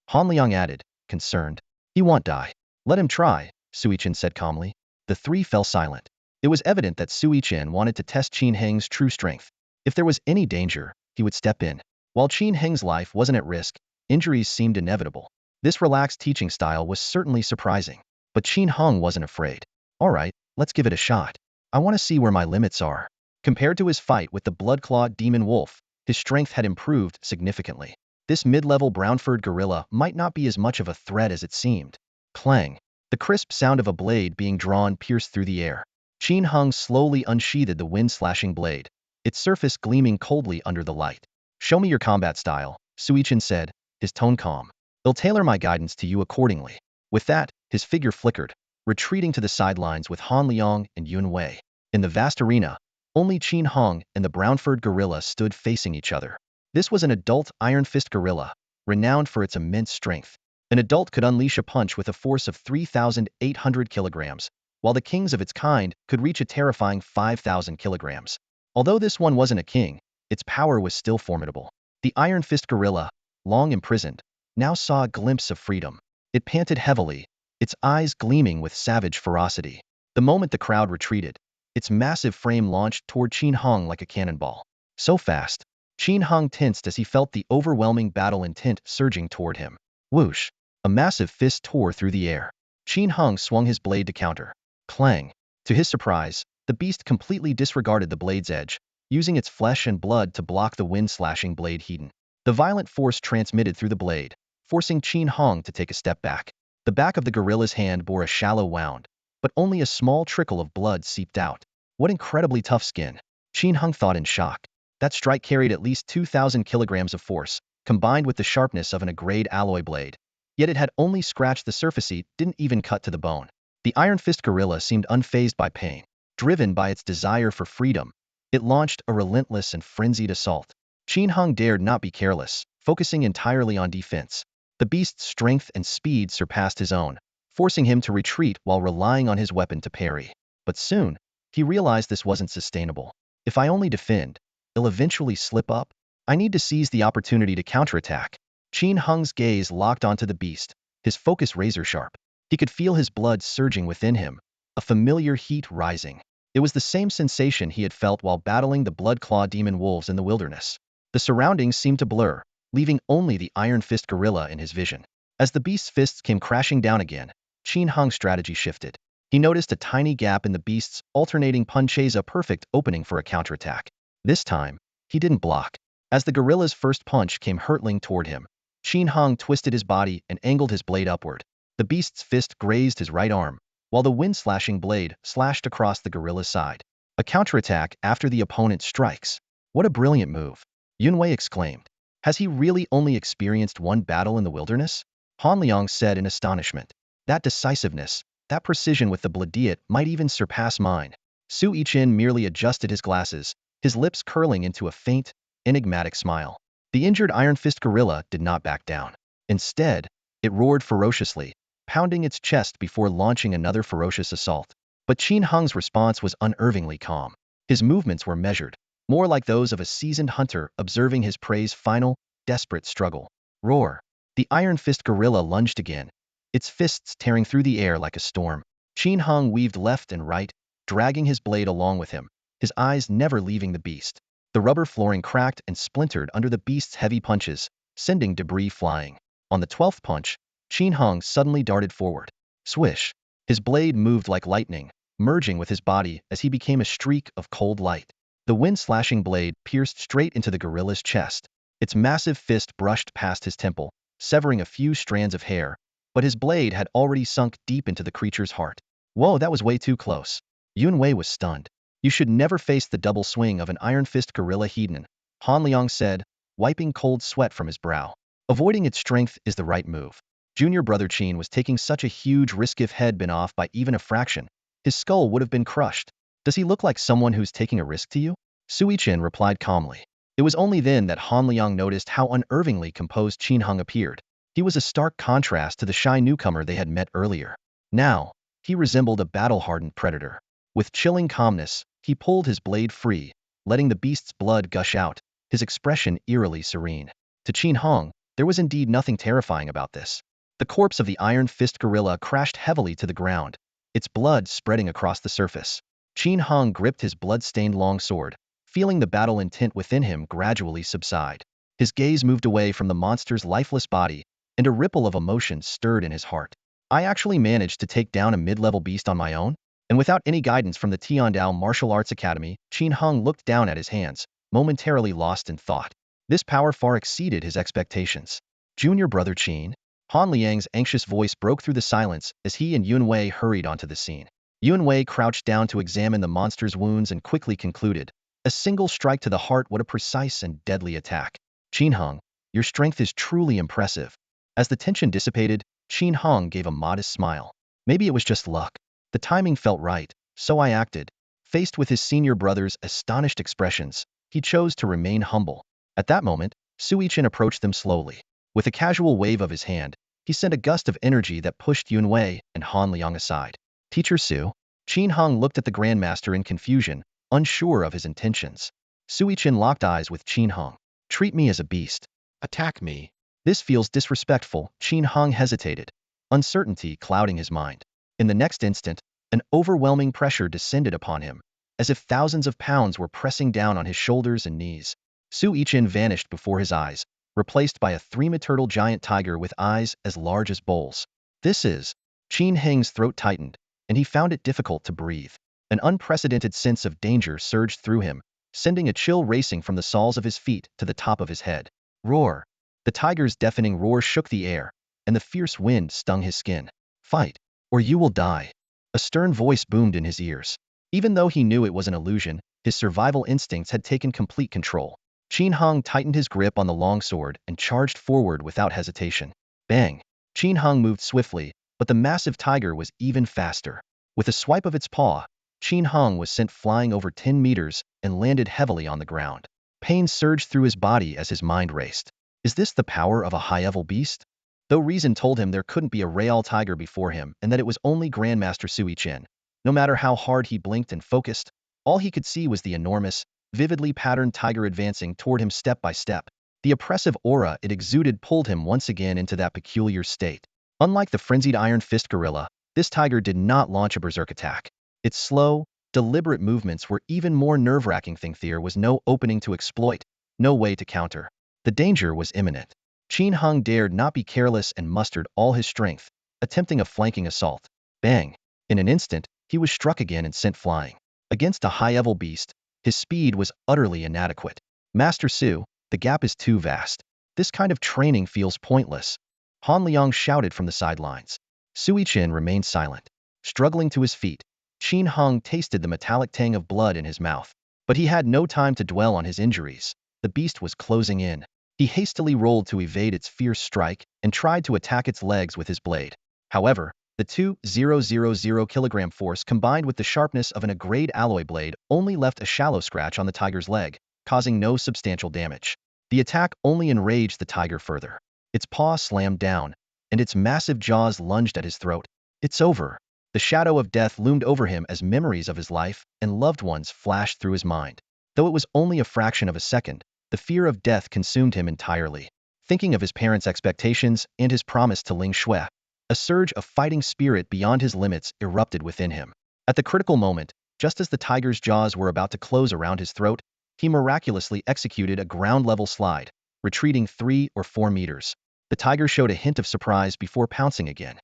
Han Liang added, concerned. He won't die. Let him try, Su Yichen said calmly. The three fell silent. It was evident that Su Yichen wanted to test Qin Heng's true strength. If there was any danger, he would step in. While Qin Heng's life wasn't at risk, injuries seemed inevitable. This relaxed teaching style was certainly surprising. But Qin Hong wasn't afraid. All right, let's give it a shot. I want to see where my limits are. Compared to his fight with the blood-clawed demon wolf, his strength had improved significantly. This mid-level brown-furred gorilla might not be as much of a threat as it seemed. Clang. The crisp sound of a blade being drawn pierced through the air. Qin Hong slowly unsheathed the wind-slashing blade, its surface gleaming coldly under the light. Show me your combat style, Su Yichen said, his tone calm. I'll tailor my guidance to you accordingly. With that, his figure flickered, retreating to the sidelines with Han Liang and Yun Wei. In the vast arena, only Qin Hong and the brown-furred gorilla stood facing each other. This was an adult Iron Fist gorilla, renowned for its immense strength. An adult could unleash a punch with a force of 3,800 kilograms, while the kings of its kind could reach a terrifying 5,000 kilograms. Although this one wasn't a king, its power was still formidable. The Iron Fist gorilla, long imprisoned, now saw a glimpse of freedom. It panted heavily, its eyes gleaming with savage ferocity. The moment the crowd retreated, its massive frame launched toward Qin Hong like a cannonball. So fast, Qin Hong tensed as he felt the overwhelming battle intent surging toward him. Whoosh! A massive fist tore through the air. Qin Hong swung his blade to counter. Clang! To his surprise, the beast completely disregarded the blade's edge, using its flesh and blood to block the wind-slashing blade heat. The violent force transmitted through the blade, forcing Qin Hong to take a step back. The back of the gorilla's hand bore a shallow wound, but only a small trickle of blood seeped out. What incredibly tough skin, Qin Hong thought in shock. That strike carried at least 2,000 kilograms of force, combined with the sharpness of an A-grade alloy blade. Yet it had only scratched the surface, it didn't even cut to the bone. The Iron Fist gorilla seemed unfazed by pain. Driven by its desire for freedom, it launched a relentless and frenzied assault. Qin Hong dared not be careless, focusing entirely on defense. The beast's strength and speed surpassed his own, forcing him to retreat while relying on his weapon to parry. But soon, he realized this wasn't sustainable. If I only defend, I'll eventually slip up. I need to seize the opportunity to counterattack. Qin Hong's gaze locked onto the beast, his focus razor-sharp. He could feel his blood surging within him, a familiar heat rising. It was the same sensation he had felt while battling the blood-claw demon wolves in the wilderness. The surroundings seemed to blur, leaving only the Iron Fist gorilla in his vision. As the beast's fists came crashing down again, Qin Hong's strategy shifted. He noticed a tiny gap in the beast's alternating punches, a perfect opening for a counterattack. This time, he didn't block. As the gorilla's first punch came hurtling toward him, Qin Hong twisted his body and angled his blade upward. The beast's fist grazed his right arm, while the wind-slashing blade slashed across the gorilla's side. A counterattack after the opponent's strikes. What a brilliant move! Yun Wei exclaimed. Has he really only experienced one battle in the wilderness? Han Liang said in astonishment. That decisiveness, that precision with the bladiet might even surpass mine. Su Yichen merely adjusted his glasses, his lips curling into a faint, enigmatic smile. The injured Iron Fist gorilla did not back down. Instead, it roared ferociously, pounding its chest before launching another ferocious assault. But Qin Hong's response was unervingly calm. His movements were measured, more like those of a seasoned hunter observing his prey's final, desperate struggle. Roar! The Iron Fist gorilla lunged again, its fists tearing through the air like a storm. Qin Hong weaved left and right, dragging his blade along with him, his eyes never leaving the beast. The rubber flooring cracked and splintered under the beast's heavy punches, sending debris flying. On the 12th punch, Qin Hong suddenly darted forward. Swish! His blade moved like lightning, merging with his body as he became a streak of cold light. The wind-slashing blade pierced straight into the gorilla's chest. Its massive fist brushed past his temple, severing a few strands of hair, but his blade had already sunk deep into the creature's heart. Whoa, that was way too close. Yunwei was stunned. You should never face the double swing of an Iron Fist gorilla heathen, Han Liang said, wiping cold sweat from his brow. Avoiding its strength is the right move. Junior brother Qin was taking such a huge risk. If head been off by even a fraction, his skull would have been crushed. Does he look like someone who's taking a risk to you? Sui Chen replied calmly. It was only then that Han Liang noticed how unervingly composed Qin Hung appeared. He was a stark contrast to the shy newcomer they had met earlier. Now, he resembled a battle-hardened predator. With chilling calmness, he pulled his blade free, letting the beast's blood gush out, his expression eerily serene. To Qin Hung, there was indeed nothing terrifying about this. The corpse of the Iron Fist gorilla crashed heavily to the ground, its blood spreading across the surface. Qin Hung gripped his blood-stained long sword, feeling the battle intent within him gradually subside. His gaze moved away from the monster's lifeless body, and a ripple of emotion stirred in his heart. I actually managed to take down a mid-level beast on my own? And without any guidance from the Tiandao Martial Arts Academy, Qin Hung looked down at his hands, momentarily lost in thought. This power far exceeded his expectations. Junior brother Qin? Han Liang's anxious voice broke through the silence as he and Yunwei hurried onto the scene. Yunwei crouched down to examine the monster's wounds and quickly concluded, a single strike to the heart, what a precise and deadly attack. Qin Hung, your strength is truly impressive. As the tension dissipated, Qin Hung gave a modest smile. Maybe it was just luck. The timing felt right, so I acted. Faced with his senior brother's astonished expressions, he chose to remain humble. At that moment, Sui Chen approached them slowly. With a casual wave of his hand, he sent a gust of energy that pushed Yunwei and Han Liang aside. Teacher Su? Qin Hung looked at the Grandmaster in confusion, unsure of his intentions. Sui Chen locked eyes with Qin Hung. Treat me as a beast. Attack me. This feels disrespectful. Qin Hung hesitated, uncertainty clouding his mind. In the next instant, an overwhelming pressure descended upon him, as if thousands of pounds were pressing down on his shoulders and knees. Sui Chen vanished before his eyes, replaced by a three-meter-tall giant tiger with eyes as large as bowls. This is... Qin Heng's throat tightened, and he found it difficult to breathe. An unprecedented sense of danger surged through him, sending a chill racing from the soles of his feet to the top of his head. Roar! The tiger's deafening roar shook the air, and the fierce wind stung his skin. Fight, or you will die. A stern voice boomed in his ears. Even though he knew it was an illusion, his survival instincts had taken complete control. Qin Hung tightened his grip on the long sword and charged forward without hesitation. Bang! Qin Hung moved swiftly, but the massive tiger was even faster. With a swipe of its paw, Qin Hung was sent flying over 10 meters and landed heavily on the ground. Pain surged through his body as his mind raced. Is this the power of a high-level beast? Though reason told him there couldn't be a real tiger before him and that it was only Grandmaster Sui Chen, no matter how hard he blinked and focused, all he could see was the enormous, vividly patterned tiger advancing toward him step by step. The oppressive aura it exuded pulled him once again into that peculiar state. Unlike the frenzied Iron Fist gorilla, this tiger did not launch a berserk attack. Its slow, deliberate movements were even more nerve-wracking. There was no opening to exploit, no way to counter. The danger was imminent. Qin Hung dared not be careless and mustered all his strength, attempting a flanking assault. Bang! In an instant, he was struck again and sent flying. Against a high-level beast, his speed was utterly inadequate. Master Su, the gap is too vast. This kind of training feels pointless. Han Liang shouted from the sidelines. Sui Chen remained silent. Struggling to his feet, Qin Hung tasted the metallic tang of blood in his mouth. But he had no time to dwell on his injuries. The beast was closing in. He hastily rolled to evade its fierce strike and tried to attack its legs with his blade. However, the 2,000 kilogram force combined with the sharpness of an A-grade alloy blade only left a shallow scratch on the tiger's leg, causing no substantial damage. The attack only enraged the tiger further. Its paw slammed down, and its massive jaws lunged at his throat. It's over. The shadow of death loomed over him as memories of his life and loved ones flashed through his mind. Though it was only a fraction of a second, the fear of death consumed him entirely. Thinking of his parents' expectations and his promise to Ling Shui, a surge of fighting spirit beyond his limits erupted within him. At the critical moment, just as the tiger's jaws were about to close around his throat, he miraculously executed a ground-level slide, retreating 3 or 4 meters. The tiger showed a hint of surprise before pouncing again.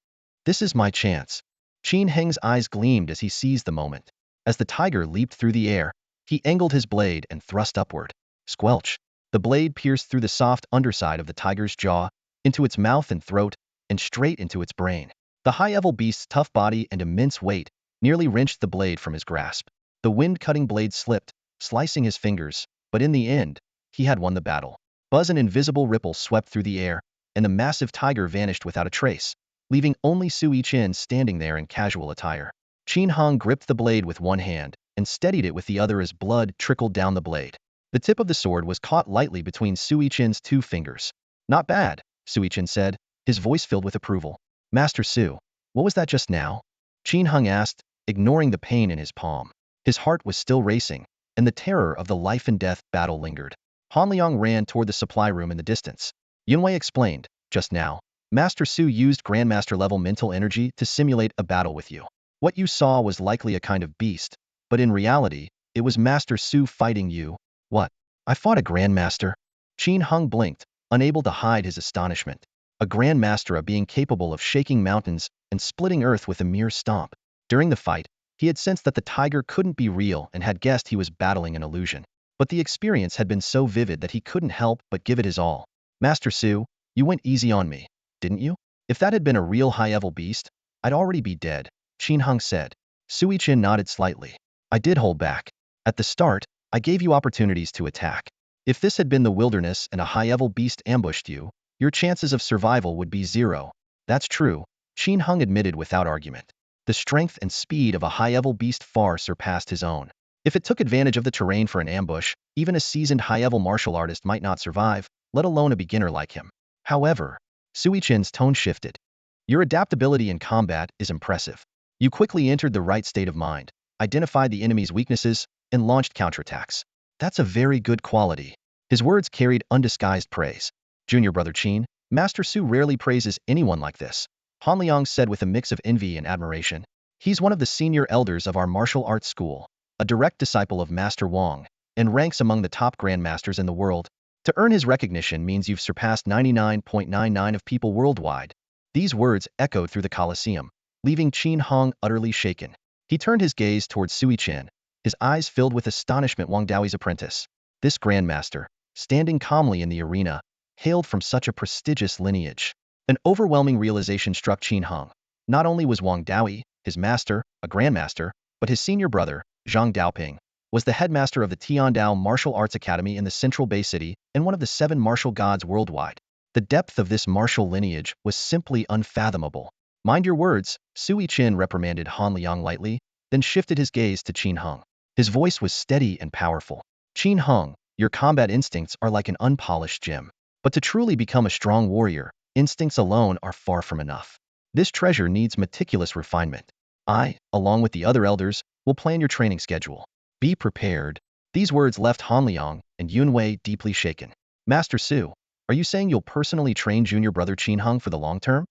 This is my chance. Qin Heng's eyes gleamed as he seized the moment. As the tiger leaped through the air, he angled his blade and thrust upward. Squelch! The blade pierced through the soft underside of the tiger's jaw, into its mouth and throat, and straight into its brain. The high-level beast's tough body and immense weight nearly wrenched the blade from his grasp. The wind-cutting blade slipped, slicing his fingers, but in the end, he had won the battle. Buzz, an invisible ripple swept through the air, and the massive tiger vanished without a trace, leaving only Sui Chen standing there in casual attire. Qin Hong gripped the blade with one hand and steadied it with the other as blood trickled down the blade. The tip of the sword was caught lightly between Sui Chen's two fingers. "Not bad," Sui Chen said, his voice filled with approval. "Master Su, what was that just now?" Qin Hong asked, ignoring the pain in his palm. His heart was still racing, and the terror of the life-and-death battle lingered. Han Liang ran toward the supply room in the distance. Yunwei explained, "Just now, Master Su used Grandmaster-level mental energy to simulate a battle with you. What you saw was likely a kind of beast, but in reality, it was Master Su fighting you." "What? I fought a Grandmaster?" Qin Hong blinked, unable to hide his astonishment. A Grandmaster, a being capable of shaking mountains and splitting earth with a mere stomp. During the fight, he had sensed that the tiger couldn't be real and had guessed he was battling an illusion. But the experience had been so vivid that he couldn't help but give it his all. "Master Su, you went easy on me, didn't you? If that had been a real high-level beast, I'd already be dead," Qin Hong said. Sui Chen nodded slightly. "I did hold back. At the start, I gave you opportunities to attack. If this had been the wilderness and a high-level beast ambushed you, your chances of survival would be 0. "That's true," Qin Hong admitted without argument. The strength and speed of a high-level beast far surpassed his own. If it took advantage of the terrain for an ambush, even a seasoned high-level martial artist might not survive, let alone a beginner like him. However, Sui Chen's tone shifted. "Your adaptability in combat is impressive. You quickly entered the right state of mind, identified the enemy's weaknesses, and launched counterattacks. That's a very good quality." His words carried undisguised praise. "Junior brother Qin, Master Su rarely praises anyone like this," Han Liang said with a mix of envy and admiration. "He's one of the senior elders of our martial arts school, a direct disciple of Master Wang, and ranks among the top grandmasters in the world. To earn his recognition means you've surpassed 99.99 of people worldwide." These words echoed through the Colosseum, leaving Qin Hong utterly shaken. He turned his gaze towards Sui Chen, his eyes filled with astonishment. Wang Daoi's apprentice, this grandmaster, standing calmly in the arena, hailed from such a prestigious lineage. An overwhelming realization struck Qin Hong. Not only was Wang Daoi, his master, a grandmaster, but his senior brother, Zhang Daoping, was the headmaster of the Tiandao Martial Arts Academy in the Central Bay City and one of the 7 martial gods worldwide. The depth of this martial lineage was simply unfathomable. "Mind your words," Sui Chen reprimanded Han Liang lightly, then shifted his gaze to Qin Hong. His voice was steady and powerful. "Qin Hong, your combat instincts are like an unpolished gem. But to truly become a strong warrior, instincts alone are far from enough. This treasure needs meticulous refinement. I, along with the other elders, will plan your training schedule. Be prepared." These words left Han Liang and Yunwei deeply shaken. "Master Su, are you saying you'll personally train junior brother Qin Hong for the long term?"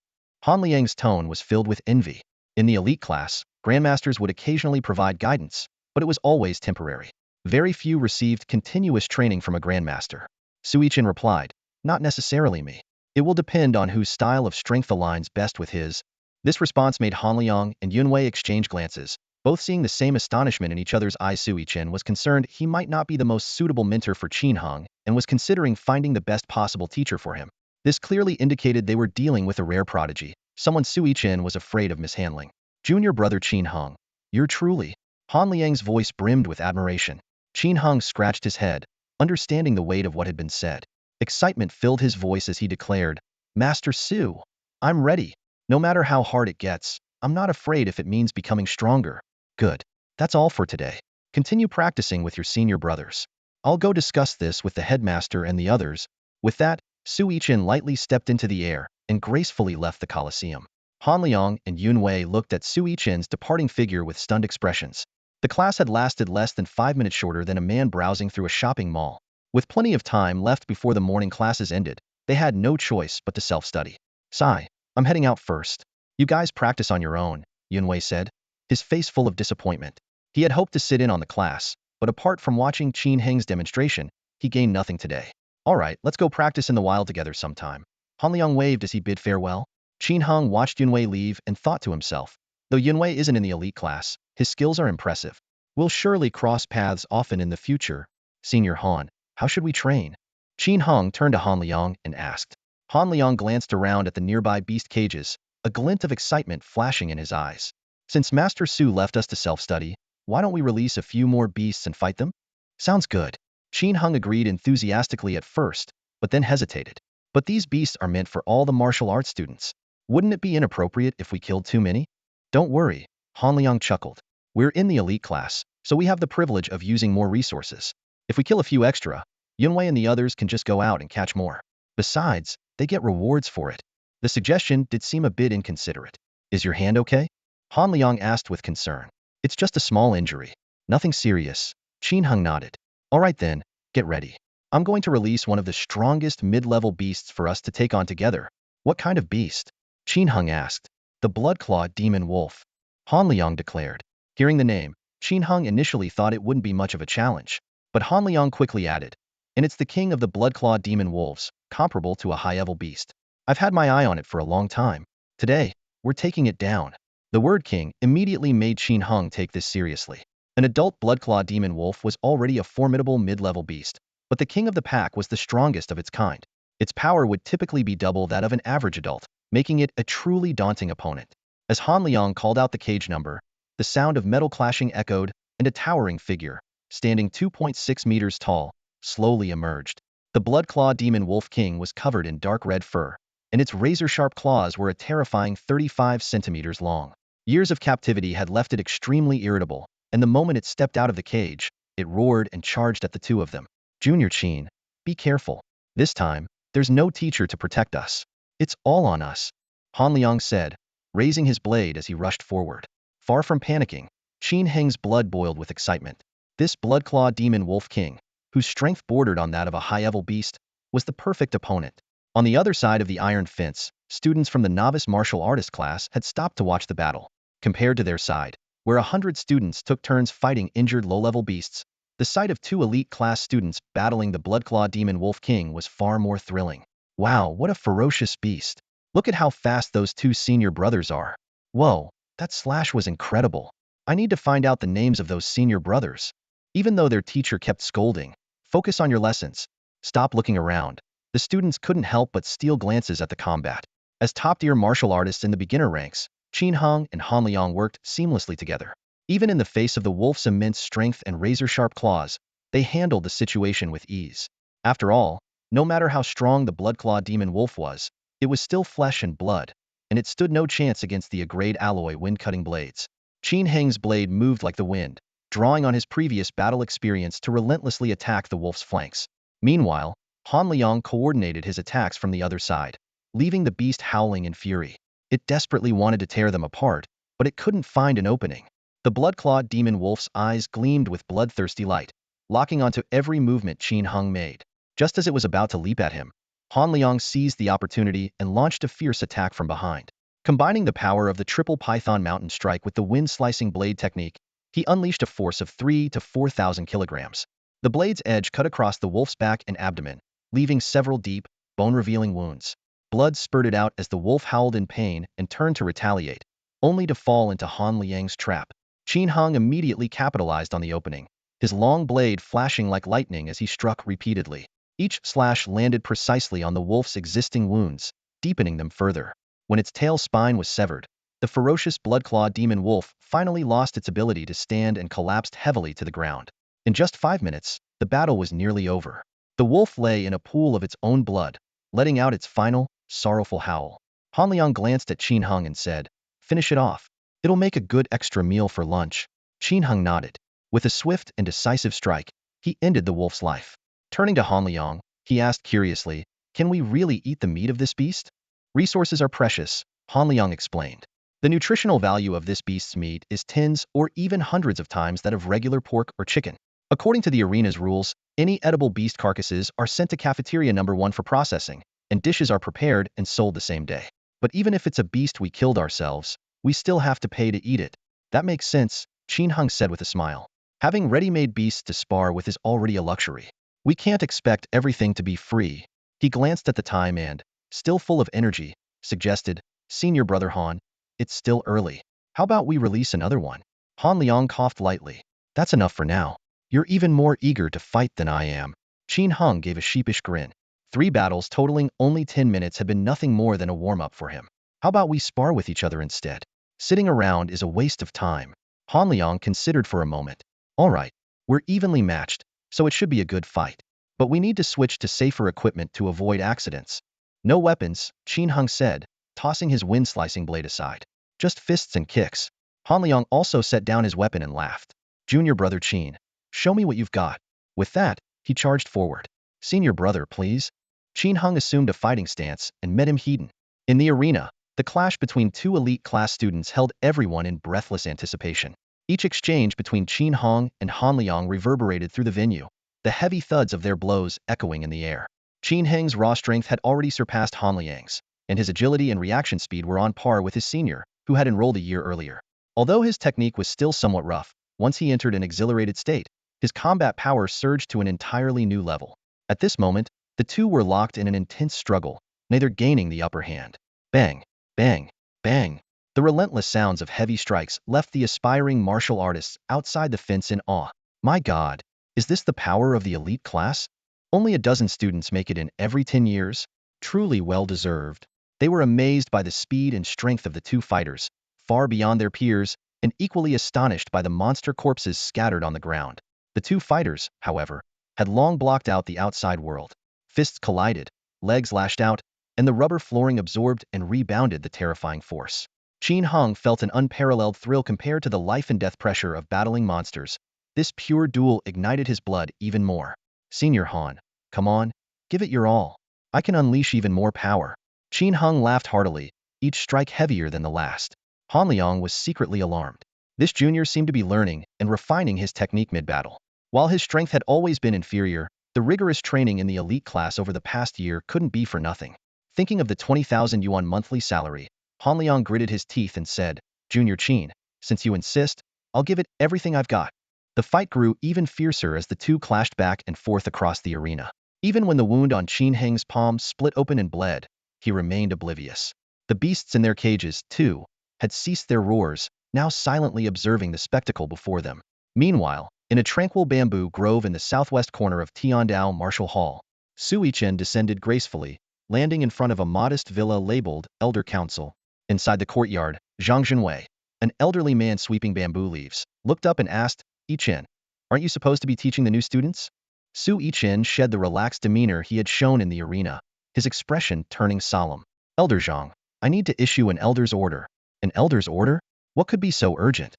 Han Liang's tone was filled with envy. In the elite class, grandmasters would occasionally provide guidance, but it was always temporary. Very few received continuous training from a grandmaster. Sui Chen replied, "Not necessarily me. It will depend on whose style of strength aligns best with his." This response made Han Liang and Yunwei exchange glances, both seeing the same astonishment in each other's eyes. Sui Chen was concerned he might not be the most suitable mentor for Qin Hong and was considering finding the best possible teacher for him. This clearly indicated they were dealing with a rare prodigy, someone Sui Chen was afraid of mishandling. "Junior brother Qin Hong, you're truly..." Han Liang's voice brimmed with admiration. Qin Hong scratched his head, understanding the weight of what had been said. Excitement filled his voice as he declared, "Master Su, I'm ready. No matter how hard it gets, I'm not afraid if it means becoming stronger." "Good. That's all for today. Continue practicing with your senior brothers. I'll go discuss this with the headmaster and the others." With that, Sui Chen lightly stepped into the air and gracefully left the Colosseum. Han Liang and Yunwei looked at Sui Chen's departing figure with stunned expressions. The class had lasted less than 5 minutes, shorter than a man browsing through a shopping mall. With plenty of time left before the morning classes ended, they had no choice but to self-study. "Sai, I'm heading out first. You guys practice on your own," Yunwei said, his face full of disappointment. He had hoped to sit in on the class, but apart from watching Qin Heng's demonstration, he gained nothing today. "All right, let's go practice in the wild together sometime." Han Liang waved as he bid farewell. Qin Hong watched Yunwei leave and thought to himself, Though Yunwei isn't in the elite class, his skills are impressive. We'll surely cross paths often in the future. Senior Han, how should we train? Qin Hung turned to Han Liang and asked. Han Liang glanced around at the nearby beast cages, a glint of excitement flashing in his eyes. Since Master Su left us to self-study, why don't we release a few more beasts and fight them? Sounds good. Qin Hung agreed enthusiastically at first, but then hesitated. But these beasts are meant for all the martial arts students. Wouldn't it be inappropriate if we killed too many? Don't worry, Han Liang chuckled. We're in the elite class, so we have the privilege of using more resources. If we kill a few extra, Yunwei and the others can just go out and catch more. Besides, they get rewards for it. The suggestion did seem a bit inconsiderate. Is your hand okay? Han Liang asked with concern. It's just a small injury. Nothing serious. Qin Hung nodded. All right then, get ready. I'm going to release one of the strongest mid-level beasts for us to take on together. What kind of beast? Qin Hung asked. The blood-clawed demon wolf. Han Liang declared. Hearing the name, Qin Hung initially thought it wouldn't be much of a challenge, but Han Liang quickly added, and it's the king of the blood-clawed demon wolves, comparable to a high-level beast. I've had my eye on it for a long time. Today, we're taking it down. The word king immediately made Qin Hung take this seriously. An adult blood-clawed demon wolf was already a formidable mid-level beast, but the king of the pack was the strongest of its kind. Its power would typically be double that of an average adult, making it a truly daunting opponent. As Han Liang called out the cage number, the sound of metal clashing echoed, and a towering figure, standing 2.6 meters tall, slowly emerged. The blood-clawed demon wolf king was covered in dark red fur, and its razor-sharp claws were a terrifying 35 centimeters long. Years of captivity had left it extremely irritable, and the moment it stepped out of the cage, it roared and charged at the two of them. Junior Qin, be careful. This time, there's no teacher to protect us. It's all on us, Han Liang said, raising his blade as he rushed forward. Far from panicking, Qin Heng's blood boiled with excitement. This blood-clawed demon wolf king, whose strength bordered on that of a high-level beast, was the perfect opponent. On the other side of the iron fence, students from the novice martial artist class had stopped to watch the battle. Compared to their side, where 100 students took turns fighting injured low-level beasts, the sight of 2 elite class students battling the blood-clawed demon wolf king was far more thrilling. Wow, what a ferocious beast. Look at how fast those 2 senior brothers are. Whoa, that slash was incredible. I need to find out the names of those senior brothers. Even though their teacher kept scolding, focus on your lessons. Stop looking around. The students couldn't help but steal glances at the combat. As top-tier martial artists in the beginner ranks, Qin Hung and Han Liang worked seamlessly together. Even in the face of the wolf's immense strength and razor-sharp claws, they handled the situation with ease. After all, no matter how strong the blood-clawed demon wolf was, it was still flesh and blood, and it stood no chance against the grade alloy wind-cutting blades. Qin Heng's blade moved like the wind, drawing on his previous battle experience to relentlessly attack the wolf's flanks. Meanwhile, Han Liang coordinated his attacks from the other side, leaving the beast howling in fury. It desperately wanted to tear them apart, but it couldn't find an opening. The blood-clawed demon wolf's eyes gleamed with bloodthirsty light, locking onto every movement Qin Hung made. Just as it was about to leap at him, Han Liang seized the opportunity and launched a fierce attack from behind. Combining the power of the triple python mountain strike with the wind-slicing blade technique, he unleashed a force of 3,000 to 4,000 kilograms. The blade's edge cut across the wolf's back and abdomen, leaving several deep, bone-revealing wounds. Blood spurted out as the wolf howled in pain and turned to retaliate, only to fall into Han Liang's trap. Qin Hung immediately capitalized on the opening, his long blade flashing like lightning as he struck repeatedly. Each slash landed precisely on the wolf's existing wounds, deepening them further. When its tail spine was severed, the ferocious blood-clawed demon wolf finally lost its ability to stand and collapsed heavily to the ground. In just 5 minutes, the battle was nearly over. The wolf lay in a pool of its own blood, letting out its final, sorrowful howl. Han Liang glanced at Qin Hung and said, "Finish it off. It'll make a good extra meal for lunch." Qin Hung nodded. With a swift and decisive strike, he ended the wolf's life. Turning to Han Liang, he asked curiously, "Can we really eat the meat of this beast?" "Resources are precious," Han Liang explained. "The nutritional value of this beast's meat is tens or even hundreds of times that of regular pork or chicken. According to the arena's rules, any edible beast carcasses are sent to cafeteria number 1 for processing, and dishes are prepared and sold the same day. But even if it's a beast we killed ourselves, we still have to pay to eat it." "That makes sense," Qin Hung said with a smile. "Having ready-made beasts to spar with is already a luxury. We can't expect everything to be free." He glanced at the time and, still full of energy, suggested, "Senior brother Han, it's still early. How about we release another one? Han Liang coughed lightly. That's enough for now. You're even more eager to fight than I am. Qin Hung gave a sheepish grin. 3 battles totaling only 10 minutes had been nothing more than a warm-up for him. How about we spar with each other instead? Sitting around is a waste of time. Han Liang considered for a moment. All right, we're evenly matched, so it should be a good fight. But we need to switch to safer equipment to avoid accidents. No weapons, Qin Hung said, tossing his wind-slicing blade aside. Just fists and kicks. Han Liang also set down his weapon and laughed. Junior brother Qin, show me what you've got. With that, he charged forward. Senior brother, please. Qin Hung assumed a fighting stance and met him heat. In the arena, the clash between 2 elite class students held everyone in breathless anticipation. Each exchange between Qin Hung and Han Liang reverberated through the venue, the heavy thuds of their blows echoing in the air. Qin Heng's raw strength had already surpassed Han Liang's, and his agility and reaction speed were on par with his senior, who had enrolled a year earlier. Although his technique was still somewhat rough, once he entered an exhilarated state, his combat power surged to an entirely new level. At this moment, the two were locked in an intense struggle, neither gaining the upper hand. Bang, bang, bang. The relentless sounds of heavy strikes left the aspiring martial artists outside the fence in awe. My God, is this the power of the elite class? Only a dozen students make it in every 10 years? Truly well-deserved. They were amazed by the speed and strength of the 2 fighters, far beyond their peers, and equally astonished by the monster corpses scattered on the ground. The 2 fighters, however, had long blocked out the outside world. Fists collided, legs lashed out, and the rubber flooring absorbed and rebounded the terrifying force. Qin Hung felt an unparalleled thrill compared to the life-and-death pressure of battling monsters. This pure duel ignited his blood even more. Senior Han, come on, give it your all. I can unleash even more power. Qin Hung laughed heartily, each strike heavier than the last. Han Liang was secretly alarmed. This junior seemed to be learning and refining his technique mid-battle. While his strength had always been inferior, the rigorous training in the elite class over the past year couldn't be for nothing. Thinking of the 20,000 yuan monthly salary, Han Liang gritted his teeth and said, Junior Qin, since you insist, I'll give it everything I've got. The fight grew even fiercer as the two clashed back and forth across the arena. Even when the wound on Qin Heng's palm split open and bled, he remained oblivious. The beasts in their cages, too, had ceased their roars, now silently observing the spectacle before them. Meanwhile, in a tranquil bamboo grove in the southwest corner of Tiandao Martial Hall, Su Yichen descended gracefully, landing in front of a modest villa labeled Elder Council. Inside the courtyard, Zhang Zhenwei, an elderly man sweeping bamboo leaves, looked up and asked, Yichen, aren't you supposed to be teaching the new students? Su Yichen shed the relaxed demeanor he had shown in the arena, his expression turning solemn. Elder Zhang, I need to issue an elder's order. An elder's order? What could be so urgent?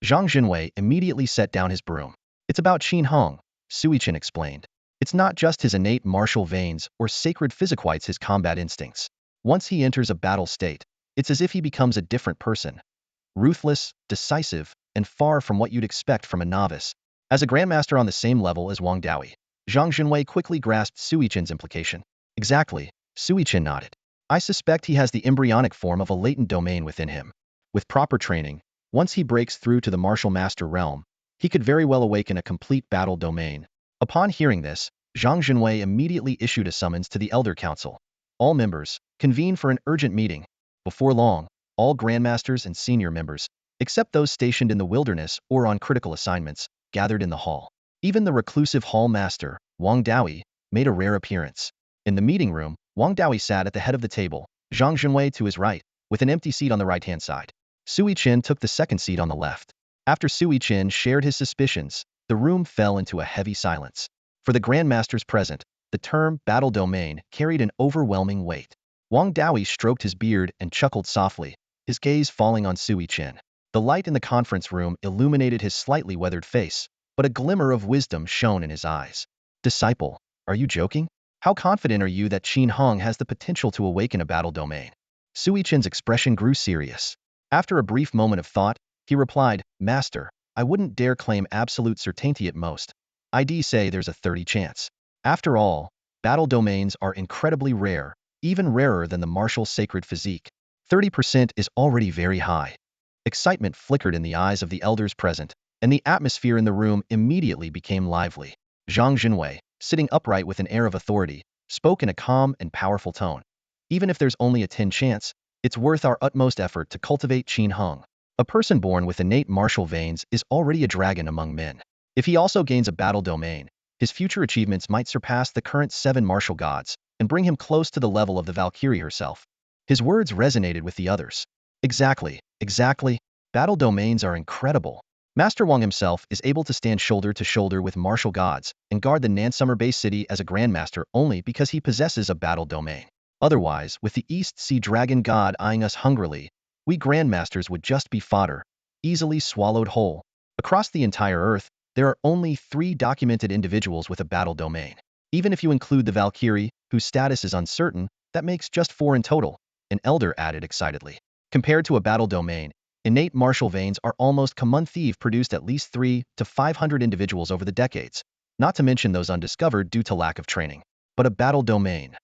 Zhang Zhenwei immediately set down his broom. It's about Qin Hung, Su Yichen explained. It's not just his innate martial veins or sacred physiquites, his combat instincts. Once he enters a battle state, it's as if he becomes a different person. Ruthless, decisive, and far from what you'd expect from a novice. As a grandmaster on the same level as Wang Daoyi, Zhang Zhenwei quickly grasped Su Yichen's implication. Exactly, Su Yichen nodded. I suspect he has the embryonic form of a latent domain within him. With proper training, once he breaks through to the martial master realm, he could very well awaken a complete battle domain. Upon hearing this, Zhang Zhenwei immediately issued a summons to the Elder Council. All members, convene for an urgent meeting. Before long, all grandmasters and senior members, except those stationed in the wilderness or on critical assignments, gathered in the hall. Even the reclusive hall master, Wang Daoyi, made a rare appearance. In the meeting room, Wang Daoyi sat at the head of the table, Zhang Zhenwei to his right, with an empty seat on the right-hand side. Su Yichen took the second seat on the left. After Su Yichen shared his suspicions, the room fell into a heavy silence. For the grandmasters present, the term battle domain carried an overwhelming weight. Wang Daoyi stroked his beard and chuckled softly, his gaze falling on Su Yichen. The light in the conference room illuminated his slightly weathered face, but a glimmer of wisdom shone in his eyes. Disciple, are you joking? How confident are you that Qin Hung has the potential to awaken a battle domain? Su Yichen's expression grew serious. After a brief moment of thought, he replied, Master, I wouldn't dare claim absolute certainty at most. I'd say there's a 30 chance. After all, battle domains are incredibly rare, even rarer than the martial sacred physique. 30% is already very high. Excitement flickered in the eyes of the elders present, and the atmosphere in the room immediately became lively. Zhang Zhenwei, sitting upright with an air of authority, spoke in a calm and powerful tone. Even if there's only a 10 chance, it's worth our utmost effort to cultivate Qin Hung. A person born with innate martial veins is already a dragon among men. If he also gains a battle domain, his future achievements might surpass the current 7 martial gods and bring him close to the level of the Valkyrie herself. His words resonated with the others. Exactly, exactly. Battle domains are incredible. Master Wang himself is able to stand shoulder to shoulder with martial gods and guard the Nansummer Bay City as a grandmaster only because he possesses a battle domain. Otherwise, with the East Sea Dragon God eyeing us hungrily, we grandmasters would just be fodder, easily swallowed whole. Across the entire Earth, there are only 3 documented individuals with a battle domain. Even if you include the Valkyrie, whose status is uncertain, that makes just 4 in total, an elder added excitedly. Compared to a battle domain, innate martial veins are almost common. Thief produced at least 3 to 500 individuals over the decades, not to mention those undiscovered due to lack of training. But a battle domain.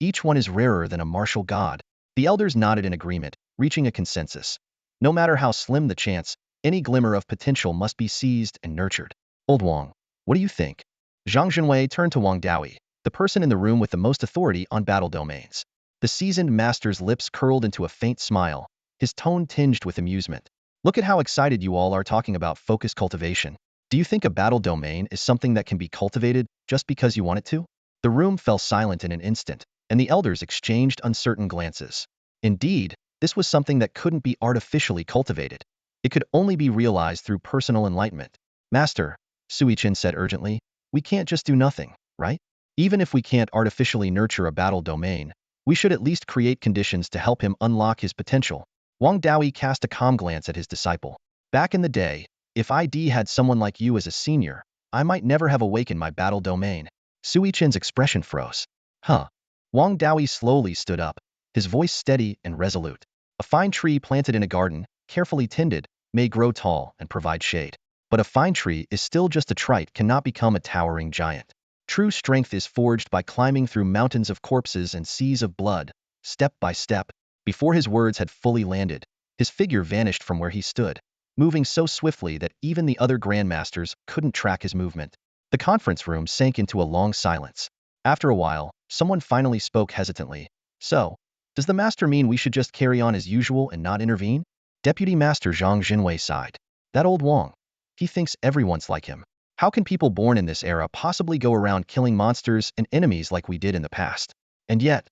Each one is rarer than a martial god. The elders nodded in agreement, reaching a consensus. No matter how slim the chance, any glimmer of potential must be seized and nurtured. Old Wang, what do you think? Zhang Zhenwei turned to Wang Daoyi, the person in the room with the most authority on battle domains. The seasoned master's lips curled into a faint smile, his tone tinged with amusement. Look at how excited you all are talking about focus cultivation. Do you think a battle domain is something that can be cultivated just because you want it to? The room fell silent in an instant, and the elders exchanged uncertain glances. Indeed, this was something that couldn't be artificially cultivated. It could only be realized through personal enlightenment. Master, Sui Chen said urgently, we can't just do nothing, right? Even if we can't artificially nurture a battle domain, we should at least create conditions to help him unlock his potential. Wang Daoyi cast a calm glance at his disciple. Back in the day, if ID had someone like you as a senior, I might never have awakened my battle domain. Sui Chen's expression froze. Huh. Wang Daoyi slowly stood up, his voice steady and resolute. A fine tree planted in a garden, carefully tended, may grow tall and provide shade. But a fine tree is still just a trite, cannot become a towering giant. True strength is forged by climbing through mountains of corpses and seas of blood, step by step. Before his words had fully landed, his figure vanished from where he stood, moving so swiftly that even the other grandmasters couldn't track his movement. The conference room sank into a long silence. After a while, someone finally spoke hesitantly. So, does the master mean we should just carry on as usual and not intervene? Deputy Master Zhang Jinwei sighed. That old Wang. He thinks everyone's like him. How can people born in this era possibly go around killing monsters and enemies like we did in the past? And yet,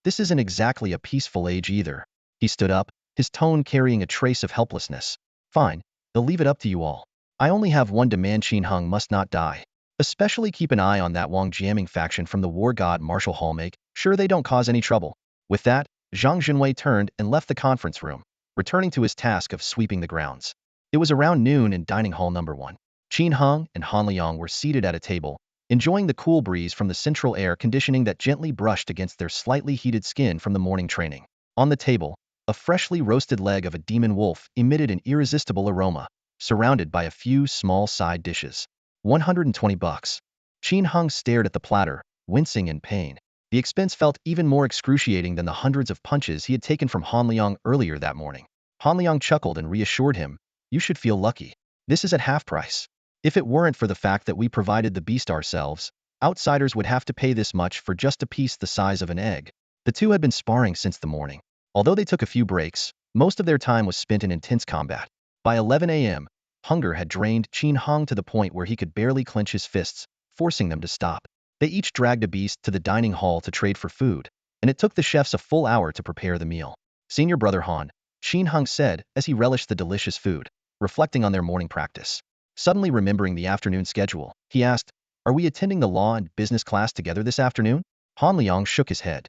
this isn't exactly a peaceful age either. He stood up, his tone carrying a trace of helplessness. Fine, they'll leave it up to you all. I only have one demand: Qin Hung must not die. Especially keep an eye on that Wang Jiaming faction from the war god Martial Hall. Make sure they don't cause any trouble. With that, Zhang Jinwei turned and left the conference room, returning to his task of sweeping the grounds. It was around noon in dining hall number 1. Qin Hung and Han Liang were seated at a table, enjoying the cool breeze from the central air conditioning that gently brushed against their slightly heated skin from the morning training. On the table, a freshly roasted leg of a demon wolf emitted an irresistible aroma, surrounded by a few small side dishes. 120 bucks. Qin Hung stared at the platter, wincing in pain. The expense felt even more excruciating than the hundreds of punches he had taken from Han Liang earlier that morning. Han Liang chuckled and reassured him, you should feel lucky. This is at half price. If it weren't for the fact that we provided the beast ourselves, outsiders would have to pay this much for just a piece the size of an egg. The two had been sparring since the morning. Although they took a few breaks, most of their time was spent in intense combat. By 11 a.m., hunger had drained Qin Hung to the point where he could barely clench his fists, forcing them to stop. They each dragged a beast to the dining hall to trade for food, and it took the chefs a full hour to prepare the meal. Senior brother Han, Qin Hung said as he relished the delicious food, reflecting on their morning practice. Suddenly remembering the afternoon schedule, he asked, are we attending the law and business class together this afternoon? Han Liang shook his head.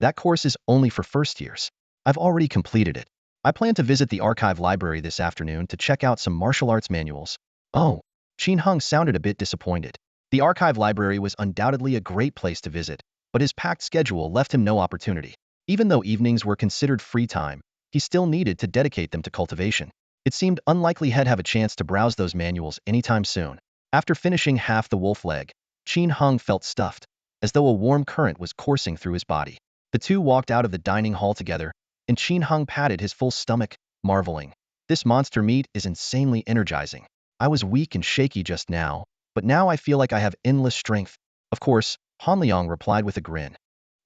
That course is only for first years. I've already completed it. I plan to visit the archive library this afternoon to check out some martial arts manuals. Oh, Qin Hung sounded a bit disappointed. The archive library was undoubtedly a great place to visit, but his packed schedule left him no opportunity. Even though evenings were considered free time, he still needed to dedicate them to cultivation. It seemed unlikely he'd have a chance to browse those manuals anytime soon. After finishing half the wolf leg, Qin Hung felt stuffed, as though a warm current was coursing through his body. The two walked out of the dining hall together, and Qin Hung patted his full stomach, marveling. This monster meat is insanely energizing. I was weak and shaky just now, but now I feel like I have endless strength. Of course, Han Liang replied with a grin.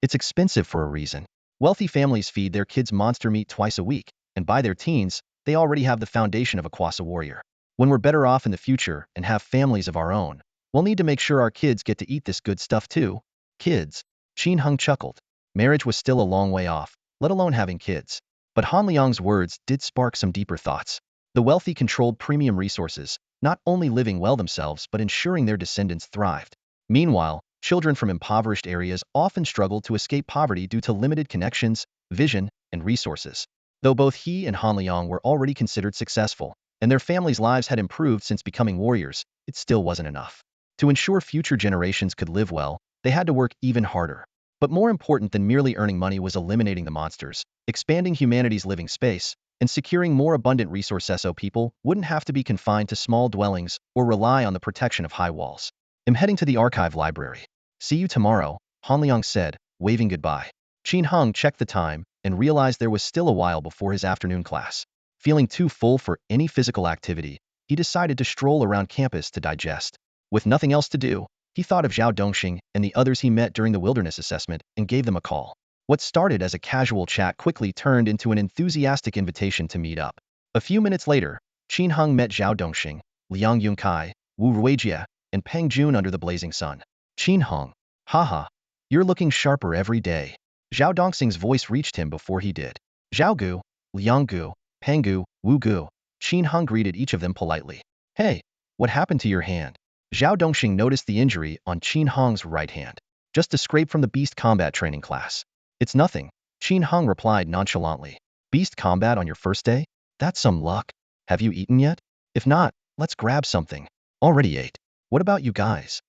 It's expensive for a reason. Wealthy families feed their kids monster meat twice a week, and by their teens, they already have the foundation of a Kwasa warrior. When we're better off in the future and have families of our own, we'll need to make sure our kids get to eat this good stuff too. Kids. Qin Hung chuckled. Marriage was still a long way off, let alone having kids. But Han Liang's words did spark some deeper thoughts. The wealthy controlled premium resources, not only living well themselves but ensuring their descendants thrived. Meanwhile, children from impoverished areas often struggled to escape poverty due to limited connections, vision, and resources. Though both he and Han Liang were already considered successful, and their families' lives had improved since becoming warriors, it still wasn't enough. To ensure future generations could live well, they had to work even harder. But more important than merely earning money was eliminating the monsters, expanding humanity's living space, and securing more abundant resources so people wouldn't have to be confined to small dwellings or rely on the protection of high walls. I'm heading to the archive library. See you tomorrow, Han Liang said, waving goodbye. Qin Hung checked the time and realized there was still a while before his afternoon class. Feeling too full for any physical activity, he decided to stroll around campus to digest. With nothing else to do, he thought of Zhao Dongxing and the others he met during the wilderness assessment and gave them a call. What started as a casual chat quickly turned into an enthusiastic invitation to meet up. A few minutes later, Qin Hung met Zhao Dongxing, Liang Yunkai, Wu Ruijie, and Peng Jun under the blazing sun. Qin Hung. Haha. You're looking sharper every day. Zhao Dongxing's voice reached him before he did. Zhao Gu, Liang Gu, Peng Gu, Wu Gu. Qin Hung greeted each of them politely. Hey, what happened to your hand? Zhao Dongxing noticed the injury on Qin Hung's right hand. Just a scrape from the beast combat training class. It's nothing, Qin Hung replied nonchalantly. Beast combat on your first day? That's some luck. Have you eaten yet? If not, let's grab something. Already ate. What about you guys?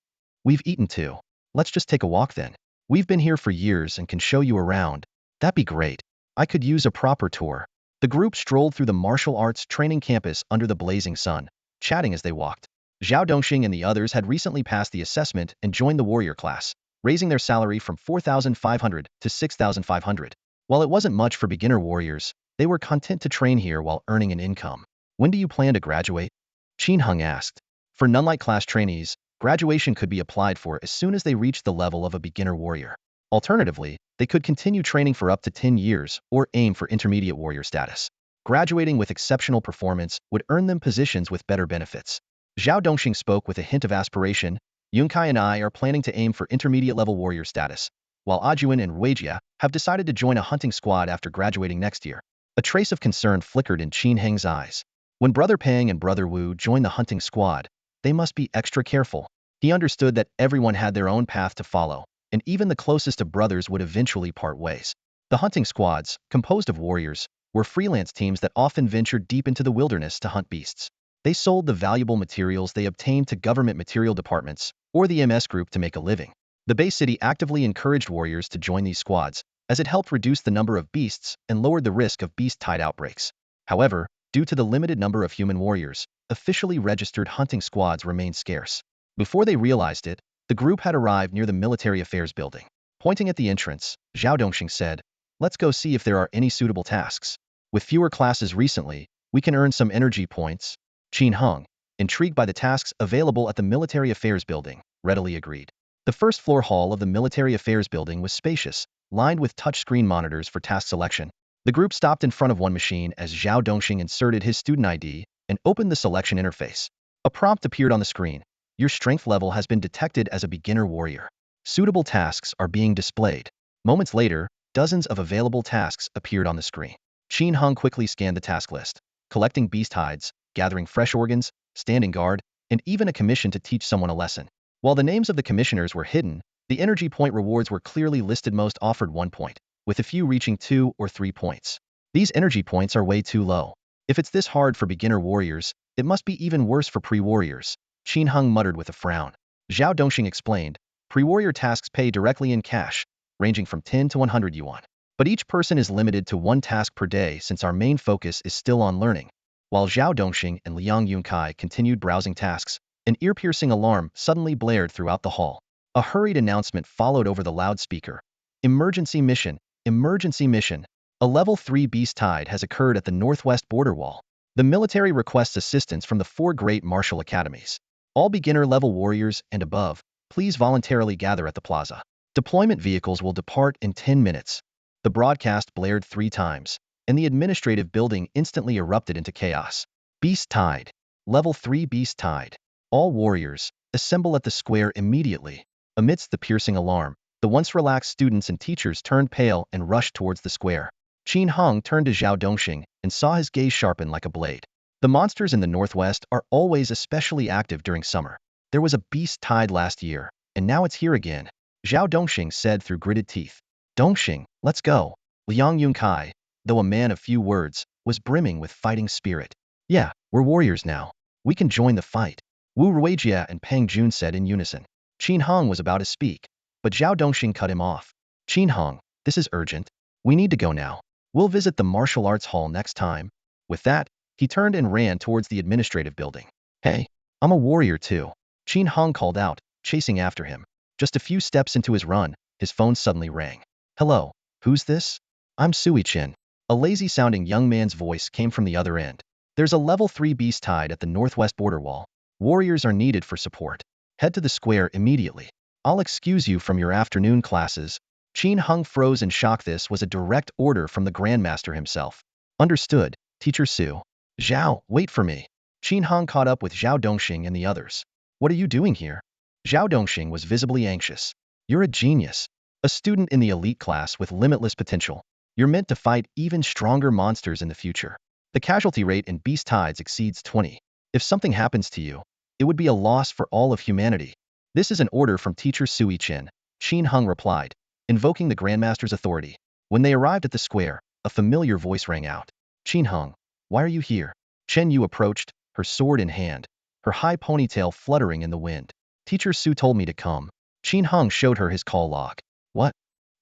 We've eaten too. Let's just take a walk then. We've been here for years and can show you around. That'd be great. I could use a proper tour. The group strolled through the martial arts training campus under the blazing sun, chatting as they walked. Zhao Dongxing and the others had recently passed the assessment and joined the warrior class, raising their salary from 4,500 to 6,500. While it wasn't much for beginner warriors, they were content to train here while earning an income. When do you plan to graduate? Qin Hung asked. For nunlike class trainees, graduation could be applied for as soon as they reach the level of a beginner warrior. Alternatively, they could continue training for up to 10 years or aim for intermediate warrior status. Graduating with exceptional performance would earn them positions with better benefits. Zhao Dongxing spoke with a hint of aspiration. Yunkai and I are planning to aim for intermediate-level warrior status, while Ajuan and Ruijie have decided to join a hunting squad after graduating next year. A trace of concern flickered in Qin Heng's eyes. When Brother Peng and Brother Wu joined the hunting squad, they must be extra careful. He understood that everyone had their own path to follow, and even the closest of brothers would eventually part ways. The hunting squads, composed of warriors, were freelance teams that often ventured deep into the wilderness to hunt beasts. They sold the valuable materials they obtained to government material departments or the MS group to make a living. The Bay City actively encouraged warriors to join these squads, as it helped reduce the number of beasts and lowered the risk of beast-tide outbreaks. However, due to the limited number of human warriors, officially registered hunting squads remained scarce. Before they realized it, the group had arrived near the military affairs building. Pointing at the entrance, Zhao Dongxing said, "Let's go see if there are any suitable tasks. With fewer classes recently, we can earn some energy points." Qin Hung, intrigued by the tasks available at the military affairs building, readily agreed. The first-floor hall of the military affairs building was spacious, lined with touchscreen monitors for task selection. The group stopped in front of one machine as Zhao Dongxing inserted his student ID and opened the selection interface. A prompt appeared on the screen. Your strength level has been detected as a beginner warrior. Suitable tasks are being displayed. Moments later, dozens of available tasks appeared on the screen. Qin Hung quickly scanned the task list, collecting beast hides, gathering fresh organs, standing guard, and even a commission to teach someone a lesson. While the names of the commissioners were hidden, the energy point rewards were clearly listed. Most offered 1 point, with a few reaching 2 or 3 points. These energy points are way too low. If it's this hard for beginner warriors, it must be even worse for pre-warriors, Qin Hung muttered with a frown. Zhao Dongxing explained, pre-warrior tasks pay directly in cash, ranging from 10 to 100 yuan. But each person is limited to 1 task per day since our main focus is still on learning. While Zhao Dongxing and Liang Yunkai continued browsing tasks, an ear-piercing alarm suddenly blared throughout the hall. A hurried announcement followed over the loudspeaker. Emergency mission, emergency mission. A level 3 beast tide has occurred at the northwest border wall. The military requests assistance from the 4 great martial academies. All beginner-level warriors and above, please voluntarily gather at the plaza. Deployment vehicles will depart in 10 minutes. The broadcast blared 3 times. and the administrative building instantly erupted into chaos. Beast Tide. Level 3 Beast Tide. All warriors, assemble at the square immediately. Amidst the piercing alarm, the once relaxed students and teachers turned pale and rushed towards the square. Qin Heng turned to Zhao Dongxing and saw his gaze sharpen like a blade. The monsters in the northwest are always especially active during summer. There was a beast tide last year, and now it's here again, Zhao Dongxing said through gritted teeth. Dongxing, let's go. Liang Yunkai, though a man of few words, was brimming with fighting spirit. Yeah, we're warriors now. We can join the fight. Wu Ruijia and Peng Jun said in unison. Qin Heng was about to speak, but Zhao Dongxing cut him off. Qin Heng, this is urgent. We need to go now. We'll visit the martial arts hall next time. With that, he turned and ran towards the administrative building. Hey, I'm a warrior too, Qin Heng called out, chasing after him. Just a few steps into his run, his phone suddenly rang. Hello, who's this? I'm Sui Qin. A lazy-sounding young man's voice came from the other end. There's a level 3 beast tide at the northwest border wall. Warriors are needed for support. Head to the square immediately. I'll excuse you from your afternoon classes. Qin Heng froze in shock. This was a direct order from the Grandmaster himself. Understood, Teacher Su. Zhao, wait for me. Qin Heng caught up with Zhao Dongxing and the others. What are you doing here? Zhao Dongxing was visibly anxious. You're a genius. A student in the elite class with limitless potential. You're meant to fight even stronger monsters in the future. The casualty rate in beast tides exceeds 20. If something happens to you, it would be a loss for all of humanity. This is an order from Teacher Sui Qin, Qin Heng replied, invoking the Grandmaster's authority. When they arrived at the square, a familiar voice rang out. Qin Heng, why are you here? Chen Yu approached, her sword in hand, her high ponytail fluttering in the wind. Teacher Su told me to come. Qin Heng showed her his call log. What?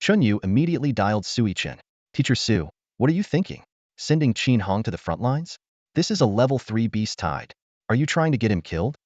Chen Yu immediately dialed Sui Qin. Teacher Su, what are you thinking? Sending Qin Heng to the front lines? This is a level 3 beast tide. Are you trying to get him killed?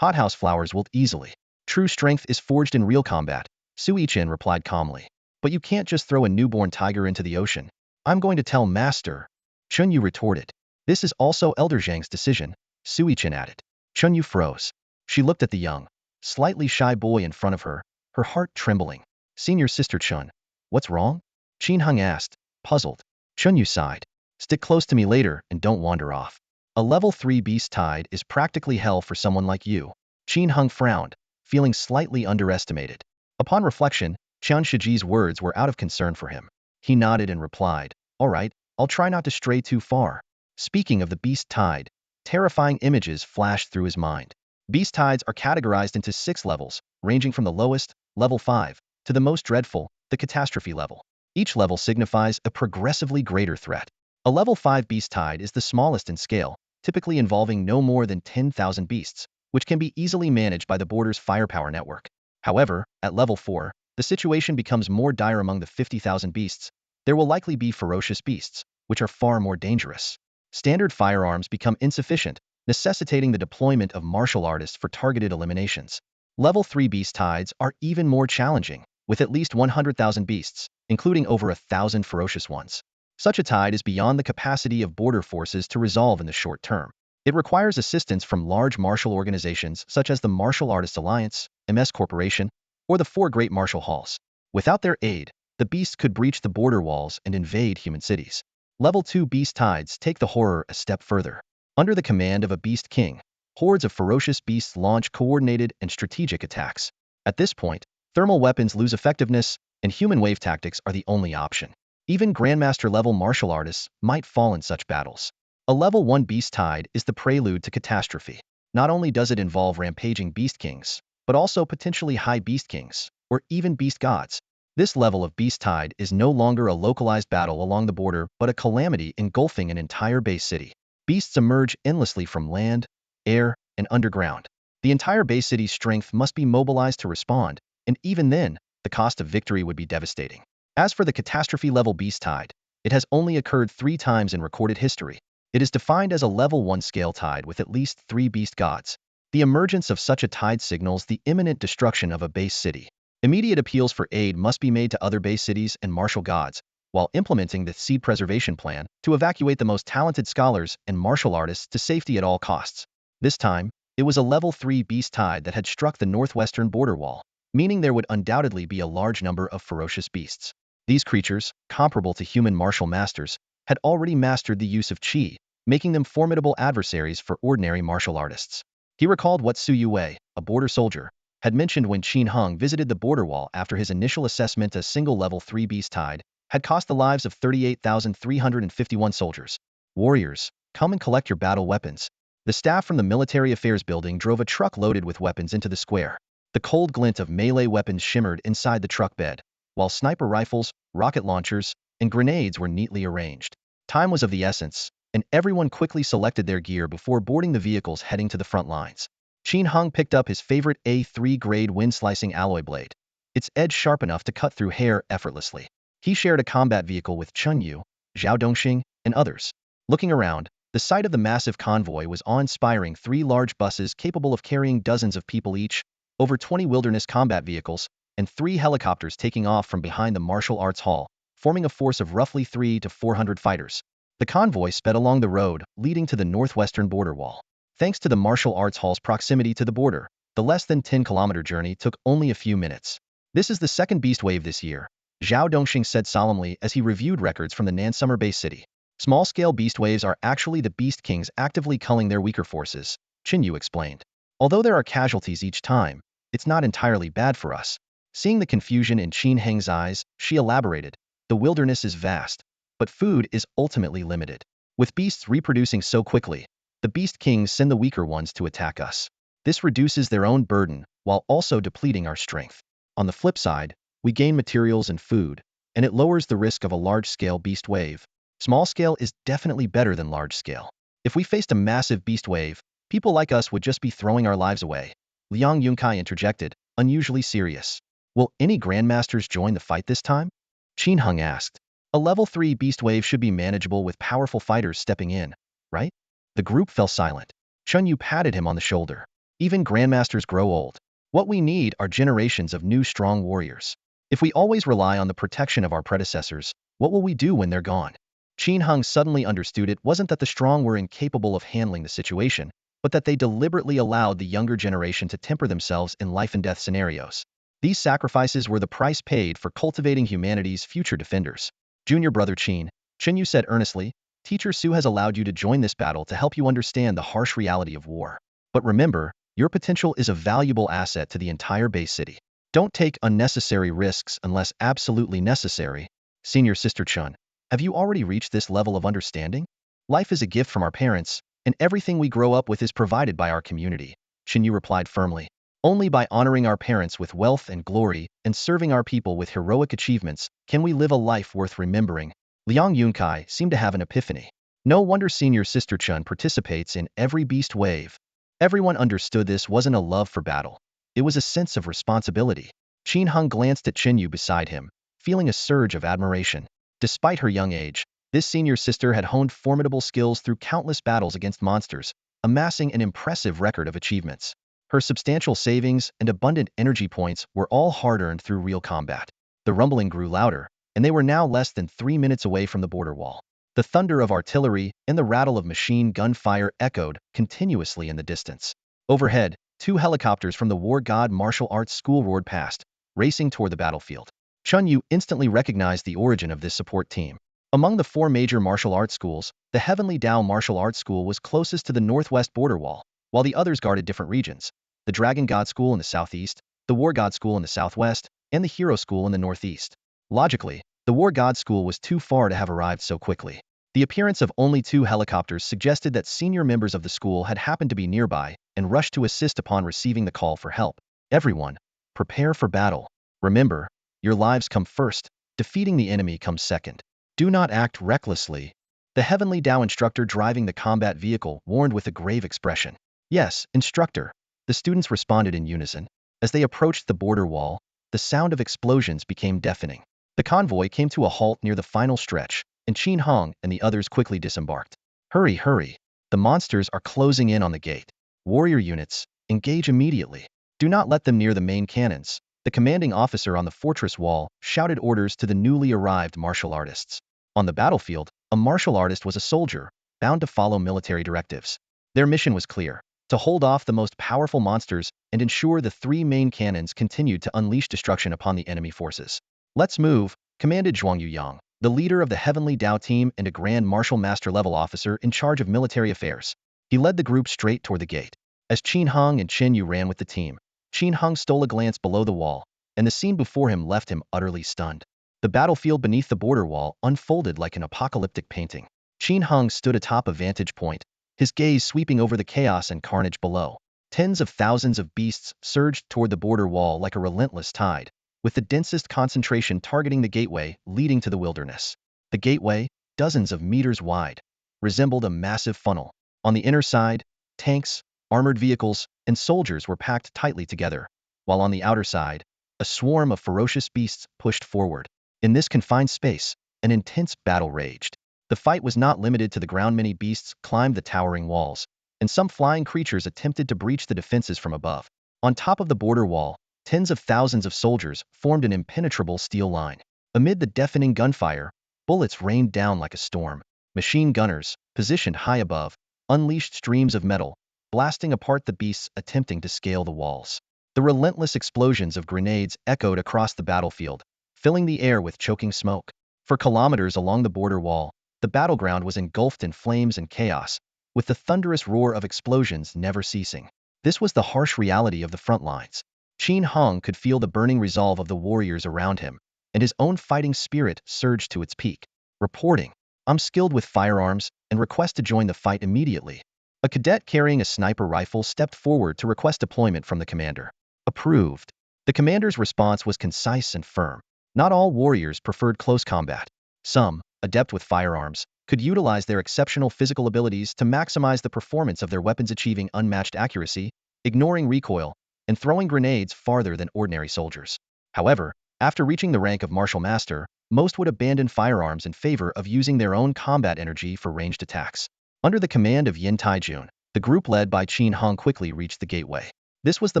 Hothouse flowers wilt easily. True strength is forged in real combat, Sui Qin replied calmly. But you can't just throw a newborn tiger into the ocean. I'm going to tell Master. Chen Yu retorted. This is also Elder Zhang's decision, Sui Qin added. Chen Yu froze. She looked at the young, slightly shy boy in front of her, her heart trembling. Senior Sister Chen, what's wrong? Qin Heng asked, puzzled. Chen Yu sighed. Stick close to me later and don't wander off. A level 3 beast tide is practically hell for someone like you. Qin Heng frowned, feeling slightly underestimated. Upon reflection, Qian Shiji's words were out of concern for him. He nodded and replied, all right, I'll try not to stray too far. Speaking of the beast tide, terrifying images flashed through his mind. Beast tides are categorized into 6 levels, ranging from the lowest, level 5, to the most dreadful, the catastrophe level. Each level signifies a progressively greater threat. A level 5 beast tide is the smallest in scale, typically involving no more than 10,000 beasts, which can be easily managed by the border's firepower network. However, at level 4, the situation becomes more dire. Among the 50,000 beasts, there will likely be ferocious beasts, which are far more dangerous. Standard firearms become insufficient, necessitating the deployment of martial artists for targeted eliminations. Level 3 beast tides are even more challenging, with at least 100,000 beasts, including over 1,000 ferocious ones. Such a tide is beyond the capacity of border forces to resolve in the short term. It requires assistance from large martial organizations such as the Martial Artists Alliance, MS Corporation, or the 4 Great Martial Halls. Without their aid, the beasts could breach the border walls and invade human cities. Level 2 beast tides take the horror a step further. Under the command of a beast king, hordes of ferocious beasts launch coordinated and strategic attacks. At this point, thermal weapons lose effectiveness, and human wave tactics are the only option. Even Grandmaster-level martial artists might fall in such battles. A level 1 beast tide is the prelude to catastrophe. Not only does it involve rampaging beast kings, but also potentially high beast kings, or even beast gods. This level of beast tide is no longer a localized battle along the border, but a calamity engulfing an entire base city. Beasts emerge endlessly from land, air, and underground. The entire base city's strength must be mobilized to respond, and even then, the cost of victory would be devastating. As for the catastrophe-level beast tide, it has only occurred 3 times in recorded history. It is defined as a level 1 scale tide with at least 3 beast gods. The emergence of such a tide signals the imminent destruction of a base city. Immediate appeals for aid must be made to other base cities and martial gods, while implementing the seed preservation plan to evacuate the most talented scholars and martial artists to safety at all costs. This time, it was a level 3 beast tide that had struck the northwestern border wall, meaning there would undoubtedly be a large number of ferocious beasts. These creatures, comparable to human martial masters, had already mastered the use of qi, making them formidable adversaries for ordinary martial artists. He recalled what Su Yue, a border soldier, had mentioned when Qin Hung visited the border wall after his initial assessment. A single level 3 beast tide had cost the lives of 38,351 soldiers. Warriors, come and collect your battle weapons. The staff from the military affairs building drove a truck loaded with weapons into the square. The cold glint of melee weapons shimmered inside the truck bed, while sniper rifles, rocket launchers, and grenades were neatly arranged. Time was of the essence, and everyone quickly selected their gear before boarding the vehicles heading to the front lines. Qin Hung picked up his favorite A3 grade wind-slicing alloy blade, its edge sharp enough to cut through hair effortlessly. He shared a combat vehicle with Chun Yu, Zhao Dongxing, and others. Looking around, the sight of the massive convoy was awe-inspiring. 3 large buses capable of carrying dozens of people each, over 20 wilderness combat vehicles, and 3 helicopters taking off from behind the martial arts hall, forming a force of roughly 300 to 400 fighters. The convoy sped along the road leading to the northwestern border wall. Thanks to the martial arts hall's proximity to the border, the less than 10-kilometer journey took only a few minutes. This is the second beast wave this year, Zhao Dongxing said solemnly as he reviewed records from the Nansummer base city. Small-scale beast waves are actually the beast kings actively culling their weaker forces, Qin Yu explained. Although there are casualties each time, it's not entirely bad for us. Seeing the confusion in Qin Heng's eyes, she elaborated, the wilderness is vast, but food is ultimately limited. With beasts reproducing so quickly, the beast kings send the weaker ones to attack us. This reduces their own burden while also depleting our strength. On the flip side, we gain materials and food, and it lowers the risk of a large-scale beast wave. Small scale is definitely better than large scale. If we faced a massive beast wave, people like us would just be throwing our lives away. Liang Yunkai interjected, unusually serious. Will any grandmasters join the fight this time? Qin Hung asked. A level 3 beast wave should be manageable with powerful fighters stepping in, right? The group fell silent. Chun Yu patted him on the shoulder. Even grandmasters grow old. What we need are generations of new strong warriors. If we always rely on the protection of our predecessors, what will we do when they're gone? Qin Hung suddenly understood it wasn't that the strong were incapable of handling the situation, but that they deliberately allowed the younger generation to temper themselves in life-and-death scenarios. These sacrifices were the price paid for cultivating humanity's future defenders. Junior brother Qin Yu said earnestly, Teacher Su has allowed you to join this battle to help you understand the harsh reality of war. But remember, your potential is a valuable asset to the entire base city. Don't take unnecessary risks unless absolutely necessary. Senior Sister Chun, have you already reached this level of understanding? Life is a gift from our parents, and everything we grow up with is provided by our community, Qin Yu replied firmly. Only by honoring our parents with wealth and glory and serving our people with heroic achievements can we live a life worth remembering. Liang Yunkai seemed to have an epiphany. No wonder Senior Sister Chun participates in every beast wave. Everyone understood this wasn't a love for battle. It was a sense of responsibility. Qin Hung glanced at Qin Yu beside him, feeling a surge of admiration. Despite her young age, this senior sister had honed formidable skills through countless battles against monsters, amassing an impressive record of achievements. Her substantial savings and abundant energy points were all hard-earned through real combat. The rumbling grew louder, and they were now less than 3 minutes away from the border wall. The thunder of artillery and the rattle of machine gun fire echoed continuously in the distance. Overhead, 2 helicopters from the War God Martial Arts School roared past, racing toward the battlefield. Chun Yu instantly recognized the origin of this support team. Among the 4 major martial arts schools, the Heavenly Dao Martial Arts School was closest to the northwest border wall, while the others guarded different regions. The Dragon God School in the southeast, the War God School in the southwest, and the Hero School in the northeast. Logically, the War God School was too far to have arrived so quickly. The appearance of only 2 helicopters suggested that senior members of the school had happened to be nearby and rushed to assist upon receiving the call for help. Everyone, prepare for battle. Remember, your lives come first, defeating the enemy comes second. Do not act recklessly. The Heavenly Dao instructor driving the combat vehicle warned with a grave expression. Yes, instructor. The students responded in unison. As they approached the border wall, the sound of explosions became deafening. The convoy came to a halt near the final stretch, and Qin Hung and the others quickly disembarked. Hurry, hurry. The monsters are closing in on the gate. Warrior units, engage immediately. Do not let them near the main cannons. The commanding officer on the fortress wall shouted orders to the newly arrived martial artists. On the battlefield, a martial artist was a soldier, bound to follow military directives. Their mission was clear: to hold off the most powerful monsters and ensure the 3 main cannons continued to unleash destruction upon the enemy forces. Let's move, commanded Zhuang Yuyang. the leader of the Heavenly Tao team and a Grand Martial Master level officer in charge of military affairs. He led the group straight toward the gate. As Qin Hong and Qin Yu ran with the team, Qin Hong stole a glance below the wall, and the scene before him left him utterly stunned. The battlefield beneath the border wall unfolded like an apocalyptic painting. Qin Hong stood atop a vantage point, his gaze sweeping over the chaos and carnage below. Tens of thousands of beasts surged toward the border wall like a relentless tide, with the densest concentration targeting the gateway leading to the wilderness. The gateway, dozens of meters wide, resembled a massive funnel. On the inner side, tanks, armored vehicles, and soldiers were packed tightly together, while on the outer side, a swarm of ferocious beasts pushed forward. In this confined space, an intense battle raged. The fight was not limited to the ground. Many beasts climbed the towering walls, and some flying creatures attempted to breach the defenses from above. On top of the border wall, tens of thousands of soldiers formed an impenetrable steel line. Amid the deafening gunfire, bullets rained down like a storm. Machine gunners, positioned high above, unleashed streams of metal, blasting apart the beasts attempting to scale the walls. The relentless explosions of grenades echoed across the battlefield, filling the air with choking smoke. For kilometers along the border wall, the battleground was engulfed in flames and chaos, with the thunderous roar of explosions never ceasing. This was the harsh reality of the front lines. Qin Hong could feel the burning resolve of the warriors around him, and his own fighting spirit surged to its peak. Reporting, "I'm skilled with firearms and request to join the fight immediately." A cadet carrying a sniper rifle stepped forward to request deployment from the commander. Approved. The commander's response was concise and firm. Not all warriors preferred close combat. Some, adept with firearms, could utilize their exceptional physical abilities to maximize the performance of their weapons, achieving unmatched accuracy, ignoring recoil, and throwing grenades farther than ordinary soldiers. However, after reaching the rank of martial master, most would abandon firearms in favor of using their own combat energy for ranged attacks. Under the command of Yin Taijun, the group led by Qin Hong quickly reached the gateway. This was the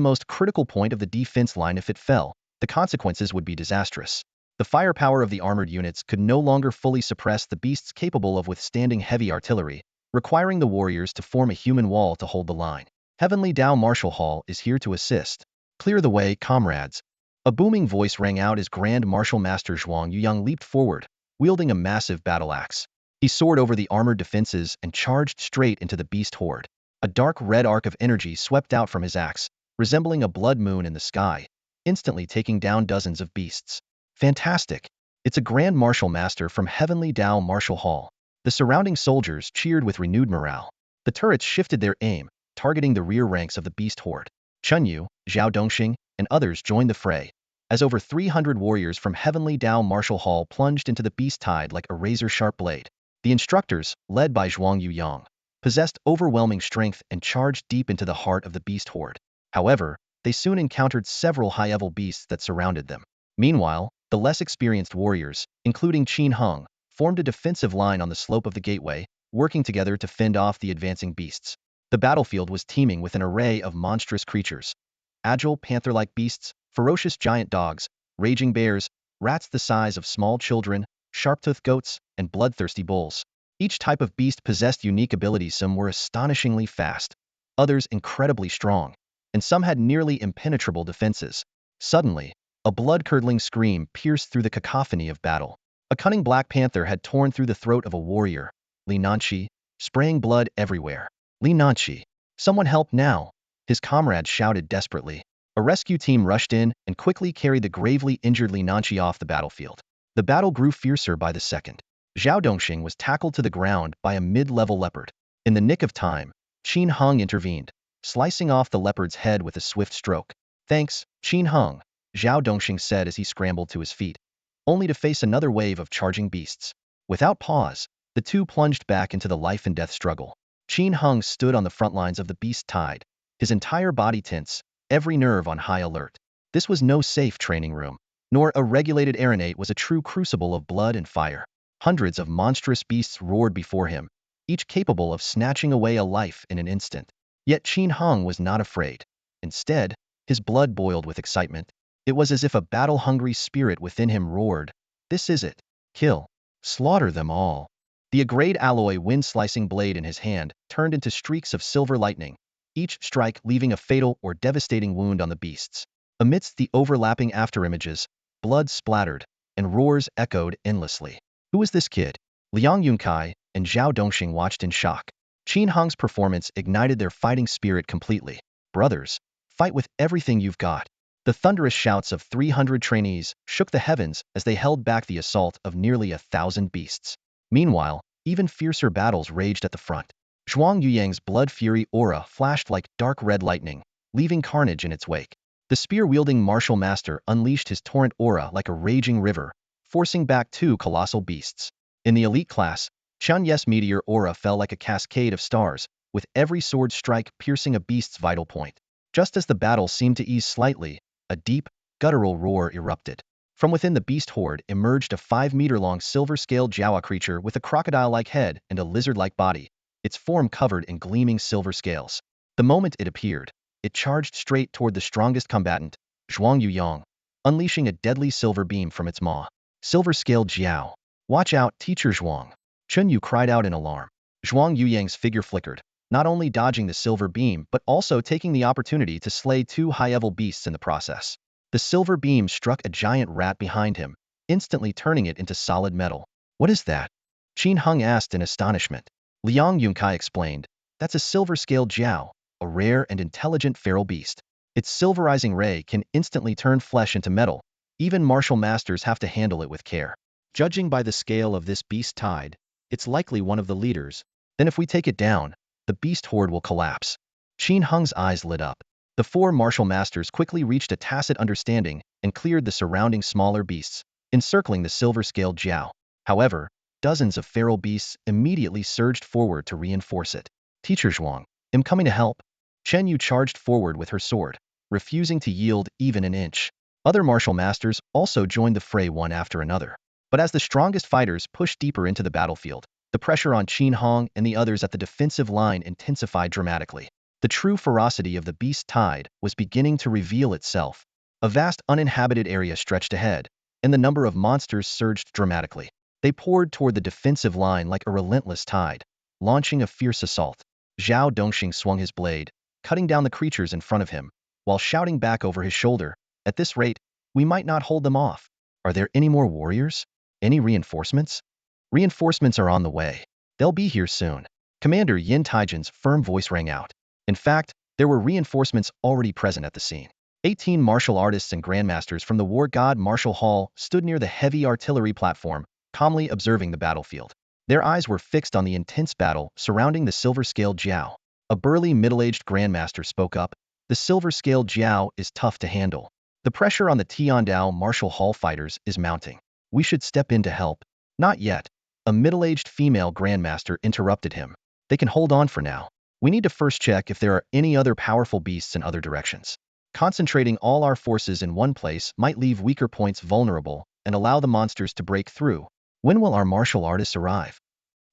most critical point of the defense line. If it fell, the consequences would be disastrous. The firepower of the armored units could no longer fully suppress the beasts capable of withstanding heavy artillery, requiring the warriors to form a human wall to hold the line. Heavenly Tao Martial Hall is here to assist. Clear the way, comrades. A booming voice rang out as Grand Martial Master Zhuang Yuyang leaped forward, wielding a massive battle axe. He soared over the armored defenses and charged straight into the beast horde. A dark red arc of energy swept out from his axe, resembling a blood moon in the sky, instantly taking down dozens of beasts. Fantastic! It's a Grand Martial Master from Heavenly Tao Martial Hall. The surrounding soldiers cheered with renewed morale. The turrets shifted their aim, targeting the rear ranks of the beast horde. Chunyu, Zhao Dongxing, and others joined the fray, as over 300 warriors from Heavenly Tao Martial Hall plunged into the beast tide like a razor-sharp blade. The instructors, led by Zhuang Yuyang, possessed overwhelming strength and charged deep into the heart of the beast horde. However, they soon encountered several high-level beasts that surrounded them. Meanwhile, the less experienced warriors, including Qin Hong, formed a defensive line on the slope of the gateway, working together to fend off the advancing beasts. The battlefield was teeming with an array of monstrous creatures. Agile panther-like beasts, ferocious giant dogs, raging bears, rats the size of small children, sharp-toothed goats, and bloodthirsty bulls. Each type of beast possessed unique abilities. Some were astonishingly fast, others incredibly strong, and some had nearly impenetrable defenses. Suddenly, a blood-curdling scream pierced through the cacophony of battle. A cunning black panther had torn through the throat of a warrior, Li Nanqi, spraying blood everywhere. Li Nanqi, someone help now! His comrades shouted desperately. A rescue team rushed in and quickly carried the gravely injured Li Nanqi off the battlefield. The battle grew fiercer by the second. Zhao Dongxing was tackled to the ground by a mid-level leopard. In the nick of time, Qin Hong intervened, slicing off the leopard's head with a swift stroke. "Thanks, Qin Hong," Zhao Dongxing said as he scrambled to his feet, only to face another wave of charging beasts. Without pause, the two plunged back into the life-and-death struggle. Qin Hong stood on the front lines of the beast tide, his entire body tense, every nerve on high alert. This was no safe training room, nor a regulated arena. It was a true crucible of blood and fire. Hundreds of monstrous beasts roared before him, each capable of snatching away a life in an instant. Yet Qin Hong was not afraid. Instead, his blood boiled with excitement. It was as if a battle-hungry spirit within him roared, "This is it. Kill. Slaughter them all." The grade alloy wind-slicing blade in his hand turned into streaks of silver lightning, each strike leaving a fatal or devastating wound on the beasts. Amidst the overlapping afterimages, blood splattered, and roars echoed endlessly. Who is this kid? Liang Yunkai and Zhao Dongxing watched in shock. Qin Hong's performance ignited their fighting spirit completely. Brothers, fight with everything you've got. The thunderous shouts of 300 trainees shook the heavens as they held back the assault of nearly 1,000 beasts. Meanwhile, even fiercer battles raged at the front. Zhuang Yuyang's blood fury aura flashed like dark red lightning, leaving carnage in its wake. The spear-wielding martial master unleashed his torrent aura like a raging river, forcing back 2 colossal beasts. In the elite class, Chen Ye's meteor aura fell like a cascade of stars, with every sword strike piercing a beast's vital point. Just as the battle seemed to ease slightly, a deep, guttural roar erupted. From within the beast horde emerged a 5-meter-long silver-scaled Jawa creature with a crocodile-like head and a lizard-like body, its form covered in gleaming silver scales. The moment it appeared, it charged straight toward the strongest combatant, Zhuang Yuyang, unleashing a deadly silver beam from its maw. Silver-scaled Jiao. Watch out, teacher Zhuang. Chun Yu cried out in alarm. Zhuang Yuyang's figure flickered, not only dodging the silver beam but also taking the opportunity to slay 2 high-level beasts in the process. The silver beam struck a giant rat behind him, instantly turning it into solid metal. What is that? Qin Hong asked in astonishment. Liang Yunkai explained, that's a silver-scaled Jiao, a rare and intelligent feral beast. Its silverizing ray can instantly turn flesh into metal. Even martial masters have to handle it with care. Judging by the scale of this beast tide, it's likely one of the leaders. Then if we take it down, the beast horde will collapse. Qin Hong's eyes lit up. The 4 martial masters quickly reached a tacit understanding and cleared the surrounding smaller beasts, encircling the silver-scaled Jiao. However, dozens of feral beasts immediately surged forward to reinforce it. Teacher Zhuang, I'm coming to help. Chen Yu charged forward with her sword, refusing to yield even an inch. Other martial masters also joined the fray one after another. But as the strongest fighters pushed deeper into the battlefield, the pressure on Qin Hong and the others at the defensive line intensified dramatically. The true ferocity of the beast tide was beginning to reveal itself. A vast uninhabited area stretched ahead, and the number of monsters surged dramatically. They poured toward the defensive line like a relentless tide, launching a fierce assault. Zhao Dongxing swung his blade, cutting down the creatures in front of him, while shouting back over his shoulder, at this rate, we might not hold them off. Are there any more warriors? Any reinforcements? Reinforcements are on the way. They'll be here soon. Commander Yin Taijin's firm voice rang out. In fact, there were reinforcements already present at the scene. 18 martial artists and grandmasters from the War God Martial Hall stood near the heavy artillery platform, calmly observing the battlefield. Their eyes were fixed on the intense battle surrounding the silver-scaled Jiao. A burly middle-aged grandmaster spoke up. The silver-scaled Jiao is tough to handle. The pressure on the Tiandao Martial Hall fighters is mounting. We should step in to help. Not yet. A middle-aged female grandmaster interrupted him. They can hold on for now. We need to first check if there are any other powerful beasts in other directions. Concentrating all our forces in one place might leave weaker points vulnerable and allow the monsters to break through. When will our martial artists arrive?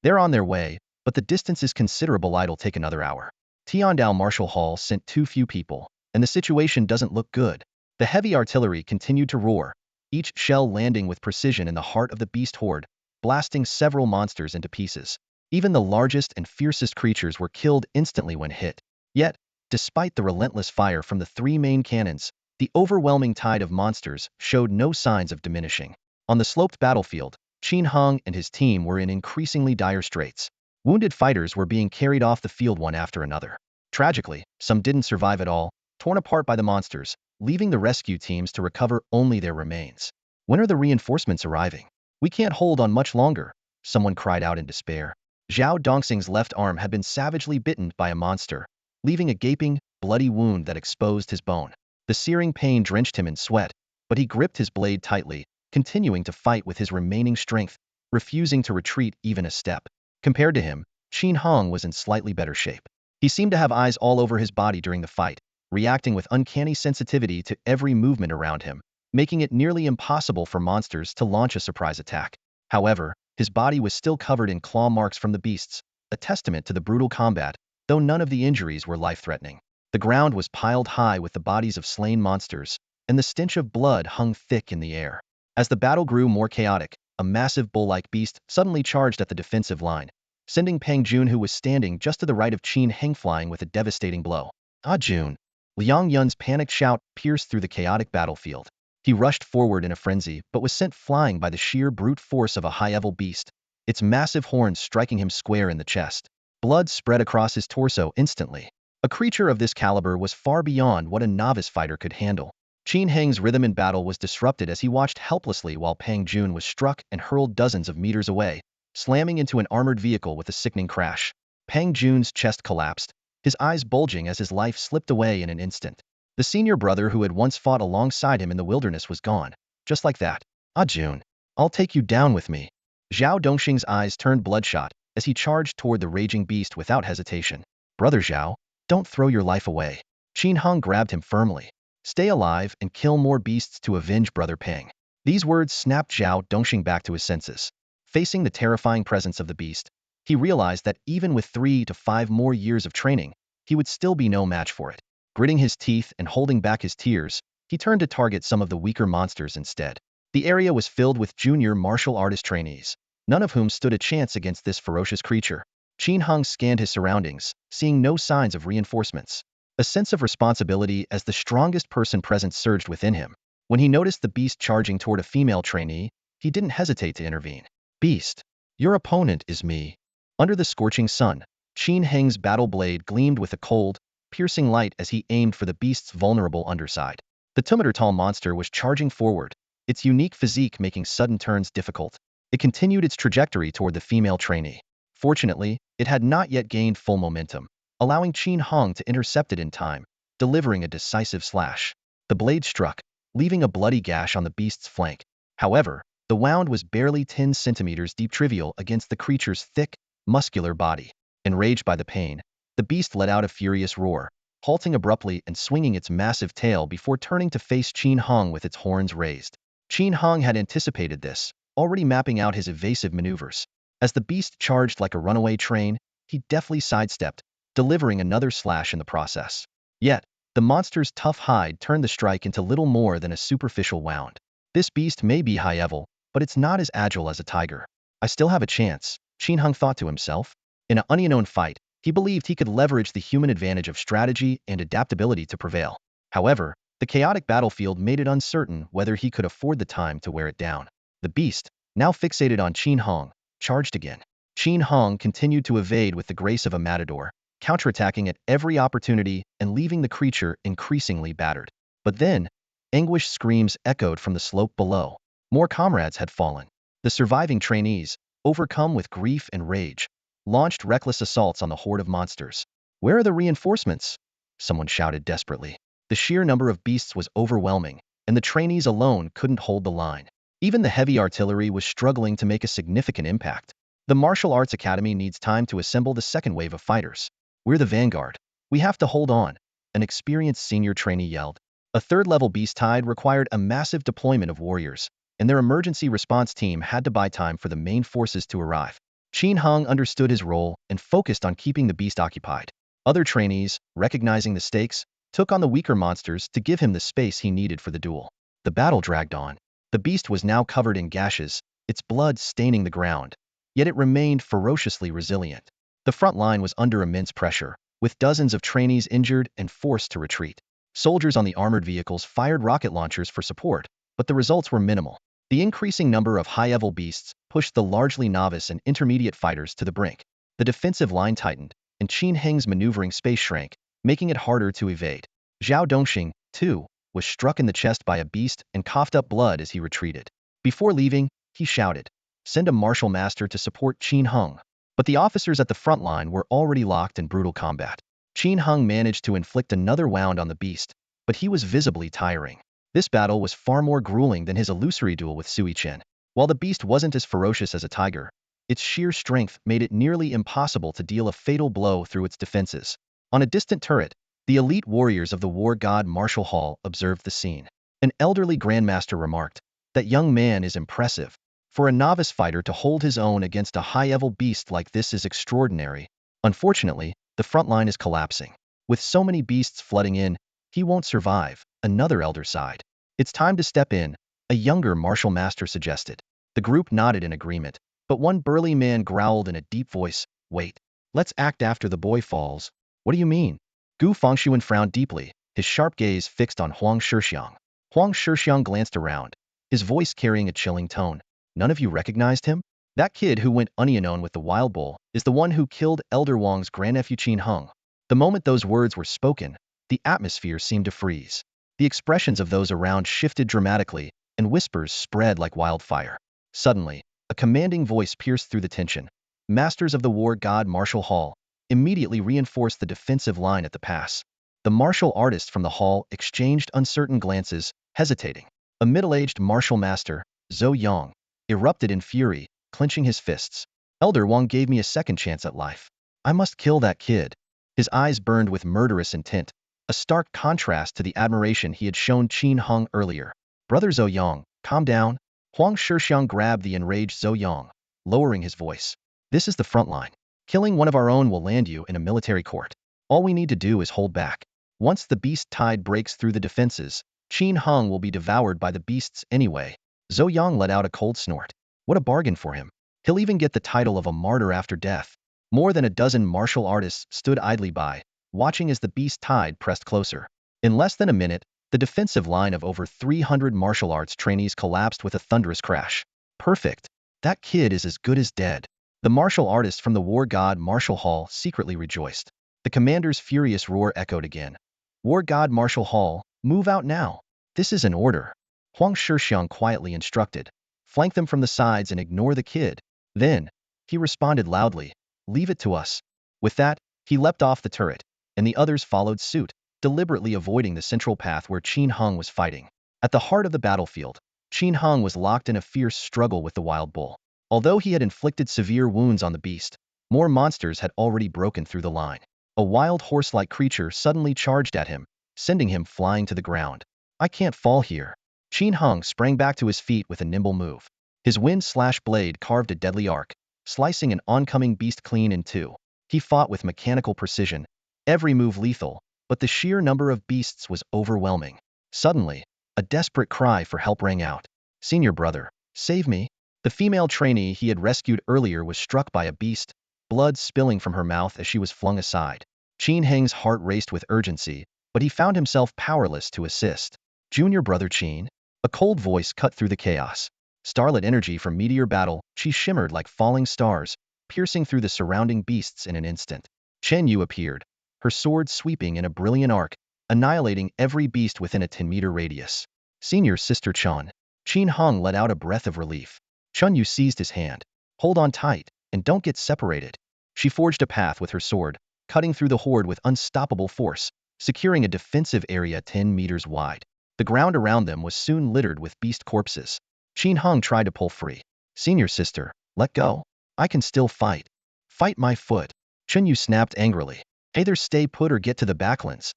They're on their way, but the distance is considerable. It'll take another hour. Tiandao Martial Hall sent too few people, and the situation doesn't look good. The heavy artillery continued to roar, each shell landing with precision in the heart of the beast horde, blasting several monsters into pieces. Even the largest and fiercest creatures were killed instantly when hit. Yet, despite the relentless fire from the 3 main cannons, the overwhelming tide of monsters showed no signs of diminishing. On the sloped battlefield, Qin Hong and his team were in increasingly dire straits. Wounded fighters were being carried off the field one after another. Tragically, some didn't survive at all, torn apart by the monsters, leaving the rescue teams to recover only their remains. When are the reinforcements arriving? We can't hold on much longer, someone cried out in despair. Zhao Dongxing's left arm had been savagely bitten by a monster, leaving a gaping, bloody wound that exposed his bone. The searing pain drenched him in sweat, but he gripped his blade tightly, continuing to fight with his remaining strength, refusing to retreat even a step. Compared to him, Qin Hong was in slightly better shape. He seemed to have eyes all over his body during the fight, reacting with uncanny sensitivity to every movement around him, making it nearly impossible for monsters to launch a surprise attack. However, his body was still covered in claw marks from the beasts, a testament to the brutal combat, though none of the injuries were life-threatening. The ground was piled high with the bodies of slain monsters, and the stench of blood hung thick in the air. As the battle grew more chaotic, a massive bull-like beast suddenly charged at the defensive line, sending Peng Jun, who was standing just to the right of Qin Heng, flying with a devastating blow. Ah Jun! Liang Yun's panicked shout pierced through the chaotic battlefield. He rushed forward in a frenzy, but was sent flying by the sheer brute force of a high-level beast, its massive horns striking him square in the chest. Blood spread across his torso instantly. A creature of this caliber was far beyond what a novice fighter could handle. Qin Heng's rhythm in battle was disrupted as he watched helplessly while Pang Jun was struck and hurled dozens of meters away, slamming into an armored vehicle with a sickening crash. Pang Jun's chest collapsed, his eyes bulging as his life slipped away in an instant. The senior brother who had once fought alongside him in the wilderness was gone, just like that. Ah Jun, I'll take you down with me. Zhao Dongxing's eyes turned bloodshot as he charged toward the raging beast without hesitation. Brother Zhao, don't throw your life away. Qin Heng grabbed him firmly. Stay alive and kill more beasts to avenge Brother Pang. These words snapped Zhao Dongxing back to his senses. Facing the terrifying presence of the beast, he realized that even with 3 to 5 more years of training, he would still be no match for it. Gritting his teeth and holding back his tears, he turned to target some of the weaker monsters instead. The area was filled with junior martial artist trainees, none of whom stood a chance against this ferocious creature. Qin Heng scanned his surroundings, seeing no signs of reinforcements. A sense of responsibility as the strongest person present surged within him. When he noticed the beast charging toward a female trainee, he didn't hesitate to intervene. Beast, your opponent is me. Under the scorching sun, Qin Heng's battle blade gleamed with a cold, piercing light as he aimed for the beast's vulnerable underside. The 2-meter tall monster was charging forward, its unique physique making sudden turns difficult. It continued its trajectory toward the female trainee. Fortunately, it had not yet gained full momentum, allowing Qin Heng to intercept it in time, delivering a decisive slash. The blade struck, leaving a bloody gash on the beast's flank. However, the wound was barely 10 centimeters deep, trivial against the creature's thick, muscular body. Enraged by the pain, the beast let out a furious roar, halting abruptly and swinging its massive tail before turning to face Qin Heng with its horns raised. Qin Heng had anticipated this, already mapping out his evasive maneuvers. As the beast charged like a runaway train, he deftly sidestepped, delivering another slash in the process. Yet, the monster's tough hide turned the strike into little more than a superficial wound. This beast may be high-level, but it's not as agile as a tiger. I still have a chance, Qin Heng thought to himself. In an unknown fight, he believed he could leverage the human advantage of strategy and adaptability to prevail. However, the chaotic battlefield made it uncertain whether he could afford the time to wear it down. The beast, now fixated on Qin Heng, charged again. Qin Heng continued to evade with the grace of a matador, counterattacking at every opportunity and leaving the creature increasingly battered. But then, anguished screams echoed from the slope below. More comrades had fallen. The surviving trainees, overcome with grief and rage, launched reckless assaults on the horde of monsters. Where are the reinforcements? Someone shouted desperately. The sheer number of beasts was overwhelming, and the trainees alone couldn't hold the line. Even the heavy artillery was struggling to make a significant impact. The Martial Arts Academy needs time to assemble the second wave of fighters. We're the vanguard. We have to hold on, an experienced senior trainee yelled. A third-level beast tide required a massive deployment of warriors, and their emergency response team had to buy time for the main forces to arrive. Qin Heng understood his role and focused on keeping the beast occupied. Other trainees, recognizing the stakes, took on the weaker monsters to give him the space he needed for the duel. The battle dragged on. The beast was now covered in gashes, its blood staining the ground, yet it remained ferociously resilient. The front line was under immense pressure, with dozens of trainees injured and forced to retreat. Soldiers on the armored vehicles fired rocket launchers for support, but the results were minimal. The increasing number of high-level beasts pushed the largely novice and intermediate fighters to the brink. The defensive line tightened, and Qin Heng's maneuvering space shrank, making it harder to evade. Zhao Dongxing, too, was struck in the chest by a beast and coughed up blood as he retreated. Before leaving, he shouted, "Send a martial master to support Qin Heng." But the officers at the front line were already locked in brutal combat. Qin Heng managed to inflict another wound on the beast, but he was visibly tiring. This battle was far more grueling than his illusory duel with Sui Chen. While the beast wasn't as ferocious as a tiger, its sheer strength made it nearly impossible to deal a fatal blow through its defenses. On a distant turret, the elite warriors of the war god Marshal Hall observed the scene. An elderly grandmaster remarked, "That young man is impressive. For a novice fighter to hold his own against a high-level beast like this is extraordinary." Unfortunately, the front line is collapsing. With so many beasts flooding in, he won't survive, another elder sighed. It's time to step in, a younger martial master suggested. The group nodded in agreement, but one burly man growled in a deep voice, "Wait. Let's act after the boy falls." "What do you mean?" Gu Fengxuan frowned deeply, his sharp gaze fixed on Huang Shixiang. Huang Shixiang glanced around, his voice carrying a chilling tone. None of you recognized him? That kid who went unknown with the wild bull is the one who killed Elder Wang's grandnephew Qin Hung. The moment those words were spoken, the atmosphere seemed to freeze. The expressions of those around shifted dramatically, and whispers spread like wildfire. Suddenly, a commanding voice pierced through the tension. Masters of the War God Martial Hall immediately reinforced the defensive line at the pass. The martial artists from the hall exchanged uncertain glances, hesitating. A middle-aged martial master, Zhou Yang, erupted in fury, clenching his fists. Elder Wang gave me a second chance at life. I must kill that kid. His eyes burned with murderous intent, a stark contrast to the admiration he had shown Qin Hung earlier. Brother Zhou Yang, calm down. Huang Shixiang grabbed the enraged Zhou Yang, lowering his voice. This is the front line. Killing one of our own will land you in a military court. All we need to do is hold back. Once the beast tide breaks through the defenses, Qin Hung will be devoured by the beasts anyway. Zhou Yang let out a cold snort. What a bargain for him. He'll even get the title of a martyr after death. More than a dozen martial artists stood idly by, watching as the beast tide pressed closer. In less than a minute, the defensive line of over 300 martial arts trainees collapsed with a thunderous crash. Perfect. That kid is as good as dead. The martial artists from the War God Martial Hall secretly rejoiced. The commander's furious roar echoed again. War God Martial Hall, move out now. This is an order. Huang Shixiang quietly instructed. Flank them from the sides and ignore the kid. Then, he responded loudly, leave it to us. With that, he leapt off the turret, and the others followed suit, deliberately avoiding the central path where Qin Hung was fighting. At the heart of the battlefield, Qin Hung was locked in a fierce struggle with the wild bull. Although he had inflicted severe wounds on the beast, more monsters had already broken through the line. A wild horse-like creature suddenly charged at him, sending him flying to the ground. I can't fall here. Qin Hung sprang back to his feet with a nimble move. His wind-slash blade carved a deadly arc, slicing an oncoming beast clean in two. He fought with mechanical precision, every move lethal, but the sheer number of beasts was overwhelming. Suddenly, a desperate cry for help rang out. Senior brother, save me. The female trainee he had rescued earlier was struck by a beast, blood spilling from her mouth as she was flung aside. Qin Heng's heart raced with urgency, but he found himself powerless to assist. Junior brother Qin? A cold voice cut through the chaos. Starlit energy from Meteor Battle, she shimmered like falling stars, piercing through the surrounding beasts in an instant. Chen Yu appeared, her sword sweeping in a brilliant arc, annihilating every beast within a 10-meter radius. Senior sister Chen. Qin Hung let out a breath of relief. Chen Yu seized his hand. Hold on tight, and don't get separated. She forged a path with her sword, cutting through the horde with unstoppable force, securing a defensive area 10 meters wide. The ground around them was soon littered with beast corpses. Qin Hung tried to pull free. Senior sister, let go. I can still fight. Fight my foot. Chen Yu snapped angrily. Either stay put or get to the backlands.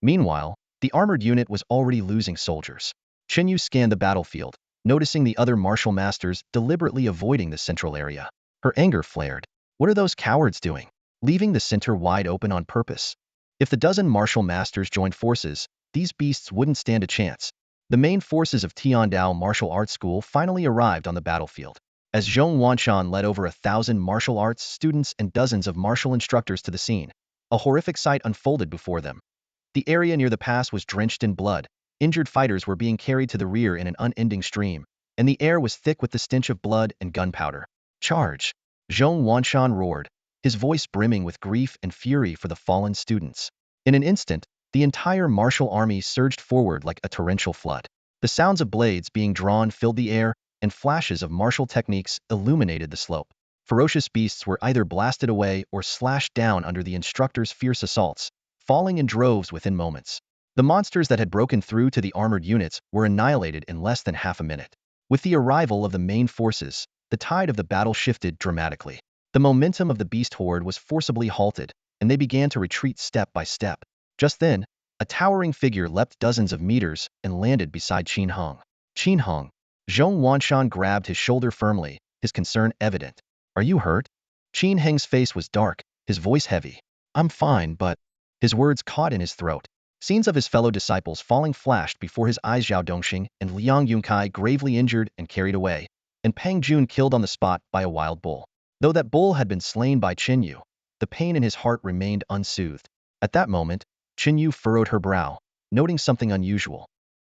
Meanwhile, the armored unit was already losing soldiers. Chen Yu scanned the battlefield, noticing the other martial masters deliberately avoiding the central area. Her anger flared. What are those cowards doing? Leaving the center wide open on purpose. If the dozen martial masters joined forces, these beasts wouldn't stand a chance. The main forces of Tiandao Martial Arts School finally arrived on the battlefield. As Zhong Wanshan led over 1,000 martial arts students and dozens of martial instructors to the scene, a horrific sight unfolded before them. The area near the pass was drenched in blood, injured fighters were being carried to the rear in an unending stream, and the air was thick with the stench of blood and gunpowder. Charge! Zhong Wanshan roared, his voice brimming with grief and fury for the fallen students. In an instant, the entire martial army surged forward like a torrential flood. The sounds of blades being drawn filled the air, and flashes of martial techniques illuminated the slope. Ferocious beasts were either blasted away or slashed down under the instructors' fierce assaults, falling in droves within moments. The monsters that had broken through to the armored units were annihilated in less than half a minute. With the arrival of the main forces, the tide of the battle shifted dramatically. The momentum of the beast horde was forcibly halted, and they began to retreat step by step. Just then, a towering figure leapt dozens of meters and landed beside Qin Hung. Qin Hung. Zhong Wanshan grabbed his shoulder firmly, his concern evident. Are you hurt? Qin Heng's face was dark, his voice heavy. I'm fine, but... His words caught in his throat. Scenes of his fellow disciples falling flashed before his eyes. Zhao Dongxing and Liang Yunkai gravely injured and carried away, and Pang Jun killed on the spot by a wild bull. Though that bull had been slain by Chen Yu, the pain in his heart remained unsoothed. At that moment, Chen Yu furrowed her brow, noting something unusual.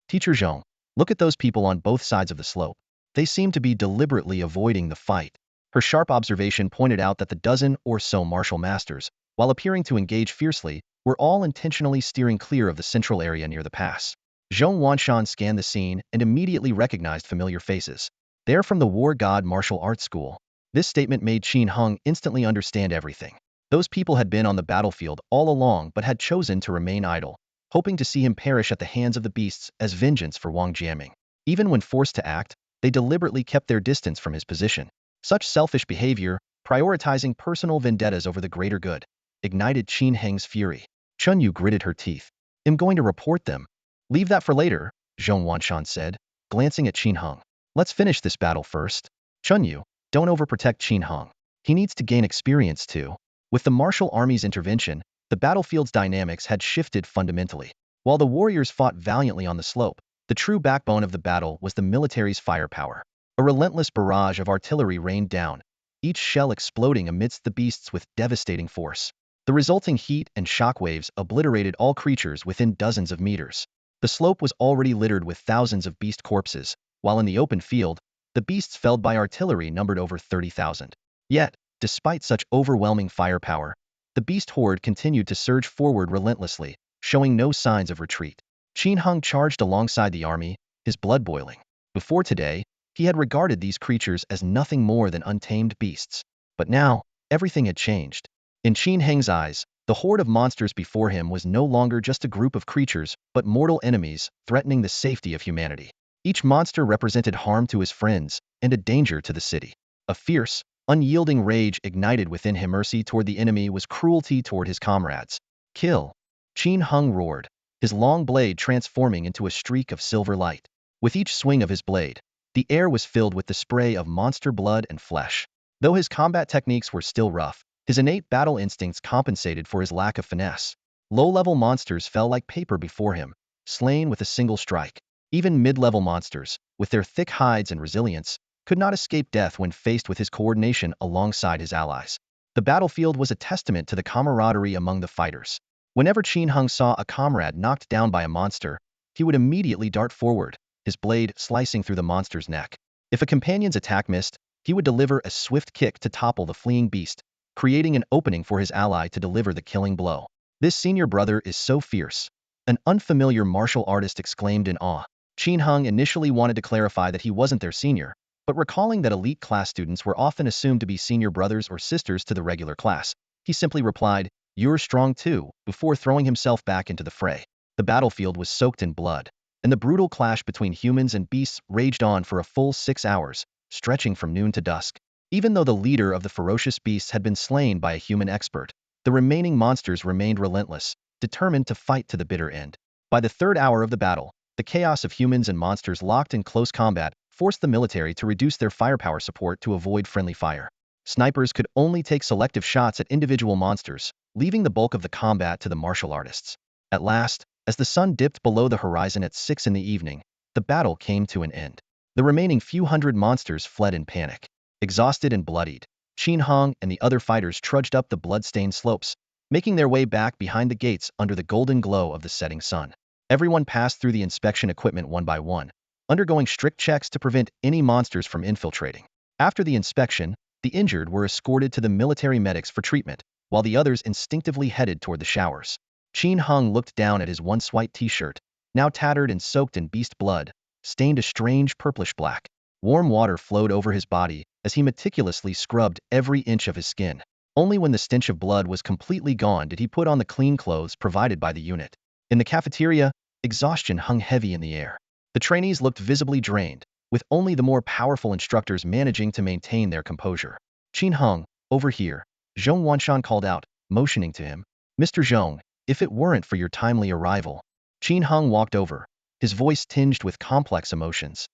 Teacher Zhong, Look at those people on both sides of the slope. They seem to be deliberately avoiding the fight. Her sharp observation pointed out that the dozen or so martial masters, while appearing to engage fiercely, were all intentionally steering clear of the central area near the pass. Zhong Wanshan scanned the scene and immediately recognized familiar faces. They're from the War God Martial Arts School. This statement made Qin Hung instantly understand everything. Those people had been on the battlefield all along but had chosen to remain idle, hoping to see him perish at the hands of the beasts as vengeance for Wang Jiaming. Even when forced to act, they deliberately kept their distance from his position. Such selfish behavior, prioritizing personal vendettas over the greater good, ignited Qin Heng's fury. Chun Yu gritted her teeth. I'm going to report them. Leave that for later, Zhong Wanshan said, glancing at Qin Hung. Let's finish this battle first. Chun Yu, don't overprotect Qin Hung. He needs to gain experience too. With the martial army's intervention, the battlefield's dynamics had shifted fundamentally. While the warriors fought valiantly on the slope, the true backbone of the battle was the military's firepower. A relentless barrage of artillery rained down, each shell exploding amidst the beasts with devastating force. The resulting heat and shockwaves obliterated all creatures within dozens of meters. The slope was already littered with thousands of beast corpses, while in the open field, the beasts felled by artillery numbered over 30,000. Yet, despite such overwhelming firepower, the beast horde continued to surge forward relentlessly, showing no signs of retreat. Qin Hung charged alongside the army, his blood boiling. Before today, he had regarded these creatures as nothing more than untamed beasts. But now, everything had changed. In Qin Heng's eyes, the horde of monsters before him was no longer just a group of creatures, but mortal enemies, threatening the safety of humanity. Each monster represented harm to his friends and a danger to the city. A fierce, unyielding rage ignited within him. Mercy toward the enemy was cruelty toward his comrades. Kill! Qin Hung roared, his long blade transforming into a streak of silver light. With each swing of his blade, the air was filled with the spray of monster blood and flesh. Though his combat techniques were still rough, his innate battle instincts compensated for his lack of finesse. Low-level monsters fell like paper before him, slain with a single strike. Even mid-level monsters, with their thick hides and resilience, could not escape death when faced with his coordination alongside his allies. The battlefield was a testament to the camaraderie among the fighters. Whenever Qin Hung saw a comrade knocked down by a monster, he would immediately dart forward, his blade slicing through the monster's neck. If a companion's attack missed, he would deliver a swift kick to topple the fleeing beast, creating an opening for his ally to deliver the killing blow. This senior brother is so fierce. An unfamiliar martial artist exclaimed in awe. Qin Hung initially wanted to clarify that he wasn't their senior, but recalling that elite class students were often assumed to be senior brothers or sisters to the regular class, he simply replied, "You're strong too," before throwing himself back into the fray. The battlefield was soaked in blood, and the brutal clash between humans and beasts raged on for a full 6 hours, stretching from noon to dusk. Even though the leader of the ferocious beasts had been slain by a human expert, the remaining monsters remained relentless, determined to fight to the bitter end. By the third hour of the battle, the chaos of humans and monsters locked in close combat forced the military to reduce their firepower support to avoid friendly fire. Snipers could only take selective shots at individual monsters, leaving the bulk of the combat to the martial artists. At last, as the sun dipped below the horizon at 6 in the evening, the battle came to an end. The remaining few hundred monsters fled in panic. Exhausted and bloodied, Qin Hung and the other fighters trudged up the blood-stained slopes, making their way back behind the gates under the golden glow of the setting sun. Everyone passed through the inspection equipment one by one, undergoing strict checks to prevent any monsters from infiltrating. After the inspection, the injured were escorted to the military medics for treatment, while the others instinctively headed toward the showers. Qin Hung looked down at his once white t-shirt, now tattered and soaked in beast blood, stained a strange purplish black. Warm water flowed over his body as he meticulously scrubbed every inch of his skin. Only when the stench of blood was completely gone did he put on the clean clothes provided by the unit. In the cafeteria, exhaustion hung heavy in the air. The trainees looked visibly drained, with only the more powerful instructors managing to maintain their composure. "Qin Hung, over here," Zhong Wanshan called out, motioning to him. "Mr. Zhong, if it weren't for your timely arrival." Qin Hung walked over, his voice tinged with complex emotions.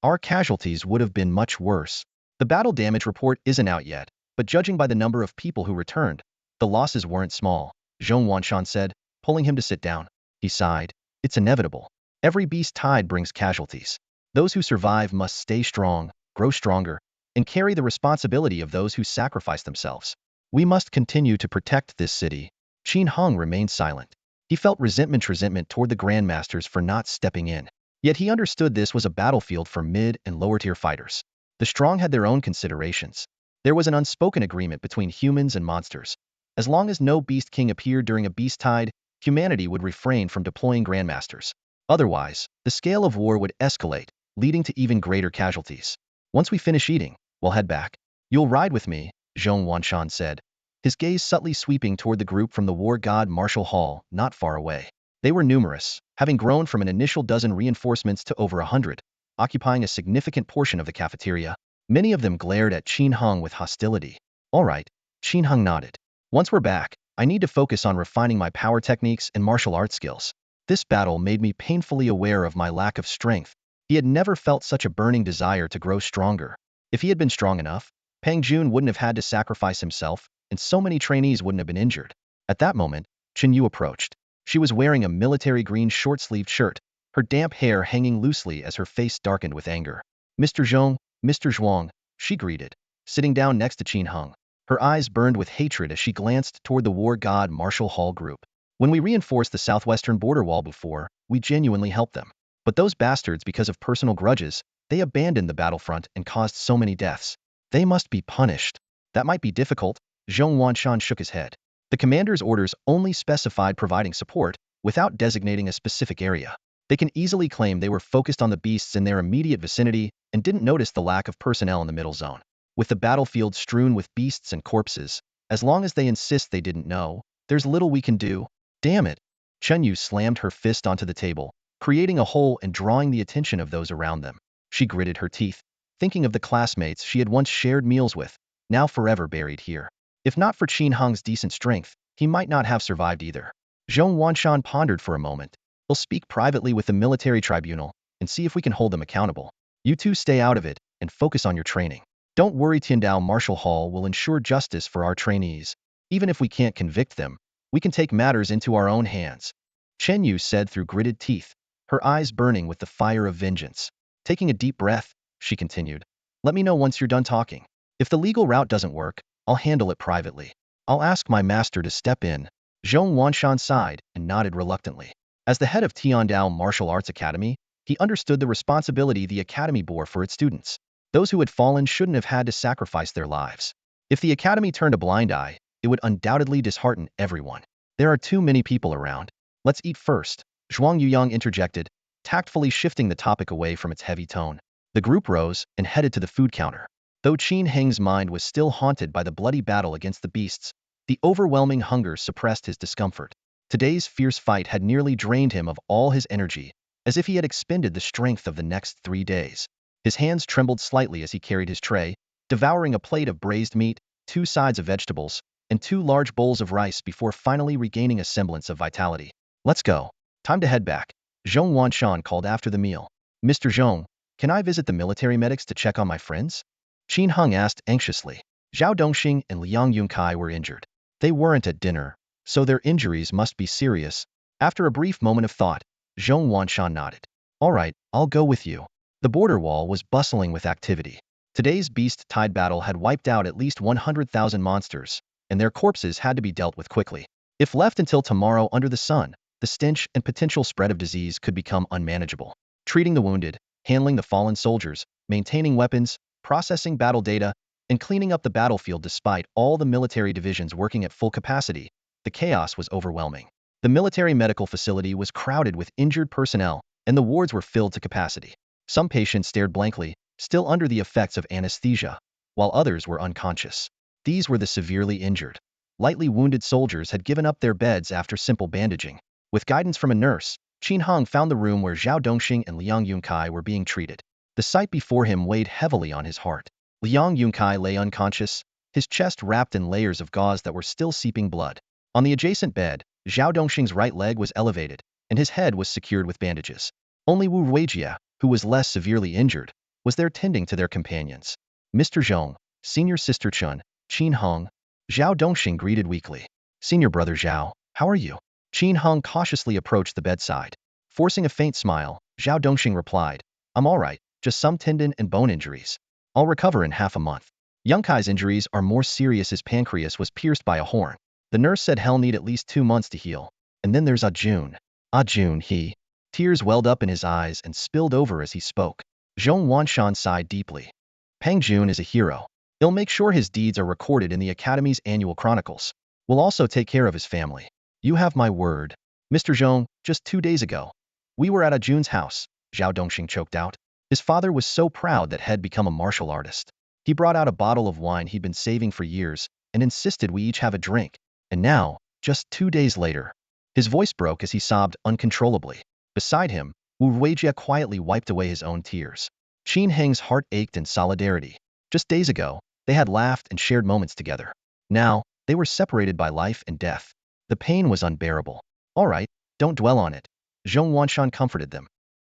"Our casualties would have been much worse. The battle damage report isn't out yet, but judging by the number of people who returned, the losses weren't small," Zhong Wanshan said, pulling him to sit down. He sighed. "It's inevitable. Every beast tide brings casualties. Those who survive must stay strong, grow stronger, and carry the responsibility of those who sacrifice themselves. We must continue to protect this city." Qin Hung remained silent. He felt resentment toward the grandmasters for not stepping in. Yet he understood this was a battlefield for mid and lower-tier fighters. The strong had their own considerations. There was an unspoken agreement between humans and monsters. As long as no beast king appeared during a beast tide, humanity would refrain from deploying grandmasters. Otherwise, the scale of war would escalate, leading to even greater casualties. Once we finish eating, we'll head back. You'll ride with me, Zhong Wanshan said, his gaze subtly sweeping toward the group from the war god Martial Hall, not far away. They were numerous, having grown from an initial dozen reinforcements to over 100, occupying a significant portion of the cafeteria. Many of them glared at Qin Hung with hostility. All right, Qin Hung nodded. Once we're back, I need to focus on refining my power techniques and martial arts skills. This battle made me painfully aware of my lack of strength. He had never felt such a burning desire to grow stronger. If he had been strong enough, Pang Jun wouldn't have had to sacrifice himself, and so many trainees wouldn't have been injured. At that moment, Chen Yu approached. She was wearing a military green short-sleeved shirt, her damp hair hanging loosely as her face darkened with anger. Mr. Zhong, Mr. Zhuang, she greeted, sitting down next to Qin Hung. Her eyes burned with hatred as she glanced toward the war god Martial Hall group. When we reinforced the southwestern border wall before, we genuinely helped them. But those bastards, because of personal grudges, they abandoned the battlefront and caused so many deaths. They must be punished. That might be difficult, Zhong Wanshan shook his head. The commander's orders only specified providing support, without designating a specific area. They can easily claim they were focused on the beasts in their immediate vicinity and didn't notice the lack of personnel in the middle zone. With the battlefield strewn with beasts and corpses, as long as they insist they didn't know, there's little we can do. Damn it! Chen Yu slammed her fist onto the table, creating a hole and drawing the attention of those around them. She gritted her teeth, thinking of the classmates she had once shared meals with, now forever buried here. If not for Qin Hung's decent strength, he might not have survived either. Zhong Wanshan pondered for a moment. We'll speak privately with the military tribunal and see if we can hold them accountable. You two stay out of it and focus on your training. Don't worry, Tiandao Martial Hall will ensure justice for our trainees. Even if we can't convict them, we can take matters into our own hands. Chen Yu said through gritted teeth, her eyes burning with the fire of vengeance. Taking a deep breath, she continued, let me know once you're done talking. If the legal route doesn't work, I'll handle it privately. I'll ask my master to step in. Zhong Wanshan sighed and nodded reluctantly. As the head of Tiandao Martial Arts Academy, he understood the responsibility the academy bore for its students. Those who had fallen shouldn't have had to sacrifice their lives. If the academy turned a blind eye, it would undoubtedly dishearten everyone. There are too many people around. Let's eat first, Zhuang Yuyang interjected, tactfully shifting the topic away from its heavy tone. The group rose and headed to the food counter. Though Qin Heng's mind was still haunted by the bloody battle against the beasts, the overwhelming hunger suppressed his discomfort. Today's fierce fight had nearly drained him of all his energy, as if he had expended the strength of the next 3 days. His hands trembled slightly as he carried his tray, devouring a plate of braised meat, 2 sides of vegetables, and 2 large bowls of rice before finally regaining a semblance of vitality. Let's go. Time to head back, Zhong Wanshan called after the meal. Mr. Zhong, can I visit the military medics to check on my friends? Qin Hung asked anxiously. Zhao Dongxing and Liang Yunkai were injured. They weren't at dinner, so their injuries must be serious. After a brief moment of thought, Zhong Wanshan nodded. All right, I'll go with you. The border wall was bustling with activity. Today's beast tide battle had wiped out at least 100,000 monsters, and their corpses had to be dealt with quickly. If left until tomorrow under the sun, the stench and potential spread of disease could become unmanageable. Treating the wounded, handling the fallen soldiers, maintaining weapons, processing battle data, and cleaning up the battlefield despite all the military divisions working at full capacity, the chaos was overwhelming. The military medical facility was crowded with injured personnel, and the wards were filled to capacity. Some patients stared blankly, still under the effects of anesthesia, while others were unconscious. These were the severely injured. Lightly wounded soldiers had given up their beds after simple bandaging. With guidance from a nurse, Qin Hung found the room where Zhao Dongxing and Liang Yunkai were being treated. The sight before him weighed heavily on his heart. Liang Yunkai lay unconscious, his chest wrapped in layers of gauze that were still seeping blood. On the adjacent bed, Zhao Dongxing's right leg was elevated, and his head was secured with bandages. Only Wu Ruijia, who was less severely injured, was there tending to their companions. Mr. Zhong, Senior Sister Chun, Qin Hung, Zhao Dongxing greeted weakly. Senior Brother Zhao, how are you? Qin Hung cautiously approached the bedside. Forcing a faint smile, Zhao Dongxing replied, I'm all right, just some tendon and bone injuries. I'll recover in half a month. Yungkai's injuries are more serious. His pancreas was pierced by a horn. The nurse said he'll need at least 2 months to heal. And then there's Jun. Jun, he Tears welled up in his eyes and spilled over as he spoke. Zhong Wanshan sighed deeply. Pang Jun is a hero. He'll make sure his deeds are recorded in the Academy's annual chronicles. We'll also take care of his family. You have my word. Mr. Zhong, just 2 days ago, we were at a Jun's house, Zhao Dongxing choked out. His father was so proud that he'd become a martial artist. He brought out a bottle of wine he'd been saving for years and insisted we each have a drink. And now, just 2 days later, his voice broke as he sobbed uncontrollably. Beside him, Wu Ruijie quietly wiped away his own tears. Qin Heng's heart ached in solidarity. Just days ago, they had laughed and shared moments together. Now, they were separated by life and death. The pain was unbearable. All right, don't dwell on it. Zhong Wanshan comforted them.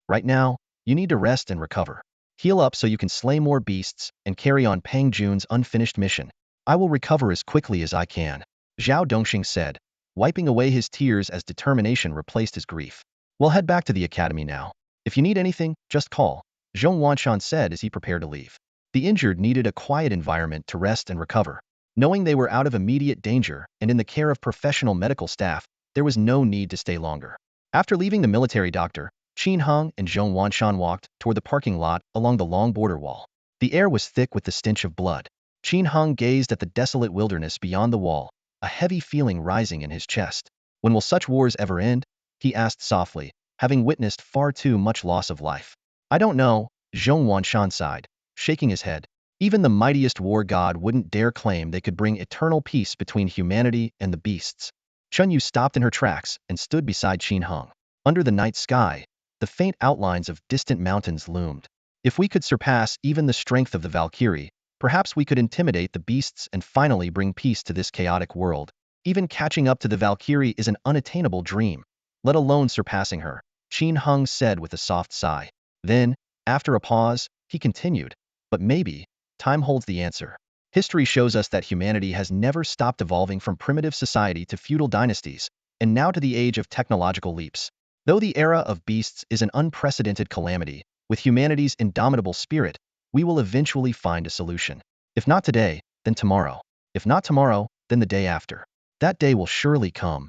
Right now, you need to rest and recover. Heal up so you can slay more beasts and carry on Pang Jun's unfinished mission. I will recover as quickly as I can, Zhao Dongxing said, wiping away his tears as determination replaced his grief. We'll head back to the academy now. If you need anything, just call, Zhong Wanshan said as he prepared to leave. The injured needed a quiet environment to rest and recover. Knowing they were out of immediate danger and in the care of professional medical staff, there was no need to stay longer. After leaving the military doctor, Qin Heng and Zhong Wanshan walked toward the parking lot along the long border wall. The air was thick with the stench of blood. Qin Heng gazed at the desolate wilderness beyond the wall, a heavy feeling rising in his chest. When will such wars ever end? He asked softly, having witnessed far too much loss of life. I don't know, Zhong Wanshan sighed, shaking his head. Even the mightiest war god wouldn't dare claim they could bring eternal peace between humanity and the beasts. Chun Yu stopped in her tracks and stood beside Qin Heng. Under the night sky, the faint outlines of distant mountains loomed. If we could surpass even the strength of the Valkyrie, perhaps we could intimidate the beasts and finally bring peace to this chaotic world. Even catching up to the Valkyrie is an unattainable dream, let alone surpassing her, Qin Heng said with a soft sigh. Then, after a pause, he continued, but maybe, time holds the answer. History shows us that humanity has never stopped evolving from primitive society to feudal dynasties, and now to the age of technological leaps. Though the era of beasts is an unprecedented calamity, with humanity's indomitable spirit, we will eventually find a solution. If not today, then tomorrow. If not tomorrow, then the day after. That day will surely come.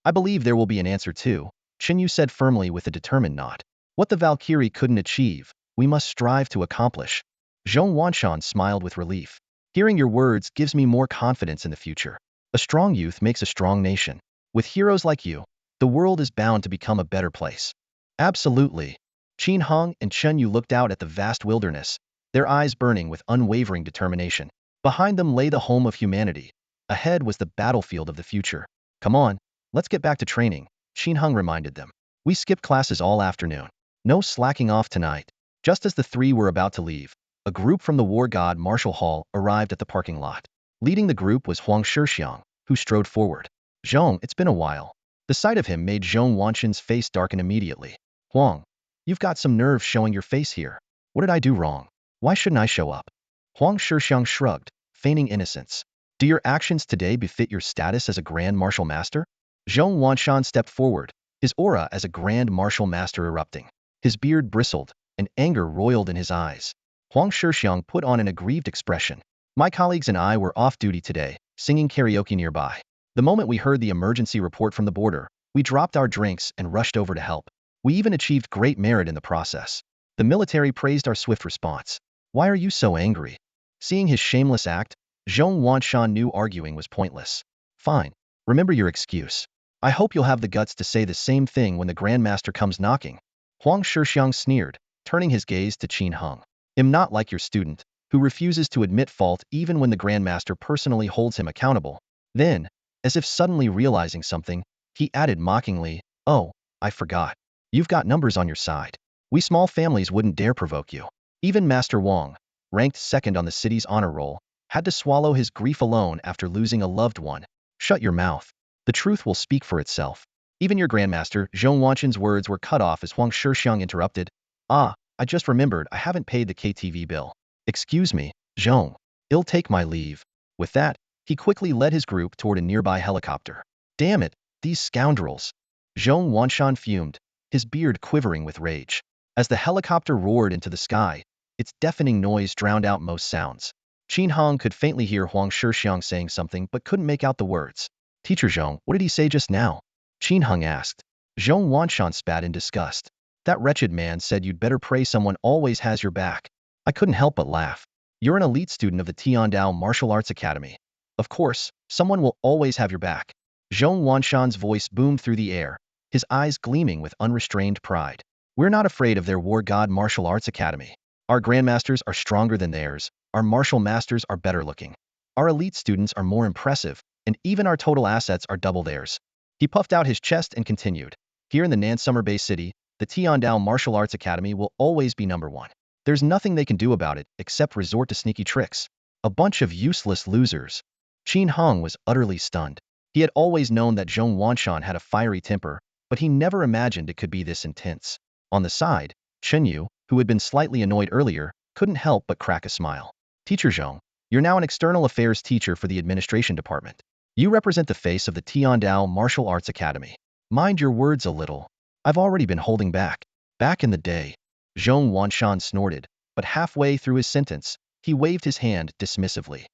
I believe there will be an answer too, Qin Yu said firmly with a determined nod. What the Valkyrie couldn't achieve, we must strive to accomplish. Zhong Wanshan smiled with relief. Hearing your words gives me more confidence in the future. A strong youth makes a strong nation. With heroes like you, the world is bound to become a better place. Absolutely. Qin Heng and Chen Yu looked out at the vast wilderness, their eyes burning with unwavering determination. Behind them lay the home of humanity. Ahead was the battlefield of the future. Come on, let's get back to training, Qin Heng reminded them. We skipped classes all afternoon. No slacking off tonight. Just as the three were about to leave, a group from the war god Martial Hall arrived at the parking lot. Leading the group was Huang Shixiang, who strode forward. Zhong, it's been a while. The sight of him made Zhong Wanshan's face darken immediately. Huang, you've got some nerve showing your face here. What did I do wrong? Why shouldn't I show up? Huang Shixiang shrugged, feigning innocence. Do your actions today befit your status as a grand martial master? Zhong Wanshan stepped forward, his aura as a grand martial master erupting. His beard bristled, and anger roiled in his eyes. Huang Shixiang put on an aggrieved expression. My colleagues and I were off duty today, singing karaoke nearby. The moment we heard the emergency report from the border, we dropped our drinks and rushed over to help. We even achieved great merit in the process. The military praised our swift response. Why are you so angry? Seeing his shameless act, Zhong Wanshan knew arguing was pointless. Fine. Remember your excuse. I hope you'll have the guts to say the same thing when the Grandmaster comes knocking. Huang Shixiang sneered, turning his gaze to Qin Heng. I'm not like your student, who refuses to admit fault even when the Grandmaster personally holds him accountable. Then, as if suddenly realizing something, he added mockingly, oh, I forgot. You've got numbers on your side. We small families wouldn't dare provoke you. Even Master Wang, ranked second on the city's honor roll, had to swallow his grief alone after losing a loved one. Shut your mouth. The truth will speak for itself. Even your Grandmaster, Zhong Wanshan's words were cut off as Huang Shixiang interrupted. Ah, I just remembered I haven't paid the KTV bill. Excuse me, Zhong. I'll take my leave. With that, he quickly led his group toward a nearby helicopter. Damn it, these scoundrels. Zhong Wanshan fumed, his beard quivering with rage. As the helicopter roared into the sky, its deafening noise drowned out most sounds. Qin Heng could faintly hear Huang Shixiang saying something but couldn't make out the words. Teacher Zhong, what did he say just now? Qin Heng asked. Zhong Wanshan spat in disgust. That wretched man said you'd better pray someone always has your back. I couldn't help but laugh. You're an elite student of the Tiandao Martial Arts Academy. Of course, someone will always have your back. Zhong Wanshan's voice boomed through the air, his eyes gleaming with unrestrained pride. We're not afraid of their war god martial arts academy. Our grandmasters are stronger than theirs, our martial masters are better looking. Our elite students are more impressive, and even our total assets are double theirs. He puffed out his chest and continued. Here in the Nansummer Bay City, the Tiandao Martial Arts Academy will always be number one. There's nothing they can do about it except resort to sneaky tricks. A bunch of useless losers. Qin Hong was utterly stunned. He had always known that Zhong Wanshan had a fiery temper, but he never imagined it could be this intense. On the side, Chen Yu, who had been slightly annoyed earlier, couldn't help but crack a smile. Teacher Zhong, you're now an external affairs teacher for the administration department. You represent the face of the Tiandao Martial Arts Academy. Mind your words a little. I've already been holding back. Back in the day. Zhong Wanshan snorted, but halfway through his sentence, he waved his hand dismissively.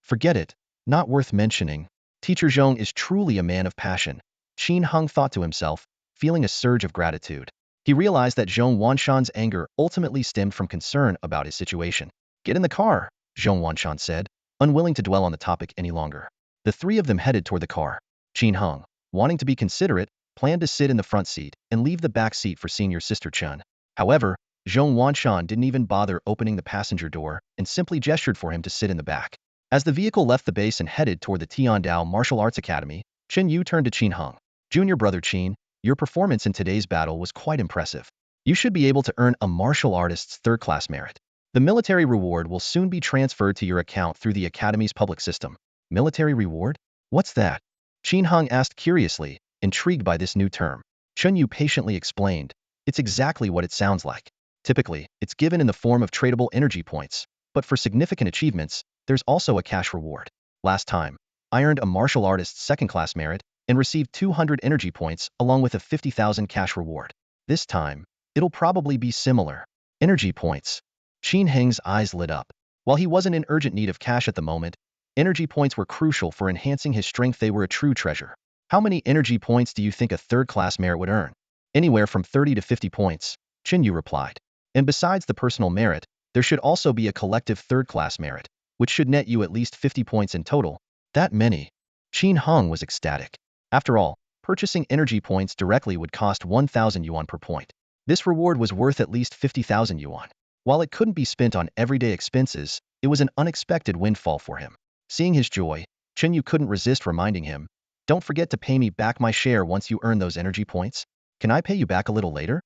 Forget it. Not worth mentioning. Teacher Zhong is truly a man of passion. Qin Hong thought to himself, feeling a surge of gratitude. He realized that Zhong Wanshan's anger ultimately stemmed from concern about his situation. Get in the car, Zhong Wanshan said, unwilling to dwell on the topic any longer. The three of them headed toward the car. Qin Hong, wanting to be considerate, planned to sit in the front seat and leave the back seat for senior sister Chen. However, Zhong Wanshan didn't even bother opening the passenger door and simply gestured for him to sit in the back. As the vehicle left the base and headed toward the Tiandao Martial Arts Academy, Chen Yu turned to Qin Hong. Junior brother Qin, your performance in today's battle was quite impressive. You should be able to earn a martial artist's third-class merit. The military reward will soon be transferred to your account through the Academy's public system. Military reward? What's that? Qin Hong asked curiously, intrigued by this new term. Chen Yu patiently explained. It's exactly what it sounds like. Typically, it's given in the form of tradable energy points, but for significant achievements, there's also a cash reward. Last time, I earned a martial artist's second-class merit and received 200 energy points along with a 50,000 cash reward. This time, it'll probably be similar. Energy points. Qin Heng's eyes lit up. While he wasn't in urgent need of cash at the moment, energy points were crucial for enhancing his strength. They were a true treasure. How many energy points do you think a third-class merit would earn? Anywhere from 30 to 50 points, Chen Yu replied. And besides the personal merit, there should also be a collective third-class merit, which should net you at least 50 points in total. That many. Qin Hong was ecstatic. After all, purchasing energy points directly would cost 1,000 yuan per point. This reward was worth at least 50,000 yuan. While it couldn't be spent on everyday expenses, it was an unexpected windfall for him. Seeing his joy, Chen Yu couldn't resist reminding him, don't forget to pay me back my share once you earn those energy points. Can I pay you back a little later?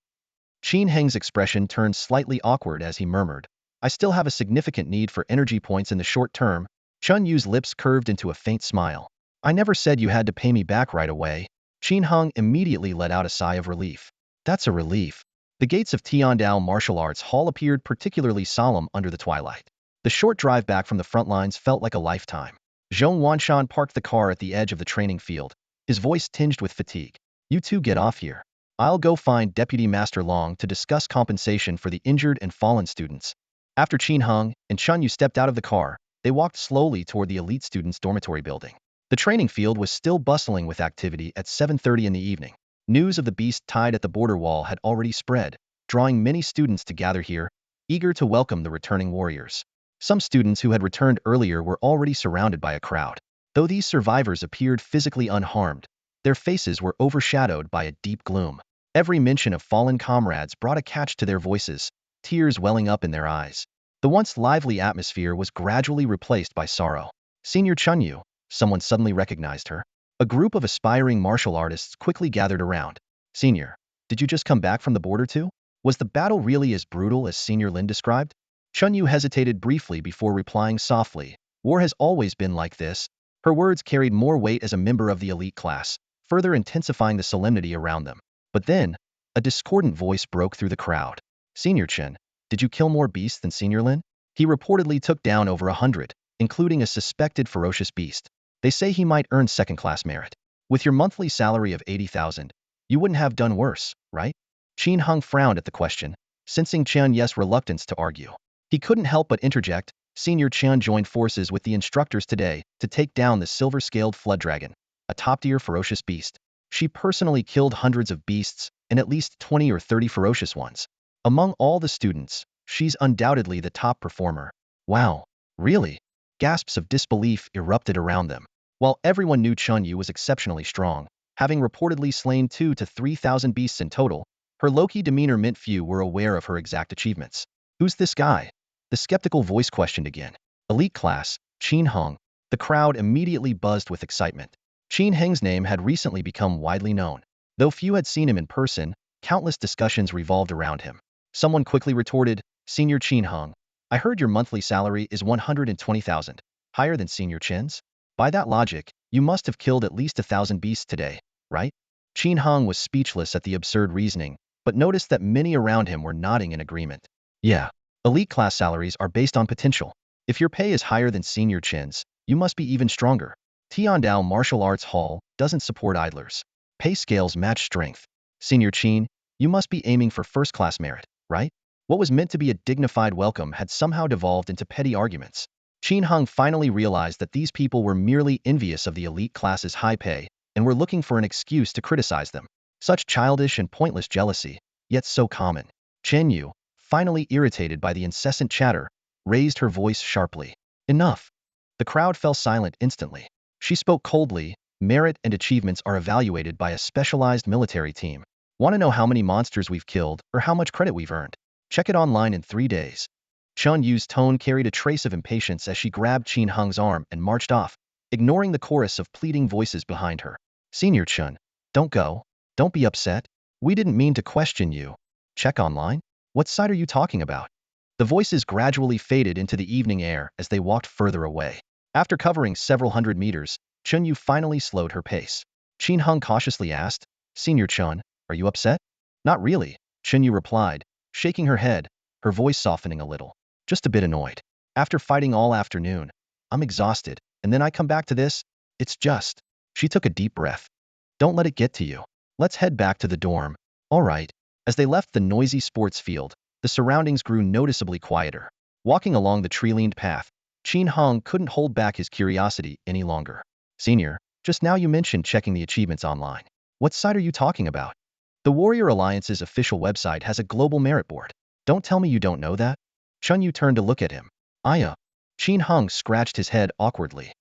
Qin Heng's expression turned slightly awkward as he murmured, I still have a significant need for energy points in the short term. Chen Yu's lips curved into a faint smile. I never said you had to pay me back right away. Qin Hong immediately let out a sigh of relief. That's a relief. The gates of Tiandao Martial Arts Hall appeared particularly solemn under the twilight. The short drive back from the front lines felt like a lifetime. Zhong Wanshan parked the car at the edge of the training field, his voice tinged with fatigue. You two get off here. I'll go find Deputy Master Long to discuss compensation for the injured and fallen students. After Qin Hong and Chen Yu stepped out of the car, they walked slowly toward the elite students' dormitory building. The training field was still bustling with activity at 7:30 in the evening. News of the beast tied at the border wall had already spread, drawing many students to gather here, eager to welcome the returning warriors. Some students who had returned earlier were already surrounded by a crowd. Though these survivors appeared physically unharmed, their faces were overshadowed by a deep gloom. Every mention of fallen comrades brought a catch to their voices, tears welling up in their eyes. The once lively atmosphere was gradually replaced by sorrow. Senior Chen Yu, someone suddenly recognized her. A group of aspiring martial artists quickly gathered around. Senior, did you just come back from the border too? Was the battle really as brutal as Senior Lin described? Chen Yu hesitated briefly before replying softly. War has always been like this. Her words carried more weight as a member of the elite class, further intensifying the solemnity around them. But then, a discordant voice broke through the crowd. Senior Chen, did you kill more beasts than Senior Lin? He reportedly took down over 100, including a suspected ferocious beast. They say he might earn second-class merit. With your monthly salary of 80,000, you wouldn't have done worse, right? Qin Hong frowned at the question, sensing Chen Yu's reluctance to argue. He couldn't help but interject. Senior Chen joined forces with the instructors today to take down the silver-scaled flood dragon, a top-tier ferocious beast. She personally killed hundreds of beasts and at least 20 or 30 ferocious ones. Among all the students, she's undoubtedly the top performer. Wow, really? Gasps of disbelief erupted around them. While everyone knew Chunyu was exceptionally strong, having reportedly slain 2 to 3,000 beasts in total, her low-key demeanor meant few were aware of her exact achievements. Who's this guy? The skeptical voice questioned again. Elite class, Qin Heng. The crowd immediately buzzed with excitement. Qin Heng's name had recently become widely known. Though few had seen him in person, countless discussions revolved around him. Someone quickly retorted, Senior Qin Heng, I heard your monthly salary is 120,000, higher than Senior Qin's? By that logic, you must have killed at least 1,000 beasts today, right? Qin Heng was speechless at the absurd reasoning, but noticed that many around him were nodding in agreement. Yeah, elite class salaries are based on potential. If your pay is higher than Senior Qin's, you must be even stronger. Tiandao Martial Arts Hall doesn't support idlers. Pay scales match strength. Senior Qin, you must be aiming for first-class merit, right? What was meant to be a dignified welcome had somehow devolved into petty arguments. Qin Heng finally realized that these people were merely envious of the elite class's high pay and were looking for an excuse to criticize them. Such childish and pointless jealousy, yet so common. Chen Yu, finally irritated by the incessant chatter, raised her voice sharply. Enough. The crowd fell silent instantly. She spoke coldly, merit and achievements are evaluated by a specialized military team. Want to know how many monsters we've killed or how much credit we've earned? Check it online in 3 days. Chun Yu's tone carried a trace of impatience as she grabbed Qin Heng's arm and marched off, ignoring the chorus of pleading voices behind her. Senior Chun, don't go. Don't be upset. We didn't mean to question you. Check online? What side are you talking about? The voices gradually faded into the evening air as they walked further away. After covering several hundred meters, Chun Yu finally slowed her pace. Qin Heng cautiously asked, Senior Chun, are you upset? Not really, Chun Yu replied, shaking her head, her voice softening a little. Just a bit annoyed. After fighting all afternoon, I'm exhausted, and then I come back to this? It's just. She took a deep breath. Don't let it get to you. Let's head back to the dorm. All right. As they left the noisy sports field, the surroundings grew noticeably quieter. Walking along the tree-lined path, Qin Heng couldn't hold back his curiosity any longer. Senior, just now you mentioned checking the achievements online. What site are you talking about? The Warrior Alliance's official website has a global merit board. Don't tell me you don't know that. Chun Yu turned to look at him. Qin Heng scratched his head awkwardly.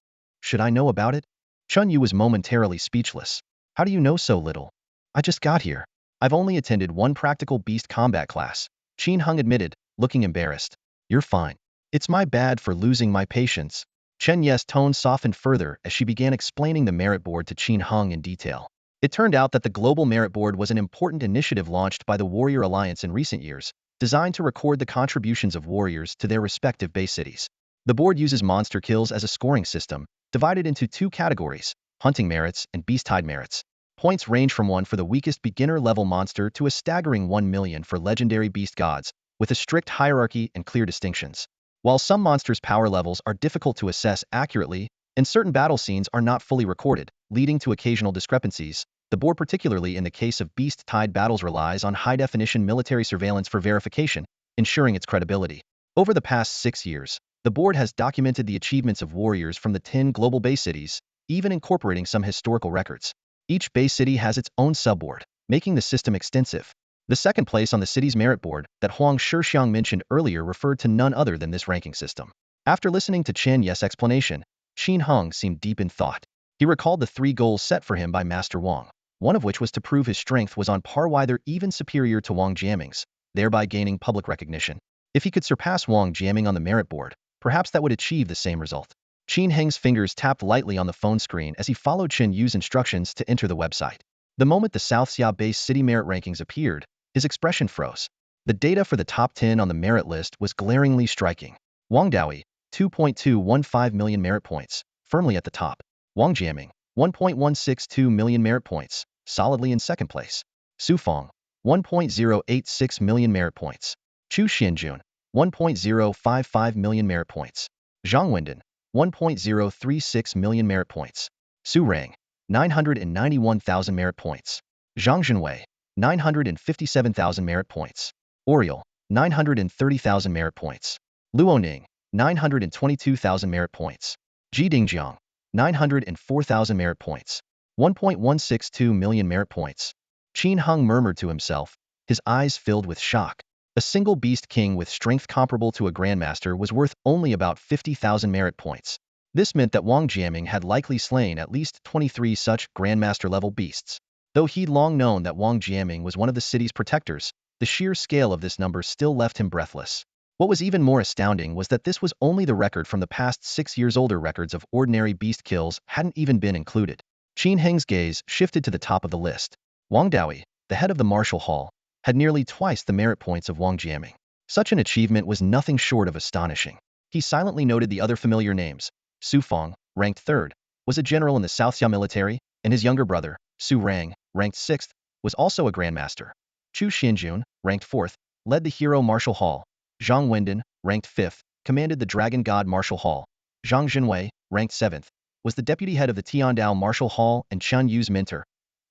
Should I know about it? Chun Yu was momentarily speechless. How do you know so little? I just got here. I've only attended one practical beast combat class. Qin Heng admitted, looking embarrassed. You're fine. It's my bad for losing my patience. Chen Ye's tone softened further as she began explaining the merit board to Qin Heng in detail. It turned out that the Global Merit Board was an important initiative launched by the Warrior Alliance in recent years, designed to record the contributions of warriors to their respective base cities. The board uses monster kills as a scoring system, divided into 2 categories, hunting merits and beast-tied merits. Points range from 1 for the weakest beginner-level monster to a staggering 1 million for legendary beast gods, with a strict hierarchy and clear distinctions. While some monsters' power levels are difficult to assess accurately, and certain battle scenes are not fully recorded, leading to occasional discrepancies, the board, particularly in the case of beast-tied battles, relies on high-definition military surveillance for verification, ensuring its credibility. Over the past 6 years, the board has documented the achievements of warriors from the 10 global base cities, even incorporating some historical records. Each base city has its own subboard, making the system extensive. The second place on the city's merit board that Huang Shixiang mentioned earlier referred to none other than this ranking system. After listening to Chen Ye's explanation, Qin Heng seemed deep in thought. He recalled the 3 goals set for him by Master Wang, one of which was to prove his strength was on par, either even superior to Wang Jiaming's, thereby gaining public recognition. If he could surpass Wang Jiaming on the merit board, perhaps that would achieve the same result. Qin Heng's fingers tapped lightly on the phone screen as he followed Chen Yu's instructions to enter the website. The moment the South Xia base city merit rankings appeared, his expression froze. The data for the top 10 on the merit list was glaringly striking. Wang Daoi, 2.215 million merit points, firmly at the top. Wang Jiaming, 1.162 million merit points, solidly in second place. Su Feng, 1.086 million merit points. Chu Xianjun, 1.055 million merit points. Zhang Wendan, 1.036 million merit points. Su Rang, 991,000 merit points. Zhang Zhenwei, 957,000 merit points. Oriel, 930,000 merit points. Luoning, 922,000 merit points. Ji Dingjiang, 904,000 merit points. 1.162 million merit points. Qin Hung murmured to himself, his eyes filled with shock. A single beast king with strength comparable to a grandmaster was worth only about 50,000 merit points. This meant that Wang Jiaming had likely slain at least 23 such grandmaster-level beasts. Though he'd long known that Wang Jiaming was one of the city's protectors, the sheer scale of this number still left him breathless. What was even more astounding was that this was only the record from the past 6 years. Older records of ordinary beast kills hadn't even been included. Qin Heng's gaze shifted to the top of the list. Wang Daoyi, the head of the martial hall, had nearly twice the merit points of Wang Jiaming. Such an achievement was nothing short of astonishing. He silently noted the other familiar names. Su Feng, ranked 3rd, was a general in the South Xia military, and his younger brother, Su Rang, ranked 6th, was also a grandmaster. Chu Xinjun, ranked 4th, led the hero martial hall. Zhang Wendan, ranked 5th, commanded the Dragon God Martial Hall. Zhang Jinwei, ranked 7th, was the deputy head of the Tiandao Martial Hall, and Chen Yu's mentor.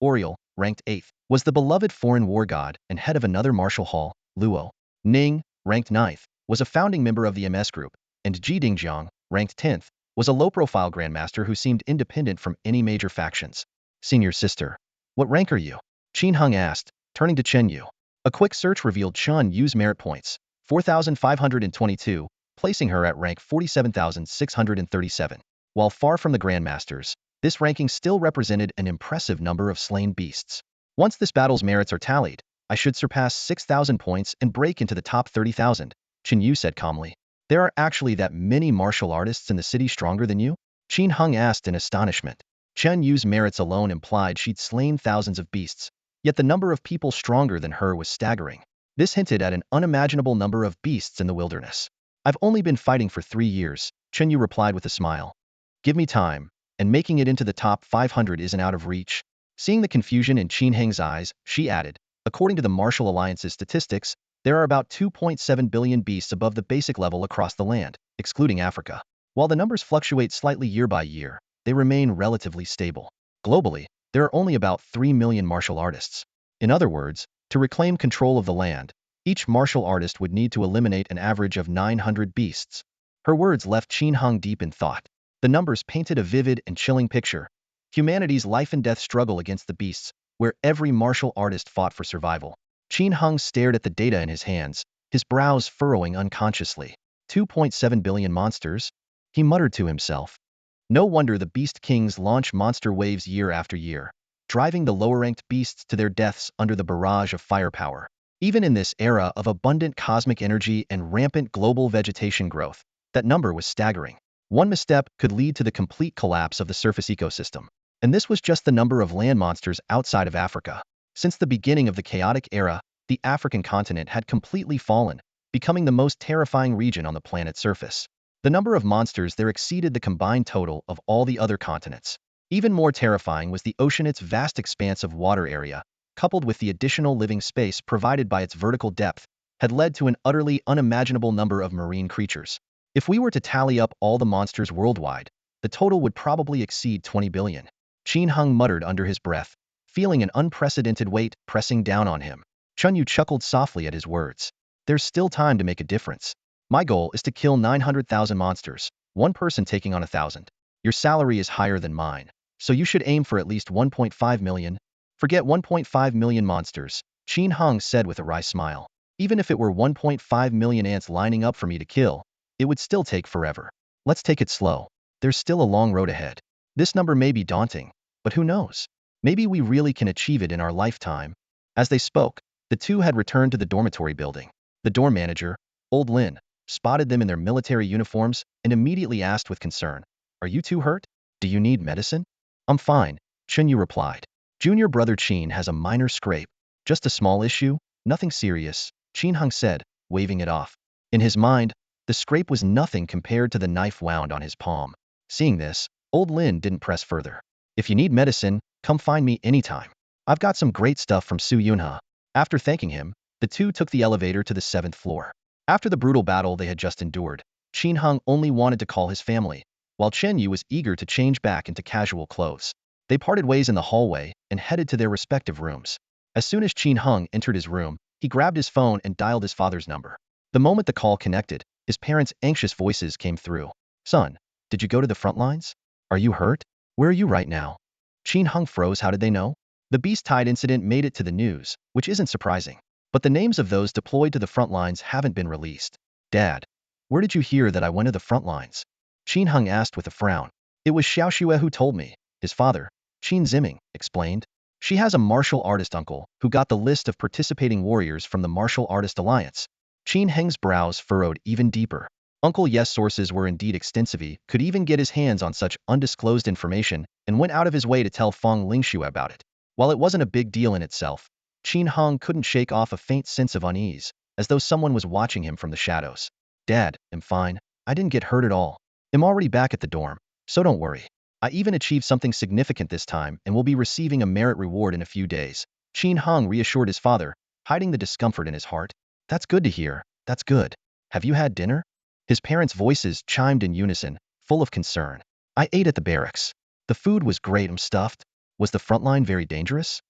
Oriol, ranked 8th, was the beloved foreign war god and head of another martial hall. Luo Ning, ranked 9th, was a founding member of the MS group, and Ji Dingjiang, ranked 10th, was a low-profile grandmaster who seemed independent from any major factions. Senior sister, what rank are you? Qin Hung asked, turning to Chen Yu. A quick search revealed Chen Yu's merit points, 4,522, placing her at rank 47,637. While far from the grandmasters, this ranking still represented an impressive number of slain beasts. Once this battle's merits are tallied, I should surpass 6,000 points and break into the top 30,000, Chen Yu said calmly. There are actually that many martial artists in the city stronger than you? Qin Hung asked in astonishment. Chen Yu's merits alone implied she'd slain thousands of beasts, yet the number of people stronger than her was staggering. This hinted at an unimaginable number of beasts in the wilderness. I've only been fighting for 3 years, Chen Yu replied with a smile. Give me time, and making it into the top 500 isn't out of reach. Seeing the confusion in Qin Heng's eyes, she added, according to the Martial Alliance's statistics, there are about 2.7 billion beasts above the basic level across the land, excluding Africa. While the numbers fluctuate slightly year by year, they remain relatively stable. Globally, there are only about 3 million martial artists. In other words, to reclaim control of the land, each martial artist would need to eliminate an average of 900 beasts. Her words left Qin Hung deep in thought. The numbers painted a vivid and chilling picture. Humanity's life and death struggle against the beasts, where every martial artist fought for survival. Qin Hung stared at the data in his hands, his brows furrowing unconsciously. 2.7 billion monsters? He muttered to himself. No wonder the Beast Kings launch monster waves year after year, driving the lower-ranked beasts to their deaths under the barrage of firepower. Even in this era of abundant cosmic energy and rampant global vegetation growth, that number was staggering. One misstep could lead to the complete collapse of the surface ecosystem. And this was just the number of land monsters outside of Africa. Since the beginning of the chaotic era, the African continent had completely fallen, becoming the most terrifying region on the planet's surface. The number of monsters there exceeded the combined total of all the other continents. Even more terrifying was the ocean's vast expanse of water area, coupled with the additional living space provided by its vertical depth, had led to an utterly unimaginable number of marine creatures. If we were to tally up all the monsters worldwide, the total would probably exceed 20 billion. Qin Hung muttered under his breath, feeling an unprecedented weight pressing down on him. Chen Yu chuckled softly at his words. There's still time to make a difference. My goal is to kill 900,000 monsters, one person taking on 1,000. Your salary is higher than mine, so you should aim for at least 1.5 million. Forget 1.5 million monsters, Qin Hung said with a wry smile. Even if it were 1.5 million ants lining up for me to kill, it would still take forever. Let's take it slow. There's still a long road ahead. This number may be daunting, but who knows? Maybe we really can achieve it in our lifetime. As they spoke, the two had returned to the dormitory building. The dorm manager, Old Lin, spotted them in their military uniforms and immediately asked with concern, "Are you two hurt? Do you need medicine?" "I'm fine," Chen Yu replied. "Junior brother Qin has a minor scrape. Just a small issue, nothing serious," Qin Hung said, waving it off. In his mind, the scrape was nothing compared to the knife wound on his palm. Seeing this, Old Lin didn't press further. "If you need medicine, come find me anytime. I've got some great stuff from Su Yunhe." After thanking him, the two took the elevator to the 7th floor. After the brutal battle they had just endured, Qin Hung only wanted to call his family, while Chen Yu was eager to change back into casual clothes. They parted ways in the hallway and headed to their respective rooms. As soon as Qin Hung entered his room, he grabbed his phone and dialed his father's number. The moment the call connected, his parents' anxious voices came through. "Son, did you go to the front lines? Are you hurt? Where are you right now?" Qin Hung froze. How did they know? The beast tide incident made it to the news, which isn't surprising. But the names of those deployed to the front lines haven't been released. Dad, where did you hear that I went to the front lines? Qin Hung asked with a frown. It was Xiaoxue who told me. His father, Qin Ziming, explained. She has a martial artist uncle who got the list of participating warriors from the Martial Artist Alliance. Qin Heng's brows furrowed even deeper. Uncle Yes sources were indeed extensive. He could even get his hands on such undisclosed information and went out of his way to tell Fong Lingxue about it. While it wasn't a big deal in itself, Qin Hung couldn't shake off a faint sense of unease, as though someone was watching him from the shadows. Dad, I'm fine. I didn't get hurt at all. I'm already back at the dorm, so don't worry. I even achieved something significant this time and will be receiving a merit reward in a few days. Qin Hung reassured his father, hiding the discomfort in his heart. That's good to hear. That's good. Have you had dinner? His parents' voices chimed in unison, full of concern. I ate at the barracks. The food was great. I'm stuffed. Was the front line very dangerous?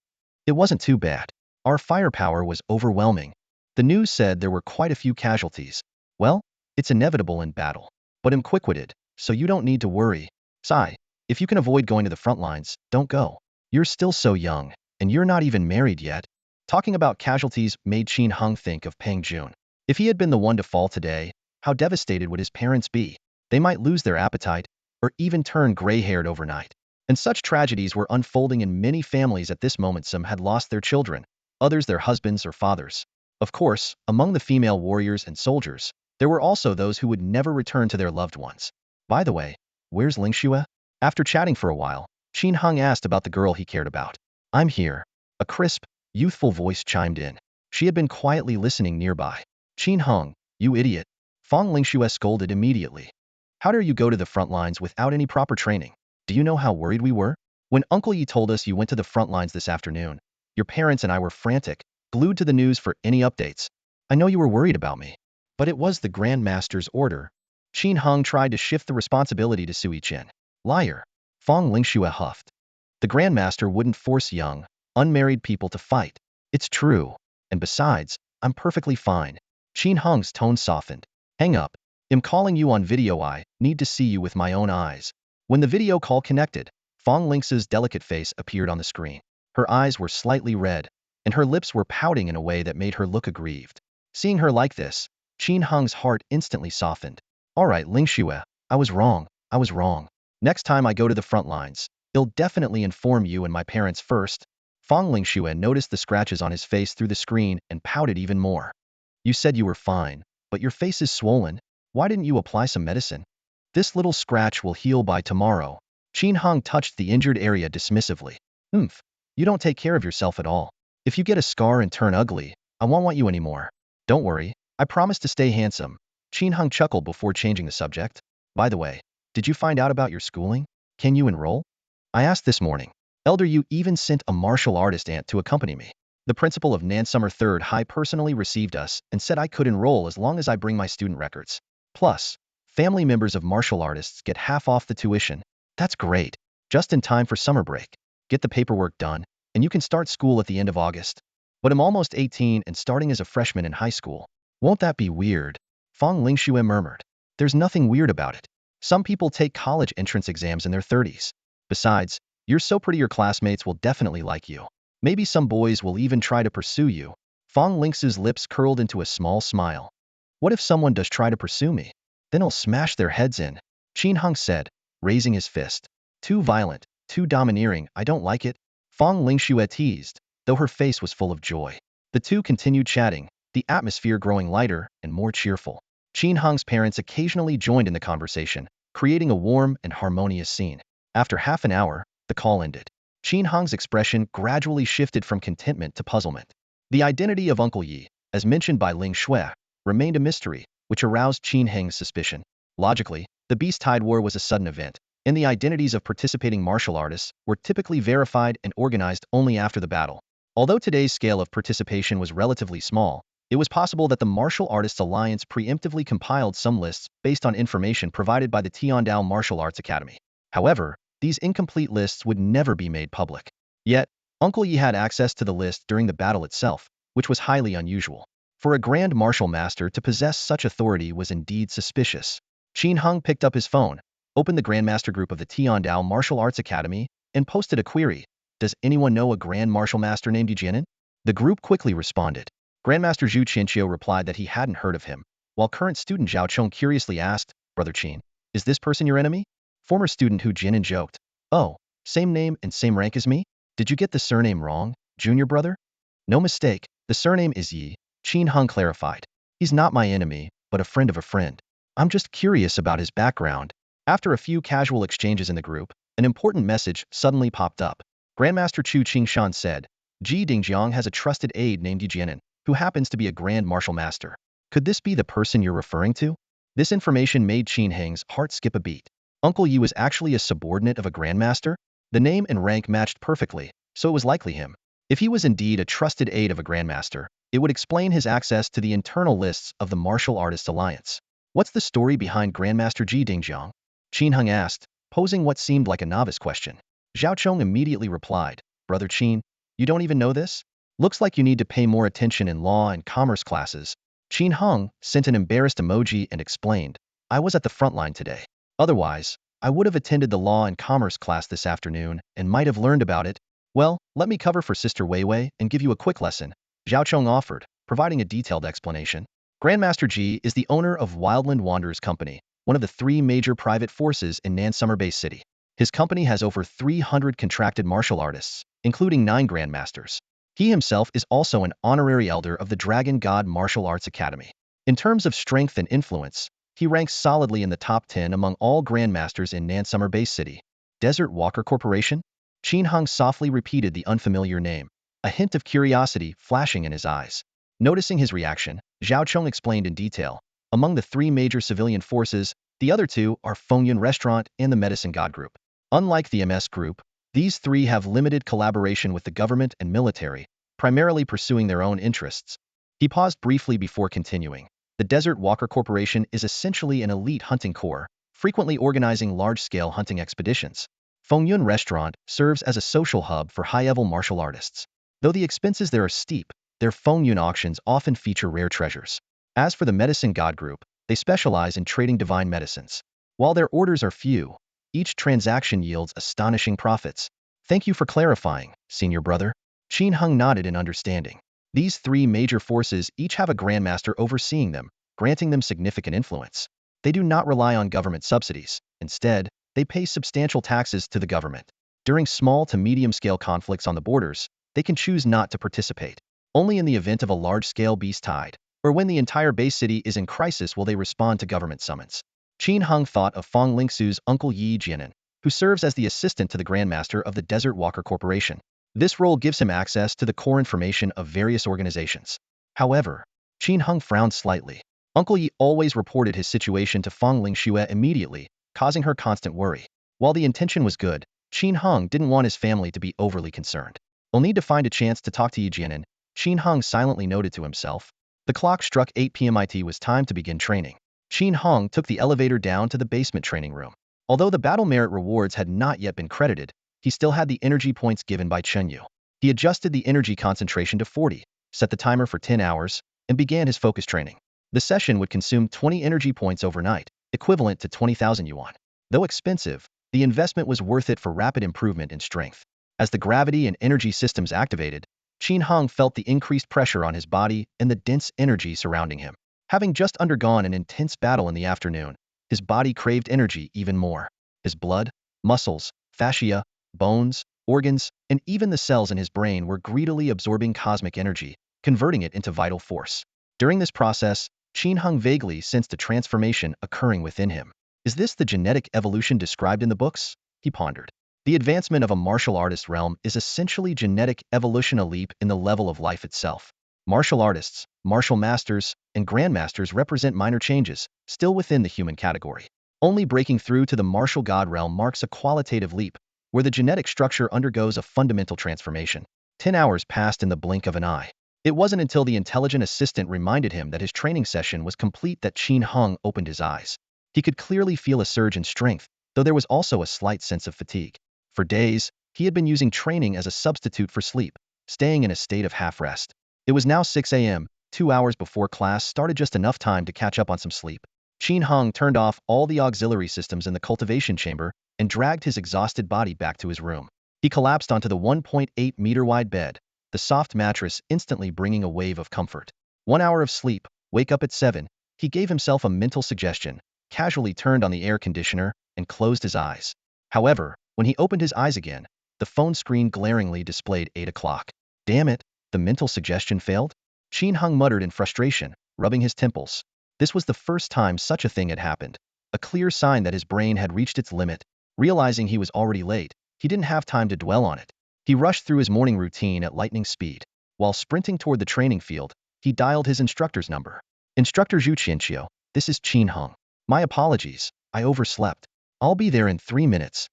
It wasn't too bad. Our firepower was overwhelming. The news said there were quite a few casualties. Well, it's inevitable in battle. But I'm quick-witted, so you don't need to worry. Sigh. If you can avoid going to the front lines, don't go. You're still so young, and you're not even married yet. Talking about casualties made Qin Hung think of Peng Jun. If he had been the one to fall today, how devastated would his parents be? They might lose their appetite, or even turn gray-haired overnight. And such tragedies were unfolding in many families at this moment. Some had lost their children, others their husbands or fathers. Of course, among the female warriors and soldiers, there were also those who would never return to their loved ones. By the way, where's Lingxue? After chatting for a while, Qin Hung asked about the girl he cared about. I'm here. A crisp, youthful voice chimed in. She had been quietly listening nearby. Qin Hung, you idiot. Fong Lingxue scolded immediately. How dare you go to the front lines without any proper training? Do you know how worried we were? When Uncle Yi told us you went to the front lines this afternoon, your parents and I were frantic, glued to the news for any updates. I know you were worried about me. But it was the Grand Master's order. Qin Hung tried to shift the responsibility to Sui Chen. Liar. Fong Lingxue huffed. The Grand Master wouldn't force young, unmarried people to fight. It's true. And besides, I'm perfectly fine. Qin Hung's tone softened. Hang up. I'm calling you on video. I need to see you with my own eyes. When the video call connected, Fong Lingxue's delicate face appeared on the screen. Her eyes were slightly red, and her lips were pouting in a way that made her look aggrieved. Seeing her like this, Qin Hung's heart instantly softened. All right, Lingxue, I was wrong. Next time I go to the front lines, I'll definitely inform you and my parents first. Fong Lingxue noticed the scratches on his face through the screen and pouted even more. You said you were fine, but your face is swollen. Why didn't you apply some medicine? This little scratch will heal by tomorrow. Qin Hung touched the injured area dismissively. You don't take care of yourself at all. If you get a scar and turn ugly, I won't want you anymore. Don't worry, I promise to stay handsome. Qin Hung chuckled before changing the subject. By the way, did you find out about your schooling? Can you enroll? I asked this morning. Elder Yu even sent a martial artist aunt to accompany me. The principal of Nansummer 3rd High personally received us and said I could enroll as long as I bring my student records. Plus, family members of martial artists get half off the tuition. That's great. Just in time for summer break. Get the paperwork done, and you can start school at the end of August. But I'm almost 18 and starting as a freshman in high school. Won't that be weird? Fong Lingxue murmured. There's nothing weird about it. Some people take college entrance exams in their 30s. Besides, you're so pretty your classmates will definitely like you. Maybe some boys will even try to pursue you. Fong Lingxue's lips curled into a small smile. What if someone does try to pursue me? Then I'll smash their heads in. Qin Hung said, raising his fist. Too violent, too domineering, I don't like it. Fong Lingxue teased, though her face was full of joy. The two continued chatting, the atmosphere growing lighter and more cheerful. Qin Hung's parents occasionally joined in the conversation, creating a warm and harmonious scene. After half an hour, the call ended. Qin Hung's expression gradually shifted from contentment to puzzlement. The identity of Uncle Yi, as mentioned by Ling Shui, remained a mystery, which aroused Qin Heng's suspicion. Logically, the Beast Tide War was a sudden event, and the identities of participating martial artists were typically verified and organized only after the battle. Although today's scale of participation was relatively small, it was possible that the Martial Artists Alliance preemptively compiled some lists based on information provided by the Tiandao Martial Arts Academy. However, these incomplete lists would never be made public. Yet, Uncle Yi had access to the list during the battle itself, which was highly unusual. For a Grand Martial Master to possess such authority was indeed suspicious. Qin Hung picked up his phone, opened the Grandmaster group of the Tiandao Martial Arts Academy, and posted a query. Does anyone know a Grand Martial Master named Jianan? The group quickly responded. Grandmaster Zhu Qianqiu replied that he hadn't heard of him, while current student Zhao Chong curiously asked, Brother Qin, is this person your enemy? Former student Hu Jianan joked, oh, same name and same rank as me? Did you get the surname wrong, junior brother? No mistake, the surname is Yi, Qin Hung clarified. He's not my enemy, but a friend of a friend. I'm just curious about his background. After a few casual exchanges in the group, an important message suddenly popped up. Grandmaster Chu Qingshan said, Ji Dingjiang has a trusted aide named Yi Jianan, who happens to be a grand martial master. Could this be the person you're referring to? This information made Qin Heng's heart skip a beat. Uncle Yi was actually a subordinate of a grandmaster? The name and rank matched perfectly, so it was likely him. If he was indeed a trusted aide of a grandmaster, it would explain his access to the internal lists of the Martial Artists Alliance. What's the story behind Grandmaster Ji Dingjiang? Qin Heng asked, posing what seemed like a novice question. Zhao Chong immediately replied, Brother Qin, you don't even know this? Looks like you need to pay more attention in law and commerce classes. Qin Heng sent an embarrassed emoji and explained, I was at the front line today. Otherwise, I would have attended the law and commerce class this afternoon and might have learned about it. Well, let me cover for Sister Weiwei and give you a quick lesson, Zhao Chong offered, providing a detailed explanation. Grandmaster Ji is the owner of Wildland Wanderers Company, one of the 3 major private forces in Nansummer Bay City. His company has over 300 contracted martial artists, including 9 grandmasters. He himself is also an honorary elder of the Dragon God Martial Arts Academy. In terms of strength and influence, he ranks solidly in the top 10 among all grandmasters in Nansummer Bay City. Desert Walker Corporation? Qin Heng softly repeated the unfamiliar name, a hint of curiosity flashing in his eyes. Noticing his reaction, Zhao Chong explained in detail. Among the 3 major civilian forces, the other 2 are Fengyun Restaurant and the Medicine God Group. Unlike the MS Group, these 3 have limited collaboration with the government and military, primarily pursuing their own interests. He paused briefly before continuing. The Desert Walker Corporation is essentially an elite hunting corps, frequently organizing large-scale hunting expeditions. Fengyun Restaurant serves as a social hub for high-level martial artists. Though the expenses there are steep, their Fengyun auctions often feature rare treasures. As for the Medicine God Group, they specialize in trading divine medicines. While their orders are few, each transaction yields astonishing profits. Thank you for clarifying, senior brother. Qin Heng nodded in understanding. These 3 major forces each have a grandmaster overseeing them, granting them significant influence. They do not rely on government subsidies. Instead, they pay substantial taxes to the government. During small to medium-scale conflicts on the borders, they can choose not to participate. Only in the event of a large-scale beast tide, or when the entire base city is in crisis will they respond to government summons. Qin Heng thought of Fong Lingsu's uncle Yi Jianan, who serves as the assistant to the Grandmaster of the Desert Walker Corporation. This role gives him access to the core information of various organizations. However, Qin Heng frowned slightly. Uncle Yi always reported his situation to Fong Lingxue immediately, causing her constant worry. While the intention was good, Qin Heng didn't want his family to be overly concerned. I'll need to find a chance to talk to Yi Jianan, Qin Heng silently noted to himself. The clock struck 8 p.m. It was time to begin training. Qin Heng took the elevator down to the basement training room. Although the battle merit rewards had not yet been credited, he still had the energy points given by Chen Yu. He adjusted the energy concentration to 40, set the timer for 10 hours, and began his focus training. The session would consume 20 energy points overnight, equivalent to 20,000 yuan. Though expensive, the investment was worth it for rapid improvement in strength. As the gravity and energy systems activated, Qin Heng felt the increased pressure on his body and the dense energy surrounding him. Having just undergone an intense battle in the afternoon, his body craved energy even more. His blood, muscles, fascia, bones, organs, and even the cells in his brain were greedily absorbing cosmic energy, converting it into vital force. During this process, Qin Heng vaguely sensed a transformation occurring within him. Is this the genetic evolution described in the books? He pondered. The advancement of a martial artist realm is essentially genetic evolution, a leap in the level of life itself. Martial artists, martial masters, and grandmasters represent minor changes, still within the human category. Only breaking through to the martial god realm marks a qualitative leap, where the genetic structure undergoes a fundamental transformation. 10 hours passed in the blink of an eye. It wasn't until the intelligent assistant reminded him that his training session was complete that Qin Heng opened his eyes. He could clearly feel a surge in strength, though there was also a slight sense of fatigue. For days, he had been using training as a substitute for sleep, staying in a state of half-rest. It was now 6 a.m., 2 hours before class started, just enough time to catch up on some sleep. Qin Heng turned off all the auxiliary systems in the cultivation chamber and dragged his exhausted body back to his room. He collapsed onto the 1.8-meter-wide bed, the soft mattress instantly bringing a wave of comfort. 1 hour of sleep, wake up at 7. He gave himself a mental suggestion, casually turned on the air conditioner, and closed his eyes. However, when he opened his eyes again, the phone screen glaringly displayed 8 o'clock. Damn it, the mental suggestion failed? Qin Hung muttered in frustration, rubbing his temples. This was the first time such a thing had happened, a clear sign that his brain had reached its limit. Realizing he was already late, he didn't have time to dwell on it. He rushed through his morning routine at lightning speed. While sprinting toward the training field, he dialed his instructor's number. Instructor Zhu Qianqiu, this is Qin Hung. My apologies, I overslept. I'll be there in 3 minutes.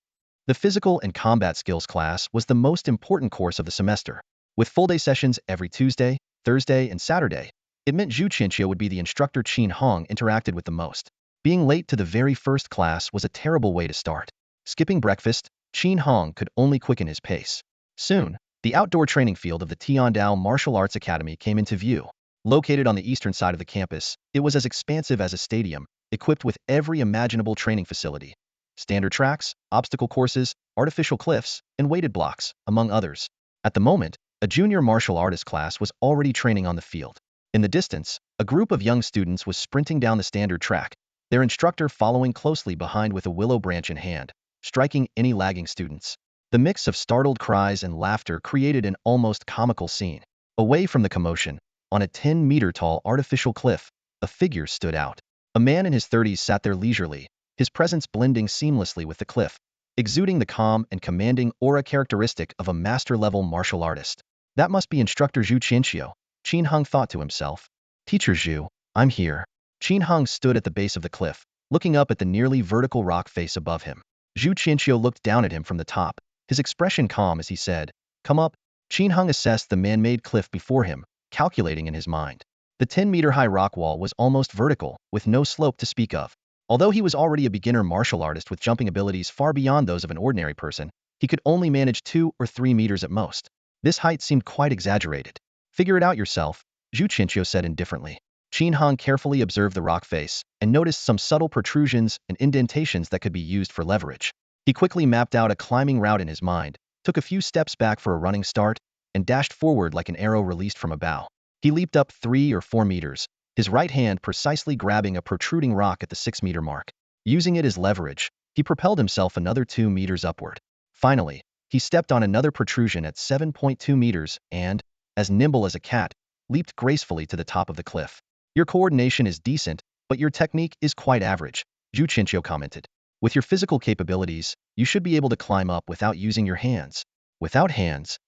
The physical and combat skills class was the most important course of the semester. With full-day sessions every Tuesday, Thursday, and Saturday, it meant Zhu Qianqiu would be the instructor Qin Hung interacted with the most. Being late to the very first class was a terrible way to start. Skipping breakfast, Qin Hong could only quicken his pace. Soon, the outdoor training field of the Tiandao Martial Arts Academy came into view. Located on the eastern side of the campus, it was as expansive as a stadium, equipped with every imaginable training facility. Standard tracks, obstacle courses, artificial cliffs, and weighted blocks, among others. At the moment, a junior martial artist class was already training on the field. In the distance, a group of young students was sprinting down the standard track, their instructor following closely behind with a willow branch in hand, striking any lagging students. The mix of startled cries and laughter created an almost comical scene. Away from the commotion, on a 10-meter-tall artificial cliff, a figure stood out. A man in his 30s sat there leisurely, his presence blending seamlessly with the cliff, exuding the calm and commanding aura characteristic of a master-level martial artist. That must be Instructor Zhu Qianqiu, Qin Hung thought to himself. Teacher Zhu, I'm here. Qin Hung stood at the base of the cliff, looking up at the nearly vertical rock face above him. Zhu Qianqiu looked down at him from the top, his expression calm as he said, Come up. Qin Hung assessed the man-made cliff before him, calculating in his mind. The 10-meter-high rock wall was almost vertical, with no slope to speak of. Although he was already a beginner martial artist with jumping abilities far beyond those of an ordinary person, he could only manage 2 or 3 meters at most. This height seemed quite exaggerated. Figure it out yourself, Zhu Qianqiu said indifferently. Qin Hong carefully observed the rock face and noticed some subtle protrusions and indentations that could be used for leverage. He quickly mapped out a climbing route in his mind, took a few steps back for a running start, and dashed forward like an arrow released from a bow. He leaped up 3 or 4 meters, his right hand precisely grabbing a protruding rock at the 6-meter mark. Using it as leverage, he propelled himself another 2 meters upward. Finally, he stepped on another protrusion at 7.2 meters and, as nimble as a cat, leaped gracefully to the top of the cliff. Your coordination is decent, but your technique is quite average, Zhu Qianqiu commented. With your physical capabilities, you should be able to climb up without using your hands. Without hands?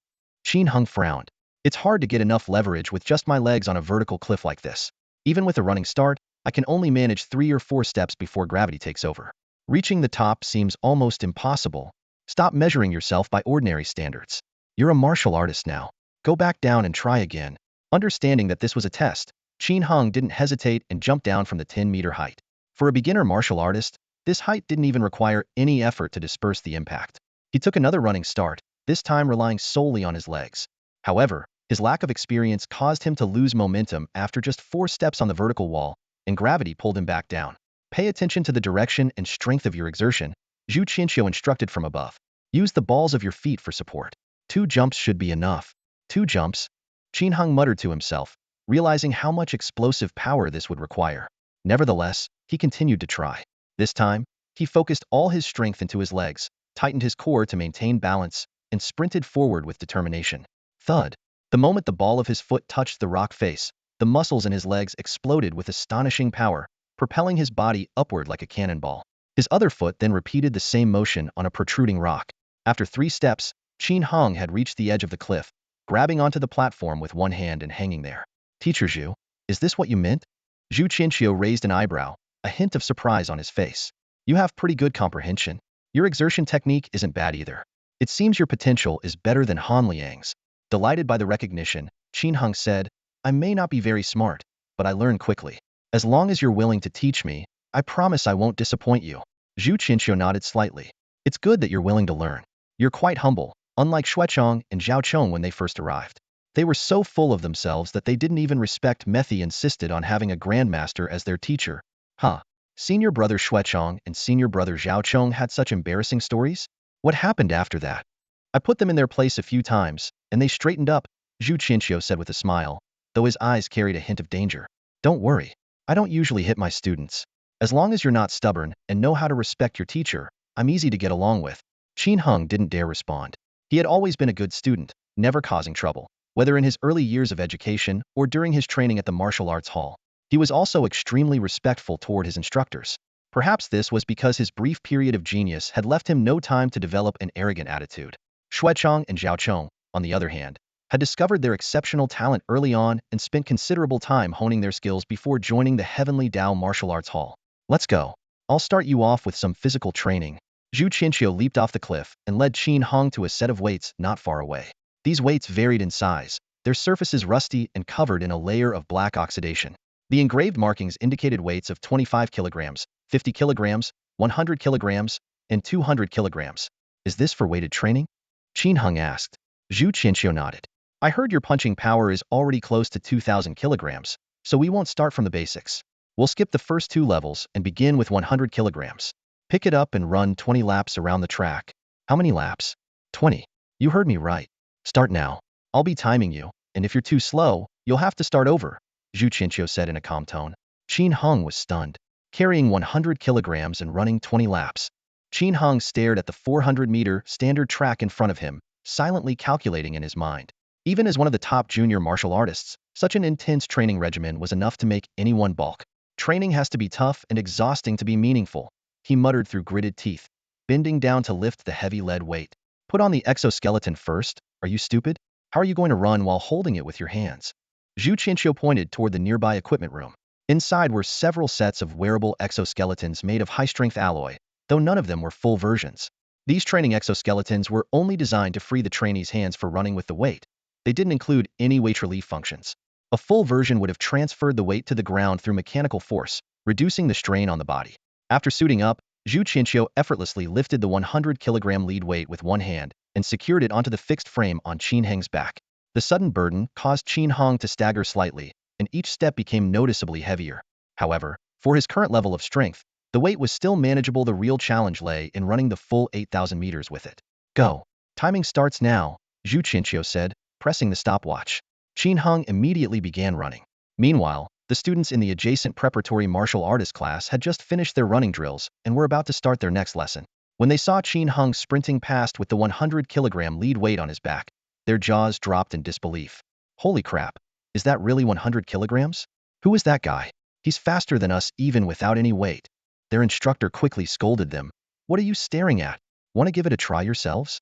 Qin Hung frowned. It's hard to get enough leverage with just my legs on a vertical cliff like this. Even with a running start, I can only manage 3 or 4 steps before gravity takes over. Reaching the top seems almost impossible. Stop measuring yourself by ordinary standards. You're a martial artist now. Go back down and try again. Understanding that this was a test, Qin Hung didn't hesitate and jumped down from the 10-meter height. For a beginner martial artist, this height didn't even require any effort to disperse the impact. He took another running start, this time relying solely on his legs. However, his lack of experience caused him to lose momentum after just 4 steps on the vertical wall, and gravity pulled him back down. Pay attention to the direction and strength of your exertion, Zhu Qianqiu instructed from above. Use the balls of your feet for support. 2 jumps should be enough. 2 jumps? Qin Hung muttered to himself, realizing how much explosive power this would require. Nevertheless, he continued to try. This time, he focused all his strength into his legs, tightened his core to maintain balance, and sprinted forward with determination. Thud. The moment the ball of his foot touched the rock face, the muscles in his legs exploded with astonishing power, propelling his body upward like a cannonball. His other foot then repeated the same motion on a protruding rock. After 3 steps, Qin Hung had reached the edge of the cliff, grabbing onto the platform with one hand and hanging there. Teacher Zhu, is this what you meant? Zhu Qianqiu raised an eyebrow, a hint of surprise on his face. You have pretty good comprehension. Your exertion technique isn't bad either. It seems your potential is better than Han Liang's. Delighted by the recognition, Qin Hung said, I may not be very smart, but I learn quickly. As long as you're willing to teach me, I promise I won't disappoint you. Zhu Qianqiu nodded slightly. It's good that you're willing to learn. You're quite humble, unlike Xuechong and Zhao Chong when they first arrived. They were so full of themselves that they didn't even respect Methy insisted on having a grandmaster as their teacher. Huh. Senior brother Xuechong and senior brother Zhao Chong had such embarrassing stories? What happened after that? I put them in their place a few times, and they straightened up, Zhu Qinxiu said with a smile, though his eyes carried a hint of danger. Don't worry. I don't usually hit my students. As long as you're not stubborn and know how to respect your teacher, I'm easy to get along with. Qin Heng didn't dare respond. He had always been a good student, never causing trouble, whether in his early years of education or during his training at the martial arts hall. He was also extremely respectful toward his instructors. Perhaps this was because his brief period of genius had left him no time to develop an arrogant attitude. Xuechong and Zhaochong, on the other hand, had discovered their exceptional talent early on and spent considerable time honing their skills before joining the Heavenly Dao Martial Arts Hall. Let's go. I'll start you off with some physical training. Zhu Qinxiu leaped off the cliff and led Qin Heng to a set of weights not far away. These weights varied in size, their surfaces rusty and covered in a layer of black oxidation. The engraved markings indicated weights of 25 kilograms, 50 kilograms, 100 kilograms, and 200 kilograms. Is this for weighted training? Qin Heng asked. Zhu Qinxiu nodded. I heard your punching power is already close to 2,000 kilograms, so we won't start from the basics. We'll skip the first 2 levels and begin with 100 kilograms. Pick it up and run 20 laps around the track. How many laps? 20. You heard me right. Start now. I'll be timing you, and if you're too slow, you'll have to start over, Zhu Qinxiu said in a calm tone. Qin Heng was stunned. Carrying 100 kilograms and running 20 laps. Qin Heng stared at the 400-meter standard track in front of him, silently calculating in his mind. Even as one of the top junior martial artists, such an intense training regimen was enough to make anyone balk. Training has to be tough and exhausting to be meaningful, he muttered through gritted teeth, bending down to lift the heavy lead weight. Put on the exoskeleton first. Are you stupid? How are you going to run while holding it with your hands? Zhu Qinxiu pointed toward the nearby equipment room. Inside were several sets of wearable exoskeletons made of high-strength alloy, though none of them were full versions. These training exoskeletons were only designed to free the trainee's hands for running with the weight. They didn't include any weight relief functions. A full version would have transferred the weight to the ground through mechanical force, reducing the strain on the body. After suiting up, Zhu Qinxiu effortlessly lifted the 100-kilogram lead weight with one hand and secured it onto the fixed frame on Qin Heng's back. The sudden burden caused Qin Heng to stagger slightly, and each step became noticeably heavier. However, for his current level of strength, the weight was still manageable. The real challenge lay in running the full 8,000 meters with it. Go. Timing starts now, Zhu Qinxiu said, pressing the stopwatch. Qin Heng immediately began running. Meanwhile, the students in the adjacent preparatory martial artist class had just finished their running drills and were about to start their next lesson. When they saw Qin Heng sprinting past with the 100-kilogram lead weight on his back, their jaws dropped in disbelief. Holy crap, is that really 100 kilograms? Who is that guy? He's faster than us even without any weight. Their instructor quickly scolded them. What are you staring at? Want to give it a try yourselves?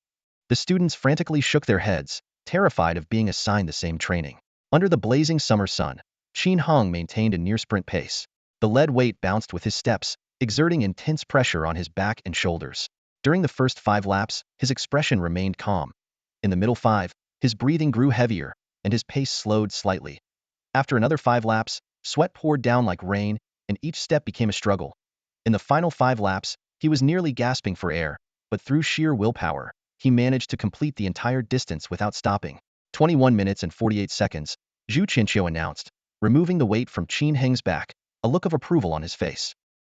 The students frantically shook their heads, terrified of being assigned the same training. Under the blazing summer sun, Qin Heng maintained a near-sprint pace. The lead weight bounced with his steps, exerting intense pressure on his back and shoulders. During the first 5 laps, his expression remained calm. In the middle 5, his breathing grew heavier, and his pace slowed slightly. After another 5 laps, sweat poured down like rain, and each step became a struggle. In the final 5 laps, he was nearly gasping for air, but through sheer willpower, he managed to complete the entire distance without stopping. 21 minutes and 48 seconds, Zhu Qinxiu announced, removing the weight from Qin Heng's back, a look of approval on his face.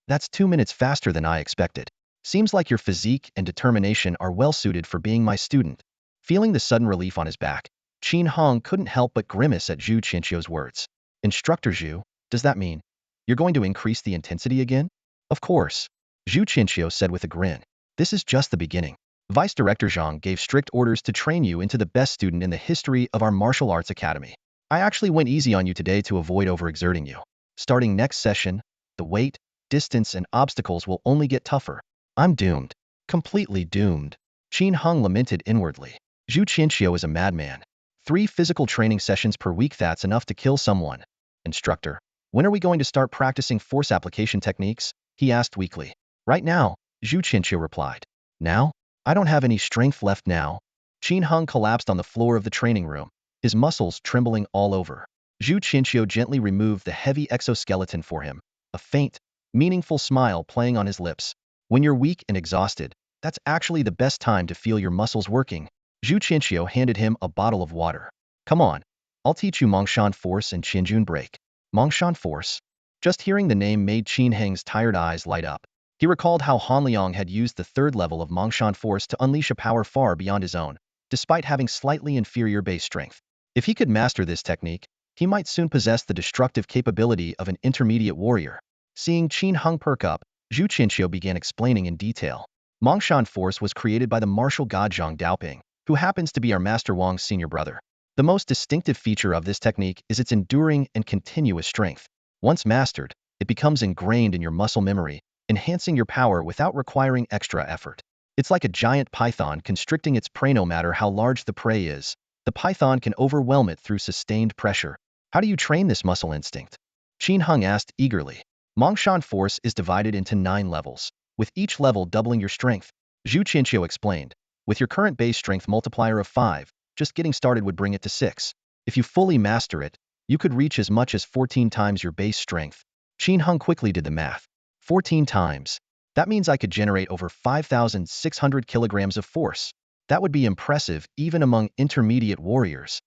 That's 2 minutes faster than I expected. Seems like your physique and determination are well suited for being my student. Feeling the sudden relief on his back, Qin Heng couldn't help but grimace at Zhu Qinxiu's words. Instructor Zhu, does that mean you're going to increase the intensity again? Of course, Zhu Qinxiu said with a grin. This is just the beginning. Vice Director Zhang gave strict orders to train you into the best student in the history of our martial arts academy. I actually went easy on you today to avoid overexerting you. Starting next session, the weight, distance, and obstacles will only get tougher. I'm doomed. Completely doomed. Qin Heng lamented inwardly. Zhu Qinxiu is a madman. 3 physical training sessions per week, that's enough to kill someone. Instructor, when are we going to start practicing force application techniques? He asked weakly. Right now, Zhu Qinxiu replied. Now? I don't have any strength left now. Qin Heng collapsed on the floor of the training room, his muscles trembling all over. Zhu Qinxiu gently removed the heavy exoskeleton for him, a faint, meaningful smile playing on his lips. When you're weak and exhausted, that's actually the best time to feel your muscles working. Zhu Qinxiu handed him a bottle of water. Come on, I'll teach you Mongshan Force and Qinjun Break. Mongshan Force? Just hearing the name made Qin Heng's tired eyes light up. He recalled how Han Liang had used the third level of Mongshan force to unleash a power far beyond his own, despite having slightly inferior base strength. If he could master this technique, he might soon possess the destructive capability of an intermediate warrior. Seeing Qin Hung perk up, Zhu Qinxiu began explaining in detail. Mongshan force was created by the martial god Zhang Daoping, who happens to be our Master Wang's senior brother. The most distinctive feature of this technique is its enduring and continuous strength. Once mastered, it becomes ingrained in your muscle memory, enhancing your power without requiring extra effort. It's like a giant python constricting its prey. No matter how large the prey is, the python can overwhelm it through sustained pressure. How do you train this muscle instinct? Qin Hung asked eagerly. Mongshan force is divided into 9 levels, with each level doubling your strength. Zhu Qinxiu explained. With your current base strength multiplier of 5, just getting started would bring it to 6. If you fully master it, you could reach as much as 14 times your base strength. Qin Hung quickly did the math. 14 times. That means I could generate over 5,600 kilograms of force. That would be impressive even among intermediate warriors.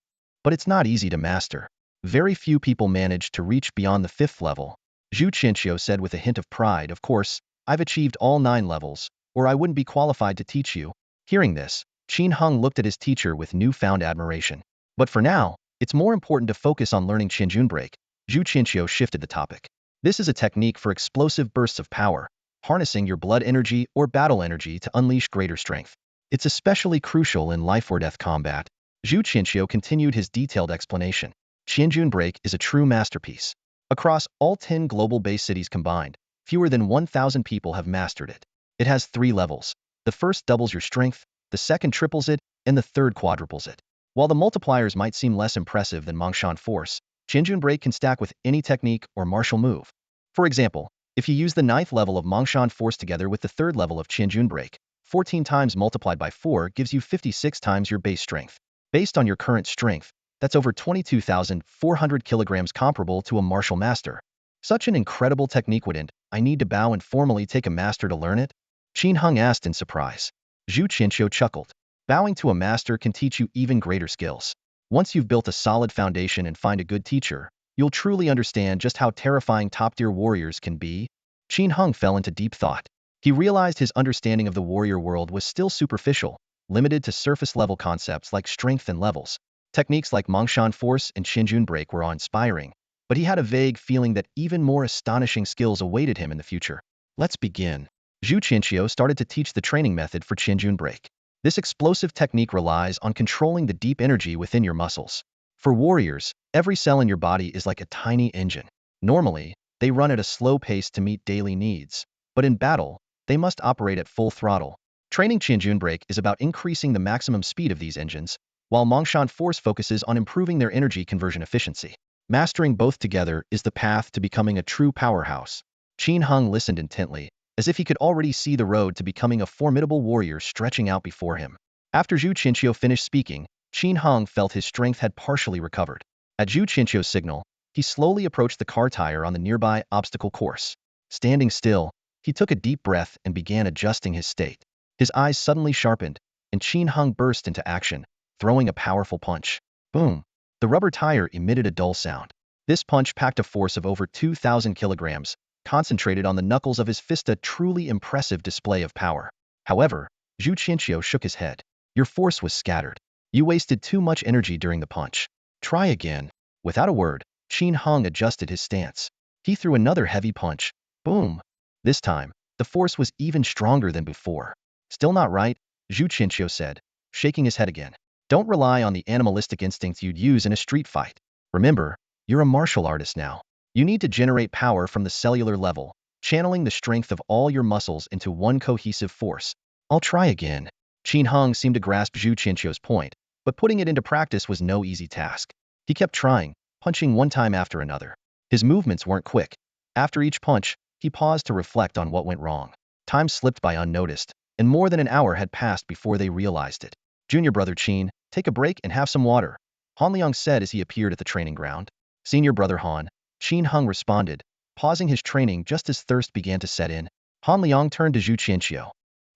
But it's not easy to master. Very few people manage to reach beyond the 5th level. Zhu Qinxiu said with a hint of pride. Of course, I've achieved all 9 levels, or I wouldn't be qualified to teach you. Hearing this, Qin Hung looked at his teacher with newfound admiration. But for now, it's more important to focus on learning Qianjun break. Zhu Qinxiu shifted the topic. This is a technique for explosive bursts of power, harnessing your blood energy or battle energy to unleash greater strength. It's especially crucial in life-or-death combat. Zhu Qinxiu continued his detailed explanation. Qianjun break is a true masterpiece. Across all 10 global base cities combined, fewer than 1,000 people have mastered it. It has 3 levels. The first doubles your strength, the second triples it, and the third quadruples it. While the multipliers might seem less impressive than Mongshan force, Qianjun break can stack with any technique or martial move. For example, if you use the 9th level of Mongshan force together with the 3rd level of Qianjun break, 14 times multiplied by 4 gives you 56 times your base strength. Based on your current strength, that's over 22,400 kilograms, comparable to a martial master. Such an incredible technique. Wouldn't I need to bow and formally take a master to learn it? Qin Hung asked in surprise. Zhu Qinxiu chuckled. Bowing to a master can teach you even greater skills. Once you've built a solid foundation and find a good teacher, you'll truly understand just how terrifying top-tier warriors can be. Qin Hung fell into deep thought. He realized his understanding of the warrior world was still superficial, limited to surface-level concepts like strength and levels. Techniques like Mongshan force and Qianjun break were awe-inspiring, but he had a vague feeling that even more astonishing skills awaited him in the future. Let's begin. Zhu Qinxiu started to teach the training method for Qianjun break. This explosive technique relies on controlling the deep energy within your muscles. For warriors, every cell in your body is like a tiny engine. Normally, they run at a slow pace to meet daily needs, but in battle, they must operate at full throttle. Training Qianjun break is about increasing the maximum speed of these engines, while Mongshan force focuses on improving their energy conversion efficiency. Mastering both together is the path to becoming a true powerhouse. Qin Hung listened intently, as if he could already see the road to becoming a formidable warrior stretching out before him. After Zhu Qinxiu finished speaking, Qin Hung felt his strength had partially recovered. At Zhu Qinxiu's signal, he slowly approached the car tire on the nearby obstacle course. Standing still, he took a deep breath and began adjusting his state. His eyes suddenly sharpened, and Qin Hung burst into action, throwing a powerful punch. Boom! The rubber tire emitted a dull sound. This punch packed a force of over 2,000 kilograms, concentrated on the knuckles of his fist, a truly impressive display of power. However, Zhu Qinxiu shook his head. Your force was scattered. You wasted too much energy during the punch. Try again. Without a word, Qin Hung adjusted his stance. He threw another heavy punch. Boom! This time, the force was even stronger than before. Still not right, Zhu Qinxiu said, shaking his head again. Don't rely on the animalistic instincts you'd use in a street fight. Remember, you're a martial artist now. You need to generate power from the cellular level, channeling the strength of all your muscles into one cohesive force. I'll try again. Qin Hung seemed to grasp Zhu Qinxiu's point, but putting it into practice was no easy task. He kept trying, punching one time after another. His movements weren't quick. After each punch, he paused to reflect on what went wrong. Time slipped by unnoticed, and more than an hour had passed before they realized it. Junior brother Qin, take a break and have some water, Han Liang said as he appeared at the training ground. Senior brother Han, Qin Hung responded, pausing his training just as thirst began to set in. Han Liang turned to Zhu Qinxiu.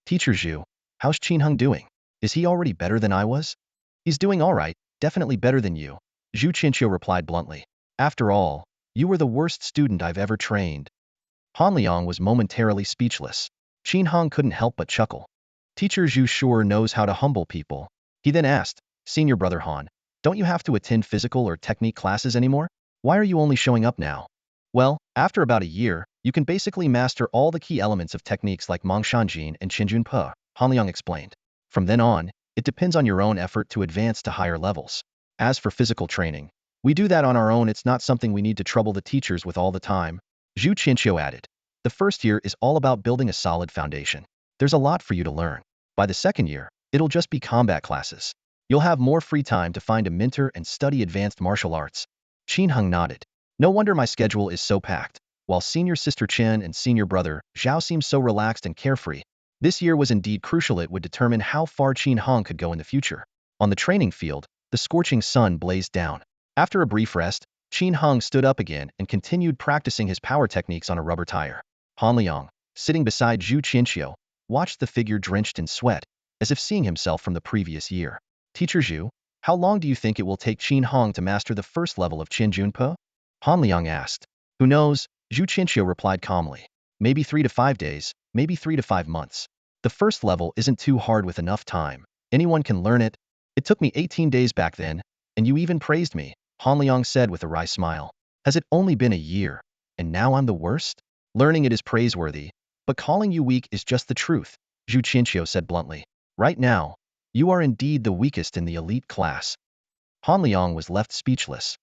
Teacher Zhu, how's Qin Hung doing? Is he already better than I was? He's doing all right, definitely better than you, Zhu Qinxiu replied bluntly. After all, you were the worst student I've ever trained. Han Liang was momentarily speechless. Qin Hong couldn't help but chuckle. Teacher Zhu sure knows how to humble people. He then asked, Senior Brother Han, don't you have to attend physical or technique classes anymore? Why are you only showing up now? Well, after about a year, you can basically master all the key elements of techniques like Mongshanjin and Qinjunpe, Han Liang explained. From then on, it depends on your own effort to advance to higher levels. As for physical training, we do that on our own. It's not something we need to trouble the teachers with all the time. Zhu Qianqiu added. The first year is all about building a solid foundation. There's a lot for you to learn. By the second year, it'll just be combat classes. You'll have more free time to find a mentor and study advanced martial arts. Qin Hong nodded. No wonder my schedule is so packed. While senior sister Chen and senior brother Zhao seemed so relaxed and carefree, this year was indeed crucial. It would determine how far Qin Hong could go in the future. On the training field, the scorching sun blazed down. After a brief rest, Qin Hong stood up again and continued practicing his power techniques on a rubber tire. Han Liang, sitting beside Zhu Qianqiu, watched the figure drenched in sweat, as if seeing himself from the previous year. Teacher Zhu, how long do you think it will take Qin Hong to master the first level of Qinjunpe? Han Liang asked. Who knows? Zhu Qianqiu replied calmly. Maybe 3 to 5 days, maybe 3 to 5 months. The first level isn't too hard with enough time. Anyone can learn it. It took me 18 days back then, and you even praised me, Han Liang said with a wry smile. Has it only been a year, and now I'm the worst? Learning it is praiseworthy, but calling you weak is just the truth, Zhu Qianqiu said bluntly. Right now, you are indeed the weakest in the elite class. Han Liang was left speechless.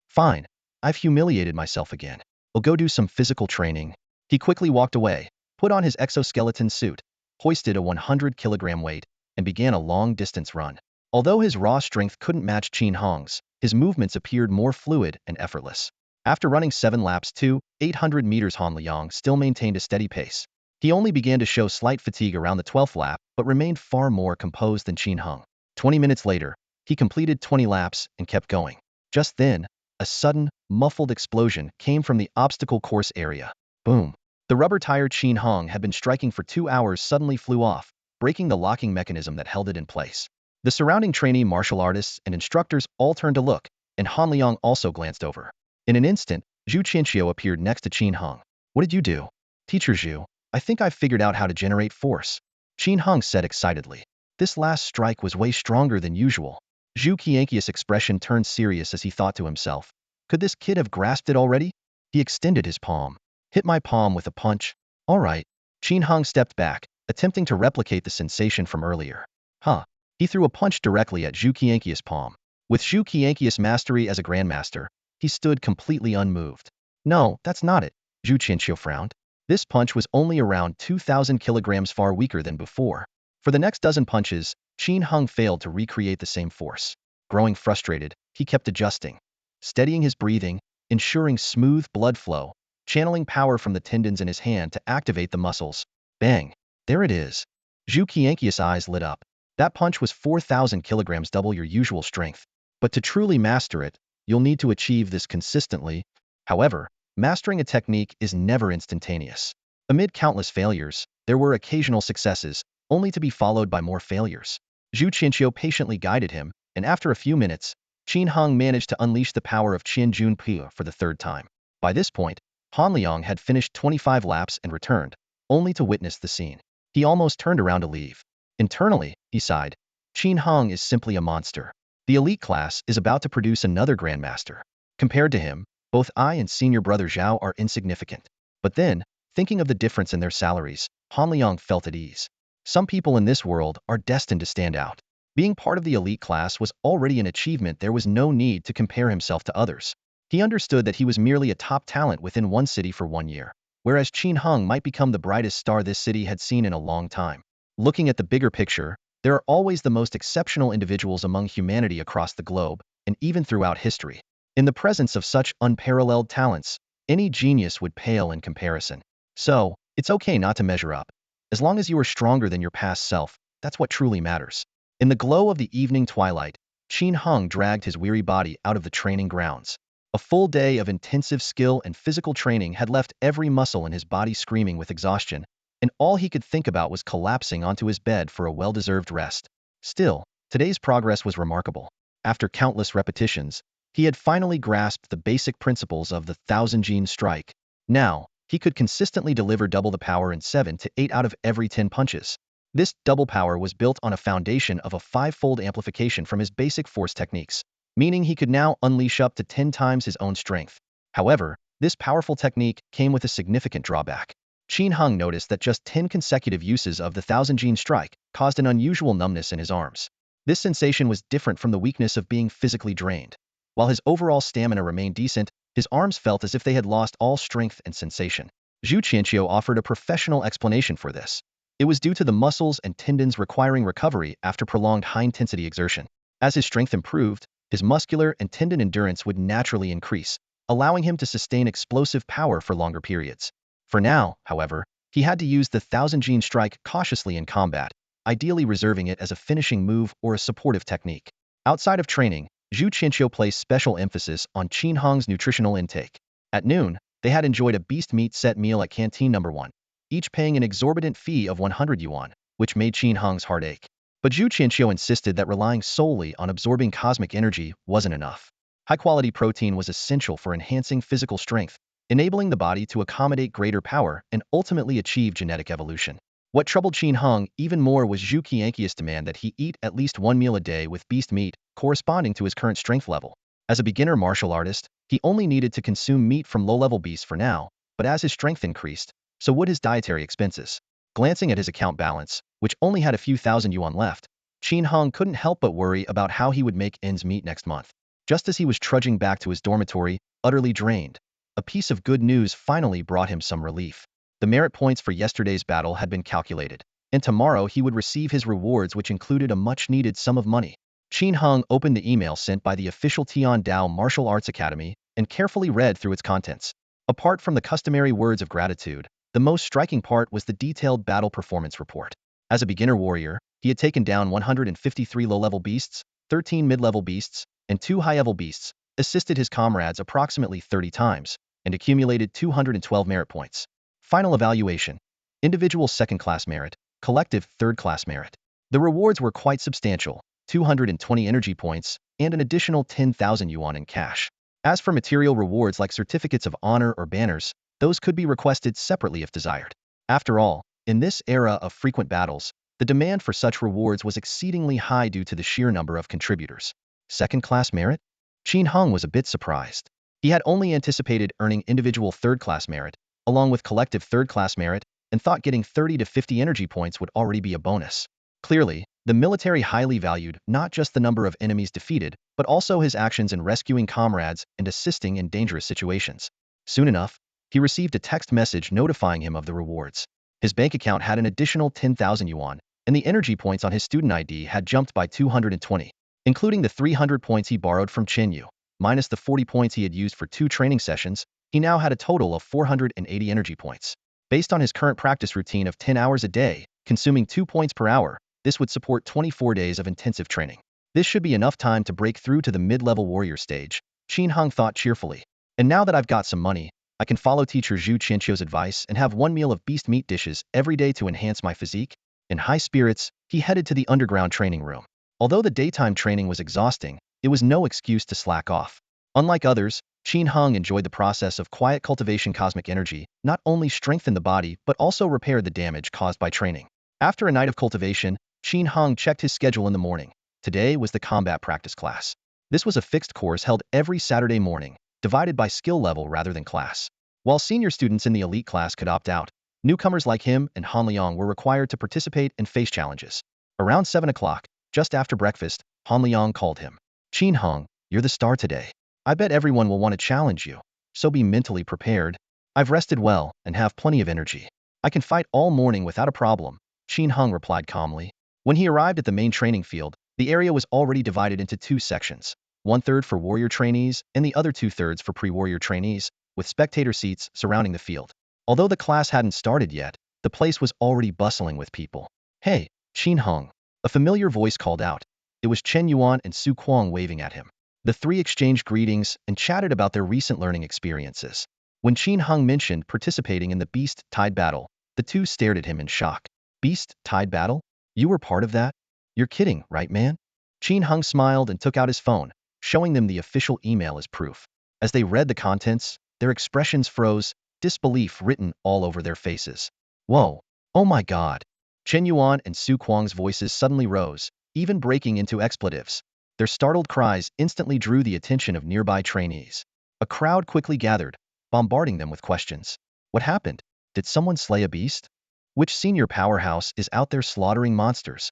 Fine, I've humiliated myself again. I'll go do some physical training. He quickly walked away, put on his exoskeleton suit, hoisted a 100-kilogram weight, and began a long-distance run. Although his raw strength couldn't match Qin Hong's, his movements appeared more fluid and effortless. After running 7 laps to 800 meters, Han Liang still maintained a steady pace. He only began to show slight fatigue around the 12th lap, but remained far more composed than Qin Hong. 20 minutes later, he completed 20 laps and kept going. Just then, a sudden, muffled explosion came from the obstacle course area. Boom! The rubber tire Qin Hong had been striking for 2 hours suddenly flew off, breaking the locking mechanism that held it in place. The surrounding trainee martial artists and instructors all turned to look, and Han Liang also glanced over. In an instant, Zhu Qianqiu appeared next to Qin Hong. What did you do? Teacher Zhu, I think I've figured out how to generate force, Qin Hong said excitedly. This last strike was way stronger than usual. Zhu Qianqiu's expression turned serious as he thought to himself. Could this kid have grasped it already? He extended his palm. Hit my palm with a punch. All right. Qin Hong stepped back, attempting to replicate the sensation from earlier. Huh. He threw a punch directly at Zhu Qianqiu's palm. With Zhu Qianqiu's mastery as a grandmaster, he stood completely unmoved. No, that's not it, Zhu Qianqiu frowned. This punch was only around 2,000 kilograms far weaker than before. For the next dozen punches, Qin Hong failed to recreate the same force. Growing frustrated, he kept adjusting, steadying his breathing, ensuring smooth blood flow, channeling power from the tendons in his hand to activate the muscles. Bang! There it is. Zhu Qianqiu's eyes lit up. That punch was 4,000 kilograms, double your usual strength. But to truly master it, you'll need to achieve this consistently. However, mastering a technique is never instantaneous. Amid countless failures, there were occasional successes, only to be followed by more failures. Zhu Qianqiu patiently guided him, and after a few minutes, Qin Hong managed to unleash the power of Qinjunpe for the 3rd time. By this point, Han Liang had finished 25 laps and returned, only to witness the scene. He almost turned around to leave. Internally, he sighed. Qin Hong is simply a monster. The elite class is about to produce another grandmaster. Compared to him, both I and senior brother Zhao are insignificant. But then, thinking of the difference in their salaries, Han Liang felt at ease. Some people in this world are destined to stand out. Being part of the elite class was already an achievement. There was no need to compare himself to others. He understood that he was merely a top talent within one city for 1 year, whereas Qin Hong might become the brightest star this city had seen in a long time. Looking at the bigger picture, there are always the most exceptional individuals among humanity across the globe, and even throughout history. In the presence of such unparalleled talents, any genius would pale in comparison. So, it's okay not to measure up. As long as you are stronger than your past self, that's what truly matters. In the glow of the evening twilight, Qin Hong dragged his weary body out of the training grounds. A full day of intensive skill and physical training had left every muscle in his body screaming with exhaustion, and all he could think about was collapsing onto his bed for a well-deserved rest. Still, today's progress was remarkable. After countless repetitions, he had finally grasped the basic principles of the 1,000-gene strike. Now, he could consistently deliver double the power in 7 to 8 out of every 10 punches. This double power was built on a foundation of a 5-fold amplification from his basic force techniques, meaning he could now unleash up to 10 times his own strength. However, this powerful technique came with a significant drawback. Qin Hung noticed that just 10 consecutive uses of the thousand-gene strike caused an unusual numbness in his arms. This sensation was different from the weakness of being physically drained. While his overall stamina remained decent, his arms felt as if they had lost all strength and sensation. Zhu Qianqiu offered a professional explanation for this. It was due to the muscles and tendons requiring recovery after prolonged high-intensity exertion. As his strength improved, his muscular and tendon endurance would naturally increase, allowing him to sustain explosive power for longer periods. For now, however, he had to use the thousand-gene strike cautiously in combat, ideally reserving it as a finishing move or a supportive technique. Outside of training, Zhu Qianqiu placed special emphasis on Qin Hung's nutritional intake. At noon, they had enjoyed a beast meat set meal at Canteen No. 1, each paying an exorbitant fee of 100 yuan, which made Qin Hung's heart ache. But Zhu Qianqiu insisted that relying solely on absorbing cosmic energy wasn't enough. High-quality protein was essential for enhancing physical strength, enabling the body to accommodate greater power and ultimately achieve genetic evolution. What troubled Qin Hung even more was Zhu Qianqiu's demand that he eat at least one meal a day with beast meat, corresponding to his current strength level. As a beginner martial artist, he only needed to consume meat from low-level beasts for now, but as his strength increased, so would his dietary expenses. Glancing at his account balance, which only had a few thousand yuan left, Qin Hung couldn't help but worry about how he would make ends meet next month. Just as he was trudging back to his dormitory, utterly drained, a piece of good news finally brought him some relief. The merit points for yesterday's battle had been calculated, and tomorrow he would receive his rewards, which included a much-needed sum of money. Qin Hung opened the email sent by the official Tian Dao Martial Arts Academy and carefully read through its contents. Apart from the customary words of gratitude, the most striking part was the detailed battle performance report. As a beginner warrior, he had taken down 153 low-level beasts, 13 mid-level beasts, and 2 high-level beasts, assisted his comrades approximately 30 times, and accumulated 212 merit points. Final evaluation. Individual second-class merit, collective third-class merit. The rewards were quite substantial, 220 energy points, and an additional 10,000 yuan in cash. As for material rewards like certificates of honor or banners, those could be requested separately if desired. After all, in this era of frequent battles, the demand for such rewards was exceedingly high due to the sheer number of contributors. Second-class merit? Qin Hung was a bit surprised. He had only anticipated earning individual third-class merit, along with collective third-class merit, and thought getting 30 to 50 energy points would already be a bonus. Clearly, the military highly valued not just the number of enemies defeated, but also his actions in rescuing comrades and assisting in dangerous situations. Soon enough, he received a text message notifying him of the rewards. His bank account had an additional 10,000 yuan, and the energy points on his student ID had jumped by 220, including the 300 points he borrowed from Chen Yu, minus the 40 points he had used for 2 training sessions. He now had a total of 480 energy points. Based on his current practice routine of 10 hours a day, consuming 2 points per hour, this would support 24 days of intensive training. This should be enough time to break through to the mid-level warrior stage, Qin Hung thought cheerfully. And now that I've got some money, I can follow teacher Zhu Qianqiu's advice and have one meal of beast meat dishes every day to enhance my physique. In high spirits, he headed to the underground training room. Although the daytime training was exhausting, it was no excuse to slack off. Unlike others, Qin Hung enjoyed the process of quiet cultivation. Cosmic energy not only strengthened the body but also repaired the damage caused by training. After a night of cultivation, Qin Hung checked his schedule in the morning. Today was the combat practice class. This was a fixed course held every Saturday morning, divided by skill level rather than class. While senior students in the elite class could opt out, newcomers like him and Han Liang were required to participate and face challenges. Around 7 o'clock, just after breakfast, Han Liang called him. Qin Hung, you're the star today. I bet everyone will want to challenge you, so be mentally prepared. I've rested well and have plenty of energy. I can fight all morning without a problem, Qin Hung replied calmly. When he arrived at the main training field, the area was already divided into 2 sections, 1/3 for warrior trainees and the other 2/3 for pre-warrior trainees, with spectator seats surrounding the field. Although the class hadn't started yet, the place was already bustling with people. Hey, Qin Hung, a familiar voice called out. It was Chen Yuan and Su Kuang waving at him. The 3 exchanged greetings and chatted about their recent learning experiences. When Qin Hung mentioned participating in the beast-tide battle, the 2 stared at him in shock. Beast-tide battle? You were part of that? You're kidding, right, man? Qin Hung smiled and took out his phone, showing them the official email as proof. As they read the contents, their expressions froze, disbelief written all over their faces. Whoa, oh my god. Chen Yuan and Su Kuang's voices suddenly rose, even breaking into expletives. Their startled cries instantly drew the attention of nearby trainees. A crowd quickly gathered, bombarding them with questions. What happened? Did someone slay a beast? Which senior powerhouse is out there slaughtering monsters?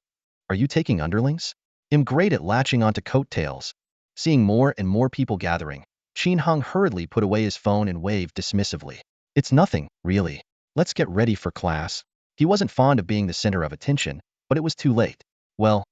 Are you taking underlings? I'm great at latching onto coattails. Seeing more and more people gathering, Qin Hung hurriedly put away his phone and waved dismissively. It's nothing, really. Let's get ready for class. He wasn't fond of being the center of attention, but it was too late. Well,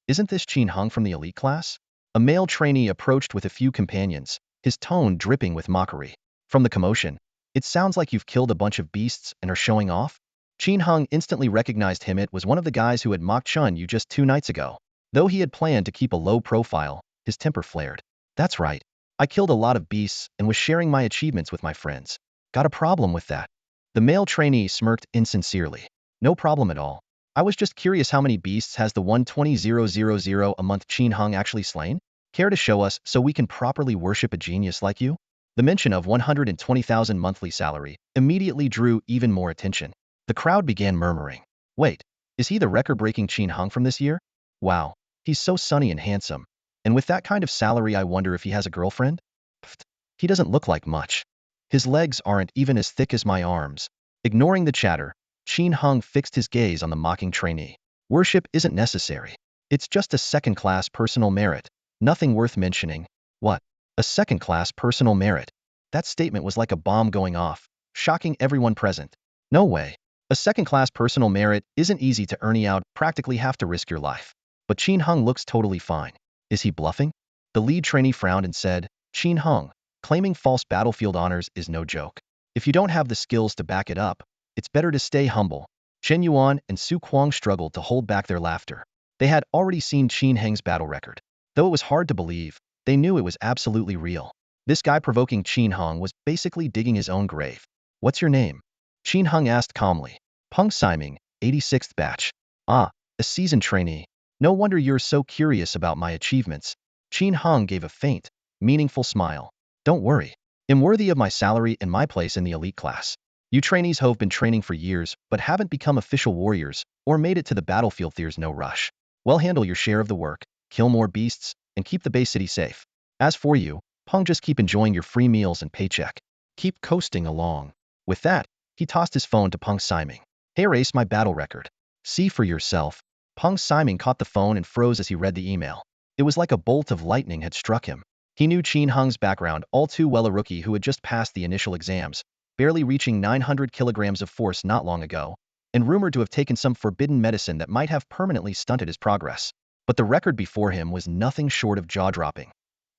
isn't this Qin Hung from the elite class? A male trainee approached with a few companions, his tone dripping with mockery. From the commotion, it sounds like you've killed a bunch of beasts and are showing off? Qin Hung instantly recognized him. It was one of the guys who had mocked Chun Yu just 2 nights ago. Though he had planned to keep a low profile, his temper flared. That's right. I killed a lot of beasts and was sharing my achievements with my friends. Got a problem with that? The male trainee smirked insincerely. No problem at all. I was just curious, how many beasts has the 120,000 a month Qin Hung actually slain? Care to show us so we can properly worship a genius like you? The mention of 120,000 monthly salary immediately drew even more attention. The crowd began murmuring. Wait, is he the record-breaking Qin Hung from this year? Wow, he's so sunny and handsome. And with that kind of salary, I wonder if he has a girlfriend? Pfft, he doesn't look like much. His legs aren't even as thick as my arms. Ignoring the chatter, Qin Hung fixed his gaze on the mocking trainee. Worship isn't necessary. It's just a second-class personal merit. Nothing worth mentioning. What? A second-class personal merit? That statement was like a bomb going off, shocking everyone present. No way. A second-class personal merit isn't easy to earn out, practically have to risk your life. But Qin Hung looks totally fine. Is he bluffing? The lead trainee frowned and said, Qin Hung, claiming false battlefield honors is no joke. If you don't have the skills to back it up, it's better to stay humble. Chen Yuan and Su Kuang struggled to hold back their laughter. They had already seen Qin Heng's battle record. Though it was hard to believe, they knew it was absolutely real. This guy provoking Qin Hung was basically digging his own grave. What's your name? Qin Hung asked calmly. Peng Siming, 86th batch. Ah, a seasoned trainee. No wonder you're so curious about my achievements. Qin Hung gave a faint, meaningful smile. Don't worry. I'm worthy of my salary and my place in the elite class. You trainees have been training for years, but haven't become official warriors, or made it to the battlefield. There's no rush. Well, handle your share of the work, kill more beasts, and keep the base city safe. As for you, Peng, just keep enjoying your free meals and paycheck. Keep coasting along. With that, he tossed his phone to Peng Siming. Hey, erase my battle record. See for yourself. Peng Siming caught the phone and froze as he read the email. It was like a bolt of lightning had struck him. He knew Qin Hung's background all too well, a rookie who had just passed the initial exams, barely reaching 900 kilograms of force not long ago, and rumored to have taken some forbidden medicine that might have permanently stunted his progress. But the record before him was nothing short of jaw-dropping.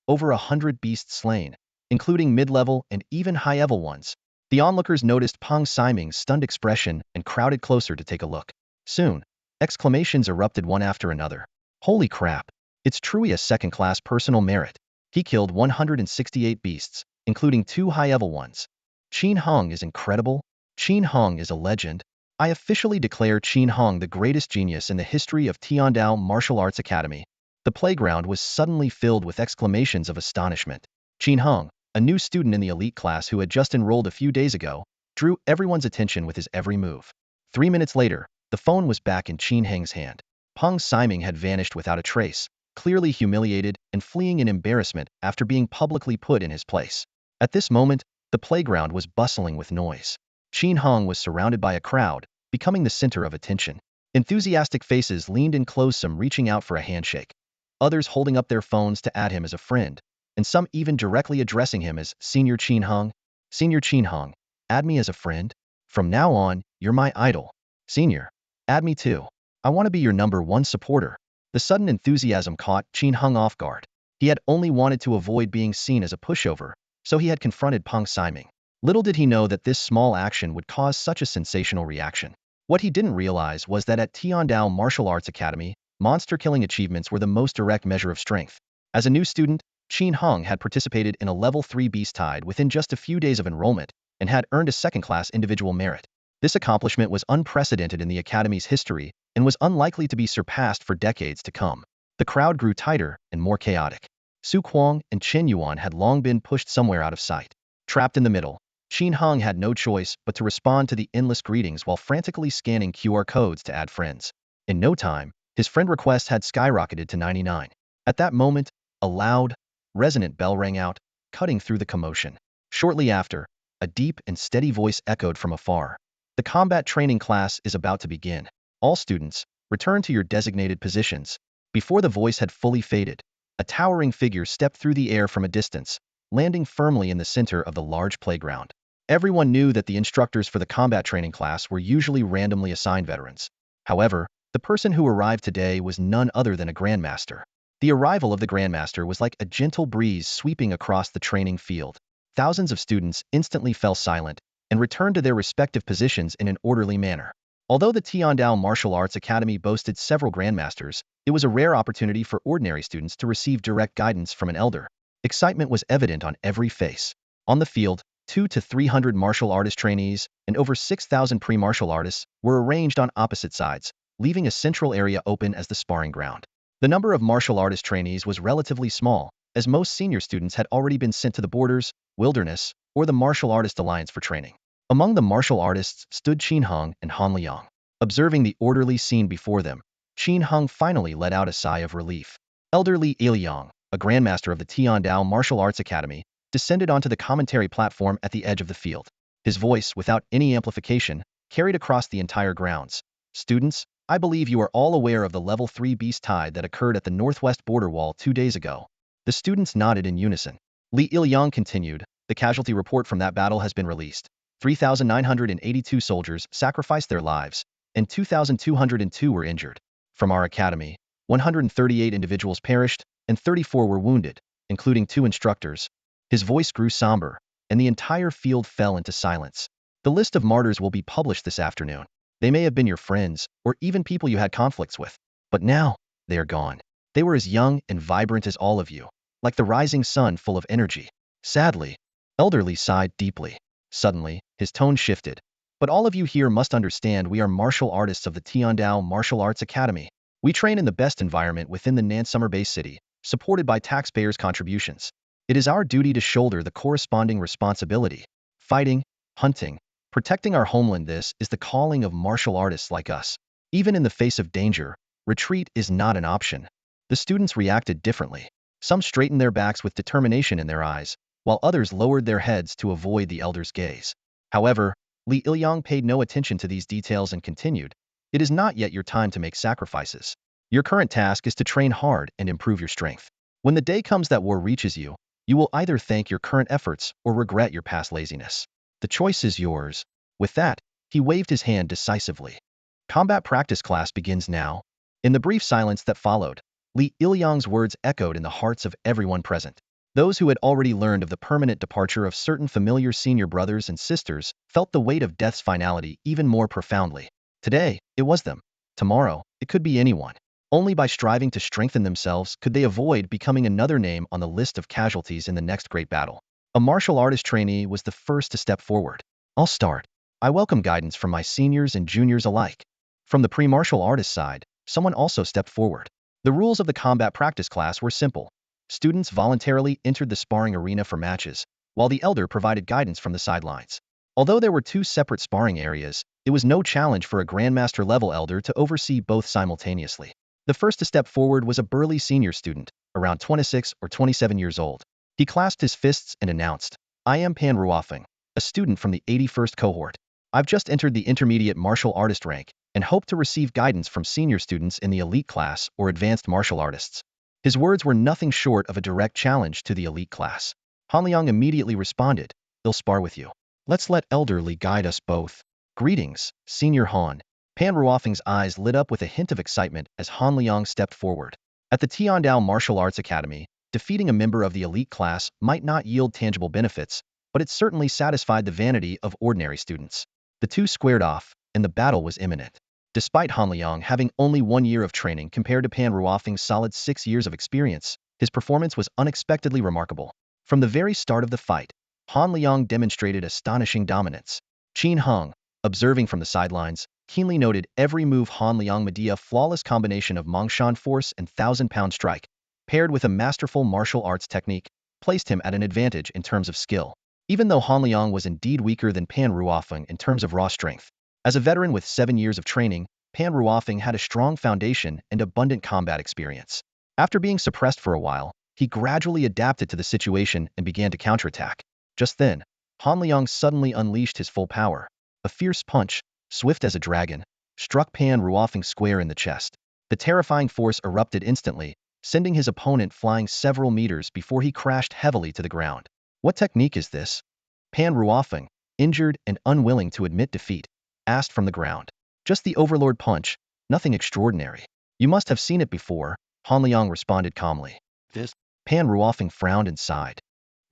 Over 100 beasts slain, including mid-level and even high-level ones. The onlookers noticed Peng Siming's stunned expression and crowded closer to take a look. Soon, exclamations erupted one after another. Holy crap! It's truly a second-class personal merit. He killed 168 beasts, including 2 high-level ones. Qin Hung is incredible. Qin Hung is a legend. I officially declare Qin Hung the greatest genius in the history of Tiandao Martial Arts Academy. The playground was suddenly filled with exclamations of astonishment. Qin Hung, a new student in the elite class who had just enrolled a few days ago, drew everyone's attention with his every move. 3 minutes later, the phone was back in Qin Heng's hand. Peng Siming had vanished without a trace, clearly humiliated and fleeing in embarrassment after being publicly put in his place. At this moment, the playground was bustling with noise. Qin Hung was surrounded by a crowd, becoming the center of attention. Enthusiastic faces leaned in close, some reaching out for a handshake, others holding up their phones to add him as a friend, and some even directly addressing him as Senior Qin Hung. Senior Qin Hung, add me as a friend. From now on, you're my idol. Senior, add me too. I want to be your #1 supporter. The sudden enthusiasm caught Qin Hung off guard. He had only wanted to avoid being seen as a pushover, so he had confronted Peng Siming. Little did he know that this small action would cause such a sensational reaction. What he didn't realize was that at Tiandao Martial Arts Academy, monster-killing achievements were the most direct measure of strength. As a new student, Qin Hung had participated in a level 3 beast tide within just a few days of enrollment and had earned a second-class individual merit. This accomplishment was unprecedented in the Academy's history and was unlikely to be surpassed for decades to come. The crowd grew tighter and more chaotic. Su Kuang and Chen Yuan had long been pushed somewhere out of sight. Trapped in the middle, Qin Hong had no choice but to respond to the endless greetings while frantically scanning QR codes to add friends. In no time, his friend request had skyrocketed to 99. At that moment, a loud, resonant bell rang out, cutting through the commotion. Shortly after, a deep and steady voice echoed from afar. The combat training class is about to begin. All students, return to your designated positions. Before the voice had fully faded, a towering figure stepped through the air from a distance, landing firmly in the center of the large playground. Everyone knew that the instructors for the combat training class were usually randomly assigned veterans. However, the person who arrived today was none other than a grandmaster. The arrival of the grandmaster was like a gentle breeze sweeping across the training field. Thousands of students instantly fell silent and returned to their respective positions in an orderly manner. Although the Tiandao Martial Arts Academy boasted several grandmasters, it was a rare opportunity for ordinary students to receive direct guidance from an elder. Excitement was evident on every face. On the field, 200 to 300 martial artist trainees and over 6,000 pre-martial artists were arranged on opposite sides, leaving a central area open as the sparring ground. The number of martial artist trainees was relatively small, as most senior students had already been sent to the borders, wilderness, or the Martial Artist Alliance for training. Among the martial artists stood Qin Hong and Han Liang. Observing the orderly scene before them, Qin Hong finally let out a sigh of relief. Elderly Liang, a grandmaster of the Tiandao Martial Arts Academy, descended onto the commentary platform at the edge of the field. His voice, without any amplification, carried across the entire grounds. Students, I believe you are all aware of the level 3 beast tide that occurred at the northwest border wall 2 days ago. The students nodded in unison. Li Ilyang continued, the casualty report from that battle has been released. 3,982 soldiers sacrificed their lives, and 2,202 were injured. From our academy, 138 individuals perished, and 34 were wounded, including 2 instructors. His voice grew somber, and the entire field fell into silence. The list of martyrs will be published this afternoon. They may have been your friends, or even people you had conflicts with. But now, they are gone. They were as young and vibrant as all of you, like the rising sun full of energy. Sadly, Elderly sighed deeply. Suddenly, his tone shifted. But all of you here must understand we are martial artists of the Tiandao Martial Arts Academy. We train in the best environment within the Nansummer-based city, supported by taxpayers' contributions. It is our duty to shoulder the corresponding responsibility. Fighting, hunting, protecting our homeland, this is the calling of martial artists like us. Even in the face of danger, retreat is not an option. The students reacted differently. Some straightened their backs with determination in their eyes, while others lowered their heads to avoid the elder's gaze. However, Li Ilyang paid no attention to these details and continued, it is not yet your time to make sacrifices. Your current task is to train hard and improve your strength. When the day comes that war reaches you, you will either thank your current efforts or regret your past laziness. The choice is yours. With that, he waved his hand decisively. Combat practice class begins now. In the brief silence that followed, Li Ilyang's words echoed in the hearts of everyone present. Those who had already learned of the permanent departure of certain familiar senior brothers and sisters felt the weight of death's finality even more profoundly. Today, it was them. Tomorrow, it could be anyone. Only by striving to strengthen themselves could they avoid becoming another name on the list of casualties in the next great battle. A martial artist trainee was the first to step forward. I'll start. I welcome guidance from my seniors and juniors alike. From the pre-martial artist side, someone also stepped forward. The rules of the combat practice class were simple. Students voluntarily entered the sparring arena for matches, while the elder provided guidance from the sidelines. Although there were 2 separate sparring areas, it was no challenge for a grandmaster-level elder to oversee both simultaneously. The first to step forward was a burly senior student, around 26 or 27 years old. He clasped his fists and announced, I am Pan Ruofeng, a student from the 81st cohort. I've just entered the intermediate martial artist rank and hope to receive guidance from senior students in the elite class or advanced martial artists. His words were nothing short of a direct challenge to the elite class. Han Liang immediately responded, I'll spar with you. Let's let elderly guide us both. Greetings, Senior Han. Pan Ruofeng's eyes lit up with a hint of excitement as Han Liang stepped forward. At the Tiandao Martial Arts Academy, defeating a member of the elite class might not yield tangible benefits, but it certainly satisfied the vanity of ordinary students. The 2 squared off, and the battle was imminent. Despite Han Liang having only 1 year of training compared to Pan Ruofeng's solid 6 years of experience, his performance was unexpectedly remarkable. From the very start of the fight, Han Liang demonstrated astonishing dominance. Qin Hong, observing from the sidelines, keenly noted every move Han Liang made. A flawless combination of Mongshan force and 1,000-pound strike, paired with a masterful martial arts technique, placed him at an advantage in terms of skill. Even though Han Liang was indeed weaker than Pan Ruofeng in terms of raw strength, as a veteran with 7 years of training, Pan Ruofeng had a strong foundation and abundant combat experience. After being suppressed for a while, he gradually adapted to the situation and began to counterattack. Just then, Han Liang suddenly unleashed his full power. A fierce punch, swift as a dragon, struck Pan Ruofeng square in the chest. The terrifying force erupted instantly, sending his opponent flying several meters before he crashed heavily to the ground. What technique is this? Pan Ruofeng, injured and unwilling to admit defeat, asked from the ground. Just the overlord punch, nothing extraordinary. You must have seen it before, Han Liang responded calmly. This Pan Ruofeng frowned and sighed.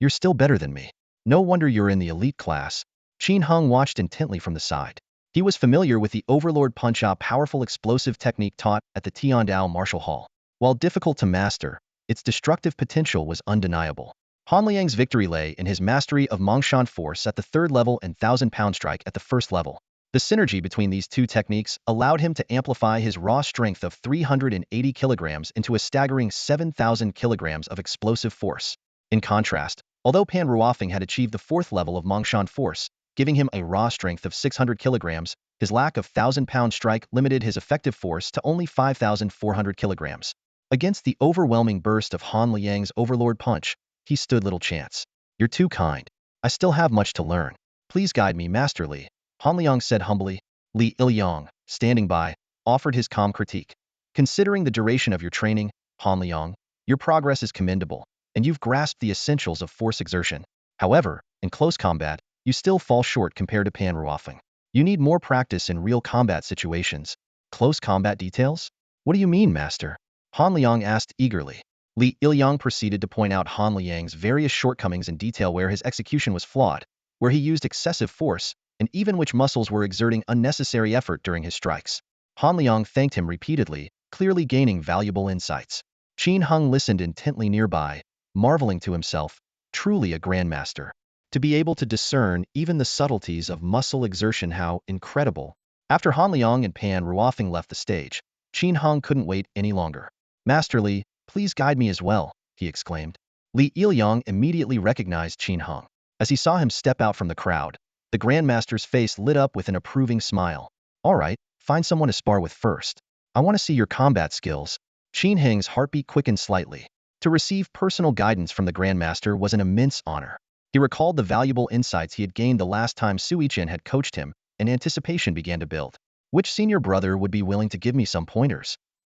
You're still better than me. No wonder you're in the elite class. Qin Hung watched intently from the side. He was familiar with the overlord punch, a powerful explosive technique taught at the Tiandao Martial Hall. While difficult to master, its destructive potential was undeniable. Han Liang's victory lay in his mastery of Mongshan Force at the 3rd level and 1,000-pound strike at the 1st level. The synergy between these two techniques allowed him to amplify his raw strength of 380 kilograms into a staggering 7,000 kilograms of explosive force. In contrast, although Pan Ruofeng had achieved the 4th level of Mongshan Force, giving him a raw strength of 600 kilograms, his lack of 1,000-pound strike limited his effective force to only 5,400 kilograms. Against the overwhelming burst of Han Liang's overlord punch, he stood little chance. You're too kind. I still have much to learn. Please guide me, Master Li, Han Liang said humbly. Li Ilyang, standing by, offered his calm critique. Considering the duration of your training, Han Liang, your progress is commendable, and you've grasped the essentials of force exertion. However, in close combat, you still fall short compared to Pan Ruofeng. You need more practice in real combat situations. Close combat details? What do you mean, Master? Han Liang asked eagerly. Li Ilyang proceeded to point out Han Liang's various shortcomings in detail, where his execution was flawed, where he used excessive force, and even which muscles were exerting unnecessary effort during his strikes. Han Liang thanked him repeatedly, clearly gaining valuable insights. Qin Hung listened intently nearby, marveling to himself, truly a grandmaster. To be able to discern even the subtleties of muscle exertion, how incredible. After Han Liang and Pan Ruofeng left the stage, Qin Hung couldn't wait any longer. Master Li, please guide me as well, he exclaimed. Li Ilyang immediately recognized Qin Hung. As he saw him step out from the crowd, the Grandmaster's face lit up with an approving smile. All right, find someone to spar with first. I want to see your combat skills. Qin Heng's heartbeat quickened slightly. To receive personal guidance from the Grandmaster was an immense honor. He recalled the valuable insights he had gained the last time Sui Chen had coached him, and anticipation began to build. Which senior brother would be willing to give me some pointers?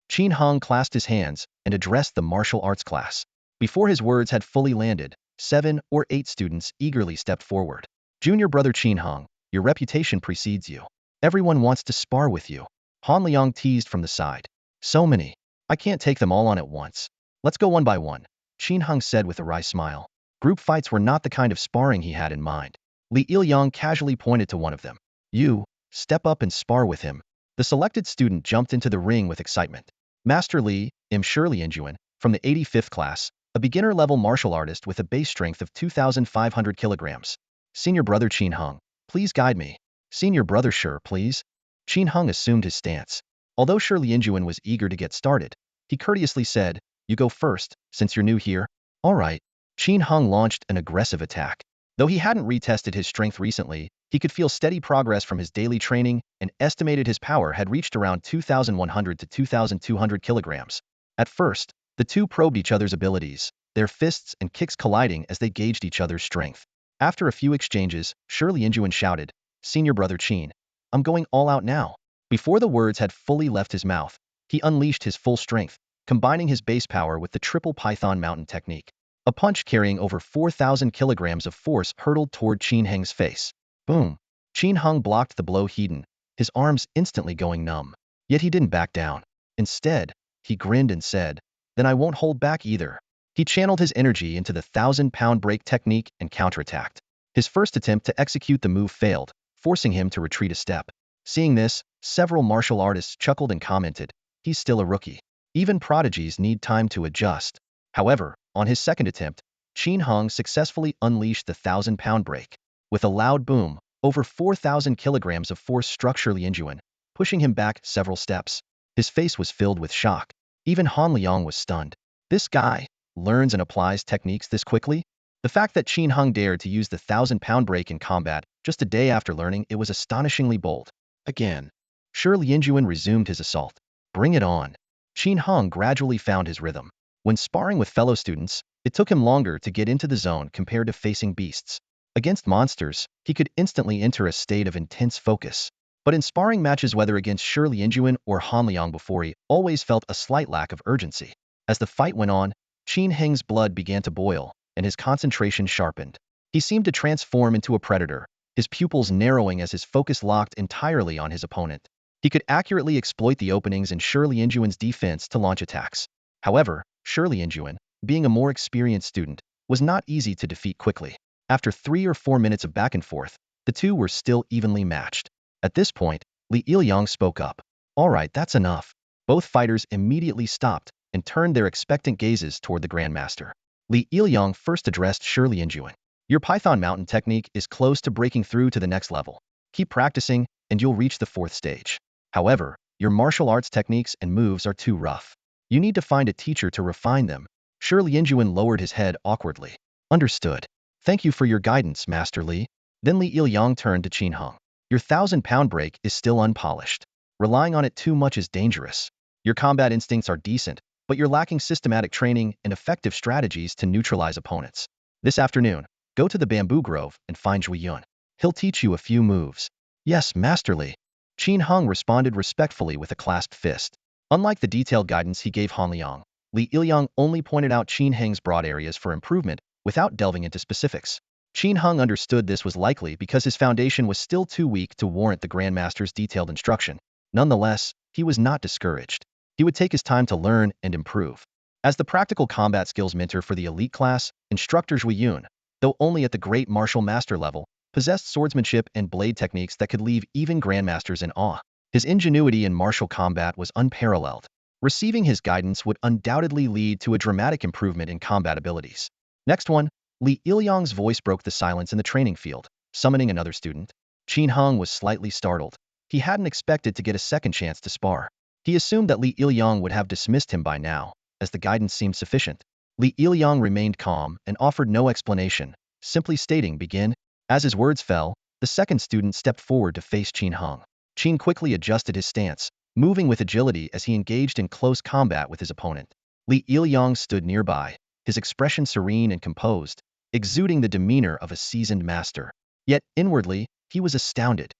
Qin Hung clasped his hands and addressed the martial arts class. Before his words had fully landed, 7 or 8 students eagerly stepped forward. Junior brother Qin Hung, your reputation precedes you. Everyone wants to spar with you. Han Liang teased from the side. So many. I can't take them all on at once. Let's go one by one, Qin Hung said with a wry smile. Group fights were not the kind of sparring he had in mind. Li Ilyang casually pointed to one of them. You, step up and spar with him. The selected student jumped into the ring with excitement. Master Li, Shirley Injuan, from the 85th class, a beginner-level martial artist with a base strength of 2,500 kilograms. Senior brother Qin Hung, please guide me. Senior brother Sure, please. Qin Hung assumed his stance. Although Shirley Injuan was eager to get started, he courteously said, you go first, since you're new here. All right. Qin Hung launched an aggressive attack. Though he hadn't retested his strength recently, he could feel steady progress from his daily training and estimated his power had reached around 2,100 to 2,200 kilograms. At first, the two probed each other's abilities, their fists and kicks colliding as they gauged each other's strength. After a few exchanges, Shirley Injuan shouted, Senior brother Qin, I'm going all out now. Before the words had fully left his mouth, he unleashed his full strength, combining his base power with the triple Python mountain technique. A punch carrying over 4,000 kilograms of force hurtled toward Qin Heng's face. Boom! Qin Hung blocked the blow hidden, his arms instantly going numb. Yet he didn't back down. Instead, he grinned and said, then I won't hold back either. He channeled his energy into the 1,000-pound break technique and counterattacked. His first attempt to execute the move failed, forcing him to retreat a step. Seeing this, several martial artists chuckled and commented, he's still a rookie. Even prodigies need time to adjust. However, on his second attempt, Qin Hung successfully unleashed the 1,000-pound break. With a loud boom, over 4,000 kilograms of force struck Shirley Injuan, pushing him back several steps. His face was filled with shock. Even Han Liang was stunned. This guy learns and applies techniques this quickly? The fact that Qin Hung dared to use the 1,000-pound break in combat just a day after learning it was astonishingly bold. Again, Shi Lianjuan resumed his assault. Bring it on. Qin Hung gradually found his rhythm. When sparring with fellow students, it took him longer to get into the zone compared to facing beasts. Against monsters, he could instantly enter a state of intense focus. But in sparring matches, whether against Shi Lianjuan or Han Liang before, he always felt a slight lack of urgency. As the fight went on, Qin Heng's blood began to boil, and his concentration sharpened. He seemed to transform into a predator, his pupils narrowing as his focus locked entirely on his opponent. He could accurately exploit the openings in Shi Lianjuan's defense to launch attacks. However, Shi Lianjuan, being a more experienced student, was not easy to defeat quickly. After 3 or 4 minutes of back and forth, the two were still evenly matched. At this point, Li Ilyang spoke up. All right, that's enough. Both fighters immediately stopped and turned their expectant gazes toward the Grandmaster. Li Ilyang first addressed Shi Lianjuan. Your Python Mountain technique is close to breaking through to the next level. Keep practicing, and you'll reach the 4th stage. However, your martial arts techniques and moves are too rough. You need to find a teacher to refine them. Shi Lianjuan lowered his head awkwardly. Understood. Thank you for your guidance, Master Li. Then Li Ilyang turned to Qin Hung. Your 1,000-pound break is still unpolished. Relying on it too much is dangerous. Your combat instincts are decent, but you're lacking systematic training and effective strategies to neutralize opponents. This afternoon, go to the bamboo grove and find Zhui Yun. He'll teach you a few moves. Yes, Master Li. Qin Hung responded respectfully with a clasped fist. Unlike the detailed guidance he gave Han Liang, Li Ilyang only pointed out Qin Heng's broad areas for improvement without delving into specifics. Qin Hung understood this was likely because his foundation was still too weak to warrant the Grandmaster's detailed instruction. Nonetheless, he was not discouraged. He would take his time to learn and improve. As the practical combat skills mentor for the elite class, Instructor Zhui Yun, though only at the great martial master level, possessed swordsmanship and blade techniques that could leave even grandmasters in awe. His ingenuity in martial combat was unparalleled. Receiving his guidance would undoubtedly lead to a dramatic improvement in combat abilities. Next one, Li Ilyang's voice broke the silence in the training field, summoning another student. Qin Hung was slightly startled. He hadn't expected to get a second chance to spar. He assumed that Li Ilyang would have dismissed him by now, as the guidance seemed sufficient. Li Ilyang remained calm and offered no explanation, simply stating, begin. As his words fell, the second student stepped forward to face Qin Hung. Qin quickly adjusted his stance, moving with agility as he engaged in close combat with his opponent. Li Ilyang stood nearby, his expression serene and composed, exuding the demeanor of a seasoned master. Yet, inwardly, he was astounded.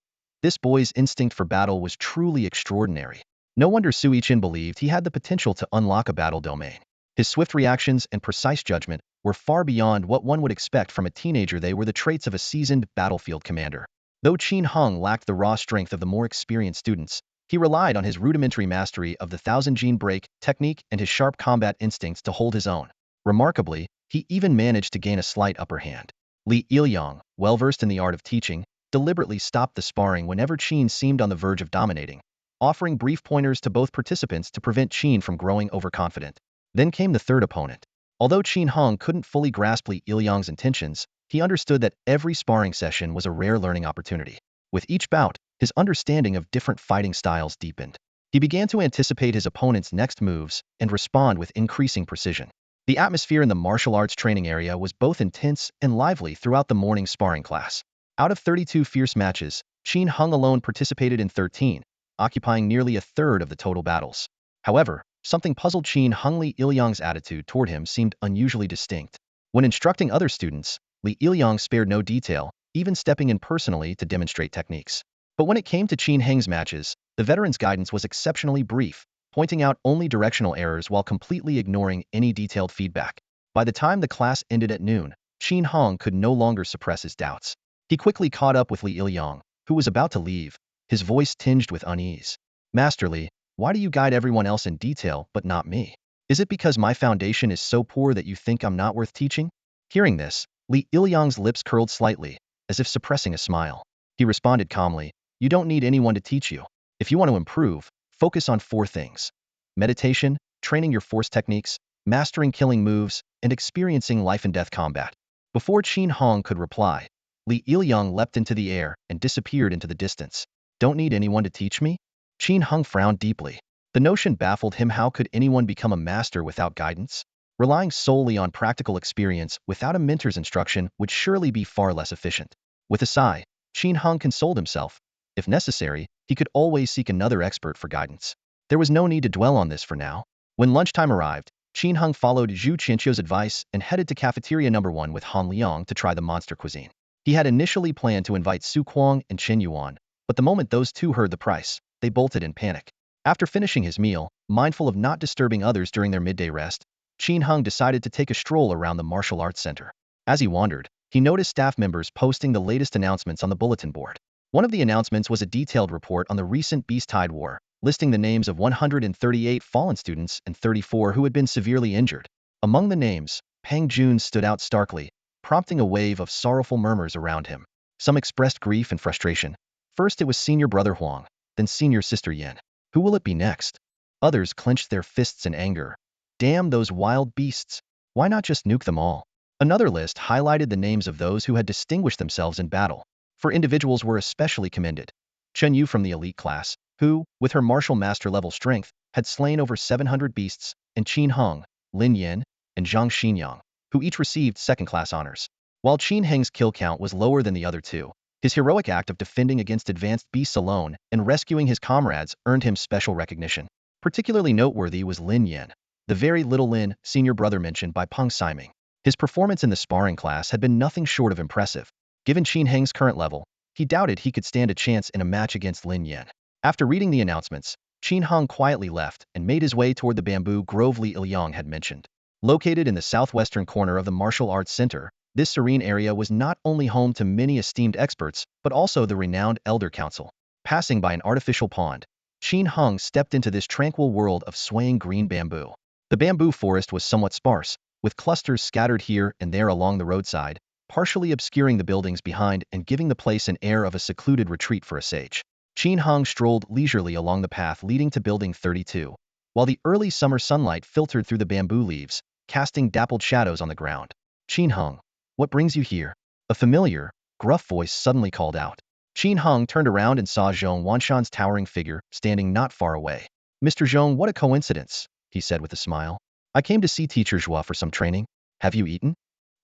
This boy's instinct for battle was truly extraordinary. No wonder Sui Qin believed he had the potential to unlock a battle domain. His swift reactions and precise judgment were far beyond what one would expect from a teenager. They were the traits of a seasoned battlefield commander. Though Qin Hung lacked the raw strength of the more experienced students, he relied on his rudimentary mastery of the 1,000-gene break technique and his sharp combat instincts to hold his own. Remarkably, he even managed to gain a slight upper hand. Li Ilyang, well-versed in the art of teaching, deliberately stopped the sparring whenever Qin seemed on the verge of dominating, offering brief pointers to both participants to prevent Qin from growing overconfident. Then came the third opponent. Although Qin Hung couldn't fully grasp Li Ilyang's intentions, he understood that every sparring session was a rare learning opportunity. With each bout, his understanding of different fighting styles deepened. He began to anticipate his opponent's next moves and respond with increasing precision. The atmosphere in the martial arts training area was both intense and lively throughout the morning sparring class. Out of 32 fierce matches, Qin Hung alone participated in 13, occupying nearly a third of the total battles. However, something puzzled Qin Hung. Li Ilyang's attitude toward him seemed unusually distinct. When instructing other students, Li Ilyang spared no detail, even stepping in personally to demonstrate techniques. But when it came to Qin Heng's matches, the veteran's guidance was exceptionally brief, pointing out only directional errors while completely ignoring any detailed feedback. By the time the class ended at noon, Qin Hung could no longer suppress his doubts. He quickly caught up with Li Ilyang, who was about to leave, his voice tinged with unease. Master Li, why do you guide everyone else in detail but not me? Is it because my foundation is so poor that you think I'm not worth teaching? Hearing this, Li Ilyang's lips curled slightly, as if suppressing a smile. He responded calmly, you don't need anyone to teach you. If you want to improve, focus on 4 things: meditation, training your force techniques, mastering killing moves, and experiencing life and death combat. Before Qin Hung could reply, Li Ilyang leapt into the air and disappeared into the distance. Don't need anyone to teach me? Qin Hung frowned deeply. The notion baffled him. How could anyone become a master without guidance? Relying solely on practical experience without a mentor's instruction would surely be far less efficient. With a sigh, Qin Heng consoled himself. If necessary, he could always seek another expert for guidance. There was no need to dwell on this for now. When lunchtime arrived, Qin Heng followed Zhu Qianqiu's advice and headed to cafeteria number 1 with Han Liang to try the monster cuisine. He had initially planned to invite Su Kuang and Chen Yuan, but the moment those two heard the price, they bolted in panic. After finishing his meal, mindful of not disturbing others during their midday rest, Qin Heng decided to take a stroll around the martial arts center. As he wandered, he noticed staff members posting the latest announcements on the bulletin board. One of the announcements was a detailed report on the recent Beast Tide War, listing the names of 138 fallen students and 34 who had been severely injured. Among the names, Pang Jun stood out starkly, prompting a wave of sorrowful murmurs around him. Some expressed grief and frustration. First it was senior brother Huang, then senior sister Yin. Who will it be next? Others clenched their fists in anger. Damn those wild beasts. Why not just nuke them all? Another list highlighted the names of those who had distinguished themselves in battle. For individuals were especially commended. Chen Yu from the elite class, who, with her martial master level strength, had slain over 700 beasts, and Qin Heng, Lin Yin, and Zhang Xinyang, who each received second-class honors. While Qin Heng's kill count was lower than the other two, his heroic act of defending against advanced beasts alone and rescuing his comrades earned him special recognition. Particularly noteworthy was Lin Yin, the very little Lin, senior brother mentioned by Peng Siming. His performance in the sparring class had been nothing short of impressive. Given Qin Heng's current level, he doubted he could stand a chance in a match against Lin Yin. After reading the announcements, Qin Heng quietly left and made his way toward the bamboo grove Li Ilyang had mentioned. Located in the southwestern corner of the martial arts center, this serene area was not only home to many esteemed experts, but also the renowned Elder Council. Passing by an artificial pond, Qin Heng stepped into this tranquil world of swaying green bamboo. The bamboo forest was somewhat sparse, with clusters scattered here and there along the roadside, partially obscuring the buildings behind and giving the place an air of a secluded retreat for a sage. Qin Heng strolled leisurely along the path leading to Building 32, while the early summer sunlight filtered through the bamboo leaves, casting dappled shadows on the ground. Qin Heng, what brings you here? A familiar, gruff voice suddenly called out. Qin Heng turned around and saw Zhong Wanshan's towering figure standing not far away. Mr. Zhong, what a coincidence, he said with a smile. I came to see Teacher Zhua for some training. Have you eaten?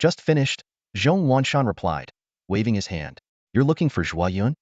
Just finished, Zhong Wanshan replied, waving his hand. You're looking for Zhua Yun?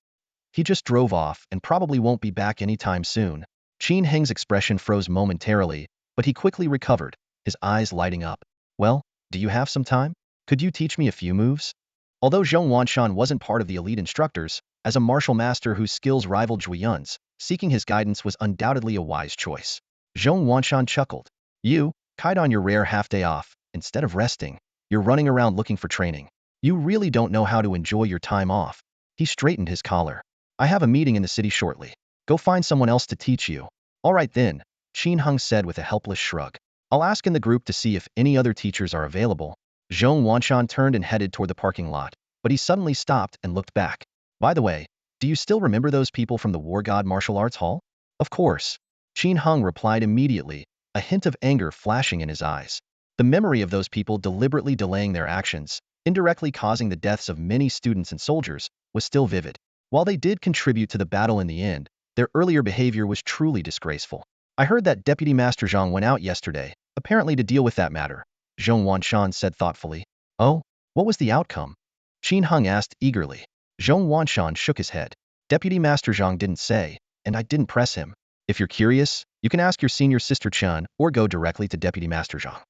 He just drove off and probably won't be back anytime soon. Qin Heng's expression froze momentarily, but he quickly recovered, his eyes lighting up. Well, do you have some time? Could you teach me a few moves? Although Zhong Wanshan wasn't part of the elite instructors, as a martial master whose skills rivaled Zhu Yun's, seeking his guidance was undoubtedly a wise choice. Zhong Wanshan chuckled. You, kite on your rare half-day off, instead of resting, you're running around looking for training. You really don't know how to enjoy your time off. He straightened his collar. I have a meeting in the city shortly. Go find someone else to teach you. All right then, Qin Heng said with a helpless shrug. I'll ask in the group to see if any other teachers are available. Zhong Wanshan turned and headed toward the parking lot, but he suddenly stopped and looked back. By the way, do you still remember those people from the War God Martial Arts Hall? Of course. Qin Heng replied immediately, a hint of anger flashing in his eyes. The memory of those people deliberately delaying their actions, indirectly causing the deaths of many students and soldiers, was still vivid. While they did contribute to the battle in the end, their earlier behavior was truly disgraceful. I heard that Deputy Master Zhang went out yesterday, apparently to deal with that matter, Zhong Wanshan said thoughtfully. Oh, what was the outcome? Qin Heng asked eagerly. Zhong Wanshan shook his head. Deputy Master Zhang didn't say, and I didn't press him. If you're curious, you can ask your senior sister Chen or go directly to Deputy Master Zhang.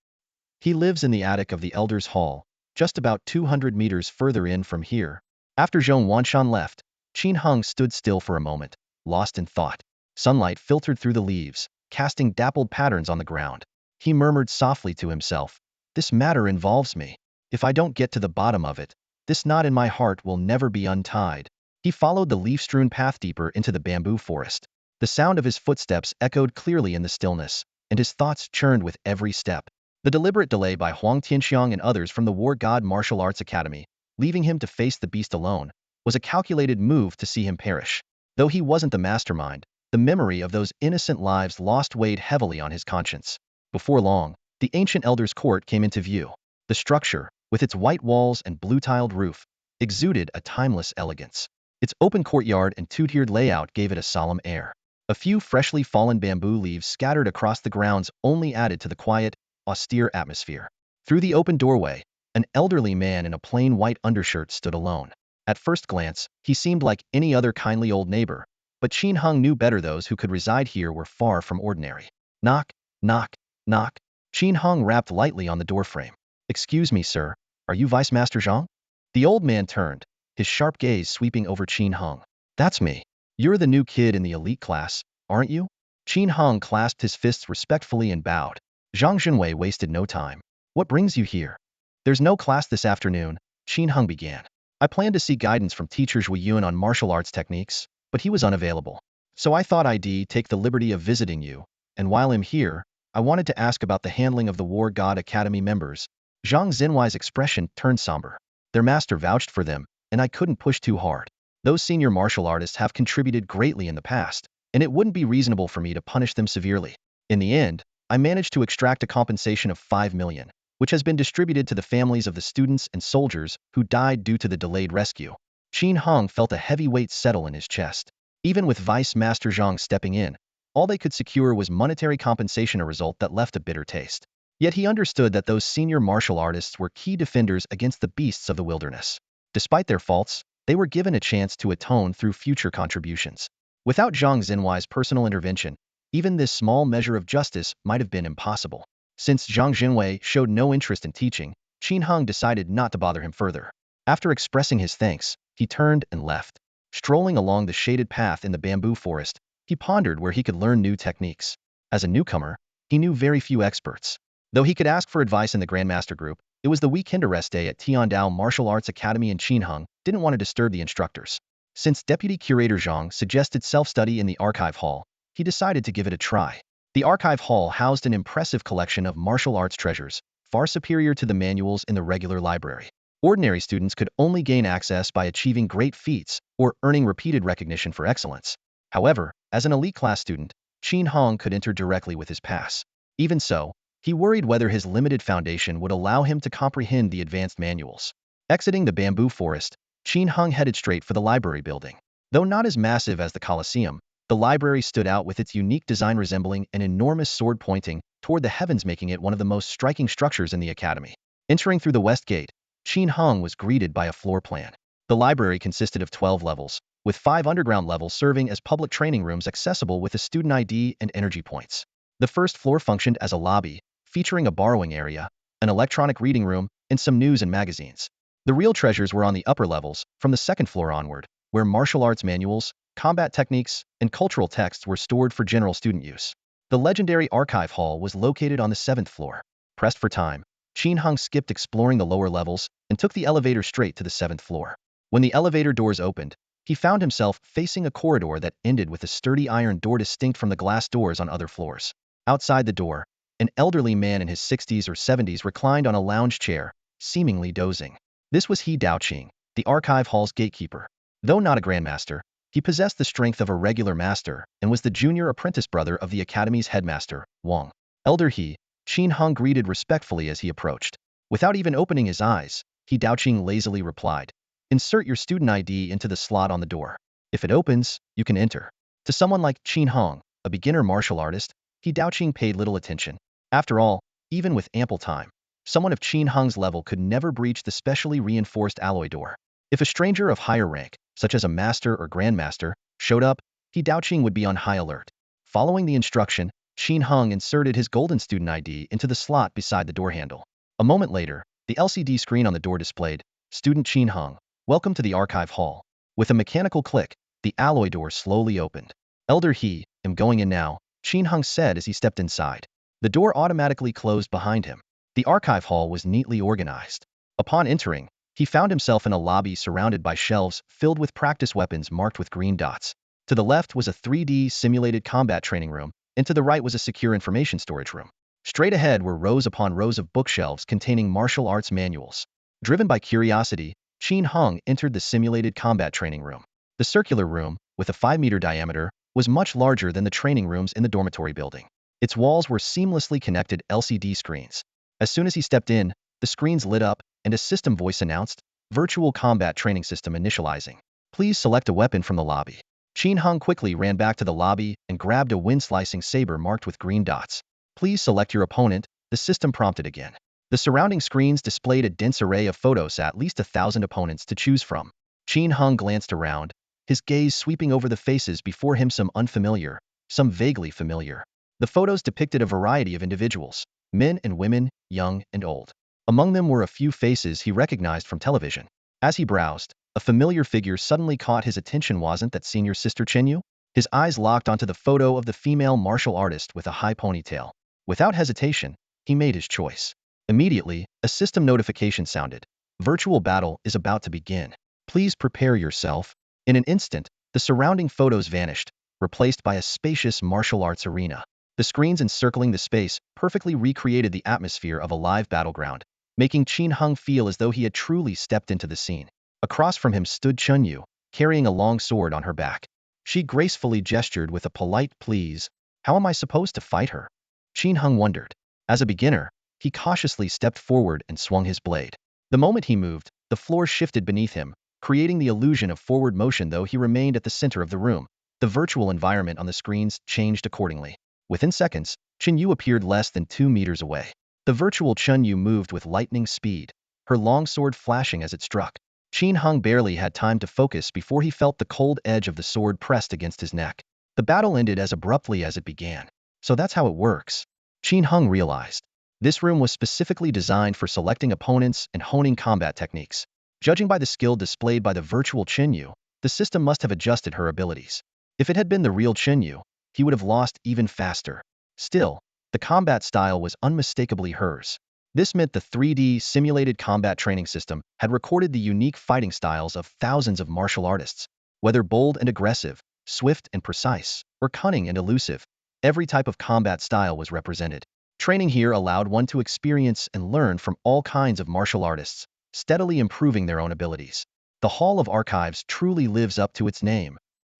He lives in the attic of the Elders' Hall, just about 200 meters further in from here. After Zhong Wanshan left, Qin Heng stood still for a moment, lost in thought. Sunlight filtered through the leaves, casting dappled patterns on the ground. He murmured softly to himself, this matter involves me. If I don't get to the bottom of it, this knot in my heart will never be untied. He followed the leaf-strewn path deeper into the bamboo forest. The sound of his footsteps echoed clearly in the stillness, and his thoughts churned with every step. The deliberate delay by Huang Tianxiang and others from the War God Martial Arts Academy, leaving him to face the beast alone, was a calculated move to see him perish. Though he wasn't the mastermind, the memory of those innocent lives lost weighed heavily on his conscience. Before long, the ancient Elder's Court came into view. The structure, with its white walls and blue-tiled roof, exuded a timeless elegance. Its open courtyard and two-tiered layout gave it a solemn air. A few freshly fallen bamboo leaves scattered across the grounds only added to the quiet, austere atmosphere. Through the open doorway, an elderly man in a plain white undershirt stood alone. At first glance, he seemed like any other kindly old neighbor, but Qin Hung knew better. Those who could reside here were far from ordinary. Knock, knock, knock. Qin Hung rapped lightly on the doorframe. Excuse me, sir, are you Vice Master Zhang? The old man turned, his sharp gaze sweeping over Qin Hung. That's me. You're the new kid in the elite class, aren't you? Qin Hung clasped his fists respectfully and bowed. Zhang Junwei wasted no time. What brings you here? There's no class this afternoon, Qin Hung began. I planned to seek guidance from teacher Zhui Yun on martial arts techniques, but he was unavailable. So I thought I'd take the liberty of visiting you, and while I'm here, I wanted to ask about the handling of the War God Academy members. Zhang Xinwei's expression turned somber. Their master vouched for them, and I couldn't push too hard. Those senior martial artists have contributed greatly in the past, and it wouldn't be reasonable for me to punish them severely. In the end, I managed to extract a compensation of 5 million, which has been distributed to the families of the students and soldiers who died due to the delayed rescue. Qin Hung felt a heavy weight settle in his chest. Even with Vice Master Zhang stepping in, all they could secure was monetary compensation, a result that left a bitter taste. Yet he understood that those senior martial artists were key defenders against the beasts of the wilderness. Despite their faults, they were given a chance to atone through future contributions. Without Zhang Xinwei's personal intervention, even this small measure of justice might have been impossible. Since Zhang Xinwei showed no interest in teaching, Qin Hung decided not to bother him further. After expressing his thanks, he turned and left. Strolling along the shaded path in the bamboo forest, he pondered where he could learn new techniques. As a newcomer, he knew very few experts. Though he could ask for advice in the Grandmaster group, it was the weekend rest day at Tiandao Martial Arts Academy, and Qin Hung didn't want to disturb the instructors. Since Deputy Curator Zhang suggested self-study in the archive hall, he decided to give it a try. The archive hall housed an impressive collection of martial arts treasures, far superior to the manuals in the regular library. Ordinary students could only gain access by achieving great feats or earning repeated recognition for excellence. However, as an elite class student, Qin Hung could enter directly with his pass. Even so, he worried whether his limited foundation would allow him to comprehend the advanced manuals. Exiting the bamboo forest, Qin Hung headed straight for the library building. Though not as massive as the Colosseum, the library stood out with its unique design resembling an enormous sword pointing toward the heavens, making it one of the most striking structures in the academy. Entering through the west gate, Qin Hung was greeted by a floor plan. The library consisted of 12 levels, with 5 underground levels serving as public training rooms accessible with a student ID and energy points. The first floor functioned as a lobby, featuring a borrowing area, an electronic reading room, and some news and magazines. The real treasures were on the upper levels, from the second floor onward, where martial arts manuals, combat techniques, and cultural texts were stored for general student use. The legendary archive hall was located on the 7th floor. Pressed for time, Qin Hung skipped exploring the lower levels and took the elevator straight to the 7th floor. When the elevator doors opened, he found himself facing a corridor that ended with a sturdy iron door distinct from the glass doors on other floors. Outside the door, an elderly man in his 60s or 70s reclined on a lounge chair, seemingly dozing. This was He Daoqing, the archive hall's gatekeeper. Though not a grandmaster, he possessed the strength of a regular master and was the junior apprentice brother of the academy's headmaster, Wang. Elder He, Qin Hung greeted respectfully as he approached. Without even opening his eyes, He Daoqing lazily replied, "Insert your student ID into the slot on the door. If it opens, you can enter." To someone like Qin Hung, a beginner martial artist, He Daoqing paid little attention. After all, even with ample time, someone of Qin Hung's level could never breach the specially reinforced alloy door. If a stranger of higher rank, such as a master or grandmaster, showed up, He Daoqing would be on high alert. Following the instruction, Qin Hung inserted his golden student ID into the slot beside the door handle. A moment later, the LCD screen on the door displayed, "Student Qin Hung, welcome to the archive hall." With a mechanical click, the alloy door slowly opened. "Elder He, am going in now," Qin Hung said as he stepped inside. The door automatically closed behind him. The archive hall was neatly organized. Upon entering, he found himself in a lobby surrounded by shelves filled with practice weapons marked with green dots. To the left was a 3D simulated combat training room, and to the right was a secure information storage room. Straight ahead were rows upon rows of bookshelves containing martial arts manuals. Driven by curiosity, Qin Hung entered the simulated combat training room. The circular room, with a 5-meter diameter, was much larger than the training rooms in the dormitory building. Its walls were seamlessly connected LCD screens. As soon as he stepped in, the screens lit up, and a system voice announced, "Virtual Combat Training System initializing. Please select a weapon from the lobby." Qin Hung quickly ran back to the lobby and grabbed a wind-slicing saber marked with green dots. "Please select your opponent," the system prompted again. The surrounding screens displayed a dense array of photos, at least 1,000 opponents to choose from. Qin Hung glanced around, his gaze sweeping over the faces before him, some unfamiliar, some vaguely familiar. The photos depicted a variety of individuals, men and women, young and old. Among them were a few faces he recognized from television. As he browsed, a familiar figure suddenly caught his attention. Wasn't that senior sister Chenyu? His eyes locked onto the photo of the female martial artist with a high ponytail. Without hesitation, he made his choice. Immediately, a system notification sounded. Virtual battle is about to begin. Please prepare yourself. In an instant, the surrounding photos vanished, replaced by a spacious martial arts arena. The screens encircling the space perfectly recreated the atmosphere of a live battleground, making Qin Hung feel as though he had truly stepped into the scene. Across from him stood Chenyu, carrying a long sword on her back. She gracefully gestured with a polite please. How am I supposed to fight her? Qin Hung wondered. As a beginner, he cautiously stepped forward and swung his blade. The moment he moved, the floor shifted beneath him, creating the illusion of forward motion. Though he remained at the center of the room, the virtual environment on the screens changed accordingly. Within seconds, Chenyu appeared less than 2 meters away. The virtual Chenyu moved with lightning speed, her long sword flashing as it struck. Qin Hung barely had time to focus before he felt the cold edge of the sword pressed against his neck. The battle ended as abruptly as it began. So that's how it works. Qin Hung realized. This room was specifically designed for selecting opponents and honing combat techniques. Judging by the skill displayed by the virtual Chenyu, the system must have adjusted her abilities. If it had been the real Chenyu, he would have lost even faster. Still, the combat style was unmistakably hers. This meant the 3D simulated combat training system had recorded the unique fighting styles of thousands of martial artists. Whether bold and aggressive, swift and precise, or cunning and elusive, every type of combat style was represented. Training here allowed one to experience and learn from all kinds of martial artists, steadily improving their own abilities. The Hall of Archives truly lives up to its name.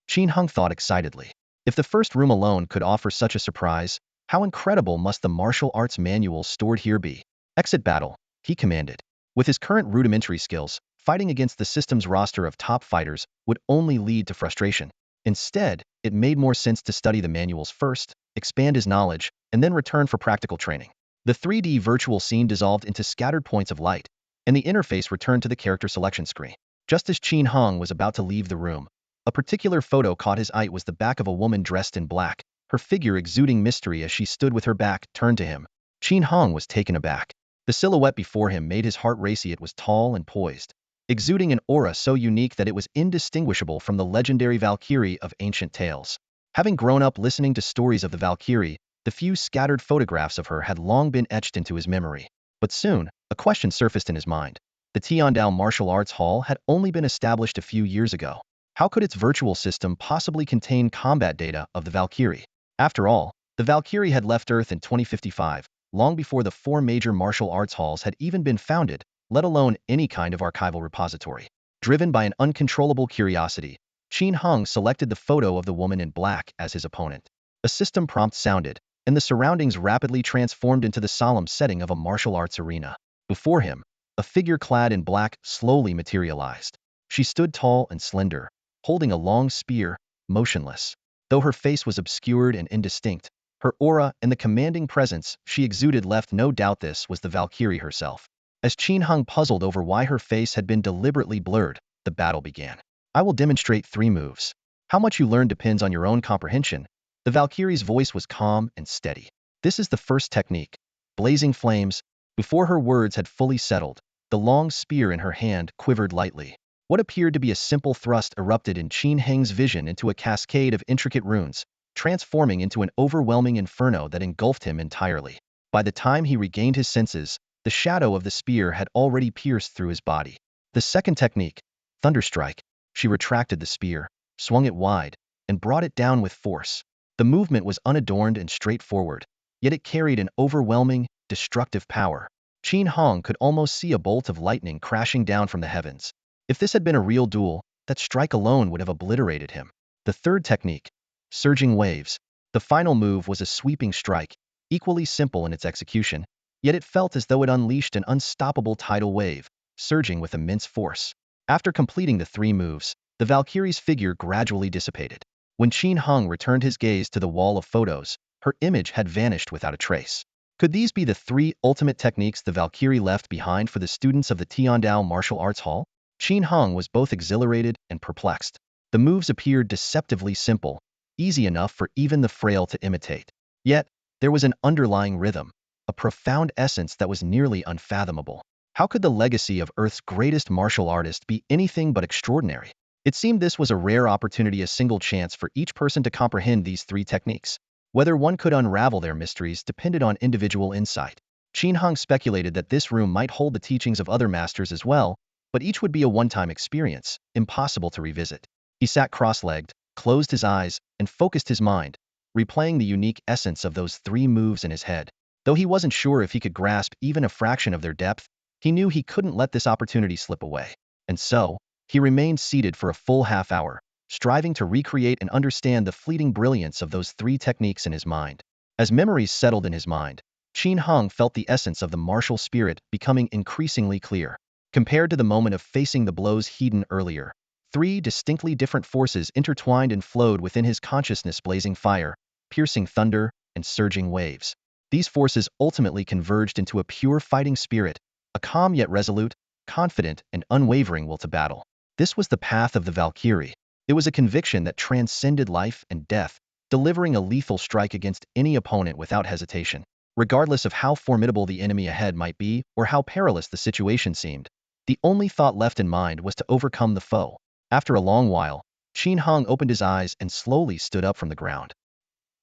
Qin Hung thought excitedly. If the first room alone could offer such a surprise, how incredible must the martial arts manuals stored here be? Exit battle, he commanded. With his current rudimentary skills, fighting against the system's roster of top fighters would only lead to frustration. Instead, it made more sense to study the manuals first, expand his knowledge, and then return for practical training. The 3D virtual scene dissolved into scattered points of light, and the interface returned to the character selection screen. Just as Qin Hung was about to leave the room, a particular photo caught his eye. It was the back of a woman dressed in black, her figure exuding mystery as she stood with her back turned to him. Qin Hung was taken aback. The silhouette before him made his heart race. It was tall and poised, exuding an aura so unique that it was indistinguishable from the legendary Valkyrie of ancient tales. Having grown up listening to stories of the Valkyrie, the few scattered photographs of her had long been etched into his memory. But soon, a question surfaced in his mind. The Tiandao Martial Arts Hall had only been established a few years ago. How could its virtual system possibly contain combat data of the Valkyrie? After all, the Valkyrie had left Earth in 2055, long before the 4 major martial arts halls had even been founded, let alone any kind of archival repository. Driven by an uncontrollable curiosity, Qin Hung selected the photo of the woman in black as his opponent. A system prompt sounded, and the surroundings rapidly transformed into the solemn setting of a martial arts arena. Before him, a figure clad in black slowly materialized. She stood tall and slender, holding a long spear, motionless. Though her face was obscured and indistinct, her aura and the commanding presence she exuded left no doubt this was the Valkyrie herself. As Qin Hung puzzled over why her face had been deliberately blurred, the battle began. I will demonstrate 3 moves. How much you learn depends on your own comprehension. The Valkyrie's voice was calm and steady. This is the first technique. Blazing flames. Before her words had fully settled, the long spear in her hand quivered lightly. What appeared to be a simple thrust erupted in Qin Heng's vision into a cascade of intricate runes, transforming into an overwhelming inferno that engulfed him entirely. By the time he regained his senses, the shadow of the spear had already pierced through his body. The second technique, Thunderstrike. She retracted the spear, swung it wide, and brought it down with force. The movement was unadorned and straightforward, yet it carried an overwhelming, destructive power. Qin Hung could almost see a bolt of lightning crashing down from the heavens. If this had been a real duel, that strike alone would have obliterated him. The third technique, Surging Waves. The final move was a sweeping strike, equally simple in its execution, yet it felt as though it unleashed an unstoppable tidal wave, surging with immense force. After completing the 3 moves, the Valkyrie's figure gradually dissipated. When Qin Hung returned his gaze to the wall of photos, her image had vanished without a trace. Could these be the three ultimate techniques the Valkyrie left behind for the students of the Tiandao Martial Arts Hall? Qin Heng was both exhilarated and perplexed. The moves appeared deceptively simple, easy enough for even the frail to imitate. Yet, there was an underlying rhythm, a profound essence that was nearly unfathomable. How could the legacy of Earth's greatest martial artist be anything but extraordinary? It seemed this was a rare opportunity, a single chance for each person to comprehend these three techniques. Whether one could unravel their mysteries depended on individual insight. Qin Heng speculated that this room might hold the teachings of other masters as well, but each would be a one-time experience, impossible to revisit. He sat cross-legged, closed his eyes, and focused his mind, replaying the unique essence of those three moves in his head. Though he wasn't sure if he could grasp even a fraction of their depth, he knew he couldn't let this opportunity slip away. And so, he remained seated for a full half hour, striving to recreate and understand the fleeting brilliance of those three techniques in his mind. As memories settled in his mind, Qin Heng felt the essence of the martial spirit becoming increasingly clear. Compared to the moment of facing the blows heeded earlier, three distinctly different forces intertwined and flowed within his consciousness: blazing fire, piercing thunder, and surging waves. These forces ultimately converged into a pure fighting spirit, a calm yet resolute, confident and unwavering will to battle. This was the path of the Valkyrie. It was a conviction that transcended life and death, delivering a lethal strike against any opponent without hesitation. Regardless of how formidable the enemy ahead might be or how perilous the situation seemed, the only thought left in mind was to overcome the foe. After a long while, Qin Heng opened his eyes and slowly stood up from the ground.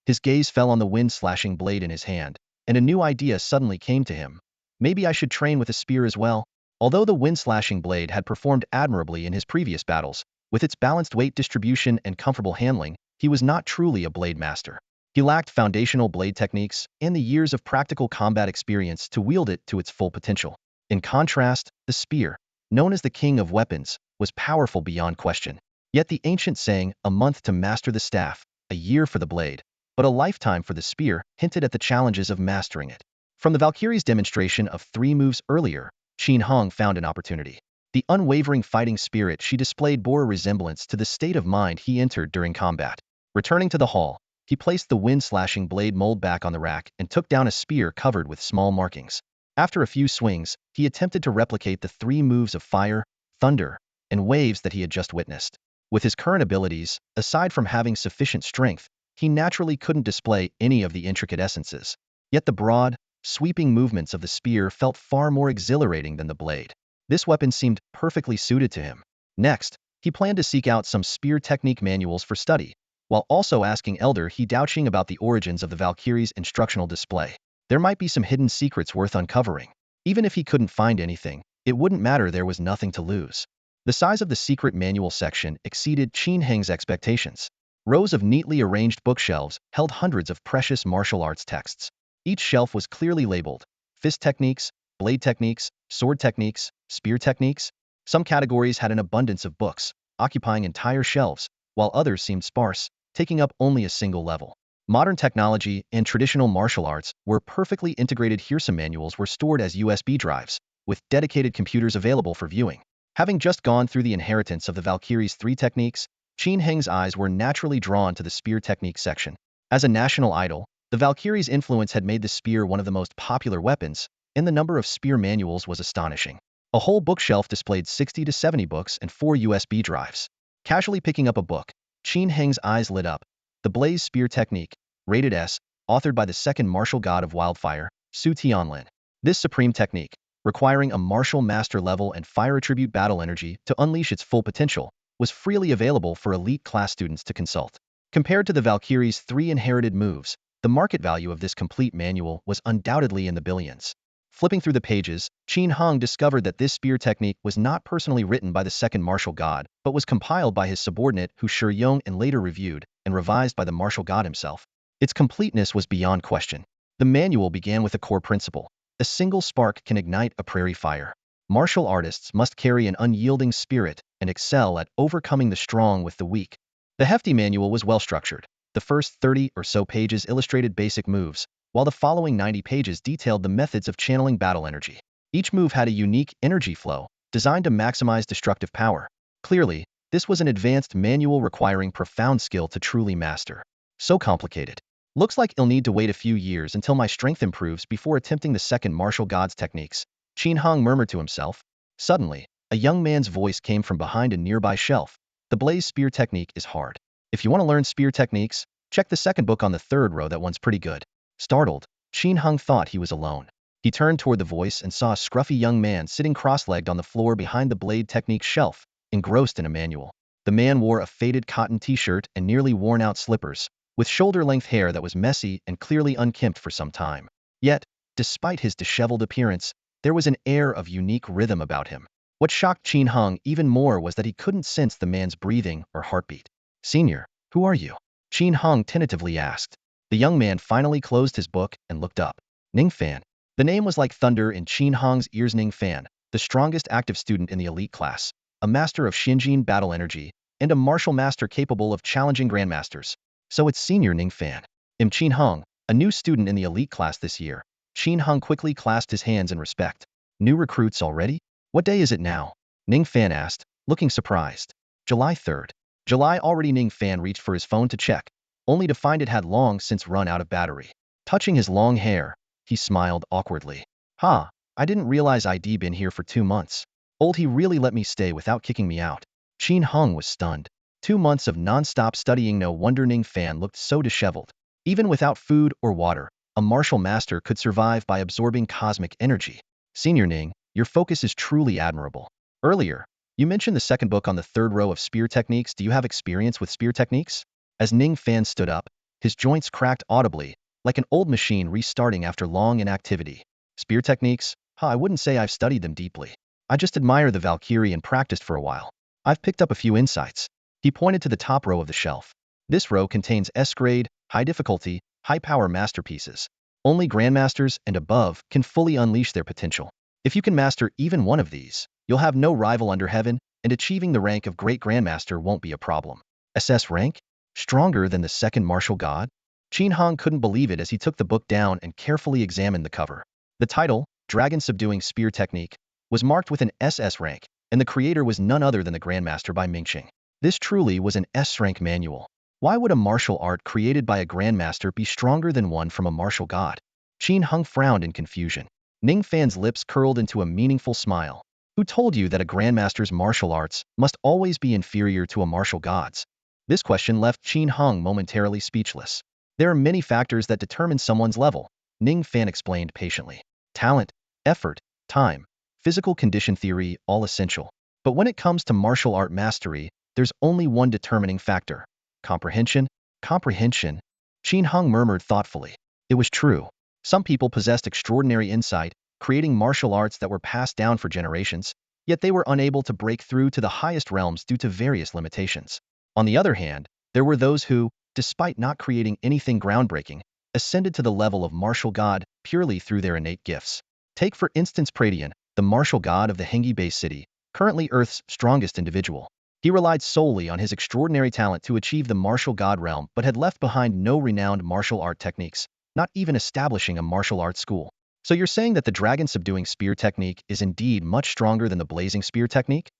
His gaze fell on the wind-slashing blade in his hand, and a new idea suddenly came to him. Maybe I should train with a spear as well. Although the wind-slashing blade had performed admirably in his previous battles, with its balanced weight distribution and comfortable handling, he was not truly a blade master. He lacked foundational blade techniques and the years of practical combat experience to wield it to its full potential. In contrast, the spear, known as the king of weapons, was powerful beyond question. Yet the ancient saying, "a month to master the staff, a year for the blade, but a lifetime for the spear," hinted at the challenges of mastering it. From the Valkyrie's demonstration of three moves earlier, Qin Heng found an opportunity. The unwavering fighting spirit she displayed bore a resemblance to the state of mind he entered during combat. Returning to the hall, he placed the wind-slashing blade mold back on the rack and took down a spear covered with small markings. After a few swings, he attempted to replicate the three moves of fire, thunder, and waves that he had just witnessed. With his current abilities, aside from having sufficient strength, he naturally couldn't display any of the intricate essences. Yet the broad, sweeping movements of the spear felt far more exhilarating than the blade. This weapon seemed perfectly suited to him. Next, he planned to seek out some spear technique manuals for study, while also asking Elder He Daoqing about the origins of the Valkyrie's instructional display. There might be some hidden secrets worth uncovering. Even if he couldn't find anything, it wouldn't matter, there was nothing to lose. The size of the secret manual section exceeded Qin Heng's expectations. Rows of neatly arranged bookshelves held hundreds of precious martial arts texts. Each shelf was clearly labeled: fist techniques, blade techniques, sword techniques, spear techniques. Some categories had an abundance of books, occupying entire shelves, while others seemed sparse, taking up only a single level. Modern technology and traditional martial arts were perfectly integrated here. Some manuals were stored as USB drives, with dedicated computers available for viewing. Having just gone through the inheritance of the Valkyrie's three techniques, Qin Heng's eyes were naturally drawn to the spear technique section. As a national idol, the Valkyrie's influence had made the spear one of the most popular weapons, and the number of spear manuals was astonishing. A whole bookshelf displayed 60 to 70 books and 4 USB drives. Casually picking up a book, Qin Heng's eyes lit up. The Blaze Spear Technique, rated S, authored by the second martial god of wildfire, Su Tianlin. This supreme technique, requiring a martial master level and fire attribute battle energy to unleash its full potential, was freely available for elite class students to consult. Compared to the Valkyrie's three inherited moves, the market value of this complete manual was undoubtedly in the billions. Flipping through the pages, Qin Heng discovered that this spear technique was not personally written by the second martial god, but was compiled by his subordinate Hu Shiyong and later reviewed and revised by the martial god himself. Its completeness was beyond question. The manual began with a core principle: a single spark can ignite a prairie fire. Martial artists must carry an unyielding spirit and excel at overcoming the strong with the weak. The hefty manual was well structured. The first 30 or so pages illustrated basic moves, while the following 90 pages detailed the methods of channeling battle energy. Each move had a unique energy flow, designed to maximize destructive power. Clearly, this was an advanced manual requiring profound skill to truly master. So complicated. Looks like I'll need to wait a few years until my strength improves before attempting the second martial gods techniques, Qin Hong murmured to himself. Suddenly, a young man's voice came from behind a nearby shelf. The blaze spear technique is hard. If you want to learn spear techniques, check the second book on the third row. That one's pretty good. Startled, Qin Hong thought he was alone. He turned toward the voice and saw a scruffy young man sitting cross-legged on the floor behind the blade technique shelf, engrossed in a manual. The man wore a faded cotton t-shirt and nearly worn-out slippers, with shoulder-length hair that was messy and clearly unkempt for some time. Yet, despite his disheveled appearance, there was an air of unique rhythm about him. What shocked Qin Hong even more was that he couldn't sense the man's breathing or heartbeat. "Senior, who are you?" Qin Hong tentatively asked. The young man finally closed his book and looked up. "Ning Fan." The name was like thunder in Qin Hong's ears. Ning Fan, the strongest active student in the elite class, a master of Xinjin battle energy, and a martial master capable of challenging grandmasters. So it's Senior Ning Fan. Qin Hong, a new student in the elite class this year. Qin Hong quickly clasped his hands in respect. "New recruits already? What day is it now?" Ning Fan asked, looking surprised. "July 3rd. July already." Ning Fan reached for his phone to check, only to find it had long since run out of battery. Touching his long hair, he smiled awkwardly. "Ha, I didn't realize I'd been here for 2 months. Old, he really let me stay without kicking me out." Qin Hong was stunned. 2 months of non-stop studying. No wonder Ning Fan looked so disheveled. Even without food or water, a martial master could survive by absorbing cosmic energy. "Senior Ning, your focus is truly admirable. Earlier, you mentioned the second book on the third row of spear techniques. Do you have experience with spear techniques?" As Ning Fan stood up, his joints cracked audibly, like an old machine restarting after long inactivity. "Spear techniques? I wouldn't say I've studied them deeply. I just admire the Valkyrie and practiced for a while. I've picked up a few insights." He pointed to the top row of the shelf. "This row contains S-grade, high-difficulty, high-power masterpieces. Only grandmasters and above can fully unleash their potential. If you can master even one of these, you'll have no rival under heaven, and achieving the rank of Great Grandmaster won't be a problem." SS rank? Stronger than the second martial god? Qin Hong couldn't believe it as he took the book down and carefully examined the cover. The title, Dragon Subduing Spear Technique, was marked with an SS rank, and the creator was none other than the Grandmaster by Mingqing. This truly was an S-rank manual. Why would a martial art created by a Grandmaster be stronger than one from a martial god? Qin Hong frowned in confusion. Ning Fan's lips curled into a meaningful smile. "Who told you that a Grandmaster's martial arts must always be inferior to a martial god's?" This question left Qin Hong momentarily speechless. "There are many factors that determine someone's level," Ning Fan explained patiently. "Talent, effort, time, physical condition theory, all essential. But when it comes to martial art mastery, there's only one determining factor. Comprehension? Comprehension?" Qin Hong murmured thoughtfully. It was true. Some people possessed extraordinary insight, creating martial arts that were passed down for generations, yet they were unable to break through to the highest realms due to various limitations. On the other hand, there were those who, despite not creating anything groundbreaking, ascended to the level of martial god purely through their innate gifts. Take for instance Pradian, the martial god of the Hengi Bay city, currently Earth's strongest individual. He relied solely on his extraordinary talent to achieve the martial god realm but had left behind no renowned martial art techniques, not even establishing a martial arts school. "So you're saying that the dragon subduing spear technique is indeed much stronger than the blazing spear technique?"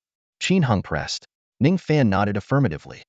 Qin Hong pressed. Ning Fan nodded affirmatively.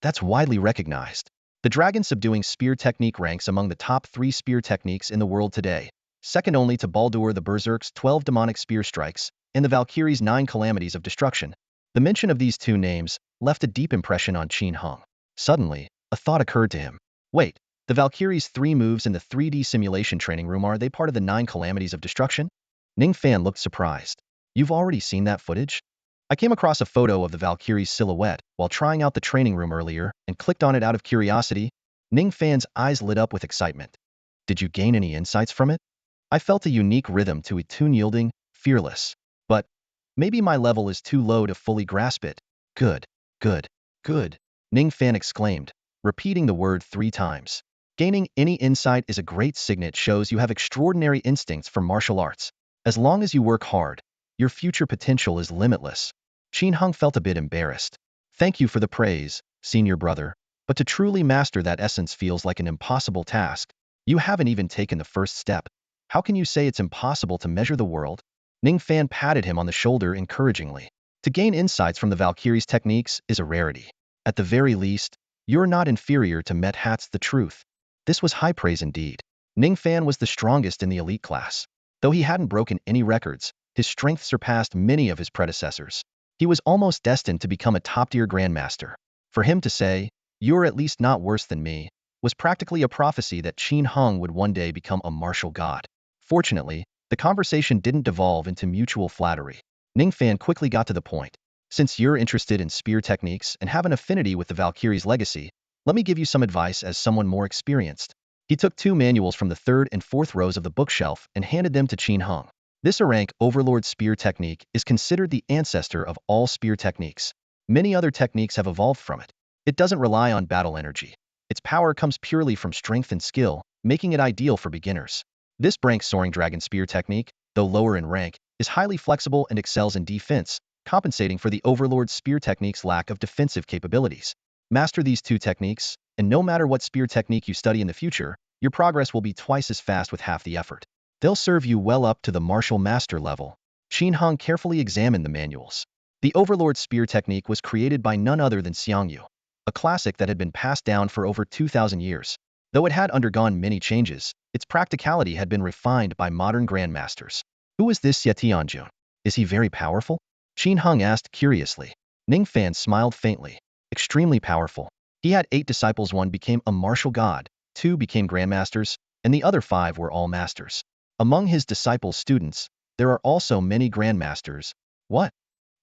"That's widely recognized. The dragon subduing spear technique ranks among the top 3 spear techniques in the world today, second only to Baldur the Berserk's 12 demonic spear strikes and the Valkyrie's 9 calamities of destruction." The mention of these 2 names left a deep impression on Qin Hong. Suddenly, a thought occurred to him. Wait, the Valkyrie's 3 moves in the 3D simulation training room, are they part of the 9 calamities of destruction? Ning Fan looked surprised. "You've already seen that footage?" "I came across a photo of the Valkyrie's silhouette while trying out the training room earlier and clicked on it out of curiosity." Ning Fan's eyes lit up with excitement. "Did you gain any insights from it?" "I felt a unique rhythm to it, unyielding, fearless. But maybe my level is too low to fully grasp it." "Good, good, good," Ning Fan exclaimed, repeating the word 3 times. "Gaining any insight is a great sign. It shows you have extraordinary instincts for martial arts. As long as you work hard, your future potential is limitless." Qin Hong felt a bit embarrassed. "Thank you for the praise, senior brother, but to truly master that essence feels like an impossible task. You haven't even taken the first step. How can you say it's impossible to measure the world?" Ning Fan patted him on the shoulder encouragingly. "To gain insights from the Valkyrie's techniques is a rarity. At the very least, you're not inferior to Met Hat's the truth." This was high praise indeed. Ning Fan was the strongest in the elite class. Though he hadn't broken any records, his strength surpassed many of his predecessors. He was almost destined to become a top-tier grandmaster. For him to say, "You're at least not worse than me," was practically a prophecy that Qin Hung would one day become a martial god. Fortunately, the conversation didn't devolve into mutual flattery. Ning Fan quickly got to the point. "Since you're interested in spear techniques and have an affinity with the Valkyrie's legacy, let me give you some advice as someone more experienced." He took two manuals from the third and fourth rows of the bookshelf and handed them to Qin Hung. This rank Overlord spear technique is considered the ancestor of all spear techniques. Many other techniques have evolved from it. It doesn't rely on battle energy. Its power comes purely from strength and skill, making it ideal for beginners. This brink soaring dragon spear technique, though lower in rank, is highly flexible and excels in defense, compensating for the Overlord spear technique's lack of defensive capabilities. Master these two techniques, and no matter what spear technique you study in the future, your progress will be twice as fast with half the effort. They'll serve you well up to the martial master level. Qin Hung carefully examined the manuals. The Overlord spear technique was created by none other than Xiangyu, a classic that had been passed down for over 2,000 years. Though it had undergone many changes, its practicality had been refined by modern grandmasters. Who is this Xie Tianjun? Is he very powerful? Qin Hung asked curiously. Ning Fan smiled faintly. Extremely powerful. He had 8 disciples. 1 became a martial god, 2 became grandmasters, and the other 5 were all masters. Among his disciples' students, there are also many grandmasters. What?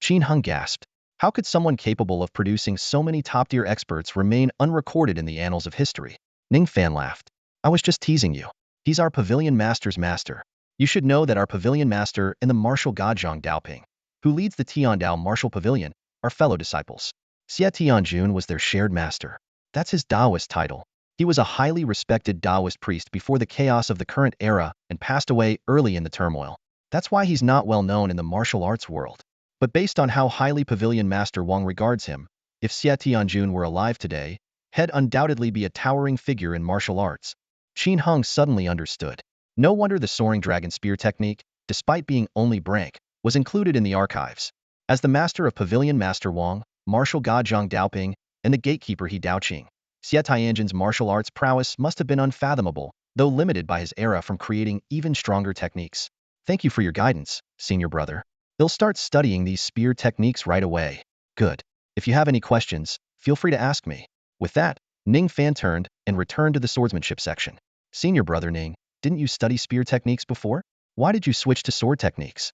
Qin Hung gasped. How could someone capable of producing so many top-tier experts remain unrecorded in the annals of history? Ning Fan laughed. I was just teasing you. He's our pavilion master's master. You should know that our pavilion master and the martial god Zhang Daoping, who leads the Tiandao martial pavilion, are fellow disciples. Xie Tianjun was their shared master. That's his Taoist title. He was a highly respected Taoist priest before the chaos of the current era and passed away early in the turmoil. That's why he's not well known in the martial arts world. But based on how highly Pavilion Master Wang regards him, if Xie Tianjun were alive today, he'd undoubtedly be a towering figure in martial arts. Qin Hung suddenly understood. No wonder the soaring dragon spear technique, despite being only brink, was included in the archives. As the master of Pavilion Master Wang, martial god Zhang Daoping, and the gatekeeper He Daoqing, Xie Tianjun's martial arts prowess must have been unfathomable, though limited by his era from creating even stronger techniques. Thank you for your guidance, senior brother. They'll start studying these spear techniques right away. Good. If you have any questions, feel free to ask me. With that, Ning Fan turned and returned to the swordsmanship section. Senior brother Ning, didn't you study spear techniques before? Why did you switch to sword techniques?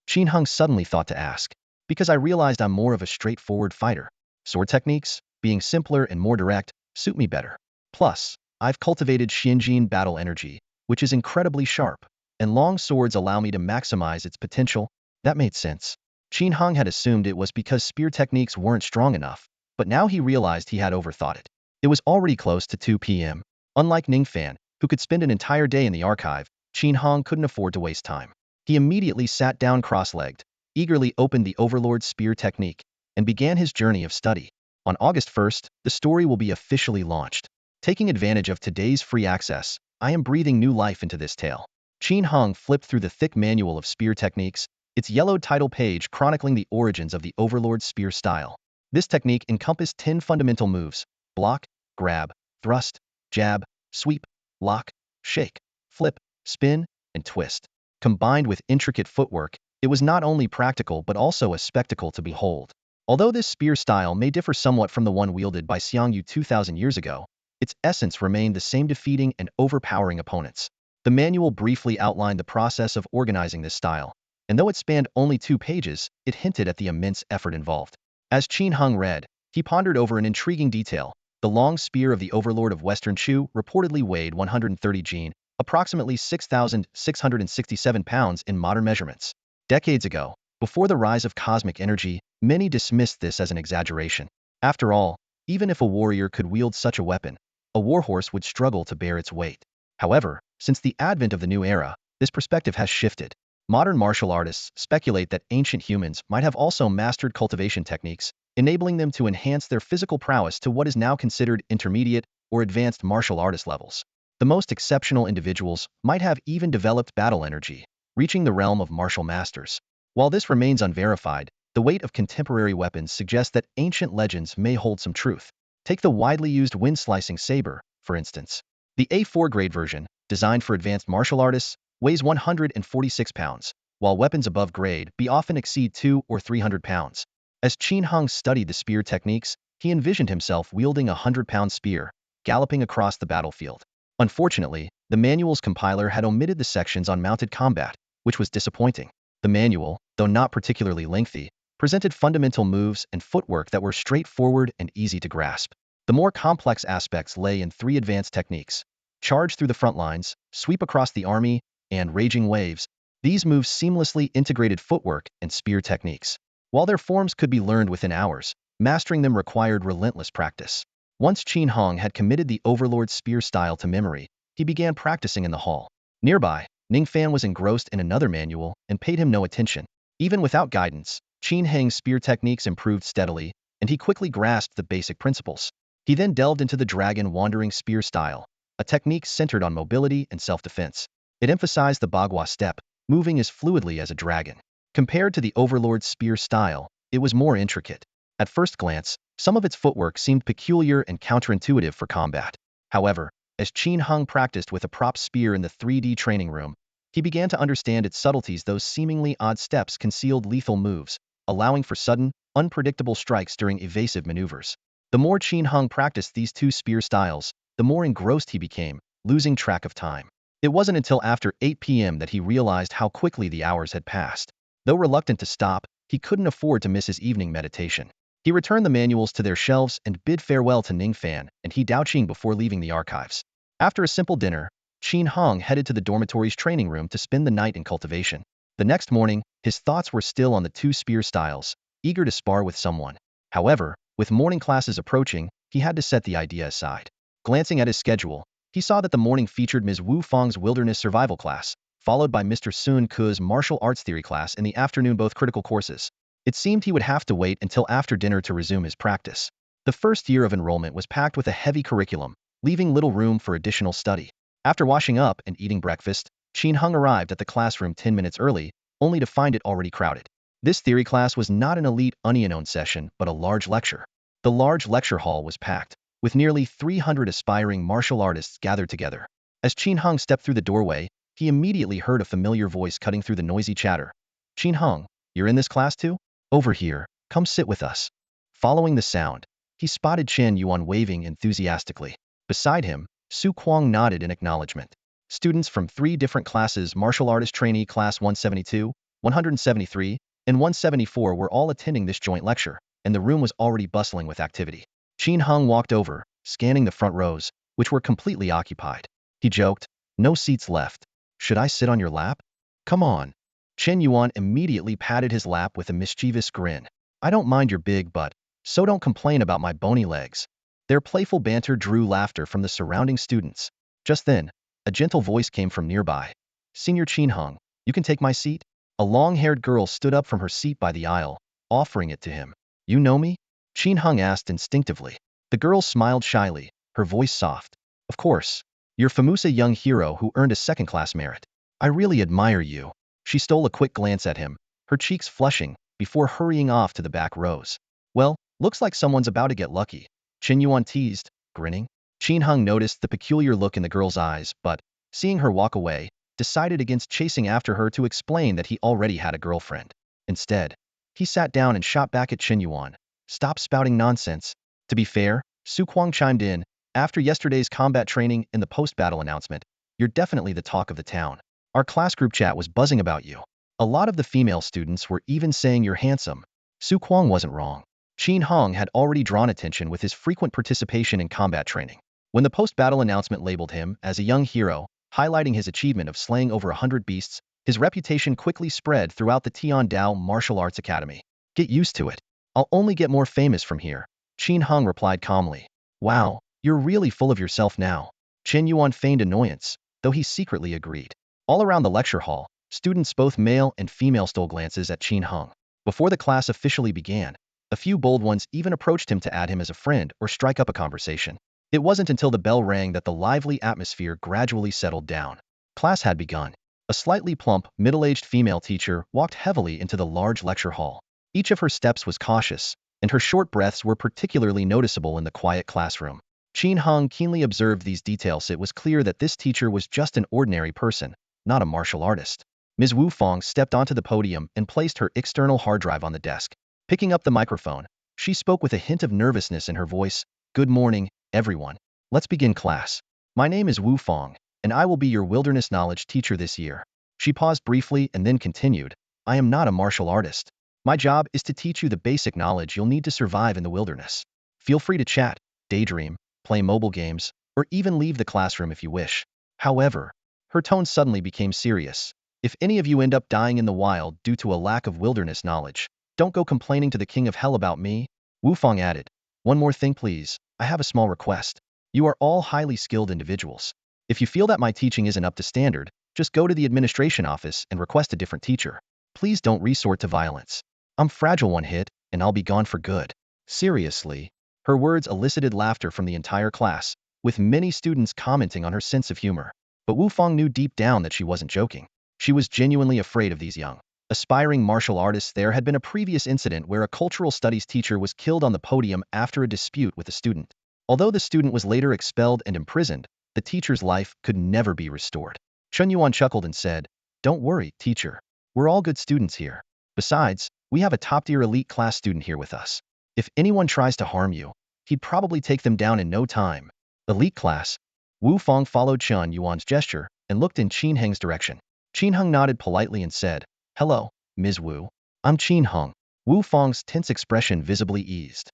Qin Hung suddenly thought to ask. Because I realized I'm more of a straightforward fighter. Sword techniques, being simpler and more direct, suit me better. Plus, I've cultivated Xianjin battle energy, which is incredibly sharp, and long swords allow me to maximize its potential. That made sense. Qin Hung had assumed it was because spear techniques weren't strong enough, but now he realized he had overthought it. It was already close to 2 p.m. Unlike Ning Fan, who could spend an entire day in the archive, Qin Hung couldn't afford to waste time. He immediately sat down cross-legged, eagerly opened the Overlord spear technique, and began his journey of study. On August 1st, the story will be officially launched. Taking advantage of today's free access, I am breathing new life into this tale. Qin Hung flipped through the thick manual of spear techniques, its yellowed title page chronicling the origins of the Overlord spear style. This technique encompassed 10 fundamental moves: block, grab, thrust, jab, sweep, lock, shake, flip, spin, and twist. Combined with intricate footwork, it was not only practical but also a spectacle to behold. Although this spear style may differ somewhat from the one wielded by Xiangyu 2,000 years ago, its essence remained the same: defeating and overpowering opponents. The manual briefly outlined the process of organizing this style, and though it spanned only 2 pages, it hinted at the immense effort involved. As Qin Hung read, he pondered over an intriguing detail. The long spear of the Overlord of Western Chu reportedly weighed 130 jin, approximately 6,667 pounds in modern measurements. Decades ago, before the rise of cosmic energy, many dismissed this as an exaggeration. After all, even if a warrior could wield such a weapon, a warhorse would struggle to bear its weight. However, since the advent of the new era, this perspective has shifted. Modern martial artists speculate that ancient humans might have also mastered cultivation techniques, enabling them to enhance their physical prowess to what is now considered intermediate or advanced martial artist levels. The most exceptional individuals might have even developed battle energy, reaching the realm of martial masters. While this remains unverified, the weight of contemporary weapons suggests that ancient legends may hold some truth. Take the widely used wind-slicing saber, for instance. The A4 grade version, designed for advanced martial artists, weighs 146 pounds, while weapons above grade B often exceed 200 or 300 pounds. As Qin Hung studied the spear techniques, he envisioned himself wielding a 100-pound spear, galloping across the battlefield. Unfortunately, the manual's compiler had omitted the sections on mounted combat, which was disappointing. The manual, though not particularly lengthy, presented fundamental moves and footwork that were straightforward and easy to grasp. The more complex aspects lay in 3 advanced techniques: charge through the front lines, sweep across the army, and raging waves. These moves seamlessly integrated footwork and spear techniques. While their forms could be learned within hours, mastering them required relentless practice. Once Qin Hong had committed the Overlord spear style to memory, he began practicing in the hall. Nearby, Ning Fan was engrossed in another manual and paid him no attention. Even without guidance, Qin Heng's spear techniques improved steadily, and he quickly grasped the basic principles. He then delved into the dragon wandering spear style, a technique centered on mobility and self-defense. It emphasized the bagua step, moving as fluidly as a dragon. Compared to the Overlord's spear style, it was more intricate. At first glance, some of its footwork seemed peculiar and counterintuitive for combat. However, as Qin Hung practiced with a prop spear in the 3D training room, he began to understand its subtleties. Those seemingly odd steps concealed lethal moves, allowing for sudden, unpredictable strikes during evasive maneuvers. The more Qin Hung practiced these 2 spear styles, the more engrossed he became, losing track of time. It wasn't until after 8 p.m. that he realized how quickly the hours had passed. Though reluctant to stop, he couldn't afford to miss his evening meditation. He returned the manuals to their shelves and bid farewell to Ning Fan and He Daoqing before leaving the archives. After a simple dinner, Qin Hong headed to the dormitory's training room to spend the night in cultivation. The next morning, his thoughts were still on the 2 spear styles, eager to spar with someone. However, with morning classes approaching, he had to set the idea aside. Glancing at his schedule, he saw that the morning featured Ms. Wu Fang's wilderness survival class, followed by Mr. Sun Ke's martial arts theory class in the afternoon, both critical courses. It seemed he would have to wait until after dinner to resume his practice. The first year of enrollment was packed with a heavy curriculum, leaving little room for additional study. After washing up and eating breakfast, Qin Hung arrived at the classroom 10 minutes early, only to find it already crowded. This theory class was not an elite onion session, but a large lecture. The large lecture hall was packed, with nearly 300 aspiring martial artists gathered together. As Qin Hung stepped through the doorway, he immediately heard a familiar voice cutting through the noisy chatter. "Qin Hung, you're in this class too? Over here, come sit with us." Following the sound, he spotted Chen Yuan waving enthusiastically. Beside him, Su Kuang nodded in acknowledgement. Students from 3 different classes, martial artist trainee class 172, 173, and 174 were all attending this joint lecture, and the room was already bustling with activity. Qin Hung walked over, scanning the front rows, which were completely occupied. He joked, "No seats left. Should I sit on your lap? Come on." Chen Yuan immediately patted his lap with a mischievous grin. "I don't mind your big butt, so don't complain about my bony legs." Their playful banter drew laughter from the surrounding students. Just then, a gentle voice came from nearby. "Senior Qin Hung, you can take my seat?" A long-haired girl stood up from her seat by the aisle, offering it to him. "You know me?" Qin Hung asked instinctively. The girl smiled shyly, her voice soft. "Of course. You're Famusa young hero who earned a second-class merit. I really admire you." She stole a quick glance at him, her cheeks flushing, before hurrying off to the back rows. "Well, looks like someone's about to get lucky," Chen Yuan teased, grinning. Qin Hung noticed the peculiar look in the girl's eyes, but, seeing her walk away, decided against chasing after her to explain that he already had a girlfriend. Instead, he sat down and shot back at Chen Yuan. "Stop spouting nonsense." To be fair, Su Kuang chimed in, "After yesterday's combat training and the post-battle announcement, you're definitely the talk of the town. Our class group chat was buzzing about you. A lot of the female students were even saying you're handsome." Su Kuang wasn't wrong. Qin Hong had already drawn attention with his frequent participation in combat training. When the post-battle announcement labeled him as a young hero, highlighting his achievement of slaying over 100 beasts, his reputation quickly spread throughout the Tian Dao Martial Arts Academy. "Get used to it. I'll only get more famous from here," Qin Hong replied calmly. "Wow, you're really full of yourself now." Chen Yuan feigned annoyance, though he secretly agreed. All around the lecture hall, students both male and female stole glances at Qin Hong. Before the class officially began, a few bold ones even approached him to add him as a friend or strike up a conversation. It wasn't until the bell rang that the lively atmosphere gradually settled down. Class had begun. A slightly plump, middle-aged female teacher walked heavily into the large lecture hall. Each of her steps was cautious, and her short breaths were particularly noticeable in the quiet classroom. Qin Hong keenly observed these details. It was clear that this teacher was just an ordinary person, not a martial artist. Ms. Wu Fong stepped onto the podium and placed her external hard drive on the desk. Picking up the microphone, she spoke with a hint of nervousness in her voice. Good morning, everyone. Let's begin class. My name is Wu Fong, and I will be your wilderness knowledge teacher this year. She paused briefly and then continued. I am not a martial artist. My job is to teach you the basic knowledge you'll need to survive in the wilderness. Feel free to chat, daydream, play mobile games, or even leave the classroom if you wish. However, her tone suddenly became serious. If any of you end up dying in the wild due to a lack of wilderness knowledge, don't go complaining to the king of hell about me. Wu Fong added. One more thing, please. I have a small request. You are all highly skilled individuals. If you feel that my teaching isn't up to standard, just go to the administration office and request a different teacher. Please don't resort to violence. I'm fragile. One hit, and I'll be gone for good. Seriously. Her words elicited laughter from the entire class, with many students commenting on her sense of humor. But Wu Fong knew deep down that she wasn't joking. She was genuinely afraid of these young, aspiring martial artists. There had been a previous incident where a cultural studies teacher was killed on the podium after a dispute with a student. Although the student was later expelled and imprisoned, the teacher's life could never be restored. Chen Yuan chuckled and said, Don't worry, teacher. We're all good students here. Besides, we have a top-tier elite class student here with us. If anyone tries to harm you, he'd probably take them down in no time. Elite class. Wu Fong followed Chen Yuan's gesture and looked in Qin Heng's direction. Qin Heng nodded politely and said, Hello, Ms. Wu. I'm Qin Heng. Wu Fong's tense expression visibly eased.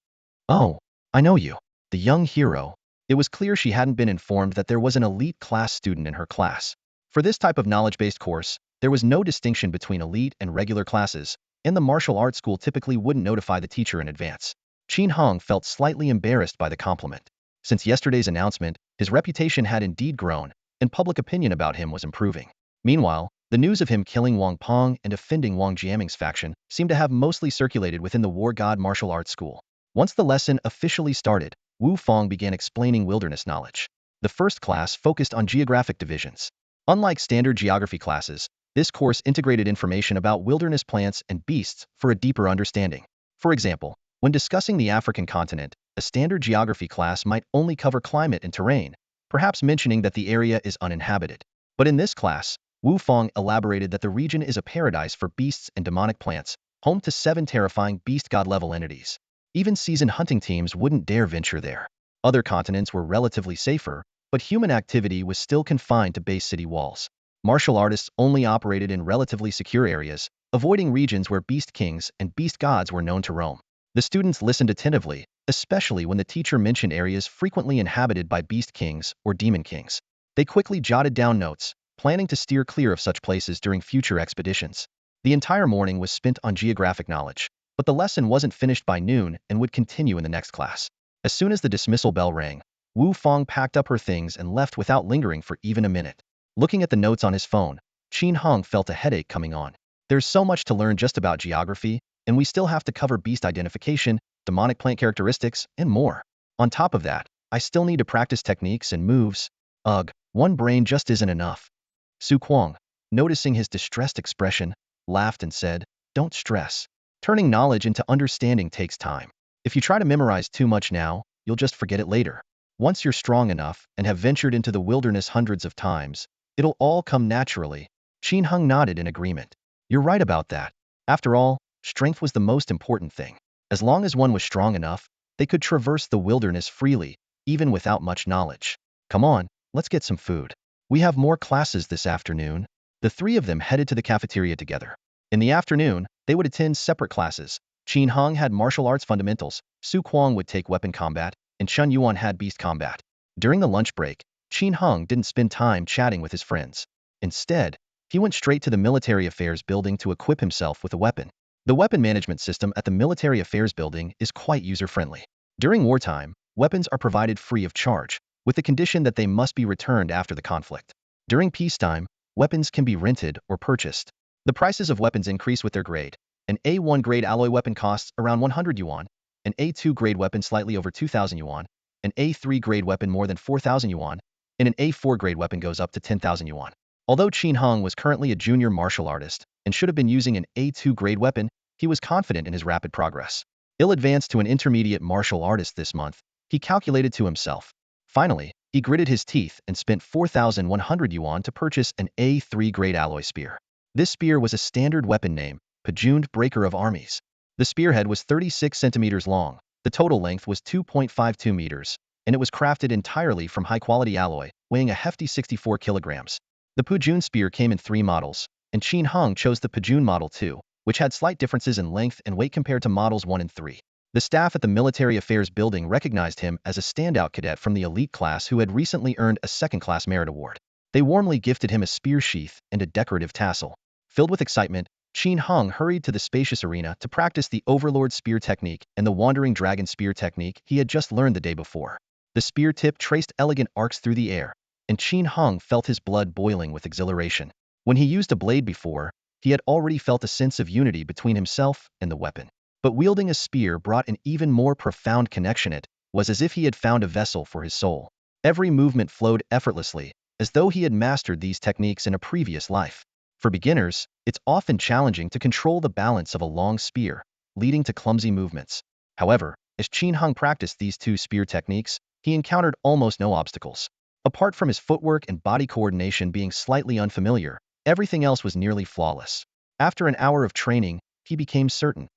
Oh, I know you. The young hero. It was clear she hadn't been informed that there was an elite class student in her class. For this type of knowledge-based course, there was no distinction between elite and regular classes, and the martial arts school typically wouldn't notify the teacher in advance. Qin Heng felt slightly embarrassed by the compliment. Since yesterday's announcement, his reputation had indeed grown, and public opinion about him was improving. Meanwhile, the news of him killing Wang Peng and offending Wang Jiaming's faction seemed to have mostly circulated within the War God Martial Arts School. Once the lesson officially started, Wu Fong began explaining wilderness knowledge. The first class focused on geographic divisions. Unlike standard geography classes, this course integrated information about wilderness plants and beasts for a deeper understanding. For example, when discussing the African continent, a standard geography class might only cover climate and terrain, perhaps mentioning that the area is uninhabited. But in this class, Wu Fong elaborated that the region is a paradise for beasts and demonic plants, home to 7 terrifying beast god-level entities. Even seasoned hunting teams wouldn't dare venture there. Other continents were relatively safer, but human activity was still confined to base city walls. Martial artists only operated in relatively secure areas, avoiding regions where beast kings and beast gods were known to roam. The students listened attentively, especially when the teacher mentioned areas frequently inhabited by beast kings or demon kings. They quickly jotted down notes, planning to steer clear of such places during future expeditions. The entire morning was spent on geographic knowledge, but the lesson wasn't finished by noon and would continue in the next class. As soon as the dismissal bell rang, Wu Fong packed up her things and left without lingering for even a minute. Looking at the notes on his phone, Qin Heng felt a headache coming on. There's so much to learn just about geography, and we still have to cover beast identification, demonic plant characteristics, and more. On top of that, I still need to practice techniques and moves. Ugh, one brain just isn't enough. Su Kuang, noticing his distressed expression, laughed and said, Don't stress. Turning knowledge into understanding takes time. If you try to memorize too much now, you'll just forget it later. Once you're strong enough and have ventured into the wilderness hundreds of times, it'll all come naturally. Qin Heng nodded in agreement. You're right about that. After all, strength was the most important thing. As long as one was strong enough, they could traverse the wilderness freely, even without much knowledge. Come on, let's get some food. We have more classes this afternoon. The 3 of them headed to the cafeteria together. In the afternoon, they would attend separate classes. Qin Heng had martial arts fundamentals, Su Kuang would take weapon combat, and Chen Yuan had beast combat. During the lunch break, Qin Heng didn't spend time chatting with his friends. Instead, he went straight to the military affairs building to equip himself with a weapon. The weapon management system at the military affairs building is quite user-friendly. During wartime, weapons are provided free of charge, with the condition that they must be returned after the conflict. During peacetime, weapons can be rented or purchased. The prices of weapons increase with their grade. An A1 grade alloy weapon costs around 100 yuan, an A2 grade weapon slightly over 2,000 yuan, an A3 grade weapon more than 4,000 yuan, and an A4 grade weapon goes up to 10,000 yuan. Although Qin Heng was currently a junior martial artist and should have been using an A2 grade weapon, he was confident in his rapid progress. He'll advance to an intermediate martial artist this month, he calculated to himself. Finally, he gritted his teeth and spent 4,100 yuan to purchase an A3 grade alloy spear. This spear was a standard weapon name, Pajuned Breaker of Armies. The spearhead was 36 centimeters long, the total length was 2.52 meters, and it was crafted entirely from high-quality alloy, weighing a hefty 64 kilograms. The Pajun spear came in 3 models, and Qin Heng chose the Pajun Model 2, which had slight differences in length and weight compared to Models 1 and 3. The staff at the Military Affairs Building recognized him as a standout cadet from the elite class who had recently earned a second-class merit award. They warmly gifted him a spear sheath and a decorative tassel. Filled with excitement, Qin Heng hurried to the spacious arena to practice the Overlord Spear technique and the Wandering Dragon Spear technique he had just learned the day before. The spear tip traced elegant arcs through the air, and Qin Heng felt his blood boiling with exhilaration. When he used a blade before, he had already felt a sense of unity between himself and the weapon. But wielding a spear brought an even more profound connection. It was as if he had found a vessel for his soul. Every movement flowed effortlessly, as though he had mastered these techniques in a previous life. For beginners, it's often challenging to control the balance of a long spear, leading to clumsy movements. However, as Qin Heng practiced these 2 spear techniques, he encountered almost no obstacles. Apart from his footwork and body coordination being slightly unfamiliar, everything else was nearly flawless. After an hour of training, he became certain.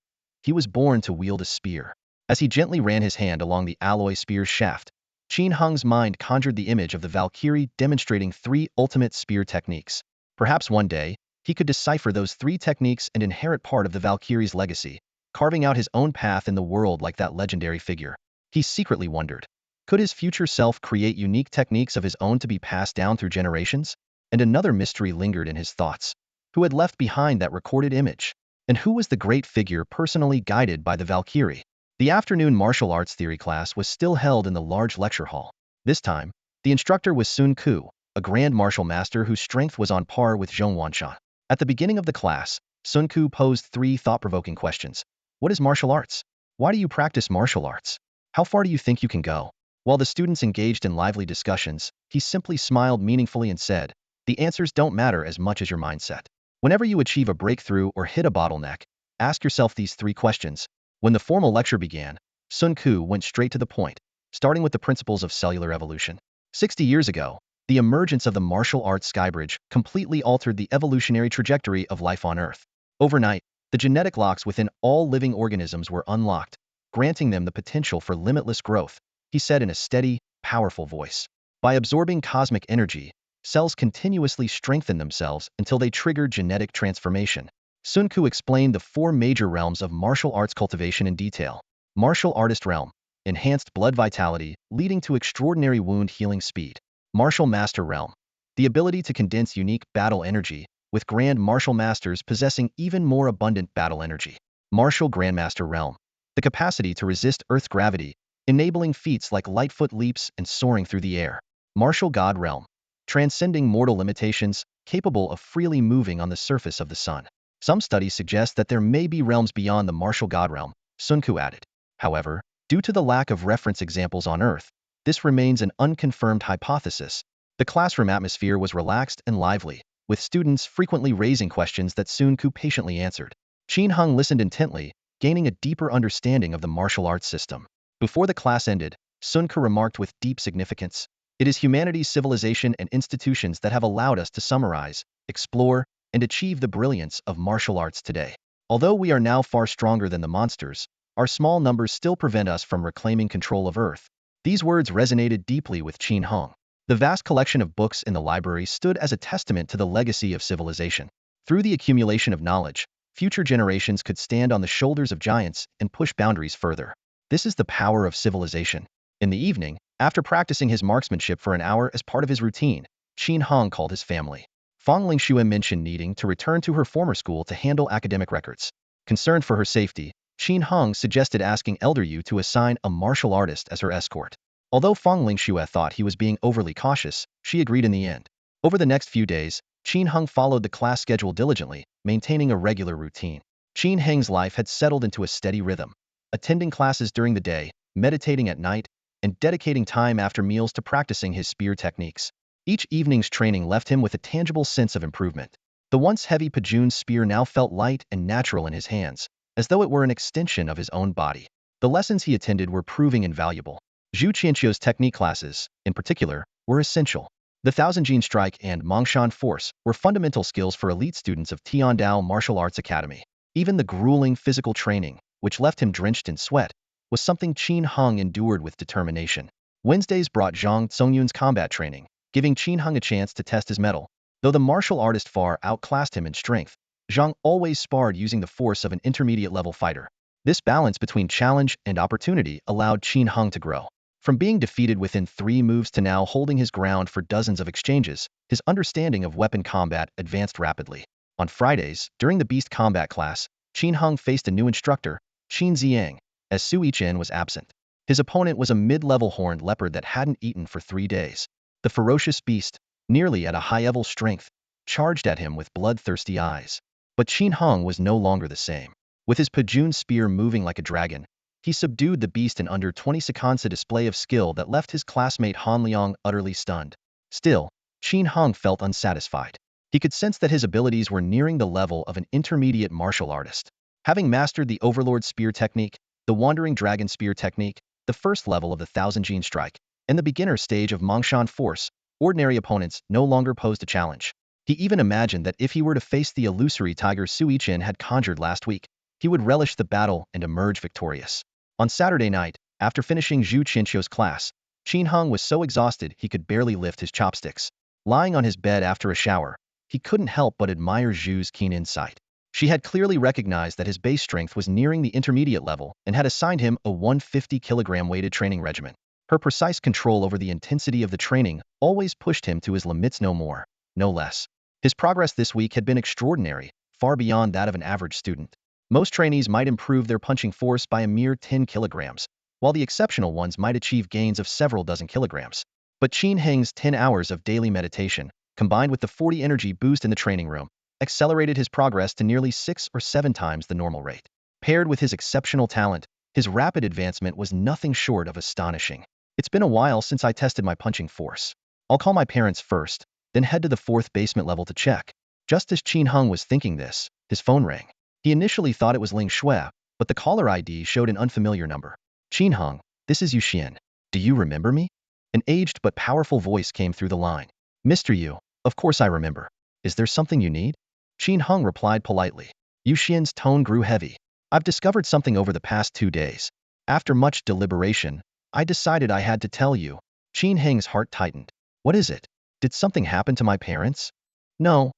He was born to wield a spear. As he gently ran his hand along the alloy spear's shaft, Qin Heng's mind conjured the image of the Valkyrie demonstrating 3 ultimate spear techniques. Perhaps one day, he could decipher those 3 techniques and inherit part of the Valkyrie's legacy, carving out his own path in the world like that legendary figure. He secretly wondered, could his future self create unique techniques of his own to be passed down through generations? And another mystery lingered in his thoughts. Who had left behind that recorded image? And who was the great figure personally guided by the Valkyrie? The afternoon martial arts theory class was still held in the large lecture hall. This time, the instructor was Sun Ku, a grand martial master whose strength was on par with Zhong Wanshan. At the beginning of the class, Sun Ku posed 3 thought-provoking questions. What is martial arts? Why do you practice martial arts? How far do you think you can go? While the students engaged in lively discussions, he simply smiled meaningfully and said, the answers don't matter as much as your mindset. Whenever you achieve a breakthrough or hit a bottleneck, ask yourself these 3 questions. When the formal lecture began, Sun Ku went straight to the point, starting with the principles of cellular evolution. 60 years ago, the emergence of the martial arts skybridge completely altered the evolutionary trajectory of life on Earth. Overnight, the genetic locks within all living organisms were unlocked, granting them the potential for limitless growth, he said in a steady, powerful voice. By absorbing cosmic energy, cells continuously strengthen themselves until they trigger genetic transformation. Sun Ku explained the 4 major realms of martial arts cultivation in detail. Martial artist realm, enhanced blood vitality, leading to extraordinary wound healing speed. Martial master realm, the ability to condense unique battle energy, with grand martial masters possessing even more abundant battle energy. Martial grandmaster realm, the capacity to resist Earth's gravity, enabling feats like lightfoot leaps and soaring through the air. Martial god realm, transcending mortal limitations, capable of freely moving on the surface of the sun. Some studies suggest that there may be realms beyond the martial god realm, Sun Ku added. However, due to the lack of reference examples on Earth, this remains an unconfirmed hypothesis. The classroom atmosphere was relaxed and lively, with students frequently raising questions that Sun Ku patiently answered. Qin Heng listened intently, gaining a deeper understanding of the martial arts system. Before the class ended, Sun Ku remarked with deep significance, it is humanity's civilization and institutions that have allowed us to summarize, explore, and achieve the brilliance of martial arts today. Although we are now far stronger than the monsters, our small numbers still prevent us from reclaiming control of Earth. These words resonated deeply with Qin Heng. The vast collection of books in the library stood as a testament to the legacy of civilization. Through the accumulation of knowledge, future generations could stand on the shoulders of giants and push boundaries further. This is the power of civilization. In the evening, after practicing his marksmanship for an hour as part of his routine, Qin Heng called his family. Fang Lingxue mentioned needing to return to her former school to handle academic records. Concerned for her safety, Qin Heng suggested asking Elder Yu to assign a martial artist as her escort. Although Fang Lingxue thought he was being overly cautious, she agreed in the end. Over the next few days, Qin Heng followed the class schedule diligently, maintaining a regular routine. Qin Heng's life had settled into a steady rhythm, attending classes during the day, meditating at night, and dedicating time after meals to practicing his spear techniques. Each evening's training left him with a tangible sense of improvement. The once heavy Pajun spear now felt light and natural in his hands, as though it were an extension of his own body. The lessons he attended were proving invaluable. Zhu Qianqiu's technique classes, in particular, were essential. The Thousand Gene Strike and Mongshan Force were fundamental skills for elite students of Tiandao Martial Arts Academy. Even the grueling physical training, which left him drenched in sweat, was something Qin Heng endured with determination. Wednesdays brought Zhang Zongyun's combat training, giving Qin Heng a chance to test his mettle. Though the martial artist far outclassed him in strength, Zhang always sparred using the force of an intermediate-level fighter. This balance between challenge and opportunity allowed Qin Heng to grow. From being defeated within 3 moves to now holding his ground for dozens of exchanges, his understanding of weapon combat advanced rapidly. On Fridays, during the Beast Combat class, Qin Heng faced a new instructor, Qin Ziyang, as Su Yichen was absent. His opponent was a mid-level horned leopard that hadn't eaten for 3 days. The ferocious beast, nearly at a high-level strength, charged at him with bloodthirsty eyes. But Qin Heng was no longer the same. With his Pajun spear moving like a dragon, he subdued the beast in under 20 seconds, a display of skill that left his classmate Han Liang utterly stunned. Still, Qin Heng felt unsatisfied. He could sense that his abilities were nearing the level of an intermediate martial artist. Having mastered the Overlord Spear technique, the Wandering Dragon Spear technique, the first level of the Thousand Gene Strike, and the beginner stage of Mongshan Force, ordinary opponents no longer posed a challenge. He even imagined that if he were to face the illusory tiger Su Yichen had conjured last week, he would relish the battle and emerge victorious. On Saturday night, after finishing Zhu Qianqiu's class, Qin Heng was so exhausted he could barely lift his chopsticks. Lying on his bed after a shower, he couldn't help but admire Zhu's keen insight. She had clearly recognized that his base strength was nearing the intermediate level and had assigned him a 150-kilogram weighted training regimen. Her precise control over the intensity of the training always pushed him to his limits, no more, no less. His progress this week had been extraordinary, far beyond that of an average student. Most trainees might improve their punching force by a mere 10 kilograms, while the exceptional ones might achieve gains of several dozen kilograms. But Qin Heng's 10 hours of daily meditation, combined with the 40 energy boost in the training room, accelerated his progress to nearly 6 or 7 times the normal rate. Paired with his exceptional talent, his rapid advancement was nothing short of astonishing. It's been a while since I tested my punching force. I'll call my parents first, then head to the 4th basement level to check. Just as Qin Heng was thinking this, his phone rang. He initially thought it was Ling Shui, but the caller ID showed an unfamiliar number. Qin Heng, this is Yu Xian. Do you remember me? An aged but powerful voice came through the line. Mr. Yu, of course I remember. Is there something you need? Qin Heng replied politely. Yu Xian's tone grew heavy. I've discovered something over the past 2 days. After much deliberation, I decided I had to tell you. Qin Heng's heart tightened. What is it? Did something happen to my parents? No,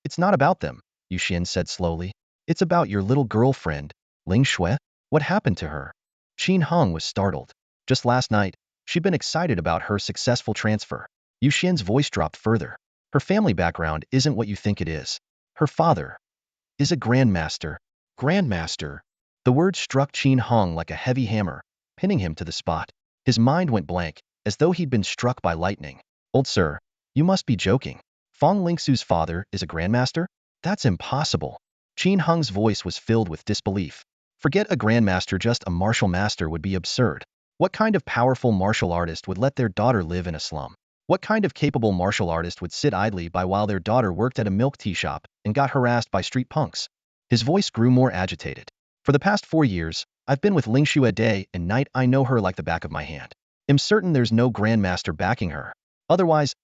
it's not about them, Yu Xian said slowly. It's about your little girlfriend, Ling Shui. What happened to her? Qin Heng was startled. Just last night, she'd been excited about her successful transfer. Yu Xian's voice dropped further. Her family background isn't what you think it is. Her father is a grandmaster. Grandmaster. The word struck Qin Heng like a heavy hammer, pinning him to the spot. His mind went blank, as though he'd been struck by lightning. Old sir, you must be joking. Fang Lingsu's father is a grandmaster? That's impossible. Qin Heng's voice was filled with disbelief. Forget a grandmaster, just a martial master would be absurd. What kind of powerful martial artist would let their daughter live in a slum? What kind of capable martial artist would sit idly by while their daughter worked at a milk tea shop and got harassed by street punks? His voice grew more agitated. For the past 4 years, I've been with Ling Shui day and night. I know her like the back of my hand. I'm certain there's no grandmaster backing her. Otherwise,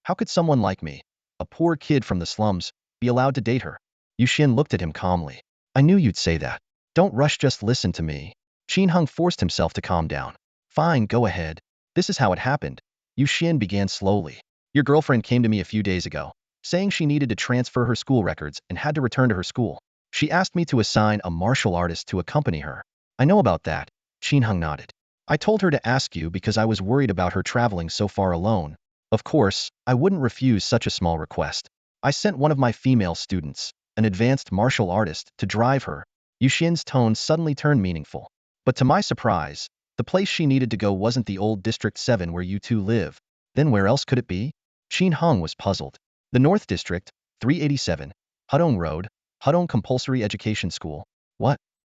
how could someone like me, a poor kid from the slums, be allowed to date her? Yu Xian looked at him calmly. I knew you'd say that. Don't rush, just listen to me. Qin Heng forced himself to calm down. Fine, go ahead. This is how it happened. Yu Xian began slowly. Your girlfriend came to me a few days ago, saying she needed to transfer her school records and had to return to her school. She asked me to assign a martial artist to accompany her. I know about that. Qin Heng nodded. I told her to ask you because I was worried about her traveling so far alone. Of course, I wouldn't refuse such a small request. I sent one of my female students, an advanced martial artist, to drive her. Yu Xian's tone suddenly turned meaningful. But to my surprise, the place she needed to go wasn't the old District 7 where you two live. Then where else could it be? Qin Heng was puzzled. The North District, 387, Hudong Road, Hudong Compulsory Education School. What?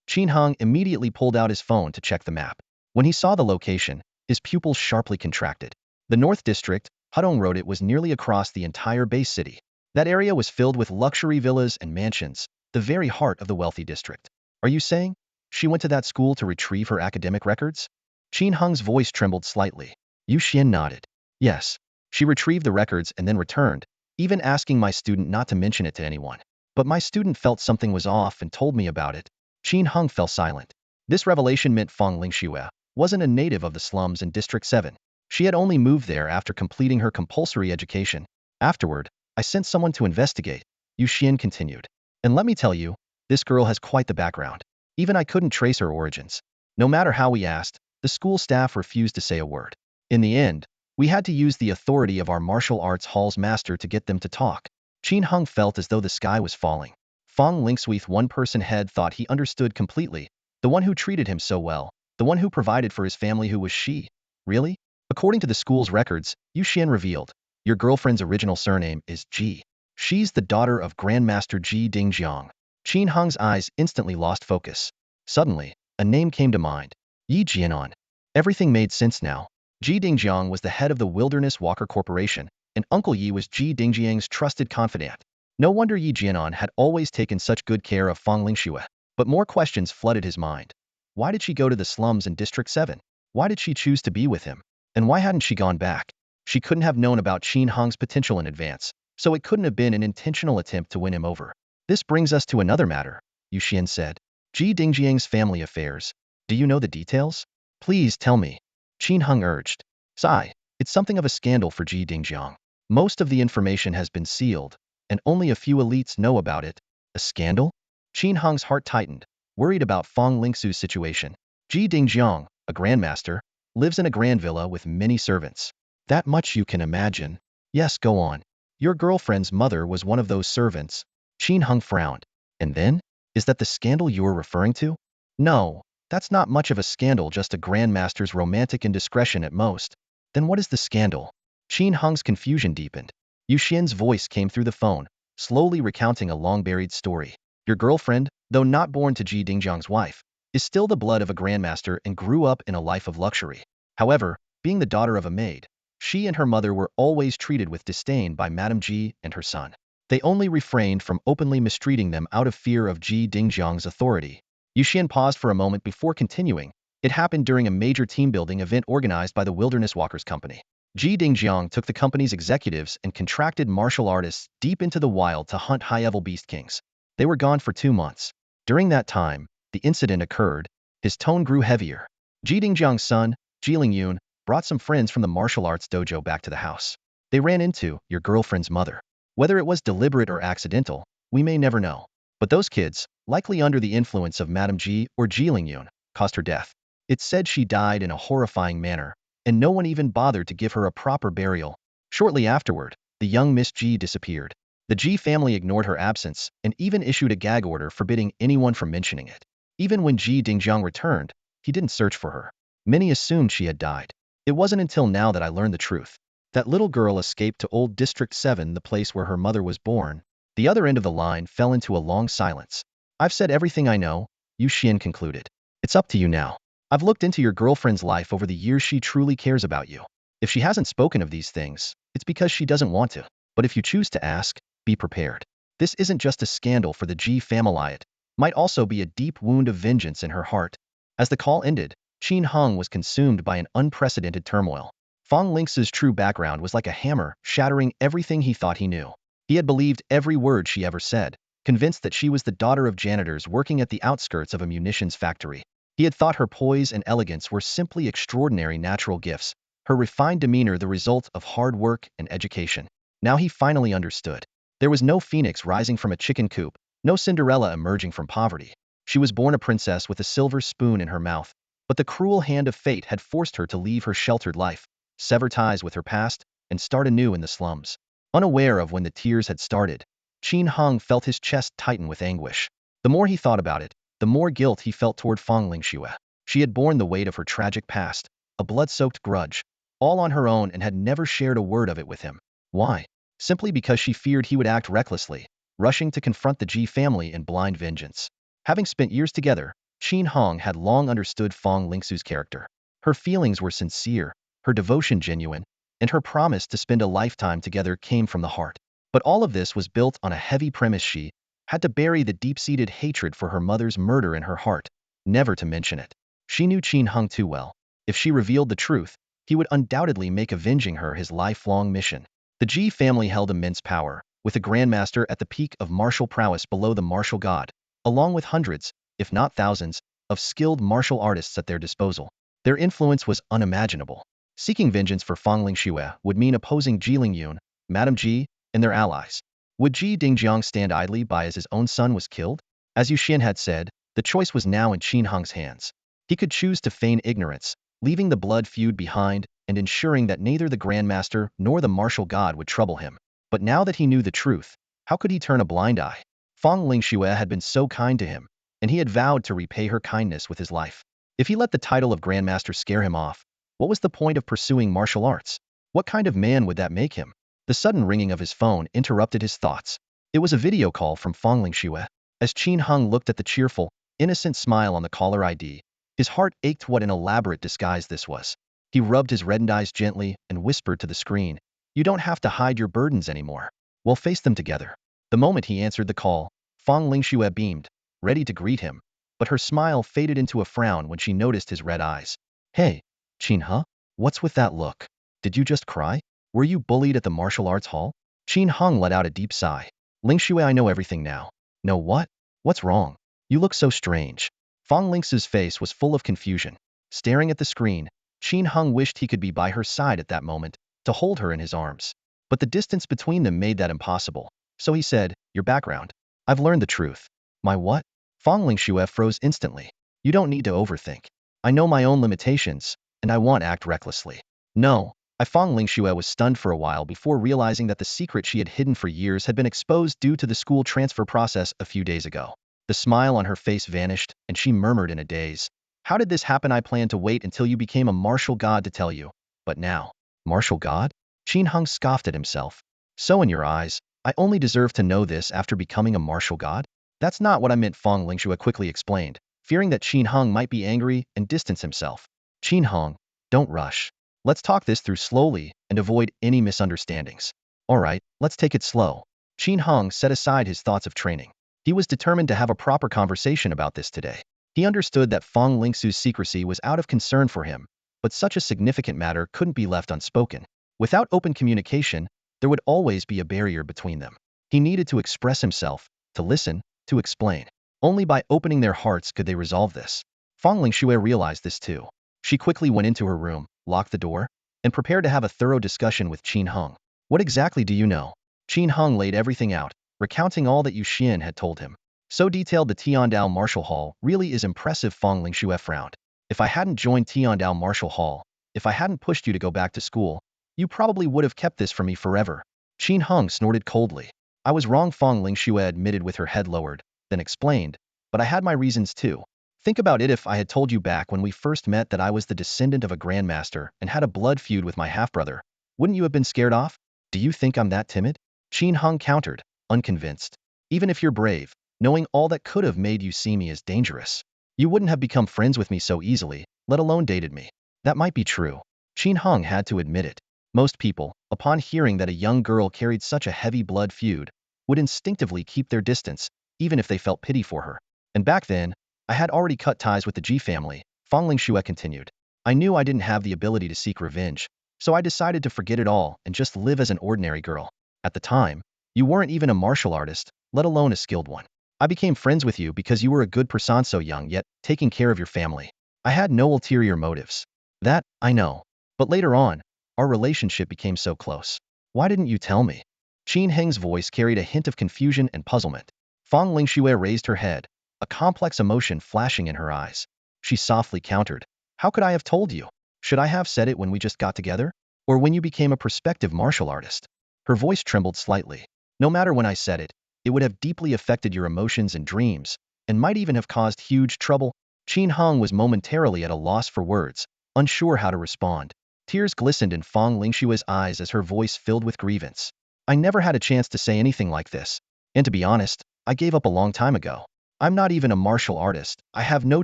Qin Heng immediately pulled out his phone to check the map. When he saw the location, his pupils sharply contracted. The North District, Hudong Road, it was nearly across the entire base city. That area was filled with luxury villas and mansions, the very heart of the wealthy district. Are you saying she went to that school to retrieve her academic records? Qin Heng's voice trembled slightly. Yu Xian nodded. Yes. She retrieved the records and then returned, even asking my student not to mention it to anyone. But my student felt something was off and told me about it. Qin Heng fell silent. This revelation meant Fang Lingxue wasn't a native of the slums in District 7. She had only moved there after completing her compulsory education. Afterward, I sent someone to investigate, Yu Xian continued. And let me tell you, this girl has quite the background. Even I couldn't trace her origins. No matter how we asked, the school staff refused to say a word. In the end, we had to use the authority of our martial arts hall's master to get them to talk. Qin Heng felt as though the sky was falling. Fang Lingxue's one-person head thought he understood completely. The one who treated him so well, the one who provided for his family, who was she? Really? According to the school's records, Yu Xian revealed, your girlfriend's original surname is Ji. She's the daughter of Grandmaster Ji Dingjiang. Qin Heng's eyes instantly lost focus. Suddenly, a name came to mind. Yi Jianan. Everything made sense now. Ji Dingjiang was the head of the Wilderness Walker Corporation, and Uncle Yi was Ji Dingjiang's trusted confidant. No wonder Yi Jianan had always taken such good care of Fang Lingxue. But more questions flooded his mind. Why did she go to the slums in District 7? Why did she choose to be with him? And why hadn't she gone back? She couldn't have known about Qin Heng's potential in advance, so it couldn't have been an intentional attempt to win him over. This brings us to another matter, Yu Xian said. Ji Dingjiang's family affairs. Do you know the details? Please tell me. Qin Heng urged. Sigh, it's something of a scandal for Ji Dingjiang. Most of the information has been sealed, and only a few elites know about it. A scandal? Qin Heng's heart tightened, worried about Fang Lingxue's situation. Ji Dingjiang, a grandmaster, lives in a grand villa with many servants. That much you can imagine. Yes, go on. Your girlfriend's mother was one of those servants. Qin Heng frowned. And then? Is that the scandal you're referring to? No, that's not much of a scandal, just a grandmaster's romantic indiscretion at most. Then what is the scandal? Qin Heng's confusion deepened. Yu Xian's voice came through the phone, slowly recounting a long-buried story. Your girlfriend, though not born to Ji Dingjiang's wife, is still the blood of a grandmaster and grew up in a life of luxury. However, being the daughter of a maid, she and her mother were always treated with disdain by Madame Ji and her son. They only refrained from openly mistreating them out of fear of Ji Dingjiang's authority. Yu Xian paused for a moment before continuing. It happened during a major team-building event organized by the Wilderness Walkers Company. Ji Dingjiang took the company's executives and contracted martial artists deep into the wild to hunt high-level beast kings. They were gone for 2 months. During that time, the incident occurred. His tone grew heavier. Ji Dingjiang's son, Ji Lingyun, brought some friends from the martial arts dojo back to the house. They ran into your girlfriend's mother. Whether it was deliberate or accidental, we may never know. But those kids, likely under the influence of Madame Ji or Ji Lingyun, caused her death. It's said she died in a horrifying manner, and no one even bothered to give her a proper burial. Shortly afterward, the young Miss Ji disappeared. The Ji family ignored her absence and even issued a gag order forbidding anyone from mentioning it. Even when Ji Dingjiang returned, he didn't search for her. Many assumed she had died. It wasn't until now that I learned the truth. That little girl escaped to Old District 7, the place where her mother was born. The other end of the line fell into a long silence. I've said everything I know, Yu Xian concluded. It's up to you now. I've looked into your girlfriend's life over the years. She truly cares about you. If she hasn't spoken of these things, it's because she doesn't want to. But if you choose to ask, be prepared. This isn't just a scandal for the Ji family. It might also be a deep wound of vengeance in her heart. As the call ended, Qin Heng was consumed by an unprecedented turmoil. Fang Lingxue's true background was like a hammer, shattering everything he thought he knew. He had believed every word she ever said, convinced that she was the daughter of janitors working at the outskirts of a munitions factory. He had thought her poise and elegance were simply extraordinary natural gifts, her refined demeanor the result of hard work and education. Now he finally understood. There was no phoenix rising from a chicken coop, no Cinderella emerging from poverty. She was born a princess with a silver spoon in her mouth, but the cruel hand of fate had forced her to leave her sheltered life, sever ties with her past, and start anew in the slums. Unaware of when the tears had started, Qin Heng felt his chest tighten with anguish. The more he thought about it, the more guilt he felt toward Fang Lingxue. She had borne the weight of her tragic past, a blood-soaked grudge, all on her own, and had never shared a word of it with him. Why? Simply because she feared he would act recklessly, rushing to confront the Ji family in blind vengeance. Having spent years together, Qin Heng had long understood Fang Lingxue's character. Her feelings were sincere, her devotion genuine, and her promise to spend a lifetime together came from the heart. But all of this was built on a heavy premise. She had to bury the deep-seated hatred for her mother's murder in her heart, never to mention it. She knew Qin Heng too well. If she revealed the truth, he would undoubtedly make avenging her his lifelong mission. The Ji family held immense power, with a grandmaster at the peak of martial prowess below the martial god, along with hundreds, if not thousands, of skilled martial artists at their disposal. Their influence was unimaginable. Seeking vengeance for Fangling Xue would mean opposing Ji Lingyun, Madame Ji, and their allies. Would Ji Dingjiang stand idly by as his own son was killed? As Yu Xian had said, the choice was now in Qin Heng's hands. He could choose to feign ignorance, leaving the blood feud behind and ensuring that neither the Grandmaster nor the martial god would trouble him. But now that he knew the truth, how could he turn a blind eye? Fangling Xue had been so kind to him, and he had vowed to repay her kindness with his life. If he let the title of Grandmaster scare him off, what was the point of pursuing martial arts? What kind of man would that make him? The sudden ringing of his phone interrupted his thoughts. It was a video call from Fangling Xue. As Qin Heng looked at the cheerful, innocent smile on the caller ID, his heart ached. What an elaborate disguise this was. He rubbed his reddened eyes gently and whispered to the screen, "You don't have to hide your burdens anymore. We'll face them together." The moment he answered the call, Fangling Xue beamed, ready to greet him, but her smile faded into a frown when she noticed his red eyes. "Hey, Qin He, what's with that look? Did you just cry? Were you bullied at the martial arts hall?" Qin Heng let out a deep sigh. "Ling Xue, I know everything now." "Know what? What's wrong? You look so strange." Fang Ling's face was full of confusion. Staring at the screen, Qin Heng wished he could be by her side at that moment, to hold her in his arms. But the distance between them made that impossible, so he said, "Your background. I've learned the truth." "My what?" Fangling Xue froze instantly. "You don't need to overthink. I know my own limitations, and I won't act recklessly." "No." Fangling Xue was stunned for a while before realizing that the secret she had hidden for years had been exposed due to the school transfer process a few days ago. The smile on her face vanished, and she murmured in a daze, "How did this happen? I planned to wait until you became a martial god to tell you. But now." "Martial god?" Qin Heng scoffed at himself. "So in your eyes, I only deserve to know this after becoming a martial god?" "That's not what I meant," Fang Lingxue quickly explained, fearing that Qin Heng might be angry and distance himself. "Qin Heng, don't rush. Let's talk this through slowly and avoid any misunderstandings." "All right, let's take it slow." Qin Heng set aside his thoughts of training. He was determined to have a proper conversation about this today. He understood that Fang Lingxu's secrecy was out of concern for him, but such a significant matter couldn't be left unspoken. Without open communication, there would always be a barrier between them. He needed to express himself, to listen, to explain. Only by opening their hearts could they resolve this. Fang Lingxue realized this too. She quickly went into her room, locked the door, and prepared to have a thorough discussion with Qin Heng. "What exactly do you know?" Qin Heng laid everything out, recounting all that Yu Xian had told him. So detailed. "The Tiandao Martial Hall really is impressive." Fang Lingxue frowned. "If I hadn't joined Tiandao Martial Hall, if I hadn't pushed you to go back to school, you probably would have kept this from me forever." Qin Heng snorted coldly. "I was wrong," Fang Lingxue admitted with her head lowered, then explained, "but I had my reasons too. Think about it. If I had told you back when we first met that I was the descendant of a grandmaster and had a blood feud with my half-brother, wouldn't you have been scared off? Do you think I'm that timid?" Qin Heng countered, unconvinced. "Even if you're brave, knowing all that could have made you see me as dangerous. You wouldn't have become friends with me so easily, let alone dated me." That might be true. Qin Heng had to admit it. Most people, upon hearing that a young girl carried such a heavy blood feud, would instinctively keep their distance, even if they felt pity for her. "And back then, I had already cut ties with the Ji family," Fang Lingxue continued. "I knew I didn't have the ability to seek revenge, so I decided to forget it all and just live as an ordinary girl. At the time, you weren't even a martial artist, let alone a skilled one. I became friends with you because you were a good person, so young yet taking care of your family. I had no ulterior motives. That, I know. But later on, our relationship became so close. Why didn't you tell me?" Qin Heng's voice carried a hint of confusion and puzzlement. Fang Lingxue raised her head, a complex emotion flashing in her eyes. She softly countered, "How could I have told you? Should I have said it when we just got together? Or when you became a prospective martial artist?" Her voice trembled slightly. "No matter when I said it, it would have deeply affected your emotions and dreams, and might even have caused huge trouble." Qin Heng was momentarily at a loss for words, unsure how to respond. Tears glistened in Fang Lingxue's eyes as her voice filled with grievance. "I never had a chance to say anything like this. And to be honest, I gave up a long time ago. I'm not even a martial artist. I have no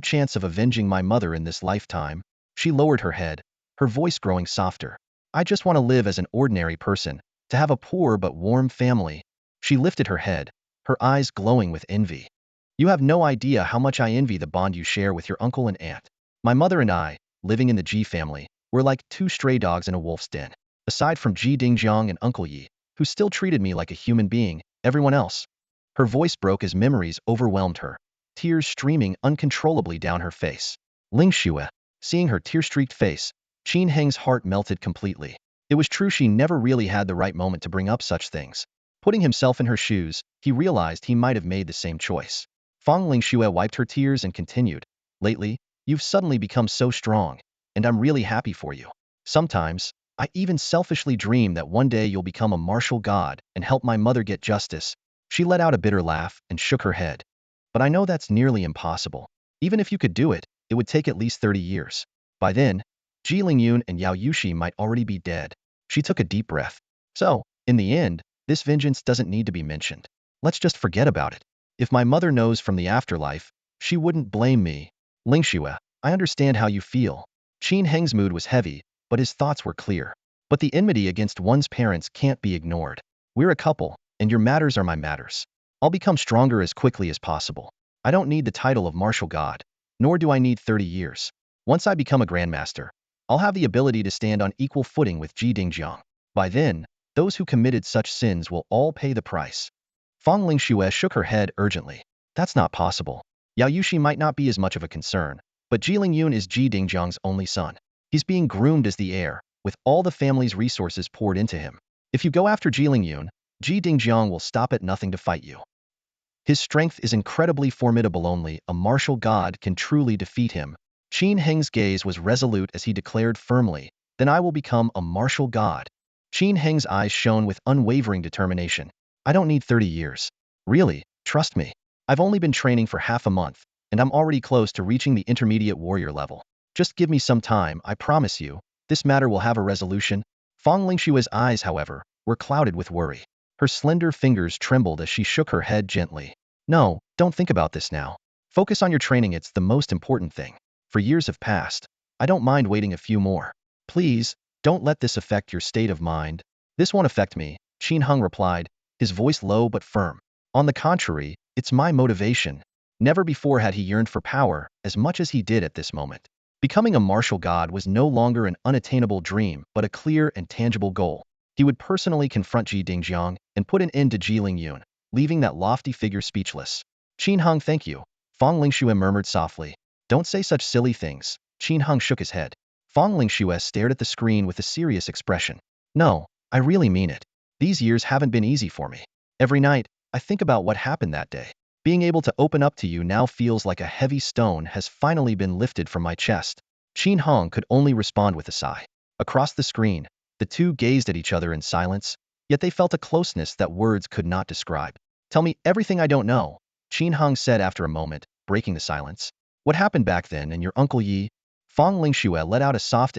chance of avenging my mother in this lifetime." She lowered her head, her voice growing softer. "I just want to live as an ordinary person, to have a poor but warm family." She lifted her head, her eyes glowing with envy. "You have no idea how much I envy the bond you share with your uncle and aunt. My mother and I, living in the Ji family, were like two stray dogs in a wolf's den. Aside from Ji Dingjiang and Uncle Yi, who still treated me like a human being, everyone else. Her voice broke as memories overwhelmed her, tears streaming uncontrollably down her face. Ling Xue, seeing her tear-streaked face, Qin Heng's heart melted completely. It was true she never really had the right moment to bring up such things. Putting himself in her shoes, he realized he might have made the same choice. Fang Ling Xue wiped her tears and continued, "Lately, you've suddenly become so strong, and I'm really happy for you. Sometimes, I even selfishly dream that one day you'll become a martial god and help my mother get justice." She let out a bitter laugh and shook her head. "But I know that's nearly impossible. Even if you could do it, it would take at least 30 years. By then, Ji Lingyun and Yao Yushi might already be dead." She took a deep breath. "So, in the end, this vengeance doesn't need to be mentioned. Let's just forget about it. If my mother knows from the afterlife, she wouldn't blame me." "Ling Xue, I understand how you feel." Qin Heng's mood was heavy, but his thoughts were clear. "But the enmity against one's parents can't be ignored. We're a couple, and your matters are my matters. I'll become stronger as quickly as possible. I don't need the title of martial god, nor do I need 30 years. Once I become a grandmaster, I'll have the ability to stand on equal footing with Ji Dingjiang. By then, those who committed such sins will all pay the price." Fang Lingxue shook her head urgently. "That's not possible. Yao Yushi might not be as much of a concern, but Ji Lingyun is Ji Dingjiang's only son. He's being groomed as the heir, with all the family's resources poured into him. If you go after Ji Lingyun, Ji Dingjiang will stop at nothing to fight you. His strength is incredibly formidable. Only a martial god can truly defeat him." Qin Heng's gaze was resolute as he declared firmly, "Then I will become a martial god." Qin Heng's eyes shone with unwavering determination. "I don't need 30 years. Really, trust me. I've only been training for half a month, and I'm already close to reaching the intermediate warrior level. Just give me some time, I promise you, this matter will have a resolution." Fang Lingshue's eyes, however, were clouded with worry. Her slender fingers trembled as she shook her head gently. "No, don't think about this now. Focus on your training, it's the most important thing. For years have passed. I don't mind waiting a few more. Please, don't let this affect your state of mind." "This won't affect me," Qin Heng replied, his voice low but firm. "On the contrary, it's my motivation." Never before had he yearned for power as much as he did at this moment. Becoming a martial god was no longer an unattainable dream, but a clear and tangible goal. He would personally confront Ji Dingjiang and put an end to Ji Lingyun, leaving that lofty figure speechless. "Qin Heng, thank you," Fang Lingxue murmured softly. "Don't say such silly things." Qin Heng shook his head. Fang Lingxue stared at the screen with a serious expression. "No, I really mean it. These years haven't been easy for me. Every night, I think about what happened that day. Being able to open up to you now feels like a heavy stone has finally been lifted from my chest." Qin Heng could only respond with a sigh. Across the screen, the two gazed at each other in silence, yet they felt a closeness that words could not describe. "Tell me everything I don't know," Qin Heng said after a moment, breaking the silence. "What happened back then and your Uncle Yi?" Fang Lingxue let out a soft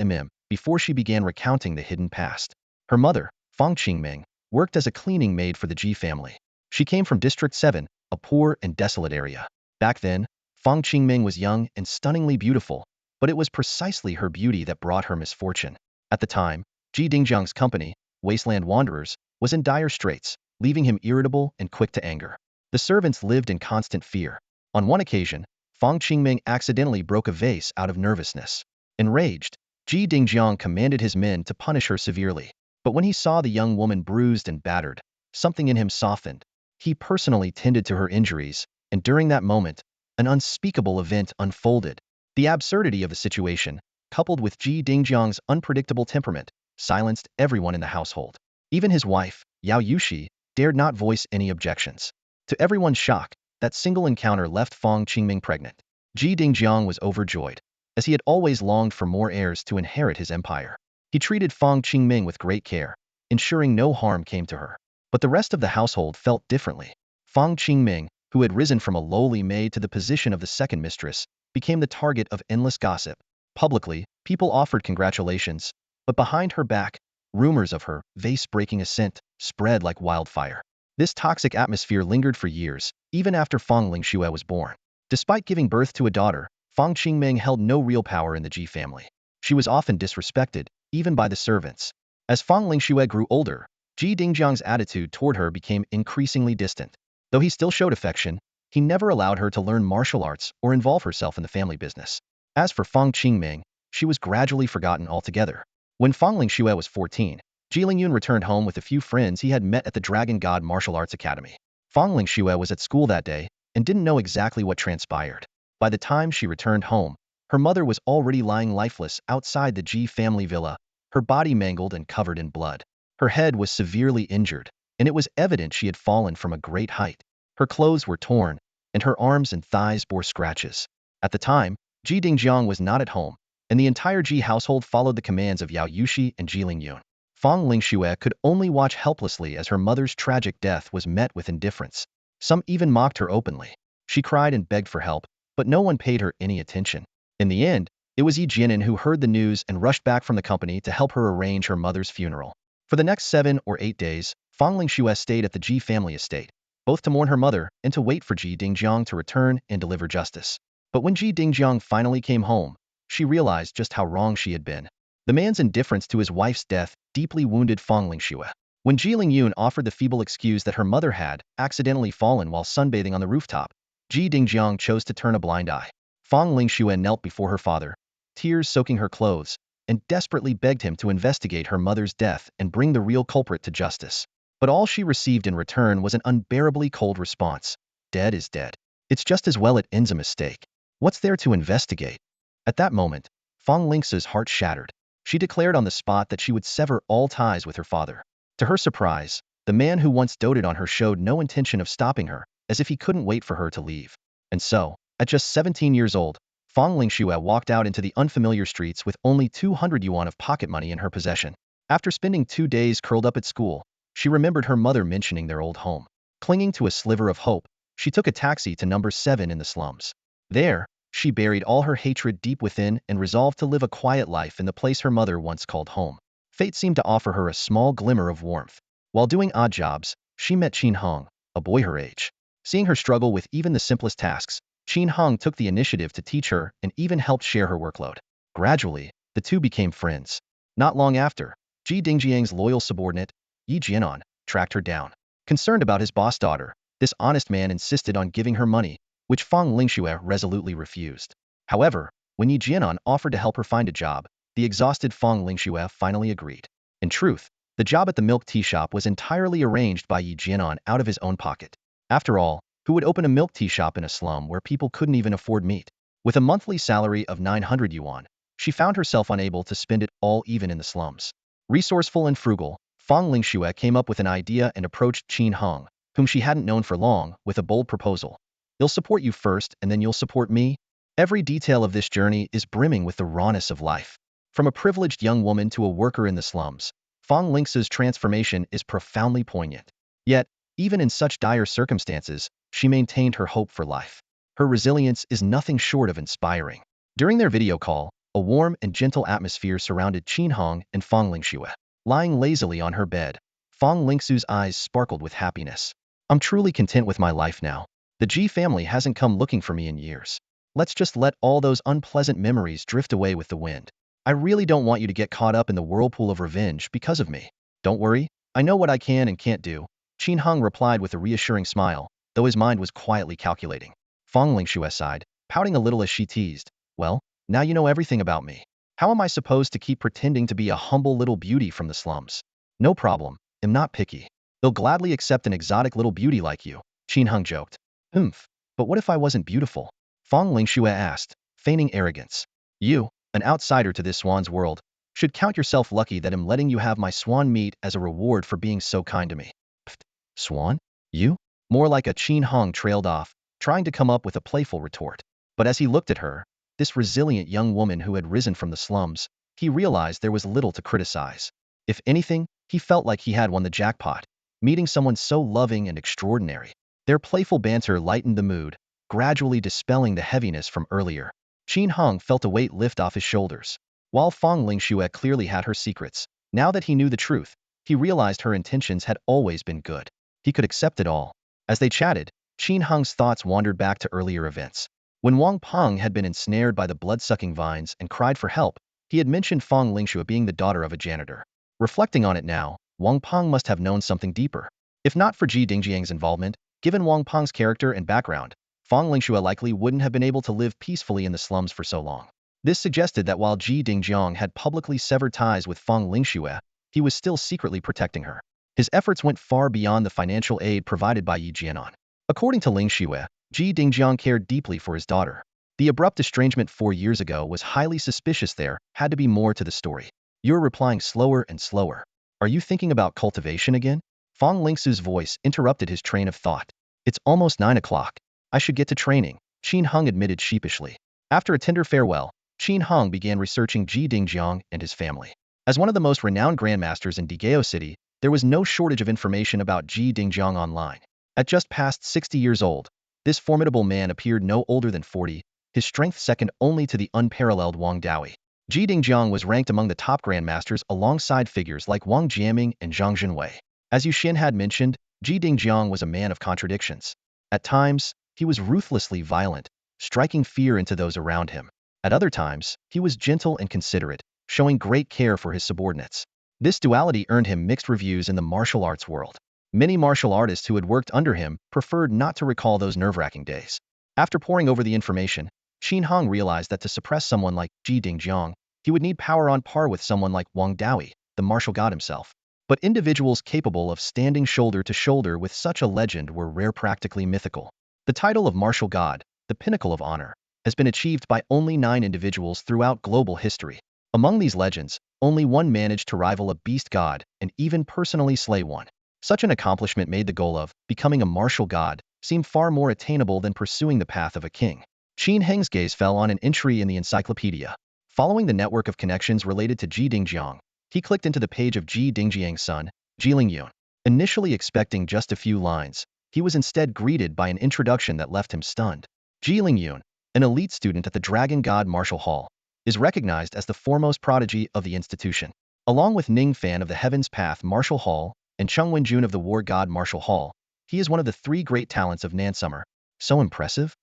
before she began recounting the hidden past. Her mother, Fang Qingming, worked as a cleaning maid for the Ji family. She came from District 7, a poor and desolate area. Back then, Fang Qingming was young and stunningly beautiful, but it was precisely her beauty that brought her misfortune. At the time, Ji Dingjiang's company, Wasteland Wanderers, was in dire straits, leaving him irritable and quick to anger. The servants lived in constant fear. On one occasion, Fang Qingming accidentally broke a vase out of nervousness. Enraged, Ji Dingjiang commanded his men to punish her severely. But when he saw the young woman bruised and battered, something in him softened. He personally tended to her injuries, and during that moment, an unspeakable event unfolded. The absurdity of the situation, coupled with Ji Dingjiang's unpredictable temperament, silenced everyone in the household. Even his wife, Yao Yushi, dared not voice any objections. To everyone's shock, that single encounter left Fang Qingming pregnant. Ji Dingjiang was overjoyed, as he had always longed for more heirs to inherit his empire. He treated Fang Qingming with great care, ensuring no harm came to her. But the rest of the household felt differently. Fang Qingming, who had risen from a lowly maid to the position of the second mistress, became the target of endless gossip. Publicly, people offered congratulations, but behind her back, rumors of her vase-breaking ascent spread like wildfire. This toxic atmosphere lingered for years, even after Fang Lingxue was born. Despite giving birth to a daughter, Fang Qingming held no real power in the Ji family. She was often disrespected, even by the servants. As Fang Lingxue grew older, Ji Dingjiang's attitude toward her became increasingly distant. Though he still showed affection, he never allowed her to learn martial arts or involve herself in the family business. As for Fang Qingming, she was gradually forgotten altogether. When Fang Lingxue was 14, Ji Lingyun returned home with a few friends he had met at the Dragon God Martial Arts Academy. Fang Lingxue was at school that day and didn't know exactly what transpired. By the time she returned home, her mother was already lying lifeless outside the Ji family villa, her body mangled and covered in blood. Her head was severely injured, and it was evident she had fallen from a great height. Her clothes were torn, and her arms and thighs bore scratches. At the time, Ji Dingjiang was not at home, and the entire Ji household followed the commands of Yao Yushi and Ji Lingyun. Fang Lingxue could only watch helplessly as her mother's tragic death was met with indifference. Some even mocked her openly. She cried and begged for help, but no one paid her any attention. In the end, it was Yi Jianan who heard the news and rushed back from the company to help her arrange her mother's funeral. For the next 7 or 8 days, Fang Lingxue stayed at the Ji family estate, both to mourn her mother and to wait for Ji Dingjiang to return and deliver justice. But when Ji Dingjiang finally came home, she realized just how wrong she had been. The man's indifference to his wife's death deeply wounded Fang Lingxue. When Ji Lingyun offered the feeble excuse that her mother had accidentally fallen while sunbathing on the rooftop, Ji Dingjiang chose to turn a blind eye. Fang Lingxue knelt before her father, tears soaking her clothes, and desperately begged him to investigate her mother's death and bring the real culprit to justice. But all she received in return was an unbearably cold response. Dead is dead. It's just as well it ends a mistake. What's there to investigate? At that moment, Fang Lingxue's heart shattered. She declared on the spot that she would sever all ties with her father. To her surprise, the man who once doted on her showed no intention of stopping her, as if he couldn't wait for her to leave. And so, at just 17 years old, Fang Lingxue walked out into the unfamiliar streets with only 200 yuan of pocket money in her possession. After spending 2 days curled up at school, she remembered her mother mentioning their old home. Clinging to a sliver of hope, she took a taxi to number 7 in the slums. There, she buried all her hatred deep within and resolved to live a quiet life in the place her mother once called home. Fate seemed to offer her a small glimmer of warmth. While doing odd jobs, she met Qin Hong, a boy her age. Seeing her struggle with even the simplest tasks, Qin Hong took the initiative to teach her and even helped share her workload. Gradually, the two became friends. Not long after, Ji Dingjiang's loyal subordinate, Yi Jianan, tracked her down. Concerned about his boss daughter, this honest man insisted on giving her money, which Fang Lingxue resolutely refused. However, when Yi Jianan offered to help her find a job, the exhausted Fang Lingxue finally agreed. In truth, the job at the milk tea shop was entirely arranged by Yi Jianan out of his own pocket. After all, who would open a milk tea shop in a slum where people couldn't even afford meat? With a monthly salary of 900 yuan, she found herself unable to spend it all even in the slums. Resourceful and frugal, Fang Lingxue came up with an idea and approached Qin Hong, whom she hadn't known for long, with a bold proposal. I'll support you first and then you'll support me. Every detail of this journey is brimming with the rawness of life. From a privileged young woman to a worker in the slums, Fang Lingxue's transformation is profoundly poignant. Yet, even in such dire circumstances, she maintained her hope for life. Her resilience is nothing short of inspiring. During their video call, a warm and gentle atmosphere surrounded Qin Hong and Fang Lingxue. Lying lazily on her bed, Fang Lingxue's eyes sparkled with happiness. I'm truly content with my life now. The Ji family hasn't come looking for me in years. Let's just let all those unpleasant memories drift away with the wind. I really don't want you to get caught up in the whirlpool of revenge because of me. Don't worry, I know what I can and can't do, Qin Hong replied with a reassuring smile, though his mind was quietly calculating. Fang Lingxue sighed, pouting a little as she teased. Well, now you know everything about me. How am I supposed to keep pretending to be a humble little beauty from the slums? No problem, I'm not picky. They'll gladly accept an exotic little beauty like you, Qin Hong joked. But what if I wasn't beautiful? Fang Lingxue asked, feigning arrogance. You, an outsider to this swan's world, should count yourself lucky that I'm letting you have my swan meat as a reward for being so kind to me. Pfft, swan? You? More like a Qin Hong trailed off, trying to come up with a playful retort. But as he looked at her, this resilient young woman who had risen from the slums, he realized there was little to criticize. If anything, he felt like he had won the jackpot, meeting someone so loving and extraordinary. Their playful banter lightened the mood, gradually dispelling the heaviness from earlier. Qin Hong felt a weight lift off his shoulders. While Fang Lingxue clearly had her secrets, now that he knew the truth, he realized her intentions had always been good. He could accept it all. As they chatted, Qin Hong's thoughts wandered back to earlier events. When Wang Peng had been ensnared by the blood-sucking vines and cried for help, he had mentioned Fang Lingxue being the daughter of a janitor. Reflecting on it now, Wang Peng must have known something deeper. If not for Ji Dingjiang's involvement, given Wang Peng's character and background, Fang Lingxue likely wouldn't have been able to live peacefully in the slums for so long. This suggested that while Ji Dingjiang had publicly severed ties with Feng Lingxue, he was still secretly protecting her. His efforts went far beyond the financial aid provided by Yi Jianan. According to Lingxue, Ji Dingjiang cared deeply for his daughter. The abrupt estrangement 4 years ago was highly suspicious. There had to be more to the story. You're replying slower and slower. Are you thinking about cultivation again? Feng Lingxu's voice interrupted his train of thought. It's almost 9 o'clock. I should get to training, Qin Heng admitted sheepishly. After a tender farewell, Qin Heng began researching Ji Dingjiang and his family. As one of the most renowned grandmasters in Digao City, there was no shortage of information about Ji Dingjiang online. At just past 60 years old, this formidable man appeared no older than 40, his strength second only to the unparalleled Wang Daoyi. Ji Dingjiang was ranked among the top grandmasters alongside figures like Wang Jiaming and Zhang Jinwei. As Yuxin had mentioned, Ji Dingjiang was a man of contradictions. At times, he was ruthlessly violent, striking fear into those around him. At other times, he was gentle and considerate, showing great care for his subordinates. This duality earned him mixed reviews in the martial arts world. Many martial artists who had worked under him preferred not to recall those nerve-wracking days. After poring over the information, Qin Heng realized that to suppress someone like Ji Dingjiang, he would need power on par with someone like Wang Daoyi, the martial god himself. But individuals capable of standing shoulder to shoulder with such a legend were rare, practically mythical. The title of martial god, the pinnacle of honor, has been achieved by only 9 individuals throughout global history. Among these legends, only one managed to rival a beast god and even personally slay one. Such an accomplishment made the goal of becoming a martial god seem far more attainable than pursuing the path of a king. Qin Heng's gaze fell on an entry in the encyclopedia. Following the network of connections related to Ji Dingjiang, he clicked into the page of Ji Dingjiang's son, Ji Lingyun. Initially expecting just a few lines, he was instead greeted by an introduction that left him stunned. Ji Lingyun, an elite student at the Dragon God Martial Hall, is recognized as the foremost prodigy of the institution. Along with Ning Fan of the Heaven's Path Martial Hall and Cheng Wenjun of the War God Martial Hall, he is one of the 3 great talents of Nansummer. So impressive?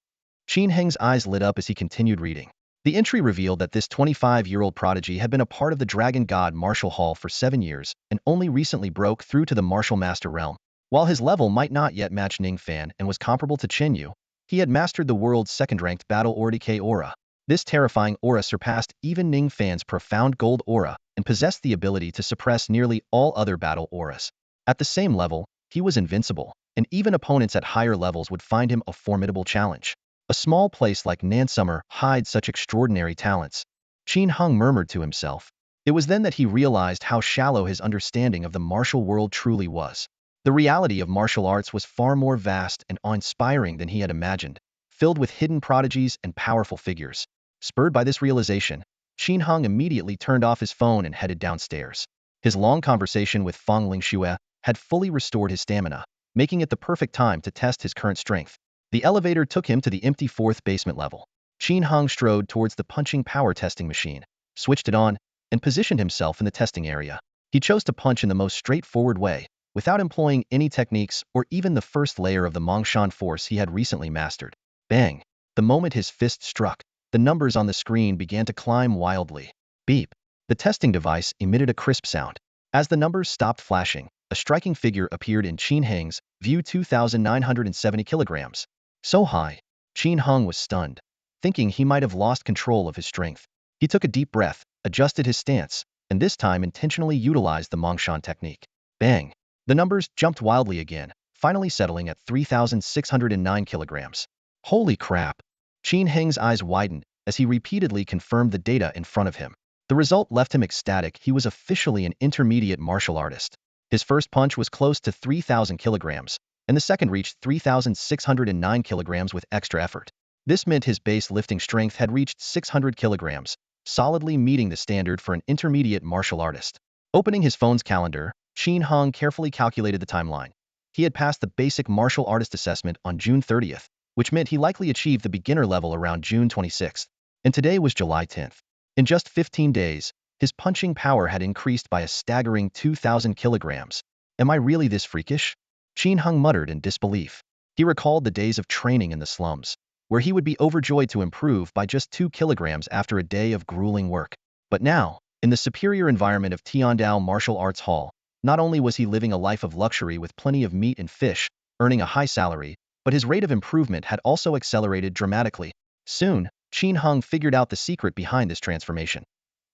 Qin Heng's eyes lit up as he continued reading. The entry revealed that this 25-year-old prodigy had been a part of the Dragon God Martial Hall for 7 years and only recently broke through to the Martial Master realm. While his level might not yet match Ning Fan and was comparable to Chen Yu, he had mastered the world's second-ranked Battle Aura aura. This terrifying aura surpassed even Ning Fan's profound gold aura and possessed the ability to suppress nearly all other battle auras. At the same level, he was invincible, and even opponents at higher levels would find him a formidable challenge. A small place like Nansummer hides such extraordinary talents. Qin Heng murmured to himself. It was then that he realized how shallow his understanding of the martial world truly was. The reality of martial arts was far more vast and awe-inspiring than he had imagined, filled with hidden prodigies and powerful figures. Spurred by this realization, Qin Heng immediately turned off his phone and headed downstairs. His long conversation with Feng Lingxue had fully restored his stamina, making it the perfect time to test his current strength. The elevator took him to the empty 4th basement level. Qin Heng strode towards the punching power testing machine, switched it on, and positioned himself in the testing area. He chose to punch in the most straightforward way, without employing any techniques or even the first layer of the Mongshan force he had recently mastered. Bang! The moment his fist struck, the numbers on the screen began to climb wildly. Beep! The testing device emitted a crisp sound. As the numbers stopped flashing, a striking figure appeared in Qin Heng's view: 2,970 kilograms. So high, Qin Heng was stunned, thinking he might have lost control of his strength. He took a deep breath, adjusted his stance, and this time intentionally utilized the Mongshan technique. Bang! The numbers jumped wildly again, finally settling at 3,609 kilograms. Holy crap! Qin Heng's eyes widened as he repeatedly confirmed the data in front of him. The result left him ecstatic. He was officially an intermediate martial artist. His first punch was close to 3,000 kilograms, and the second reached 3,609 kilograms with extra effort. This meant his base lifting strength had reached 600 kilograms, solidly meeting the standard for an intermediate martial artist. Opening his phone's calendar, Qin Heng carefully calculated the timeline. He had passed the basic martial artist assessment on June 30th, which meant he likely achieved the beginner level around June 26th, and today was July 10th. In just 15 days, his punching power had increased by a staggering 2,000 kilograms. Am I really this freakish? Qin Heng muttered in disbelief. He recalled the days of training in the slums, where he would be overjoyed to improve by just 2 kilograms after a day of grueling work. But now, in the superior environment of Tiandao Martial Arts Hall, not only was he living a life of luxury with plenty of meat and fish, earning a high salary, but his rate of improvement had also accelerated dramatically. Soon, Qin Heng figured out the secret behind this transformation.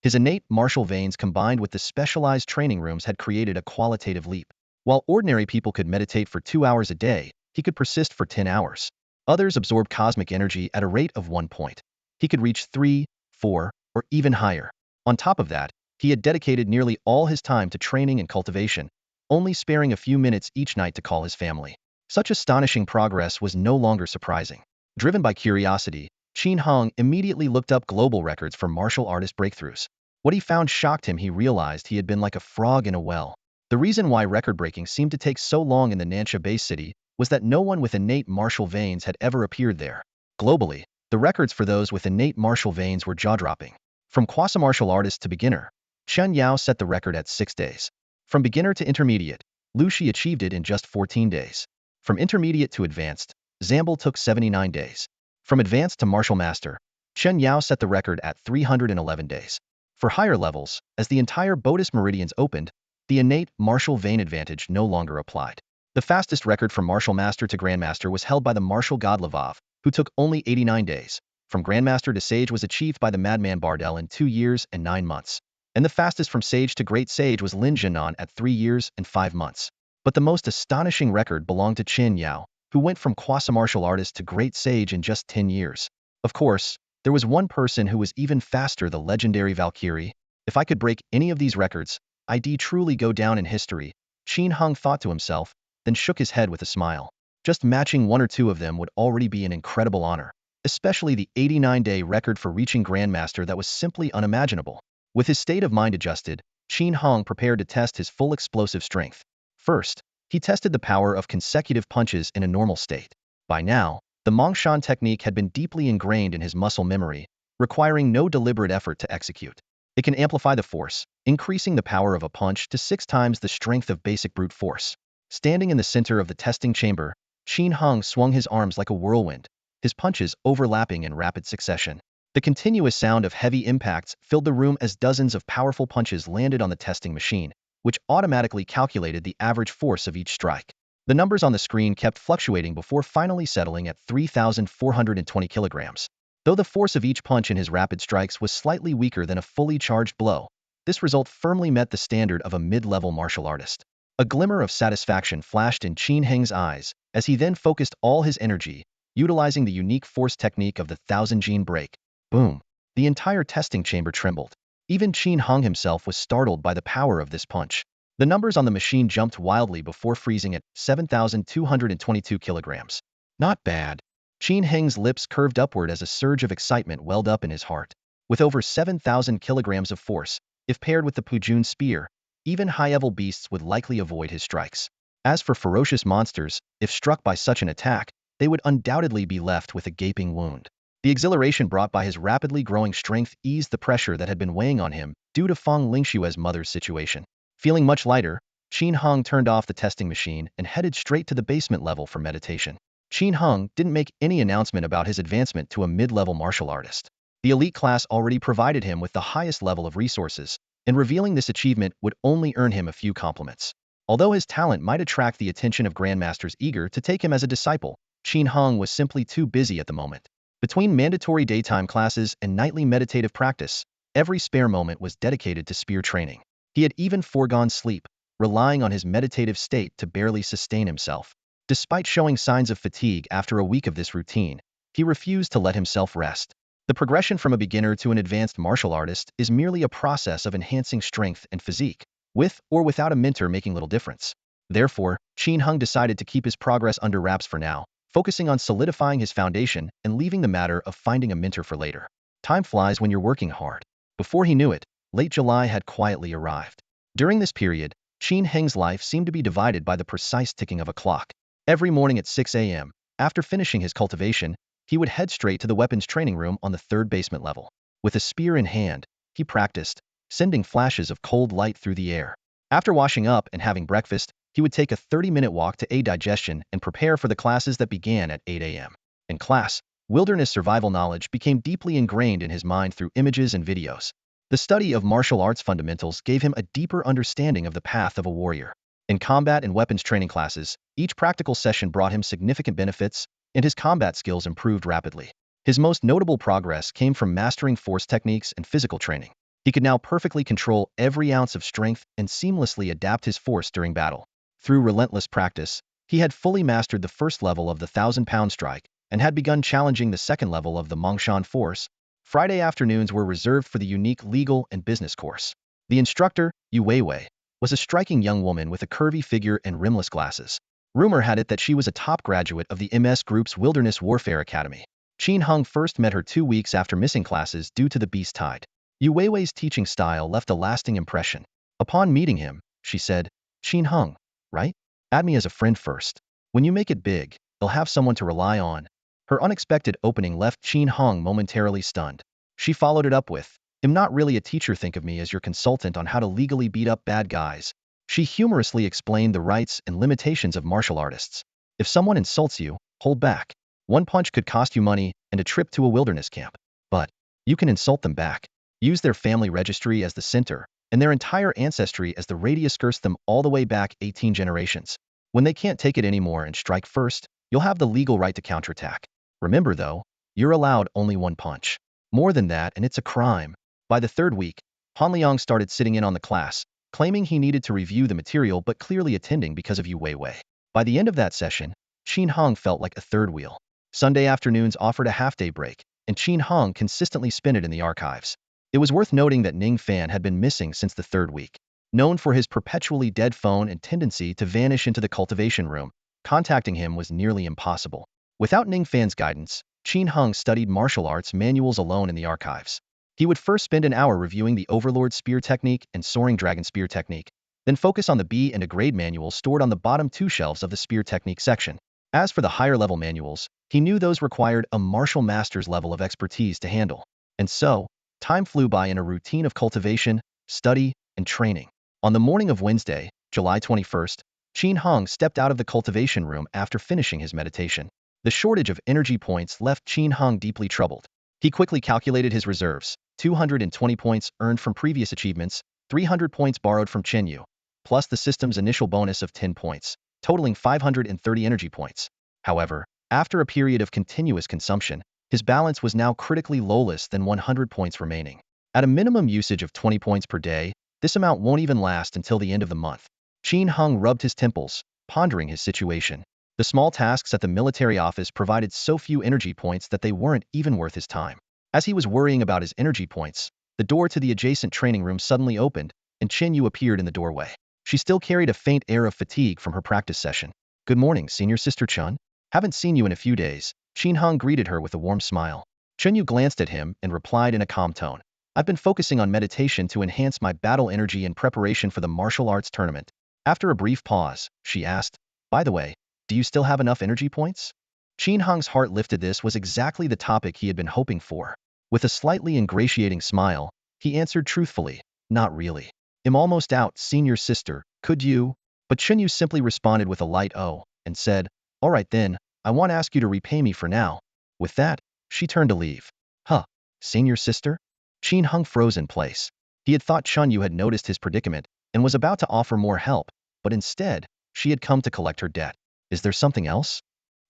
His innate martial veins combined with the specialized training rooms had created a qualitative leap. While ordinary people could meditate for 2 hours a day, he could persist for 10 hours. Others absorbed cosmic energy at a rate of 1 point. He could reach 3, 4, or even higher. On top of that, he had dedicated nearly all his time to training and cultivation, only sparing a few minutes each night to call his family. Such astonishing progress was no longer surprising. Driven by curiosity, Qin Heng immediately looked up global records for martial artist breakthroughs. What he found shocked him. He realized he had been like a frog in a well. The reason why record-breaking seemed to take so long in the Nansha base city was that no one with innate martial veins had ever appeared there. Globally, the records for those with innate martial veins were jaw-dropping. From quasi-martial artist to beginner, Chen Yao set the record at 6 days. From beginner to intermediate, Lu Shi achieved it in just 14 days. From intermediate to advanced, Zambal took 79 days. From advanced to martial master, Chen Yao set the record at 311 days. For higher levels, as the entire Bodhis meridians opened, the innate martial vein advantage no longer applied. The fastest record from martial master to grandmaster was held by the martial god Lavav, who took only 89 days. From grandmaster to sage was achieved by the madman Bardel in 2 years and 9 months. And the fastest from sage to great sage was Lin Jianan at 3 years and 5 months. But the most astonishing record belonged to Chen Yao, who went from quasi-martial artist to great sage in just 10 years. Of course, there was one person who was even faster, the legendary Valkyrie. If I could break any of these records, I'd truly go down in history, Qin Heng thought to himself, then shook his head with a smile. Just matching 1 or 2 of them would already be an incredible honor, especially the 89-day record for reaching grandmaster that was simply unimaginable. With his state of mind adjusted, Qin Heng prepared to test his full explosive strength. First, he tested the power of consecutive punches in a normal state. By now, the Mongshan technique had been deeply ingrained in his muscle memory, requiring no deliberate effort to execute. It can amplify the force, increasing the power of a punch to 6 times the strength of basic brute force. Standing in the center of the testing chamber, Qin Heng swung his arms like a whirlwind, his punches overlapping in rapid succession. The continuous sound of heavy impacts filled the room as dozens of powerful punches landed on the testing machine, which automatically calculated the average force of each strike. The numbers on the screen kept fluctuating before finally settling at 3,420 kilograms. Though the force of each punch in his rapid strikes was slightly weaker than a fully charged blow, this result firmly met the standard of a mid-level martial artist. A glimmer of satisfaction flashed in Qin Heng's eyes as he then focused all his energy, utilizing the unique force technique of the 1000-gene break. Boom! The entire testing chamber trembled. Even Qin Heng himself was startled by the power of this punch. The numbers on the machine jumped wildly before freezing at 7,222 kilograms. Not bad. Qin Heng's lips curved upward as a surge of excitement welled up in his heart. With over 7,000 kilograms of force, if paired with the Pujun spear, even high-level beasts would likely avoid his strikes. As for ferocious monsters, if struck by such an attack, they would undoubtedly be left with a gaping wound. The exhilaration brought by his rapidly growing strength eased the pressure that had been weighing on him due to Feng Lingshue's mother's situation. Feeling much lighter, Qin Heng turned off the testing machine and headed straight to the basement level for meditation. Qin Heng didn't make any announcement about his advancement to a mid-level martial artist. The elite class already provided him with the highest level of resources, and revealing this achievement would only earn him a few compliments. Although his talent might attract the attention of grandmasters eager to take him as a disciple, Qin Heng was simply too busy at the moment. Between mandatory daytime classes and nightly meditative practice, every spare moment was dedicated to spear training. He had even foregone sleep, relying on his meditative state to barely sustain himself. Despite showing signs of fatigue after a week of this routine, he refused to let himself rest. The progression from a beginner to an advanced martial artist is merely a process of enhancing strength and physique, with or without a mentor making little difference. Therefore, Qin Heng decided to keep his progress under wraps for now, focusing on solidifying his foundation and leaving the matter of finding a mentor for later. Time flies when you're working hard. Before he knew it, late July had quietly arrived. During this period, Qin Heng's life seemed to be divided by the precise ticking of a clock. Every morning at 6 a.m., after finishing his cultivation, he would head straight to the weapons training room on the 3rd basement level. With a spear in hand, he practiced, sending flashes of cold light through the air. After washing up and having breakfast, he would take a 30-minute walk to aid digestion and prepare for the classes that began at 8 a.m. In class, wilderness survival knowledge became deeply ingrained in his mind through images and videos. The study of martial arts fundamentals gave him a deeper understanding of the path of a warrior. In combat and weapons training classes, each practical session brought him significant benefits, and his combat skills improved rapidly. His most notable progress came from mastering force techniques and physical training. He could now perfectly control every ounce of strength and seamlessly adapt his force during battle. Through relentless practice, he had fully mastered the first level of the 1,000-pound strike and had begun challenging the second level of the Mongshan force. Friday afternoons were reserved for the unique legal and business course. The instructor, Yu Weiwei, was a striking young woman with a curvy figure and rimless glasses. Rumor had it that she was a top graduate of the MS Group's Wilderness Warfare Academy. Qin Hung first met her 2 weeks after missing classes due to the beast tide. Yu Weiwei's teaching style left a lasting impression. Upon meeting him, she said, "Qin Hung, right? Add me as a friend first. When you make it big, you'll have someone to rely on." Her unexpected opening left Qin Hung momentarily stunned. She followed it up with, "I'm not really a teacher, think of me as your consultant on how to legally beat up bad guys." She humorously explained the rights and limitations of martial artists. If someone insults you, hold back. One punch could cost you money and a trip to a wilderness camp. But you can insult them back. Use their family registry as the center, and their entire ancestry as the radius, curse them all the way back 18 generations. When they can't take it anymore and strike first, you'll have the legal right to counterattack. Remember though, you're allowed only one punch. More than that and it's a crime. By the third week, Han Liang started sitting in on the class, claiming he needed to review the material but clearly attending because of Yu Weiwei. By the end of that session, Qin Hung felt like a third wheel. Sunday afternoons offered a half-day break, and Qin Hung consistently spent it in the archives. It was worth noting that Ning Fan had been missing since the third week. Known for his perpetually dead phone and tendency to vanish into the cultivation room, contacting him was nearly impossible. Without Ning Fan's guidance, Qin Hung studied martial arts manuals alone in the archives. He would first spend an hour reviewing the Overlord Spear technique and Soaring Dragon Spear technique, then focus on the B and A grade manuals stored on the bottom 2 shelves of the Spear technique section. As for the higher-level manuals, he knew those required a martial master's level of expertise to handle. And so, time flew by in a routine of cultivation, study, and training. On the morning of Wednesday, July 21st, Qin Hung stepped out of the cultivation room after finishing his meditation. The shortage of energy points left Qin Hung deeply troubled. He quickly calculated his reserves: 220 points earned from previous achievements, 300 points borrowed from Chenyu, plus the system's initial bonus of 10 points, totaling 530 energy points. However, after a period of continuous consumption, his balance was now critically low, less than 100 points remaining. At a minimum usage of 20 points per day, this amount won't even last until the end of the month. Qin Hung rubbed his temples, pondering his situation. The small tasks at the military office provided so few energy points that they weren't even worth his time. As he was worrying about his energy points, the door to the adjacent training room suddenly opened, and Chenyu appeared in the doorway. She still carried a faint air of fatigue from her practice session. "Good morning, Senior Sister Chun. Haven't seen you in a few days." Qin Hung greeted her with a warm smile. Chenyu glanced at him and replied in a calm tone, "I've been focusing on meditation to enhance my battle energy in preparation for the martial arts tournament." After a brief pause, she asked, "By the way, do you still have enough energy points?" Qin Hung's heart lifted. This was exactly the topic he had been hoping for. With a slightly ingratiating smile, he answered truthfully, "Not really. I'm almost out, Senior Sister. Could you?" But Chenyu simply responded with a light "oh," and said, "All right then, I won't ask you to repay me for now." With that, she turned to leave. "Huh, Senior Sister?" Qin Hung froze in place. He had thought Chenyu had noticed his predicament and was about to offer more help, but instead, she had come to collect her debt. "Is there something else?"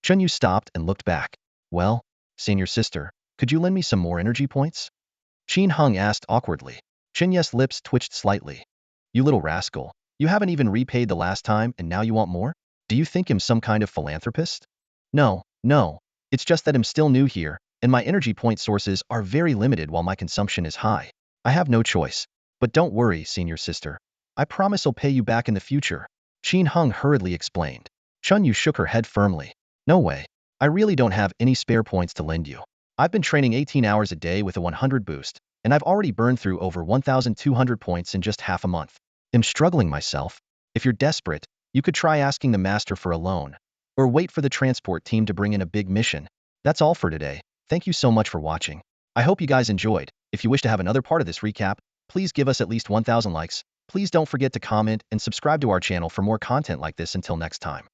Chenyu stopped and looked back. "Well, Senior Sister, could you lend me some more energy points?" Qin Hung asked awkwardly. Chenyu's lips twitched slightly. "You little rascal, you haven't even repaid the last time and now you want more? Do you think I'm some kind of philanthropist?" No, it's just that I'm still new here, and my energy point sources are very limited while my consumption is high. I have no choice. But don't worry, Senior Sister. I promise I'll pay you back in the future." Qin Hung hurriedly explained. Chenyu shook her head firmly. "No way. I really don't have any spare points to lend you. I've been training 18 hours a day with a 100 boost, and I've already burned through over 1,200 points in just half a month. I'm struggling myself. If you're desperate, you could try asking the master for a loan, or wait for the transport team to bring in a big mission." That's all for today. Thank you so much for watching. I hope you guys enjoyed. If you wish to have another part of this recap, please give us at least 1,000 likes. Please don't forget to comment and subscribe to our channel for more content like this. Until next time.